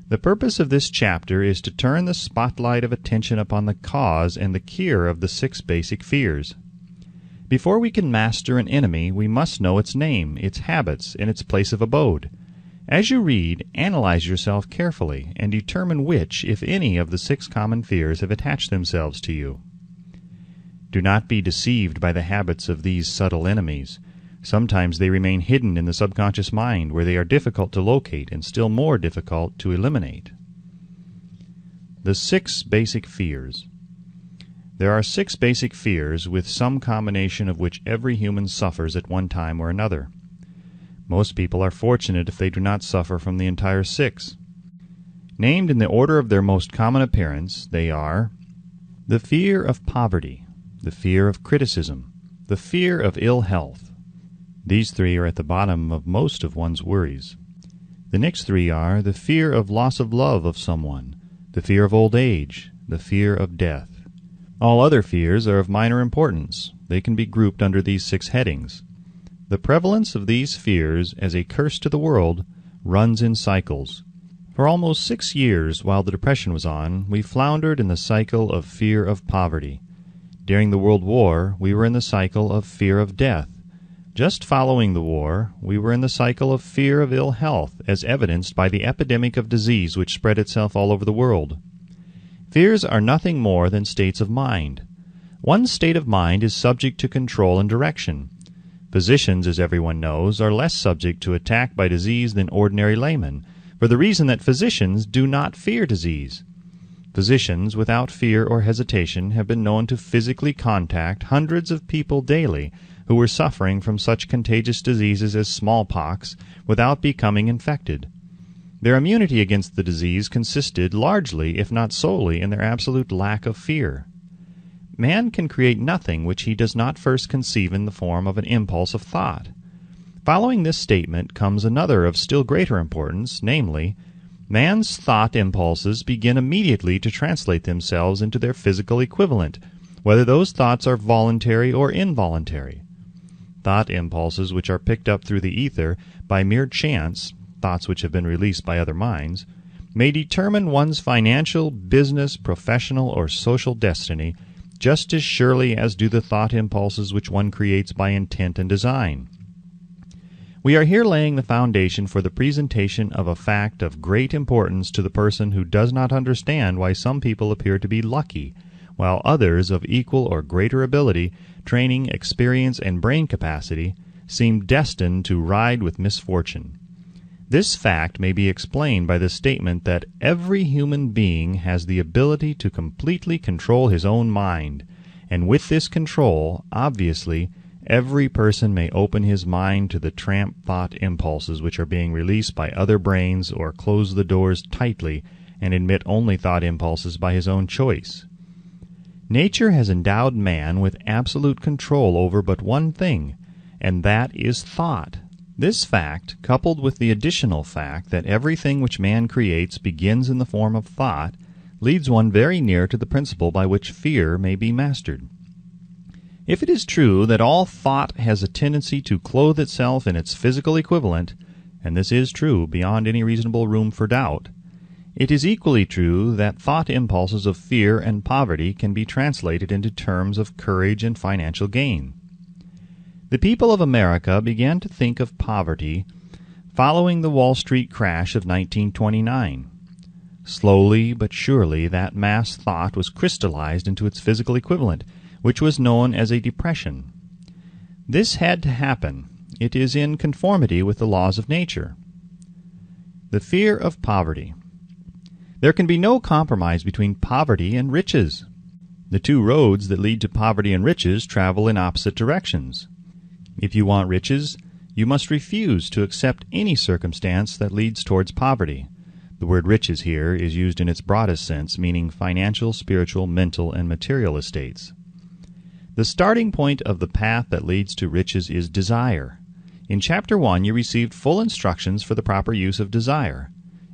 The purpose of this chapter is to turn the spotlight of attention upon the cause and the cure of the 6 basic fears. Before we can master an enemy, we must know its name, its habits, and its place of abode. As you read, analyze yourself carefully and determine which, if any, of the 6 common fears have attached themselves to you. Do not be deceived by the habits of these subtle enemies. Sometimes they remain hidden in the subconscious mind, where they are difficult to locate and still more difficult to eliminate. The 6 basic fears. There are 6 basic fears, with some combination of which every human suffers at one time or another. Most people are fortunate if they do not suffer from the entire 6. Named in the order of their most common appearance, they are the fear of poverty, the fear of criticism, the fear of ill health. These 3 are at the bottom of most of one's worries. The next 3 are the fear of loss of love of someone, the fear of old age, the fear of death. All other fears are of minor importance. They can be grouped under these 6 headings. The prevalence of these fears as a curse to the world runs in cycles. For almost 6 years, while the Depression was on, we floundered in the cycle of fear of poverty. During the World War, we were in the cycle of fear of death. Just following the war, we were in the cycle of fear of ill health, as evidenced by the epidemic of disease which spread itself all over the world. Fears are nothing more than states of mind. One state of mind is subject to control and direction. Physicians, as everyone knows, are less subject to attack by disease than ordinary laymen, for the reason that physicians do not fear disease. Physicians, without fear or hesitation, have been known to physically contact hundreds of people daily who were suffering from such contagious diseases as smallpox without becoming infected. Their immunity against the disease consisted largely, if not solely, in their absolute lack of fear. Man can create nothing which he does not first conceive in the form of an impulse of thought. Following this statement comes another of still greater importance, namely, man's thought impulses begin immediately to translate themselves into their physical equivalent, whether those thoughts are voluntary or involuntary. Thought impulses which are picked up through the ether by mere chance, thoughts which have been released by other minds, may determine one's financial, business, professional, or social destiny just as surely as do the thought impulses which one creates by intent and design. We are here laying the foundation for the presentation of a fact of great importance to the person who does not understand why some people appear to be lucky, while others of equal or greater ability, training, experience, and brain capacity seem destined to ride with misfortune. This fact may be explained by the statement that every human being has the ability to completely control his own mind, and with this control, obviously, every person may open his mind to the tramp thought impulses which are being released by other brains, or close the doors tightly and admit only thought impulses by his own choice. Nature has endowed man with absolute control over but one thing, and that is thought. This fact, coupled with the additional fact that everything which man creates begins in the form of thought, leads one very near to the principle by which fear may be mastered. If it is true that all thought has a tendency to clothe itself in its physical equivalent, and this is true beyond any reasonable room for doubt, it is equally true that thought impulses of fear and poverty can be translated into terms of courage and financial gain. The people of America began to think of poverty following the Wall Street crash of 1929. Slowly but surely that mass thought was crystallized into its physical equivalent, which was known as a depression. This had to happen. It is in conformity with the laws of nature. The fear of poverty. There can be no compromise between poverty and riches. The two roads that lead to poverty and riches travel in opposite directions. If you want riches, you must refuse to accept any circumstance that leads towards poverty. The word riches here is used in its broadest sense, meaning financial, spiritual, mental, and material estates. The starting point of the path that leads to riches is desire. In Chapter 1, you received full instructions for the proper use of desire.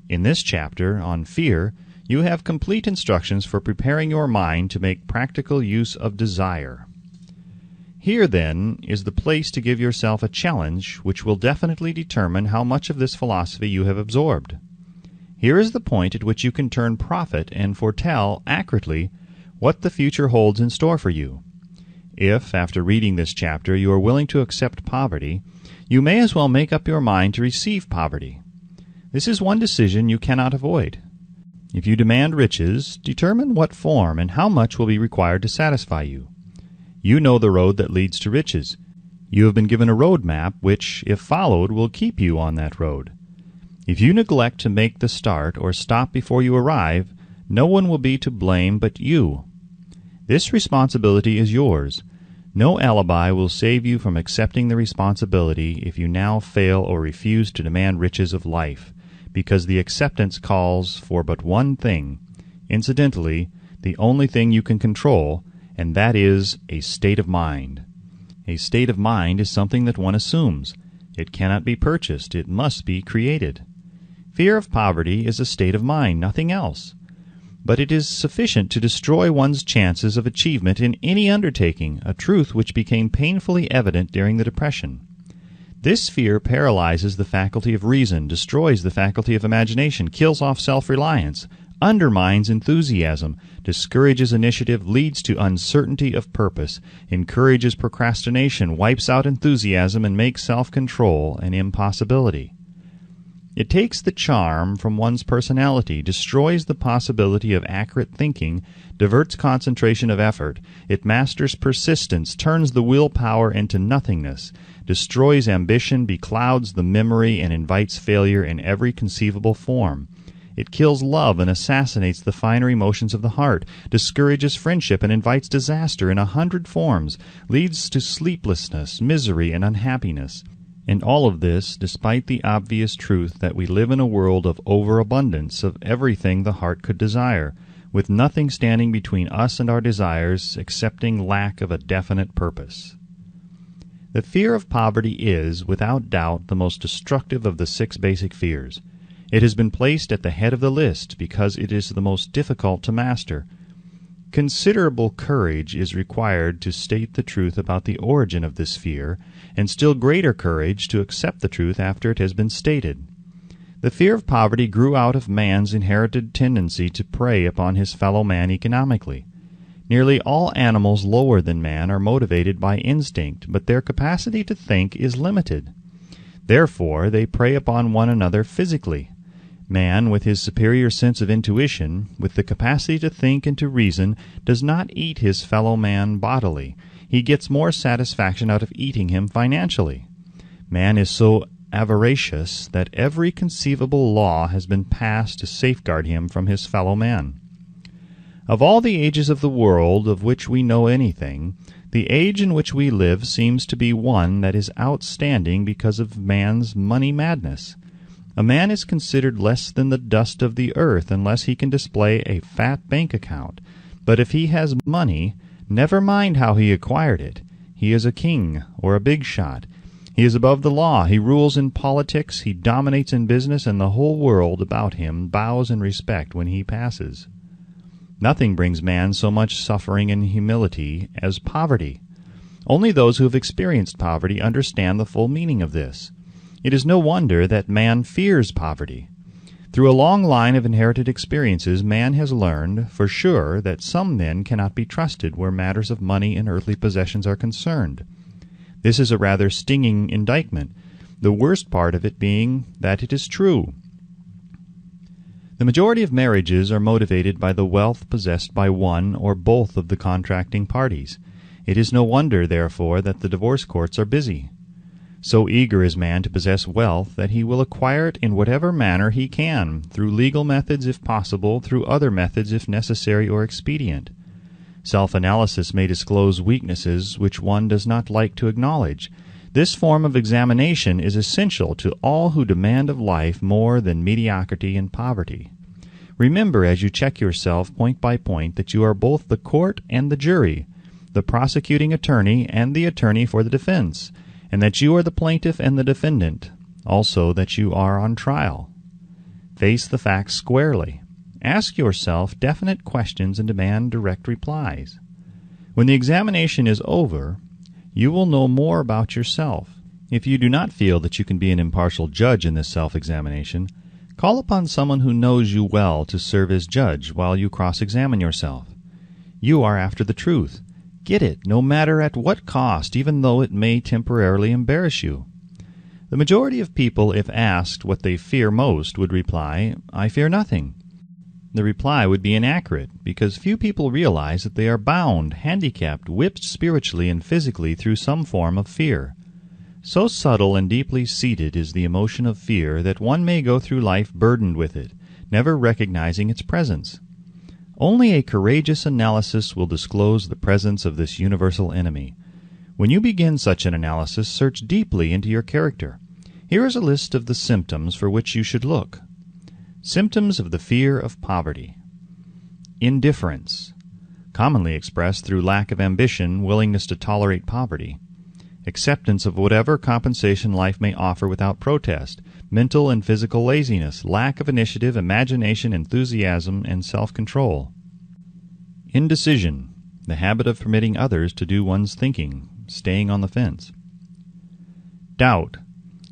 In this chapter, on fear, you have complete instructions for preparing your mind to make practical use of desire. Here, then, is the place to give yourself a challenge which will definitely determine how much of this philosophy you have absorbed. Here is the point at which you can turn prophet and foretell accurately what the future holds in store for you. If, after reading this chapter, you are willing to accept poverty, you may as well make up your mind to receive poverty. This is one decision you cannot avoid. If you demand riches, determine what form and how much will be required to satisfy you. You know the road that leads to riches. You have been given a road map which, if followed, will keep you on that road. If you neglect to make the start or stop before you arrive, no one will be to blame but you. This responsibility is yours. No alibi will save you from accepting the responsibility if you now fail or refuse to demand riches of life, because the acceptance calls for but one thing, incidentally, the only thing you can control, and that is a state of mind. A state of mind is something that one assumes. It cannot be purchased. It must be created. Fear of poverty is a state of mind, nothing else. But it is sufficient to destroy one's chances of achievement in any undertaking, a truth which became painfully evident during the Depression. This fear paralyzes the faculty of reason, destroys the faculty of imagination, kills off self-reliance, undermines enthusiasm, discourages initiative, leads to uncertainty of purpose, encourages procrastination, wipes out enthusiasm, and makes self-control an impossibility. It takes the charm from one's personality, destroys the possibility of accurate thinking, diverts concentration of effort. It masters persistence, turns the willpower into nothingness, destroys ambition, beclouds the memory, and invites failure in every conceivable form. It kills love and assassinates the finer emotions of the heart, discourages friendship and invites disaster in 100 forms, leads to sleeplessness, misery, and unhappiness. And all of this despite the obvious truth that we live in a world of overabundance of everything the heart could desire, with nothing standing between us and our desires excepting lack of a definite purpose. The fear of poverty is, without doubt, the most destructive of the 6 basic fears. It has been placed at the head of the list because it is the most difficult to master. Considerable courage is required to state the truth about the origin of this fear, and still greater courage to accept the truth after it has been stated. The fear of poverty grew out of man's inherited tendency to prey upon his fellow man economically. Nearly all animals lower than man are motivated by instinct, but their capacity to think is limited. Therefore, they prey upon one another physically. Man, with his superior sense of intuition, with the capacity to think and to reason, does not eat his fellow man bodily. He gets more satisfaction out of eating him financially. Man is so avaricious that every conceivable law has been passed to safeguard him from his fellow man. Of all the ages of the world of which we know anything, the age in which we live seems to be one that is outstanding because of man's money madness. A man is considered less than the dust of the earth unless he can display a fat bank account. But if he has money, never mind how he acquired it. He is a king or a big shot. He is above the law. He rules in politics. He dominates in business, and the whole world about him bows in respect when he passes. Nothing brings man so much suffering and humility as poverty. Only those who have experienced poverty understand the full meaning of this. It is no wonder that man fears poverty. Through a long line of inherited experiences, man has learned, for sure, that some men cannot be trusted where matters of money and earthly possessions are concerned. This is a rather stinging indictment, the worst part of it being that it is true. The majority of marriages are motivated by the wealth possessed by one or both of the contracting parties. It is no wonder, therefore, that the divorce courts are busy. So eager is man to possess wealth that he will acquire it in whatever manner he can, through legal methods if possible, through other methods if necessary or expedient. Self-analysis may disclose weaknesses which one does not like to acknowledge. This form of examination is essential to all who demand of life more than mediocrity and poverty. Remember as you check yourself point by point that you are both the court and the jury, the prosecuting attorney and the attorney for the defense, and that you are the plaintiff and the defendant, also that you are on trial. Face the facts squarely. Ask yourself definite questions and demand direct replies. When the examination is over, you will know more about yourself. If you do not feel that you can be an impartial judge in this self-examination, call upon someone who knows you well to serve as judge while you cross-examine yourself. You are after the truth. Get it, no matter at what cost, even though it may temporarily embarrass you. The majority of people, if asked what they fear most, would reply, "I fear nothing." The reply would be inaccurate, because few people realize that they are bound, handicapped, whipped spiritually and physically through some form of fear. So subtle and deeply seated is the emotion of fear that one may go through life burdened with it, never recognizing its presence. Only a courageous analysis will disclose the presence of this universal enemy. When you begin such an analysis, search deeply into your character. Here is a list of the symptoms for which you should look. Symptoms of the fear of poverty. Indifference, commonly expressed through lack of ambition, willingness to tolerate poverty. Acceptance of whatever compensation life may offer without protest. Mental and physical laziness, lack of initiative, imagination, enthusiasm, and self-control. Indecision, the habit of permitting others to do one's thinking, staying on the fence. Doubt,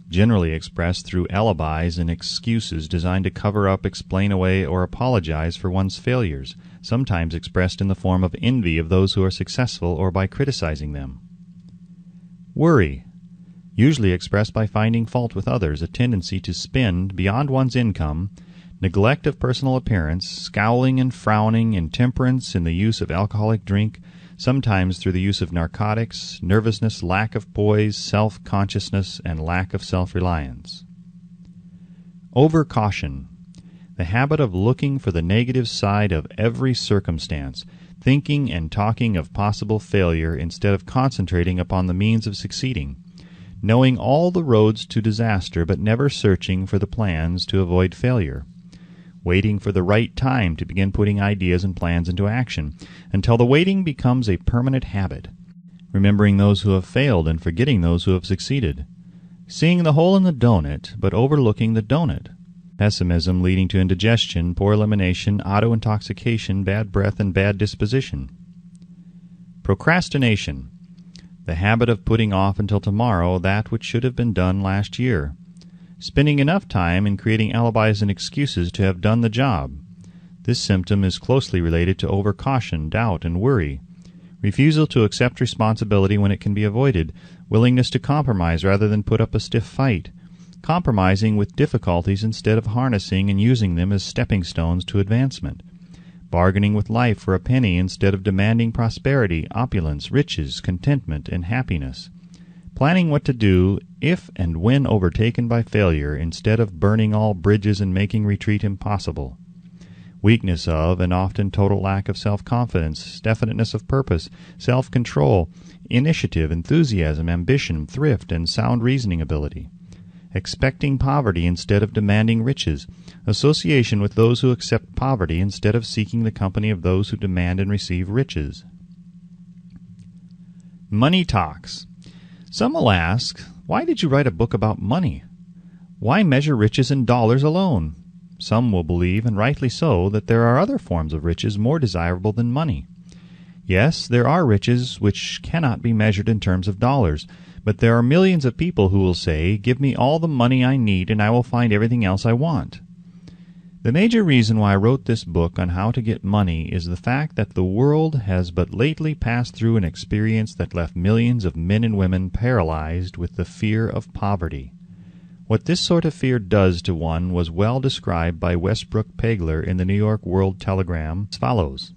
generally expressed through alibis and excuses designed to cover up, explain away, or apologize for one's failures, sometimes expressed in the form of envy of those who are successful or by criticizing them. Worry, usually expressed by finding fault with others, a tendency to spend beyond one's income, neglect of personal appearance, scowling and frowning, intemperance in the use of alcoholic drink, sometimes through the use of narcotics, nervousness, lack of poise, self-consciousness, and lack of self-reliance. Over-caution, the habit of looking for the negative side of every circumstance, thinking and talking of possible failure instead of concentrating upon the means of succeeding, knowing all the roads to disaster but never searching for the plans to avoid failure, waiting for the right time to begin putting ideas and plans into action, until the waiting becomes a permanent habit, remembering those who have failed and forgetting those who have succeeded, seeing the hole in the donut but overlooking the donut, pessimism leading to indigestion, poor elimination, auto-intoxication, bad breath, and bad disposition. Procrastination, the habit of putting off until tomorrow that which should have been done last year, spending enough time in creating alibis and excuses to have done the job. This symptom is closely related to over-caution, doubt, and worry, refusal to accept responsibility when it can be avoided, willingness to compromise rather than put up a stiff fight, compromising with difficulties instead of harnessing and using them as stepping stones to advancement, bargaining with life for a penny instead of demanding prosperity, opulence, riches, contentment, and happiness, planning what to do if and when overtaken by failure instead of burning all bridges and making retreat impossible, weakness of and often total lack of self-confidence, definiteness of purpose, self-control, initiative, enthusiasm, ambition, thrift, and sound reasoning ability, expecting poverty instead of demanding riches, association with those who accept poverty instead of seeking the company of those who demand and receive riches. Money talks. Some will ask, why did you write a book about money? Why measure riches in dollars alone? Some will believe, and rightly so, that there are other forms of riches more desirable than money. Yes, there are riches which cannot be measured in terms of dollars, but there are millions of people who will say, give me all the money I need and I will find everything else I want. The major reason why I wrote this book on how to get money is the fact that the world has but lately passed through an experience that left millions of men and women paralyzed with the fear of poverty. What this sort of fear does to one was well described by Westbrook Pegler in the New York World Telegram as follows.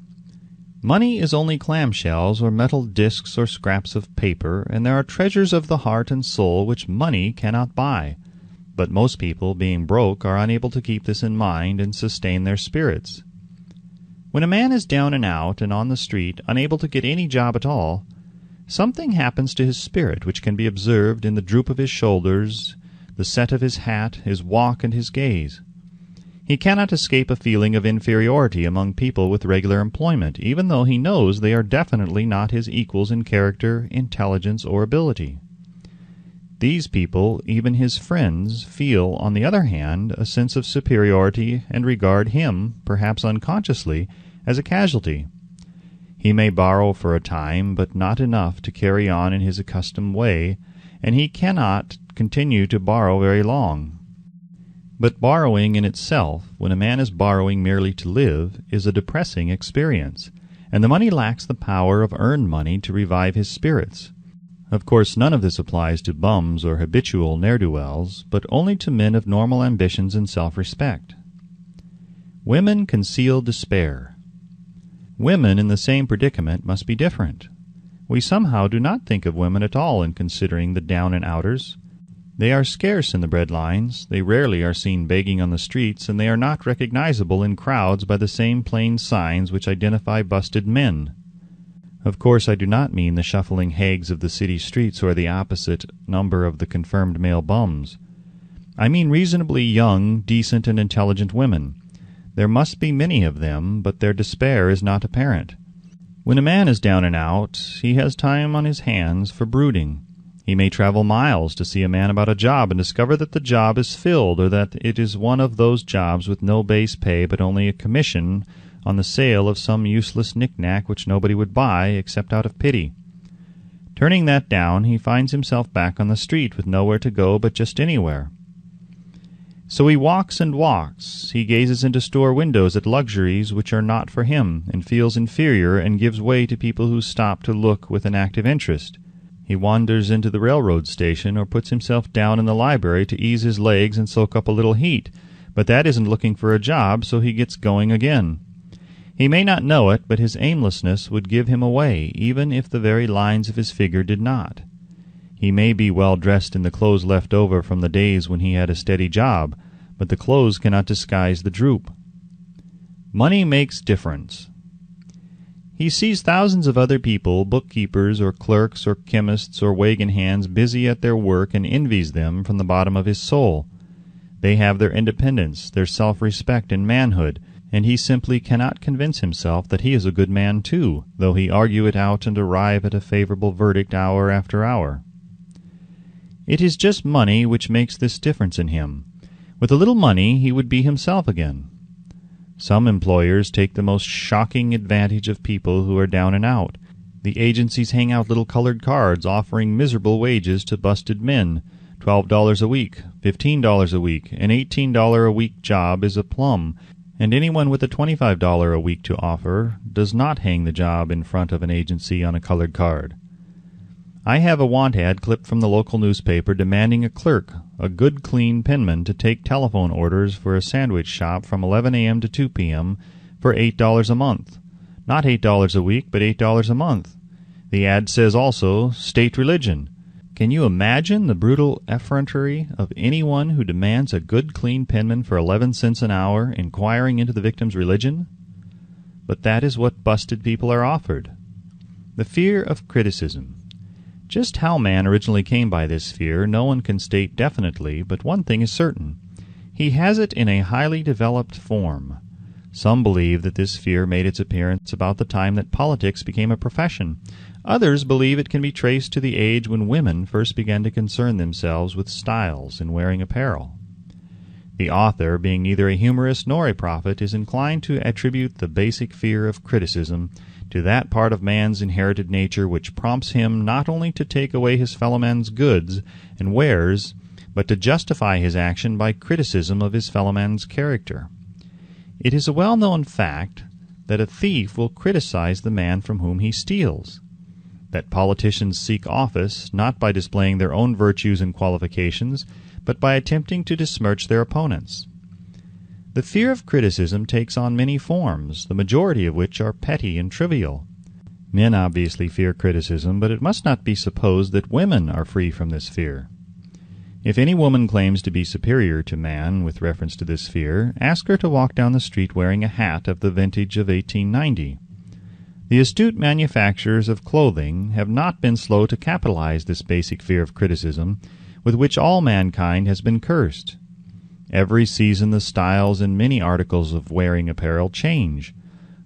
Money is only clamshells or metal discs or scraps of paper, and there are treasures of the heart and soul which money cannot buy. But most people, being broke, are unable to keep this in mind and sustain their spirits. When a man is down and out and on the street, unable to get any job at all, something happens to his spirit which can be observed in the droop of his shoulders, the set of his hat, his walk, and his gaze. He cannot escape a feeling of inferiority among people with regular employment, even though he knows they are definitely not his equals in character, intelligence, or ability. These people, even his friends, feel, on the other hand, a sense of superiority and regard him, perhaps unconsciously, as a casualty. He may borrow for a time, but not enough to carry on in his accustomed way, and he cannot continue to borrow very long. But borrowing in itself, when a man is borrowing merely to live, is a depressing experience, and the money lacks the power of earned money to revive his spirits. Of course, none of this applies to bums or habitual ne'er-do-wells, but only to men of normal ambitions and self-respect. Women conceal despair. Women in the same predicament must be different. We somehow do not think of women at all in considering the down-and-outers. They are scarce in the bread lines, they rarely are seen begging on the streets, and they are not recognizable in crowds by the same plain signs which identify busted men. Of course, I do not mean the shuffling hags of the city streets or the opposite number of the confirmed male bums. I mean reasonably young, decent, and intelligent women. There must be many of them, but their despair is not apparent. When a man is down and out, he has time on his hands for brooding. He may travel miles to see a man about a job and discover that the job is filled, or that it is one of those jobs with no base pay but only a commission on the sale of some useless knick-knack which nobody would buy except out of pity. Turning that down, he finds himself back on the street with nowhere to go but just anywhere. So he walks and walks. He gazes into store windows at luxuries which are not for him, and feels inferior and gives way to people who stop to look with an active interest. He wanders into the railroad station or puts himself down in the library to ease his legs and soak up a little heat, but that isn't looking for a job, so he gets going again. He may not know it, but his aimlessness would give him away, even if the very lines of his figure did not. He may be well dressed in the clothes left over from the days when he had a steady job, but the clothes cannot disguise the droop. Money makes difference. He sees thousands of other people, bookkeepers or clerks or chemists or wagon hands, busy at their work, and envies them from the bottom of his soul. They have their independence, their self-respect and manhood, and he simply cannot convince himself that he is a good man too, though he argue it out and arrive at a favorable verdict hour after hour. It is just money which makes this difference in him. With a little money he would be himself again. Some employers take the most shocking advantage of people who are down and out. The agencies hang out little colored cards offering miserable wages to busted men. $12 a week, $15 a week, an $18 a week job is a plum, and anyone with a $25 a week to offer does not hang the job in front of an agency on a colored card. I have a want ad clipped from the local newspaper demanding a clerk, a good clean penman, to take telephone orders for a sandwich shop from 11 a.m. to 2 p.m. for $8 a month. Not $8 a week, but $8 a month. The ad says also, state religion. Can you imagine the brutal effrontery of anyone who demands a good clean penman for 11 cents an hour, inquiring into the victim's religion? But that is what busted people are offered. The fear of criticism. Just how man originally came by this fear no one can state definitely, but one thing is certain. He has it in a highly developed form. Some believe that this fear made its appearance about the time that politics became a profession. Others believe it can be traced to the age when women first began to concern themselves with styles in wearing apparel. The author, being neither a humorist nor a prophet, is inclined to attribute the basic fear of criticism to that part of man's inherited nature which prompts him not only to take away his fellow man's goods and wares, but to justify his action by criticism of his fellow man's character. It is a well-known fact that a thief will criticize the man from whom he steals, that politicians seek office not by displaying their own virtues and qualifications, but by attempting to besmirch their opponents. The fear of criticism takes on many forms, the majority of which are petty and trivial. Men obviously fear criticism, but it must not be supposed that women are free from this fear. If any woman claims to be superior to man with reference to this fear, ask her to walk down the street wearing a hat of the vintage of 1890. The astute manufacturers of clothing have not been slow to capitalize this basic fear of criticism, with which all mankind has been cursed. Every season the styles in many articles of wearing apparel change.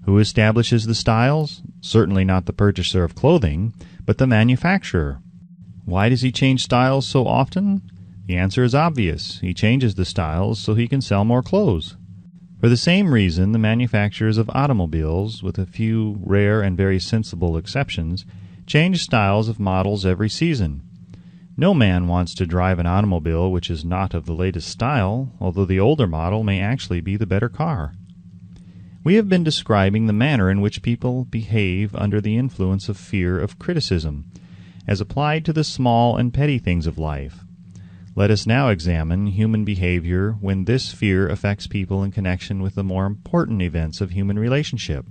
Who establishes the styles? Certainly not the purchaser of clothing, but the manufacturer. Why does he change styles so often? The answer is obvious. He changes the styles so he can sell more clothes. For the same reason, the manufacturers of automobiles, with a few rare and very sensible exceptions, change styles of models every season. No man wants to drive an automobile which is not of the latest style, although the older model may actually be the better car. We have been describing the manner in which people behave under the influence of fear of criticism, as applied to the small and petty things of life. Let us now examine human behavior when this fear affects people in connection with the more important events of human relationship.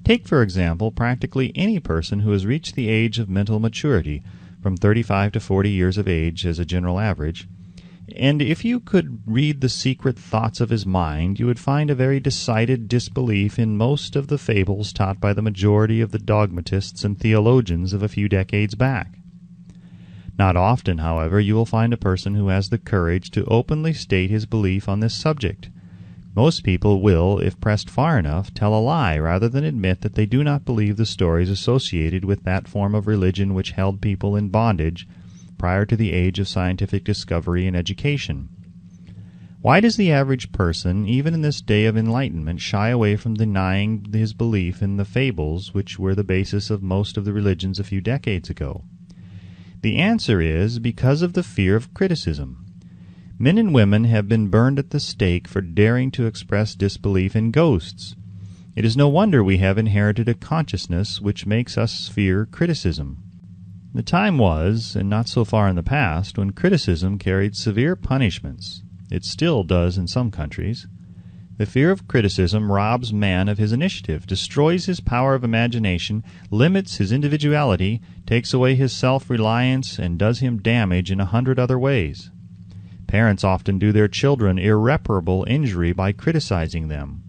Take, for example, practically any person who has reached the age of mental maturity, from 35 to 40 years of age as a general average, and if you could read the secret thoughts of his mind, you would find a very decided disbelief in most of the fables taught by the majority of the dogmatists and theologians of a few decades back. Not often, however, you will find a person who has the courage to openly state his belief on this subject. Most people will, if pressed far enough, tell a lie rather than admit that they do not believe the stories associated with that form of religion which held people in bondage prior to the age of scientific discovery and education. Why does the average person, even in this day of enlightenment, shy away from denying his belief in the fables which were the basis of most of the religions a few decades ago? The answer is because of the fear of criticism. Men and women have been burned at the stake for daring to express disbelief in ghosts. It is no wonder we have inherited a consciousness which makes us fear criticism. The time was, and not so far in the past, when criticism carried severe punishments. It still does in some countries. The fear of criticism robs man of his initiative, destroys his power of imagination, limits his individuality, takes away his self-reliance, and does him damage in 100 other ways. Parents often do their children irreparable injury by criticizing them.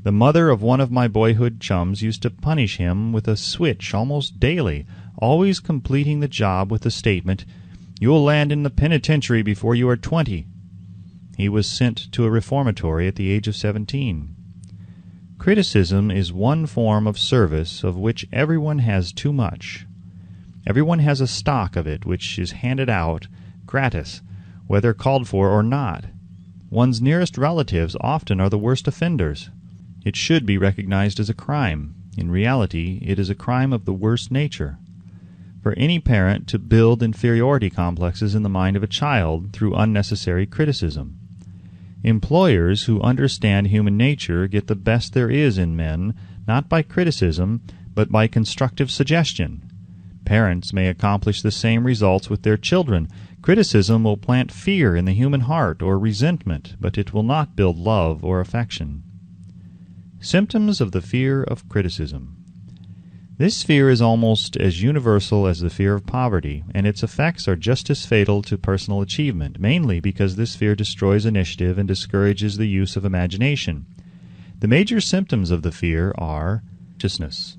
The mother of one of my boyhood chums used to punish him with a switch almost daily, always completing the job with the statement, "You'll land in the penitentiary before you are 20. He was sent to a reformatory at the age of 17. Criticism is one form of service of which everyone has too much. Everyone has a stock of it which is handed out gratis, whether called for or not. One's nearest relatives often are the worst offenders. It should be recognized as a crime. In reality, it is a crime of the worst nature. For any parent to build inferiority complexes in the mind of a child through unnecessary criticism. Employers who understand human nature get the best there is in men, not by criticism, but by constructive suggestion. Parents may accomplish the same results with their children. Criticism will plant fear in the human heart or resentment, but it will not build love or affection. Symptoms of the fear of criticism. This fear is almost as universal as the fear of poverty, and its effects are just as fatal to personal achievement, mainly because this fear destroys initiative and discourages the use of imagination. The major symptoms of the fear are anxiousness,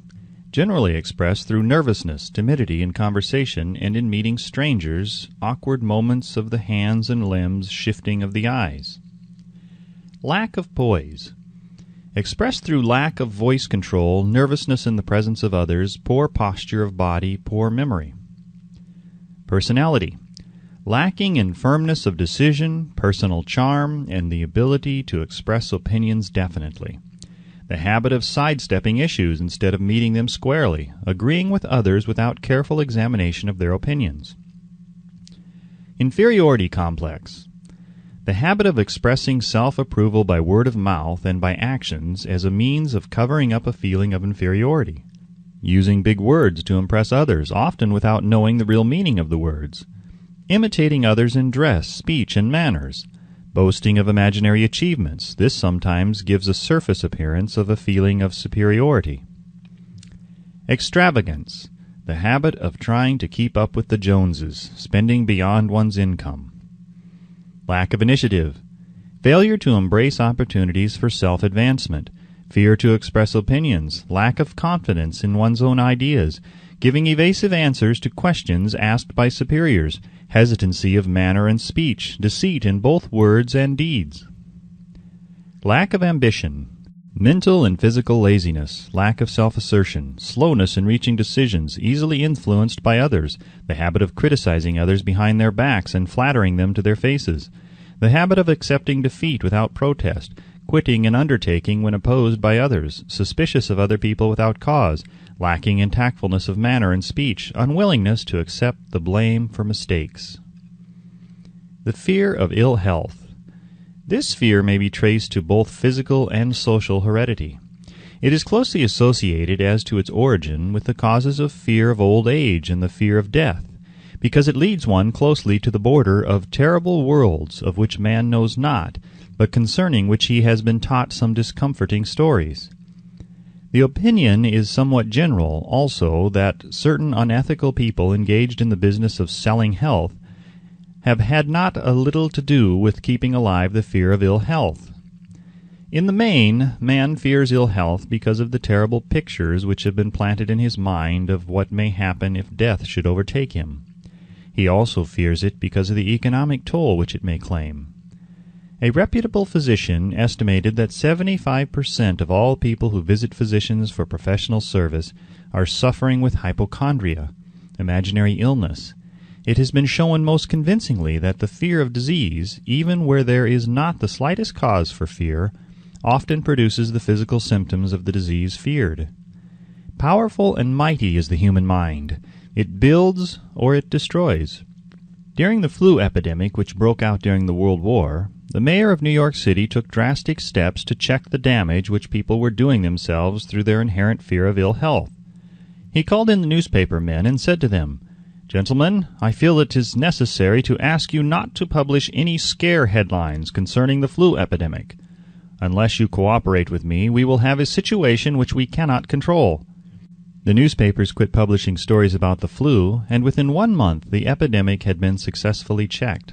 generally expressed through nervousness, timidity in conversation and in meeting strangers, awkward moments of the hands and limbs, shifting of the eyes. Lack of poise, expressed through lack of voice control, nervousness in the presence of others, poor posture of body, poor memory. Personality, lacking in firmness of decision, personal charm, and the ability to express opinions definitely. The habit of sidestepping issues instead of meeting them squarely, agreeing with others without careful examination of their opinions. Inferiority complex, the habit of expressing self-approval by word of mouth and by actions as a means of covering up a feeling of inferiority. Using big words to impress others, often without knowing the real meaning of the words. Imitating others in dress, speech, and manners. Boasting of imaginary achievements. This sometimes gives a surface appearance of a feeling of superiority. Extravagance, the habit of trying to keep up with the Joneses, spending beyond one's income. Lack of initiative, failure to embrace opportunities for self-advancement, fear to express opinions, lack of confidence in one's own ideas, giving evasive answers to questions asked by superiors, hesitancy of manner and speech, deceit in both words and deeds. Lack of ambition, mental and physical laziness, lack of self-assertion, slowness in reaching decisions, easily influenced by others, the habit of criticizing others behind their backs and flattering them to their faces, the habit of accepting defeat without protest, quitting an undertaking when opposed by others, suspicious of other people without cause, lacking in tactfulness of manner and speech, unwillingness to accept the blame for mistakes. The fear of ill health. This fear may be traced to both physical and social heredity. It is closely associated as to its origin with the causes of fear of old age and the fear of death, because it leads one closely to the border of terrible worlds of which man knows not, but concerning which he has been taught some discomforting stories. The opinion is somewhat general, also, that certain unethical people engaged in the business of selling health have had not a little to do with keeping alive the fear of ill health. In the main, man fears ill health because of the terrible pictures which have been planted in his mind of what may happen if death should overtake him. He also fears it because of the economic toll which it may claim. A reputable physician estimated that 75% of all people who visit physicians for professional service are suffering with hypochondria, imaginary illness. It has been shown most convincingly that the fear of disease, even where there is not the slightest cause for fear, often produces the physical symptoms of the disease feared. Powerful and mighty is the human mind. It builds or it destroys. During the flu epidemic which broke out during the World War, the mayor of New York City took drastic steps to check the damage which people were doing themselves through their inherent fear of ill health. He called in the newspaper men and said to them, Gentlemen, I feel it is necessary to ask you not to publish any scare headlines concerning the flu epidemic. Unless you cooperate with me, we will have a situation which we cannot control. The newspapers quit publishing stories about the flu, and within 1 month the epidemic had been successfully checked.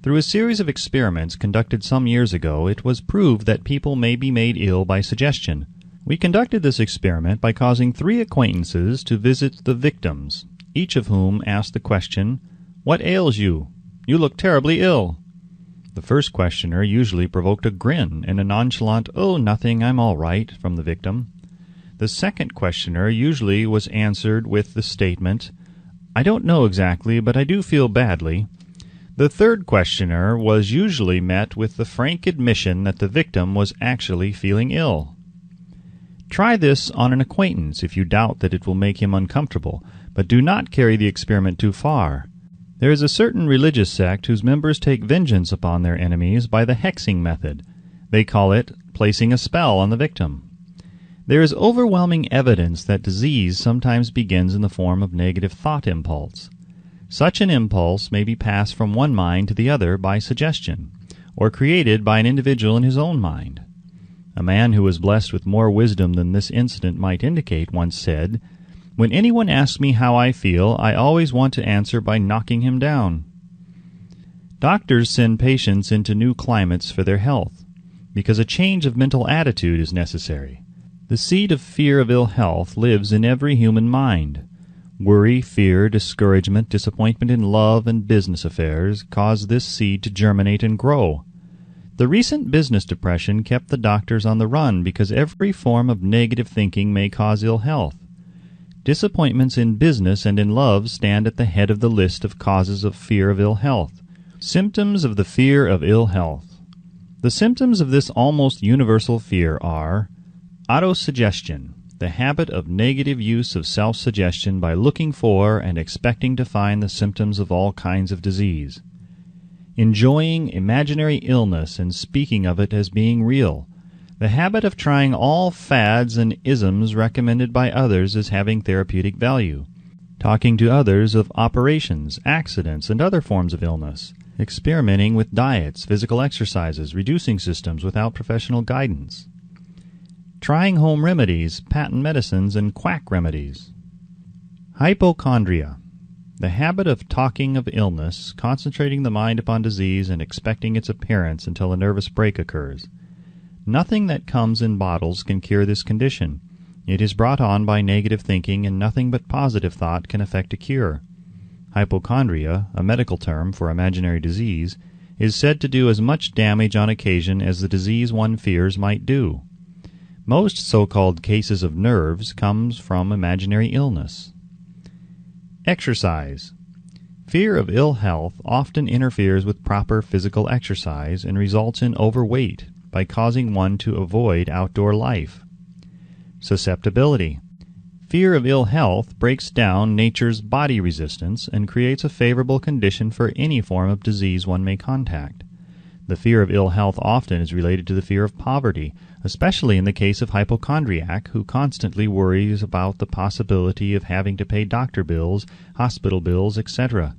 Through a series of experiments conducted some years ago, it was proved that people may be made ill by suggestion. We conducted this experiment by causing 3 acquaintances to visit the victims, each of whom asked the question, "What ails you? You look terribly ill." The first questioner usually provoked a grin and a nonchalant, "Oh, nothing, I'm all right," from the victim. The second questioner usually was answered with the statement, "I don't know exactly, but I do feel badly." The third questioner was usually met with the frank admission that the victim was actually feeling ill. Try this on an acquaintance if you doubt that it will make him uncomfortable, but do not carry the experiment too far. There is a certain religious sect whose members take vengeance upon their enemies by the hexing method. They call it placing a spell on the victim. There is overwhelming evidence that disease sometimes begins in the form of negative thought impulse. Such an impulse may be passed from one mind to the other by suggestion, or created by an individual in his own mind. A man who was blessed with more wisdom than this incident might indicate once said, "When anyone asks me how I feel, I always want to answer by knocking him down." Doctors send patients into new climates for their health, because a change of mental attitude is necessary. The seed of fear of ill health lives in every human mind. Worry, fear, discouragement, disappointment in love and business affairs cause this seed to germinate and grow. The recent business depression kept the doctors on the run because every form of negative thinking may cause ill health. Disappointments in business and in love stand at the head of the list of causes of fear of ill health. Symptoms of the fear of ill health. The symptoms of this almost universal fear are autosuggestion, the habit of negative use of self-suggestion by looking for and expecting to find the symptoms of all kinds of disease. Enjoying imaginary illness and speaking of it as being real. The habit of trying all fads and isms recommended by others as having therapeutic value. Talking to others of operations, accidents, and other forms of illness. Experimenting with diets, physical exercises, reducing systems without professional guidance. Trying home remedies, patent medicines, and quack remedies. Hypochondria, the habit of talking of illness, concentrating the mind upon disease, and expecting its appearance until a nervous break occurs. Nothing that comes in bottles can cure this condition. It is brought on by negative thinking, and nothing but positive thought can effect a cure. Hypochondria, a medical term for imaginary disease, is said to do as much damage on occasion as the disease one fears might do. Most so-called cases of nerves comes from imaginary illness. Exercise. Fear of ill health often interferes with proper physical exercise and results in overweight by causing one to avoid outdoor life. Susceptibility. Fear of ill health breaks down nature's body resistance and creates a favorable condition for any form of disease one may contact. The fear of ill health often is related to the fear of poverty, especially in the case of hypochondriac who constantly worries about the possibility of having to pay doctor bills, hospital bills, etc.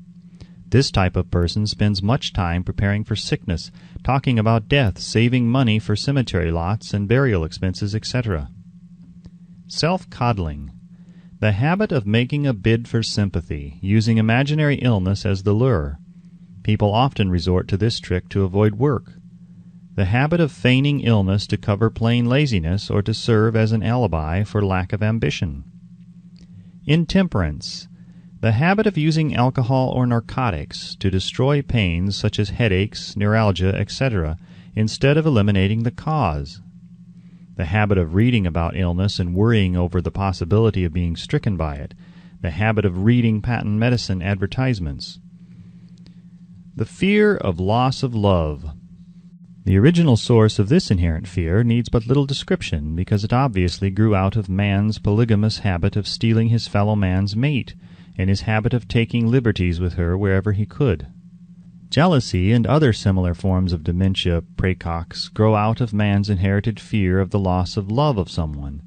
This type of person spends much time preparing for sickness, talking about death, saving money for cemetery lots and burial expenses, etc. Self-coddling. The habit of making a bid for sympathy, using imaginary illness as the lure. People often resort to this trick to avoid work. The habit of feigning illness to cover plain laziness or to serve as an alibi for lack of ambition. Intemperance. The habit of using alcohol or narcotics to destroy pains such as headaches, neuralgia, etc., instead of eliminating the cause. The habit of reading about illness and worrying over the possibility of being stricken by it. The habit of reading patent medicine advertisements. The fear of loss of love. The original source of this inherent fear needs but little description, because it obviously grew out of man's polygamous habit of stealing his fellow man's mate, and his habit of taking liberties with her wherever he could. Jealousy and other similar forms of dementia praecox grow out of man's inherited fear of the loss of love of someone.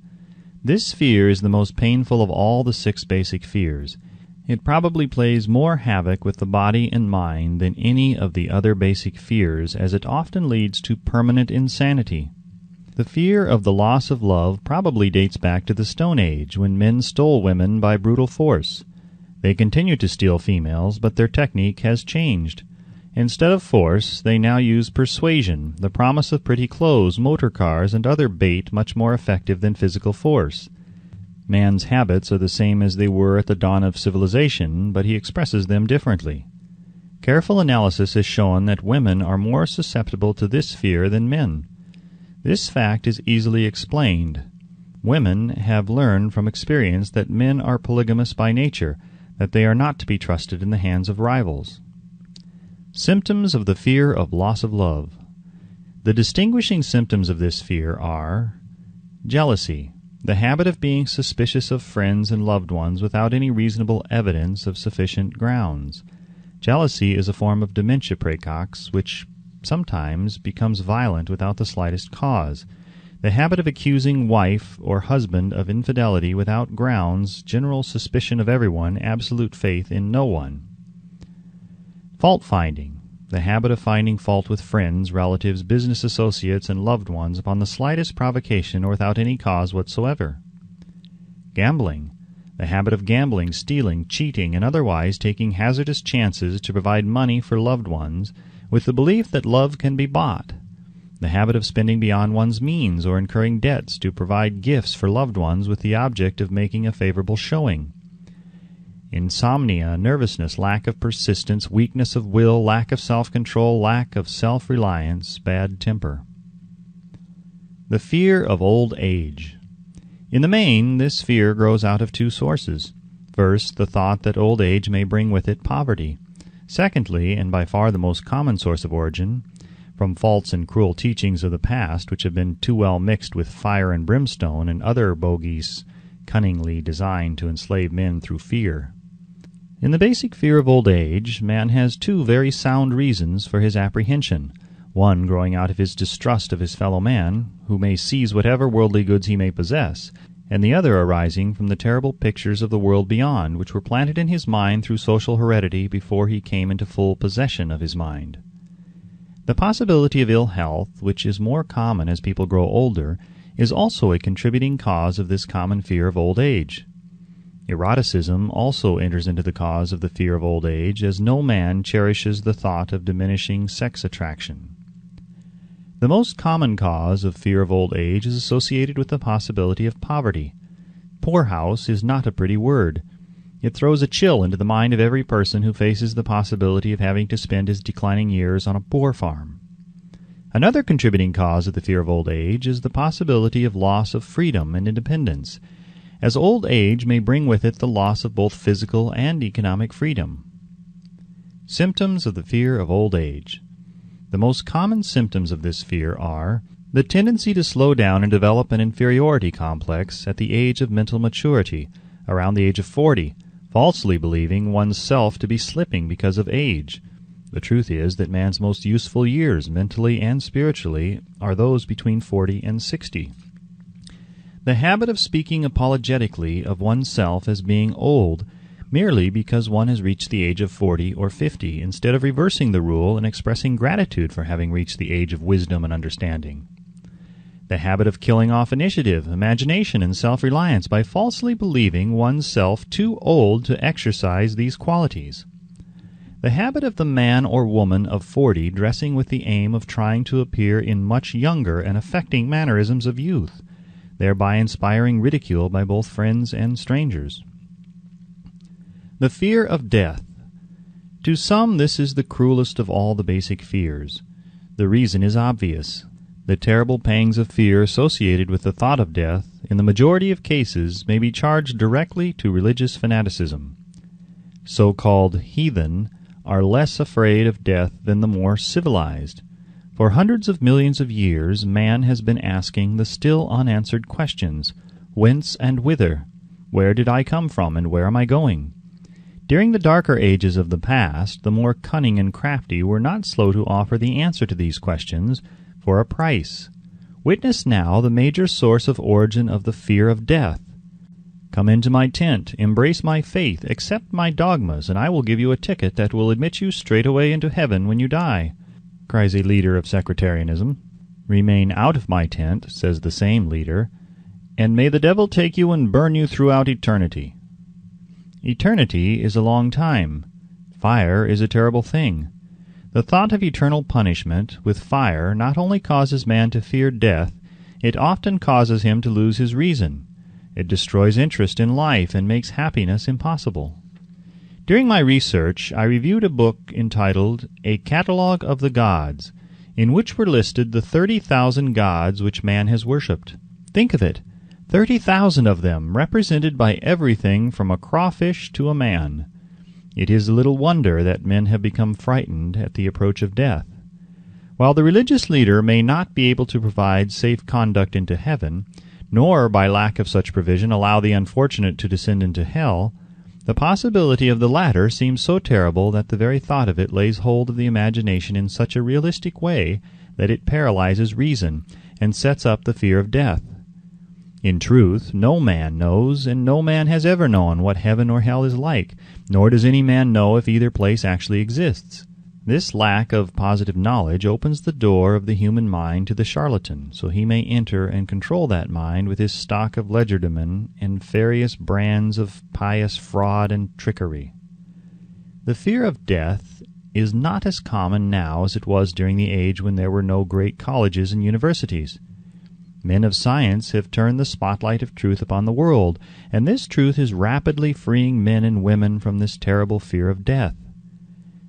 This fear is the most painful of all the 6 basic fears. It probably plays more havoc with the body and mind than any of the other basic fears, as it often leads to permanent insanity. The fear of the loss of love probably dates back to the Stone Age, when men stole women by brutal force. They continue to steal females, but their technique has changed. Instead of force, they now use persuasion, the promise of pretty clothes, motor cars, and other bait much more effective than physical force. Man's habits are the same as they were at the dawn of civilization, but he expresses them differently. Careful analysis has shown that women are more susceptible to this fear than men. This fact is easily explained. Women have learned from experience that men are polygamous by nature, that they are not to be trusted in the hands of rivals. Symptoms of the fear of loss of love. The distinguishing symptoms of this fear are jealousy, the habit of being suspicious of friends and loved ones without any reasonable evidence of sufficient grounds. Jealousy is a form of dementia praecox, which sometimes becomes violent without the slightest cause. The habit of accusing wife or husband of infidelity without grounds, general suspicion of everyone, absolute faith in no one. Fault-finding, the habit of finding fault with friends, relatives, business associates, and loved ones upon the slightest provocation or without any cause whatsoever. Gambling, the habit of gambling, stealing, cheating, and otherwise taking hazardous chances to provide money for loved ones, with the belief that love can be bought. The habit of spending beyond one's means or incurring debts to provide gifts for loved ones with the object of making a favorable showing. Insomnia, nervousness, lack of persistence, weakness of will, lack of self-control, lack of self-reliance, bad temper. The fear of old age. In the main, this fear grows out of two sources. First, the thought that old age may bring with it poverty. Secondly, and by far the most common source of origin, from false and cruel teachings of the past which have been too well mixed with fire and brimstone and other bogies cunningly designed to enslave men through fear. In the basic fear of old age, man has two very sound reasons for his apprehension, one growing out of his distrust of his fellow man, who may seize whatever worldly goods he may possess, and the other arising from the terrible pictures of the world beyond, which were planted in his mind through social heredity before he came into full possession of his mind. The possibility of ill health, which is more common as people grow older, is also a contributing cause of this common fear of old age. Eroticism also enters into the cause of the fear of old age, as no man cherishes the thought of diminishing sex attraction. The most common cause of fear of old age is associated with the possibility of poverty. Poorhouse is not a pretty word. It throws a chill into the mind of every person who faces the possibility of having to spend his declining years on a poor farm. Another contributing cause of the fear of old age is the possibility of loss of freedom and independence, as old age may bring with it the loss of both physical and economic freedom. Symptoms of the fear of old age. The most common symptoms of this fear are the tendency to slow down and develop an inferiority complex at the age of mental maturity, around the age of 40, falsely believing one's self to be slipping because of age. The truth is that man's most useful years, mentally and spiritually, are those between 40 and 60. The habit of speaking apologetically of oneself as being old merely because one has reached the age of 40 or 50, instead of reversing the rule and expressing gratitude for having reached the age of wisdom and understanding. The habit of killing off initiative, imagination, and self-reliance by falsely believing oneself too old to exercise these qualities. The habit of the man or woman of 40 dressing with the aim of trying to appear in much younger and affecting mannerisms of youth, thereby inspiring ridicule by both friends and strangers. The fear of death. To some, this is the cruelest of all the basic fears. The reason is obvious. The terrible pangs of fear associated with the thought of death, in the majority of cases, may be charged directly to religious fanaticism. So-called heathen are less afraid of death than the more civilized. For hundreds of millions of years, man has been asking the still unanswered questions: whence and whither? Where did I come from, and where am I going? During the darker ages of the past, the more cunning and crafty were not slow to offer the answer to these questions for a price. Witness now the major source of origin of the fear of death. Come into my tent, embrace my faith, accept my dogmas, and I will give you a ticket that will admit you straight away into heaven when you die," cries a leader of sectarianism. "Remain out of my tent," says the same leader, "and may the devil take you and burn you throughout eternity." Eternity is a long time. Fire is a terrible thing. The thought of eternal punishment with fire not only causes man to fear death, it often causes him to lose his reason. It destroys interest in life and makes happiness impossible. During my research, I reviewed a book entitled A Catalogue of the Gods, in which were listed the 30,000 gods which man has worshipped. Think of it! 30,000 of them, represented by everything from a crawfish to a man. It is little wonder that men have become frightened at the approach of death. While the religious leader may not be able to provide safe conduct into heaven, nor by lack of such provision allow the unfortunate to descend into hell, the possibility of the latter seems so terrible that the very thought of it lays hold of the imagination in such a realistic way that it paralyzes reason and sets up the fear of death. In truth, no man knows, and no man has ever known what heaven or hell is like, nor does any man know if either place actually exists. This lack of positive knowledge opens the door of the human mind to the charlatan, so he may enter and control that mind with his stock of legerdemain and various brands of pious fraud and trickery. The fear of death is not as common now as it was during the age when there were no great colleges and universities. Men of science have turned the spotlight of truth upon the world, and this truth is rapidly freeing men and women from this terrible fear of death.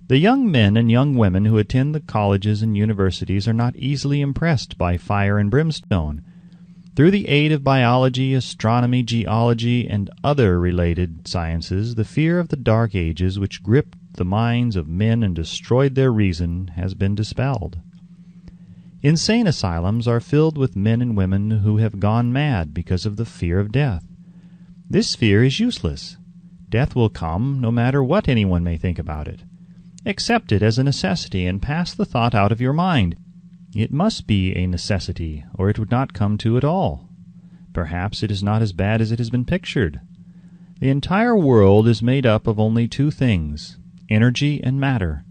The young men and young women who attend the colleges and universities are not easily impressed by fire and brimstone. Through the aid of biology, astronomy, geology, and other related sciences, the fear of the dark ages which gripped the minds of men and destroyed their reason has been dispelled. Insane asylums are filled with men and women who have gone mad because of the fear of death. This fear is useless. Death will come, no matter what anyone may think about it. Accept it as a necessity and pass the thought out of your mind. It must be a necessity, or it would not come to at all. Perhaps it is not as bad as it has been pictured. The entire world is made up of only two things, energy and matter.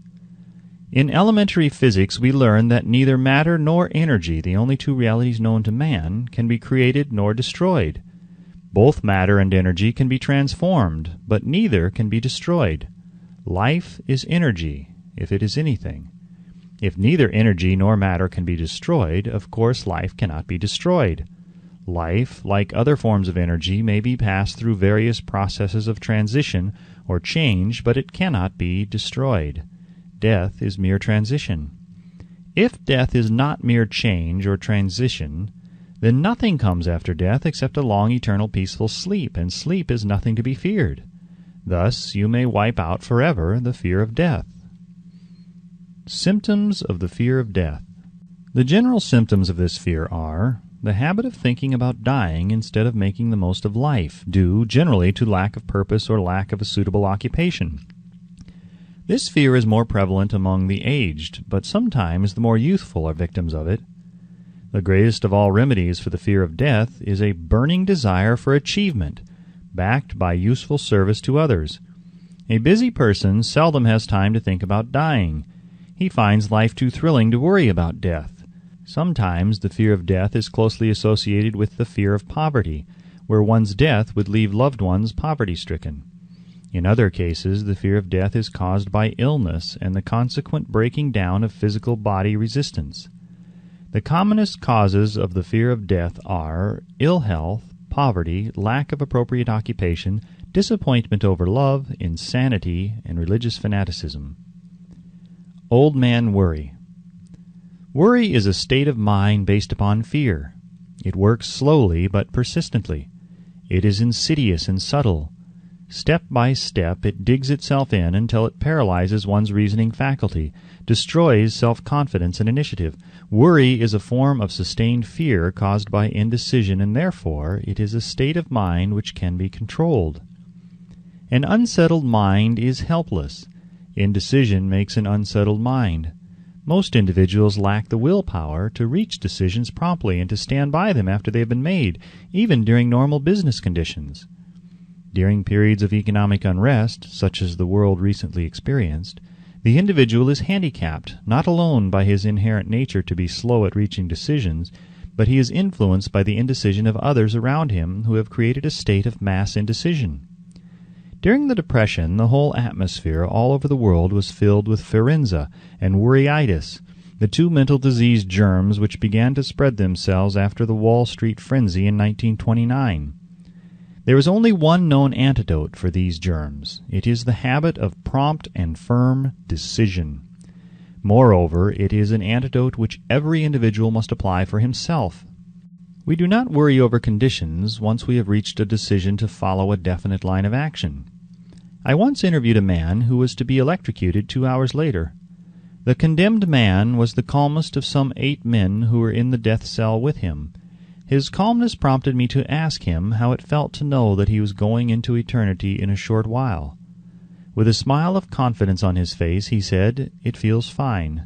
In elementary physics we learn that neither matter nor energy, the only two realities known to man, can be created nor destroyed. Both matter and energy can be transformed, but neither can be destroyed. Life is energy, if it is anything. If neither energy nor matter can be destroyed, of course life cannot be destroyed. Life, like other forms of energy, may be passed through various processes of transition or change, but it cannot be destroyed. Death is mere transition. If death is not mere change or transition, then nothing comes after death except a long eternal peaceful sleep, and sleep is nothing to be feared. Thus you may wipe out forever the fear of death. Symptoms of the fear of death. The general symptoms of this fear are the habit of thinking about dying instead of making the most of life, due generally to lack of purpose or lack of a suitable occupation. This fear is more prevalent among the aged, but sometimes the more youthful are victims of it. The greatest of all remedies for the fear of death is a burning desire for achievement, backed by useful service to others. A busy person seldom has time to think about dying. He finds life too thrilling to worry about death. Sometimes the fear of death is closely associated with the fear of poverty, where one's death would leave loved ones poverty-stricken. In other cases, the fear of death is caused by illness and the consequent breaking down of physical body resistance. The commonest causes of the fear of death are ill health, poverty, lack of appropriate occupation, disappointment over love, insanity, and religious fanaticism. Old man worry. Worry is a state of mind based upon fear. It works slowly but persistently. It is insidious and subtle. Step by step it digs itself in until it paralyzes one's reasoning faculty, destroys self-confidence and initiative. Worry is a form of sustained fear caused by indecision, and therefore it is a state of mind which can be controlled. An unsettled mind is helpless. Indecision makes an unsettled mind. Most individuals lack the willpower to reach decisions promptly and to stand by them after they have been made, even during normal business conditions. During periods of economic unrest, such as the world recently experienced, the individual is handicapped not alone by his inherent nature to be slow at reaching decisions, but he is influenced by the indecision of others around him who have created a state of mass indecision. During the Depression, the whole atmosphere all over the world was filled with pharynxa and worryitis, the two mental disease germs which began to spread themselves after the Wall Street frenzy in 1929. There is only one known antidote for these germs. It is the habit of prompt and firm decision. Moreover, it is an antidote which every individual must apply for himself. We do not worry over conditions once we have reached a decision to follow a definite line of action. I once interviewed a man who was to be electrocuted 2 hours later. The condemned man was the calmest of some 8 men who were in the death cell with him. His calmness prompted me to ask him how it felt to know that he was going into eternity in a short while. With a smile of confidence on his face, he said, "It feels fine.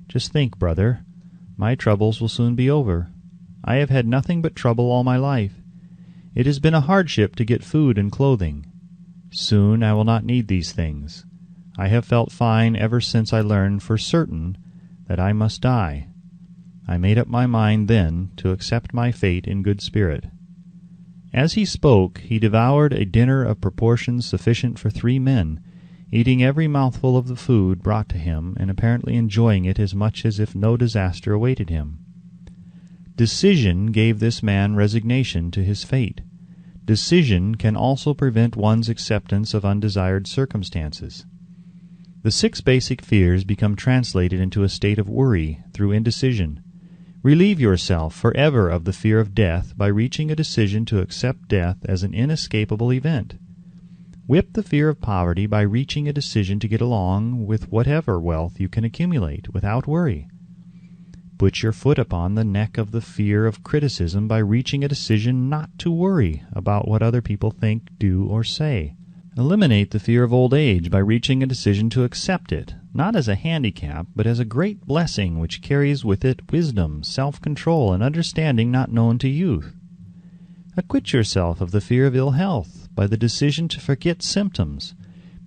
Just think, brother, my troubles will soon be over. I have had nothing but trouble all my life. It has been a hardship to get food and clothing. Soon I will not need these things. I have felt fine ever since I learned for certain that I must die. I made up my mind then to accept my fate in good spirit." As he spoke, he devoured a dinner of proportions sufficient for 3 men, eating every mouthful of the food brought to him, and apparently enjoying it as much as if no disaster awaited him. Decision gave this man resignation to his fate. Decision can also prevent one's acceptance of undesired circumstances. The 6 basic fears become translated into a state of worry through indecision. Relieve yourself forever of the fear of death by reaching a decision to accept death as an inescapable event. Whip the fear of poverty by reaching a decision to get along with whatever wealth you can accumulate without worry. Put your foot upon the neck of the fear of criticism by reaching a decision not to worry about what other people think, do, or say. Eliminate the fear of old age by reaching a decision to accept it, not as a handicap, but as a great blessing which carries with it wisdom, self-control, and understanding not known to youth. Acquit yourself of the fear of ill health by the decision to forget symptoms.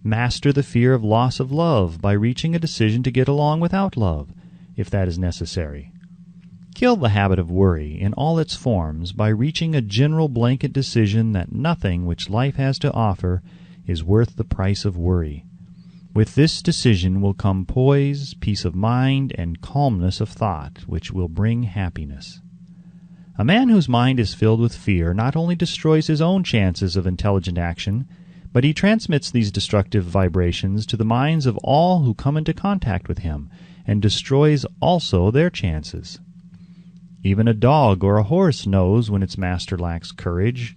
Master the fear of loss of love by reaching a decision to get along without love, if that is necessary. Kill the habit of worry in all its forms by reaching a general blanket decision that nothing which life has to offer is worth the price of worry. With this decision will come poise, peace of mind, and calmness of thought, which will bring happiness. A man whose mind is filled with fear not only destroys his own chances of intelligent action, but he transmits these destructive vibrations to the minds of all who come into contact with him, and destroys also their chances. Even a dog or a horse knows when its master lacks courage.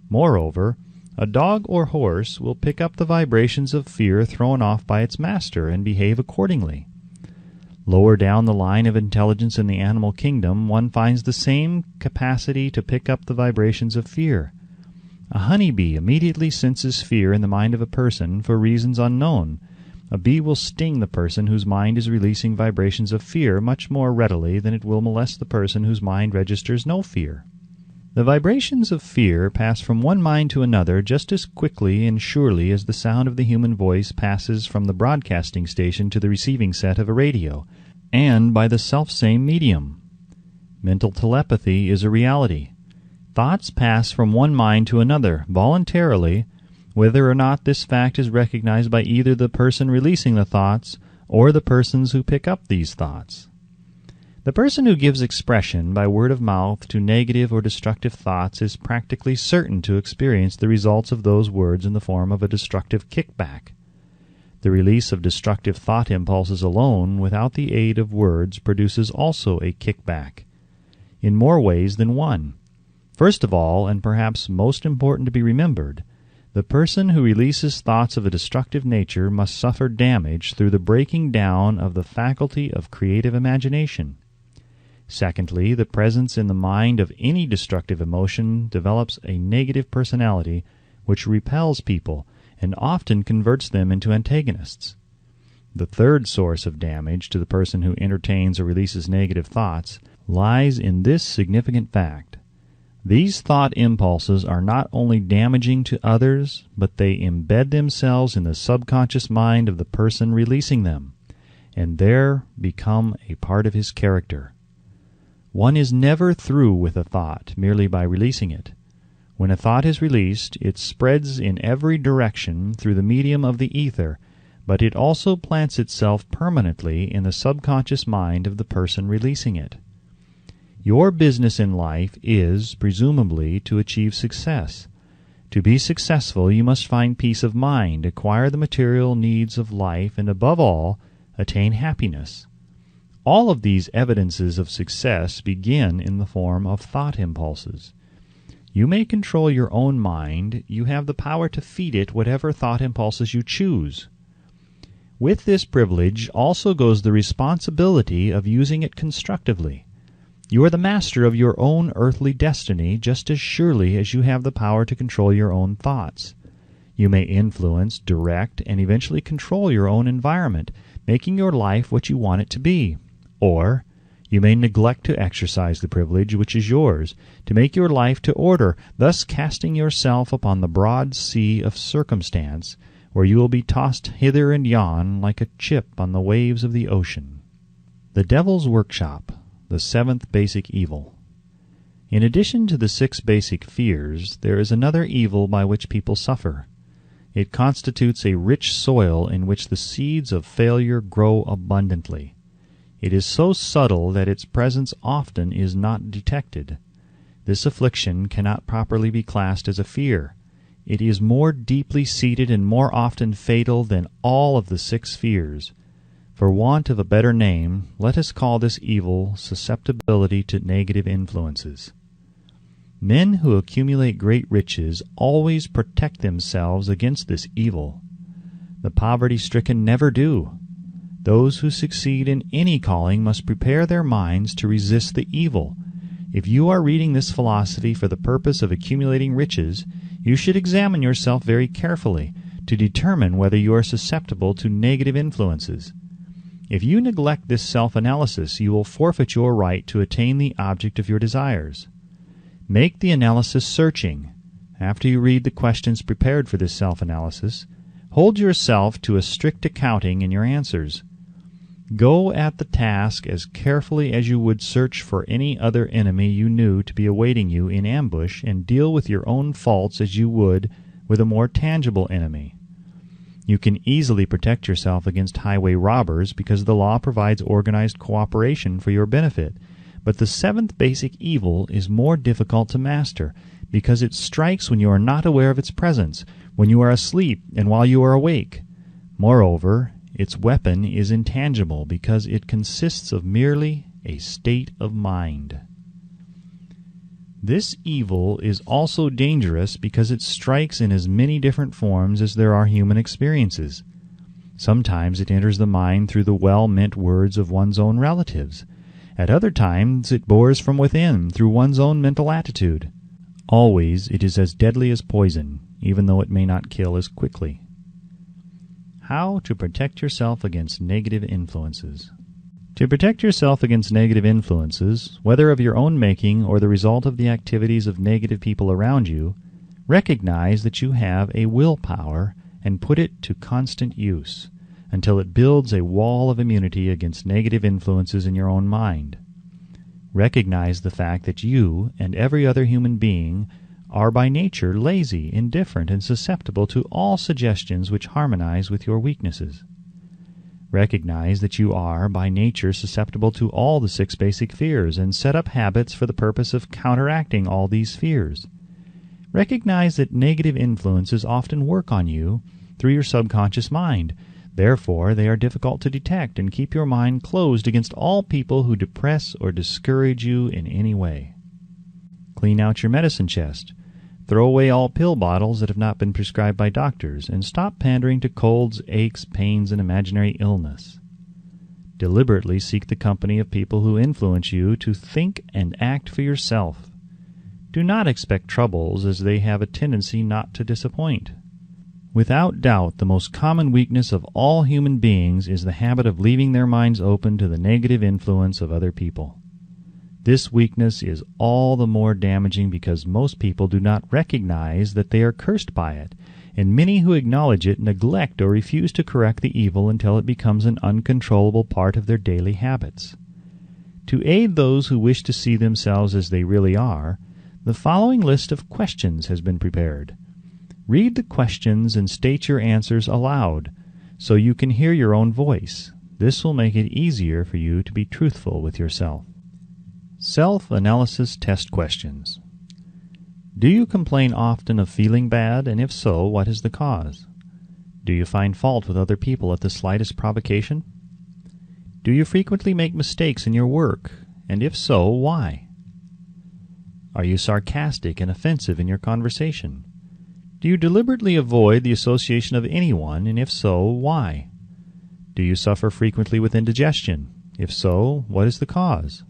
Moreover, a dog or horse will pick up the vibrations of fear thrown off by its master and behave accordingly. Lower down the line of intelligence in the animal kingdom, one finds the same capacity to pick up the vibrations of fear. A honeybee immediately senses fear in the mind of a person for reasons unknown. A bee will sting the person whose mind is releasing vibrations of fear much more readily than it will molest the person whose mind registers no fear. The vibrations of fear pass from one mind to another just as quickly and surely as the sound of the human voice passes from the broadcasting station to the receiving set of a radio, and by the selfsame medium. Mental telepathy is a reality. Thoughts pass from one mind to another voluntarily, whether or not this fact is recognized by either the person releasing the thoughts or the persons who pick up these thoughts. The person who gives expression by word of mouth to negative or destructive thoughts is practically certain to experience the results of those words in the form of a destructive kickback. The release of destructive thought impulses alone, without the aid of words, produces also a kickback, in more ways than one. First of all, and perhaps most important to be remembered, the person who releases thoughts of a destructive nature must suffer damage through the breaking down of the faculty of creative imagination. Secondly, the presence in the mind of any destructive emotion develops a negative personality which repels people and often converts them into antagonists. The third source of damage to the person who entertains or releases negative thoughts lies in this significant fact. These thought impulses are not only damaging to others, but they embed themselves in the subconscious mind of the person releasing them, and there become a part of his character. One is never through with a thought merely by releasing it. When a thought is released, it spreads in every direction through the medium of the ether, but it also plants itself permanently in the subconscious mind of the person releasing it. Your business in life is, presumably, to achieve success. To be successful, you must find peace of mind, acquire the material needs of life, and above all, attain happiness. All of these evidences of success begin in the form of thought impulses. You may control your own mind. You have the power to feed it whatever thought impulses you choose. With this privilege also goes the responsibility of using it constructively. You are the master of your own earthly destiny just as surely as you have the power to control your own thoughts. You may influence, direct, and eventually control your own environment, making your life what you want it to be. Or you may neglect to exercise the privilege which is yours, to make your life to order, thus casting yourself upon the broad sea of circumstance, where you will be tossed hither and yon like a chip on the waves of the ocean. The Devil's Workshop, the seventh basic evil. In addition to the 6 basic fears, there is another evil by which people suffer. It constitutes a rich soil in which the seeds of failure grow abundantly. It is so subtle that its presence often is not detected. This affliction cannot properly be classed as a fear. It is more deeply seated and more often fatal than all of the 6 fears. For want of a better name, let us call this evil susceptibility to negative influences. Men who accumulate great riches always protect themselves against this evil. The poverty-stricken never do. Those who succeed in any calling must prepare their minds to resist the evil. If you are reading this philosophy for the purpose of accumulating riches, you should examine yourself very carefully to determine whether you are susceptible to negative influences. If you neglect this self-analysis, you will forfeit your right to attain the object of your desires. Make the analysis searching. After you read the questions prepared for this self-analysis, hold yourself to a strict accounting in your answers. Go at the task as carefully as you would search for any other enemy you knew to be awaiting you in ambush, and deal with your own faults as you would with a more tangible enemy. You can easily protect yourself against highway robbers because the law provides organized cooperation for your benefit. But the 7th basic evil is more difficult to master because it strikes when you are not aware of its presence, when you are asleep and while you are awake. Moreover, its weapon is intangible because it consists of merely a state of mind. This evil is also dangerous because it strikes in as many different forms as there are human experiences. Sometimes it enters the mind through the well-meant words of one's own relatives. At other times it bores from within through one's own mental attitude. Always it is as deadly as poison, even though it may not kill as quickly. How to protect yourself against negative influences. To protect yourself against negative influences, whether of your own making or the result of the activities of negative people around you, recognize that you have a willpower and put it to constant use until it builds a wall of immunity against negative influences in your own mind. Recognize the fact that you and every other human being are by nature lazy, indifferent, and susceptible to all suggestions which harmonize with your weaknesses. Recognize that you are, by nature, susceptible to all the 6 basic fears, and set up habits for the purpose of counteracting all these fears. Recognize that negative influences often work on you through your subconscious mind. Therefore, they are difficult to detect, and keep your mind closed against all people who depress or discourage you in any way. Clean out your medicine chest. Throw away all pill bottles that have not been prescribed by doctors, and stop pandering to colds, aches, pains, and imaginary illness. Deliberately seek the company of people who influence you to think and act for yourself. Do not expect troubles, as they have a tendency not to disappoint. Without doubt, the most common weakness of all human beings is the habit of leaving their minds open to the negative influence of other people. This weakness is all the more damaging because most people do not recognize that they are cursed by it, and many who acknowledge it neglect or refuse to correct the evil until it becomes an uncontrollable part of their daily habits. To aid those who wish to see themselves as they really are, the following list of questions has been prepared. Read the questions and state your answers aloud, so you can hear your own voice. This will make it easier for you to be truthful with yourself. Self-analysis test questions. Do you complain often of feeling bad, and if so, what is the cause? Do you find fault with other people at the slightest provocation? Do you frequently make mistakes in your work, and if so, why? Are you sarcastic and offensive in your conversation? Do you deliberately avoid the association of anyone, and if so, why? Do you suffer frequently with indigestion? If so, what is the cause?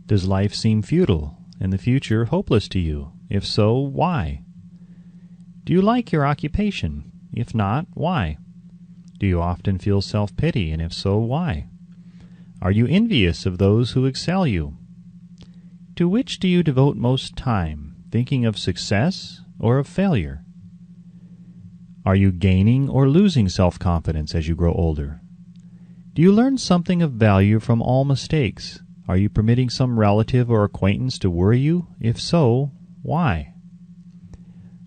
Does life seem futile and the future hopeless to you? If so, why? Do you like your occupation? If not, why? Do you often feel self-pity, and if so, why? Are you envious of those who excel you? To which do you devote most time, thinking of success or of failure? Are you gaining or losing self-confidence as you grow older? Do you learn something of value from all mistakes? Are you permitting some relative or acquaintance to worry you? If so, why?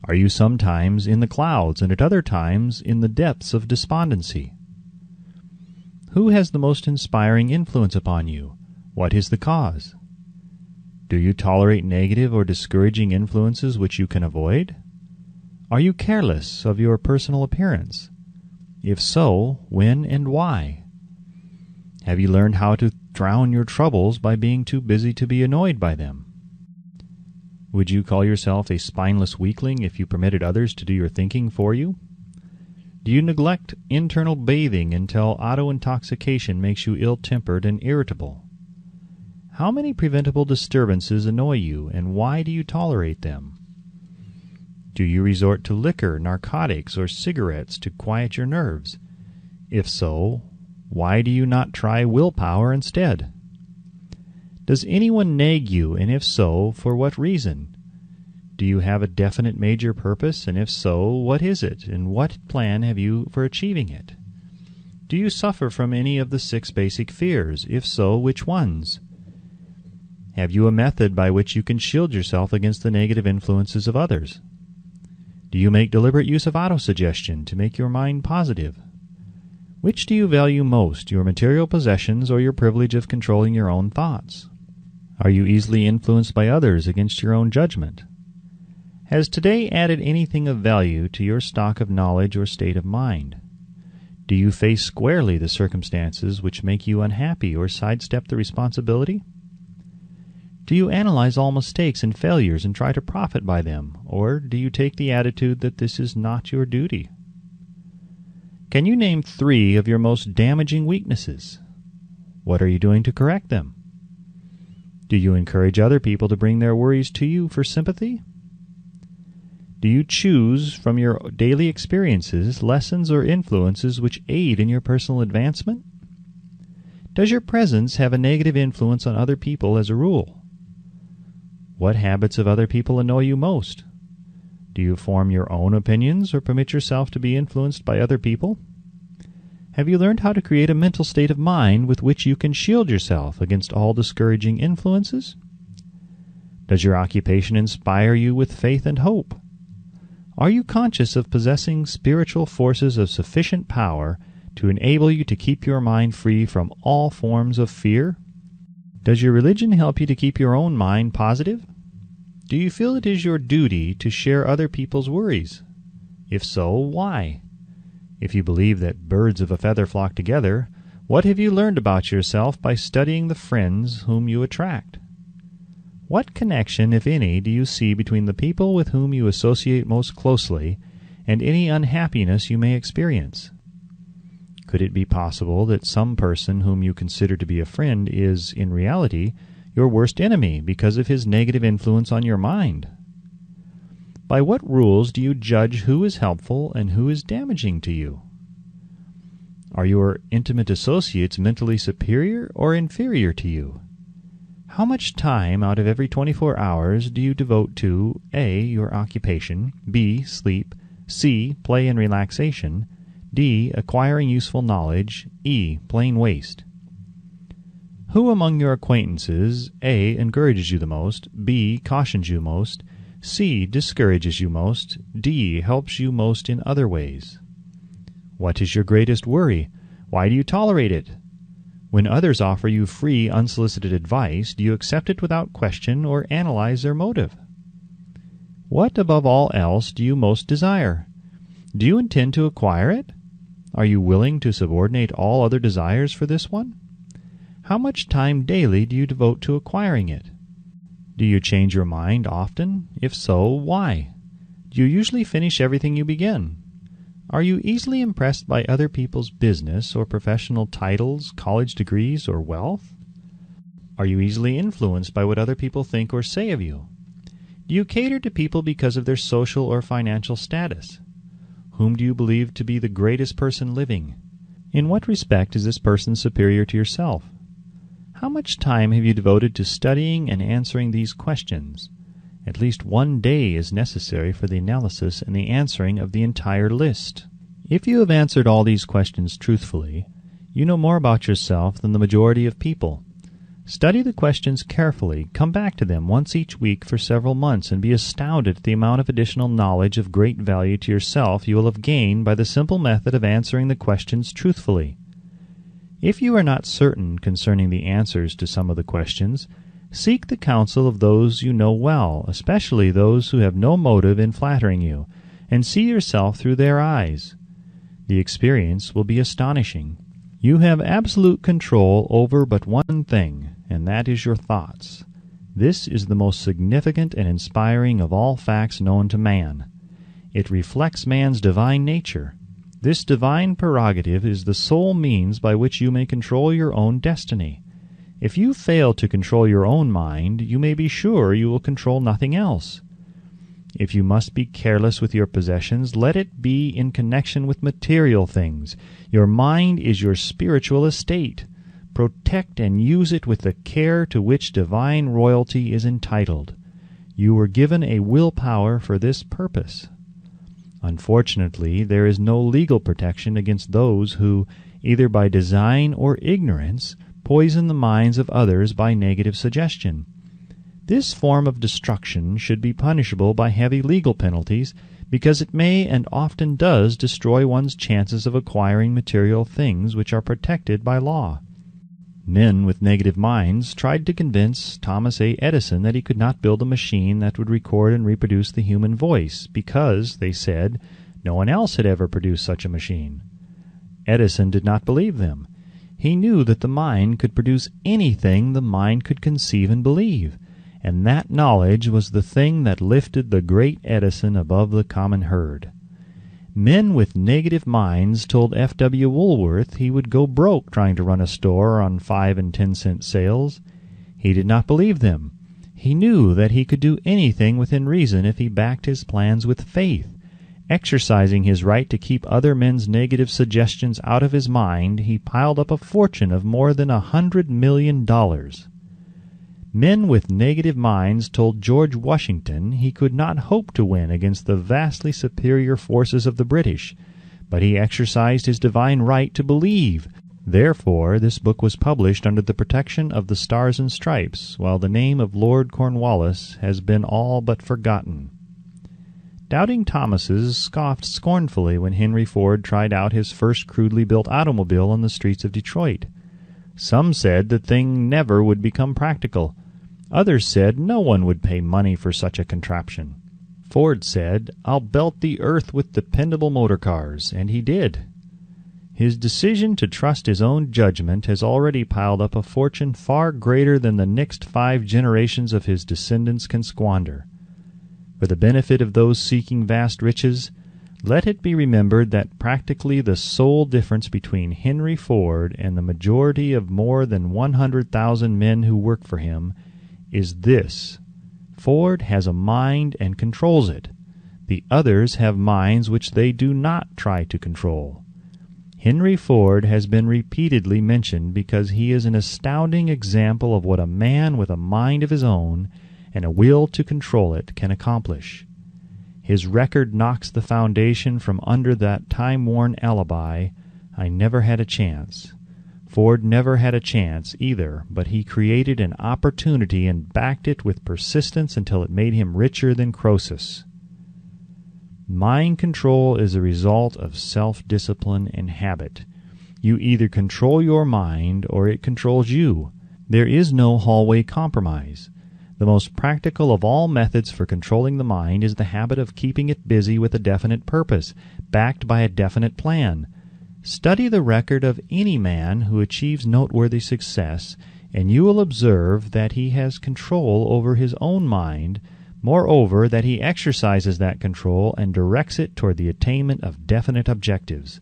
Are you sometimes in the clouds and at other times in the depths of despondency? Who has the most inspiring influence upon you? What is the cause? Do you tolerate negative or discouraging influences which you can avoid? Are you careless of your personal appearance? If so, when and why? Have you learned how to drown your troubles by being too busy to be annoyed by them? Would you call yourself a spineless weakling if you permitted others to do your thinking for you? Do you neglect internal bathing until auto-intoxication makes you ill-tempered and irritable? How many preventable disturbances annoy you, and why do you tolerate them? Do you resort to liquor, narcotics, or cigarettes to quiet your nerves? If so, why do you not try willpower instead? Does anyone nag you, and if so, for what reason? Do you have a definite major purpose, and if so, what is it, and what plan have you for achieving it? Do you suffer from any of the 6 basic fears? If so, which ones? Have you a method by which you can shield yourself against the negative influences of others? Do you make deliberate use of autosuggestion to make your mind positive? Which do you value most, your material possessions or your privilege of controlling your own thoughts? Are you easily influenced by others against your own judgment? Has today added anything of value to your stock of knowledge or state of mind? Do you face squarely the circumstances which make you unhappy or sidestep the responsibility? Do you analyze all mistakes and failures and try to profit by them, or do you take the attitude that this is not your duty? Can you name 3 of your most damaging weaknesses? What are you doing to correct them? Do you encourage other people to bring their worries to you for sympathy? Do you choose from your daily experiences lessons or influences which aid in your personal advancement? Does your presence have a negative influence on other people as a rule? What habits of other people annoy you most? Do you form your own opinions or permit yourself to be influenced by other people? Have you learned how to create a mental state of mind with which you can shield yourself against all discouraging influences? Does your occupation inspire you with faith and hope? Are you conscious of possessing spiritual forces of sufficient power to enable you to keep your mind free from all forms of fear? Does your religion help you to keep your own mind positive? Do you feel it is your duty to share other people's worries? If so, why? If you believe that birds of a feather flock together, what have you learned about yourself by studying the friends whom you attract? What connection, if any, do you see between the people with whom you associate most closely and any unhappiness you may experience? Could it be possible that some person whom you consider to be a friend is, in reality, your worst enemy because of his negative influence on your mind? By what rules do you judge who is helpful and who is damaging to you? Are your intimate associates mentally superior or inferior to you? How much time out of every 24 hours do you devote to A. your occupation, B. sleep, C. play and relaxation, D. acquiring useful knowledge, E. plain waste? Who among your acquaintances A. encourages you the most, B. cautions you most, C. discourages you most, D. helps you most in other ways? What is your greatest worry? Why do you tolerate it? When others offer you free, unsolicited advice, do you accept it without question or analyze their motive? What, above all else, do you most desire? Do you intend to acquire it? Are you willing to subordinate all other desires for this one? How much time daily do you devote to acquiring it? Do you change your mind often? If so, why? Do you usually finish everything you begin? Are you easily impressed by other people's business or professional titles, college degrees, or wealth? Are you easily influenced by what other people think or say of you? Do you cater to people because of their social or financial status? Whom do you believe to be the greatest person living? In what respect is this person superior to yourself? How much time have you devoted to studying and answering these questions? At least one day is necessary for the analysis and the answering of the entire list. If you have answered all these questions truthfully, you know more about yourself than the majority of people. Study the questions carefully, come back to them once each week for several months, and be astounded at the amount of additional knowledge of great value to yourself you will have gained by the simple method of answering the questions truthfully. If you are not certain concerning the answers to some of the questions, seek the counsel of those you know well, especially those who have no motive in flattering you, and see yourself through their eyes. The experience will be astonishing. You have absolute control over but one thing, and that is your thoughts. This is the most significant and inspiring of all facts known to man. It reflects man's divine nature. This divine prerogative is the sole means by which you may control your own destiny. If you fail to control your own mind, you may be sure you will control nothing else. If you must be careless with your possessions, let it be in connection with material things. Your mind is your spiritual estate. Protect and use it with the care to which divine royalty is entitled. You were given a willpower for this purpose. Unfortunately, there is no legal protection against those who, either by design or ignorance, poison the minds of others by negative suggestion. This form of destruction should be punishable by heavy legal penalties, because it may and often does destroy one's chances of acquiring material things which are protected by law. Men with negative minds tried to convince Thomas A. Edison that he could not build a machine that would record and reproduce the human voice, because, they said, no one else had ever produced such a machine. Edison did not believe them. He knew that the mind could produce anything the mind could conceive and believe, and that knowledge was the thing that lifted the great Edison above the common herd. Men with negative minds told F.W. Woolworth he would go broke trying to run a store on 5 and 10 cent sales. He did not believe them. He knew that he could do anything within reason if he backed his plans with faith. Exercising his right to keep other men's negative suggestions out of his mind, he piled up a fortune of more than $100 million. Men with negative minds told George Washington he could not hope to win against the vastly superior forces of the British, but he exercised his divine right to believe. Therefore, this book was published under the protection of the Stars and Stripes, while the name of Lord Cornwallis has been all but forgotten. Doubting Thomases scoffed scornfully when Henry Ford tried out his first crudely built automobile on the streets of Detroit. Some said the thing never would become practical. Others said no one would pay money for such a contraption. Ford said, "I'll belt the earth with dependable motor cars," and he did. His decision to trust his own judgment has already piled up a fortune far greater than the next 5 generations of his descendants can squander. For the benefit of those seeking vast riches, let it be remembered that practically the sole difference between Henry Ford and the majority of more than 100,000 men who work for him is this: Ford has a mind and controls it. The others have minds which they do not try to control. Henry Ford has been repeatedly mentioned because he is an astounding example of what a man with a mind of his own and a will to control it can accomplish. His record knocks the foundation from under that time-worn alibi, "I never had a chance." Ford never had a chance either, but he created an opportunity and backed it with persistence until it made him richer than Croesus. Mind control is a result of self-discipline and habit. You either control your mind or it controls you. There is no hallway compromise. The most practical of all methods for controlling the mind is the habit of keeping it busy with a definite purpose, backed by a definite plan. Study the record of any man who achieves noteworthy success, and you will observe that he has control over his own mind, moreover, that he exercises that control and directs it toward the attainment of definite objectives.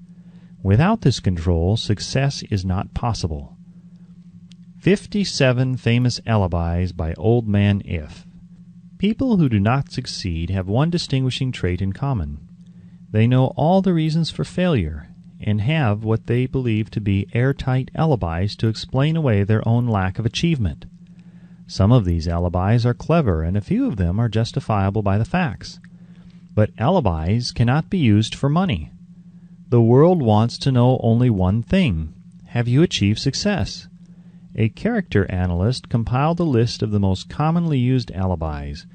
Without this control, success is not possible. 57 Famous Alibis by Old Man If. People who do not succeed have one distinguishing trait in common. They know all the reasons for failure, and have what they believe to be airtight alibis to explain away their own lack of achievement. Some of these alibis are clever, and a few of them are justifiable by the facts. But alibis cannot be used for money. The world wants to know only one thing: have you achieved success? A character analyst compiled a list of the most commonly used alibis.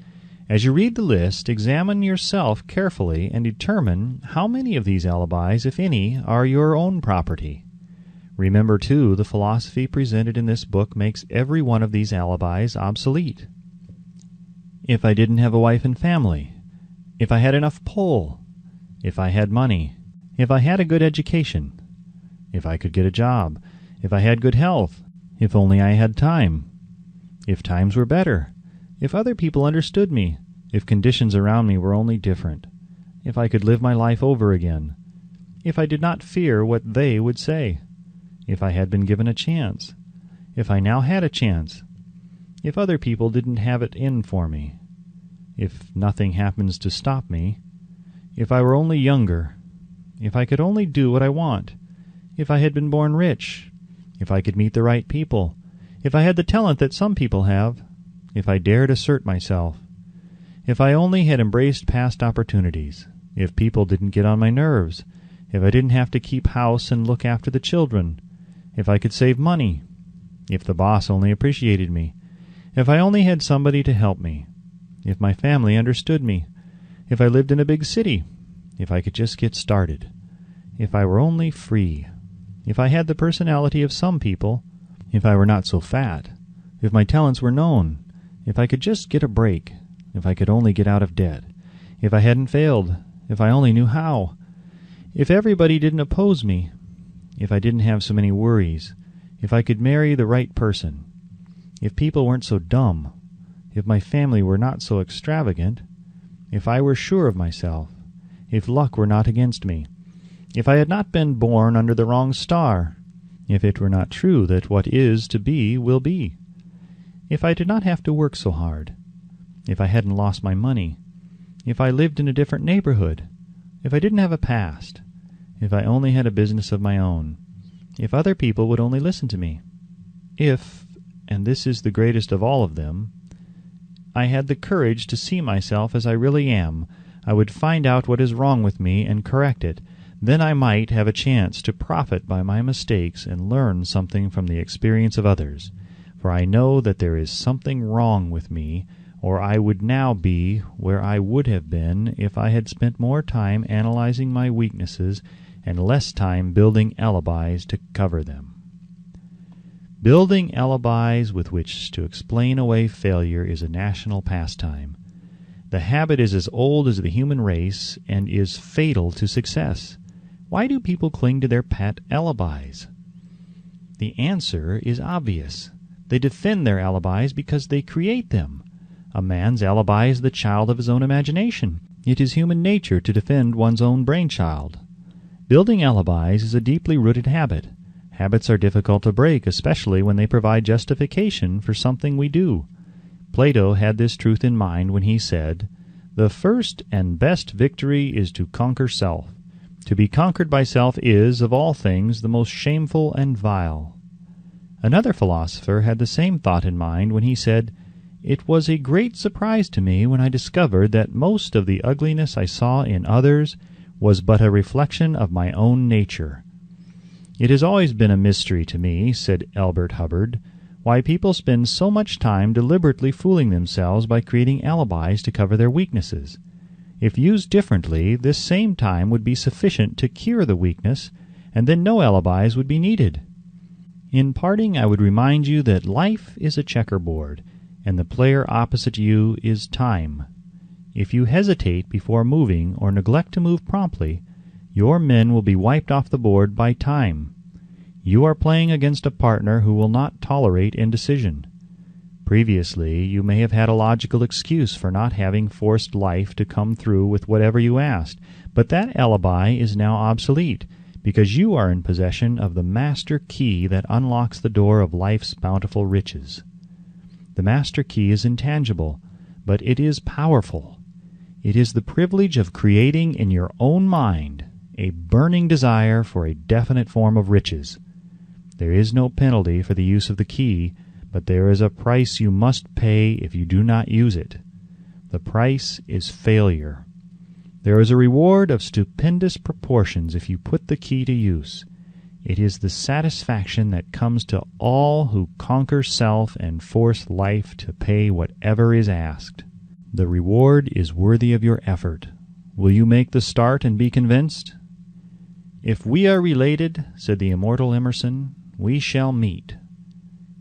As you read the list, examine yourself carefully and determine how many of these alibis, if any, are your own property. Remember, too, the philosophy presented in this book makes every one of these alibis obsolete. If I didn't have a wife and family, if I had enough pull, if I had money, if I had a good education, if I could get a job, if I had good health, if only I had time, if times were better, if other people understood me, if conditions around me were only different, if I could live my life over again, if I did not fear what they would say, if I had been given a chance, if I now had a chance, if other people didn't have it in for me, if nothing happens to stop me, if I were only younger, if I could only do what I want, if I had been born rich, if I could meet the right people, if I had the talent that some people have, if I dared assert myself, if I only had embraced past opportunities, if people didn't get on my nerves, if I didn't have to keep house and look after the children, if I could save money, if the boss only appreciated me, if I only had somebody to help me, if my family understood me, if I lived in a big city, if I could just get started, if I were only free, if I had the personality of some people, if I were not so fat, if my talents were known, if I could just get a break, if I could only get out of debt, if I hadn't failed, if I only knew how, if everybody didn't oppose me, if I didn't have so many worries, if I could marry the right person, if people weren't so dumb, if my family were not so extravagant, if I were sure of myself, if luck were not against me, if I had not been born under the wrong star, if it were not true that what is to be will be, if I did not have to work so hard, if I hadn't lost my money, if I lived in a different neighborhood, if I didn't have a past, if I only had a business of my own, if other people would only listen to me, if, and this is the greatest of all of them, I had the courage to see myself as I really am, I would find out what is wrong with me and correct it. Then I might have a chance to profit by my mistakes and learn something from the experience of others. For I know that there is something wrong with me, or I would now be where I would have been if I had spent more time analyzing my weaknesses and less time building alibis to cover them. Building alibis with which to explain away failure is a national pastime. The habit is as old as the human race and is fatal to success. Why do people cling to their pet alibis? The answer is obvious. They defend their alibis because they create them. A man's alibi is the child of his own imagination. It is human nature to defend one's own brainchild. Building alibis is a deeply rooted habit. Habits are difficult to break, especially when they provide justification for something we do. Plato had this truth in mind when he said, "The first and best victory is to conquer self. To be conquered by self is, of all things, the most shameful and vile. Another philosopher had the same thought in mind when he said, "It was a great surprise to me when I discovered that most of the ugliness I saw in others was but a reflection of my own nature." "It has always been a mystery to me," said Elbert Hubbard, "why people spend so much time deliberately fooling themselves by creating alibis to cover their weaknesses. If used differently, this same time would be sufficient to cure the weakness, and then no alibis would be needed. In parting, I would remind you that life is a checkerboard, and the player opposite you is time. If you hesitate before moving or neglect to move promptly, your men will be wiped off the board by time. You are playing against a partner who will not tolerate indecision. Previously, you may have had a logical excuse for not having forced life to come through with whatever you asked, but that alibi is now obsolete, because you are in possession of the master key that unlocks the door of life's bountiful riches. The master key is intangible, but it is powerful. It is the privilege of creating in your own mind a burning desire for a definite form of riches. There is no penalty for the use of the key, but there is a price you must pay if you do not use it. The price is failure. There is a reward of stupendous proportions if you put the key to use. It is the satisfaction that comes to all who conquer self and force life to pay whatever is asked. The reward is worthy of your effort. Will you make the start and be convinced? "If we are related," said the immortal Emerson, "we shall meet."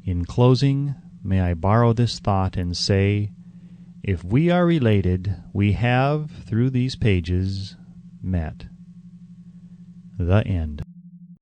In closing, may I borrow this thought and say, if we are related, we have, through these pages, met. The end.